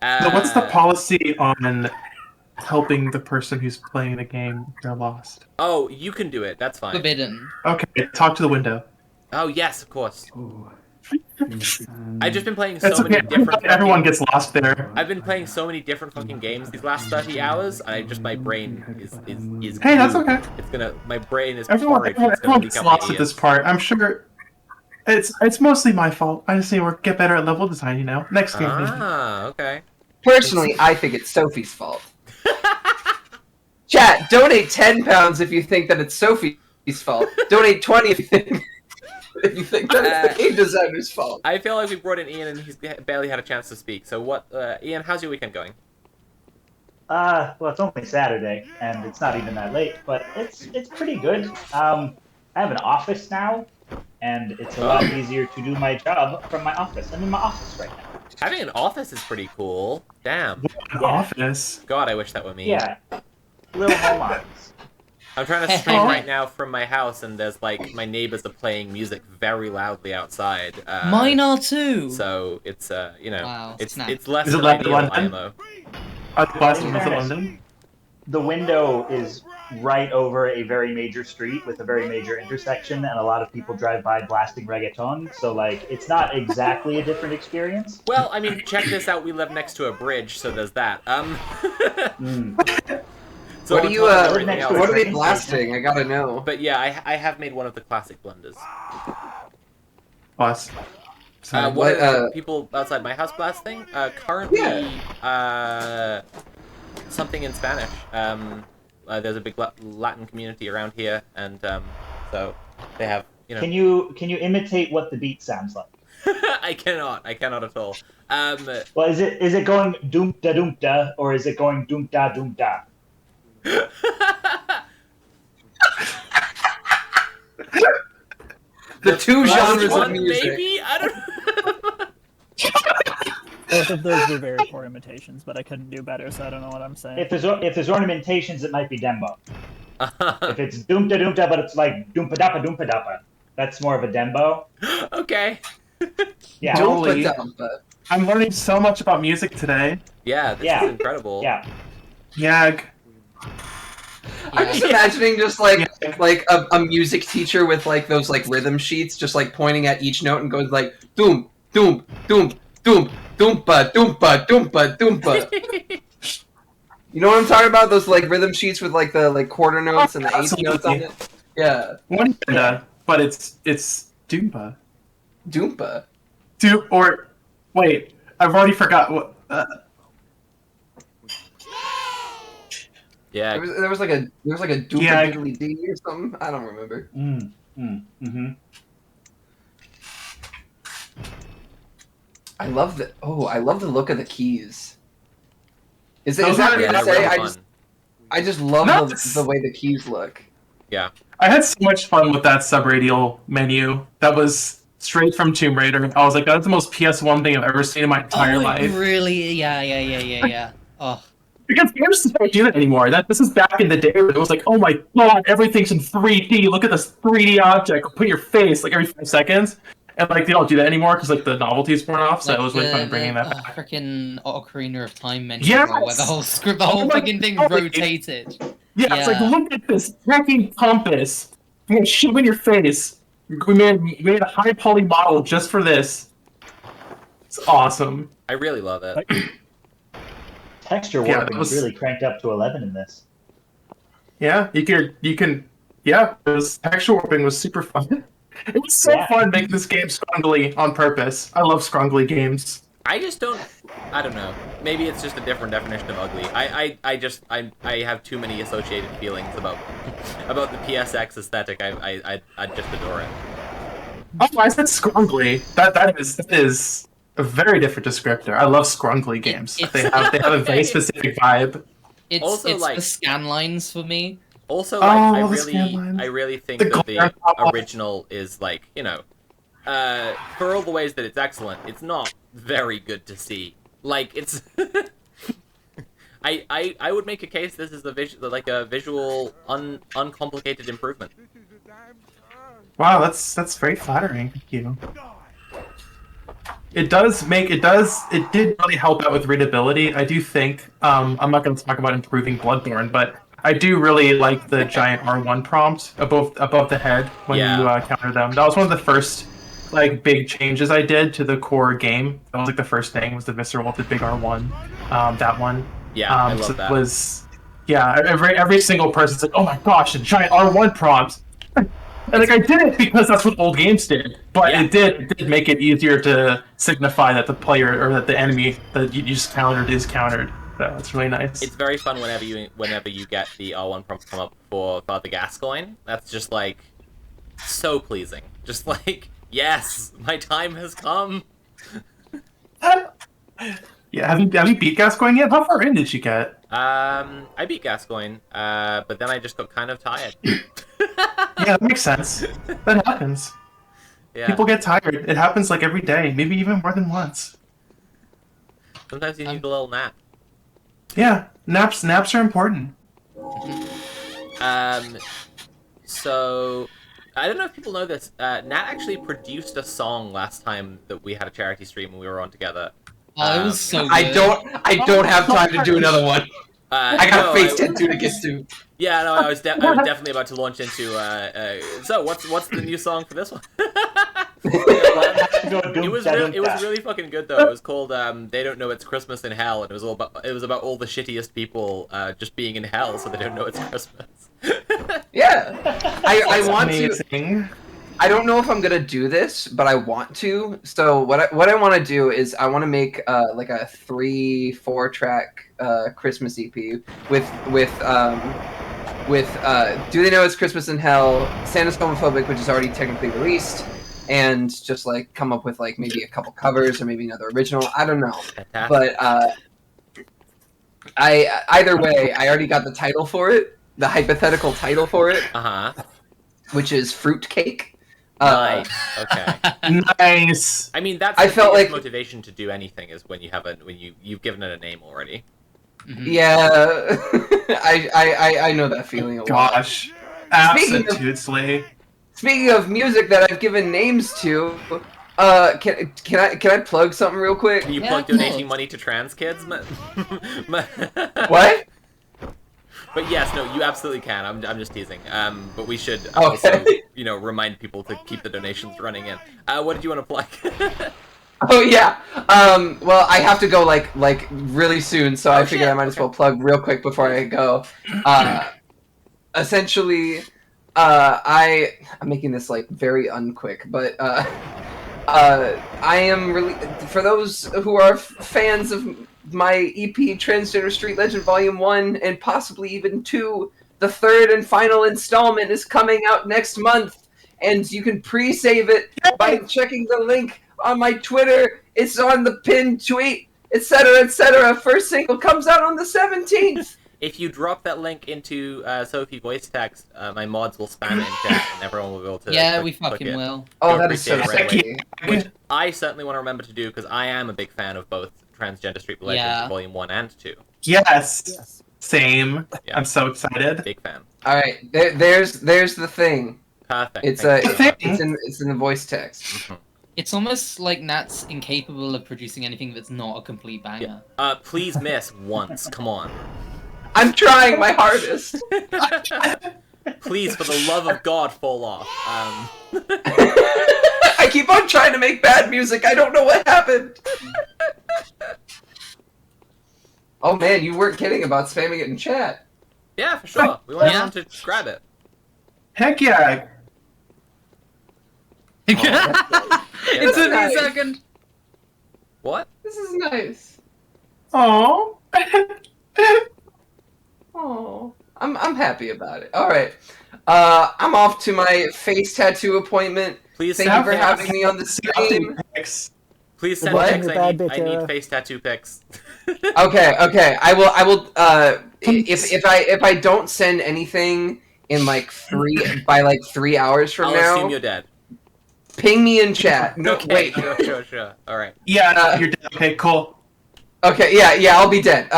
what's the policy on helping the person who's playing the game if they're lost? Oh, you can do it. That's fine. Forbidden. Okay, talk to the window. Oh, yes, of course. I've just been playing That's so many okay. different... Everyone gets lost there. I've been playing so many different fucking games these last 30 hours, and my brain is Hey, that's okay. It's gonna... My brain is Everyone porridge. It's gonna gets become lost at idiots. this part. I'm sure it's mostly my fault. I just need to get better at level design, you know? Next game. maybe. Ah, okay. Personally, I think it's Sophie's fault. Chat, donate £10 if you think that it's Sophie's fault. Donate 20 if you think that it's the game designer's fault. I feel like we brought in Ian and he's barely had a chance to speak. So what, Ian, how's your weekend going? Well, it's only Saturday, and it's not even that late, but it's pretty good. I have an office now, and it's a lot easier to do my job from my office. I'm in my office right now. Having an office is pretty cool. Damn. Office? God, I wish that were me. Yeah. Little home office. I'm trying to stream right now from my house, and there's like my neighbors are playing music very loudly outside. Mine are too. So it's you know, Wow, it's snap. it's less Is it than like ideal London? IMO. Are the last In ones in fairness, London? The window is right over a very major street with a very major intersection, and a lot of people drive by blasting reggaeton, so like it's not exactly a different experience. Well, I mean, check this out. We live next to a bridge, so there's that. So What on are you? top of everything else- What are they blasting? I gotta know. But yeah, I have made one of the classic blunders. Us. What are people outside my house blasting? Currently, something in Spanish. There's a big Latin community around here, and so they have, you know. Can you imitate what the beat sounds like? I cannot at all. Well, is it going doom da, or is it going doom da? The two genres of one, music. maybe? I don't. Both of those were very poor imitations, but I couldn't do better, so I don't know what I'm saying. If there's ornamentations, it might be Dembo. If it's doom da, but it's like doompa dappa, that's more of a Dembo. Okay. Yeah. Holy, I'm learning so much about music today. Yeah, this is incredible. Yeah. Yag. I'm just imagining just like a music teacher with like those like rhythm sheets, just like pointing at each note and going like doom doom doom doom doompa doompa doompa doompa. You know what I'm talking about? Those like rhythm sheets with like the like quarter notes and the eighth notes on it. Yeah. But it's Doompa. Doompa. Wait, I've already forgot what. Yeah. There was like a Doompa Yeah. Diddly Dee or something. I don't remember. I love the look of the keys. Is that weird to say? I just love the way the keys look. Yeah. I had so much fun with that subradial menu. That was straight from Tomb Raider. I was like, that's the most PS1 thing I've ever seen in my entire life. Really? Yeah. Oh. Because games don't do that anymore. This is back in the day where it was like, oh my god, everything's in 3D. Look at this 3D object. Put your face like every 5 seconds. And like they don't do that anymore because like the novelty's worn off. So Like it was really fun bringing that back. Freaking Ocarina of Time menu, Yes! where the whole fucking thing rotated. Yeah, it's like, look at this freaking compass. I'm gonna shove in your face. We made a high poly model just for this. It's awesome. I really love it. Texture warping was really cranked up to 11 in this. Yeah, you can. Yeah, texture warping was super fun. It was so fun making this game scrungly on purpose. I love scrungly games. I don't know. Maybe it's just a different definition of ugly. I have too many associated feelings about the PSX aesthetic. I just adore it. Oh, I said scrungly. That is a very different descriptor. I love scrungly games. They have a very specific vibe. It's Also, it's like- the scan lines for me. Also, like, I the really think The that the glare pop-up. original is like, for all the ways that it's excellent, it's not very good to see. Like, it's I would make a case this is a visual uncomplicated improvement. Wow, that's very flattering. Thank you. It did really help out with readability. I do think, I'm not going to talk about improving Bloodborne, but I do really like the giant R1 prompt above the head when you counter them. That was one of the first big changes I did to the core game. That was the first thing, was the visceral with the big R1. That one. Yeah, I love that. Every single person's like, oh my gosh, a giant R1 prompt. And I did it because that's what old games did, but it did make it easier to signify that the player or that the enemy that you just countered is countered. So it's really nice. It's very fun whenever you get the R1 prompt come up for Father Gascoigne. That's just so pleasing. Just yes, my time has come. Yeah, have you beat Gascoigne yet? How far in did you get? I beat Gascoigne, but then I just got kind of tired. Yeah, that makes sense. That happens. Yeah. People get tired. It happens every day, maybe even more than once. Sometimes you need a little nap. Yeah, naps are important. So I don't know if people know this. Nat actually produced a song last time that we had a charity stream when we were on together. Oh, it was so good. I don't have time to do another one. I got a face tattoo to get to. Yeah, no, I was definitely about to launch into. So what's the new song for this one? It was really fucking good though. It was called "They Don't Know It's Christmas in Hell," and it was about all the shittiest people just being in hell, so they don't know it's Christmas. Yeah, I want amazing. to. I don't know if I'm gonna do this, but I want to. So what I want to do is I want to make a 3-4 track Christmas EP with Do They Know It's Christmas in Hell, Santa's Homophobic, which is already technically released, and just come up with maybe a couple covers or maybe another original. I don't know, but either way, I already got the title for it, the hypothetical title for it, which is Fruitcake. Nice. Okay. Nice. I mean, that's I the felt biggest like- motivation to do anything is when you've given it a name already. Yeah, I know that feeling a lot. Gosh, absolutely. Speaking of music that I've given names to, can I plug something real quick? Can you plug donating money to trans kids? What? But yes, no, you absolutely can. I'm just teasing. But we should also, remind people to keep the donations running in. What did you want to plug? Oh yeah. Well, I have to go really soon, so I figured I might as well plug real quick before I go. Essentially, I'm making this very unquick, but I am really, for those who are fans of my EP Transgender Street Legend Volume 1 and possibly even 2, the third and final installment is coming out next month, and you can pre-save it by checking the link on my Twitter. It's on the pinned tweet, etc., etc. First single comes out on the 17th. If you drop that link into Sophie voice text, my mods will spam it in chat, and everyone will be able to. Yeah, click- we click fucking it. will. Oh, To that is so appreciate it sick. away. Which I certainly want to remember to do because I am a big fan of both Transgender Street Legends Yeah. Volume 1 and 2. Yes. Same. Yeah. I'm so excited. Big fan. All right, there's the thing. Perfect. It's Thank you so much. it's in the voice text. It's almost like Nat's incapable of producing anything that's not a complete banger. Please miss once. Come on. I'm trying my hardest. Please, for the love of God, fall off. I keep on trying to make bad music. I don't know what happened. Oh man, you weren't kidding about spamming it in chat. Yeah, for sure. We want everyone to grab it. Heck yeah. It took me a second. What? This is nice. Oh. Oh, I'm happy about it. All right, I'm off to my face tattoo appointment. Please thank you for having me on the stream. Please send What? pics. I need face tattoo pics. Okay. I will. If I don't send anything in like 3 hours from I'll now, assume you're dead. ping me in chat. No, Okay, wait. Sure. All right. Yeah, you're dead. Okay, cool. Okay, yeah, I'll be dead.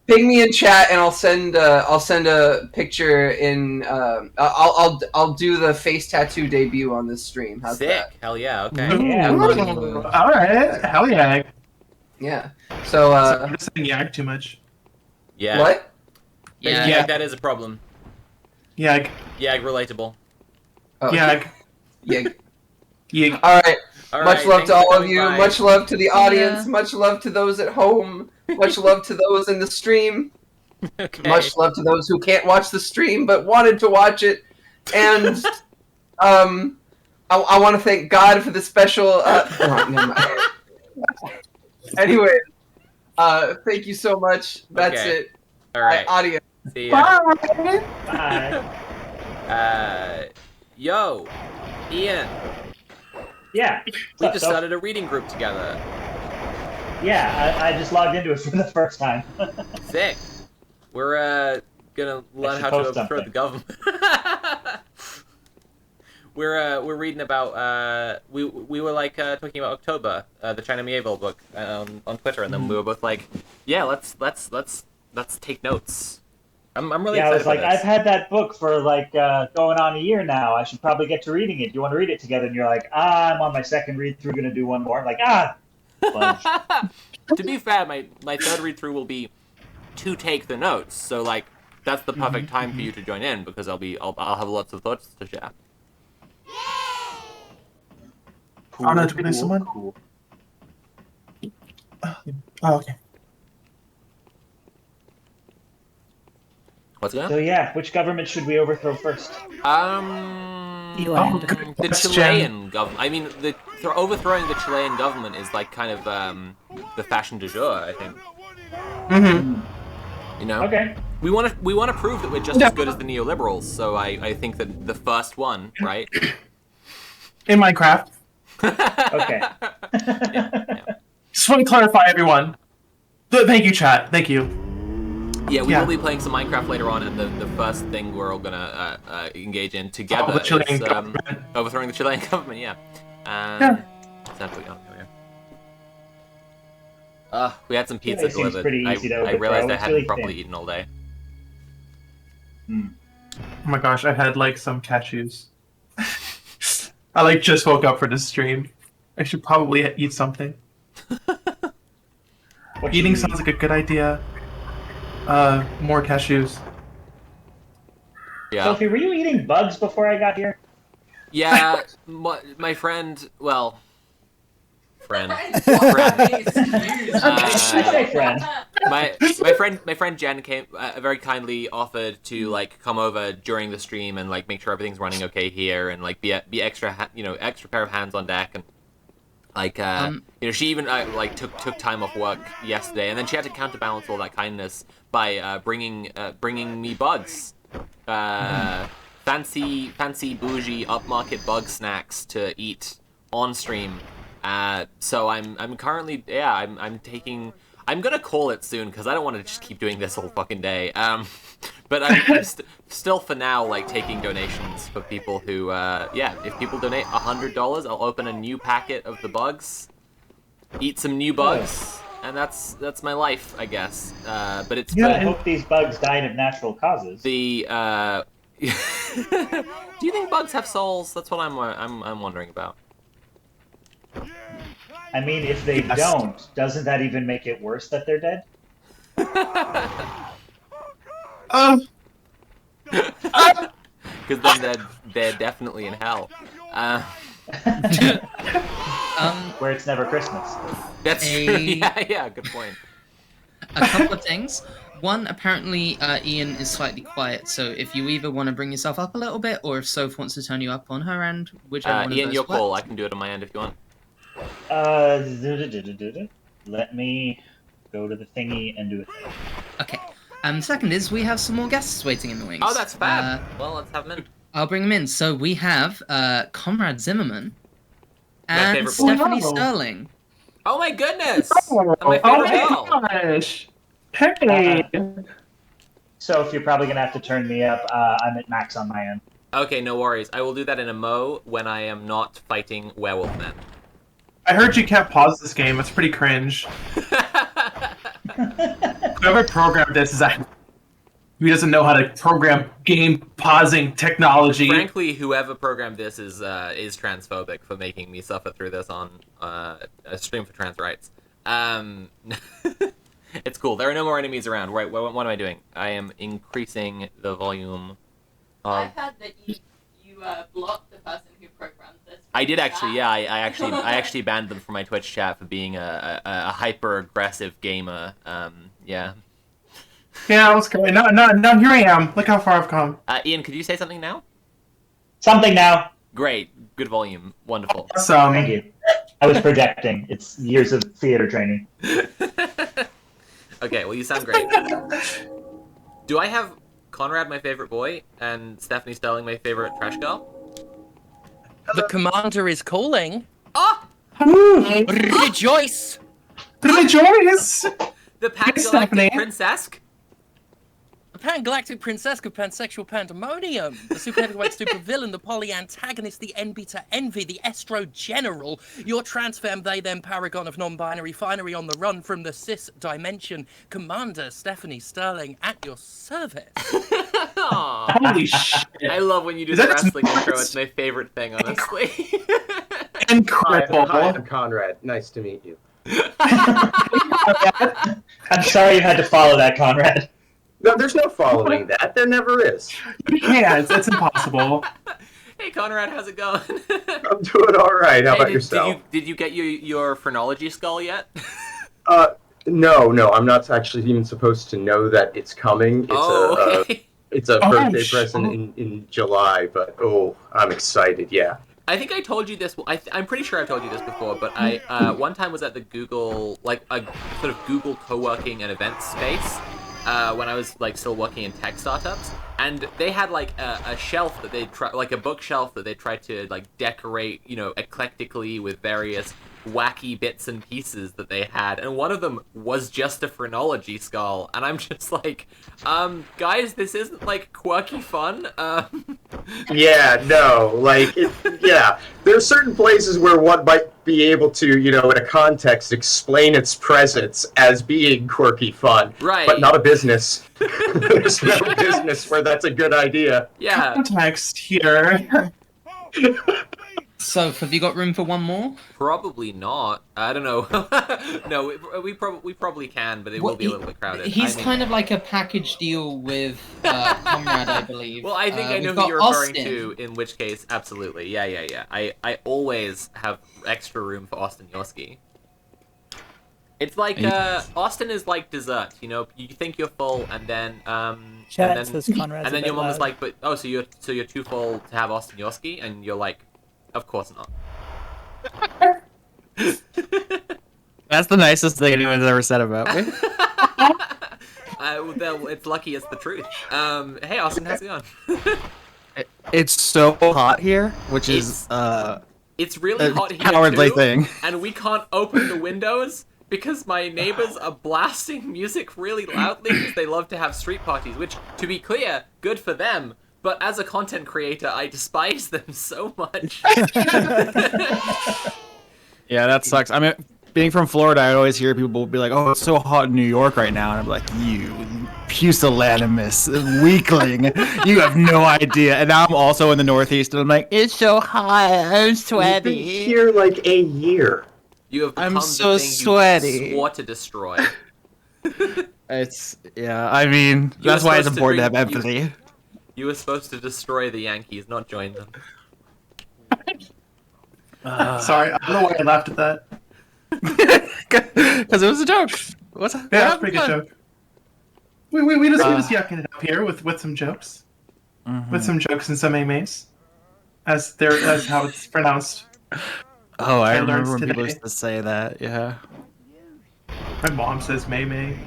Ping me in chat, and I'll send a picture in. I'll do the face tattoo debut on this stream. How's Sick. that? Hell yeah. Okay. All right. Hell yeah. Yeah. So. I'm just saying yag too much. Yeah. What? Yeah, that is a problem. Yag. Yag relatable. Oh, Yag. Yag. Yag. All right. All Much right, love thanks to for all of coming you. by. Much love to the audience. Yeah. Much love to those at home. Much love to those in the stream. Okay. Much love to those who can't watch the stream but wanted to watch it. And I want to thank God for the special. Never mind. Anyway, thank you so much. That's Okay. it. All right. Audience. See ya. Bye. Yo, Ian. Yeah. We just started a reading group together. Yeah, I just logged into it for the first time. Sick. We're gonna learn how to post overthrow the government. We're reading about we were like talking about October, the China Mieville book on Twitter, and then we were both like, yeah, let's take notes. I'm really Yeah, I excited was like, for this. I've had that book for like going on a year now. I should probably get to reading it. Do you want to read it together? And you're like, I'm on my second read through, gonna do one more. I'm like, fudge. To be fair, my third read through will be to take the notes. So like that's the perfect time for you to join in because I'll have lots of thoughts to share. Cool, Arnold, do we know someone? Cool. Oh, okay. What's that? So yeah, which government should we overthrow first? The Chilean government. I mean, overthrowing the Chilean government is like kind of the fashion du jour, I think. Mm-hmm. You know. Okay. We want to prove that we're just as good as the neoliberals. So I think that the first one, right? In Minecraft. Okay. Just want to clarify, everyone. Thank you, chat. Thank you. Yeah, we will be playing some Minecraft later on, and the first thing we're all gonna engage in together the Chilean is government. overthrowing the Chilean government. Yeah. We had some pizza Chile seems delivered. pretty easy to I overthrow. realized I It's hadn't really properly thin. eaten all day. Oh my gosh, I had like some cashews. I like just woke up for this stream. I should probably eat something. Eating sounds like a good idea. More cashews. Yeah. Sophie, were you eating bugs before I got here? Yeah, my friend. Well, friend. I say friend. My friend Jen came very kindly offered to like come over during the stream and like make sure everything's running okay here and like be extra extra pair of hands on deck and like she even like took time off work yesterday and then she had to counterbalance all that kindness by bringing me bugs, fancy bougie upmarket bug snacks to eat on stream. So I'm currently I'm taking. I'm gonna call it soon because I don't want to just keep doing this all fucking day. But I'm still for now like taking donations for people who if people donate $100, I'll open a new packet of the bugs, eat some new bugs, and that's my life, I guess. But it's I hope these bugs died of natural causes. The do you think bugs have souls? That's what I'm wondering about. I mean, if they don't, doesn't that even make it worse that they're dead? Because then they're definitely in hell. Where it's never Christmas. That's true. Yeah, good point. A couple of things. One, apparently Ian is slightly quiet, so if you either want to bring yourself up a little bit, or if Soph wants to turn you up on her end, whichever one of Ian, those your works. call. I can do it on my end if you want. Let me go to the thingy and do it. Okay. Second is we have some more guests waiting in the wings. Oh, that's fab. Well, let's have them in. I'll bring them in. So we have Conrad Zimmerman My and favorite boy. Stephanie Sterling. Oh my goodness! Oh, my favorite girl. gosh! Hey. So if you're probably gonna have to turn me up, I'm at max on my end. Okay, no worries. I will do that in a mo when I am not fighting werewolf men. I heard you can't pause this game. It's pretty cringe. Whoever programmed this is who doesn't know how to program game pausing technology. Frankly, whoever programmed this is transphobic for making me suffer through this on a stream for trans rights. It's cool. There are no more enemies around. Right? What am I doing? I am increasing the volume. I've heard that you blocked the person who programmed this. I did actually. Yeah, I actually banned them from my Twitch chat for being a hyper aggressive gamer. Yeah. Yeah, that was great. Now here I am. Look how far I've come. Ian, could you say something now? Something now. Great. Good volume. Wonderful. Thank you. I was projecting. It's years of theater training. Okay, well, you sound great. Do I have Conrad, my favorite boy, and Stephanie Sterling, my favorite trash girl? The commander is calling. Ah! Rejoice! Rejoice! The Pan-Galactic Princess? The Pan-Galactic Princess of Pansexual Pandemonium, the super heavyweight super villain, the poly-antagonist, the N-beta envy, the Estro General, your transfem they them paragon of non-binary finery on the run from the cis dimension, Commander Stephanie Sterling at your service. Holy shit. I love when you do the wrestling intro. It's my favorite thing, honestly. Incredible. Hi, I'm Conrad. Nice to meet you. I'm sorry you had to follow that, Conrad. No, there's no following that. There never is. Yeah, it's impossible. Hey, Conrad, how's it going? I'm doing all right. How about yourself? Did you get your phrenology skull yet? No, I'm not actually even supposed to know that it's coming. It's a birthday present in July, but I'm excited. Yeah. I think I told you this. I'm pretty sure I've told you this before, but I one time was at the Google, like a sort of Google co-working and event space when I was like still working in tech startups, and they had like a shelf that they like a bookshelf that they tried to like decorate, eclectically with various wacky bits and pieces that they had, and one of them was just a phrenology skull, and I'm just like, guys, this isn't like quirky fun. Yeah, no, there are certain places where one might be able to, in a context, explain its presence as being quirky fun, right? But not a business. There's no business where that's a good idea. Yeah. Context here. So, have you got room for one more? Probably not. I don't know. No, we probably can, but it will be a little bit crowded. He's kind of like a package deal with Conrad, I believe. Well, I think I know who you're referring to, in which case, absolutely. Yeah. I always have extra room for Austin Yoski. It's like, Austin is like dessert, you think you're full, and then, says Conrad's and then a your bit mom is loud. like, so you're too full to have Austin Yoski, and you're like, of course not. That's the nicest thing anyone's ever said about me. It's lucky it's the truth. Hey Austin, how's it going? It's so hot here, which is it's really hot here cowardly too, thing. and we can't open the windows because my neighbors are blasting music really loudly because they love to have street parties, which, to be clear, good for them. But as a content creator, I despise them so much. Yeah, that sucks. I mean, being from Florida, I always hear people be like, "Oh, it's so hot in New York right now," and I'm like, "You pusillanimous weakling, you have no idea." And now I'm also in the Northeast, and I'm like, "It's so hot, I'm sweaty." You've been here like a year. You have become I'm the so thing sweaty. you swore to destroy. I mean, that's why it's important to have empathy. You were supposed to destroy the Yankees, not join them. Sorry, I don't know why I laughed at that. Because it was a joke. What's Yeah, that's a pretty good joke. We just yucking it up here with some jokes. With some jokes and some AMAs. As how it's pronounced. Oh, I learned remember when today. people used to say that. Yeah. My mom says May May.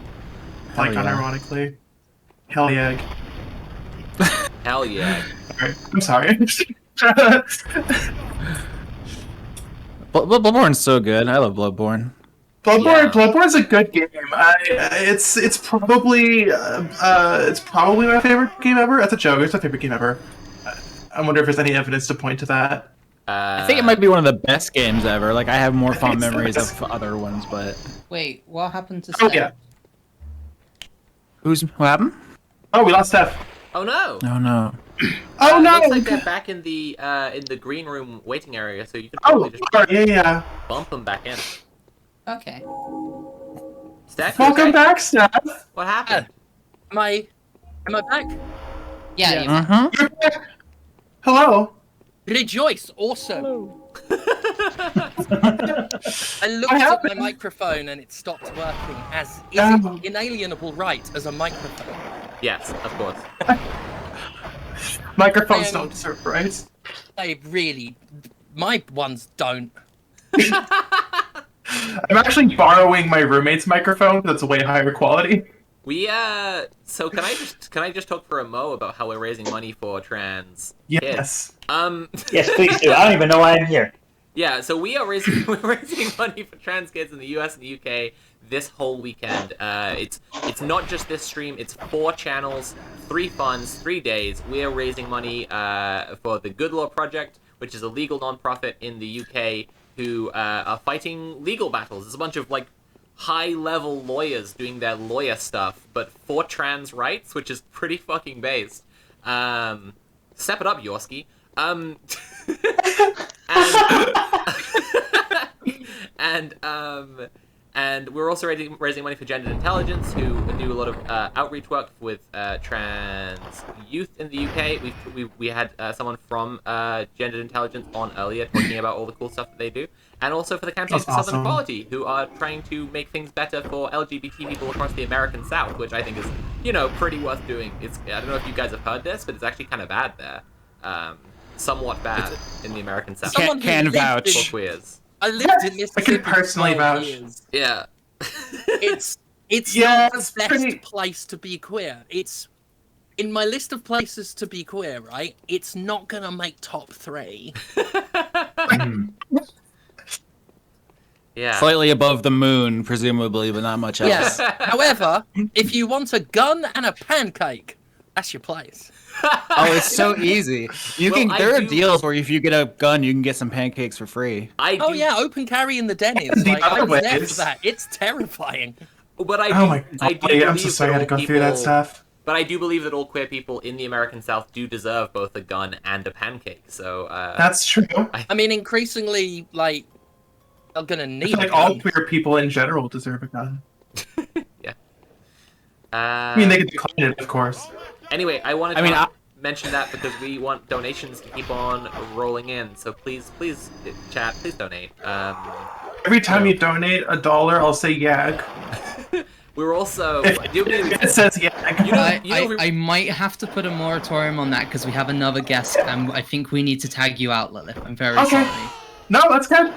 Hell Like, yeah. unironically. Hell yeah. Hell yeah. Sorry. I'm sorry. Bloodborne's so good. I love Bloodborne. Bloodborne's a good game. It's probably my favorite game ever. That's a joke. It's my favorite game ever. I wonder if there's any evidence to point to that. I think it might be one of the best games ever. Like I have more fond it's the memories best. of other ones, but Wait, what happened to Oh Steph? yeah. what happened? Oh, we lost Steph. Oh no. Oh no. Oh no. Looks like they're back in the green room waiting area, so you can Oh, probably just yeah. bump them back in. Okay. Steph, you Welcome okay? back, Steph. What happened? Am I back? Yeah. Uh-huh. You're back. Hello. Rejoice! Awesome. I looked What at my happened? microphone and it stopped working. As is it inalienable right as a microphone? Yes, of course. Microphones don't deserve rights. They really, my ones don't. I'm actually borrowing my roommate's microphone. That's a way higher quality. We so can I just talk for a mo about how we're raising money for trans Yes. kids? Yes, please do. I don't even know why I'm here. Yeah, so we're raising money for trans kids in the US and the UK this whole weekend. It's not just this stream, it's 4 channels, 3 funds, 3 days. We're raising money for the Good Law Project, which is a legal non-profit in the UK who are fighting legal battles. There's a bunch of like high-level lawyers doing their lawyer stuff, but for trans rights, which is pretty fucking based. Step it up, Yorski. And we're also raising money for Gendered Intelligence, who do a lot of outreach work with trans youth in the UK. We had someone from Gendered Intelligence on earlier talking about all the cool stuff that they do. And also for the Council for Southern Equality, who are trying to make things better for LGBT people across the American South, which I think is, pretty worth doing. I don't know if you guys have heard this, but it's actually kind of bad there. Somewhat bad in the American South. Can vouch. For queers. I lived in Mississippi. I can personally for 12 vouch. years. Yeah. It's Yeah, not it's the best pretty- place to be queer. It's in my list of places to be queer, right? It's not gonna make top 3. Yeah. Slightly above the moon, presumably, but not much else. Yes. However, if you want a gun and a pancake, that's your place. Oh, it's so easy. There are deals where if you get a gun, you can get some pancakes for free. Oh yeah, open carry in the Denny's. The Like, I other was there ways. for that. It's terrifying. But I do, Oh my I god, do I'm so believe sorry I had to that go all through that people- stuff. But I do believe that all queer people in the American South do deserve both a gun and a pancake. So That's true. I mean, increasingly, like, I'm gonna I need feel a like gun. all queer people in general deserve a gun. Yeah. I mean, they can decline it, of course. Anyway, I wanted to I mean, mention that because we want donations to keep on rolling in. So please, chat, please donate. Every time you donate $1, I'll say YAG. We're also. It says YAG. I might have to put a moratorium on that because we have another guest, and I think we need to tag you out, Lilith. I'm very Okay. sorry. No, that's good.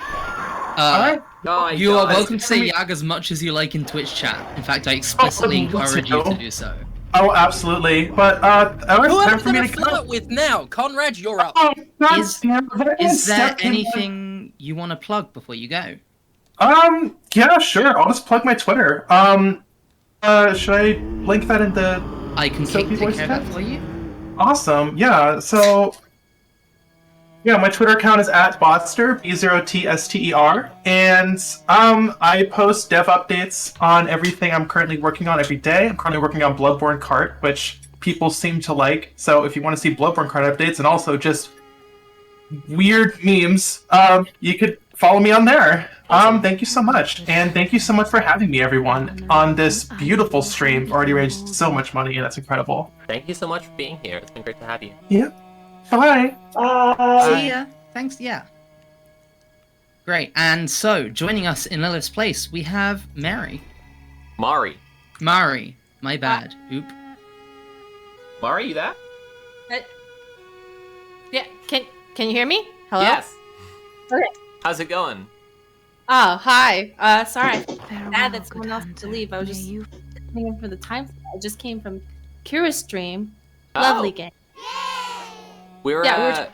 Alright. Oh, You are God. welcome to say YAG as much as you like in Twitch chat. In fact, I explicitly let's encourage you go. to do so. Oh, absolutely. But, alright, Who am time I for me gonna to go. flirt with now? Conrad, you're up. Is there anything you want to plug before you go? Yeah, sure. I'll just plug my Twitter. Should I link that in the I can Sophie take voice care of that chat? for you. Awesome. Yeah, so yeah, my Twitter account is @Botster, B0TSTER, and I post dev updates on everything I'm currently working on every day. I'm currently working on Bloodborne Cart, which people seem to like. So if you want to see Bloodborne Cart updates and also just weird memes, you could follow me on there. Thank you so much, and thank you so much for having me, everyone, on this beautiful stream. Already raised so much money, and that's incredible. Thank you so much for being here. It's been great to have you. Yeah. Bye. See ya. Thanks, yeah. Great, and so, joining us in Lilith's place, we have Mary. Mari. Mari. My bad. Oop. Mari, you there? Yeah. Can you hear me? Hello. Yes. Okay. How's it going? Oh, hi. Sorry. Sad that someone else had to leave. I was just coming in for the time. I just came from Kira's stream. Lovely game. We're we're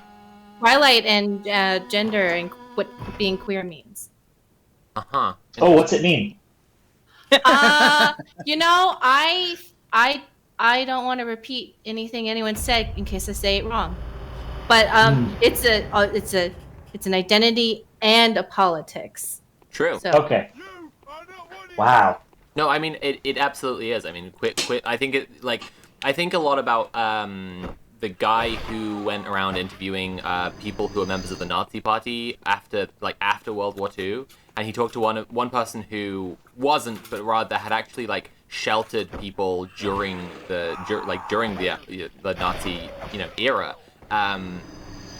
Twilight and gender and what being queer means. Uh-huh. Oh, what's it mean? You know, I don't want to repeat anything anyone said in case I say it wrong. But it's an identity and a politics. True. So. Okay. Wow. No, I mean it absolutely is. I mean, quit. I think I think a lot about the guy who went around interviewing people who were members of the Nazi Party after World War II, and he talked to one person who wasn't, but rather had actually sheltered people during the Nazi era.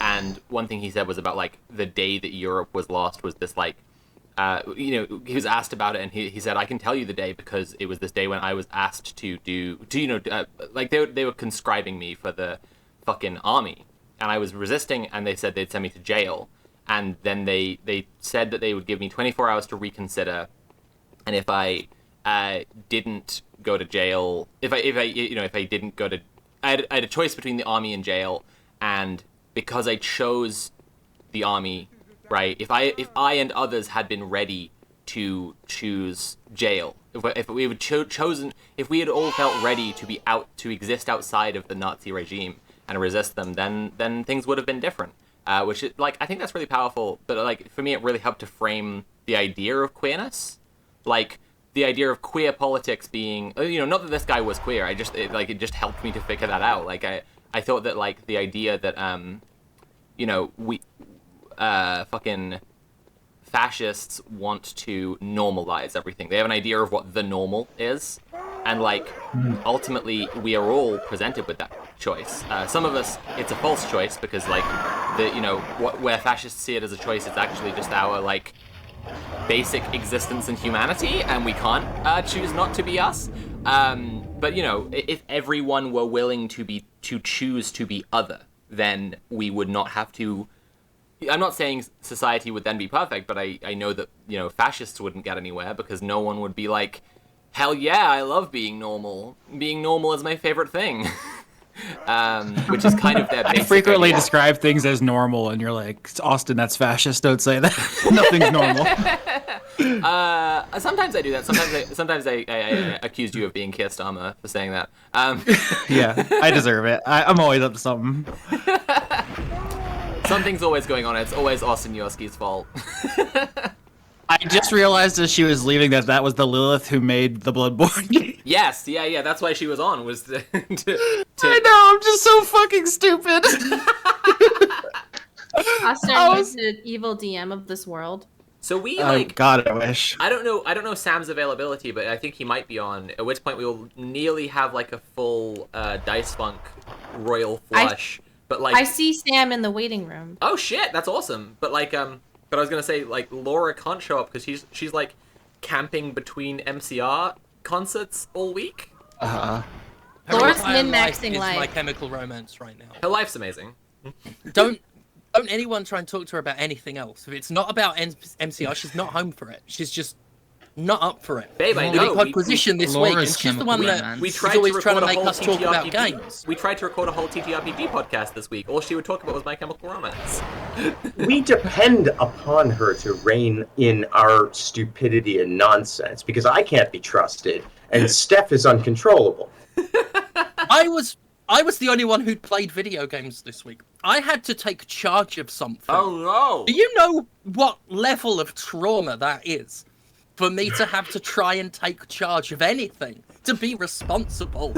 And one thing he said was about the day that Europe was lost was this he was asked about it, and he said, I can tell you the day because it was this day when I was asked to they were conscribing me for the fucking army, and I was resisting, and they said they'd send me to jail, and then they said that they would give me 24 hours to reconsider, and if I didn't go to jail, if I didn't go to, I had a choice between the army and jail, and because I chose the army, right? If I and others had been ready to choose jail, if we had all felt ready to exist outside of the Nazi regime and resist them, then things would have been different. Which is, I think that's really powerful. But for me, it really helped to frame the idea of queerness, the idea of queer politics being, not that this guy was queer. It just helped me to figure that out. I thought that the idea that we fucking fascists want to normalize everything. They have an idea of what the normal is, and ultimately we are all presented with that choice. Some of us, it's a false choice because where fascists see it as a choice, it's actually just our basic existence in humanity, and we can't choose not to be us. But if everyone were willing to choose to be other, then we would not have to. I'm not saying society would then be perfect, but I know that fascists wouldn't get anywhere because no one would be like, hell yeah, I love being normal. Being normal is my favorite thing. Which is kind of their basic I frequently idea. describe things as normal, and you're like, Austin, that's fascist. Don't say that. Nothing's normal. Sometimes I do that. Sometimes I accused you of being Keir Starmer for saying that. Yeah, I deserve it. I'm always up to something. Something's always going on. It's always Austin Yorsky's fault. I just realized as she was leaving that was the Lilith who made the Bloodborne. Yes, yeah. That's why she was on. Was to I know. I'm just so fucking stupid. Austin was the evil DM of this world. So we God, I wish. I don't know Sam's availability, but I think he might be on. At which point we will nearly have a full Dice Funk Royal Flush. But I see Sam in the waiting room. Oh shit, that's awesome. But but I was gonna say Laura can't show up because she's camping between MCR concerts all week. Laura's Her entire min-maxing life. life. Is My Chemical Romance right now. Her life's amazing. Don't anyone try and talk to her about anything else. If it's not about MCR, she's not home for it. She's just not up for it. Babe, I know. Acquisition this week, and she's the one that we tried is always to trying to record a make whole us talk about TTRPG. games. We tried to record a whole TTRPG podcast this week. All she would talk about was My Chemical Romance. We depend upon her to rein in our stupidity and nonsense because I can't be trusted and Steph is uncontrollable. I was the only one who'd played video games this week. I had to take charge of something. Oh no! Do you know what level of trauma that is? For me to have to try and take charge of anything, to be responsible.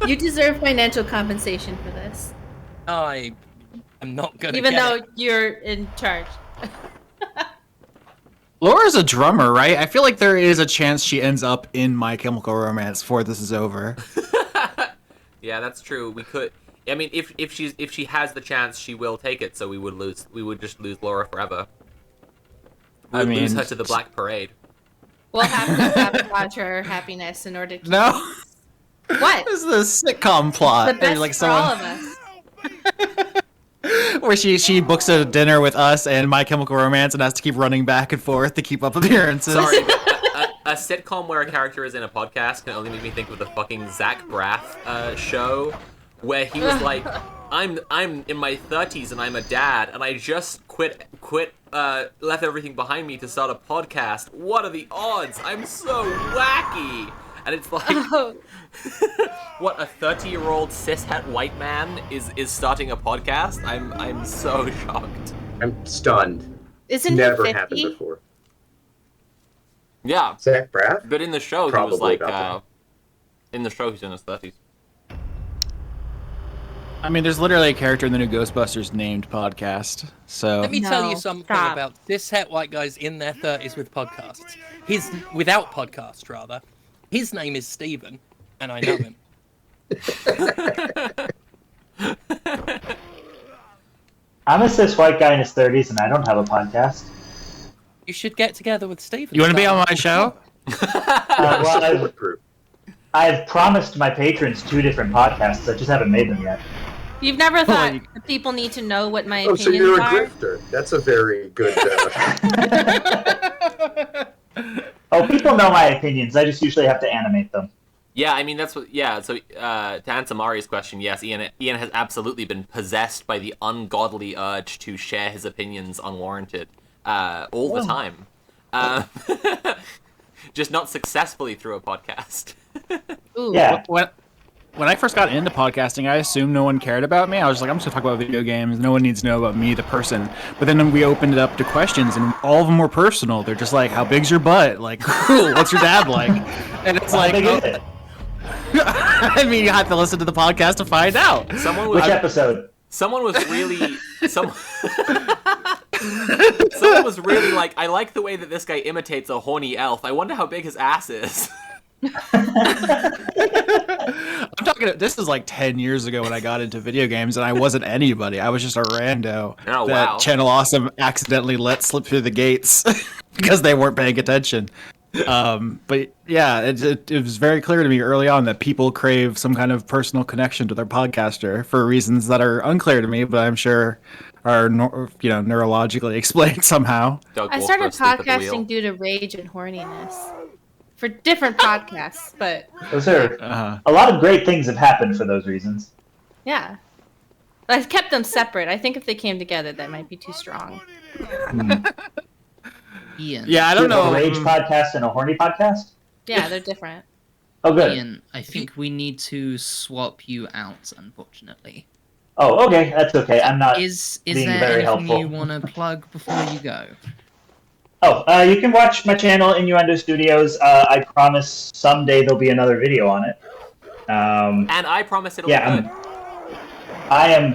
You deserve financial compensation for this. I am not gonna Even get though it. you're in charge. Laura's a drummer, right? I feel like there is a chance she ends up in My Chemical Romance before this is over. Yeah, that's true. We could. I mean, if she has the chance, she will take it. So we would just lose Laura forever. We would lose her to the Black Parade. We'll have to sabotage her happiness in order to. No. What? This is a sitcom plot. The best Like for all of us. where she books a dinner with us and My Chemical Romance and has to keep running back and forth to keep up appearances. Sorry, a sitcom where a character is in a podcast can only make me think of the fucking Zach Braff show, where he was like, I'm in my 30s and I'm a dad and I just left everything behind me to start a podcast. What are the odds? I'm so wacky. And it's like, what, a 30-year-old cishet white man is starting a podcast? I'm so shocked. I'm stunned. Isn't Never he 50? happened before. Yeah. Zach Braff? But in the show, he was like, in the show, he's in his 30s. I mean, there's literally a character in the new Ghostbusters named Podcast. So Let me tell you something about cishet white guys in their 30s with podcasts. Without podcasts, rather. His name is Steven, and I know him. I'm a cis white guy in his 30s, and I don't have a podcast. You should get together with Steven. You want to be on my show? Well, I've promised my patrons 2 different podcasts. I just haven't made them yet. You've never thought that people need to know what my Oh, opinions so you're a are? grifter. That's a very good... Oh, people know my opinions. I just usually have to animate them. Yeah, I mean, that's what... Yeah, so to answer Mari's question, yes, Ian has absolutely been possessed by the ungodly urge to share his opinions unwarranted all the time. Just not successfully through a podcast. Ooh, yeah. When I first got into podcasting, I assumed no one cared about me. I was like, I'm just gonna talk about video games. No one needs to know about me, the person. But then we opened it up to questions, and all of them were personal. They're just like, "How big's your butt? Like, cool. What's your dad like?" And it's like, I mean, you have to listen to the podcast to find out. Which episode? Someone was really someone was really like, I like the way that this guy imitates a horny elf. I wonder how big his ass is. I'm talking. This is like 10 years ago when I got into video games, and I wasn't anybody. I was just a rando that that Channel Awesome accidentally let slip through the gates because they weren't paying attention. But yeah, it was very clear to me early on that people crave some kind of personal connection to their podcaster for reasons that are unclear to me, but I'm sure are neurologically explained somehow. I started podcasting due to rage and horniness. For different podcasts, but... Those are... A lot of great things have happened for those reasons. Yeah. I've kept them separate. I think if they came together, that might be too strong. Ian. Yeah, I don't know. A rage podcast and a horny podcast? Yeah, they're different. Oh, good. Ian, I think we need to swap you out, unfortunately. Oh, okay. That's okay. I'm not Is being there very anything helpful. you want to plug before you go? Oh, you can watch my channel, Innuendo Studios. I promise someday there'll be another video on it. And I promise it'll be good. I am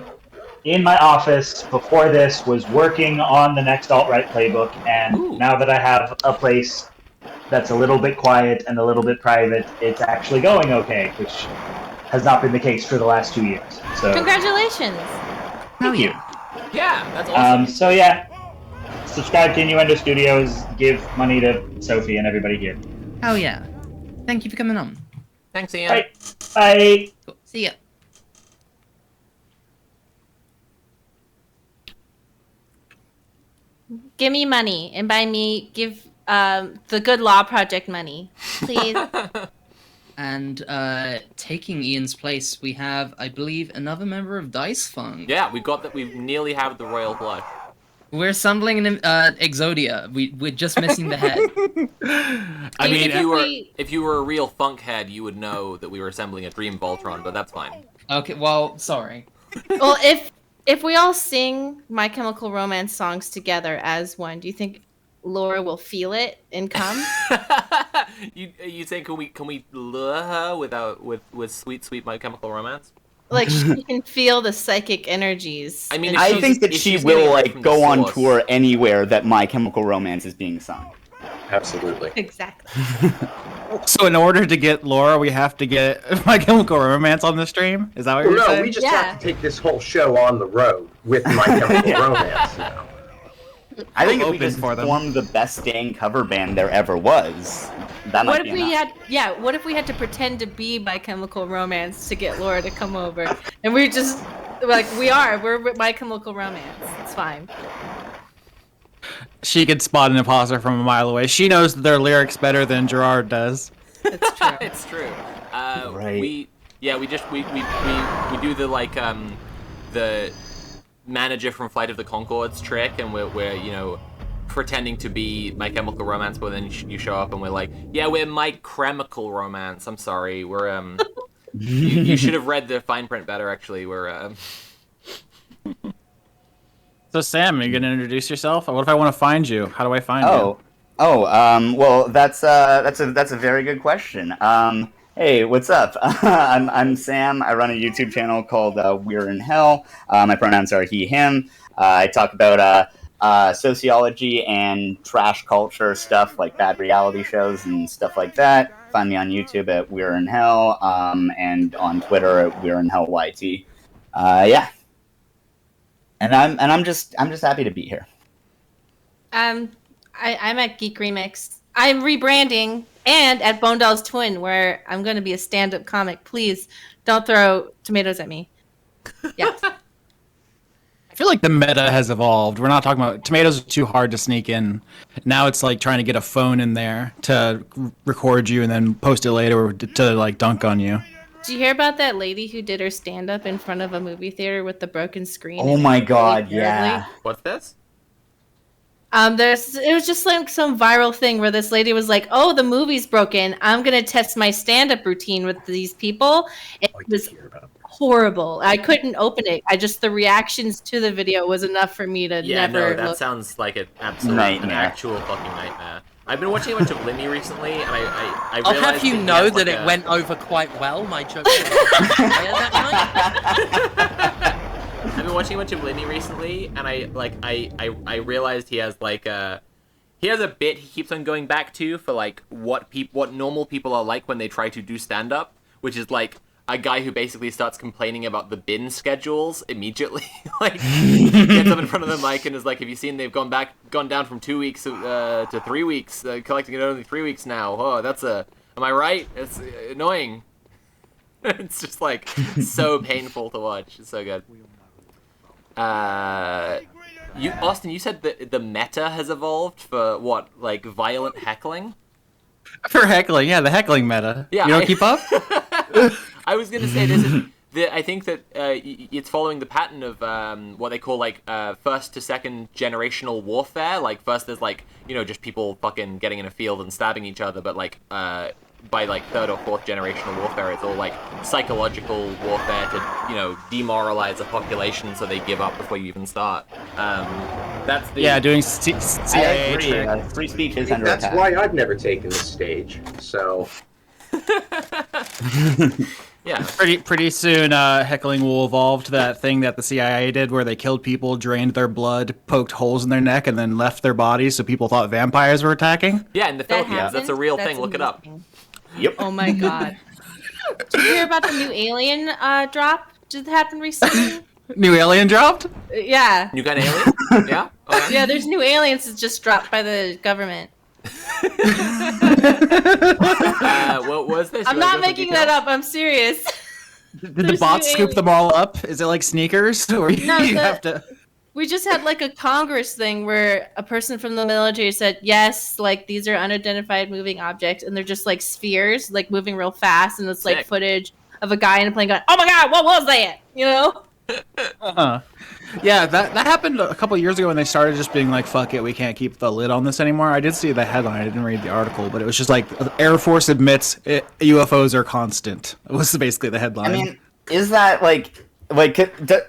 in my office before this, was working on the next alt-right playbook, and now that I have a place that's a little bit quiet and a little bit private, it's actually going okay, which has not been the case for the last 2 years. So Congratulations! thank you. Yeah, that's awesome. So yeah, subscribe to Innuendo Studios, give money to Sophie and everybody here. Oh yeah. Thank you for coming on. Thanks, Ian. Bye. Bye. Cool. See ya. Give me money, and by me, give the Good Law Project money, please. And taking Ian's place, we have, I believe, another member of Dice Funk. Yeah, we nearly have the royal blood. We're assembling an Exodia. We're just missing the head. I mean, if you were a real funk head, you would know that we were assembling a Dream Voltron, but that's fine. Okay, well, sorry. Well, if we all sing My Chemical Romance songs together as one, do you think Laura will feel it and come? You say can we lure her with sweet My Chemical Romance? Like she can feel the psychic energies. I mean, I think that she will go on tour anywhere that My Chemical Romance is being sung. Absolutely. Exactly. So in order to get Laura, we have to get My Chemical Romance on the stream? Is that what you're saying? We just have to take this whole show on the road with My Chemical Romance now. I think if we open just for them. formed the best dang cover band there ever was, that might What be if we enough. what if we had to pretend to be My Chemical Romance to get Laura to come over? And we're just like, we're My Chemical Romance. It's fine. She could spot an imposter from a mile away. She knows their lyrics better than Gerard does. It's true. It's true. Right. We do the like the manager from Flight of the Conchords trick, and we're you know pretending to be My Chemical Romance, but then you show up and we're like, yeah, we're My Chemical Romance. I'm sorry, we're you should have read the fine print better. Actually, we're So Sam, are you gonna introduce yourself? What if I want to find you? How do I find you? Well, that's a very good question. Hey, what's up? I'm Sam. I run a YouTube channel called We're in Hell. My pronouns are he, him. I talk about sociology and trash culture stuff like bad reality shows and stuff like that. Find me on YouTube at We're in Hell, and on Twitter at We're in Hell YT. Yeah. And I'm just happy to be here. I'm at Geek Remix. I'm rebranding, and at Bone Dolls Twin, where I'm going to be a stand-up comic. Please don't throw tomatoes at me. Yeah. I feel like the meta has evolved. We're not talking about tomatoes are too hard to sneak in. Now it's like trying to get a phone in there to record you and then post it later to like dunk on you. Did you hear about that lady who did her stand-up in front of a movie theater with the broken screen? Oh my god, yeah. What's this? It was just like some viral thing where this lady was like, "Oh, the movie's broken. I'm gonna test my stand-up routine with these people." It was horrible. I couldn't open it. The reactions to the video was enough for me to never. That sounds like an absolute Nightmare. an actual fucking nightmare. I've been watching a bunch of Limmy recently, and I I'll realized have you he know has, that like, it a- went over quite well. My joke. that I've been watching a bunch of Limmy recently, and I realized he has like a bit he keeps on going back to for like what normal people are like when they try to do stand up, which is like a guy who basically starts complaining about the bin schedules immediately. Like gets up in front of the mic and is like, "Have you seen they've gone down from 2 weeks to 3 weeks, collecting it only 3 weeks now? Oh, am I right? It's annoying." It's just like so painful to watch. It's so good. Austin, you said that the meta has evolved for what, like violent heckling? For heckling, yeah, the heckling meta. Yeah, You don't keep up? I was gonna say this is. I think that it's following the pattern of what they call like first to second generational warfare. Like first there's like just people fucking getting in a field and stabbing each other, but like by like third or fourth generational warfare, it's all like psychological warfare to demoralize a population so they give up before you even start. That's the doing I CIA agree. trick. Free speech is under That's attack. why I've never taken the stage. So Yeah. Pretty soon, heckling will evolve to that thing that the CIA did, where they killed people, drained their blood, poked holes in their neck, and then left their bodies, so people thought vampires were attacking. Yeah, in the Philippines, that's a happened? real That's thing. Look it up. Yep. Oh my god. Did you hear about the new Alien drop? Did it happen recently? New alien dropped? Yeah. New kind of alien? Yeah. Okay. Yeah, there's new aliens that just dropped by the government. What was this? I'm not making that up. I'm serious. Did the There's bots new scoop them all up? Is it like sneakers? Or No, you the- have to... We just had like a Congress thing where a person from the military said, yes, like these are unidentified moving objects, and they're just like spheres, like moving real fast, and it's like Sick. footage of a guy in a plane going, "Oh my god, what was that?" You know? Uh-huh. Yeah, that happened a couple years ago when they started just being like, fuck it, we can't keep the lid on this anymore. I did see the headline, I didn't read the article, but it was just like, Air Force admits UFOs are constant. It was basically the headline. I mean, is that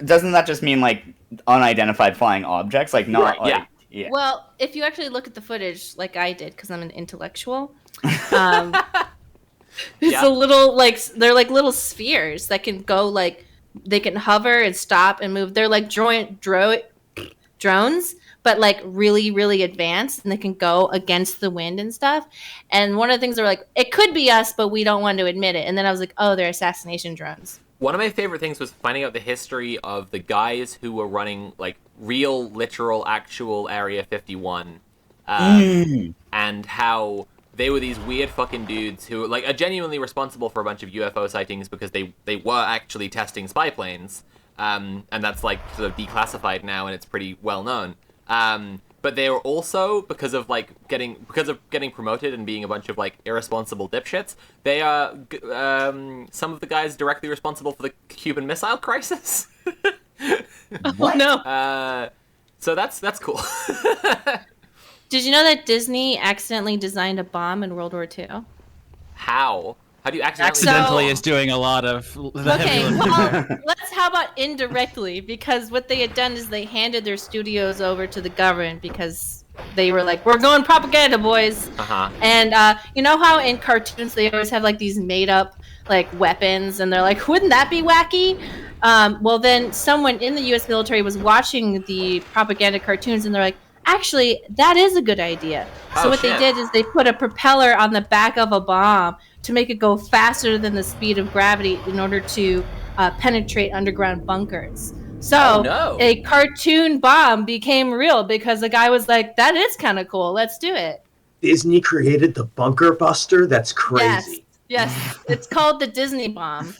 doesn't that just mean like unidentified flying objects? Like not Right, like yeah. yeah. Well, if you actually look at the footage, like I did, because I'm an intellectual, it's Yeah. a little like they're like little spheres that can go like they can hover and stop and move. They're like drones, but like really, really advanced, and they can go against the wind and stuff. And one of the things they were like, it could be us, but we don't want to admit it. And then I was like, oh, they're assassination drones. One of my favorite things was finding out the history of the guys who were running like real, literal, actual Area 51, and how they were these weird fucking dudes who like are genuinely responsible for a bunch of UFO sightings because they were actually testing spy planes, and that's like sort of declassified now and it's pretty well known. But they were also, because of getting promoted and being a bunch of like irresponsible dipshits, they are some of the guys directly responsible for the Cuban Missile Crisis. Oh no! So that's cool. Did you know that Disney accidentally designed a bomb in World War II? How? How do you accidentally is doing a lot of Okay, well, how about indirectly? Because what they had done is they handed their studios over to the government because they were like, we're going propaganda, boys. And you know how in cartoons they always have like these made up like weapons and they're like, wouldn't that be wacky? Well, then someone in the U.S. military was watching the propaganda cartoons and they're like, actually, that is a good idea. So what they did is they put a propeller on the back of a bomb to make it go faster than the speed of gravity in order to penetrate underground bunkers. So a cartoon bomb became real because the guy was like, that is kind of cool. Let's do it. Disney created the bunker buster? That's crazy. Yes. It's called the Disney bomb.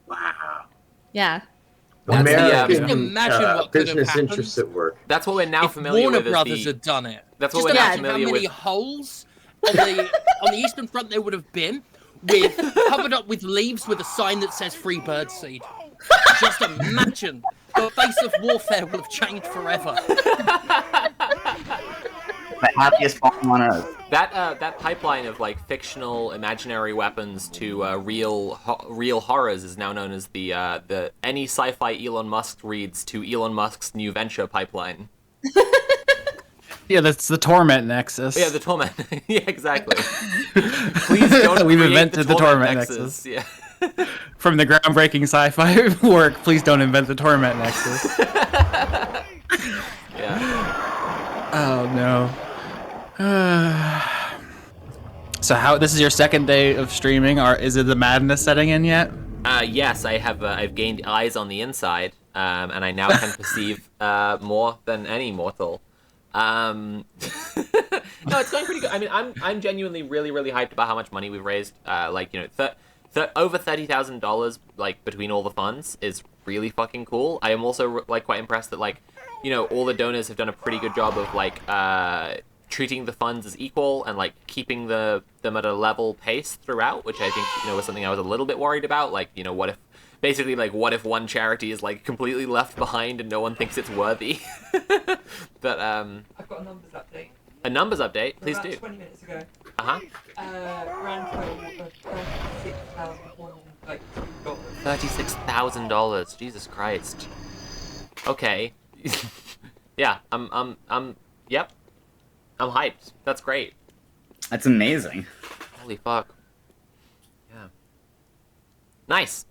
Wow. Yeah. American business interests at work. That's what we're now familiar Warner with. Brothers had done it. That's what Just we're now imagine how familiar many with. holes on the Eastern Front there would have been, with covered up with leaves with a sign that says "Free Birdseed." Just imagine. The face of warfare will have changed forever. The happiest bomb on earth. That pipeline of like fictional imaginary weapons to real horrors is now known as the any sci-fi Elon Musk reads to Elon Musk's new venture pipeline. Yeah, that's the Torment Nexus. Yeah, the Torment. Yeah, exactly. Please don't. We've create invented the Torment Nexus. Yeah. From the groundbreaking sci-fi work, please don't invent the Torment Nexus. Yeah. Oh no. So how? This is your second day of streaming, or is it the madness setting in yet? Yes, I have. I've gained eyes on the inside, and I now can perceive more than any mortal. No, it's going pretty good. I mean, I'm genuinely really hyped about how much money we've raised. Like, you know, over $30,000, like between all the funds, is really fucking cool. I am also like quite impressed that like, you know, all the donors have done a pretty good job of like treating the funds as equal and like keeping them at a level pace throughout, which I think, you know, was something I was a little bit worried about. Like, you know, what if one charity is like completely left behind and no one thinks it's worthy? But I've got a numbers update. A numbers update, please about do. 20 minutes ago. Uh-huh. Grand total of $36,000. Jesus Christ. Okay. Yeah, yep. I'm hyped. That's great. That's amazing. Holy fuck. Yeah. Nice.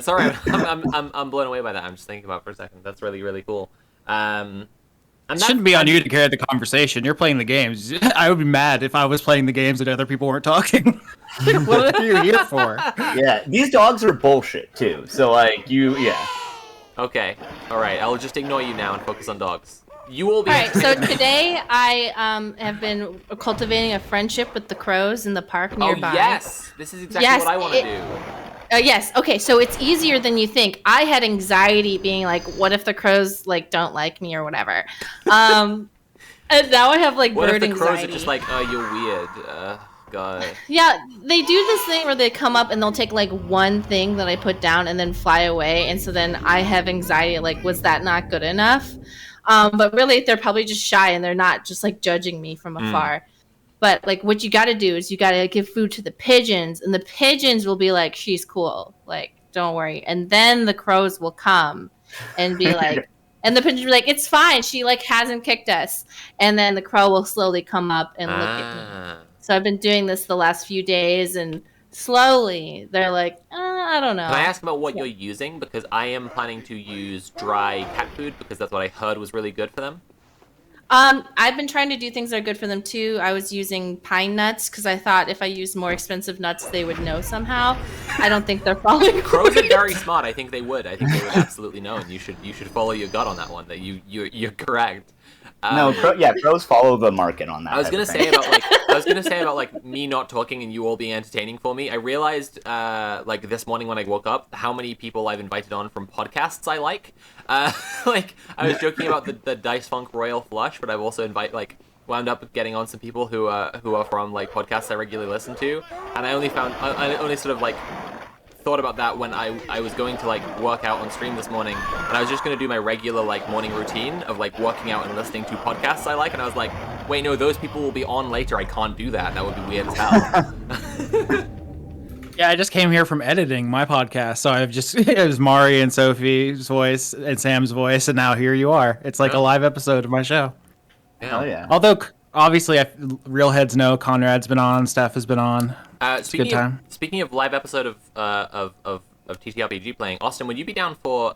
Sorry, I'm blown away by that. I'm just thinking about it for a second. That's really cool. It shouldn't be on you to carry the conversation. You're playing the games. I would be mad if I was playing the games and other people weren't talking. What are you here for? Yeah, these dogs are bullshit too. So like yeah. Okay. All right. I'll just ignore you now and focus on dogs. You will be. All right. So today I have been cultivating a friendship with the crows in the park nearby. Oh yes, this is exactly what I want to do. Yes. Okay. So it's easier than you think. I had anxiety being like, what if the crows like don't like me or whatever. And now I have like What bird if the crows anxiety. are just like, oh, you're weird. God. Yeah, they do this thing where they come up and they'll take like one thing that I put down and then fly away, and so then I have anxiety. Like, was that not good enough? But really, they're probably just shy and they're not just like judging me from afar. But like, what you got to do is you got to give food to the pigeons, and the pigeons will be like, "She's cool, like don't worry." And then the crows will come and be like, and the pigeons will be like, "It's fine. She like hasn't kicked us." And then the crow will slowly come up and look at me. So I've been doing this the last few days, and slowly they're like, I don't know. Can I ask about what you're using? Because I am planning to use dry cat food because that's what I heard was really good for them. I've been trying to do things that are good for them too. I was using pine nuts because I thought if I used more expensive nuts, they would know somehow. I don't think they're following. Crows are very smart. I think they would. I think they would absolutely know, and you should follow your gut on that one. That you're correct. Crows follow the market on that. I was gonna say about me not talking and you all being entertaining for me. I realized this morning when I woke up how many people I've invited on from podcasts I like. I was joking about the Dice Funk Royal Flush, but I've also wound up getting on some people who are from podcasts I regularly listen to, and I only sort of thought about that when I was going to work out on stream this morning, and I was just going to do my regular morning routine of working out and listening to podcasts I like, and I was like, wait, no, those people will be on later. I can't do that. That would be weird as hell. Yeah, I just came here from editing my podcast, so it was Mari and Sophie's voice and Sam's voice, and now here you are. It's like a live episode of my show. Hell yeah. Although obviously, real heads know Conrad's been on, Steph has been on. It's a good time. Speaking of live episode of TTRPG playing, Austin, would you be down for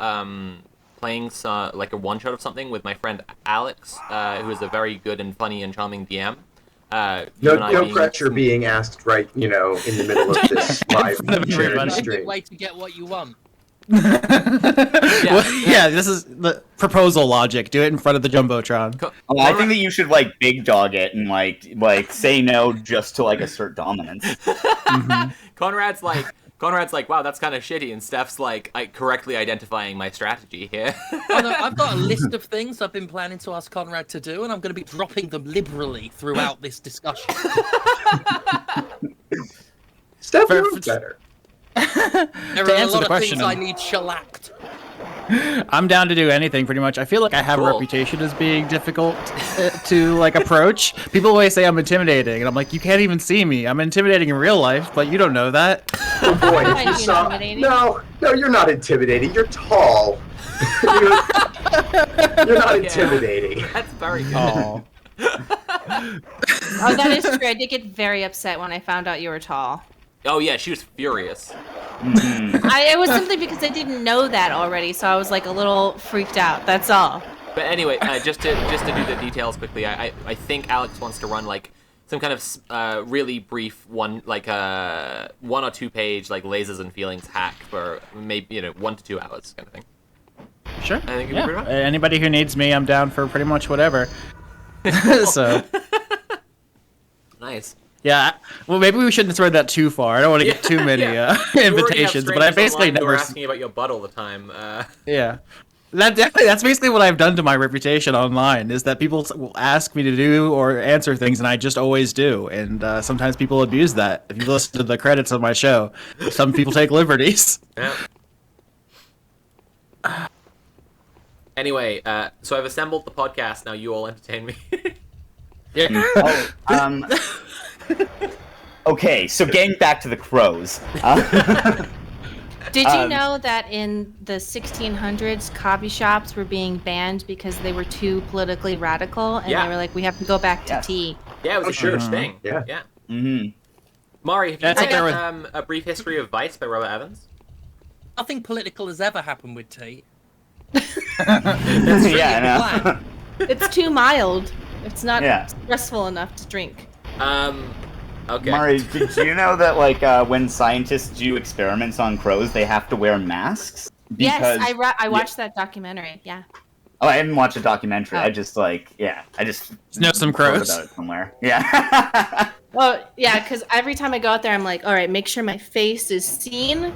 playing a one shot of something with my friend Alex, who is a very good and funny and charming DM? No pressure being asked right, in the middle of this live stream. Way to get what you want. Yeah, this is the proposal logic. Do it in front of the Jumbotron. I think that you should big dog it and say no just to assert dominance. Conrad's like, wow, that's kind of shitty, and Steph's correctly identifying my strategy here. Oh, no, I've got a list of things I've been planning to ask Conrad to do, and I'm going to be dropping them liberally throughout this discussion. Steph, you're better. There are a lot of things I need shellacked. I'm down to do anything, pretty much. I feel like I have a reputation as being difficult to approach. People always say I'm intimidating, and I'm like, you can't even see me. I'm intimidating in real life, but you don't know that. Oh boy, if you saw... No, you're not intimidating. You're tall. You're not intimidating. That's very good. Oh. Oh, that is true. I did get very upset when I found out you were tall. Oh yeah, she was furious. It was simply because I didn't know that already, so I was a little freaked out. That's all. But anyway, just to do the details quickly, I think Alex wants to run some kind of really brief one or two page lasers and feelings hack for maybe 1 to 2 hours kind of thing. Sure. I think it'd be pretty fun. Anybody who needs me, I'm down for pretty much whatever. So. Nice. Yeah, well, maybe we shouldn't throw that too far. I don't want to get too many invitations, but I basically never. We're asking about your butt all the time. Yeah, that's basically what I've done to my reputation online. Is that people will ask me to do or answer things, and I just always do. And sometimes people abuse that. If you listen to the credits of my show, some people take liberties. Yeah. Anyway, so I've assembled the podcast. Now you all entertain me. Yeah. Okay, so getting back to the crows. Did you know that in the 1600s, coffee shops were being banned because they were too politically radical, and they were like, we have to go back to tea? Yeah, it was a huge thing. Yeah. Mm-hmm. Mari, have you read A Brief History of Vice by Robert Evans? Nothing political has ever happened with tea. Yeah, I know. It's too mild. It's not stressful enough to drink. Okay. Mari, did you know that when scientists do experiments on crows, they have to wear masks? Yes, I watched that documentary. Yeah. Oh, I didn't watch a documentary. I just I just know some crows about it somewhere. Yeah. Well, yeah, because every time I go out there, I'm like, all right, make sure my face is seen.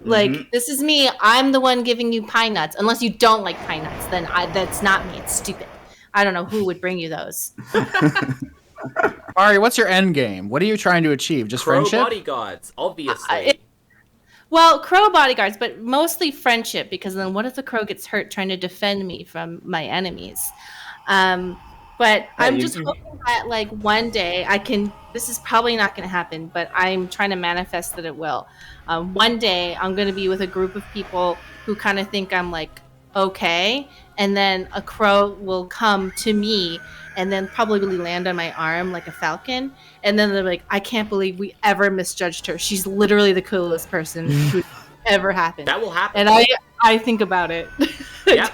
This is me. I'm the one giving you pine nuts. Unless you don't like pine nuts, then that's not me. It's stupid. I don't know who would bring you those. Mari, what's your end game? What are you trying to achieve? Just Crow friendship? bodyguards, obviously. Well, crow bodyguards, but mostly friendship, because then what if the crow gets hurt trying to defend me from my enemies? But I'm just hoping that one day I can, this is probably not going to happen, but I'm trying to manifest that it will. One day I'm going to be with a group of people who kind of think I'm okay, and then a crow will come to me and then probably land on my arm like a falcon, and then they're like, I can't believe we ever misjudged her. She's literally the coolest person who ever happened. That will happen. And I think about it. Yeah.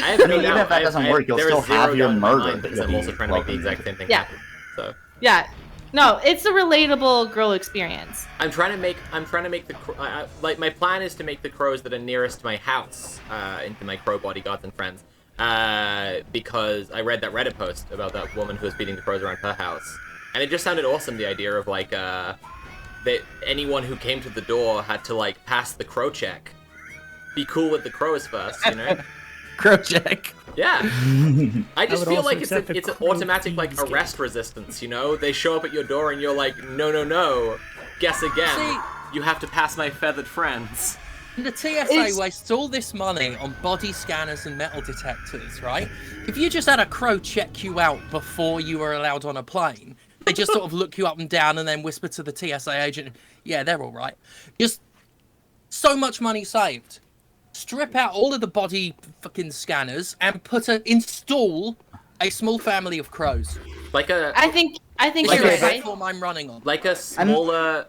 I have I mean, no even doubt. if that doesn't work, you'll there is still have zero your doubt in my murder mind that because I'm you'll also be trying to make the welcome exact to. same thing Yeah. happen. So. Yeah. No, it's a relatable girl experience. I'm trying to make the like my plan is to make the crows that are nearest to my house into my crow bodyguards and friends, because I read that Reddit post about that woman who was feeding the crows around her house, and it just sounded awesome. The idea of like that anyone who came to the door had to like pass the crow check, be cool with the crows first, you know. Crow check. Yeah. I just would feel also like it's accept a an crow automatic like arrest resistance, you know? They show up at your door and you're like, no, guess again. See- You have to pass my feathered friends. The TSA wastes all this money on body scanners and metal detectors, right? If you just had a crow check you out before you were allowed on a plane, they just sort of look you up and down and then whisper to the TSA agent, yeah, they're all right. Just so much money saved. Strip out all of the body fucking scanners and install a small family of crows. Like I think like you're a right. Platform I'm running on. Like a smaller,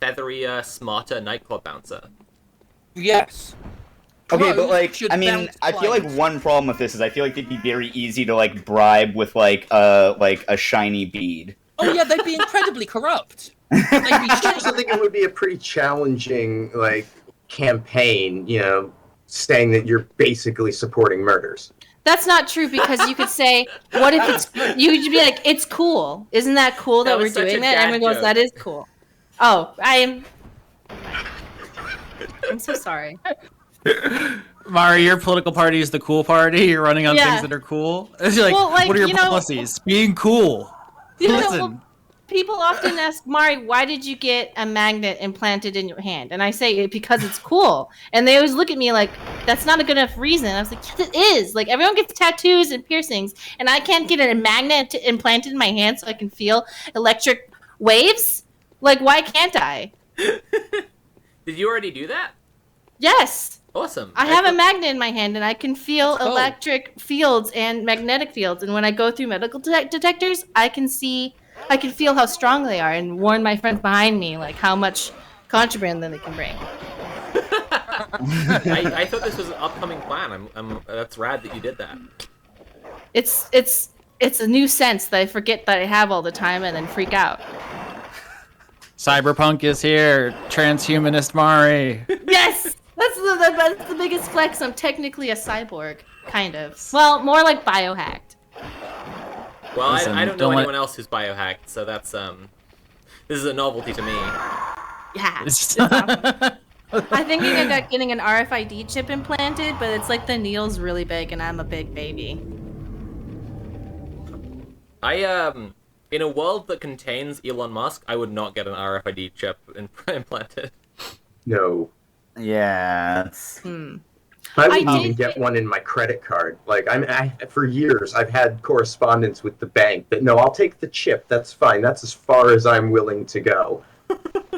featherier, smarter nightclub bouncer. Yes. Okay, but Crows like, should I mean, bounce I feel like planes. one problem with this is I feel like it'd be very easy to like bribe with like a shiny bead. Oh yeah, they'd be incredibly corrupt. I also think it would be a pretty challenging, like, campaign, you know, saying that you're basically supporting murders. That's not true because you could say, what if it's, you would be like, it's cool. Isn't that cool that, That we're was such doing a that? dad Everyone goes, joke. that is cool. Oh, I'm so sorry. Mari, your political party is the cool party. You're running on Yeah. things that are cool. It's like, Well, like, what are your you know- policies? Being cool. You know, Listen. well, people often ask, Mari, why did you get a magnet implanted in your hand? And I say, because it's cool. And they always look at me like, that's not a good enough reason. I was like, yes, it is. Like, everyone gets tattoos and piercings, and I can't get a magnet implanted in my hand so I can feel electric waves? Like, why can't I? Did you already do that? Yes. Awesome. I have a magnet in my hand, and I can feel That's cool. electric fields and magnetic fields. And when I go through medical detectors, I can feel how strong they are, and warn my friends behind me like how much contraband that they can bring. I thought this was an upcoming plan. That's rad that you did that. It's a new sense that I forget that I have all the time, and then freak out. Cyberpunk is here. Transhumanist Mari. Yes, that's the biggest flex. I'm technically a cyborg, kind of. Well, more like biohacked. Well, Listen, I don't know don't let- anyone else who's biohacked, so that's this is a novelty to me. Yeah. I'm thinking about getting an RFID chip implanted, but it's like the needle's really big, and I'm a big baby. In a world that contains Elon Musk, I would not get an RFID chip implanted. No. Yeah. It's... I wouldn't I even did- get one in my credit card. Like for years, I've had correspondence with the bank that no, I'll take the chip. That's fine. That's as far as I'm willing to go.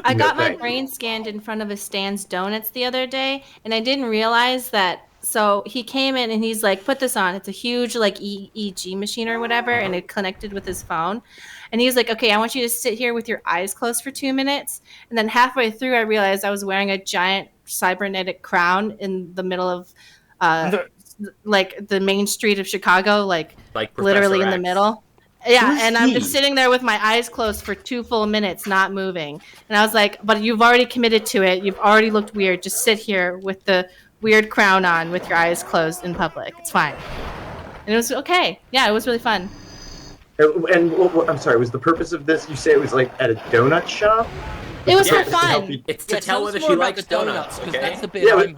I got my thank you. brain scanned in front of a Stan's Donuts the other day, and I didn't realize that. So he came in and he's like, "Put this on. It's a huge like EEG machine or whatever, and it connected with his phone." And he was like, "Okay, I want you to sit here with your eyes closed for 2 minutes." And then halfway through, I realized I was wearing a giant cybernetic crown in the middle of, like the main street of Chicago, like literally Professor in the X. middle. Yeah, Who's and I'm he? just sitting there with my eyes closed for 2 full minutes, not moving. And I was like, "But you've already committed to it. You've already looked weird. Just sit here with the weird crown on with your eyes closed in public. It's fine." And it was okay. Yeah, it was really fun. And I'm sorry, was the purpose of this? You say it was like at a donut shop? It was for Purpose to help fun. you- It's to Yeah, tell tell whether us she more about likes the donuts, donuts, 'cause okay? that's the bit Yeah, I'm-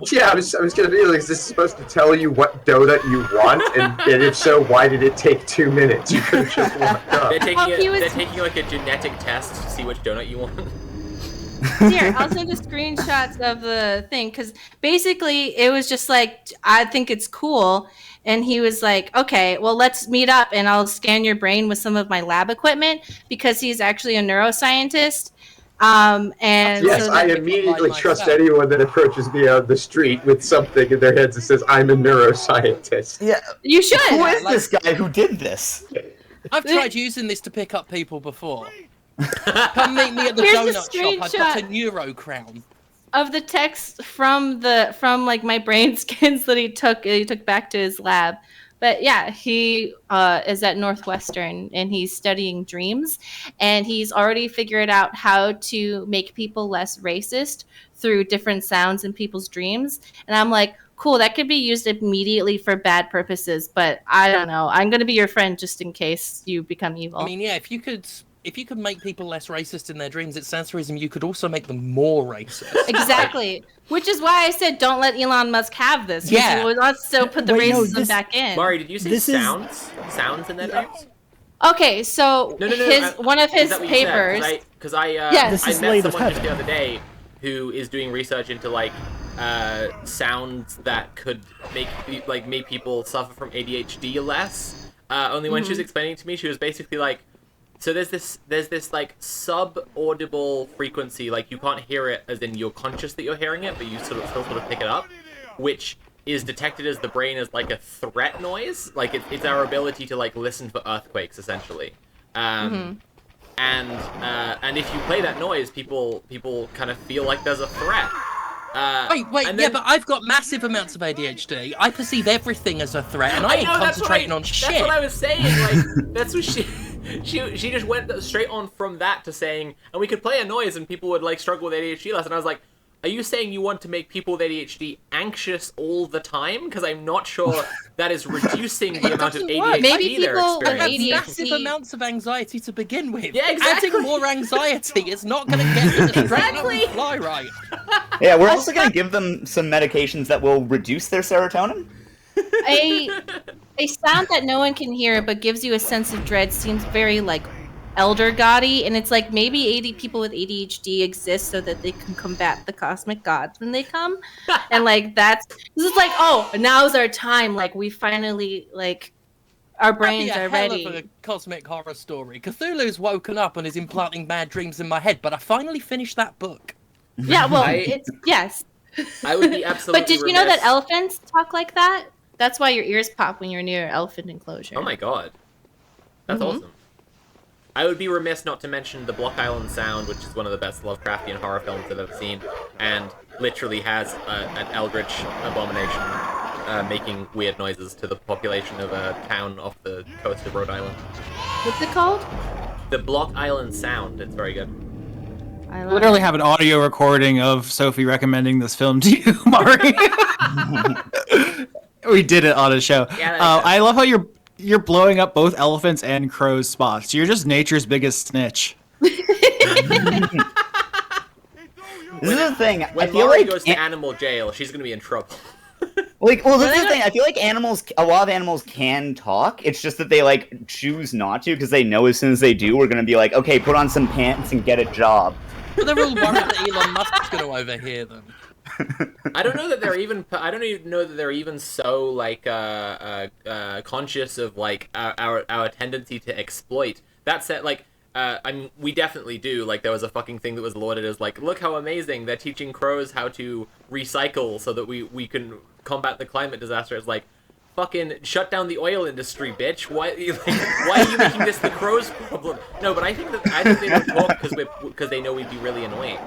I was gonna be like, is this supposed to tell you what donut you want? And if so, why did it take 2 minutes? You could have just walked up. They're taking, Well, he was- they're taking like a genetic test to see which donut you want. Here, I'll send you screenshots of the thing because basically it was just like, I think it's cool. And he was like, "Okay, well, let's meet up and I'll scan your brain with some of my lab equipment," because he's actually a neuroscientist. And Yes, so I that- immediately trust anyone that approaches me on the street with something in their heads that says, I'm a neuroscientist. Yeah. You should. Who is this guy who did this? I've tried using this to pick up people before. Come meet me at the Here's the donut shop. I've got a screenshot. neuro crown. of the text from like my brain scans that he took back to his lab. But yeah, he is at Northwestern and he's studying dreams, and he's already figured out how to make people less racist through different sounds in people's dreams. And I'm like, cool, that could be used immediately for bad purposes, but I don't know. I'm going to be your friend just in case you become evil. I mean, yeah, if you could make people less racist in their dreams, it's Sansarism, you could also make them more racist. Exactly. Which is why I said don't let Elon Musk have this. Yeah. He wants to put the racism back in. Mari, did you say sounds? Sounds in their dreams? Okay, so one of his papers. Because I Yes. met someone just the other day who is doing research into like sounds that could make people suffer from ADHD less. Only when she was explaining it to me, she was basically like, so there's this like sub-audible frequency, like you can't hear it as in you're conscious that you're hearing it, but you still sort of pick it up, which is detected as the brain as like a threat noise. Like it's our ability to like listen for earthquakes essentially. And if you play that noise, people kind of feel like there's a threat. Wait, but I've got massive amounts of ADHD. I perceive everything as a threat, and I ain't concentrating on shit. That's what I was saying. Like, that's what she just went straight on from that to saying, and we could play a noise and people would like struggle with ADHD less. And I was like, are you saying you want to make people with ADHD anxious all the time? Because I'm not sure that is reducing the amount of ADHD Maybe they're people experiencing. have Massive amounts of anxiety to begin with. Yeah, exactly. Adding more anxiety is not going to get them to straighten up and fly right. Yeah, we're also going to give them some medications that will reduce their serotonin. A sound that no one can hear but gives you a sense of dread seems very like elder gaudy, and it's like maybe 80 people with ADHD exist so that they can combat the cosmic gods when they come. And like this is like, oh, now's our time, like we finally like our brains are ready. For a cosmic horror story. Cthulhu's woken up and is implanting bad dreams in my head, but I finally finished that book. Yeah, well, yes. I would be absolutely But did you know that elephants talk like that? That's why your ears pop when you're near an elephant enclosure. Oh my god. That's awesome. I would be remiss not to mention the Block Island sound, which is one of the best Lovecraftian horror films I've ever seen, and literally has an eldritch abomination making weird noises to the population of a town off the coast of Rhode Island. What's it called? The Block Island sound. It's very good. I literally have an audio recording of Sophie recommending this film to you, Mari. We did it on a show. Yeah, I love how you're blowing up both elephants and crows' spots. You're just nature's biggest snitch. This is the thing. When I feel Mari like goes to animal jail, she's gonna be in trouble. this is the thing. I feel like a lot of animals can talk. It's just that they like choose not to because they know as soon as they do, we're gonna be like, okay, put on some pants and get a job. But they're all worried that Elon Musk's going to overhear them. I don't know that they're even. I don't even know that they're even so like conscious of like our tendency to exploit. That said, like I mean, we definitely do. Like there was a fucking thing that was lauded as like, look how amazing they're teaching crows how to recycle so that we can combat the climate disaster. It's like, fucking shut down the oil industry, bitch. Why are you making this the crows' problem? No, but I think they don't talk because they know we'd be really annoying.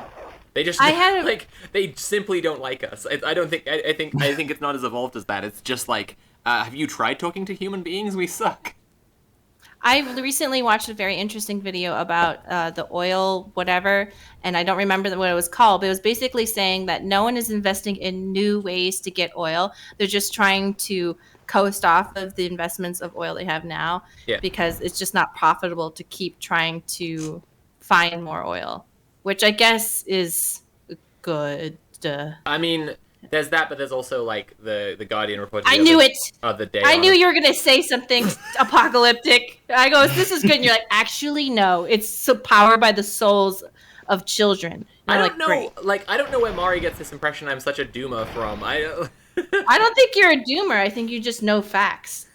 They just they simply don't like us. I think it's not as evolved as that. It's just like, have you tried talking to human beings? We suck. I recently watched a very interesting video about the oil whatever, and I don't remember what it was called, but it was basically saying that no one is investing in new ways to get oil. They're just trying to coast off of the investments of oil they have now because it's just not profitable to keep trying to find more oil, which I guess is good. I mean, there's that, but there's also like the Guardian reported. I knew it. Other day. I knew you were gonna say something apocalyptic. I go, this is good. And you're like, actually, no. It's so powered by the souls of children. I don't know. Like, I don't know where Mari gets this impression I'm such a doomer from. I don't think you're a doomer. I think you just know facts.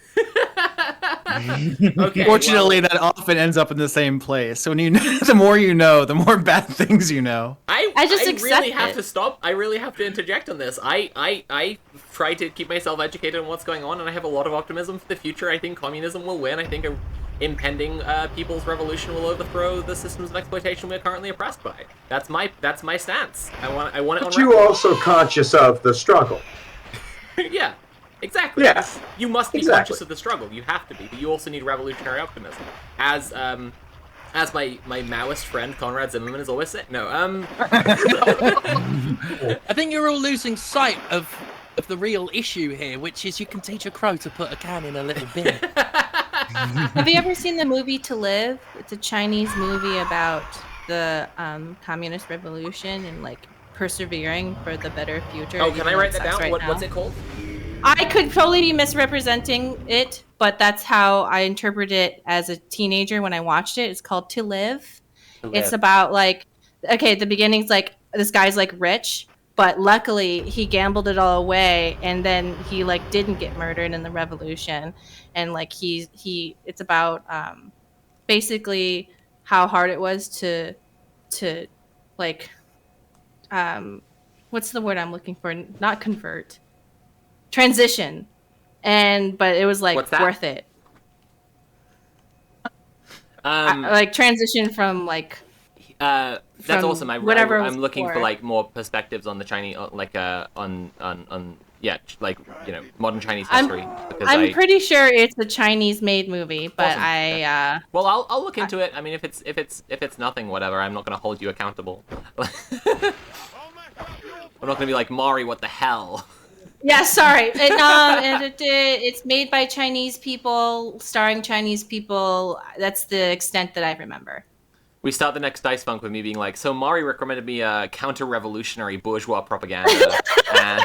Okay, Fortunately, that often ends up in the same place. So when you know, the more you know, the more bad things you know. I just really have to stop. I really have to interject on this. I try to keep myself educated on what's going on, and I have a lot of optimism for the future. I think communism will win. I think impending people's revolution will overthrow the systems of exploitation we're currently oppressed by. That's my stance. I want it But on you record. also conscious of the struggle. Yeah, exactly. Yeah, you must be exactly. conscious of the struggle. You have to be, but you also need revolutionary optimism. As my Maoist friend Conrad Zimmerman is always saying. No, I think you're all losing sight of the real issue here, which is you can teach a crow to put a can in a little bin. Have you ever seen the movie To Live? It's a Chinese movie about the communist revolution and like persevering for the better future. Oh, can I even though write it that sucks down? right What's now. it called? I could totally be misrepresenting it, but that's how I interpret it as a teenager when I watched it. It's called To Live. To It's Live. about like, okay, the beginning's like this guy's like rich, but luckily he gambled it all away, and then he like didn't get murdered in the revolution, and like it's about basically how hard it was to like what's the word I'm looking for? Not convert. Transition, but it was like What's that? worth it. Um, Like transition from like That's from awesome. whatever it was I'm looking for before. like more perspectives on the Chinese, like on like modern Chinese history. because I'm pretty sure it's a Chinese-made movie, but Awesome. Well, I'll look into it. I mean, if it's nothing, whatever. I'm not gonna hold you accountable. I'm not gonna be like Mari. What the hell? Yeah, sorry. It's made by Chinese people, starring Chinese people. That's the extent that I remember. We start the next Dice Funk with me being like, so Mari recommended me counter-revolutionary bourgeois propaganda. And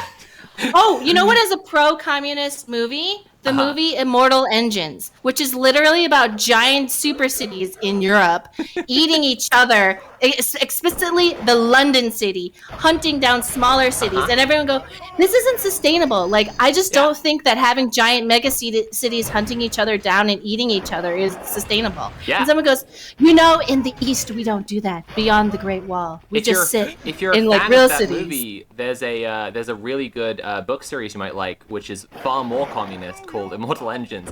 Oh, you know what is a pro-communist movie? The movie Immortal Engines, which is literally about giant super cities in Europe eating each other, explicitly the London city, hunting down smaller cities. And everyone go, this isn't sustainable. Like, I just don't think that having giant mega cities hunting each other down and eating each other is sustainable. Yeah. And someone goes, you know, in the East, we don't do that. Beyond the Great Wall. We just sit if you're in, a like, fan real of that cities. movie, there's a really good book series you might like, which is far more communist, called Immortal Engines.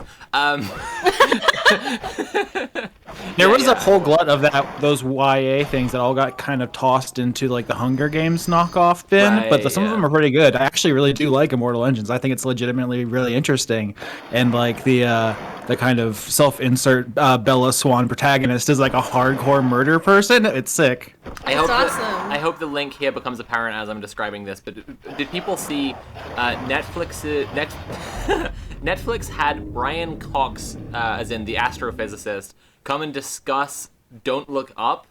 There was a whole glut of those YA things that all got kind of tossed into like the Hunger Games knockoff bin, Right, but some of them are pretty good. I actually really do like Immortal Engines. I think it's legitimately really interesting, and like the kind of self-insert Bella Swan protagonist is like a hardcore murder person. It's sick. I hope the link here becomes apparent as I'm describing this. But did people see Netflix had Brian Cox, as in the astrophysicist, come and discuss Don't Look Up,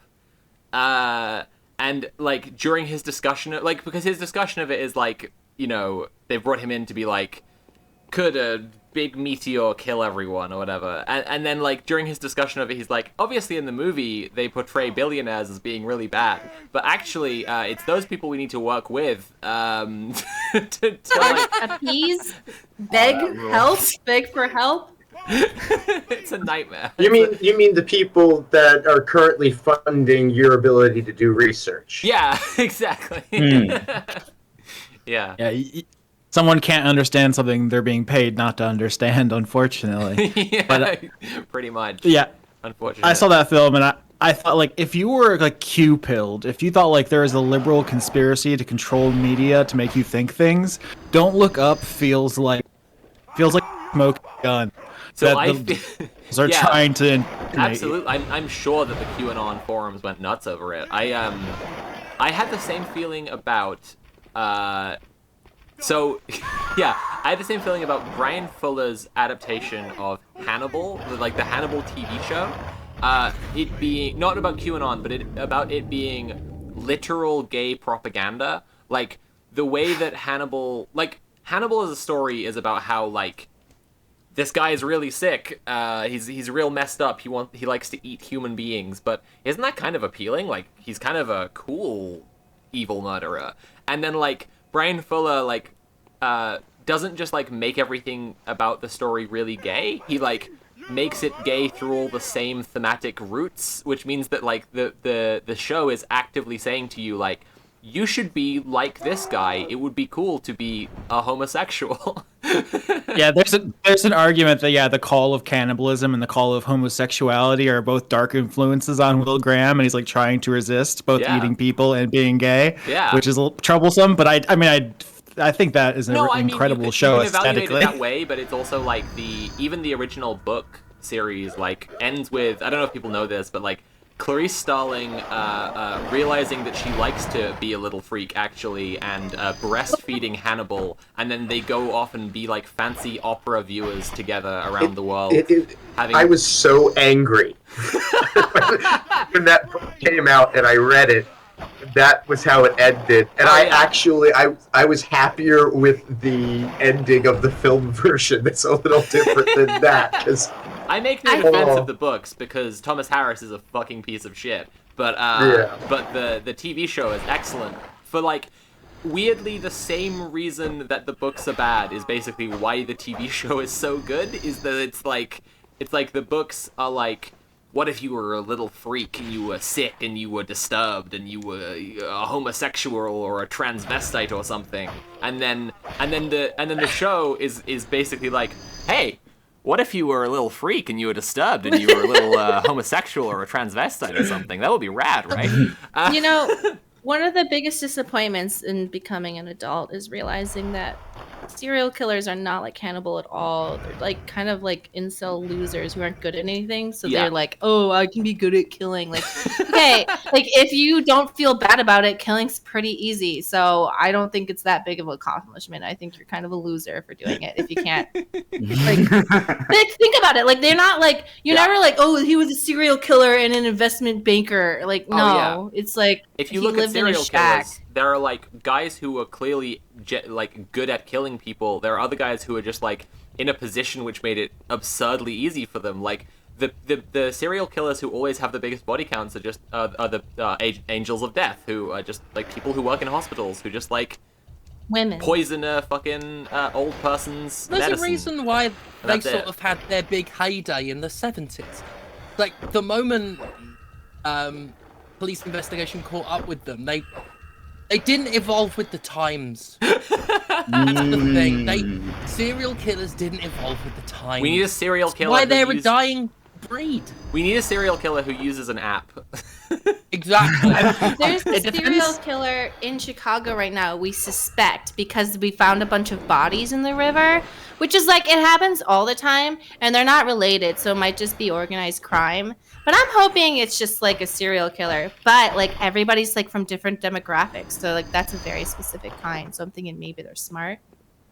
and like during his discussion, because his discussion of it is like, you know, they brought him in to be like, could a big meteor kill everyone or whatever, and then like during his discussion of it, he's like, obviously in the movie they portray billionaires as being really bad, but actually it's those people we need to work with to like Appease, beg for help. It's a nightmare. You mean the people that are currently funding your ability to do research? Yeah, exactly. Yeah. Someone can't understand something they're being paid not to understand, unfortunately. Yeah, But pretty much. yeah, Unfortunately. I saw that film and I thought, like, if you were like Q-pilled, if you thought like there is a liberal conspiracy to control media to make you think things, Don't Look Up feels like smoke gun. So They're yeah, trying to absolutely. I'm sure that the QAnon forums went nuts over it. I had the same feeling about so yeah, I had the same feeling about Brian Fuller's adaptation of Hannibal, the Hannibal TV show. It being not about QAnon, but about it being literal gay propaganda. Like the way that Hannibal as a story is about how like this guy is really sick. He's real messed up. He likes to eat human beings, but isn't that kind of appealing? Like he's kind of a cool evil murderer. And then like Brian Fuller doesn't just like make everything about the story really gay. He like makes it gay through all the same thematic roots, which means that like the show is actively saying to you like you should be like this guy. It would be cool to be a homosexual. Yeah, there's an argument that the call of cannibalism and the call of homosexuality are both dark influences on Will Graham, and he's like trying to resist both eating people and being gay, which is a little troublesome. But I think that is an incredible show you can evaluate aesthetically. it that way, but it's also like even the original book series like ends with, I don't know if people know this, but like Clarice Starling realizing that she likes to be a little freak actually, and breastfeeding Hannibal, and then they go off and be like fancy opera viewers together around the world. I was so angry when that book came out and I read it. That was how it ended, and I was happier with the ending of the film version. It's a little different than that, because I make no defense of the books because Thomas Harris is a fucking piece of shit. But the TV show is excellent for like weirdly the same reason that the books are bad is basically why the TV show is so good. Is that it's like the books are like, what if you were a little freak and you were sick and you were disturbed and you were a homosexual or a transvestite or something, and then the show is basically like, hey, what if you were a little freak and you were disturbed and you were a little homosexual or a transvestite or something? That would be rad, right? You know, one of the biggest disappointments in becoming an adult is realizing that serial killers are not like Hannibal at all. They're like kind of like incel losers who aren't good at anything. So they're like, oh, I can be good at killing. Like, okay, like if you don't feel bad about it, killing's pretty easy. So I don't think it's that big of an accomplishment. I think you're kind of a loser for doing it if you can't. Like, think about it. Like, they're not like, you're never like, oh, he was a serial killer and an investment banker. Like, no, it's like if you he look at lived in a serial shack. killers, there are like guys who are clearly like good at killing people. There are other guys who are just like in a position which made it absurdly easy for them. Like the serial killers who always have the biggest body counts are just the angels of death, who are just like people who work in hospitals who just like women poison a fucking old person's There's medicine. a reason why they that's sort it. of had their big heyday in the 70s. Like, the moment police investigation caught up with them, they didn't evolve with the times. That's the thing. Serial killers didn't evolve with the times. We need a serial killer. Why they're a dying breed. We need a serial killer who uses an app. Exactly. There's a serial killer in Chicago right now, we suspect, because we found a bunch of bodies in the river, which is like, it happens all the time, and they're not related, so it might just be organized crime. But I'm hoping it's just like a serial killer, but like everybody's like from different demographics, so like that's a very specific kind, so I'm thinking maybe they're smart.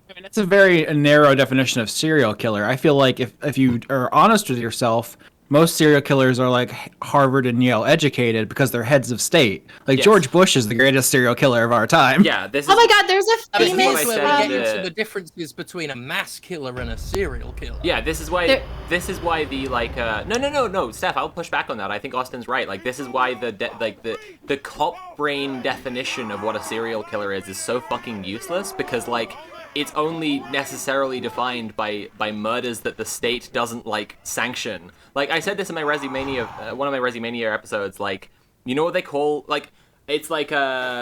I mean, it's a very narrow definition of serial killer. I feel like if you are honest with yourself, most serial killers are like Harvard and Yale educated because they're heads of state. Like George Bush is the greatest serial killer of our time. Yeah, this Oh my god, there's a This famous is where we get into the differences between a mass killer and a serial killer. Yeah, this is why the like no, Steph, I'll push back on that. I think Austin's right. Like, this is why the cop brain definition of what a serial killer is so fucking useless, because like it's only necessarily defined by murders that the state doesn't like sanction. Like, I said this in my Resimania, one of my Resimania episodes, like, you know what they call, like, it's like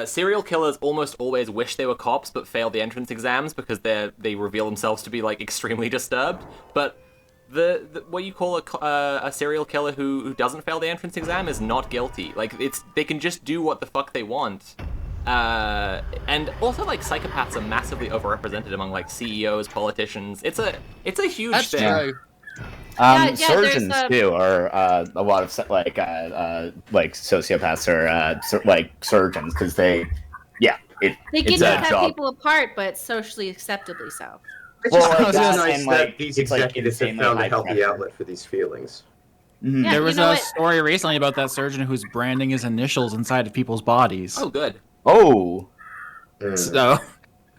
serial killers almost always wish they were cops but fail the entrance exams because they reveal themselves to be like extremely disturbed. But the what you call a serial killer who doesn't fail the entrance exam is not guilty. Like, they can just do what the fuck they want. And also, like, psychopaths are massively overrepresented among like CEOs, politicians. It's a huge That's thing. true. Surgeons too are a lot of like sociopaths are like surgeons because they can it's just a cut job. people apart, but socially acceptably so. It's Well, just like that, nice and, that like, these it's, like, executives have insanely found a high healthy pressure. outlet for these feelings. Yeah, There was you know a what? story recently about that surgeon who's branding his initials inside of people's bodies. Oh, good. Oh. So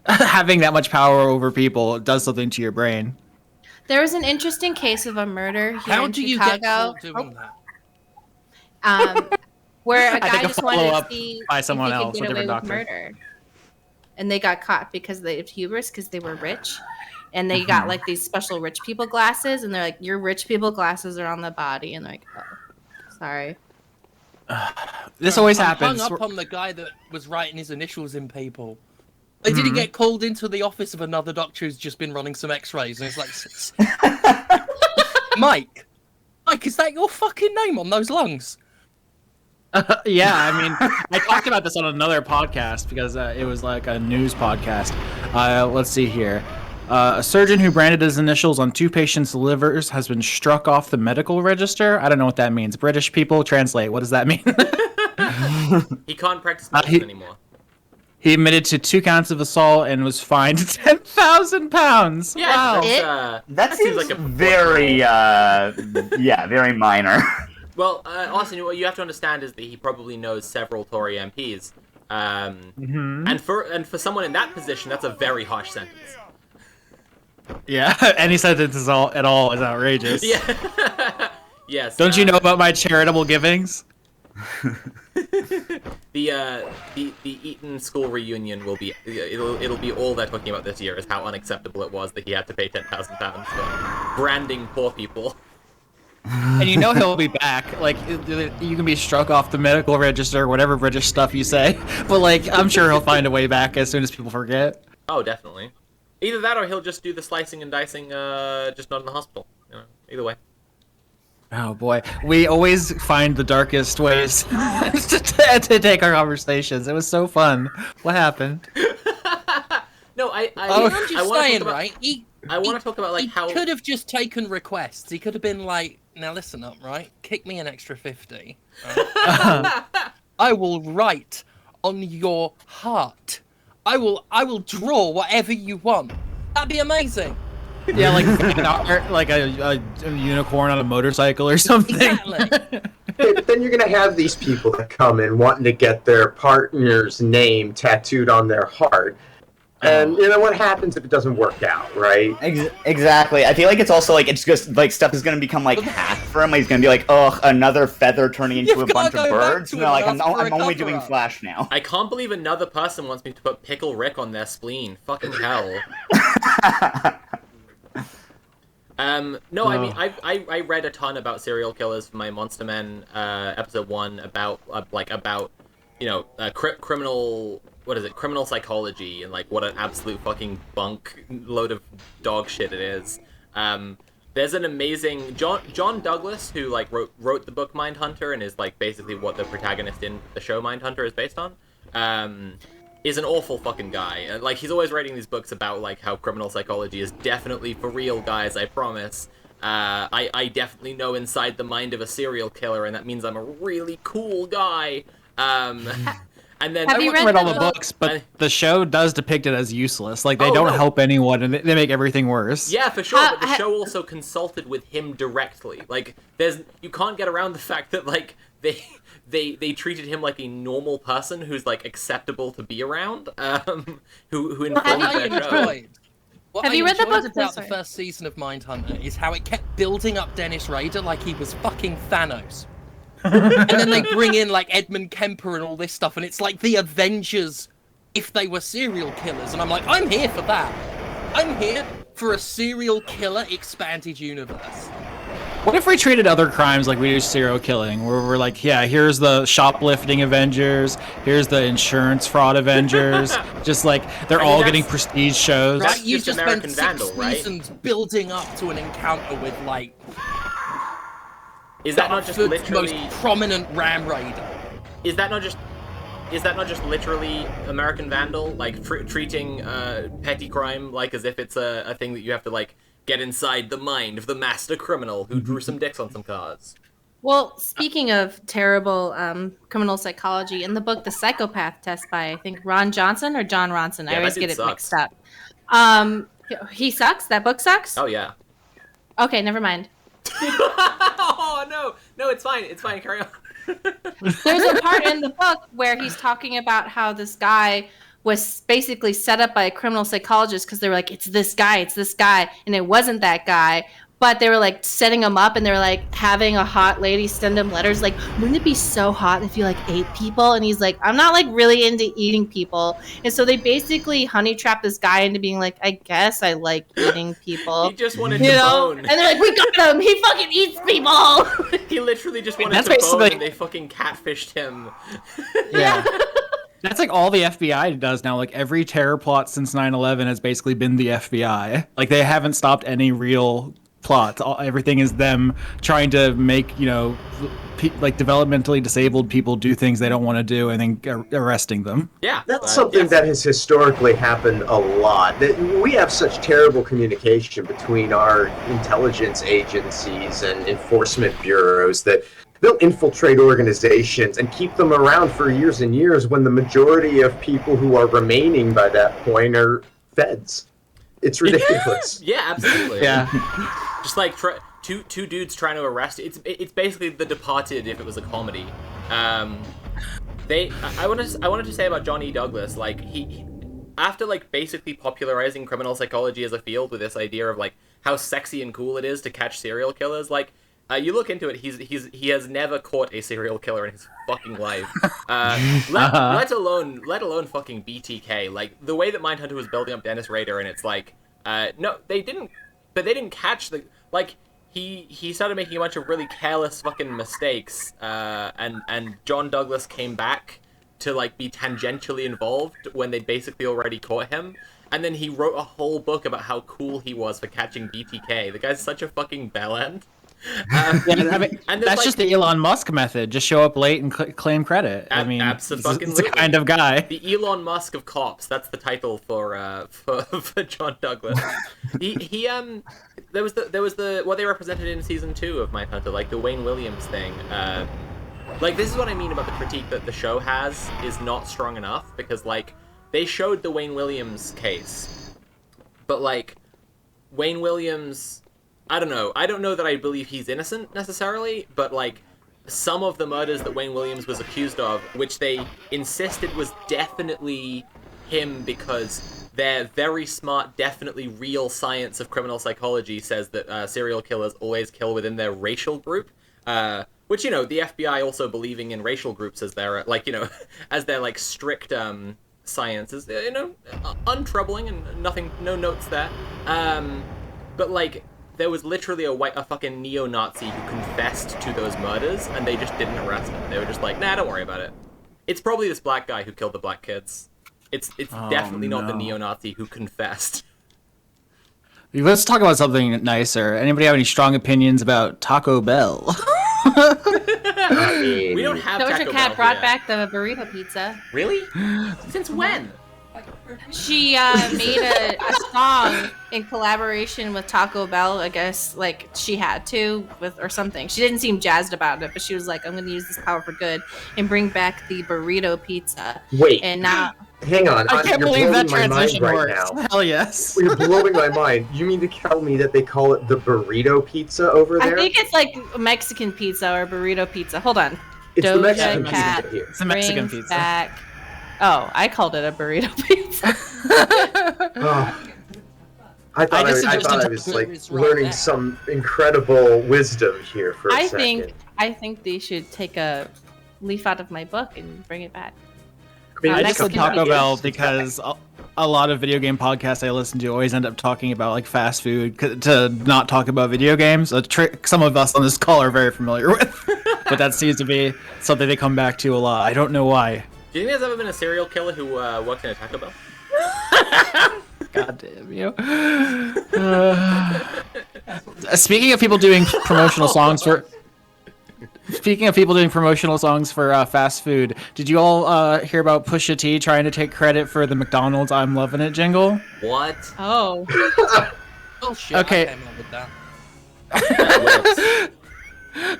having that much power over people does something to your brain. There was an interesting case of a murder here How in do you Chicago. get caught doing that? Where a I guy think a just wanted to follow-up see by if someone he else, could a get away different with doctor. murder. And they got caught because they had hubris, because they were rich. And they got like these special rich people glasses, and they're like, your rich people glasses are on the body. And they're like, oh, sorry. This always I'm happens. hung up on the guy that was writing his initials in people. Like, did he get called into the office of another doctor who's just been running some X-rays? And it's like, Mike, is that your fucking name on those lungs? Yeah, I mean, I talked about this on another podcast because it was like a news podcast. Let's see here. A surgeon who branded his initials on 2 patients' livers has been struck off the medical register. I don't know what that means. British people, translate. What does that mean? He can't practice medicine anymore. He admitted to 2 counts of assault and was fined £10,000. Yeah, Wow. That seems seems like a very, very minor. Well, Austin, what you have to understand is that he probably knows several Tory MPs, and for someone in that position, that's a very harsh sentence. Yeah, any sentence at all is outrageous. Yeah. Yes. Don't you know about my charitable givings? The Eton school reunion will be it'll be all they're talking about this year is how unacceptable it was that he had to pay £10,000 for branding poor people. And you know he'll be back. Like, you can be struck off the medical register, whatever British stuff you say. But, like, I'm sure he'll find a way back as soon as people forget. Oh, definitely. Either that or he'll just do the slicing and dicing, just not in the hospital. You know, either way. Oh, boy. We always find the darkest ways to take our conversations. It was so fun. What happened? No, I want to talk about, like, how... He could have just taken requests. He could have been like, now listen up, right? Kick me an extra 50. Right? I will write on your heart. I will draw whatever you want. That'd be amazing. Yeah, like a unicorn on a motorcycle or something. Exactly. Then you're gonna have these people that come in wanting to get their partner's name tattooed on their heart. And you know what happens if it doesn't work out, right? Exactly. I feel like it's also like it's just like stuff is gonna become like hack for him. He's gonna be like, ugh, another feather turning into a bunch of birds. No, like I'm only doing Flash now. I can't believe another person wants me to put Pickle Rick on their spleen. Fucking hell. No, I mean, I read a ton about serial killers for my Monster Men episode 1 about you know, criminal psychology and like what an absolute fucking bunk load of dog shit it is. There's an amazing John Douglas who like wrote the book Mindhunter and is like basically what the protagonist in the show Mindhunter is based on. Is an awful fucking guy. Like, he's always writing these books about, like, how criminal psychology is definitely for real, guys, I promise. I definitely know inside the mind of a serial killer, and that means I'm a really cool guy. And then... I haven't read all the books, but the show does depict it as useless. Like, they don't help anyone, and they make everything worse. Yeah, for sure, but the show also consulted with him directly. Like, you can't get around the fact that, like, they treated him like a normal person who's like acceptable to be around, who informed their show. Have you read the book? About the first season of Mindhunter is how it kept building up Dennis Rader like he was fucking Thanos, and then they bring in like Edmund Kemper and all this stuff, and it's like the Avengers if they were serial killers, and I'm like, I'm here for that. I'm here for a serial killer expanded universe. What if we treated other crimes like we do serial killing, where we're like, yeah, here's the shoplifting Avengers, here's the insurance fraud Avengers, just like they're all getting prestige shows. Right, you just spent 6 seasons building up to an encounter with like. Is that not just literally most prominent Ram Raider? Is that not just literally American Vandal, like treating petty crime like as if it's a thing that you have to like get inside the mind of the master criminal who drew some dicks on some cars? Well, speaking of terrible criminal psychology, in the book The Psychopath Test by, I think, Ron Johnson or John Ronson, I always get it mixed up. He sucks? That book sucks? Oh, yeah. Okay, never mind. Oh, no, it's fine, carry on. There's a part in the book where he's talking about how this guy was basically set up by a criminal psychologist because they were like, it's this guy, and it wasn't that guy, but they were like setting him up, and they were like having a hot lady send him letters like, wouldn't it be so hot if you like ate people? And he's like, I'm not like really into eating people. And so they basically honey trap this guy into being like, I guess I like eating people. He just wanted you to know? bone. And they're like, we got him, he fucking eats people. He literally just wanted That's to bone, basically- and they fucking catfished him. Yeah. That's like all the FBI does now. Like every terror plot since 9/11 has basically been the FBI. Like they haven't stopped any real plots. Everything is them trying to make, you know, like developmentally disabled people do things they don't want to do and then arresting them. Yeah. That's something that has historically happened a lot. That we have such terrible communication between our intelligence agencies and enforcement bureaus that they'll infiltrate organizations and keep them around for years and years when the majority of people who are remaining by that point are feds. It's ridiculous. Yeah, absolutely. Yeah. Just like two dudes trying to arrest. It's basically The Departed if it was a comedy. I wanted to say about John E. Douglas, like he after like basically popularizing criminal psychology as a field with this idea of like how sexy and cool it is to catch serial killers, like you look into it, he has never caught a serial killer in his fucking life. Let alone fucking BTK. Like the way that Mindhunter was building up Dennis Rader, and it's like, no, they didn't catch the like. He started making a bunch of really careless fucking mistakes, and John Douglas came back to like be tangentially involved when they basically already caught him. And then he wrote a whole book about how cool he was for catching BTK. The guy's such a fucking bellend. I mean, and that's like, just the Elon Musk method. Just show up late and claim credit. I mean, it's the kind of guy. The Elon Musk of cops. That's the title for John Douglas. There was the what they represented in season 2 of Mindhunter, like the Wayne Williams thing. Like this is what I mean about the critique that the show has is not strong enough, because like they showed the Wayne Williams case, but like Wayne Williams. I don't know that I believe he's innocent necessarily, but like some of the murders that Wayne Williams was accused of, which they insisted was definitely him because their very smart, definitely real science of criminal psychology says that serial killers always kill within their racial group, which, you know, the FBI also believing in racial groups as their, like, you know, as their, like, strict science is, you know, untroubling and nothing, no notes there. But, like, there was literally a fucking neo-Nazi who confessed to those murders, and they just didn't arrest him. They were just like, nah, don't worry about it. It's probably this black guy who killed the black kids. It's definitely not the neo-Nazi who confessed. Let's talk about something nicer. Anybody have any strong opinions about Taco Bell? We don't have Doja Taco Cat Bell brought here. back the burrito pizza. Really? Since when? She made a song in collaboration with Taco Bell. I guess like she had to with or something. She didn't seem jazzed about it, but she was like, "I'm going to use this power for good and bring back the burrito pizza." Wait. And now, Hang on. I can't you're believe that blowing my mind transition right works. now. Hell yes. You're blowing my mind. You mean to tell me that they call it the burrito pizza over there? I think it's like Mexican pizza or burrito pizza. Hold on. It's the Doja Mexican Cat pizza here. It's a Mexican brings pizza. Back... Oh, I called it a burrito pizza. Oh. I thought I was like learning that. some incredible wisdom here for a I second. think they should take a leaf out of my book and bring it back. I just said Mexican Taco pizza. Bell because a lot of video game podcasts I listen to always end up talking about like fast food to not talk about video games. A trick some of us on this call are very familiar with, but that seems to be something they come back to a lot. I don't know why. Do you think there's ever been a serial killer who worked in a Taco Bell? God damn you. Speaking of people doing promotional songs for fast food, did you all hear about Pusha T trying to take credit for the McDonald's "I'm Lovin' It" jingle? What? Oh. Oh shit! Okay. I came up with that.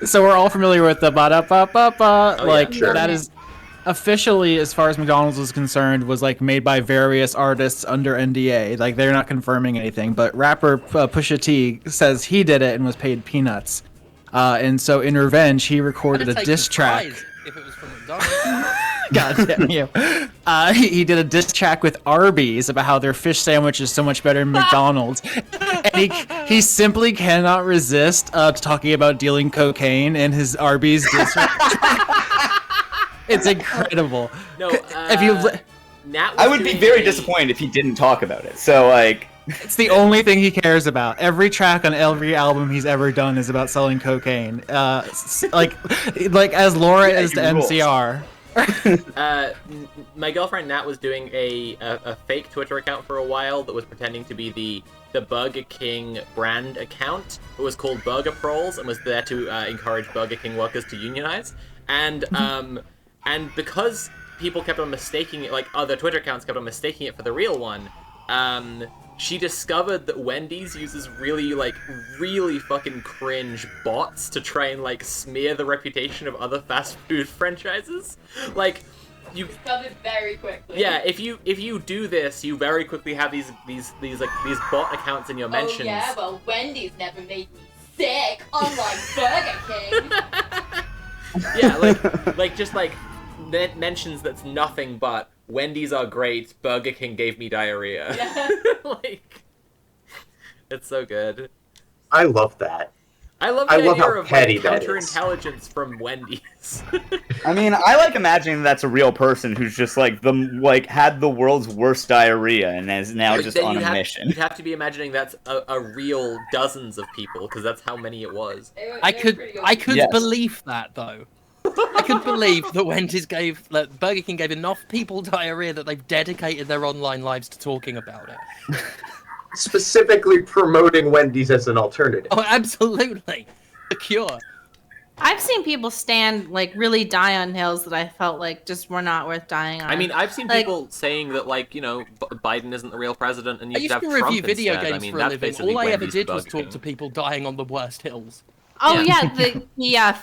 So we're all familiar with the ba-da-ba-ba-ba. Oh, like yeah, sure. that is officially, as far as McDonald's is concerned, was like made by various artists under NDA. Like they're not confirming anything, but rapper Pusha T says he did it and was paid peanuts. And so in revenge, he recorded a diss track. If it was from McDonald's. God damn you. He did a diss track with Arby's about how their fish sandwich is so much better than McDonald's. And he simply cannot resist talking about dealing cocaine in his Arby's diss track. It's incredible. No, if you Nat I would be very disappointed if he didn't talk about it. So like, it's the only thing he cares about. Every track on every album he's ever done is about selling cocaine. Like as Laura is the MCR. My girlfriend Nat was doing a fake Twitter account for a while that was pretending to be the Burger King brand account. It was called Burger Proles and was there to encourage Burger King workers to unionize. And because people kept on mistaking it, like other Twitter accounts kept on mistaking it for the real one, she discovered that Wendy's uses really fucking cringe bots to try and like smear the reputation of other fast food franchises. Like, you discovered very quickly. Yeah, if you do this, you very quickly have these bot accounts in your mentions. Oh yeah, well Wendy's never made me sick, unlike Burger King. Yeah, like just like mentions that's nothing but Wendy's are great, Burger King gave me diarrhea. Yeah. Like, it's so good. I love that. I love how of petty like, that is. counterintelligence from Wendy's. I mean, I like imagining that's a real person who's just like had the world's worst diarrhea and is now just Then on you'd a have- mission. You'd have to be imagining that's a real dozens of people, because that's how many it was. I could believe that though. I could believe that Burger King gave enough people diarrhea that they've dedicated their online lives to talking about it. Specifically promoting Wendy's as an alternative. Oh, absolutely. The cure. I've seen people really die on hills that I felt like just were not worth dying on. I mean, I've seen people saying that, like, Biden isn't the real president, and you I should used have to Trump review video instead. games I mean, for a that's living. basically All I ever Wendy's did was Burger talk King. to people dying on the worst hills. Oh yeah, the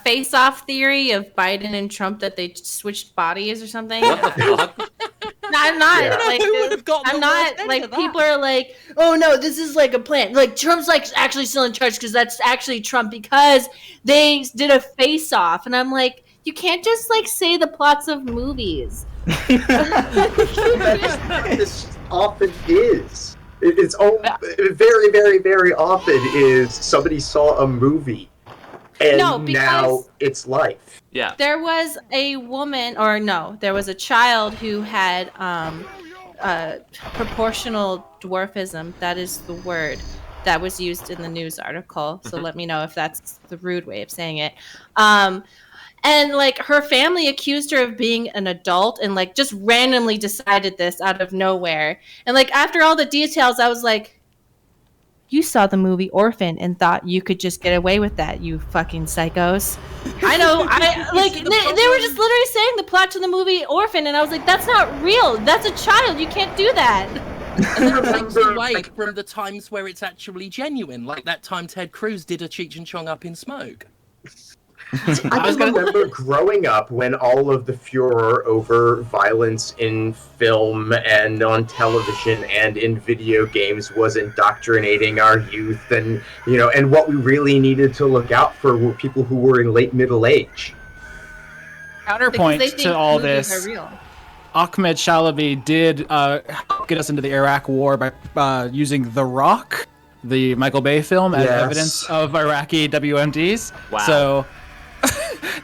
face-off theory of Biden and Trump that they switched bodies or something. What the fuck? No, I'm not. Yeah. Like, Who would have gotten I'm the not worst end like of that? people are like, oh no, this is like a plan. Like Trump's like actually still in charge because that's actually Trump because they did a face-off, and I'm like, you can't just like say the plots of movies. This often is. It's very, very, very often is somebody saw a movie and now it's life. Yeah. There was a woman, or no, there was a child who had proportional dwarfism. That is the word that was used in the news article. So let me know if that's the rude way of saying it. And like her family accused her of being an adult and like just randomly decided this out of nowhere. And like after all the details, I was like, you saw the movie Orphan and thought you could just get away with that, you fucking psychos. I know. I like they were just literally saying the plot to the movie Orphan, and I was like, that's not real. That's a child. You can't do that. And then it takes away from the times where it's actually genuine, like that time Ted Cruz did a Cheech and Chong Up in Smoke. I just remember growing up when all of the furor over violence in film and on television and in video games was indoctrinating our youth, and and what we really needed to look out for were people who were in late middle age. Counterpoint to all this, Ahmed Shalabi did get us into the Iraq War by using The Rock, the Michael Bay film, as evidence of Iraqi WMDs. Wow. So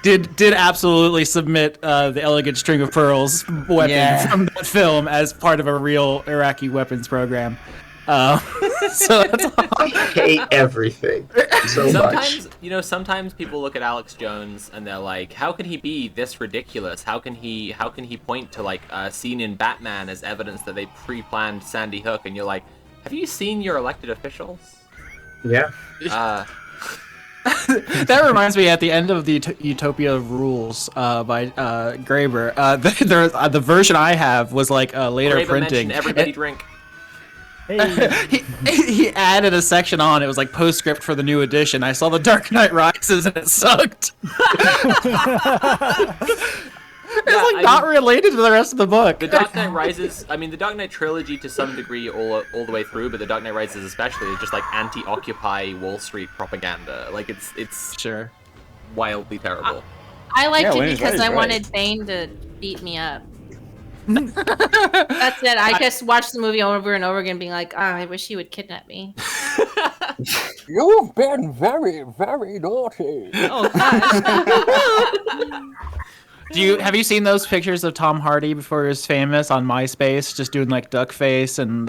did absolutely submit the Elegant String of Pearls weapon from that film as part of a real Iraqi weapons program. So that's I hate everything so much. Sometimes people look at Alex Jones and they're like, how can he be this ridiculous? How can he point to like a scene in Batman as evidence that they pre-planned Sandy Hook? And you're like, have you seen your elected officials? Yeah. That reminds me, at the end of the Utopia Rules by Graeber, the version I have was like later Graeber printing. mentioned everybody drink. He added a section on. It was like postscript for the new edition. I saw the Dark Knight Rises and it sucked. It's not related to the rest of the book. The Dark Knight Rises, I mean, the Dark Knight trilogy to some degree all the way through, but the Dark Knight Rises especially is just like anti-Occupy Wall Street propaganda. Like it's sure wildly terrible. I liked Yeah, it because I right. wanted Bane to beat me up. That's it. I just watched the movie over and over again, being like, oh, I wish he would kidnap me. You've been very, very naughty. Oh gosh. Have you seen those pictures of Tom Hardy before he was famous on MySpace, just doing like duck face and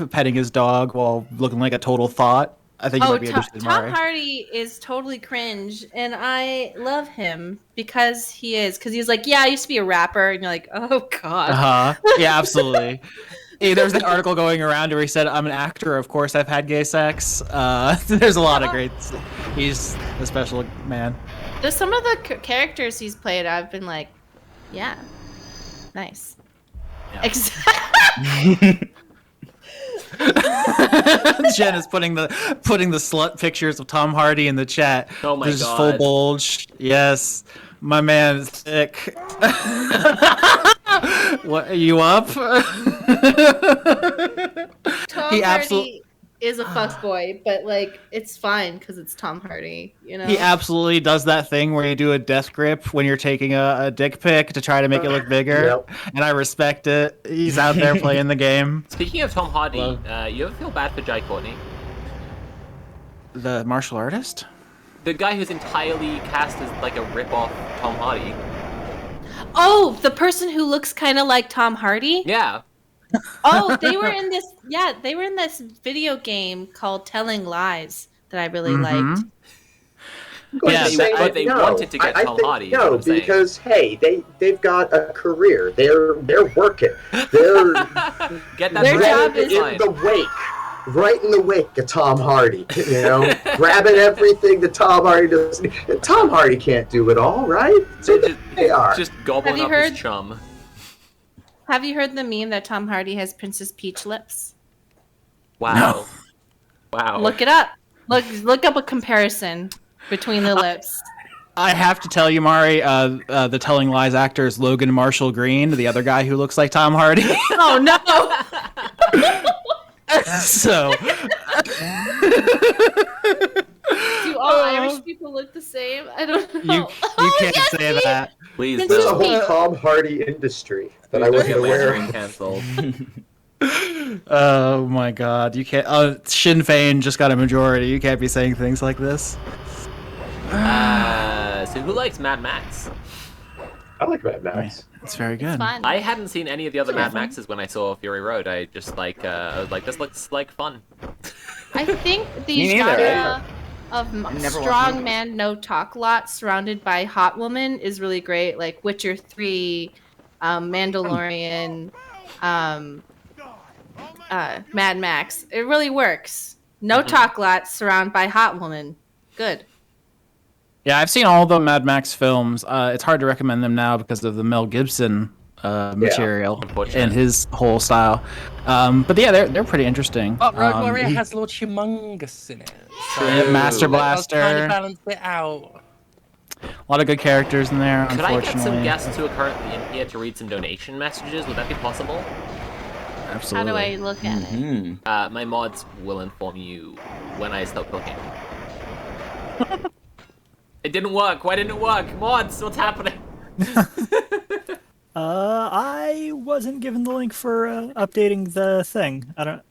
petting his dog while looking like a total thought? I think you might be interested, Tom Mari. Hardy is totally cringe, and I love him because he's like, yeah, I used to be a rapper, and you're like, oh god. Yeah, absolutely. There's an article going around where he said, I'm an actor, of course I've had gay sex. There's a lot of great. He's a special man. There's some of the characters he's played, I've been like, yeah, nice. Yeah. Exactly. Jen is putting the slut pictures of Tom Hardy in the chat. Oh my There's god. Full bulge. Yes, my man is thick. What, are you up? Tom Hardy is a fuckboy, but like it's fine because it's Tom Hardy, you know. He absolutely does that thing where you do a death grip when you're taking a dick pic to try to make it look bigger, and I respect it. He's out there playing the game. Speaking of Tom Hardy, you ever feel bad for Jai Courtney? The martial artist? The guy who's entirely cast as like a rip-off Tom Hardy. Oh, the person who looks kind of like Tom Hardy? Yeah. Oh, they were in this. Yeah, they were in this video game called Telling Lies that I really liked. Yeah, but they wanted to get Tom Hardy. No, because hey, they've got a career. They're working. They're get that their job is in the wake, right in the wake of Tom Hardy. You know, grabbing everything that Tom Hardy does. Tom Hardy can't do it all, right? So they are just gobbling up his chum. Have you heard the meme that Tom Hardy has Princess Peach lips? Wow. No. Wow. Look it up. Look up a comparison between the lips. I have to tell you, Mari, the Telling Lies actor is Logan Marshall Green, the other guy who looks like Tom Hardy. Oh no! So, do all Irish people look the same? I don't know. You can't say that. Please, there's a whole Tom Hardy industry that I wasn't aware of. Canceled. Oh my God! You can't. Sinn Féin just got a majority. You can't be saying things like this. So who likes Mad Max? I like Mad Max. It's very good. I hadn't seen any of the other Mad Maxes when I saw Fury Road. I just I was like, this looks like fun. I think the genre of strong man, no talk lot surrounded by hot woman is really great. Like Witcher 3, Mandalorian, Mad Max. It really works. No talk lot surrounded by hot woman. Good. Yeah, I've seen all the Mad Max films. It's hard to recommend them now because of the Mel Gibson material and his whole style. But yeah, they're pretty interesting. But Road Warrior has Lord Humongous in it. So Master Blaster. Trying to balance it out. A lot of good characters in there, Could I unfortunately. get some guests who are currently in here to read some donation messages? Would that be possible? Absolutely. How do I look at it? My mods will inform you when I stop talking. It didn't work. Why didn't it work? Mods, what's happening? I wasn't given the link for updating the thing. I don't.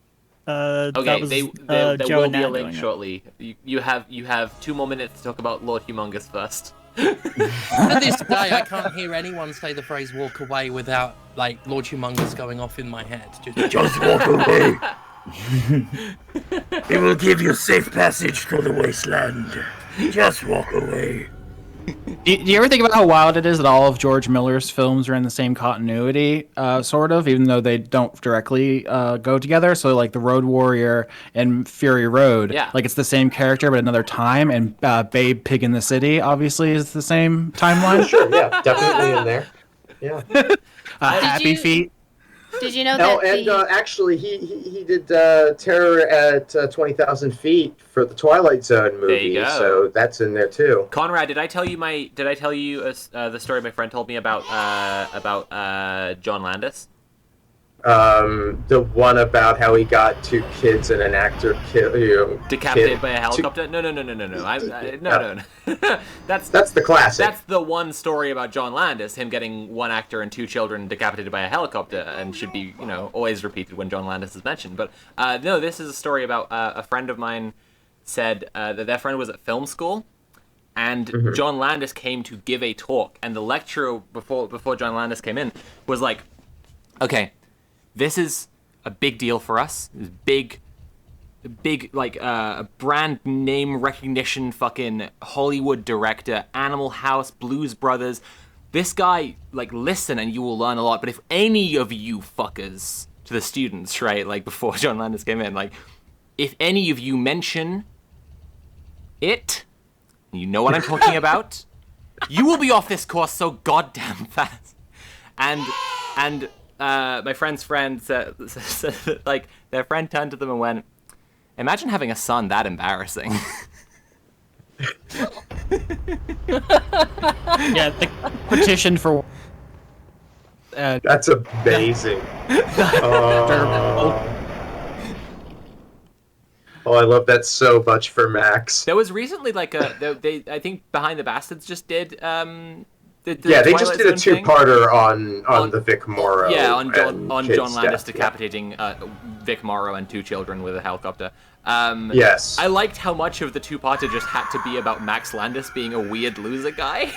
Okay, that was, there Joe will and be Nat a link doing it. shortly. You have 2 more minutes to talk about Lord Humongous first. To this day, I can't hear anyone say the phrase "walk away" without like Lord Humongous going off in my head. Just walk away. It will give you safe passage through the wasteland. Just walk away. Do you ever think about how wild it is that all of George Miller's films are in the same continuity, sort of, even though they don't directly go together? So, like, The Road Warrior and Fury Road, like, it's the same character but another time, and Babe Pig in the City, obviously, is the same timeline. Sure, yeah, definitely in there. Yeah. Happy Feet. Did you know No, that? and actually, he did Terror at 20,000 Feet for the Twilight Zone movie. There you go. So that's in there too. Conrad, did I tell you the story my friend told me about John Landis? The one about how he got 2 kids and an actor Decapitated by a helicopter? No. No. That's the classic. That's the one story about John Landis, him getting 1 actor and 2 children decapitated by a helicopter, and should be, always repeated when John Landis is mentioned. But no, this is a story about a friend of mine said that their friend was at film school, and John Landis came to give a talk, and the lecturer before John Landis came in was like, okay, this is a big deal for us. It's big, like, brand name recognition, fucking Hollywood director, Animal House, Blues Brothers. This guy, like, listen and you will learn a lot. But if any of you fuckers, to the students, right, like, before John Landis came in, like, if any of you mention it, you know what I'm talking about, you will be off this course so goddamn fast. And my friend's friend said, like, their friend turned to them and went, imagine having a son that embarrassing. Yeah, the petition for... That's amazing. Oh, I love that so much for Max. There was recently, like, I think Behind the Bastards just did... they just did a 2-parter on the Vic Morrow. Yeah, on John Landis death, decapitating Vic Morrow and 2 children with a helicopter. Yes. I liked how much of the 2-parter just had to be about Max Landis being a weird loser guy.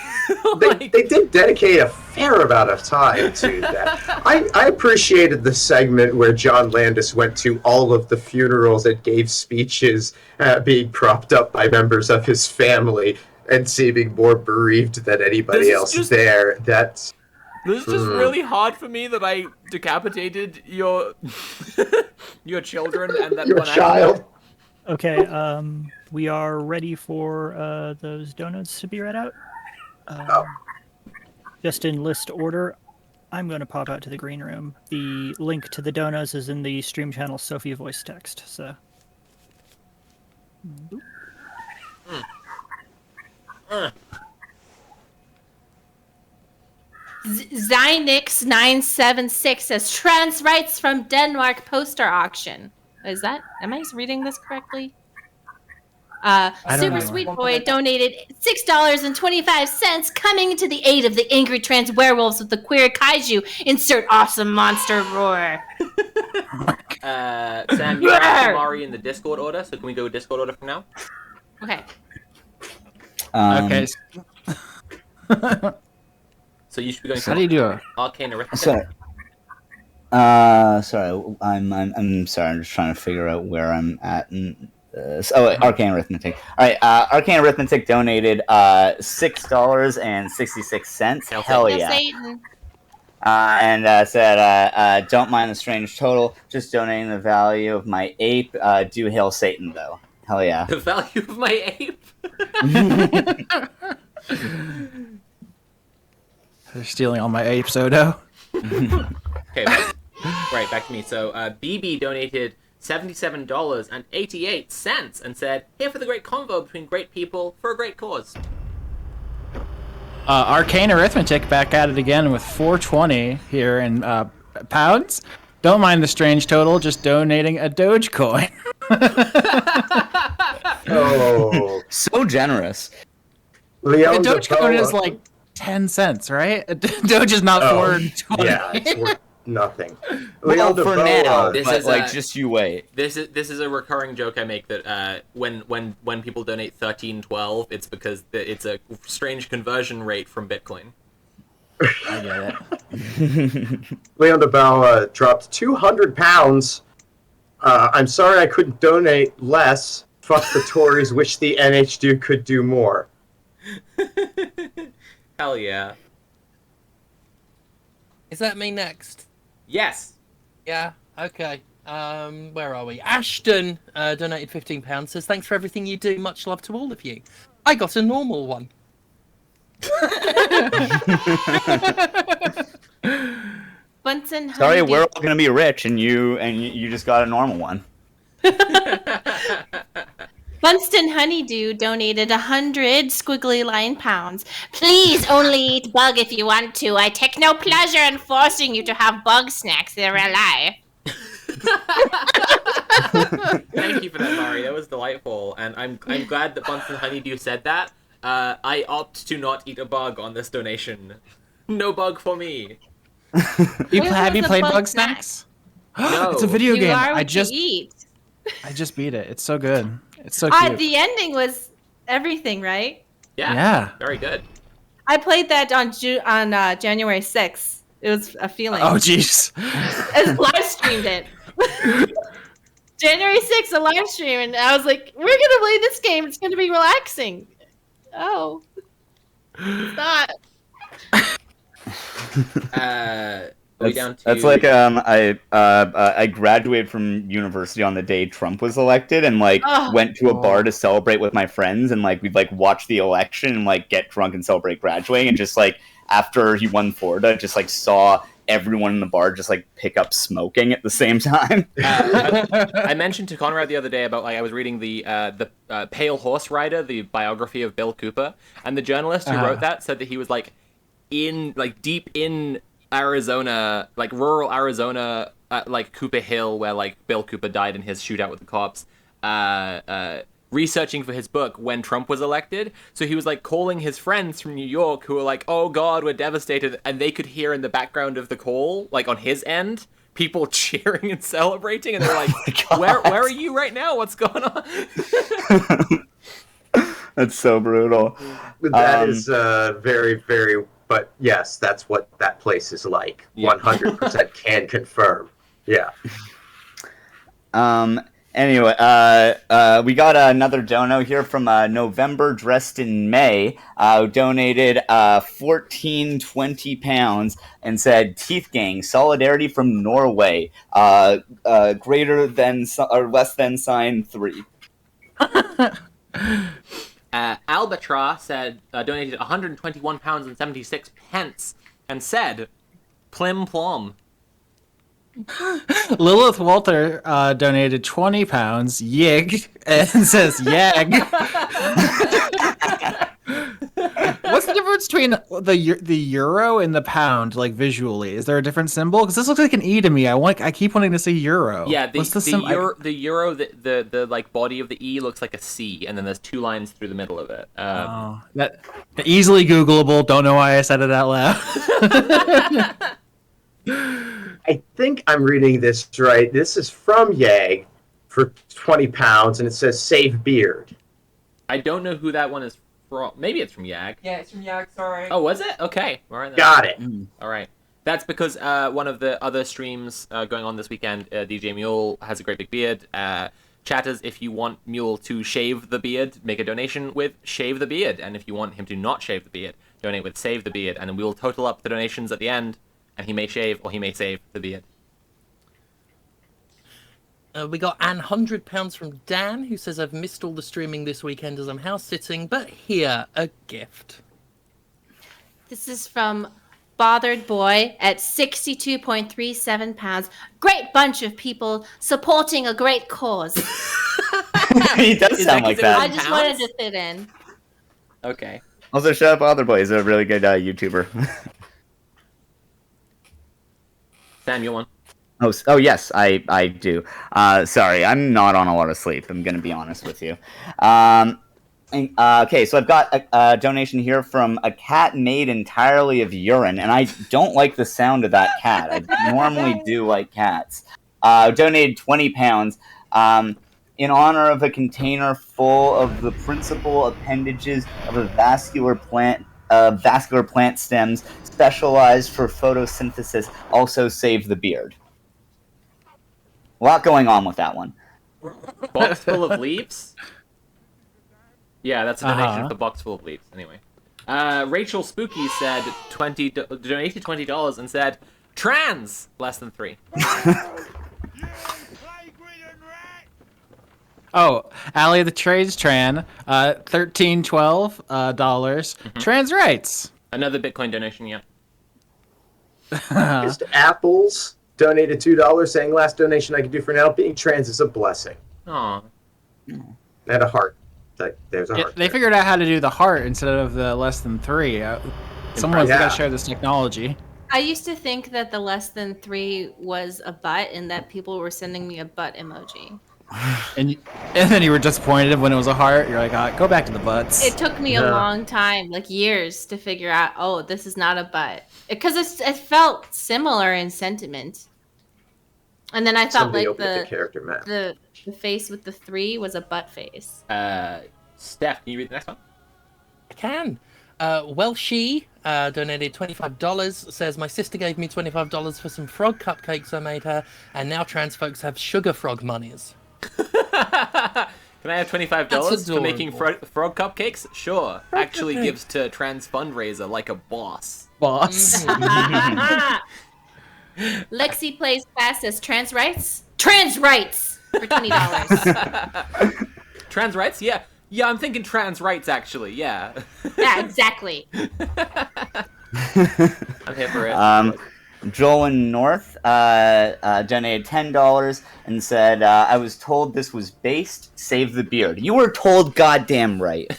They did dedicate a fair amount of time to that. I appreciated the segment where John Landis went to all of the funerals and gave speeches being propped up by members of his family and seeming more bereaved than anybody else there. This is just really hard for me that I decapitated your your children and that your one child. Okay, we are ready for those donuts to be read out. Just in list order, I'm going to pop out to the green room. The link to the donuts is in the stream channel Sophie voice text. So. Zynix976 says trans rights from Denmark poster auction. Am I reading this correctly? Super Sweet Boy donated $6.25, coming to the aid of the angry trans werewolves with the queer kaiju. Insert awesome monster roar. Sam, you have Mari in the Discord order, so can we go Discord order from now? Okay. Okay. So you should be going. How do you do it? Arcane Arithmetic. Sorry, I'm sorry. I'm just trying to figure out where I'm at. Arcane Arithmetic. All right, Arcane Arithmetic donated $6.66. Hell yeah! And said, "Don't mind the strange total. Just donating the value of my ape. Do hail Satan though. Hell yeah! The value of my ape." They're stealing all my apes, Odo. Okay, right, back to me. So, BB donated $77.88 and said, "Here for the great convo between great people for a great cause." Arcane Arithmetic back at it again with $4.20 here in pounds. Don't mind the strange total, just donating a Dogecoin. Oh, so generous. A Dogecoin is like 10 cents, right? A Doge is not $4.20. Yeah, it's worth nothing. Well, for now, this but is just you wait. This is a recurring joke I make that when people donate $13.12, it's because it's a strange conversion rate from Bitcoin. I get it. Leon DeBell dropped 200 pounds. I'm sorry I couldn't donate less. Fuck the Tories. Wish the NH could do more. Hell yeah. Is that me next? Yes. Yeah, okay. Where are we? Ashton donated £15, says, "Thanks for everything you do. Much love to all of you." I got a normal one. Bunsen Sorry, Honeydew. we're all gonna be rich, and you just got a normal one. Funston Honeydew donated 100 squiggly line pounds. Please only eat bug if you want to. I take no pleasure in forcing you to have bug snacks in real life. Thank you for that, Mari. That was delightful, and I'm glad that Funston Honeydew said that. I opt to not eat a bug on this donation. No bug for me. Have you played Bug Snacks? No. It's a video You game. are what I just you eat. beat it. It's so good. It's so cute. The ending was everything, right? Yeah. Very good. I played that on January 6th. It was a feeling. Oh, jeez. I live streamed it. January 6th, a live stream, and I was like, we're going to play this game. It's going to be relaxing. Oh. It's not. That's like I graduated from university on the day Trump was elected, and went to a bar to celebrate with my friends, and we'd watch the election and get drunk and celebrate graduating, and just after he won Florida, just saw everyone in the bar just pick up smoking at the same time. I mentioned to Conrad the other day about I was reading the Pale Horse Rider, the biography of Bill Cooper, and the journalist who wrote that said that he was deep in Arizona, rural Arizona, Cooper Hill, where Bill Cooper died in his shootout with the cops, researching for his book when Trump was elected. So he was calling his friends from New York who were oh God, we're devastated, and they could hear in the background of the call, on his end, people cheering and celebrating, and they're where are you right now? What's going on? That's so brutal. That is very, very. But yes, that's what that place is like. 100% can confirm. Yeah. Anyway, we got another dono here from November dressed in May, who donated 1420 pounds and said, "Teeth Gang, solidarity from Norway, greater than or less than sign 3." Albatross said donated 121 pounds and 76 pence and said, "Plim plom." Lilith Walter donated 20 pounds, yig, and says yag. What's the difference between the euro and the pound, visually? Is there a different symbol? Because this looks like an E to me. I keep wanting to say euro. Yeah, What's the euro, the body of the E looks like a C, and then there's two lines through the middle of it. That easily Googleable. Don't know why I said it out loud. I think I'm reading this right. This is from Yag for 20 pounds, and it says "Save Beard." I don't know who that one is from. Maybe it's from Yag. Yeah, it's from Yag, sorry. Oh, was it? Okay. All right. Then. Got it. All right. That's because one of the other streams going on this weekend, DJ Mule, has a great big beard. Chatters, if you want Mule to shave the beard, make a donation with Shave the Beard. And if you want him to not shave the beard, donate with Save the Beard. And then we will total up the donations at the end. And he may shave or he may save the beard. We got an £100 from Dan, who says, "I've missed all the streaming this weekend as I'm house sitting, but here, a gift." This is from Bothered Boy at 62.37 pounds. Great bunch of people supporting a great cause. He does sound like that. I just wanted to fit in. Okay. Also, Shut Up Other Boy is a really good YouTuber. Sam, you want? Oh yes, I do. Sorry, I'm not on a lot of sleep. I'm gonna be honest with you. Okay, so I've got a donation here from a cat made entirely of urine, and I don't like the sound of that cat. I normally do like cats. Donated 20 pounds in honor of a container full of the principal appendages of a vascular plant stems specialized for photosynthesis. Also save the beard. A lot going on with that one. Box full of leaves? Yeah, that's a donation of the box full of leaves. Anyway. Rachel Spooky said donated $20 and said, "Trans, less than 3." Oh, Alley of the Trades Tran, $13.12. Trans rights. Another Bitcoin donation, yeah. Just Apples donated $2, saying, "Last donation I can do for now. Being trans is a blessing." Aw. And a heart. There's a Yeah, heart. they figured out how to do the heart instead of the less than 3. Someone's Yeah. got to share this technology. I used to think that the less than 3 was a butt and that people were sending me a butt emoji. And then you were disappointed when it was a heart. You're like, go back to the butts. It took me a long time, like years, to figure out, oh, this is not a butt. Because it felt similar in sentiment. And then I thought Somebody like opened the character map. the face with the 3 was a butt face. Steph, can you read the next one? I can. She donated $25, says, my sister gave me $25 for some frog cupcakes I made her, and now trans folks have sugar frog monies. Can I have $25 That's for making adorable. frog cupcakes? Sure. Frog Actually cupcakes. gives to trans fundraiser like a boss. Boss. Lexi plays fast as trans rights. Trans rights for $20. Trans rights? Yeah. Yeah, I'm thinking trans rights, actually. Yeah. Yeah, exactly. I'm here for it. Joel North donated $10 and said, I was told this was based, save the beard. You were told goddamn right.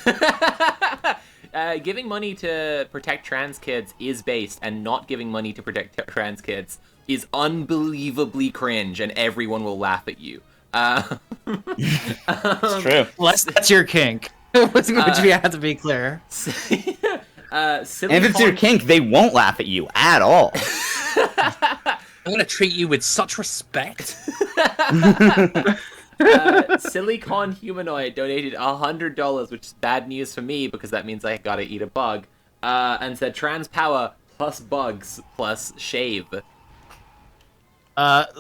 Giving money to protect trans kids is based, and not giving money to protect trans kids is unbelievably cringe, and everyone will laugh at you. It's true. That's your kink. Which we have to be clear. Silly And if it's your kink, they won't laugh at you at all. I'm going to treat you with such respect. Silicon Humanoid donated $100, which is bad news for me because that means I gotta eat a bug. And said trans power plus bugs plus shave.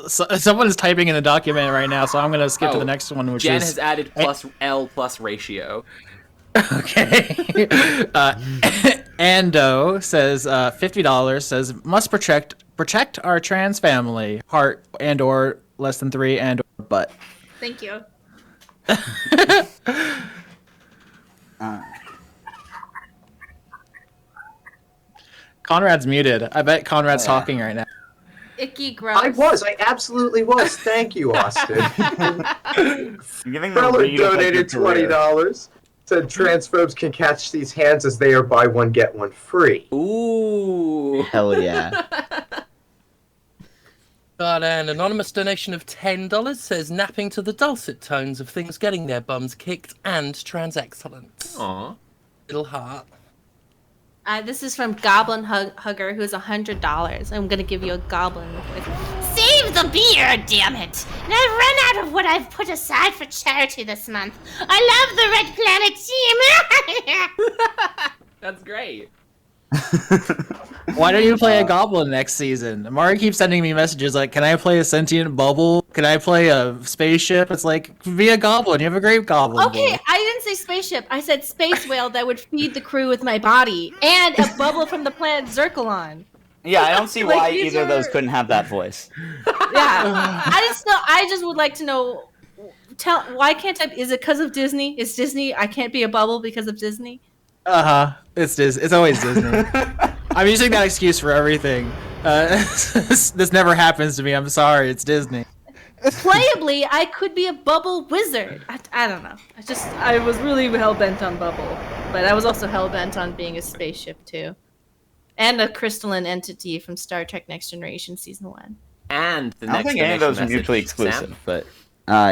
Someone is typing in the document right now, so I'm gonna skip to Oh, the next one, which Jen is has added plus L plus ratio. Okay. Ando says $50 says must protect our trans family, heart and or less than 3 and or butt. Thank you. Conrad's muted. I bet Conrad's talking right now. Icky gross. I absolutely was. Thank you, Austin. Giving Feller donated $20. Said transphobes can catch these hands as they are buy one get one free. Ooh. Hell yeah. Got an anonymous donation of $10, says napping to the dulcet tones of things getting their bums kicked and trans excellence. Aww. Little heart. This is from Goblin Hugger, who's $100. I'm gonna give you a goblin. Save the beer, damn it! And I've run out of what I've put aside for charity this month. I love the Red Planet team. That's great. Why don't you play a goblin next season? Mari keeps sending me messages like, can I play a sentient bubble? Can I play a spaceship? It's like, be a goblin. You have a great goblin. Okay, boy. I didn't say spaceship. I said space whale that would feed the crew with my body and a bubble from the planet Zircalon. Yeah, I don't see Like, why these either of those are- couldn't have that voice. Yeah, I just would like to know. Why can't I? Is it because of Disney? Is Disney? I can't be a bubble because of Disney. It's always Disney. I'm using that excuse for everything. This never happens to me. I'm sorry. It's Disney. Playably, I could be a bubble wizard. I don't know. I was really hell bent on bubble, but I was also hell bent on being a spaceship too, and a crystalline entity from Star Trek: Next Generation season 1. And the I don't next think any of those are donation mutually message, exclusive, Sam? but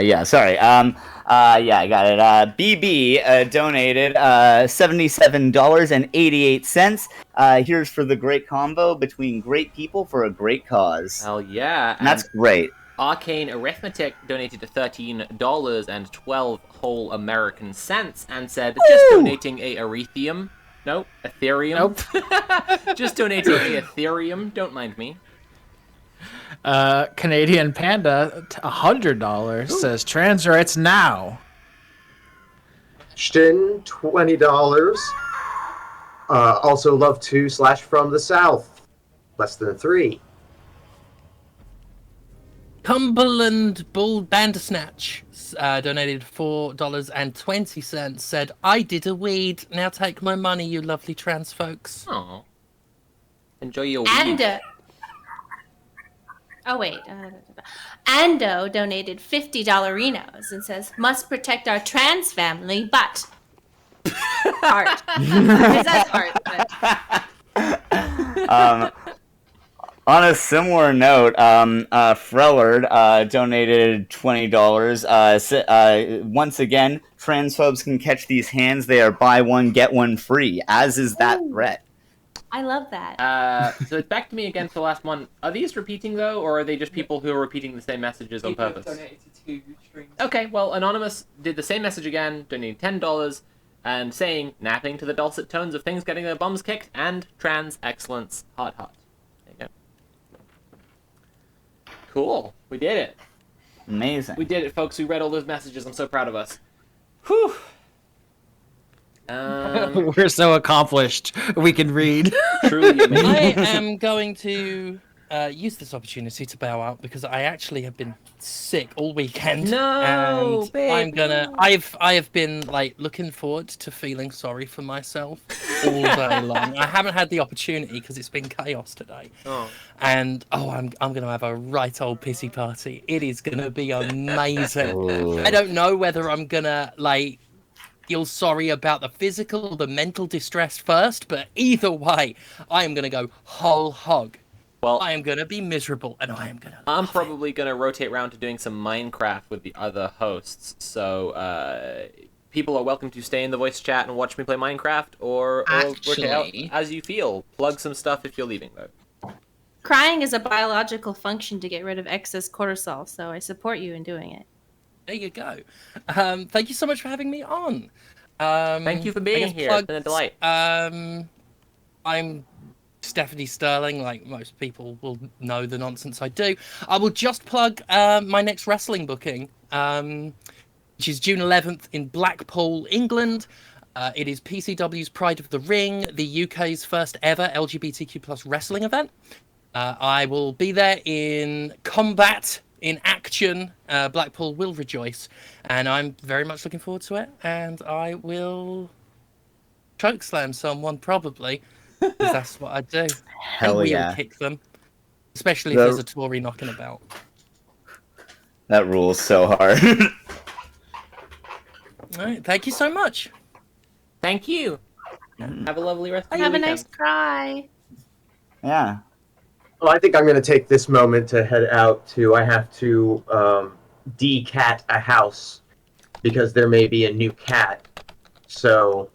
yeah, sorry. Yeah, I got it. BB donated $77.88. Here's for the great combo between great people for a great cause. Hell yeah. And that's great. Arcane Arithmetic donated $13 and 12 whole American cents and said, just donating a Ethereum. Nope, Ethereum. Nope. Just donating a Ethereum. Don't mind me. Canadian Panda, $100 says trans rights now. Ashton, $20. Also love to / from the south. Less than 3. Cumberland Bull Bandersnatch donated $4.20. Said, I did a weed. Now take my money, you lovely trans folks. Aww. Enjoy your weed. And Oh wait, Ando donated $50 Renos and says must protect our trans family, but heart. Because that's heart. But... On a similar note, Frellard donated $20. Once again, transphobes can catch these hands. They are buy one, get one free, as is that threat. I love that. So it's back to me again for the last one. Are these repeating, though, or are they just people who are repeating the same messages on purpose? Donated to 2 streams. Okay, well, Anonymous did the same message again, donating $10, and saying, napping to the dulcet tones of things getting their bums kicked, and trans excellence, heart. There you go. Cool. We did it. Amazing. We did it, folks. We read all those messages. I'm so proud of us. Whew. We're so accomplished. We can read. Truly amazing. I am going to use this opportunity to bow out because I actually have been sick all weekend. No, and babe, I'm gonna. I have been like looking forward to feeling sorry for myself all day long. I haven't had the opportunity because it's been chaos today. Oh. And I'm gonna have a right old pissy party. It is gonna be amazing. I don't know whether I'm gonna like feel sorry about the physical or the mental distress first, but either way, I am gonna go whole hog. Well, I am gonna be miserable, and I am gonna. I'm probably gonna rotate around to doing some Minecraft with the other hosts. So people are welcome to stay in the voice chat and watch me play Minecraft, or work it out as you feel. Plug some stuff if you're leaving though. Crying is a biological function to get rid of excess cortisol, so I support you in doing it. There you go. Thank you so much for having me on. Thank you for being here. It's been a delight. I'm Stephanie Sterling, like most people will know the nonsense I do. I will just plug my next wrestling booking, which is June 11th in Blackpool, England. It is PCW's Pride of the Ring, the UK's first ever LGBTQ+ wrestling event. I will be there in combat, in action. Blackpool will rejoice, and I'm very much looking forward to it. And I will chokeslam someone, probably, because that's what I do. Hell and yeah. wheel kick them, especially if there's a Tory knocking about. That rules so hard. All right, thank you so much. Thank you. Have a lovely rest of your Have a weekend. nice cry. Yeah. Well, I think I'm going to take this moment to head out to. I have to decat a house because there may be a new cat. So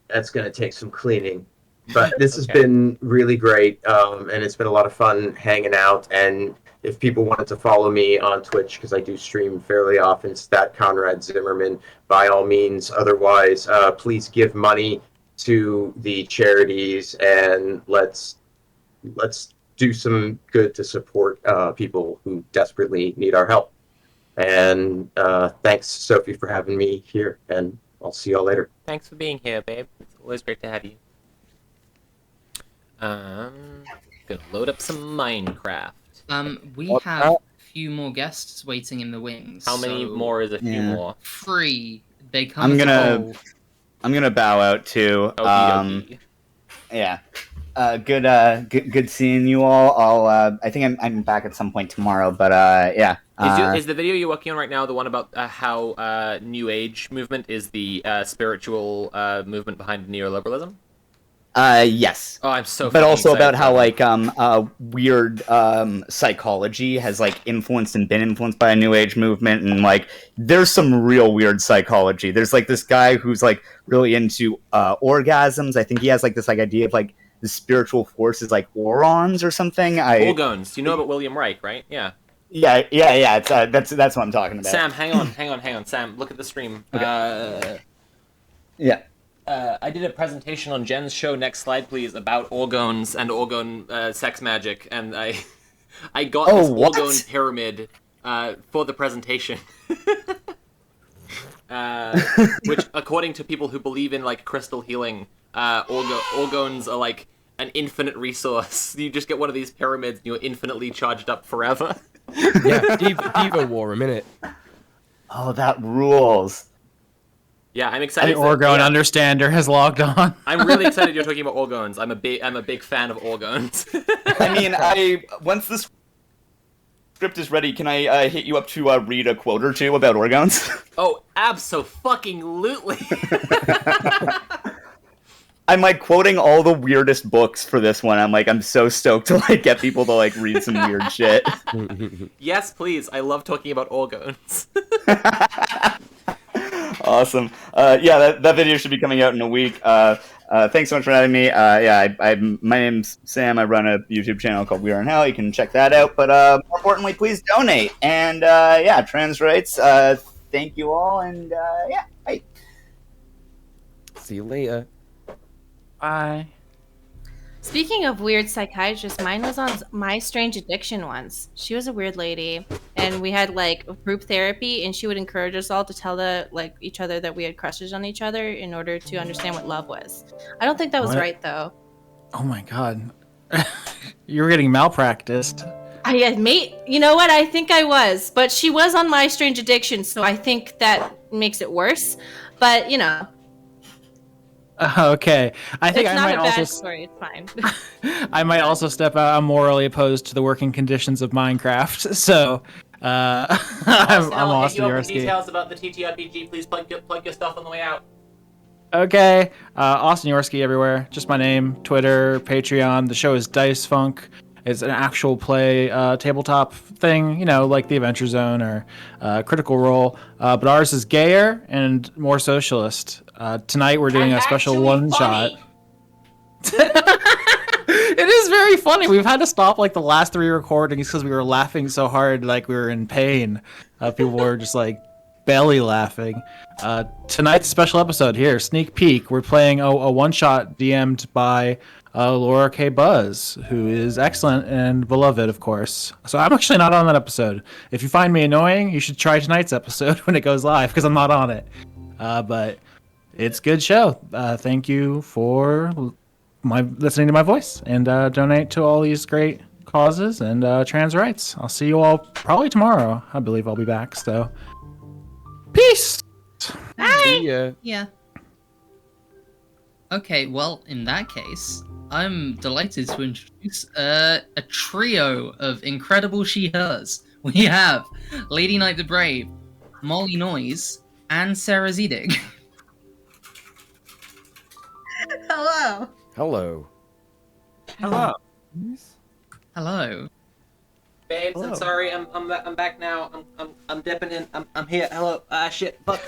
that's going to take some cleaning. But this has been really great, and it's been a lot of fun hanging out. And if people wanted to follow me on Twitch, because I do stream fairly often, Stat Conrad Zimmerman, by all means. Otherwise, please give money to the charities, and let's do some good to support people who desperately need our help. And thanks, Sophie, for having me here, and I'll see y'all later. Thanks for being here, babe. It's always great to have you. Gonna load up some Minecraft. We have a few more guests waiting in the wings. How many more is a few more? 3. They come. I'm as a gonna bow out too. Yeah. Good seeing you all. I think I'm back at some point tomorrow, but yeah. Is the video you're working on right now the one about how New Age movement is the spiritual movement behind neoliberalism? Yes. Oh, I'm so. But also excited about how like weird psychology has like influenced and been influenced by a New Age movement, and like there's some real weird psychology. There's like this guy who's like really into orgasms. I think he has like this like idea of like the spiritual forces like Orons or something. Orgons. You know about William Reich, right? Yeah. Yeah. It's, that's what I'm talking about. Sam, hang on. Sam, look at the stream. Okay. Yeah. I did a presentation on Jen's show, next slide please, about orgons and orgone sex magic, and I got this orgone pyramid for the presentation. Which, according to people who believe in like crystal healing, orgones are like an infinite resource. You just get one of these pyramids and you're infinitely charged up forever. Yeah, Diva War a minute. Oh, that rules. Yeah, I'm excited. The Orgone Understander has logged on. I'm really excited you're talking about orgones. I'm a big fan of orgones. I mean, once this script is ready, can I hit you up to read a quote or two about orgons? Oh, abso-fucking-lutely. I'm like quoting all the weirdest books for this one. I'm so stoked to like get people to like read some weird shit. Yes, please. I love talking about orgons. Awesome. Yeah, that video should be coming out in a week. Thanks so much for having me. My name's Sam. I run a YouTube channel called We Are in Hell. You can check that out. But more importantly, please donate. And trans rights. Thank you all. And bye. See you later. Bye. Speaking of weird psychiatrists, mine was on My Strange Addiction once. She was a weird lady, and we had like group therapy, and she would encourage us all to tell each other that we had crushes on each other in order to understand what love was. I don't think that was What? right though. Oh my god. You were getting malpracticed. I admit, you know what? I think I was, but she was on My Strange Addiction, so I think that makes it worse. But you know. Okay. I think it's I not might a bad also story. It's fine. I might also step out. I'm morally opposed to the working conditions of Minecraft. So I'm I'll hit Austin you up with Yorsky. details about the TTRPG. Please plug your stuff on the way out. Okay. Austin Yorsky everywhere. Just my name. Twitter, Patreon. The show is Dice Funk. It's an actual play tabletop thing, like the Adventure Zone or Critical Role. But ours is gayer and more socialist. Tonight we're doing a special one-shot. It is very funny. We've had to stop like the last 3 recordings because we were laughing so hard, like we were in pain. People were just like belly laughing. Tonight's special episode here, sneak peek. We're playing a one-shot DM'd by Laura K. Buzz, who is excellent and beloved, of course. So I'm actually not on that episode. If you find me annoying, you should try tonight's episode when it goes live, because I'm not on it. But it's a good show. Thank you for listening to my voice, and donate to all these great causes and trans rights. I'll see you all probably tomorrow. I believe I'll be back, so peace! Bye! Yeah. Okay, well, in that case, I'm delighted to introduce a trio of incredible she-hers. We have Lady Knight the Brave, Molly Noise, and Sarah Zedig. Hello. Hello. Hello. Hello. Babes, Hello. I'm sorry. I'm back now. I'm dipping in. I'm here. Hello. Shit. Fuck.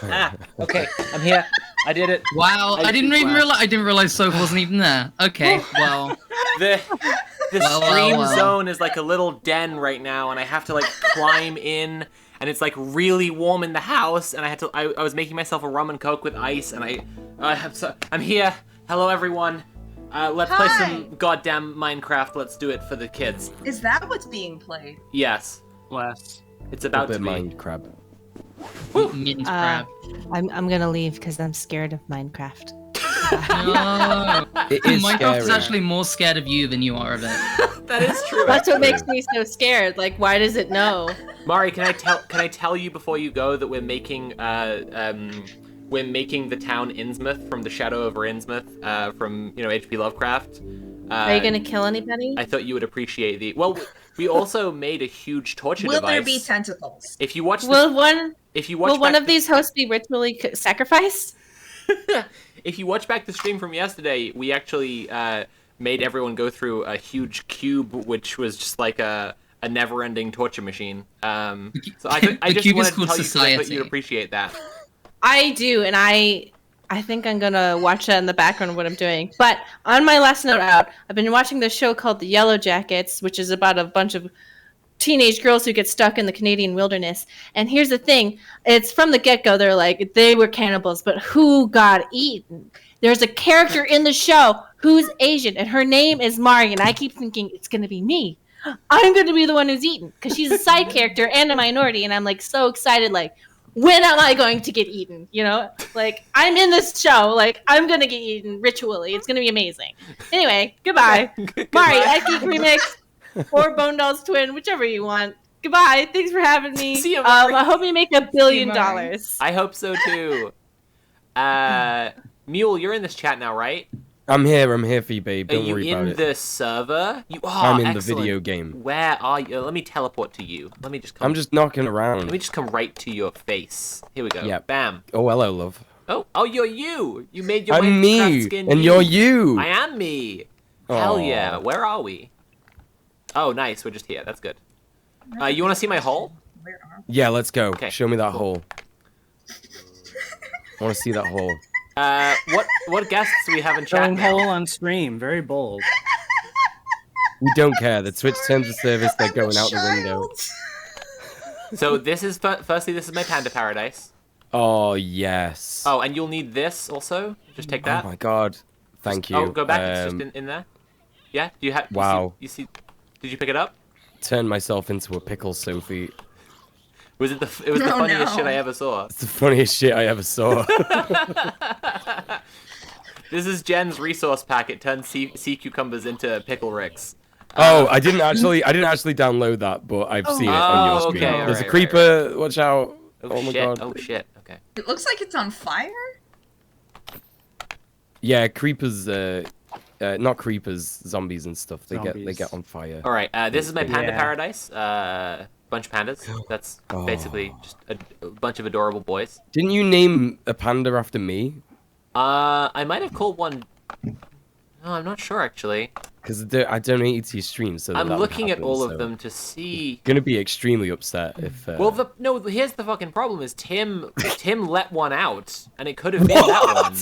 Okay. I'm here. I did it. Wow, I didn't even realize. I didn't realize Soph wasn't even there. Okay, well. The Well, stream well. zone is like a little den right now, and I have to like climb in, and it's like really warm in the house, and I was making myself a rum and coke with ice, and I'm here. Hello everyone. Let's play some goddamn Minecraft. Let's do it for the kids. Is that what's being played? Yes. Less. It's about to be. Minecraft. I'm gonna leave because I'm scared of Minecraft. No. It is Minecraft is scary. actually more scared of you than you are of it. That is true. That's what makes me so scared. Like, why does it know? Mari, can I tell you before you go that we're making the town Innsmouth from the Shadow over Innsmouth from H.P. Lovecraft. Are you gonna kill anybody? I thought you would appreciate the. Well, we also made a huge torture Will device. there be tentacles? If you watch, Will one back of these hosts be ritually sacrificed? If you watch back the stream from yesterday, we actually made everyone go through a huge cube, which was just like a never-ending torture machine. So I just cube is wanted to called tell you 'cause I thought Society. you'd appreciate that. I do, and I think I'm gonna watch that in the background of what I'm doing. But on my last note out, I've been watching this show called The Yellow Jackets, which is about a bunch of teenage girls who get stuck in the Canadian wilderness. And here's the thing, it's from the get-go, they're like, they were cannibals, but who got eaten? There's a character in the show who's Asian, and her name is Mari, and I keep thinking, it's gonna be me. I'm gonna be the one who's eaten, because she's a side character and a minority, and I'm like so excited, like, when am I going to get eaten? Like, I'm in this show, like, I'm gonna get eaten ritually. It's gonna be amazing. Anyway, goodbye. Mari, Eki Remix, or Bone Dolls Twin, whichever you want. Goodbye. Thanks for having me. See you, Mari. I hope you make $1 billion. I hope so too. Mule, you're in this chat now, right? I'm here for you, babe. Are Don't you worry about in it. the server? You are. I'm in the excellent. video game. Where are you? Let me teleport to you. Let me just come. I'm just knocking around. Let me just come right to your face. Here we go. Yeah. Bam. Oh, hello, love. Oh, you're you. You made your way I'm to me, Craft Skin and you. you're you. I am me. Hell Aw. yeah. Where are we? Oh, nice. We're just here. That's good. You want to see my hole? Yeah, let's go. Okay. Show me that hole. I want to see that hole. What guests do we have in chat Showing now? hole on stream. Very bold. We don't care. The Twitch terms of service, they're going out the window. So this is firstly, this is my panda paradise. Oh, yes. Oh, and you'll need this also. Just take that. Oh my god. Thank you. Oh, go back. It's just in there. Yeah. Do you have? Wow. You see? Did you pick it up? Turned myself into a pickle, Sophie. Was it the? It was the funniest shit I ever saw. It's the funniest shit I ever saw. This is Jen's resource pack. It turns sea cucumbers into pickle ricks. Oh, I didn't actually download that, but I've seen it on your screen. okay, There's a right, creeper. Watch out! Oh, my shit. god. Oh shit. Okay. It looks like it's on fire. Yeah, creepers. Not creepers, zombies and stuff. They Zombies. get on fire. All right. This is my panda Yeah. paradise. Bunch of pandas. That's basically just a bunch of adorable boys. Didn't you name a panda after me? I might have called one. No, I'm not sure actually. Because I donated to your stream, so I'm that would looking at happen, all so- of them to see. Gonna be extremely upset if. Well, here's the fucking problem: is Tim let one out, and it could have been that one.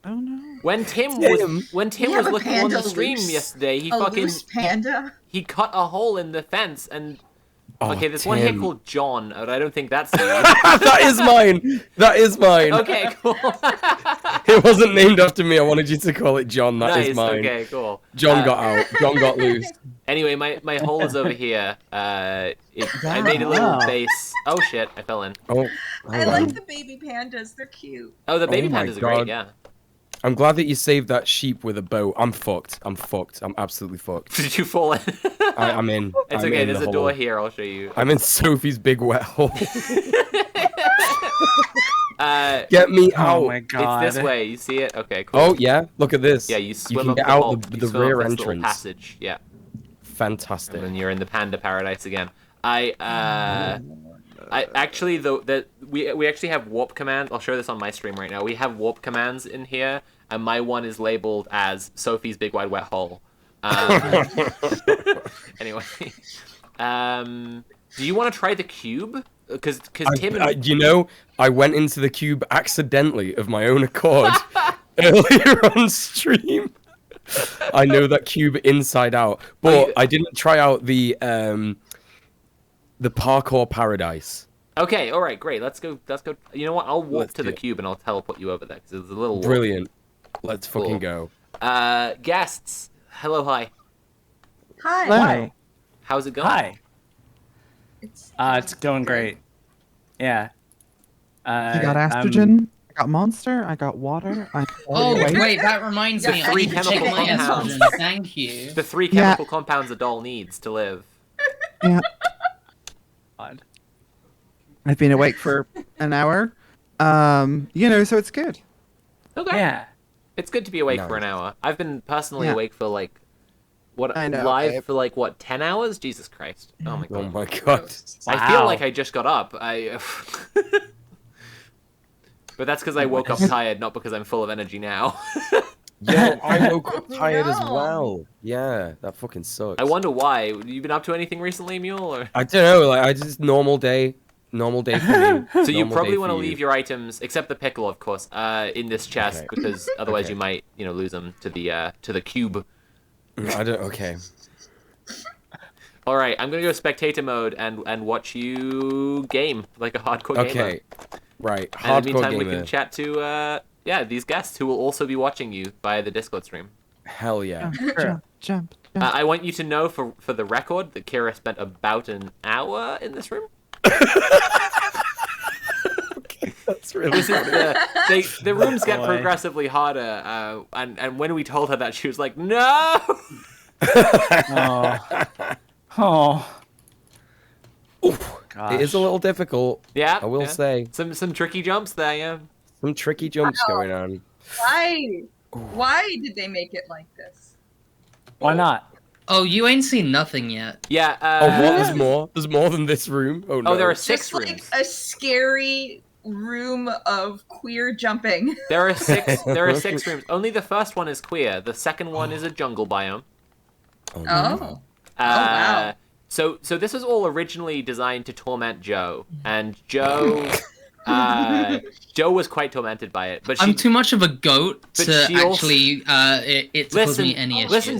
Oh no! When Tim We was have a looking on the panda stream loose. yesterday, he A fucking loose panda. he cut a hole in the fence and. Oh, Okay, there's one here Tim. called John, but I don't think that's you. That is mine. That is mine. Okay, cool. It wasn't named after me. I wanted you to call it John. That is Nice, mine. okay, cool. John got out. John got loose. Anyway, my hole is over here. I made a little Wow. base. Oh shit, I fell in. Oh, I like the baby pandas. They're cute. Oh, the baby Oh my pandas are great, God. yeah. I'm glad that you saved that sheep with a bow. I'm fucked. I'm absolutely fucked. Did you fall in? I'm in. It's I'm okay, in there's the a door hole. here, I'll show you. I'm in Sophie's big wet hole. Uh, Get me Oh out. my god! It's this way, you see it? Okay, cool. Oh yeah, look at this. Yeah, you swim can up get the out hole. the You swim rear up this little entrance. passage, yeah. Fantastic. And then you're in the panda paradise again. I actually we actually have warp commands. I'll show this on my stream right now. We have warp commands in here, and my one is labeled as Sophie's big wide wet hole. Anyway, do you want to try the cube? Because Tim and you know, I went into the cube accidentally of my own accord earlier on stream. I know that cube inside out, but I didn't try out the parkour paradise. Okay, all right, great. Let's go. You know what? I'll walk Let's to the do it. cube and I'll teleport you over there because there's a little. Brilliant. Let's fucking Cool. go. Guests. Hello, hi. Hi. Hello. How's it going? Hi. It's going great. Yeah. I got estrogen. I got monster. I got water. Oh, wait, that reminds The me. I three need to check chemical my compounds. estrogen. Thank you. The three chemical compounds a doll needs to live. Yeah. God. I've been awake for an hour. So it's good. Okay. Yeah. It's good to be awake for an hour. I've been personally Yeah. awake for like I know, live babe. for like what 10 hours? Jesus Christ! Oh my god! Oh my god! I feel Wow. like I just got up. But that's because I woke up tired, not because I'm full of energy now. Yeah, I woke up tired as well. Yeah, that fucking sucks. I wonder why. You been up to anything recently, Mule? Or? I don't know. Like, I just normal day for me. So you Normal probably day want to for you. leave your items, except the pickle, of course, in this chest, Okay. because otherwise Okay. you might, lose them to the cube. I don't. Okay. All right, I'm gonna go spectator mode and watch you game like a hardcore gamer. Okay. Right. And in the Hardcore meantime, we gamer. can chat to these guests who will also be watching you via the Discord stream. Hell yeah. Jump. I want you to know for the record that Kira spent about an hour in this room. That's really the rooms get Boy. progressively harder, and when we told her that, she was like, "No." Oh. It is a little difficult. Yeah, I will yeah. say. Some tricky jumps there, yeah. Some tricky jumps going on. Why? Why did they make it like this? Why not? Oh, you ain't seen nothing yet. Yeah. Oh, what? There's more. There's more than this room. Oh no. Oh, there are Just like a scary room of queer jumping. There are 6. There are 6 rooms. Only the first one is queer. The second one is a jungle biome. Oh. Oh wow. So this was all originally designed to torment Joe, and Joe was quite tormented by it. But I'm too much of a goat but to she also- actually it to cause me any issues. Listen,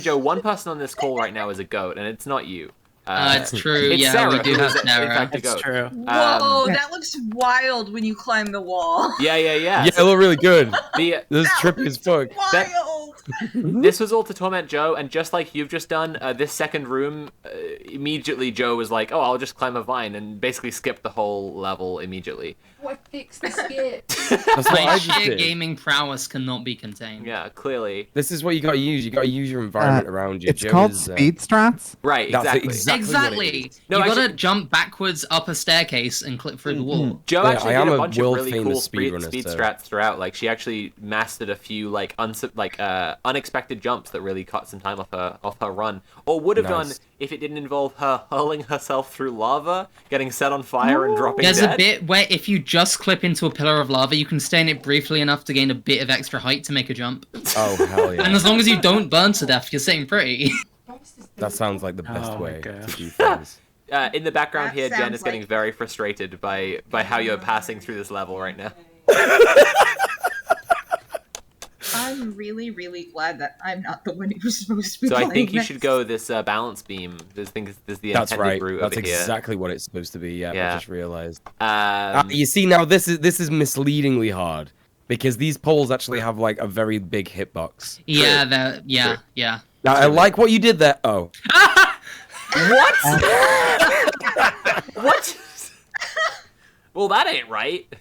Joe. One person on this call right now is a goat, and it's not you. It's true. It's Yeah, Sarah, we do who have is, in Sarah. fact, a It's goat. true. Whoa, that looks wild when you climb the wall. Yeah. Yeah, it looked really good. The, This is trippy as fuck. Wild. This was all to torment Joe, and just like you've just done, this second room, immediately Joe was like, "Oh, I'll just climb a vine," and basically skipped the whole level immediately. What fix the skip? That's what I My just sheer did. gaming prowess cannot be contained. Yeah, clearly. This is what you gotta use. You gotta use your environment around you. It's Joe called is, speed strats. Right, That's exactly. exactly. What it is. No, you actually- gotta jump backwards up a staircase and clip through the wall. Joe Yeah, actually I am did a a bunch of really world-famous cool speed speedrunner, so- strats throughout. Like she actually mastered a few like unexpected jumps that really cut some time off her run, or would have done Nice. if it didn't involve her hurling herself through lava, getting set on fire, and dropping There's dead. a bit where if you just clip into a pillar of lava, you can stay in it briefly enough to gain a bit of extra height to make a jump. Oh hell yeah! And as long as you don't burn to death, you're sitting pretty. That sounds like the best Oh my way God. to do things. In the background That here, Jen sounds is getting like- very frustrated by how you're passing through this level right now. I'm really, really glad that I'm not the one who's supposed to be So I playing think you next. should go this balance beam. This thing is the That's intended right. route That's over here. exactly what it's supposed to be. Yeah, Yeah. I just realized. Um, You see, now this is misleadingly hard because these poles actually have like a very big hitbox. Yeah, that. Yeah, yeah. Now I like what you did there. Oh, What? What? Well, that ain't right.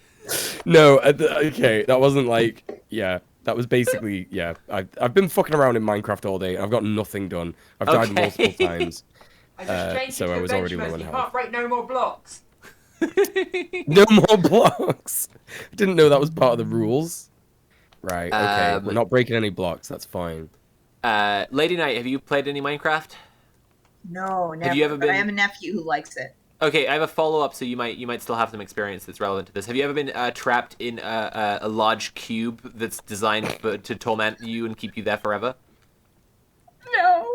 no. Okay, that wasn't like. Yeah, that was basically. Yeah, I've been fucking around in Minecraft all day. And I've got nothing done. I've died Okay. multiple times. I just changed So it to I was already adventurous. low on You health. can't break no more blocks. No more blocks. I didn't know that was part of the rules. Right. Okay. We're not breaking any blocks. That's fine. Lady Knight, have you played any Minecraft? No, never. you ever but I been- have a nephew who likes it. Okay, I have a follow-up, so you might still have some experience that's relevant to this. Have you ever been trapped in a large cube that's designed to torment you and keep you there forever? No.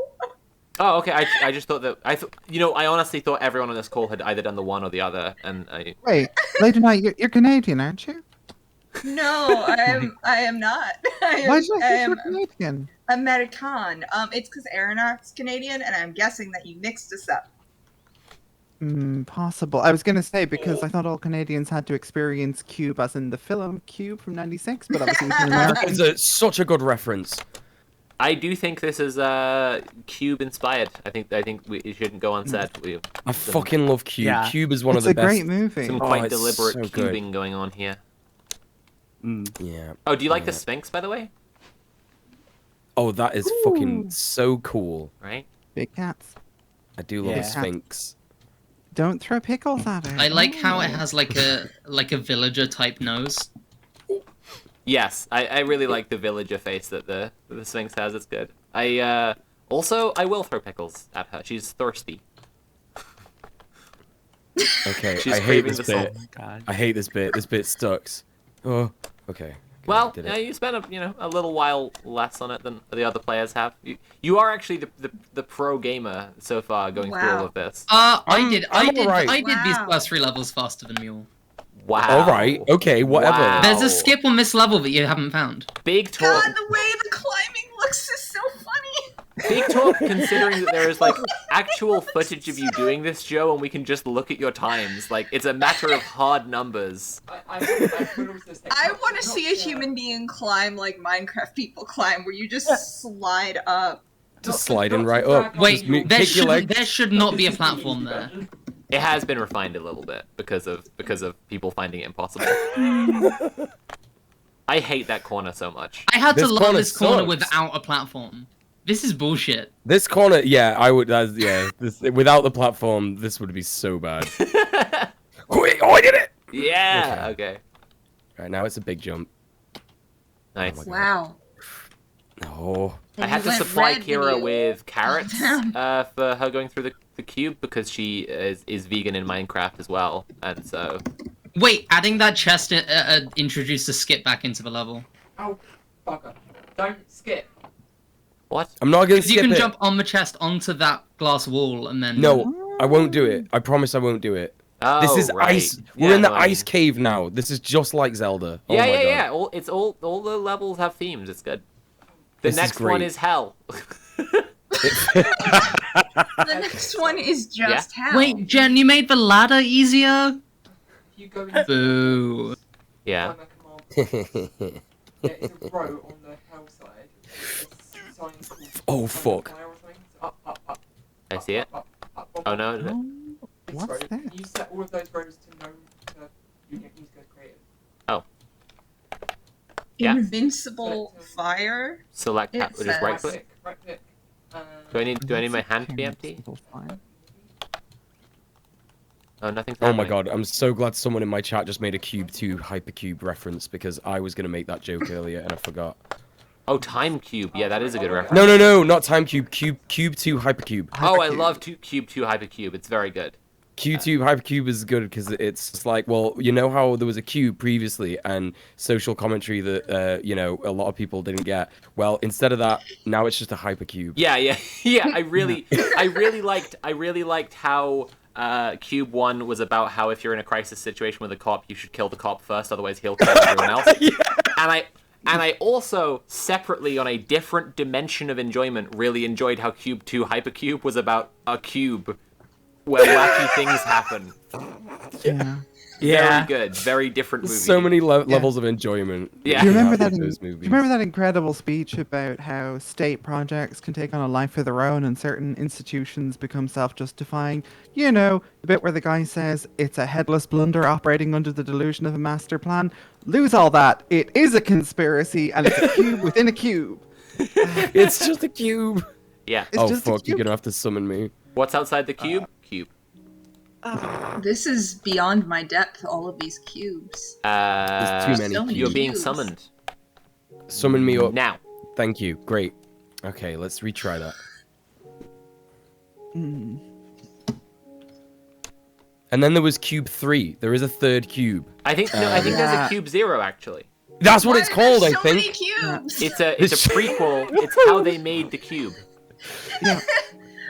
Oh, okay. I just thought that I honestly thought everyone on this call had either done the one or the other, and Wait, Lady Knight, you're Canadian, aren't you? No, I am not. Why did I I think am you're Canadian? American. It's because Aronnax's Canadian, and I'm guessing that you mixed us up. Possible. I was gonna say because I thought all Canadians had to experience Cube, as in the film Cube from '96, but obviously it's an American. It's such a good reference. I do think this is Cube inspired. I think it shouldn't go unsaid. I fucking love Cube. Yeah. Cube is one It's of the a best. great movie. Some Oh, quite it's deliberate so good. cubing going on here. Yeah. Oh, do you like the Yeah. Sphinx, by the way? Oh, that is fucking so cool. Right? Big cats. I do love Yeah. the Sphinx. Don't throw pickles at it. I like how it has like a villager type nose. Yes, I really like the villager face that the Sphinx has. It's good. I will throw pickles at her. She's thirsty. Okay, She's I hate craving this the bit. salt. God. I hate this bit. This bit sucks. Oh, okay. Well, did it. you spent a little while less on it than the other players have. You are actually the pro gamer so far going through all of this. I did alright. I did these Wow. first 3 levels faster than Mule. Wow. All right. Okay. Whatever. Wow. There's a skip on this level that you haven't found. Big talk. God, the way the climbing looks is so funny. Big talk, considering that there is like actual footage of you doing this, Joe, and we can just look at your times. Like it's a matter of hard numbers. I want to see a human being climb like Minecraft people climb, where you just slide up. Just sliding right up. Wait, Just there kick your leg. should not be a platform there. It has been refined a little bit because of people finding it impossible. I hate that corner so much. I had to This learn corner this corner sucks. without a platform. This is bullshit. This corner, yeah, I would. Yeah, without the platform, this would be so bad. Oh, I did it! Yeah. Okay. Right now, it's a big jump. Nice. Wow. Oh. I had to went supply red when Kira you- with carrots Damn. for her going through the cube because she is vegan in Minecraft as well, and so. Wait, adding that chest introduced a skip back into the level. Oh, bugger. Don't skip. What? I'm not gonna 'Cause you skip can it. jump on the chest onto that glass wall and then. No, I won't do it. I promise I won't do it. Oh, this is right. ice. We're Yeah, in the no, I mean- ice cave now. This is just like Zelda. Oh Yeah, my yeah, God. yeah. All the levels have themes. It's good. The This is next one great. is hell. The next one is just hell. Wait, Jen, you made the ladder easier? You go into Boo. Yeah. there is a row on the hell side. There's signs called Oh fuck. fire or something. So up. I see it. Oh no. is it? This What's row. that? You set all of those rows to no. You need to go creative. Oh. Yeah. Invincible fire. Select. It Just says- right click. Right click. Do I need my hand to be empty? Oh, nothing's Oh my happening. God, I'm so glad someone in my chat just made a Cube 2 Hypercube reference because I was gonna make that joke earlier and I forgot. Oh, Time Cube. Yeah, that is a good reference. No, not Time Cube. Cube 2 Hypercube. Oh, I love Cube 2 Hypercube. It's very good. Q2 Hypercube is good because it's just like, well, you know how there was a cube previously and social commentary that, you know, a lot of people didn't get. Well, instead of that, now it's just a Hypercube. Yeah. I really liked how Cube 1 was about how if you're in a crisis situation with a cop, you should kill the cop first, otherwise he'll kill everyone else. And I also, separately on a different dimension of enjoyment, really enjoyed how Cube 2 Hypercube was about a cube where wacky things happen. Yeah. Very good. Very different movie. So many levels of enjoyment. Yeah. Do you remember have that? with those Do you movies. remember that incredible speech about how state projects can take on a life of their own and certain institutions become self-justifying? You know, the bit where the guy says it's a headless blunder operating under the delusion of a master plan. Lose all that. It is a conspiracy, and it's a cube within a cube. It's just a cube. Yeah. Oh fuck, you're gonna have to summon me. What's outside the cube? Cube. This is beyond my depth, all of these cubes. There's too many So many You're being cubes. summoned. Summon me up. Now. Thank you. Great. Okay, let's retry that. And then there was Cube 3. There is a third cube. I think there's a Cube 0 actually. That's what it's called, I think. Cubes. It's a prequel. It's how they made the cube.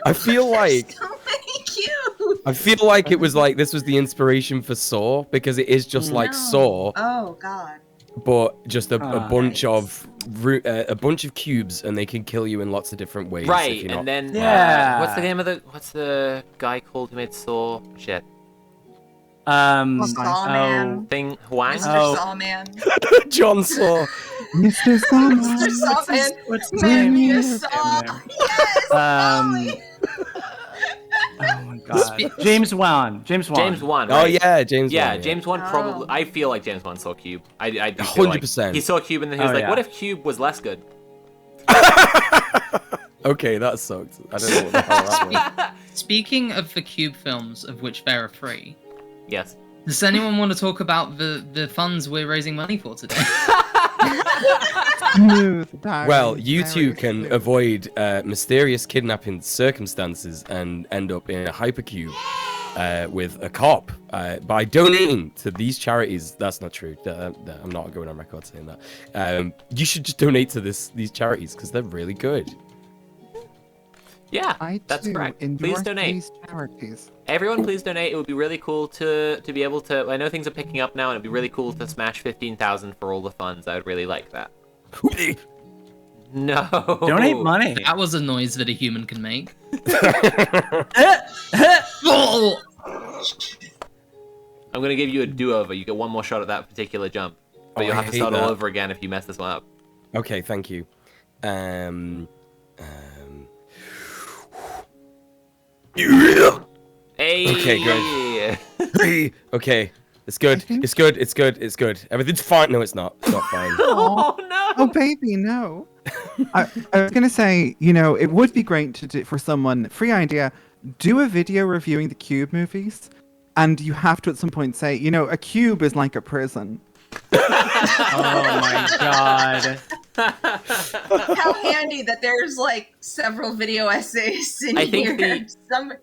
I feel like So many cubes. I feel like it was like this was the inspiration for Saw because it is just like Saw, Oh God. but just a bunch nice. of a bunch of cubes, and they can kill you in lots of different ways. if Right, you're and not- then Yeah. what's the guy called who made Saw? Shit. Sawman. Thing Huang? Mr. Oh. Sawman. John Saw. Mr. Sawman. Mr. Sawman. What's his Man, name? you saw. Yes. Molly. Oh my God. James Wan. James Wan. Oh Right? yeah, James. Yeah, Wan, James Wan probably. I feel like James Wan saw Cube. I feel like 100%. he saw Cube and then he was Oh, like, yeah. "What if Cube was less good?" Okay, that sucked. I don't know what the hell that was. Speaking of the Cube films, of which there are 3, Yes. does anyone want to talk about the funds we're raising money for today? Smooth diary, Well, you very two can smooth. avoid mysterious kidnapping circumstances and end up in a hypercube with a cop by donating to these charities. That's not true. I'm not going on record saying that. You should just donate to these charities because they're really good. Yeah, I that's too correct. Please endorse donate. these charities. Everyone, please donate. It would be really cool to be able to. I know things are picking up now, and it'd be really cool to smash 15,000 for all the funds. I would really like that. No. Donate money. That was a noise that a human can make. I'm gonna give you a do-over. You get one more shot at that particular jump, but Oh, you'll I have to hate start all that. over again if you mess this one up. Okay, thank you. Hey. Okay, good. Okay, it's good. It's good. It's good. It's good. Everything's fine. No, it's not. It's not fine. Oh no! Oh baby, no. I was gonna say, you know, it would be great to do for someone. Free idea. Do a video reviewing the Cube movies, and you have to at some point say, you know, a cube is like a prison, Oh my god. How handy that there's like several video essays in I here. think Somebody.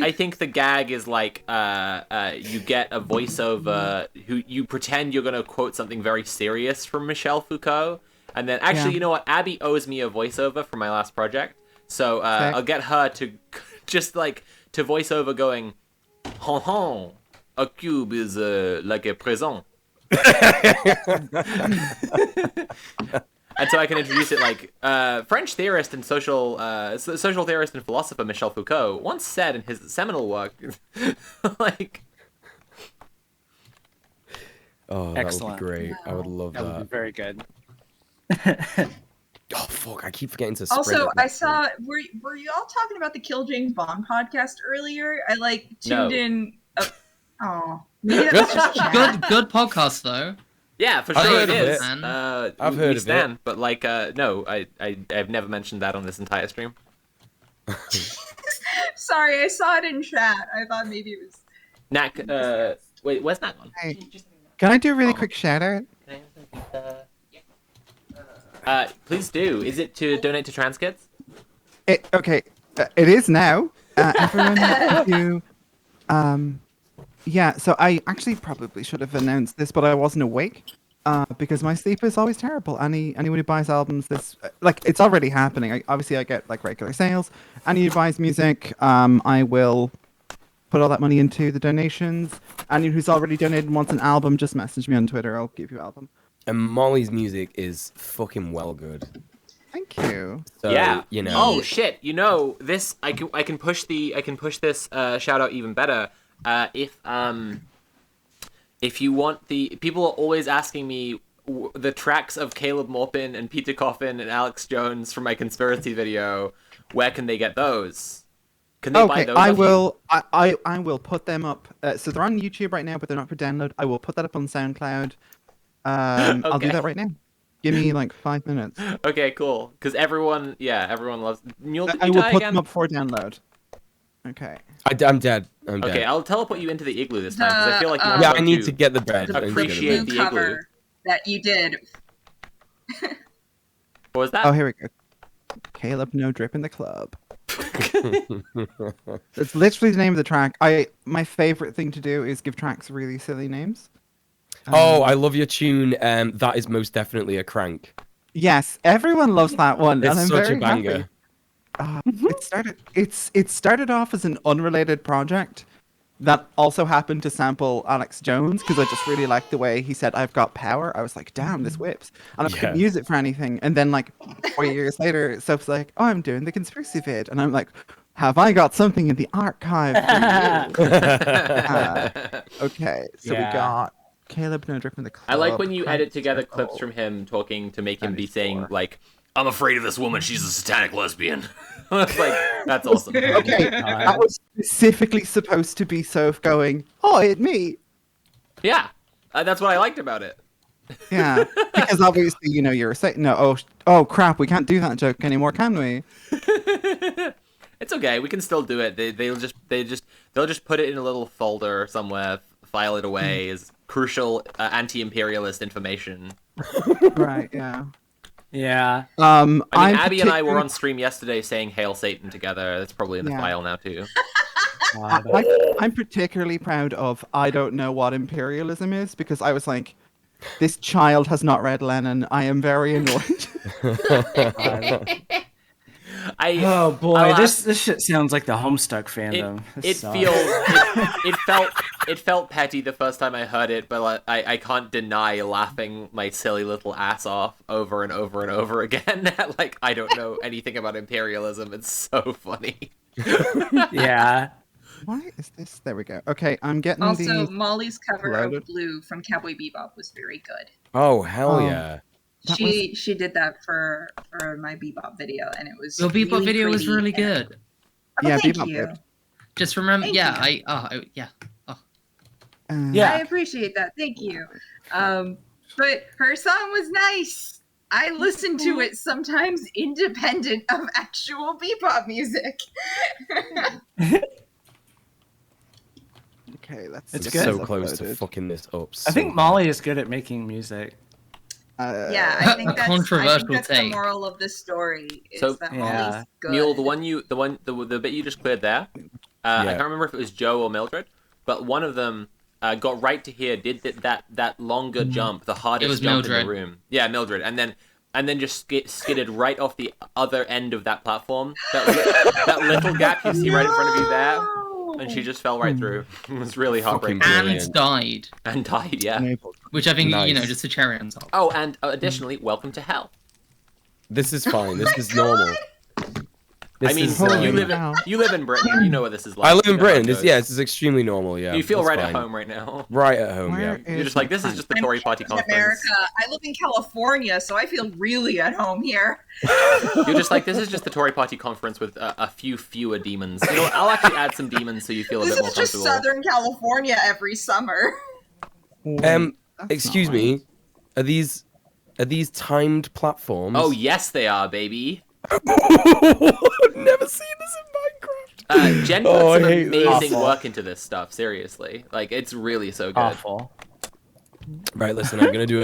I think the gag is like you get a voiceover who you pretend you're gonna quote something very serious from Michel Foucault, and then actually Yeah. you know what, Abby owes me a voiceover for my last project, so I'll get her to just like to voiceover going, "Hon hon, a cube is like a prison." And so I can introduce it like French theorist and social theorist and philosopher Michel Foucault once said in his seminal work, like. Oh, Excellent. that would be great. I would love That that. would be very good. Oh fuck! I keep forgetting to. Sprint Also, it I next saw. Were you all talking about the Kill James Bond podcast earlier? I like tuned No. in. Oh, maybe that was just chat. Good podcast though. Yeah, for I've sure heard it of is. it. I've heard we of stand, it. but like, no, I've never mentioned that on this entire stream. Sorry, I saw it in chat. I thought maybe it was. Knack, wait, where's Knack gone? Hey, can I do a really quick shout out? Please do. Is it to donate to trans kids? It is now. Everyone needs to. Yeah. So I actually probably should have announced this, but I wasn't awake. Because my sleep is always terrible. Anyone who buys albums, it's already happening. Obviously, I get like regular sales. Anyone who buys music, I will put all that money into the donations. Anyone who's already donated and wants an album, just message me on Twitter. I'll give you an album. And Molly's music is fucking well good. Thank you. So, Yeah. you know. Oh shit! You know this. I can push this shout out even better. If you want people are always asking me the tracks of Caleb Maupin and Peter Coffin and Alex Jones from my conspiracy video. Where can they get those? Can they buy those? I off you? will. I will put them up. So they're on YouTube right now, but they're not for download. I will put that up on SoundCloud. I'll do Okay. that right now. Give me like 5 minutes. Okay, cool. Because everyone loves Mule. Did I you will die put again? them up for download. Okay. I'm dead. I'm dead. Okay, I'll teleport you into the igloo this time because I feel like you Yeah, want I need to to get the bread. The appreciate preview the igloo. cover that you did. What was that? Oh, here we go. Caleb No Drip in the Club. It's literally the name of the track. My favorite thing to do is give tracks really silly names. Oh, I love your tune. That is most definitely a crank. Yes, everyone loves that one. It's and I'm such very a banger. happy. It started off as an unrelated project that also happened to sample Alex Jones because I just really liked the way he said "I've got power." I was like, "Damn, this whips," and I couldn't use it for anything. And then like 4 years later, Soph's like, "Oh, I'm doing the conspiracy vid," and I'm like, "Have I got something in the archive for you?" Okay, so we got Caleb No Drip in the Club. I like when you Crank edit together clips Circle. from him talking to make him be saying like, "I'm afraid of this woman. She's a satanic lesbian." It's like that's awesome. Okay, that was specifically supposed to be Soph going, "Oh, it me." Yeah, that's what I liked about it. Yeah, because obviously, you're saying no. Oh crap, we can't do that joke anymore, can we? It's okay. We can still do it. They'll just put it in a little folder somewhere, file it away as crucial anti-imperialist information. Right. Yeah. Yeah. I mean, I'm Abby and I were particular- on stream yesterday saying "Hail Satan" together. That's probably in the Yeah. file now too. I'm particularly proud of I don't know what imperialism is because I was like, this child has not read Lenin. I am very annoyed. Oh boy, I'll this shit sounds like the Homestuck fandom. It This sucks. it felt petty the first time I heard it, but I can't deny laughing my silly little ass off over and over and over again. Like I don't know anything about imperialism. It's so funny. Yeah. Why is this? There we go. Okay, I'm getting Also, the. Molly's cover loaded. of Blue from Cowboy Bebop was very good. Oh hell Oh. yeah! That She did that for my Bebop video, and it was Your Bebop really video was pretty really and- good. Oh, Yeah, thank Bebop you. good. Just remember, Thank yeah, you. I appreciate that. Thank you. But her song was nice. I listen to it sometimes independent of actual Bebop music. Okay, let's. It's see if good. So it's close to uploaded. fucking this up. I think so Molly is good at making music. Yeah, I think that's, controversial the take. moral of the story is So- that Yeah. Molly's good. Mule, the bit you just cleared there. I can't remember if it was Joe or Mildred, but one of them got right to here, did that longer jump, the hardest was jump in Mildred. the room. Yeah, Mildred, and then just skidded right off the other end of that platform. That little gap you see right in front of you there, and she just fell right through. It was really heartbreaking. And died. And died, yeah. Which I think, Nice. just a cherry on top. Oh, and additionally, welcome to hell. This is fine. This is normal. This I mean, is, you live in Britain. You know what this is like. I live You in know how it Britain. goes. This is extremely normal. Yeah. You feel that's right fine. at home right now. Right at home. Where Yeah. You're just like, this is just the Tory Party in conference. America. I live in California, so I feel really at home here. You're just like, this is just the Tory Party conference with a few fewer demons. You know what? I'll actually add some demons so you feel a This bit more is just comfortable. Southern California every summer. Excuse me. Are these timed platforms? Oh yes, they are, baby. Never seen this in Minecraft. Jen put Oh, I some hate this. amazing Awful. work into this stuff. Seriously, like it's really so good. Awful. Right, listen. I'm gonna do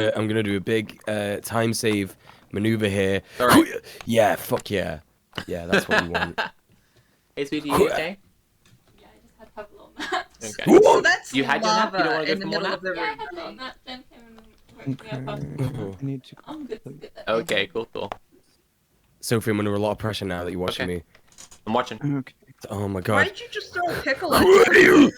a big time save maneuver here. All right. Yeah. Fuck yeah. Yeah, that's what we want. Hey, sweetie, you okay? Yeah, I just had to have a little nap. Okay. So that's You had your nap? You don't wanna go in the for more middle nap? of the Yeah, I room. had a little nap. Jen came and woke me up. I need to. I'm good. Okay, cool. Sophie, I'm under a lot of pressure now that you're watching me. I'm watching. Okay. Oh my Why god. did you just throw a pickle at me?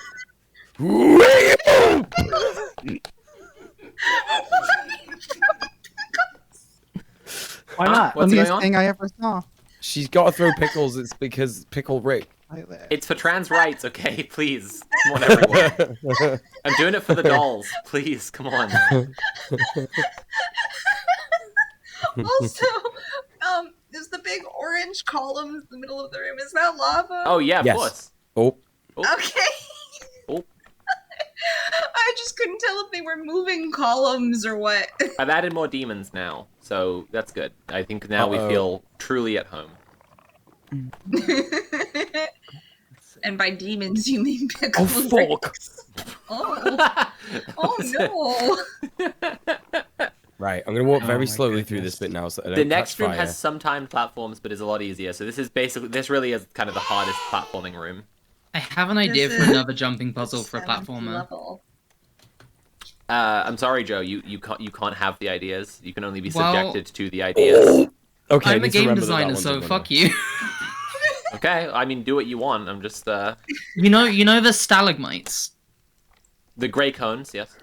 Why not? What's Funniest going on? thing I ever saw. She's got to throw pickles. It's because Pickle Rick. Right there. It's for trans rights, okay? Please, come on, everyone. I'm doing it for the dolls. Please, come on. Also, there's the big orange columns in the middle of the room. Is that lava? Oh yeah, of Yes. course. Oh. Okay. Oh. I just couldn't tell if they were moving columns or what. I've added more demons now, so that's good. I think now we Uh-oh. feel truly at home. And by demons, you mean Oh pickle. fuck. Oh no. Right, I'm gonna walk Oh very my slowly through goodness. this bit now, so I don't The catch next room fire. has some timed platforms, but is a lot easier. So this really is kind of the hardest platforming room. I have an idea This for is another jumping puzzle for a 7th platformer. level. I'm sorry, Joe. You can't have the ideas. You can only be Well- subjected to the ideas. Okay, I I'm a need to game remember that designer, one's a so winner. fuck you. Okay, I mean, do what you want. I'm just You know the stalagmites? the gray cones. Yes.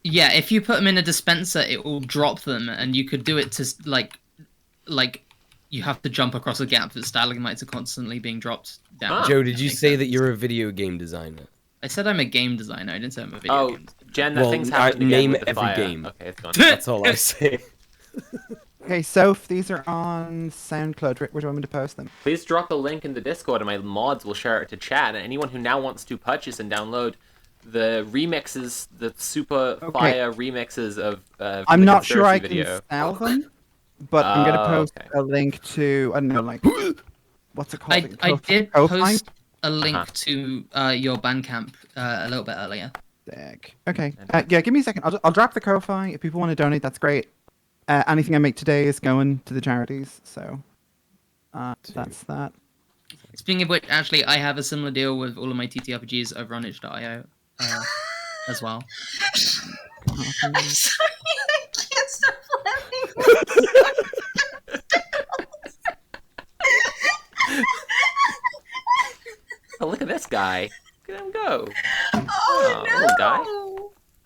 Yeah, if you put them in a dispenser, it will drop them, and you could do it to like you have to jump across a gap that stalagmites are constantly being dropped down. Joe, did you say that you're a video game designer? I said I'm a game designer. I didn't say I'm a video Oh, game designer. Jen, that Well, thing's happened again name with the every fire. game. Okay, it's gone. That's all I say. Okay, Soph, these are on SoundCloud. Where do you want me to post them? Please drop a link in the Discord, and my mods will share it to chat. And anyone who now wants to purchase and download the remixes, the super fire remixes of I'm the not sure I conspiracy can sell them, but I'm gonna post a link to I don't know, like what's it called? I did Ko-Fi? post a link to your Bandcamp a little bit earlier. Sick. Okay. Yeah, give me a second. I'll drop the Ko-Fi. If people want to donate, that's great. Anything I make today is going to the charities, so that's that. Speaking of which, actually, I have a similar deal with all of my TTRPGs over on itch.io as well. I'm sorry, I can't stop laughing. Oh, look at this guy. Look at him go. Oh no! Little guy.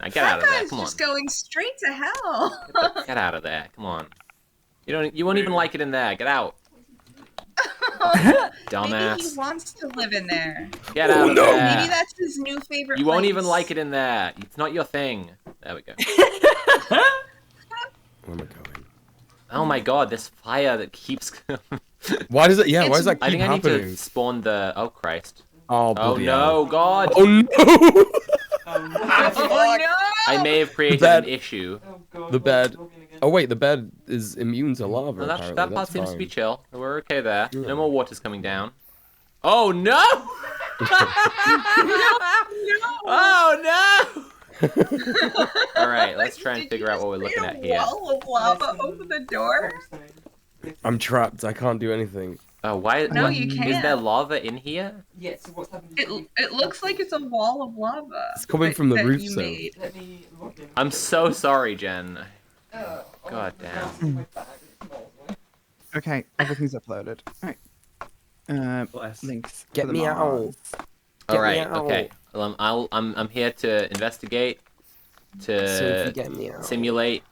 Now get out of there. Guy's Come on. just going straight to hell. Get out of there. Come on. You won't even like it in there. Get out. Maybe Dumbass. he wants to live in there. Get out of there. Maybe that's his new favorite. You won't place. even like it in there. It's not your thing. There we go. Where am I going? Oh my god, this fire that keeps. Why does it? Yeah, why does that keep I think happening? I need to spawn the. Oh Christ. Oh, Oh bloody no, hell. God. Oh no! Oh no! I may have created bed. an issue. The bed. Oh wait, the bed is immune to lava. No, that apparently. part That's seems to be fine. chill. We're okay there. No more water's coming down. Oh no! Oh no! All right, let's try and figure out what we're looking at here. Wall of lava over the door. I'm trapped. I can't do anything. Oh, why? No, what- you Is can't. there lava in here? Yes. So what's happening? It looks like it's a wall of lava. It's coming from the that roof, you so. made. Let me log in. I'm so sorry, Jen. God damn. Okay, everything's uploaded. Alright. Links. Get for the me out. mods. All Get me right. out. Okay. Well, I'm here to investigate, Sophie, to get me out. simulate,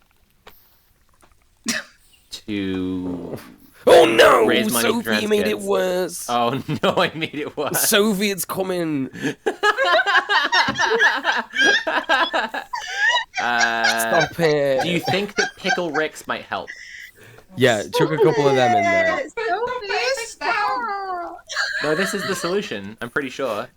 to Oh no! raise money for Sophie trans made it kids. worse. Oh no! I made it worse. Sophie, it's coming. Stop it. Do you think that Pickle Ricks might help? Yeah, chuck a couple of them in there. No, this is the solution. I'm pretty sure.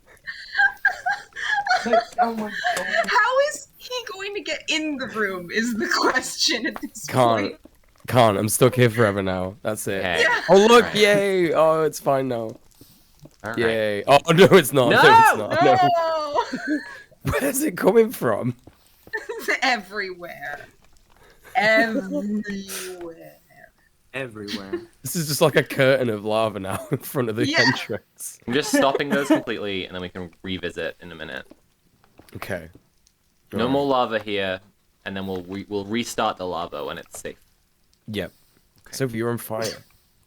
Oh my god. How is he going to get in the room? Is the question at this Can't. point. Can't. I'm stuck here forever now. That's it. Okay. Yeah. Oh look! Right. Yay! Oh, it's fine now. All right. Yay! Oh no, it's not. No! it's not. No. No. Where's it coming from? It's everywhere. Everywhere. Everywhere. This is just like a curtain of lava now in front of the Yeah. entrance. I'm just stopping those completely, and then we can revisit in a minute. Okay. No Alright. more lava here, and then we'll restart the lava when it's safe. Yep. Sophie, you're on fire.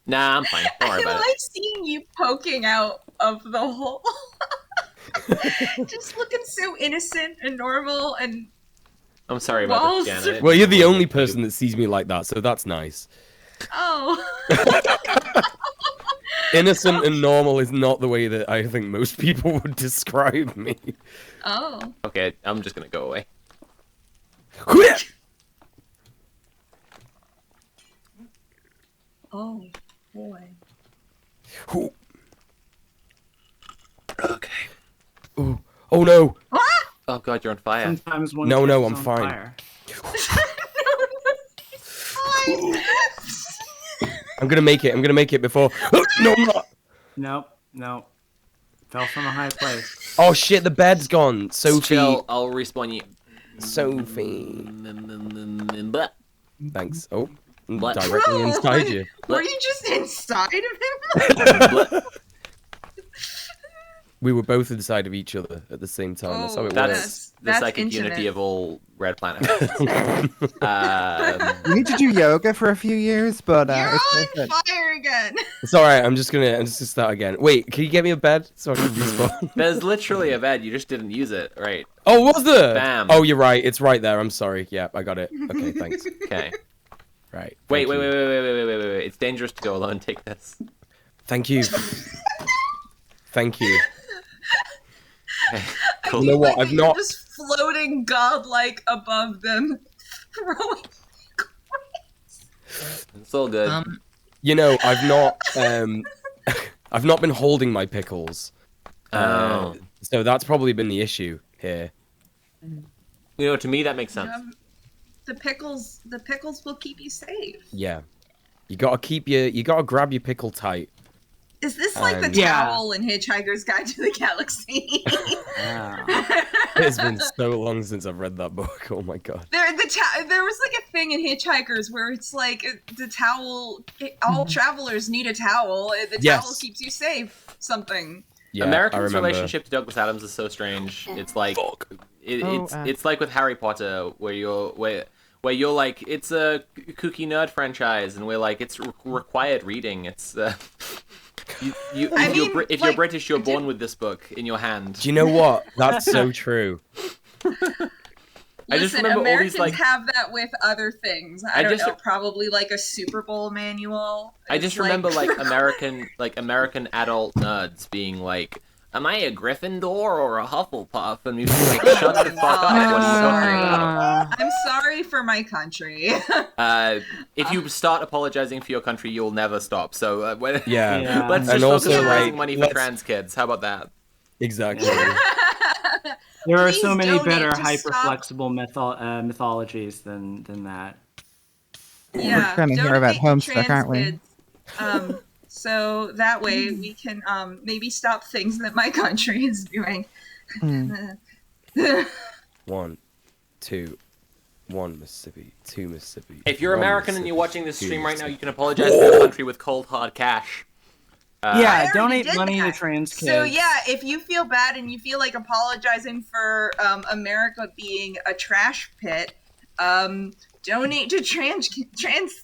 Nah, I'm fine. Don't worry I about it. like seeing you poking out of the hole. Just looking so innocent and normal and I'm sorry about Walls. this, Janet. Well, you're the only person that sees me like that, so that's nice. oh. Innocent and normal is not the way that I think most people would describe me. Oh. Okay, I'm just gonna go away. Oh boy. Ooh. Okay. Ooh. Oh no! Oh god, you're on fire. Sometimes one No, no, gets I'm on fine. fire. I'm gonna make it. I'm gonna make it before. No, I'm not. Nope, nope. Fell from a high place. Oh shit! The bed's gone. Sophie. Chill, I'll respawn you. Sophie. But Thanks. Oh, I'm What? directly inside you. Were you just inside of him? We were both inside of each other at the same time. That's how it That's works. the That's psychic unity intimate. of all Red Planet. You need to do yoga for a few years, but You're it's on worth it. fire again. It's all right. I'm just gonna start again. Wait, can you get me a bed so I can respawn? There's literally a bed, you just didn't use it, right? Oh, was there? Bam. Oh, you're right. It's right there. I'm sorry. Yeah, I got it. Okay, thanks. Okay. Right. Wait, thank wait, you. wait. It's dangerous to go alone. Take this. Thank you. Thank you. Okay, I cool. You know feel what? like I've you're not. just floating godlike above them, throwing. It's all good. You know, I've not. I've not been holding my pickles. Oh. So that's probably been the issue here. You know, to me that makes sense. The pickles will keep you safe. Yeah. You gotta grab your pickle tight. Is this like the Yeah. towel in Hitchhiker's Guide to the Galaxy? It's been so long since I've read that book. Oh my god. There was like a thing in Hitchhikers where it's like the towel. All travelers need a towel. The Yes. towel keeps you safe. Something. Yeah, I American's remember. relationship to Douglas Adams is so strange. It's like it's like with Harry Potter, where you're like it's a kooky nerd franchise, and we're like it's required reading. It's if you're British, you're born with this book in your hand. Do you know what? That's so true. I just Listen, remember all Americans these like have that with other things. I don't know, probably like a Super Bowl manual. I just It's remember like American adult nerds being like, "Am I a Gryffindor or a Hufflepuff?" And we'd be like, "Shut the fuck up! What are you talking about?" I'm sorry for my country. If you start apologizing for your country, you'll never stop. So let's And just focus also, on like, raising money for let's- trans kids. How about that? Exactly. There are Please so many donate better to hyper stop- flexible mythologies than that. Yeah, trying to hear donate about to Homestuck, trans aren't we? kids. so that way we can maybe stop things that my country is doing. 1, 2, 1 Mississippi, 2 Mississippi. If you're 1 American and you're Mississippi, watching this 2 stream right now, Mississippi. you can apologize to the country with cold hard cash. Yeah, I donate did money to that. trans kids. So yeah, if you feel bad and you feel like apologizing for America being a trash pit, donate to trans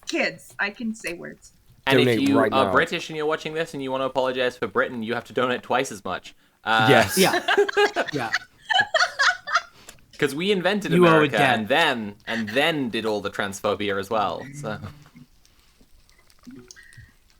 kids. I can say words. And if Donate you right are now. British and you're watching this and you want to apologize for Britain, you have to donate twice as much. Yes. Yeah. Yeah. Because we invented You owe a America debt. and then did all the transphobia as well. So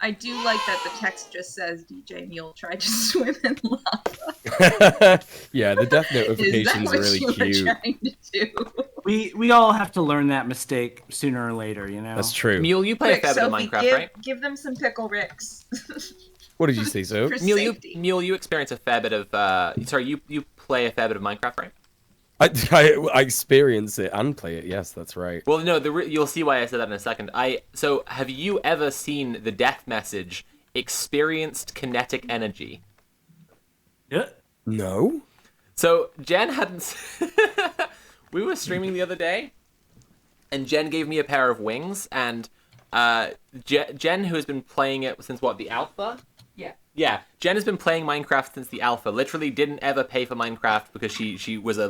I do like that the text just says DJ Mule tried to swim in lava. Yeah, the death Is that notifications what are really you were cute. trying to do? We all have to learn that mistake sooner or later, you know. That's true. Mule, you play Quick, a fair bit of Sophie, Minecraft, right? give them some pickle ricks. What did you say, so? For Mule, safety. you experience a fair bit of. Sorry, you play a fair bit of Minecraft, right? I experience it and play it. Yes, that's right. Well, no, you'll see why I said that in a second. So have you ever seen the death message? Experienced kinetic energy. Yeah. No. So Jen hadn't. We were streaming the other day, and Jen gave me a pair of wings, and Jen, who has been playing it since what, the alpha? Yeah. Yeah, Jen has been playing Minecraft since the alpha. Literally didn't ever pay for Minecraft because she was a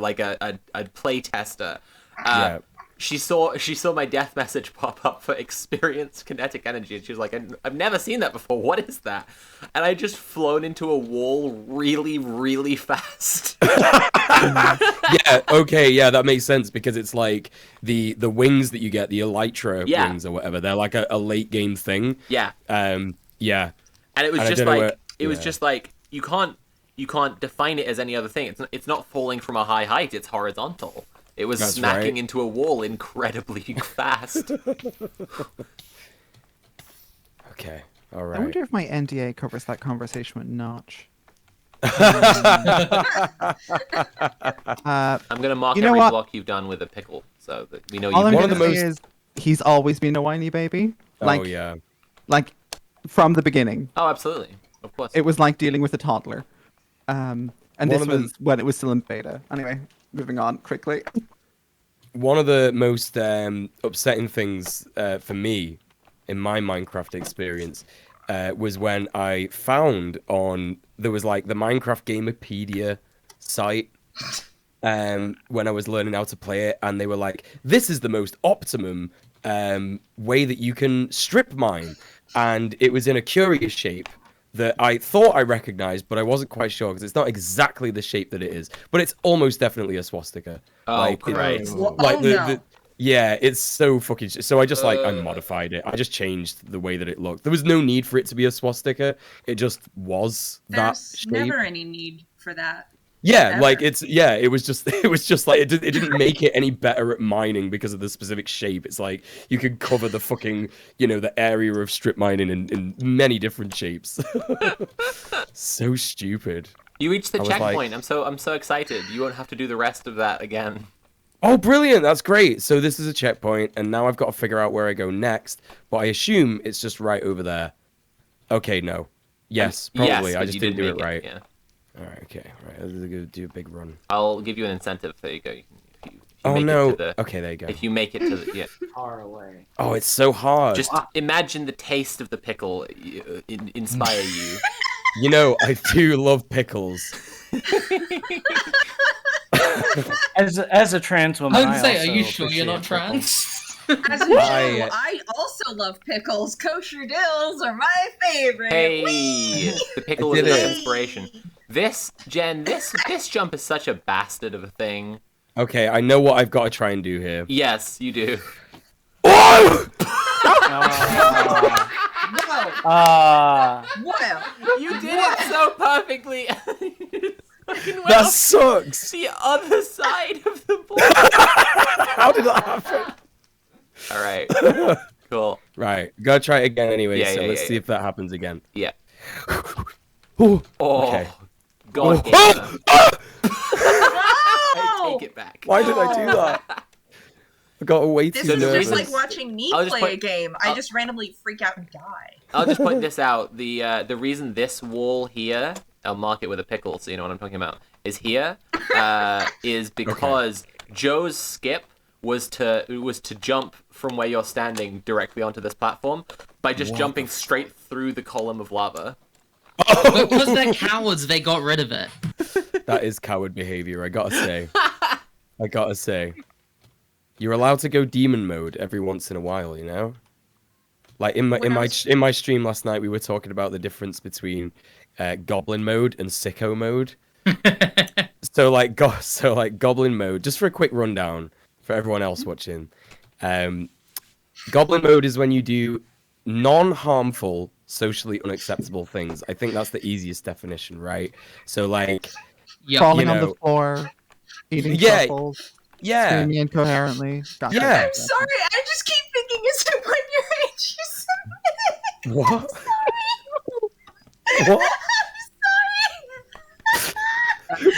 play tester. Yeah. She saw my death message pop up for experienced kinetic energy, and she was like, "I've never seen that before. What is that?" And I just flown into a wall really, really fast. Yeah. Okay. Yeah, that makes sense because it's like the wings that you get, the Elytra Yeah. wings or whatever. They're like a late game thing. Yeah. Yeah. And it was And I just don't know like where- it was yeah. just like you can't define it as any other thing. It's not falling from a high height. It's horizontal. It was That's smacking right. into a wall incredibly fast. Okay. All I right. wonder if my NDA covers that conversation with Notch. I'm gonna mark you know every what? block you've done with a pickle, so that we know All you. I'm One of gonna the say most- is he's always been a whiny baby. Like, Oh yeah. like from the beginning. Oh, absolutely, of course. It was like dealing with a toddler. And One this of the- was when it was still in beta. Anyway, moving on quickly. One of the most upsetting things for me in my Minecraft experience was when I found there was like the Minecraft Gamepedia site when I was learning how to play it, and they were like, "This is the most optimum way that you can strip mine," and it was in a curious shape that I thought I recognized, but I wasn't quite sure because it's not exactly the shape that it is, but it's almost definitely a swastika. Oh, great. Like Oh, the, no. yeah, it's so fucking. So I just I modified it. I just changed the way that it looked. There was no need for it to be a swastika. It just was that There's shape. never any need for that. Yeah, ever. like it was just like it didn't make it any better at mining because of the specific shape. It's like you could cover the fucking the area of strip mining in many different shapes. So stupid. You reached the I was like- checkpoint. I'm so excited. You won't have to do the rest of that again. Oh, brilliant! That's great. So this is a checkpoint, and now I've got to figure out where I go next. But I assume it's just right over there. Okay, no. Yes, probably. Yes, I but just you didn't do make it right. Yeah. All right. Okay. All right. Let's go do a big run. I'll give you an incentive. There you go. If you Oh make it no. to the- Okay, there you go. If you make it to the yeah. Far away. Oh, it's so hard. Just imagine the taste of the pickle inspire you. You know, I do love pickles. As a trans woman, I would say, are also you sure you're not appreciate trans? As a Jew, I also love pickles. Kosher dills are my favorite. Hey, the pickle I is did enough it. inspiration. This jump is such a bastard of a thing. Okay, I know what I've got to try and do here. Yes, you do. Whoa! Well, You did it so perfectly. Fucking That well. sucks. The other side of the board. How did that happen? All right. Cool. Right, gotta try it again anyway. Yeah, so yeah, let's yeah, see yeah. if that happens again. Yeah. Oh, Oh, okay. God. Oh, Gamer. I take it back. Why did I do that? got way This too is nervous. just like watching me I'll just play a put- game. I just randomly freak out and die. I'll just point this out. The reason this wall here, I'll mark it with a pickle so you know what I'm talking about, is here, is because Joe's skip was to jump from where you're standing directly onto this platform by just What jumping the straight through the column of lava. Because they're cowards, they got rid of it. That is coward behavior, I gotta say. I gotta say. You're allowed to go demon mode every once in a while, you know? Like in my stream last night, we were talking about the difference between goblin mode and sicko mode. so like goblin mode, just for a quick rundown for everyone else watching. Goblin mode is when you do non-harmful, socially unacceptable things. I think that's the easiest definition, right? So like falling on the floor, eating truffles, screaming incoherently. Gotcha. I'm sorry, I just keep thinking it's when you're age. What? I'm What?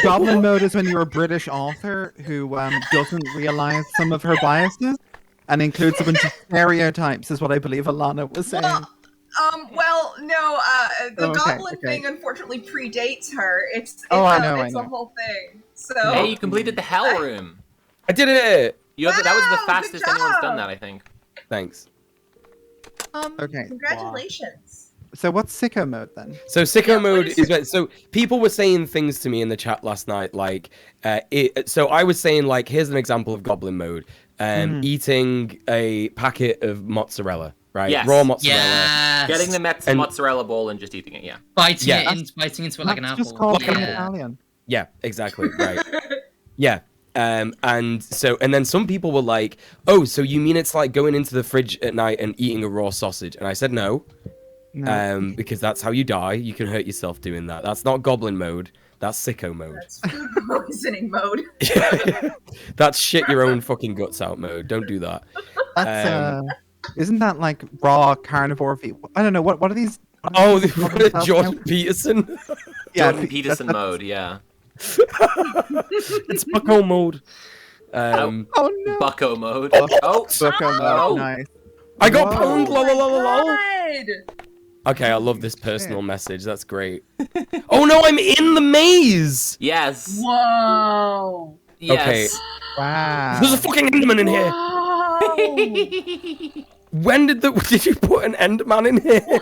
Goblin mode is when you're a British author who doesn't realize some of her biases and includes a bunch of stereotypes, is what I believe Alana was saying. Well, no, the Okay, goblin okay. thing unfortunately predates her. It's I know, it's I a know. whole thing. So Hey, you completed the hell room. I did it! That was the Wow, fastest good anyone's job. done that, I think. Thanks. Okay. Congratulations. So what's sicko mode then? So sicko mode is when, so people were saying things to me in the chat last night, like so I was saying like, here's an example of goblin mode. Eating a packet of mozzarella, right? Yes. Raw mozzarella. Yes. Getting the mozzarella ball and just eating it, yeah. Biting Yeah. biting into it like an That's apple. just called being Yeah. Italian. Yeah, exactly. Right. Yeah. And then some people were like, "Oh, so you mean it's like going into the fridge at night and eating a raw sausage?" And I said no. No. Because that's how you die. You can hurt yourself doing that. That's not goblin mode. That's sicko mode. It's food poisoning mode. That's shit your own fucking guts out mode. Don't do that. That's isn't that like raw carnivore? I don't know what are these? Oh, what are these called Jordan now? Peterson. Yeah, Jordan Peterson mode, yeah. It's bucko mode. Oh no. Bucko mode. Bucko mode. Oh. Nice. I got Whoa. pwned. Lol, lol, lol, lol. God. Okay, I love this personal message. That's great. Oh no, I'm in the maze. Yes. Whoa. Yes. Wow. There's a fucking Enderman in here. Whoa. When did you put an Enderman in here?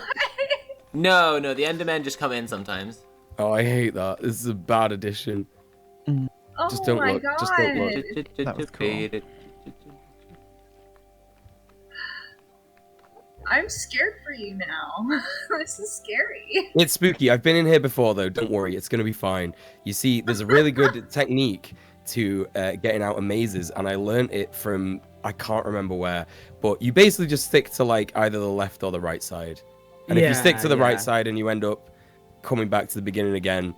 No, the Endermen just come in sometimes. Oh, I hate that. This is a bad addition. Oh Just don't my look. God. Just don't look. That was cool. I'm scared for you now. This is scary. It's spooky. I've been in here before, though. Don't worry. It's going to be fine. You see, there's a really good technique to getting out of mazes, and I learned it from, I can't remember where, but you basically just stick to, like, either the left or the right side. And if you stick to the right side and you end up coming back to the beginning again,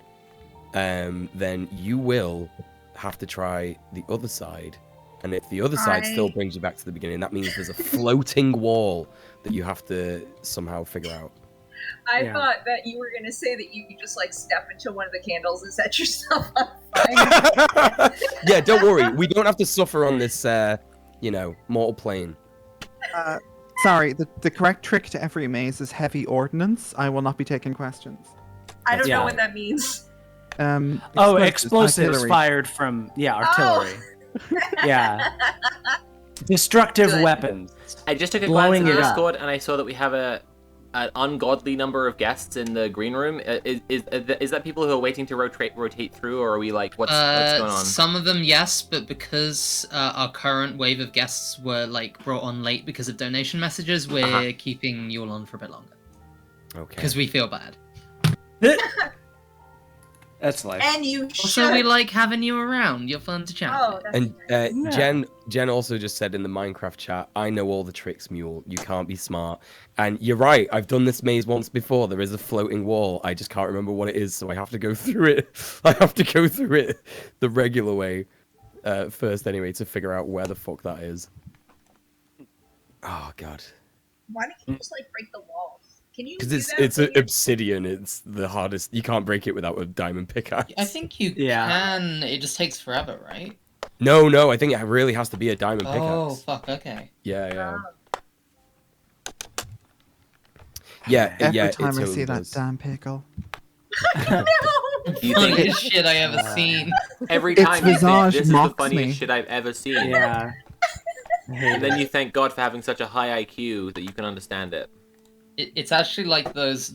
then you will have to try the other side. And if the other side still brings you back to the beginning, that means there's a floating wall that you have to somehow figure out. I thought that you were gonna say that you could just like step into one of the candles and set yourself on fire. Yeah, don't worry. We don't have to suffer on this, mortal plane. Sorry, the correct trick to every maze is heavy ordnance. I will not be taking questions. I don't know what that means. Explosives artillery. fired from artillery. Yeah. Destructive weapons. I just took a glance Blowing in the it up. Discord and I saw that we have an ungodly number of guests in the green room. Is that people who are waiting to rotate through, or are we like what's going on? Some of them, yes, but because our current wave of guests were like brought on late because of donation messages, we're keeping you all on for a bit longer. Okay. Because we feel bad. That's life. And you Also, should. we like having you around. You're fun to chat Oh, with. that's And Jen also just said in the Minecraft chat, I know all the tricks, Mule. You can't be smart. And you're right. I've done this maze once before. There is a floating wall. I just can't remember what it is, so I have to go through it. I have to go through it the regular way first, anyway, to figure out where the fuck that is. Oh God. Why don't you just like break the walls? Can you? Because do it's that? obsidian. It's the hardest. You can't break it without a diamond pickaxe. I think you can. It just takes forever, right? No, I think it really has to be a diamond pickaxe. Oh fuck. Okay. Yeah. Yeah, Every time I totally see that does. damn pickle. You think Funniest shit I ever seen. Every Its time you think visage this is the mocks funniest me. shit I've ever seen. Yeah. And then you thank God for having such a high IQ that you can understand it. It's actually like those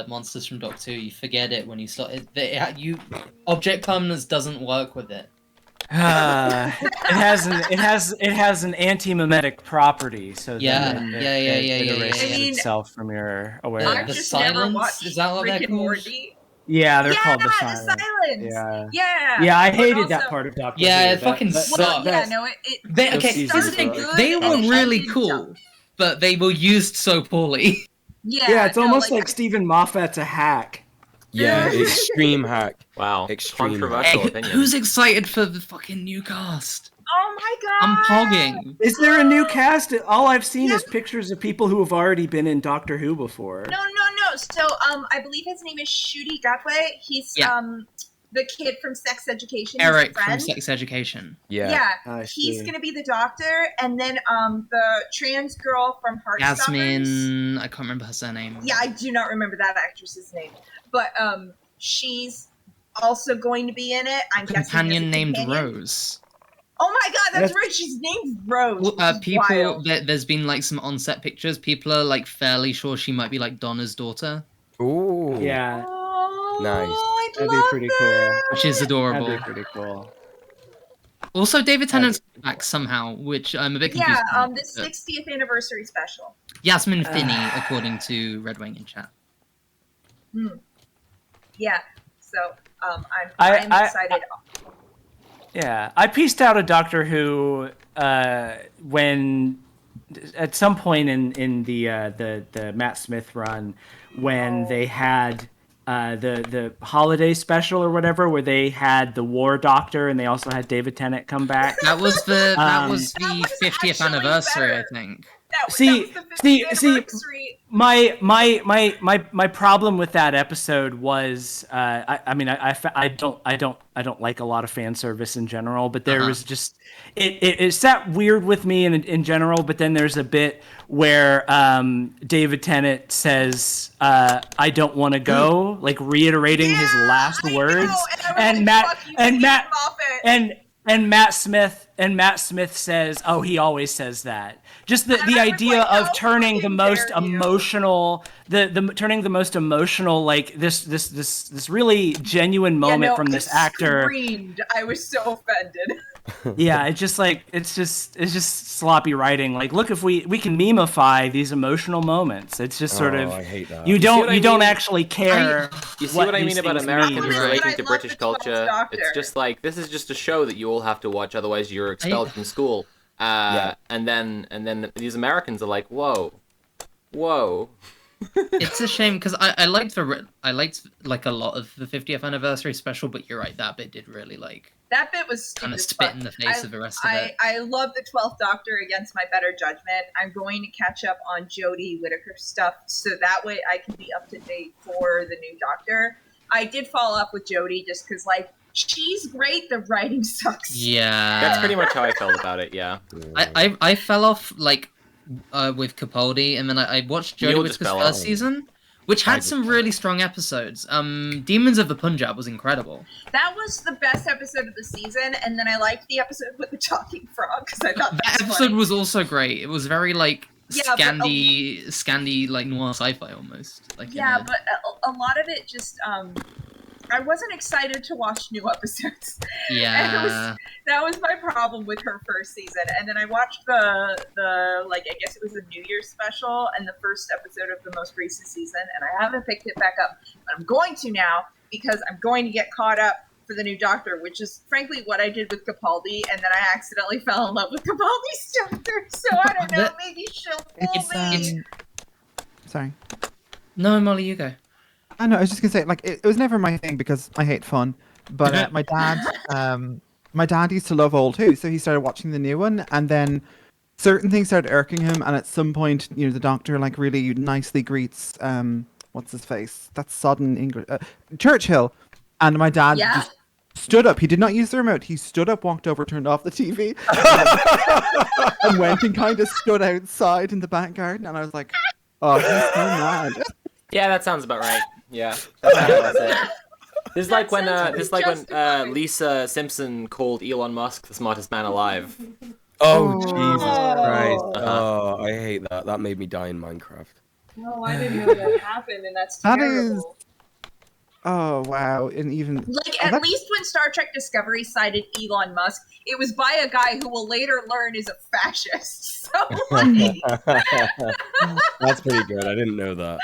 monsters from Doc 2. You forget it when you start. Object permanence doesn't work with it. It has an anti-mimetic property, so Yeah, that yeah. it erases I mean, itself from your I've awareness. just never watched is that what Rick they're and called? Morty. Yeah, they're Yeah, called the the Silence. Silence. Yeah. Yeah. I but hated that also- part of Doctor Yeah, Who. it fucking sucked. Well, yeah, no, it Okay, here's the thing. started good, They and were it really ended cool, dumb. but they were used so poorly. Yeah, it's almost like Stephen Moffat's a hack. Yeah, extreme hack. Wow, extreme. controversial Hey, opinion. who's excited for the fucking new cast? Oh my god! I'm pogging. Is there a new cast? All I've seen is pictures of people who have already been in Doctor Who before. No. So, I believe his name is Ncuti Gatwa. He's the kid from Sex Education. He's Eric a friend. from Sex Education. Yeah, I he's see. gonna be the doctor, and then the trans girl from Heartstopper. Jasmine, I can't remember her surname. Yeah, I do not remember that actress's name, but she's also going to be in it. I'm guessing Companion as a named companion. Rose. Oh my god, that's right. She's named Rose. Well, people, Wild. there's been like some on-set pictures. People are like fairly sure she might be like Donna's daughter, Ooh. Yeah. Nice. That'd be pretty cool. which is adorable. That'd be pretty cool. Also, David Tennant's back somehow, which I'm a bit confused. Yeah, about, the but 60th anniversary special. Yasmin Finney, according to Red Wing in chat. Yeah, so I'm I- excited. Yeah, I pieced out a Doctor Who when at some point in the Matt Smith run when they had the holiday special or whatever, where they had the War Doctor and they also had David Tennant come back. That was the 50th anniversary, I think. See, my problem with that episode was, I don't like a lot of fan service in general, but there was just it sat weird with me in general. But then there's a bit where David Tennant says, "I don't want to go," like reiterating his last words, and Matt Smith says, "Oh, he always says that." Just the idea of turning the most emotional, turning the most emotional, like this really genuine moment from this actor. Screamed. I was so offended. Yeah, it's just sloppy writing. Like, look, if we can memify these emotional moments, it's just sort of I hate that. you don't actually care. You see what I these mean about things Americans mean. relating to British culture? It's just like, this is just a show that you all have to watch, otherwise you're expelled from school. And then these Americans are like, whoa. It's a shame because I liked like a lot of the 50th anniversary special, but you're right, that bit did really like That bit was kind of stupid spit in the face of the rest of it. I love the 12th Doctor against my better judgment. I'm going to catch up on Jodie Whittaker stuff so that way I can be up to date for the new Doctor. I did follow up with Jodie just because, like, she's great. The writing sucks. Yeah, That's pretty much how I felt about it. Yeah. I fell off like with Capaldi, and then I watched Neil Jodie just Whittaker's fell first off. season, which had some really strong episodes. Demons of the Punjab was incredible. That was the best episode of the season, and then I liked the episode with the talking frog because I thought That episode was also great. It was very like Yeah, but- Scandi like noir sci-fi almost. Like yeah, but a lot of it just I wasn't excited to watch new episodes. Yeah. And that was my problem with her first season. And then I watched the like, I guess it was a New Year's special and the first episode of the most recent season, and I haven't picked it back up. But I'm going to now because I'm going to get caught up for the new Doctor, which is frankly what I did with Capaldi, and then I accidentally fell in love with Capaldi's Doctor. So I don't know, maybe she'll fool me. Sorry. No, Molly, you go. I know. I was just gonna say, like, it was never my thing because I hate fun. But my dad used to love old Who, so he started watching the new one, and then certain things started irking him. And at some point, you know, the Doctor like really nicely greets what's his face? That's sodden English Churchill, and my dad just stood up. He did not use the remote. He stood up, walked over, turned off the TV, and went and kind of stood outside in the back garden. And I was like, oh, he's so mad. Yeah, that sounds about right. Yeah, that's how it was it. This is like when Lisa Simpson called Elon Musk the smartest man alive. Oh, Jesus Christ. Oh, I hate that. That made me die in Minecraft. No, I didn't know that happened, and that's That terrible. is. Oh, wow. And even. Like, at least when Star Trek Discovery cited Elon Musk, it was by a guy who will later learn is a fascist. So, like, That's pretty good. I didn't know that.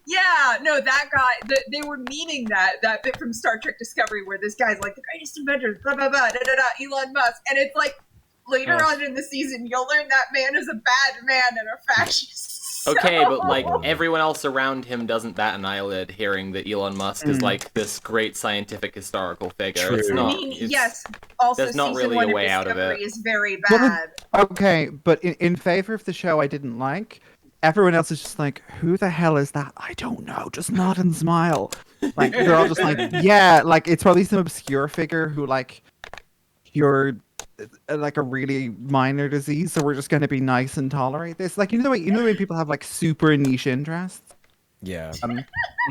yeah, no, that guy, they were meaning that bit from Star Trek Discovery where this guy's like, the greatest inventor, blah, blah, blah, da, da, da, Elon Musk. And it's like, later on in the season, you'll learn that man is a bad man and a fascist. Okay, So- but like everyone else around him doesn't bat an eyelid hearing that Elon Musk is like this great scientific historical figure. It's True. not. I mean, it's- yes, also there's not season really one a way of out of Discovery it. is very Well, bad. okay, but in favor of the show I didn't like, everyone else is just like, who the hell is that? I don't know. Just nod and smile. Like, they're all just like, yeah, like, it's probably some obscure figure who, like, cured like a really minor disease, so we're just going to be nice and tolerate this. Like, you know the way people have like super niche interests. Yeah.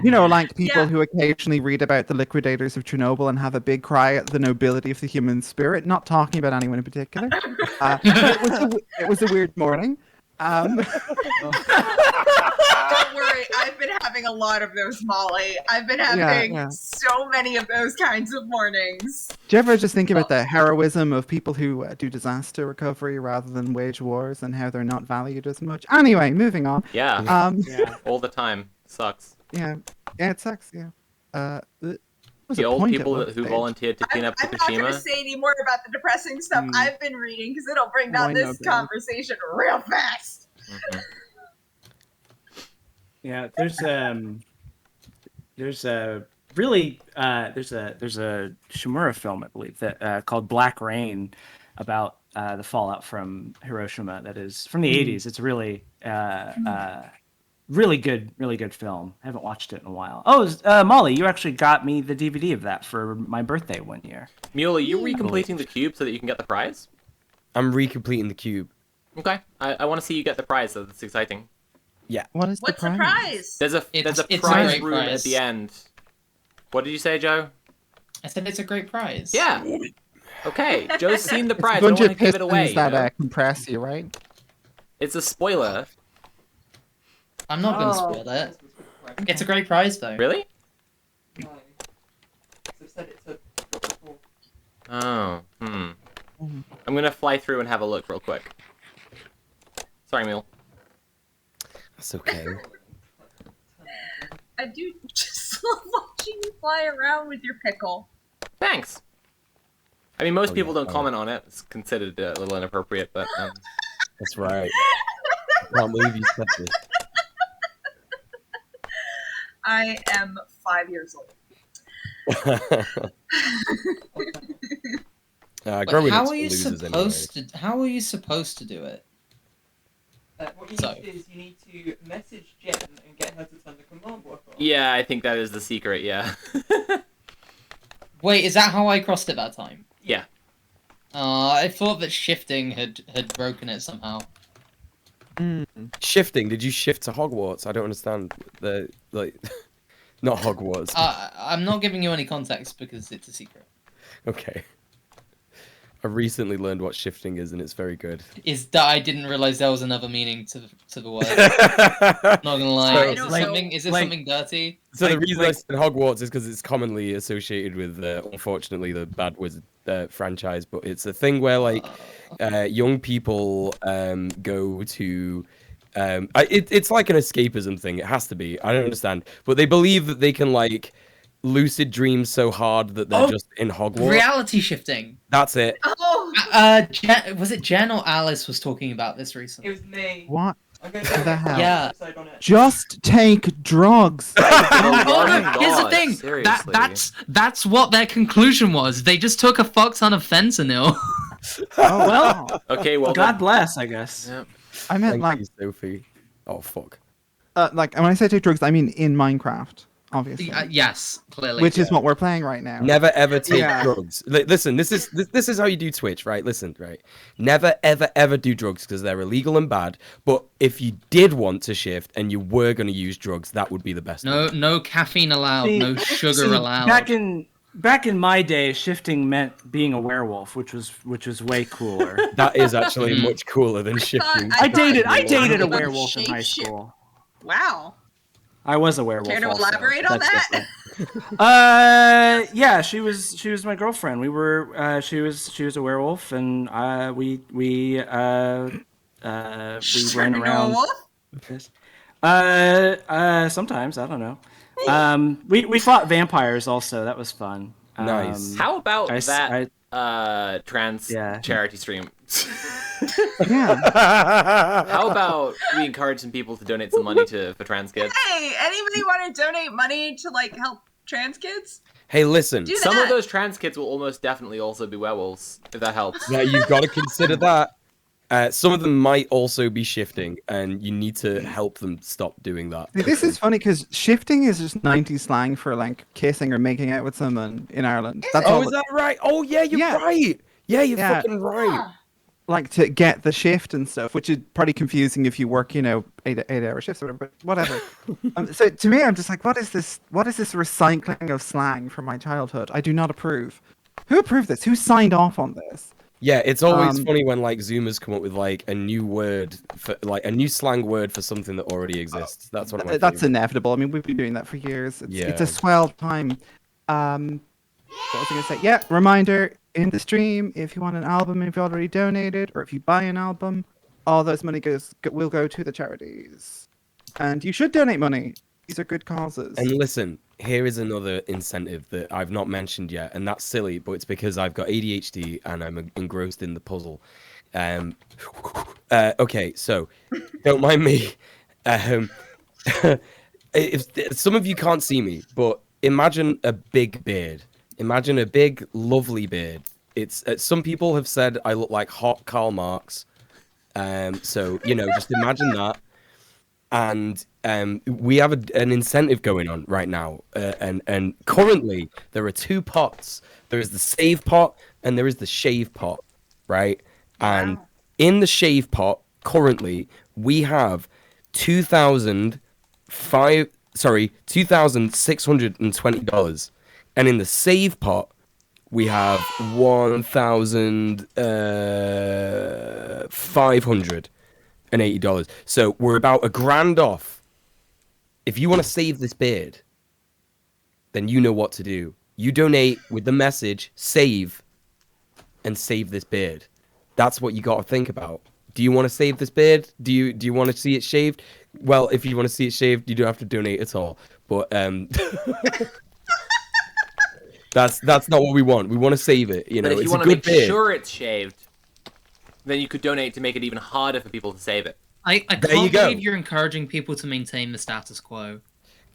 You know, like people who occasionally read about the liquidators of Chernobyl and have a big cry at the nobility of the human spirit. Not talking about anyone in particular. It was a weird morning. Don't worry, I've been having a lot of those, Molly. I've been having so many of those kinds of mornings. Do you ever just think about the heroism of people who do disaster recovery rather than wage wars and how they're not valued as much? Anyway, moving on. Yeah. All the time. Sucks. Yeah, it sucks. Yeah. The old people who volunteered to clean up I'm not going to Fukushima. say any more about the depressing stuff I've been reading because it'll bring down Why not, this baby? conversation real fast. Yeah, there's a really there's a Shimura film, I believe, that called Black Rain about the fallout from Hiroshima. That is from the 80s. It's a really really good film. I haven't watched it in a while. Oh, Molly, you actually got me the DVD of that for my birthday one year. Mule, are you recompleting the cube so that you can get the prize? I'm recompleting the cube. Okay. I want to see you get the prize. So that's exciting. Yeah. What is What's the prize? There's a It's a prize great room at prize. the end. What did you say, Joe? I said it's a great prize. Yeah. Okay. Joe's seen the It's a prize. I don't bunch want of to give it away. pistons that you know? compress you, right? It's a spoiler. I'm not going to spoil it. It's a great prize, though. Really? Oh. I'm gonna fly through and have a look real quick. Sorry, Mule. That's okay. I do just love watching you fly around with your pickle. Thanks. I mean, most Oh, people yeah, don't comment on it. It's considered a little inappropriate, but That's right. I can't believe you said this. I am 5 years old. But growing how up are you losers supposed to? How are you supposed to do it? What you So- need to do is you need to message Jen and get her to turn the command block on. yeah, I think that is the secret. Yeah. Wait, is that how I crossed it that time? Yeah. I thought that shifting had broken it somehow. Shifting? Did you shift to Hogwarts? I don't understand the not Hogwarts. I'm not giving you any context because it's a secret. Okay. I recently learned what shifting is, and it's very good. Is that I didn't realize there was another meaning to the word. Not gonna lie. So, Is it something dirty? So the reason I said Hogwarts is because it's commonly associated with, unfortunately, the Bad Wizard franchise. But it's a thing where young people go to. It's like an escapism thing. It has to be. I don't understand, but they believe that they can lucid dream so hard that they're just in Hogwarts. Reality shifting. That's it. Oh. Was it Jen or Alice was talking about this recently? It was me. What the hell? Yeah. Just take drugs. Here's the thing. That's what their conclusion was. They just took a fuck ton of fentanyl. Oh, well. Okay. Well. God bless, I guess. Yeah. I meant Thank you, Sophie. Oh fuck. When I say take drugs, I mean in Minecraft. obviously. Yes, clearly. Which is what we're playing right now. Never ever take Yeah. drugs. Listen, this is how you do Twitch, right? Listen, right? Never ever do drugs because they're illegal and bad. But if you did want to shift and you were going to use drugs, that would be the best. No caffeine allowed. No sugar allowed. Back in my day, shifting meant being a werewolf, which was way cooler. That is actually much cooler than shifting. I dated a about werewolf in high shape school. Wow. I was a werewolf. Care to also. elaborate on That's that? different. Yeah, she was my girlfriend. We were she was a werewolf, and we ran Turned into a around. wolf? Sometimes I don't know. We fought vampires also. That was fun. Nice. How about I- that trans charity stream? Yeah. How about we encourage some people to donate some money for trans kids? Hey, anybody want to donate money to like help trans kids? Hey, listen. Do Some that. of those trans kids will almost definitely also be werewolves, if that helps. Yeah, you've got to consider that. Some of them might also be shifting, and you need to help them stop doing that. See, this is funny because shifting is just 90s slang for like kissing or making out with someone in Ireland. That's all Is that right? Oh, yeah, you're right. Yeah, you're fucking right. Like to get the shift and stuff, which is probably confusing if you work, 8-hour shifts or whatever. But whatever. So to me, I'm just like, what is this? What is this recycling of slang from my childhood? I do not approve. Who approved this? Who signed off on this? Yeah, it's always funny when like Zoomers come up with like a new word for like a new slang word for something that already exists. That's what I'm. That's inevitable. I mean, we've been doing that for years. It's a swell time. What was I going to say? Yeah, reminder in the stream, if you want an album, if you already donated, or if you buy an album, all those money will go to the charities. And you should donate money. These are good causes. And listen, here is another incentive that I've not mentioned yet, and that's silly, but it's because I've got ADHD and I'm engrossed in the puzzle. Okay, so don't mind me. If some of you can't see me, but imagine a big beard. Imagine a big, lovely beard. It's some people have said I look like hot Karl Marx. So just imagine that. And we have an incentive going on right now, and currently there are two pots. There is the save pot and there is the shave pot, right? And in the shave pot currently we have $2,620, and in the save pot we have $1,580. So we're about $1,000 off. If you want to save this beard, then you know what to do. You donate with the message "save" and save this beard. That's what you got to think about. Do you want to save this beard? Do you want to see it shaved? Well, if you want to see it shaved, you don't have to donate at all. But that's not what we want. We want to save it. But if you it's want a to good make beard. sure it's shaved, then you could donate to make it even harder for people to save it. I There you can't go. believe you're encouraging people to maintain the status quo.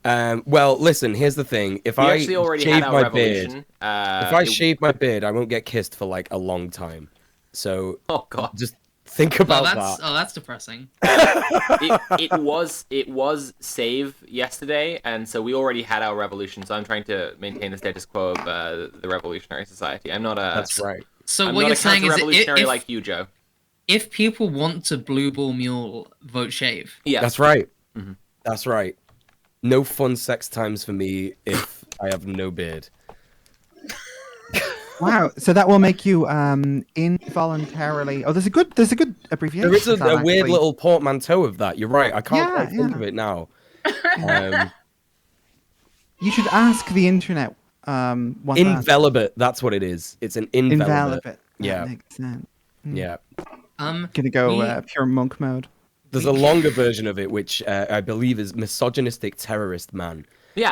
Well, listen. Here's the thing. If We I actually already shave had our my revolution. beard, if I shave my beard, I won't get kissed for like a long time. So, oh god, just think about that. That's depressing. it was save yesterday, and so we already had our revolution. So I'm trying to maintain the status quo of the Revolutionary Society. I'm not a. That's right. So I'm what not you're a saying is that counter-revolutionary if- like you, Joe. If people want to blue ball mule, vote shave. Yeah, That's right. Mm-hmm. That's right. No fun sex times for me if I have no beard. Wow, so that will make you involuntarily. Oh, there's a good abbreviation. There is for that, a weird actually. little portmanteau of that. You're right. I can't Yeah, quite think yeah. of it now. You should ask the internet. What that- Invelibate. That's what it is. It's an invelibate. Invalid. That Yeah. makes sense. Yeah. Gonna go pure monk mode. There's a longer version of it, which I believe is misogynistic terrorist man. Yeah.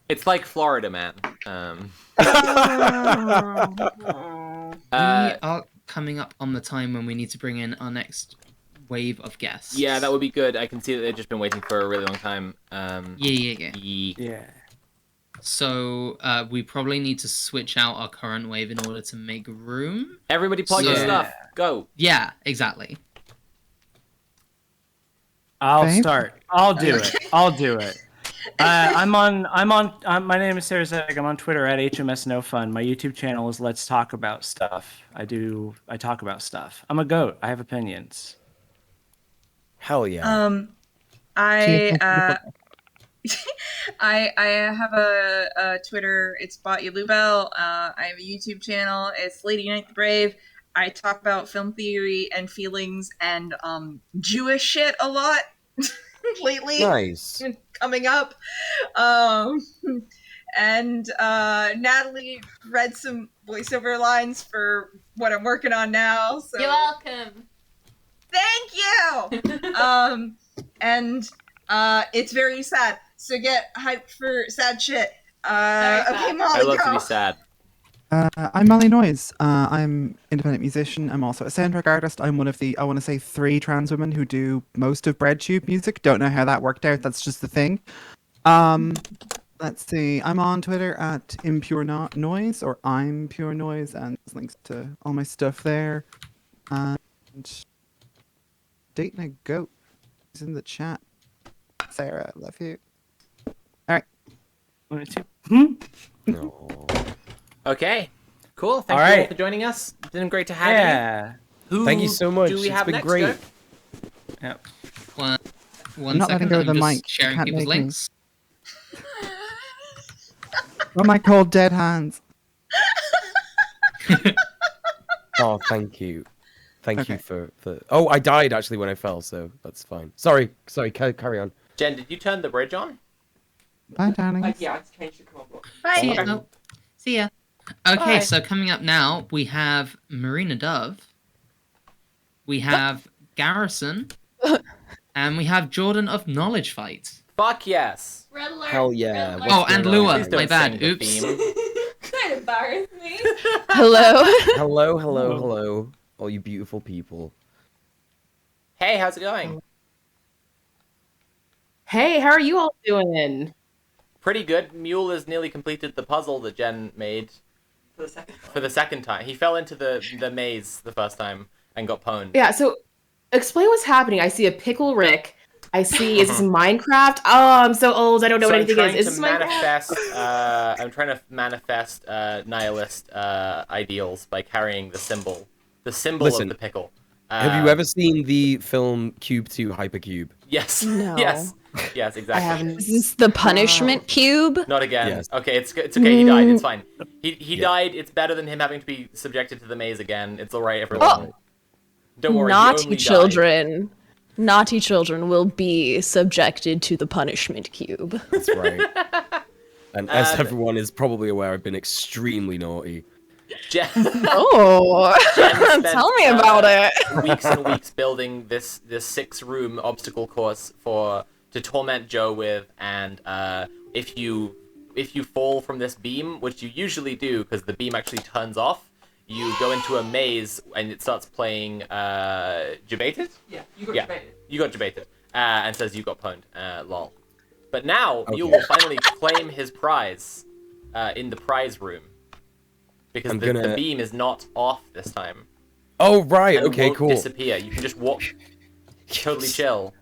It's like Florida Man. We are coming up on the time when we need to bring in our next wave of guests. Yeah, that would be good. I can see that they've just been waiting for a really long time. Yeah. So we probably need to switch out our current wave in order to make room. Everybody plug your stuff. Go. Yeah, exactly. I'll Babe? start. I'll do it. I'll do it. My name is Sarah Zeg. I'm on Twitter at HMSNoFun. My YouTube channel is Let's Talk About Stuff. I talk about stuff. I'm a goat. I have opinions. Hell yeah. I have a Twitter. It's BotYalubel. I have a YouTube channel. It's Lady Night the Brave. I talk about film theory and feelings and Jewish shit a lot lately. Nice. Coming up. And Natalie read some voiceover lines for what I'm working on now. So You're welcome. Thank you. And it's very sad. So get hyped for sad shit. Okay, Molly, I love go. to be sad. I'm Molly Noyes. I'm an independent musician. I'm also a soundtrack artist. I'm one of the, I want to say, 3 trans women who do most of BreadTube music. Don't know how that worked out. That's just the thing. Let's see. I'm on Twitter at Impure Noise, or I'm Pure Noise, and there's links to all my stuff there. And dating a goat is in the chat. Sarah, love you. All right. Okay, cool. Thank All you all right. for joining us. It's been great to have Yeah. you. Who Thank you so much. Do we It's have been next, great. Go? Yep. One I'm not letting second. go of I'm the just mic. sharing Can't people's make me. links. Oh my cold dead hands. Oh, thank you. Thank you for. Oh, I died actually when I fell, so that's fine. Sorry. Carry on. Jen, did you turn the bridge on? Bye, darling. Yeah, I changed the command block. See ya. Okay. Oh, see ya. Okay, Bye. so coming up now, we have Marina Dove. We have Garrison. And we have Jordan of Knowledge Fight. Fuck yes. Red alert. Hell yeah. Red Oh, alert. and Lua. Please don't My bad. sing the Oops. theme. Don't embarrass me. Hello. Hello, all you beautiful people. Hey, how's it going? Hey, how are you all doing? Pretty good. Mule has nearly completed the puzzle that Jen made. For the second time. He fell into the maze the first time and got pwned. Yeah, so explain what's happening. I see a Pickle Rick. I see, is this Minecraft? Oh, I'm so old. I don't know what anything is. Is this Minecraft? I'm trying to manifest nihilist ideals by carrying the symbol Listen, of the pickle. Have you ever seen the film Cube 2 Hypercube? Yes. No. Yes. Yes, exactly. Is this the punishment cube? Not again. Yes. Okay, it's okay. He died. It's fine. He died. It's better than him having to be subjected to the maze again. It's all right, everyone. Don't worry. Naughty children will be subjected to the punishment cube. That's right. And as everyone is probably aware, I've been extremely naughty. Jen, Oh, spent, tell me about it. Weeks and weeks building this 6-room obstacle course to torment Joe with, and if you fall from this beam, which you usually do because the beam actually turns off, you go into a maze and it starts playing Debated? Yeah, you got debated. You got debated. And says you got pwned. Lol. But now Mule will finally claim his prize in the prize room. Because the beam is not off this time. Oh, right. And Okay, won't cool. disappear. You can just walk. Totally chill.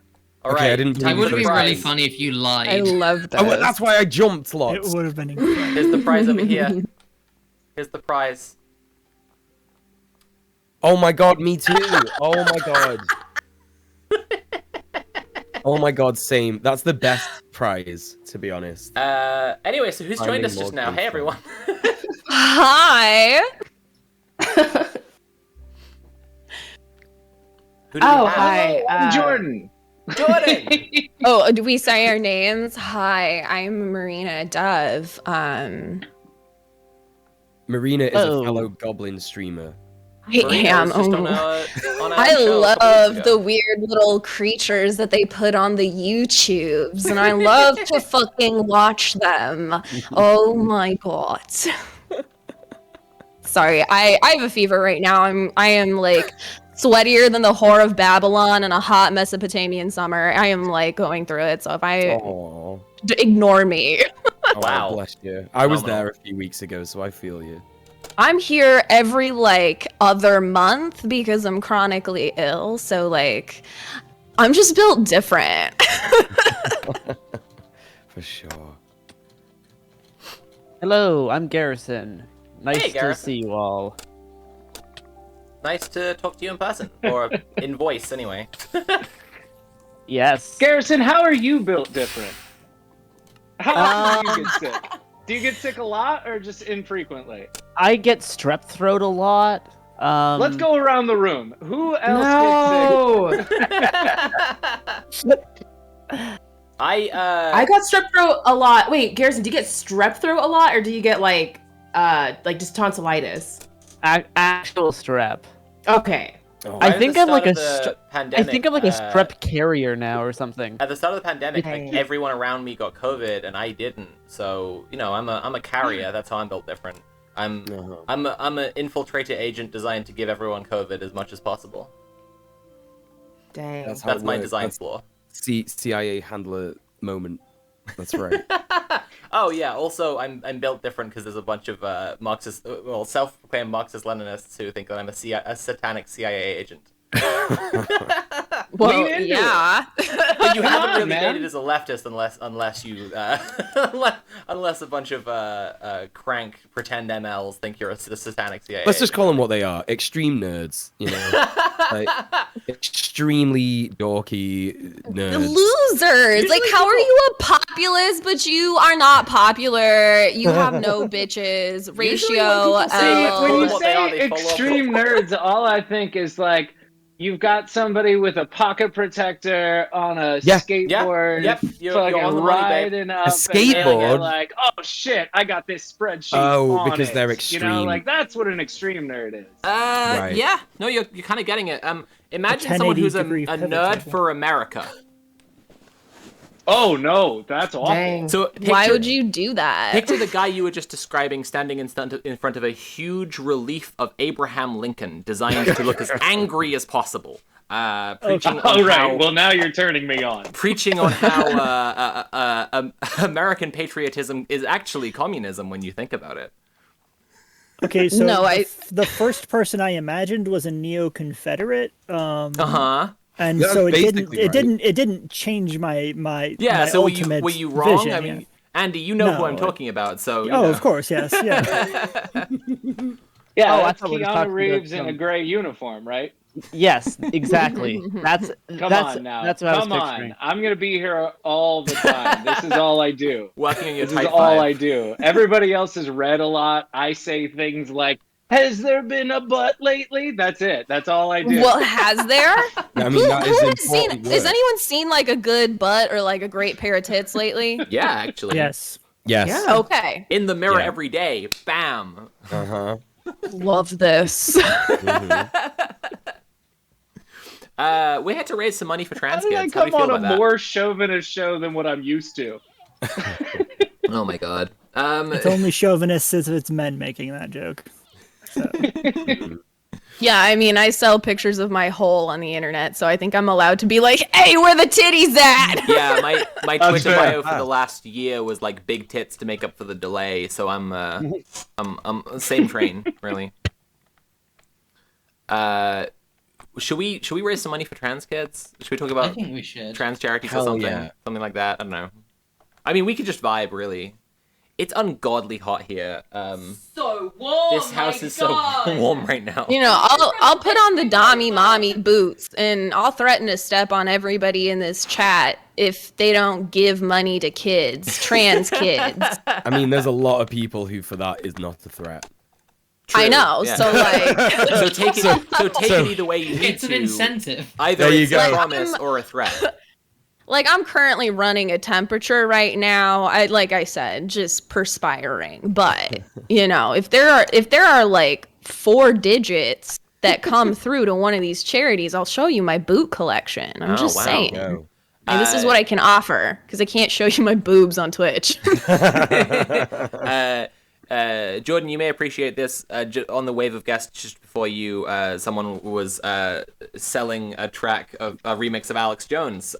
All Okay, right. I didn't It would have been really Prize. funny if you lied. I love that. Oh, well, that's why I jumped lots. It would have been incredible. Here's the prize over here. Here's the prize. Oh my god, me too. Oh my god. Oh my god, same. That's the best prize, to be honest. Anyway, so who's joined Finding us just more now? Hey, everyone. Hi. Who do we have? Hi. Jordan. Jordan. Oh, do we say our names? Hi, I'm Marina Dove. Marina is a fellow goblin streamer. I am. was just on our I show a couple love weeks the ago. weird little creatures that they put on the YouTubes, and I love to fucking watch them. Oh my god. Sorry, I have a fever right now. I am like sweatier than the whore of Babylon in a hot Mesopotamian summer. I am like going through it. So if I ignore me. Oh, wow. Bless you. I was there a few weeks ago, so I feel you. I'm here every like other month because I'm chronically ill. So like I'm just built different. For sure. Hello, I'm Garrison. Nice Hey, to Garrison. see you all. Nice to talk to you in person, or in voice, anyway. Yes. Garrison, how are you built different? How often do you get sick? Do you get sick a lot or just infrequently? I get strep throat a lot. Let's go around the room. Who else gets sick? I got strep throat a lot. Wait, Garrison, do you get strep throat a lot, or do you get like just tonsillitis? Actual strep. Okay. I think I'm like a pandemic, I think I'm like a strep carrier now or something. At the start of the pandemic, like, everyone around me got COVID and I didn't. So, you know, I'm a carrier. That's how I'm built different. I'm an infiltrator agent designed to give everyone COVID as much as possible. Dang. how That's it my works. design That's flaw. CIA handler moment. That's right. Oh yeah. Also, I'm built different because there's a bunch of Marxist, self-proclaimed Marxist-Leninists who think that I'm a satanic CIA agent. Well, yeah. But you haven't really man. made it as a leftist unless you unless a bunch of crank pretend MLs think you're a satanic CIA. Let's just call them what they are: extreme nerds. You know, like extremely dorky nerds. Losers. Like, how are you a populist, but you are not popular? You have no bitches. Ratio See, when you L. say extreme nerds, all I think is like, you've got somebody with a pocket protector on a skateboard, Yep. You're on fucking the money, babe. riding up, A skateboard? and like, oh shit, I got this spreadsheet. Oh, on because it. they're You know, extreme. like that's what an extreme nerd is. Right. Yeah. No, you're kind of getting it. Imagine A someone who's a 1080 pivot nerd table. for America. Oh no, that's awful. Dang. So Why would you do that? Picture the guy you were just describing standing in front of a huge relief of Abraham Lincoln, designed to look as angry as possible. Preaching on All right, how, well now you're turning me on. preaching on how American patriotism is actually communism when you think about it. Okay, so No, the first person I imagined was a neo-Confederate. Uh-huh. And That's so basically right. it didn't change my Yeah. my So ultimate were you wrong? vision, I yeah. mean, Andy, you know who No. I'm talking about. So you Oh, know. of course, yes, yeah. Yeah, Oh, I that's thought we were Keanu talking about Reeves in a some- gray uniform, right? Yes, exactly. That's Come on now. That's what Come I was on. picturing. I'm gonna be here all the time. This is all I do. Working on your This is type all 5. I do. Everybody else has read a lot. I say things like, "Has there been a butt lately?" That's it. That's all I do. Well, has there? I mean, that is Who an has seen? important Has word. anyone seen like a good butt or like a great pair of tits lately? Yeah, actually. Yes. Yes. Okay. In the mirror Yeah. every day. Bam. Uh huh. Love this. We had to raise some money for How trans did I kids. How do you come feel on about a that? more chauvinist show than what I'm used to? Oh my god. It's only chauvinist if it's men making that joke. Yeah, I mean, I sell pictures of my hole on the internet, so I think I'm allowed to be like, "Hey, where the titties at?" Yeah, my That's Twitter fair. bio for the last year was like big tits to make up for the delay. So I'm same train really. Should we raise some money for trans kids? Should we talk about I think we should. trans charities or Hell something? yeah. Something like that. I don't know. I mean, we could just vibe really. It's ungodly hot here. So warm. This house my is so God. warm right now. You know, I'll put on the Dommy Mommy boots and I'll threaten to step on everybody in this chat if they don't give money to kids, trans kids. I mean, there's a lot of people who, for that, is not a threat. I know. Yeah. So like, So take it either way you need It's to. an incentive. Either There you it's go. a promise or a threat. like I'm currently running a temperature right now. Like I said, just perspiring. But you know, if there are like 4 digits that come through to one of these charities, I'll show you my boot collection. I'm just saying. No. And this is what I can offer because I can't show you my boobs on Twitch. Jordan, you may appreciate this. On the wave of guests just before you, someone was selling a track of a remix of Alex Jones.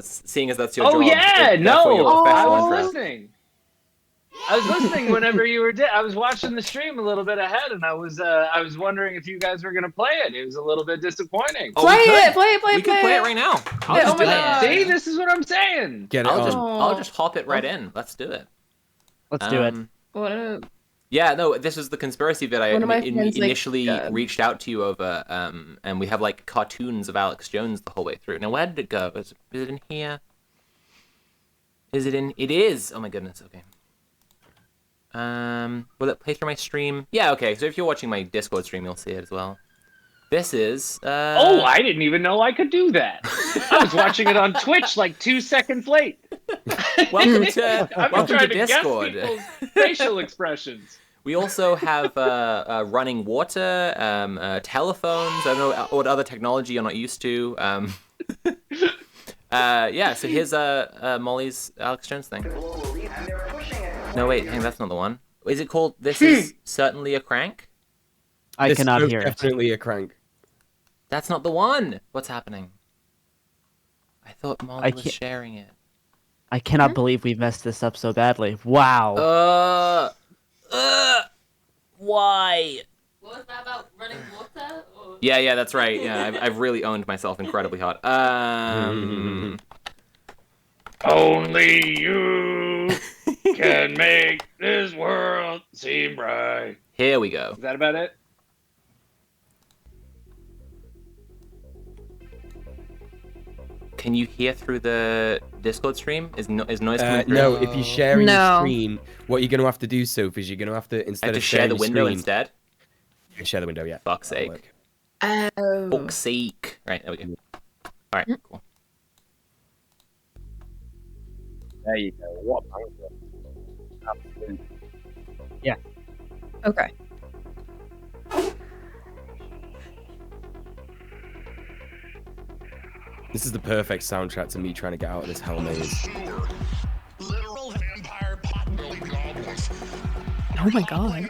Seeing as that's your Oh job, yeah, therefore your no, I professional was interest. listening. I was listening whenever you were. I was watching the stream a little bit ahead, and I was wondering if you guys were gonna play it. It was a little bit disappointing. Oh, we could. Play We could play it right now. I'll just Oh do my it. God. See, this is what I'm saying. Get it I'll just hop it right in. Let's do it. Let's do it. Yeah, no, this is the conspiracy bit I One of my friends, initially reached out to you over, and we have like cartoons of Alex Jones the whole way through. Now, where did it go? Is it in here? Is it in? It is. Oh my goodness. Okay. Will it play through my stream? Yeah. Okay. So if you're watching my Discord stream, you'll see it as well. This is. Oh, I didn't even know I could do that. I was watching it on Twitch like 2 seconds late. Welcome to I've been welcome to trying to guess Discord. people's facial expressions. We also have running water, telephones. I don't know what other technology you're not used to. Yeah, so here's Molly's Alex Jones thing. No, wait, hang, that's not the one. Is it called This Is Certainly a Crank? I This cannot is hear it. Definitely a crank. That's not the one. What's happening? I thought Molly was sharing it. I cannot believe we messed this up so badly. Wow. Why? What was that about running water? Or... Yeah, that's right. Yeah, I've really owned myself incredibly hard. Only you can make this world seem bright. Here we go. Is that about it? Can you hear through the Discord stream? Is noise coming through? No, if you're sharing No. your screen, what you're going to have to do, Soph, is you're going to have to, I instead have to of share sharing the your window screen, instead? Share the window, yeah. Fuck's That'll sake. work. Oh. Fuck's sake. Right, there we go. Alright, cool. There you go. What? Absolutely. Yeah. Okay. This is the perfect soundtrack to me trying to get out of this hell maze. Literal vampire potbelly goblins. Oh my god.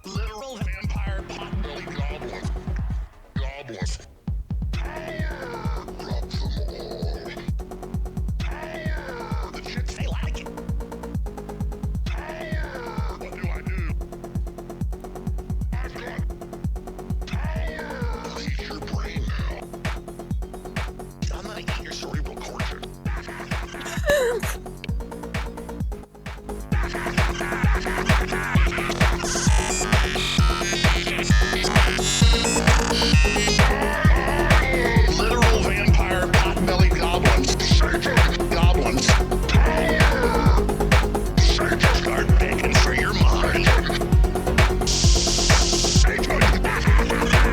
Literal vampire potbelly goblins. Goblins. Rob them all. The chicks, they like it. What do I do? I've got. I'll eat your brain now. I'm gonna eat your cerebral cortex. Literal vampire potbelly goblins. Goblins. Start begging for your mind.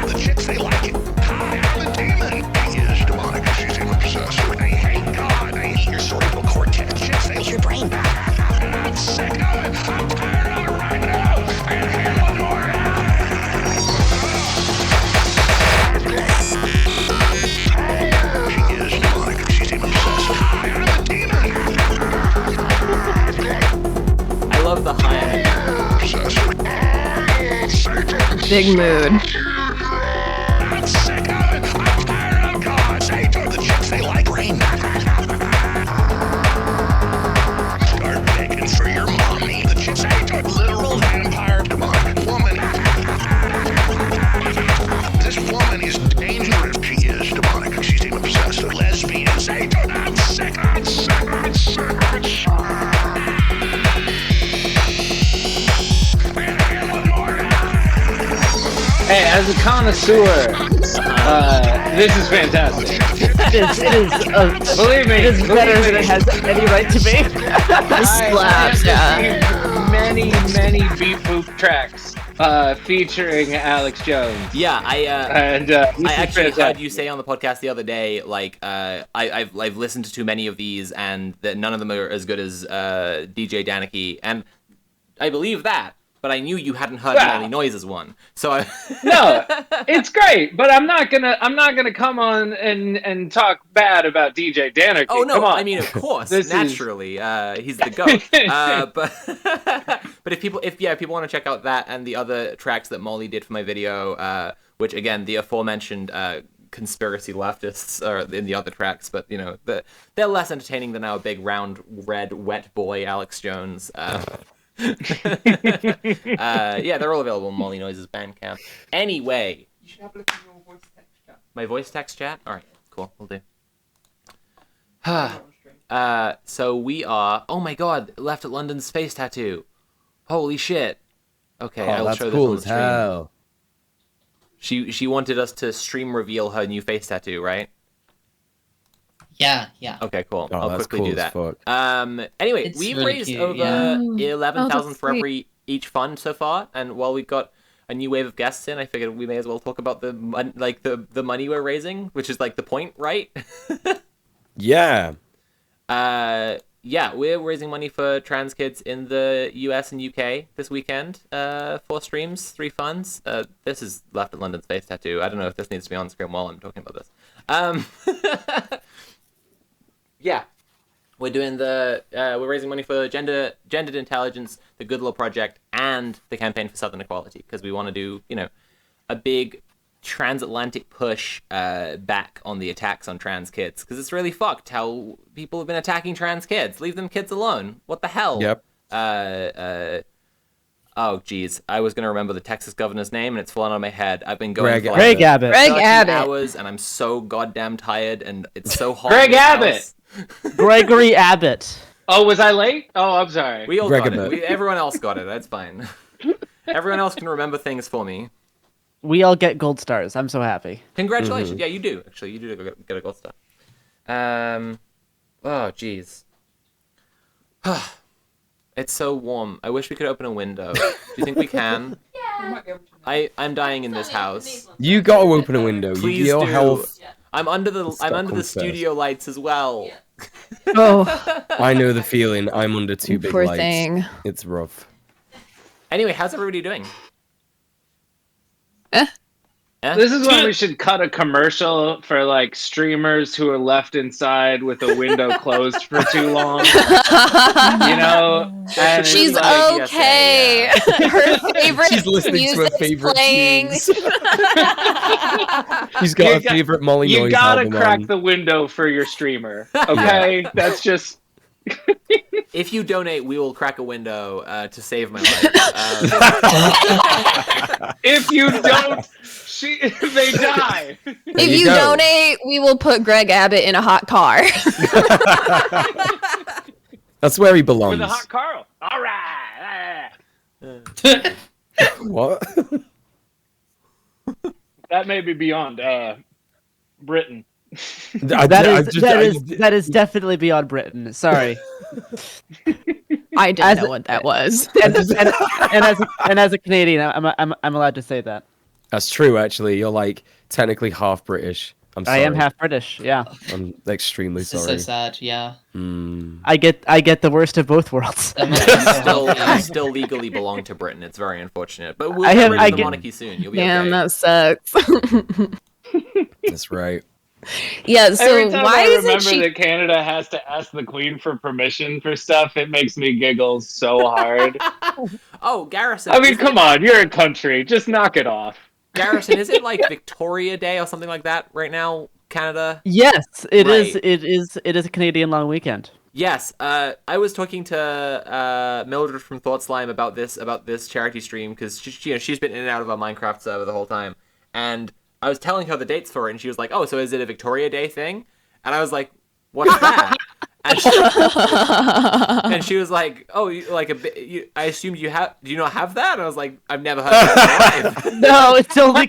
The chicks, they like it. Hi, I'm a demon. He is demonic. She's even possessed. I hate God. I hate your cerebral cortex. Chicks, they your brain. I'm sick of it. I'm tired of it right now. And handle the She is demonic. She's even possessed. Hi, I'm a demon. I love the high. Big mood. I'm sick of it. I'm tired of God. Say to the chicks, they like rain. Start begging for your mommy. The chicks, say to literal vampire demonic woman. This woman is dangerous. She is demonic. She's even possessed. A lesbian. Say to I'm sick. I'm sick. I'm sick. I'm sick. Hey, as a connoisseur, this is fantastic. It is Believe me, it is better than it has any right to be. Slaps, yeah. Many beat boop tracks featuring Alex Jones. Yeah, I actually fantastic. heard you say on the podcast the other day, like, I've listened to too many of these, and that none of them are as good as DJ Danicki, and I believe that. But I knew you hadn't heard Molly Noise's one, so I... No, it's great, but I'm not gonna come on and talk bad about DJ Danicki. Oh no, come on. I mean of course, This is- naturally, he's the goat. But if people want to check out that and the other tracks that Molly did for my video, which again the aforementioned conspiracy leftists in the other tracks, but you know they're less entertaining than our big round red wet boy Alex Jones. Yeah, they're all available on Molly Noise's Bandcamp. Anyway, You should have a look at your voice text chat. my voice text chat. All right, cool, we'll do. So we are. Oh my God, Left at London's face tattoo. Holy shit. Okay, Oh, I'll that's show this cool on the as stream. hell. She wanted us to stream reveal her new face tattoo, right? Yeah. Okay, cool. Oh, I'll that's quickly cool do as that. fuck. Anyway, It's we've really raised cute, over yeah. 11,000 that's for every each fund so far, and while we've got a new wave of guests in, I figured we may as well talk about the money we're raising, which is like the point, right? Yeah. Yeah, we're raising money for trans kids in the US and UK this weekend. 4 streams, 3 funds. This is Left at London's face tattoo. I don't know if this needs to be on screen while I'm talking about this. Yeah, we're doing we're raising money for gendered intelligence, the Good Law Project, and the Campaign for Southern Equality, because we want to do, a big transatlantic push back on the attacks on trans kids, because it's really fucked how people have been attacking trans kids. Leave them kids alone. What the hell? Yep. Oh geez, I was gonna remember the Texas governor's name and it's fallen out of my head. I've been going for Greg Abbott. Greg 13 Abbott. hours and I'm so goddamn tired and it's so hot. Greg in this Abbott! house. Gregory Abbott. Oh, was I late? Oh, I'm sorry. We all Greg got Abbott. it. Everyone else got it. That's fine. Everyone else can remember things for me. We all get gold stars. I'm so happy. Congratulations. Yeah, you do. Actually, you do get a gold star. Oh, jeez. It's so warm. I wish we could open a window. Do you think we can? I'm dying in this house. You got to open a window. Please Your do. health. I'm under the Stockholm studio lights as well. Oh, I know the feeling. I'm under 2 big poor lights. thing. It's rough. Anyway, how's everybody doing? This is when we should cut a commercial for like streamers who are left inside with a window closed for too long. You know, and She's it's like, okay. Her favorite She's listening to her music's favorite playing. tunes. She's got You her favorite Molly You Noise gotta album crack on. the window for your streamer. Okay, that's just. If you donate, we will crack a window to save my life. If you don't, they die. If you donate, we will put Greg Abbott in a hot car. That's where he belongs. With a hot Carl. All right. What? That may be beyond Britain. That is definitely beyond Britain. Sorry. I didn't know what that was. and as a Canadian, I'm allowed to say that. That's true, actually. You're like technically half British. I'm sorry. I am half British. Yeah. I'm extremely This is sorry. so sad. Yeah. I get the worst of both worlds. You still legally belong to Britain. It's very unfortunate, but we'll get rid of the monarchy soon. You'll be Damn, okay. that sucks. That's right. Yeah. So Every time why I isn't remember she? that Canada has to ask the Queen for permission for stuff, it makes me giggle so hard. Oh, Garrison. I mean, come on, you're a country. Just knock it off. Garrison, is it like Victoria Day or something like that right now, Canada? Yes, it is. Right. It is a Canadian long weekend. Yes, I was talking to Mildred from Thought Slime about this charity stream because she's been in and out of our Minecraft server the whole time, and I was telling her the dates for it, and she was like, "Oh, so is it a Victoria Day thing?" And I was like, "What's that?" and she was like, "Oh, I assumed you have. Do you not have that?" And I was like, "I've never heard that in my life." No, it's only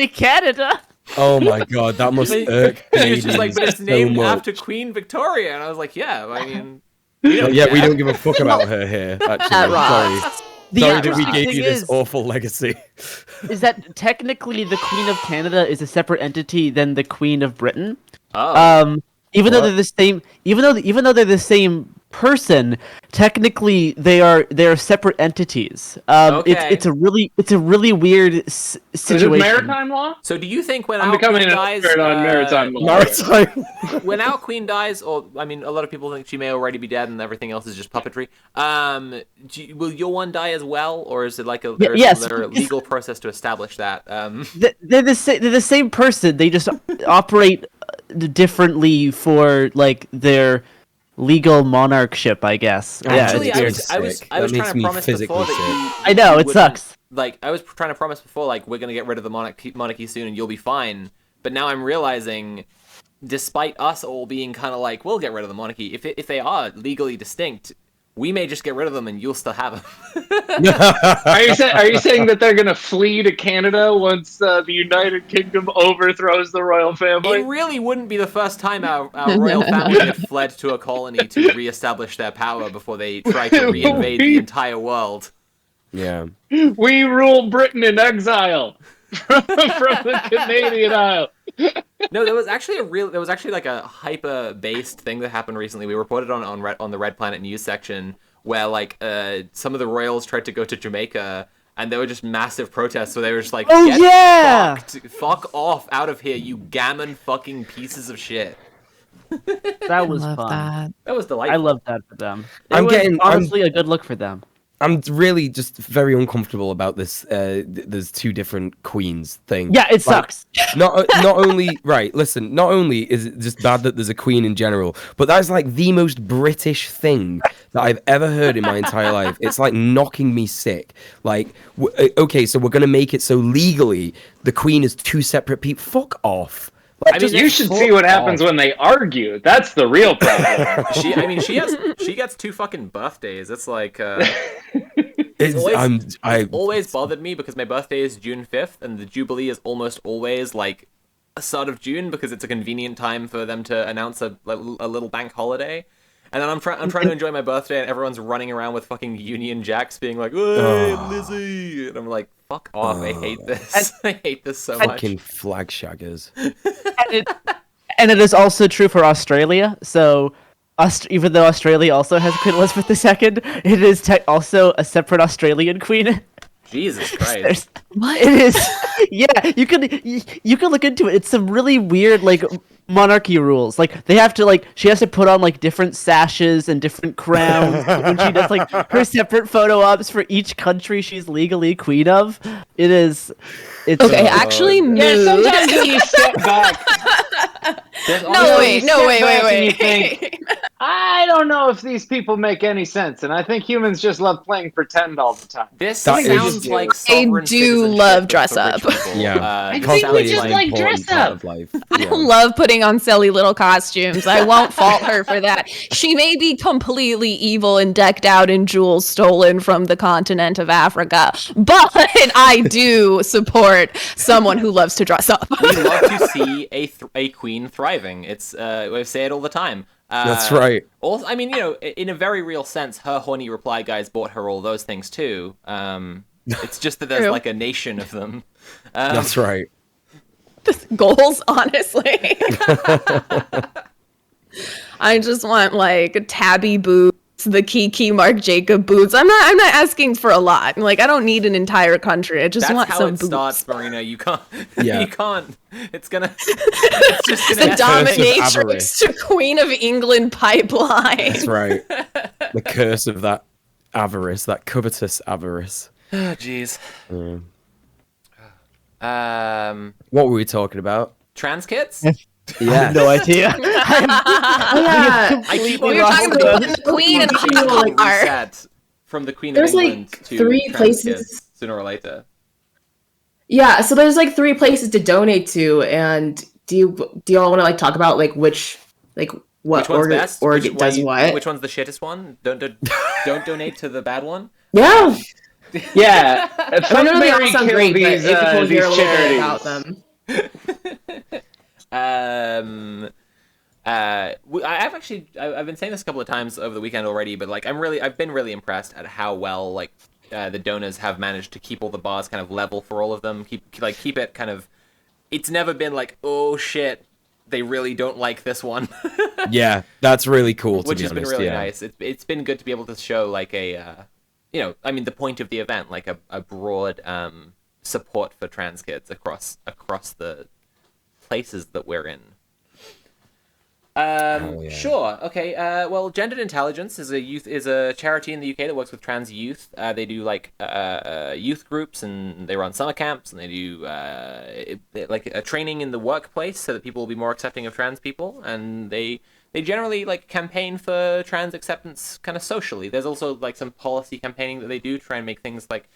Canada. Oh my god, that must irk She's just like, "But it's so named much. after Queen Victoria," and I was like, "Yeah, I mean." We don't give a fuck about her here, actually. Sorry. The Sorry that we interesting gave you thing this is- awful legacy. Is that technically the Queen of Canada is a separate entity than the Queen of Britain? Oh. Even though What? they're the same, even though they're the same person, technically they're separate entities. Okay. It's a really weird situation. Is it maritime law? So do you think when I'm our becoming queen an dies, expert on maritime law. when our queen dies, or I mean, a lot of people think she may already be dead and everything else is just puppetry. Will your one die as well, or is it like yes. is there a legal process to establish that? They're the same person. They just operate differently for like their legal monarchship, I guess. Actually, yeah, I was trying to promise before that I know it sucks. Like I was trying to promise before, like we're gonna get rid of the monarchy soon and you'll be fine. But now I'm realizing, despite us all being kind of like, we'll get rid of the monarchy, if they are legally distinct, we may just get rid of them and you'll still have them. Are you saying that they're gonna flee to Canada once the United Kingdom overthrows the royal family? It really wouldn't be the first time our royal family had fled to a colony to reestablish their power before they tried to reinvade the entire world. Yeah. We rule Britain in exile from the Canadian Isle. No, there was actually like a hyper-based thing that happened recently. We reported on the Red Planet News section where like some of the royals tried to go to Jamaica and there were just massive protests. So they were just like, "Oh yeah, fuck off out of here, you gammon fucking pieces of shit." That was fun. That was delightful. I love that for them. I'm honestly a good look for them. I'm really just very uncomfortable about this. There's two different queens thing. Yeah, it sucks. Not only right. Listen, not only is it just bad that there's a queen in general, but that's like the most British thing that I've ever heard in my entire life. It's like knocking me sick. Like, okay, so we're gonna make it so legally the queen is two separate people. Fuck off. I mean, you should see what happens when they argue. That's the real problem. She gets two fucking birthdays. It's like It's always bothered me because my birthday is June 5th and the Jubilee is almost always like a start of June because it's a convenient time for them to announce a little bank holiday. And then I'm trying to enjoy my birthday and everyone's running around with fucking Union Jacks being like, "Hey, Lizzie!" And I'm like, fuck off, I hate this. I hate this so much. Fucking flag shaggers. And it is also true for Australia. So, even though Australia also has Queen Elizabeth II, it is also a separate Australian queen. Jesus Christ! What? It is? Yeah, you can look into it. It's some really weird like monarchy rules. Like they have to she has to put on like different sashes and different crowns when she does like her separate photo ops for each country she's legally queen of. It's okay. Actually, yeah. Sometimes when you step back. No, wait. I don't know if these people make any sense, and I think humans just love playing pretend all the time. This sounds like I do love dress up. Yeah, I think we just like dress up. I love putting on silly little costumes. I won't fault her for that. She may be completely evil and decked out in jewels stolen from the continent of Africa, but I do support someone who loves to dress up. We love to see a queen thriving. It's we say it all the time. That's right. Also, I mean, in a very real sense, her horny reply guys bought her all those things too. It's just that there's like a nation of them. That's right. Goals, honestly. I just want like tabby boots, the Kiki Marc Jacob boots. I'm not asking for a lot. Like I don't need an entire country. I just want some boots. That's how it starts, Marina. You can't. Yeah. You can't. It's just gonna the dominatrix to Queen of England pipeline. That's right. The curse of that avarice, that covetous avarice. Oh, jeez. What were we talking about? Trans kids? Yeah. I have no idea. We were talking about the Queen and the reset from the Queen of England to three trans places kids, sooner or later. Yeah, so there's like 3 places to donate to, and do you all want to like talk about like which Which one's best? does what? Which one's the shittest one? Don't donate to the bad one. Yeah. Yeah. I know they all sound great, but these, if you can hear a little bit charities. about them. I've been saying this a couple of times over the weekend already, but like I've been really impressed at how well like the donors have managed to keep all the bars kind of level for all of them. Keep it kind of. It's never been like, oh shit, they really don't like this one. Yeah, that's really cool. Which to be has been honest, really yeah. nice. It's been good to be able to show like a, I mean, the point of the event, like a broad support for trans kids across the places that we're in. Sure. Okay. Well, Gendered Intelligence is a charity in the UK that works with trans youth. They do like youth groups, and they run summer camps, and they do like a training in the workplace so that people will be more accepting of trans people, and they generally like campaign for trans acceptance kind of socially. There's also like some policy campaigning that they do try and make things like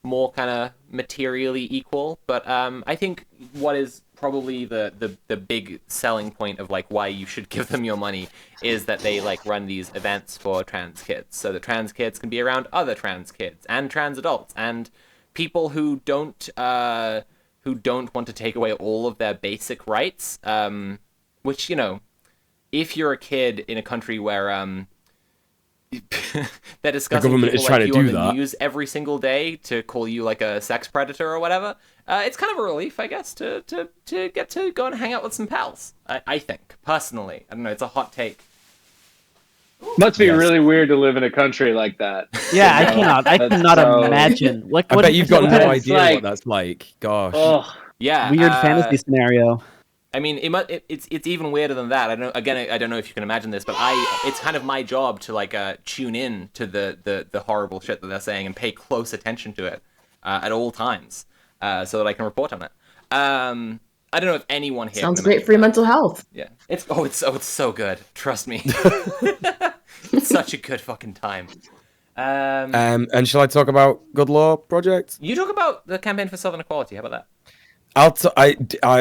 more kind of materially equal. But I think what is probably the big selling point of like why you should give them your money is that they like run these events for trans kids, so that trans kids can be around other trans kids and trans adults and people who don't want to take away all of their basic rights. Which, you know, if you're a kid in a country where they're discussing the government people is trying like to you do on the that. news every single day to call you like a sex predator or whatever. It's kind of a relief, I guess, to get to go and hang out with some pals. I think personally, I don't know. It's a hot take. Must be really weird to live in a country like that. Yeah, You know? I That's cannot so- imagine. Like, I what bet you've got what no kind of idea like- what that's like. Gosh. Oh, Yeah. weird fantasy scenario. I mean, it's even weirder than that. I don't know if you can imagine this, but it's kind of my job to like tune in to the horrible shit that they're saying and pay close attention to it at all times, so that I can report on it. I don't know if anyone here Sounds can great imagine for your that. mental health. Yeah, it's so good. Trust me, it's such a good fucking time. And shall I talk about Good Law Project? You talk about the campaign for Southern Equality. How about that?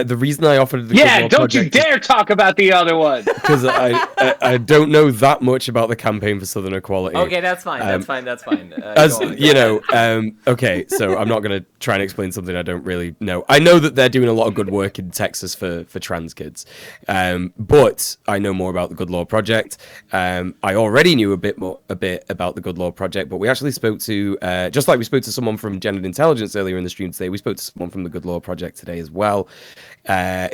The reason I offered the yeah, Good Law don't you Project dare talk about the other one. because I don't know that much about the campaign for Southern Equality. Okay, that's fine. That's fine. As you know, okay, so I'm not going to try and explain something I don't really know. I know that they're doing a lot of good work in Texas for trans kids, but I know more about the Good Law Project. I already knew a bit about the Good Law Project, but we actually spoke to, just like we spoke to someone from Gendered Intelligence earlier in the stream today, we spoke to someone from the Good Law Project today as well,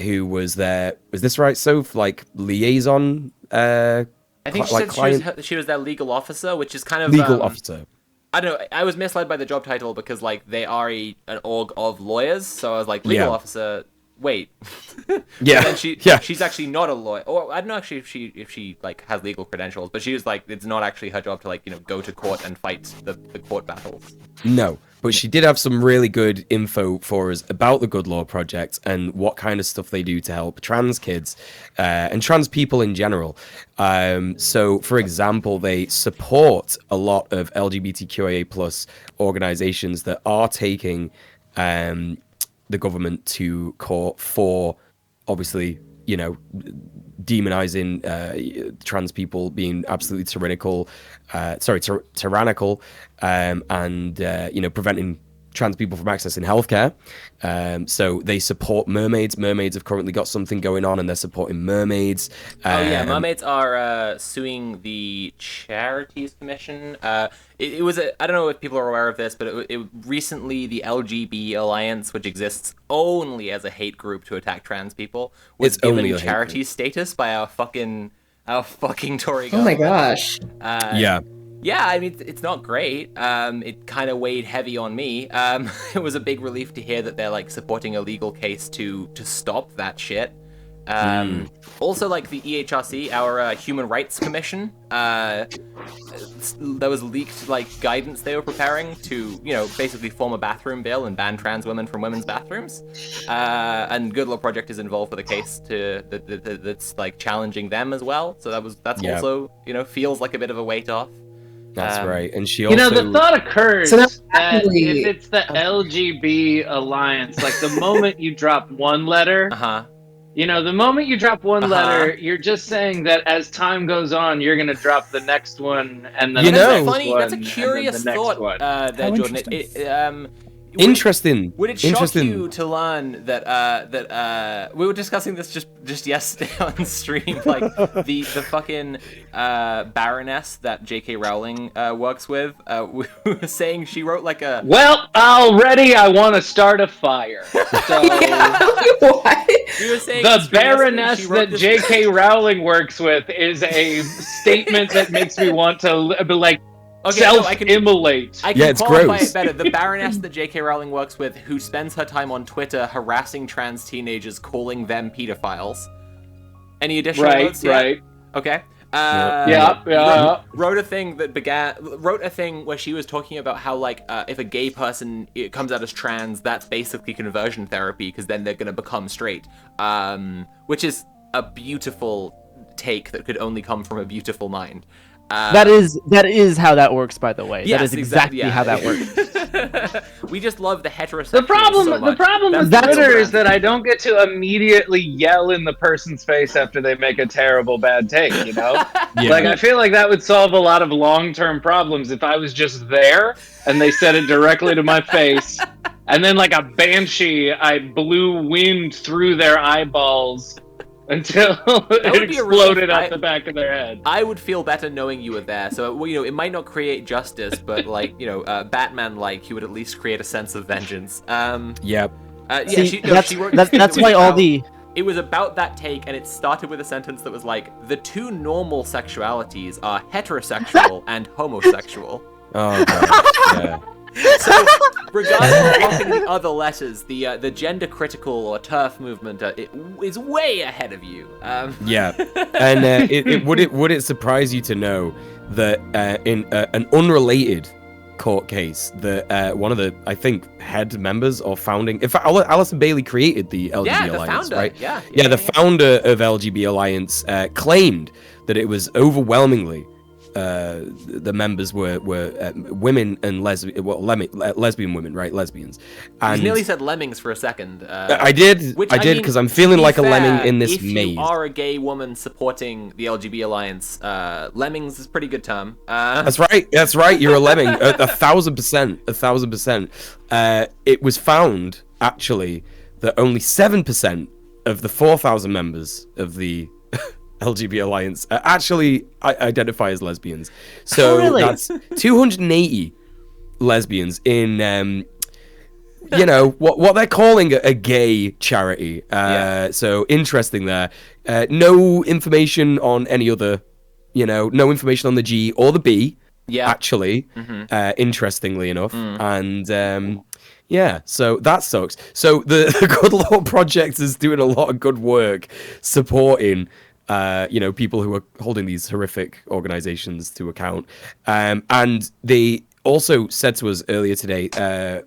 who was there. Was this right, Soph? Like liaison? I think she like said she was their legal officer, which is kind of legal officer. I don't know. I was misled by the job title because like they are an org of lawyers, so I was like legal Yeah. officer. Wait, Yeah, But then she's actually not a lawyer, or I don't know actually if she like has legal credentials, but she was like it's not actually her job to like go to court and fight the court battles. No, but she did have some really good info for us about the Good Law Project and what kind of stuff they do to help trans kids and trans people in general. So, for example, they support a lot of LGBTQIA plus organizations that are taking the government to court for, obviously, demonizing trans people, being absolutely tyrannical, and preventing trans people from accessing healthcare. So they support mermaids. Mermaids have currently got something going on, and they're supporting mermaids. Mermaids are suing the Charities Commission. It was I don't know if people are aware of this, but it recently the LGB Alliance, which exists only as a hate group to attack trans people, was It's only given a hate charity status by our fucking Tory government. Oh my gosh. Yeah. Yeah, I mean, it's not great. It kind of weighed heavy on me. It was a big relief to hear that they're like supporting a legal case to stop that shit. Also, like the EHRC, our Human Rights Commission, there was leaked like guidance they were preparing to, basically form a bathroom bill and ban trans women from women's bathrooms. And Good Law Project is involved with a case that's like challenging them as well. So that's Yeah. also feels like a bit of a weight off. That's right. And she also... the thought occurs So that's that actually- if it's the LGB Alliance, like the moment you drop one letter, the moment you drop one letter, you're just saying that as time goes on, you're gonna drop the next one and then That's the a curious thought there, How Jordan. Interesting. Would it shock Interesting. you to learn that we were discussing this just yesterday on stream, like the fucking Baroness that J.K. Rowling works with, we were saying she wrote like a Well, already I want to start a fire. So What? We were saying The on stream yesterday, Baroness she wrote that this- J.K. Rowling works with is a statement that makes me want to be like self-immolate. I can qualify it better. The Baroness that J.K. Rowling works with, who spends her time on Twitter harassing trans teenagers, calling them pedophiles. Any additional notes? Right. Okay. Yeah. Wrote a thing where she was talking about how like if a gay person comes out as trans, that's basically conversion therapy because then they're gonna become straight, which is a beautiful take that could only come from a beautiful mind. That is how that works, by the way. Yes, that is exactly yeah. how that works. We just love the heterosexual. The problem That's with Twitter is that I don't get to immediately yell in the person's face after they make a terrible bad take, you know? Yeah. Like, I feel like that would solve a lot of long-term problems if I was just there and they said it directly to my face, and then like a banshee, I blew wind through their eyeballs until it exploded out the back of their head. I would feel better knowing you were there. So, well, you know, it might not create justice, but like, you know, Batman-like, you would at least create a sense of vengeance. Yep. See, She wrote that's why all the... It was about that take, and it started with a sentence that was like, the two normal sexualities are heterosexual and homosexual. Oh, God. Yeah. So, regardless of dropping the other letters, the gender critical or TERF movement is way ahead of you. Yeah, and would it surprise you to know that in an unrelated court case, that one of the, I think, head members or founding, in fact, Alison Bailey created the LGBT the Alliance, founder, right? yeah, the founder of LGBT Alliance claimed that it was overwhelmingly the members were women and lesbian women, right? Lesbians. And You nearly said lemmings for a second. I did because I'm feeling like a lemming in this if maze. If you are a gay woman supporting the LGBT Alliance, lemmings is a pretty good term. That's right. You're a lemming. 1,000%. It was found actually that only 7% of the 4,000 members of the LGBT Alliance actually identify as lesbians. So really? That's 280 lesbians in, you know, what they're calling a gay charity. So interesting there. No information on any other, you know, no information on the G or the B. Yeah. Actually, interestingly enough, and yeah, so that sucks. So the Good Law Project is doing a lot of good work supporting, you know, people who are holding these horrific organizations to account, and they also said to us earlier today,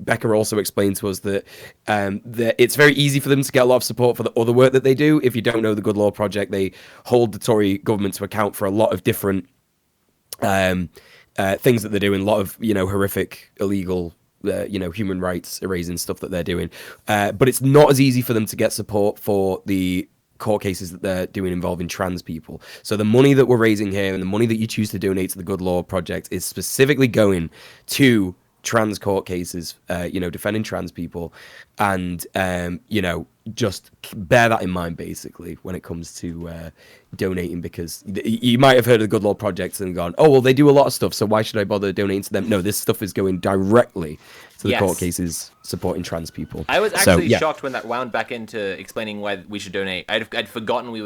Becca also explained to us that it's very easy for them to get a lot of support for the other work that they do. If you don't know the Good Law Project, they hold the Tory government to account for a lot of different things that they're doing, a lot of, you know, horrific, illegal, you know, human rights erasing stuff that they're doing. But it's not as easy for them to get support for the court cases that they're doing involving trans people. So the money that we're raising here and the money that you choose to donate to the Good Law Project is specifically going to trans court cases, you know, defending trans people. And, you know, just bear that in mind, basically, when it comes to donating, because you might have heard of the Good Law Project and gone, oh, well, they do a lot of stuff, so why should I bother donating to them? No, this stuff is going directly to the court cases supporting trans people. I was actually shocked when that wound back into explaining why we should donate. I'd forgotten we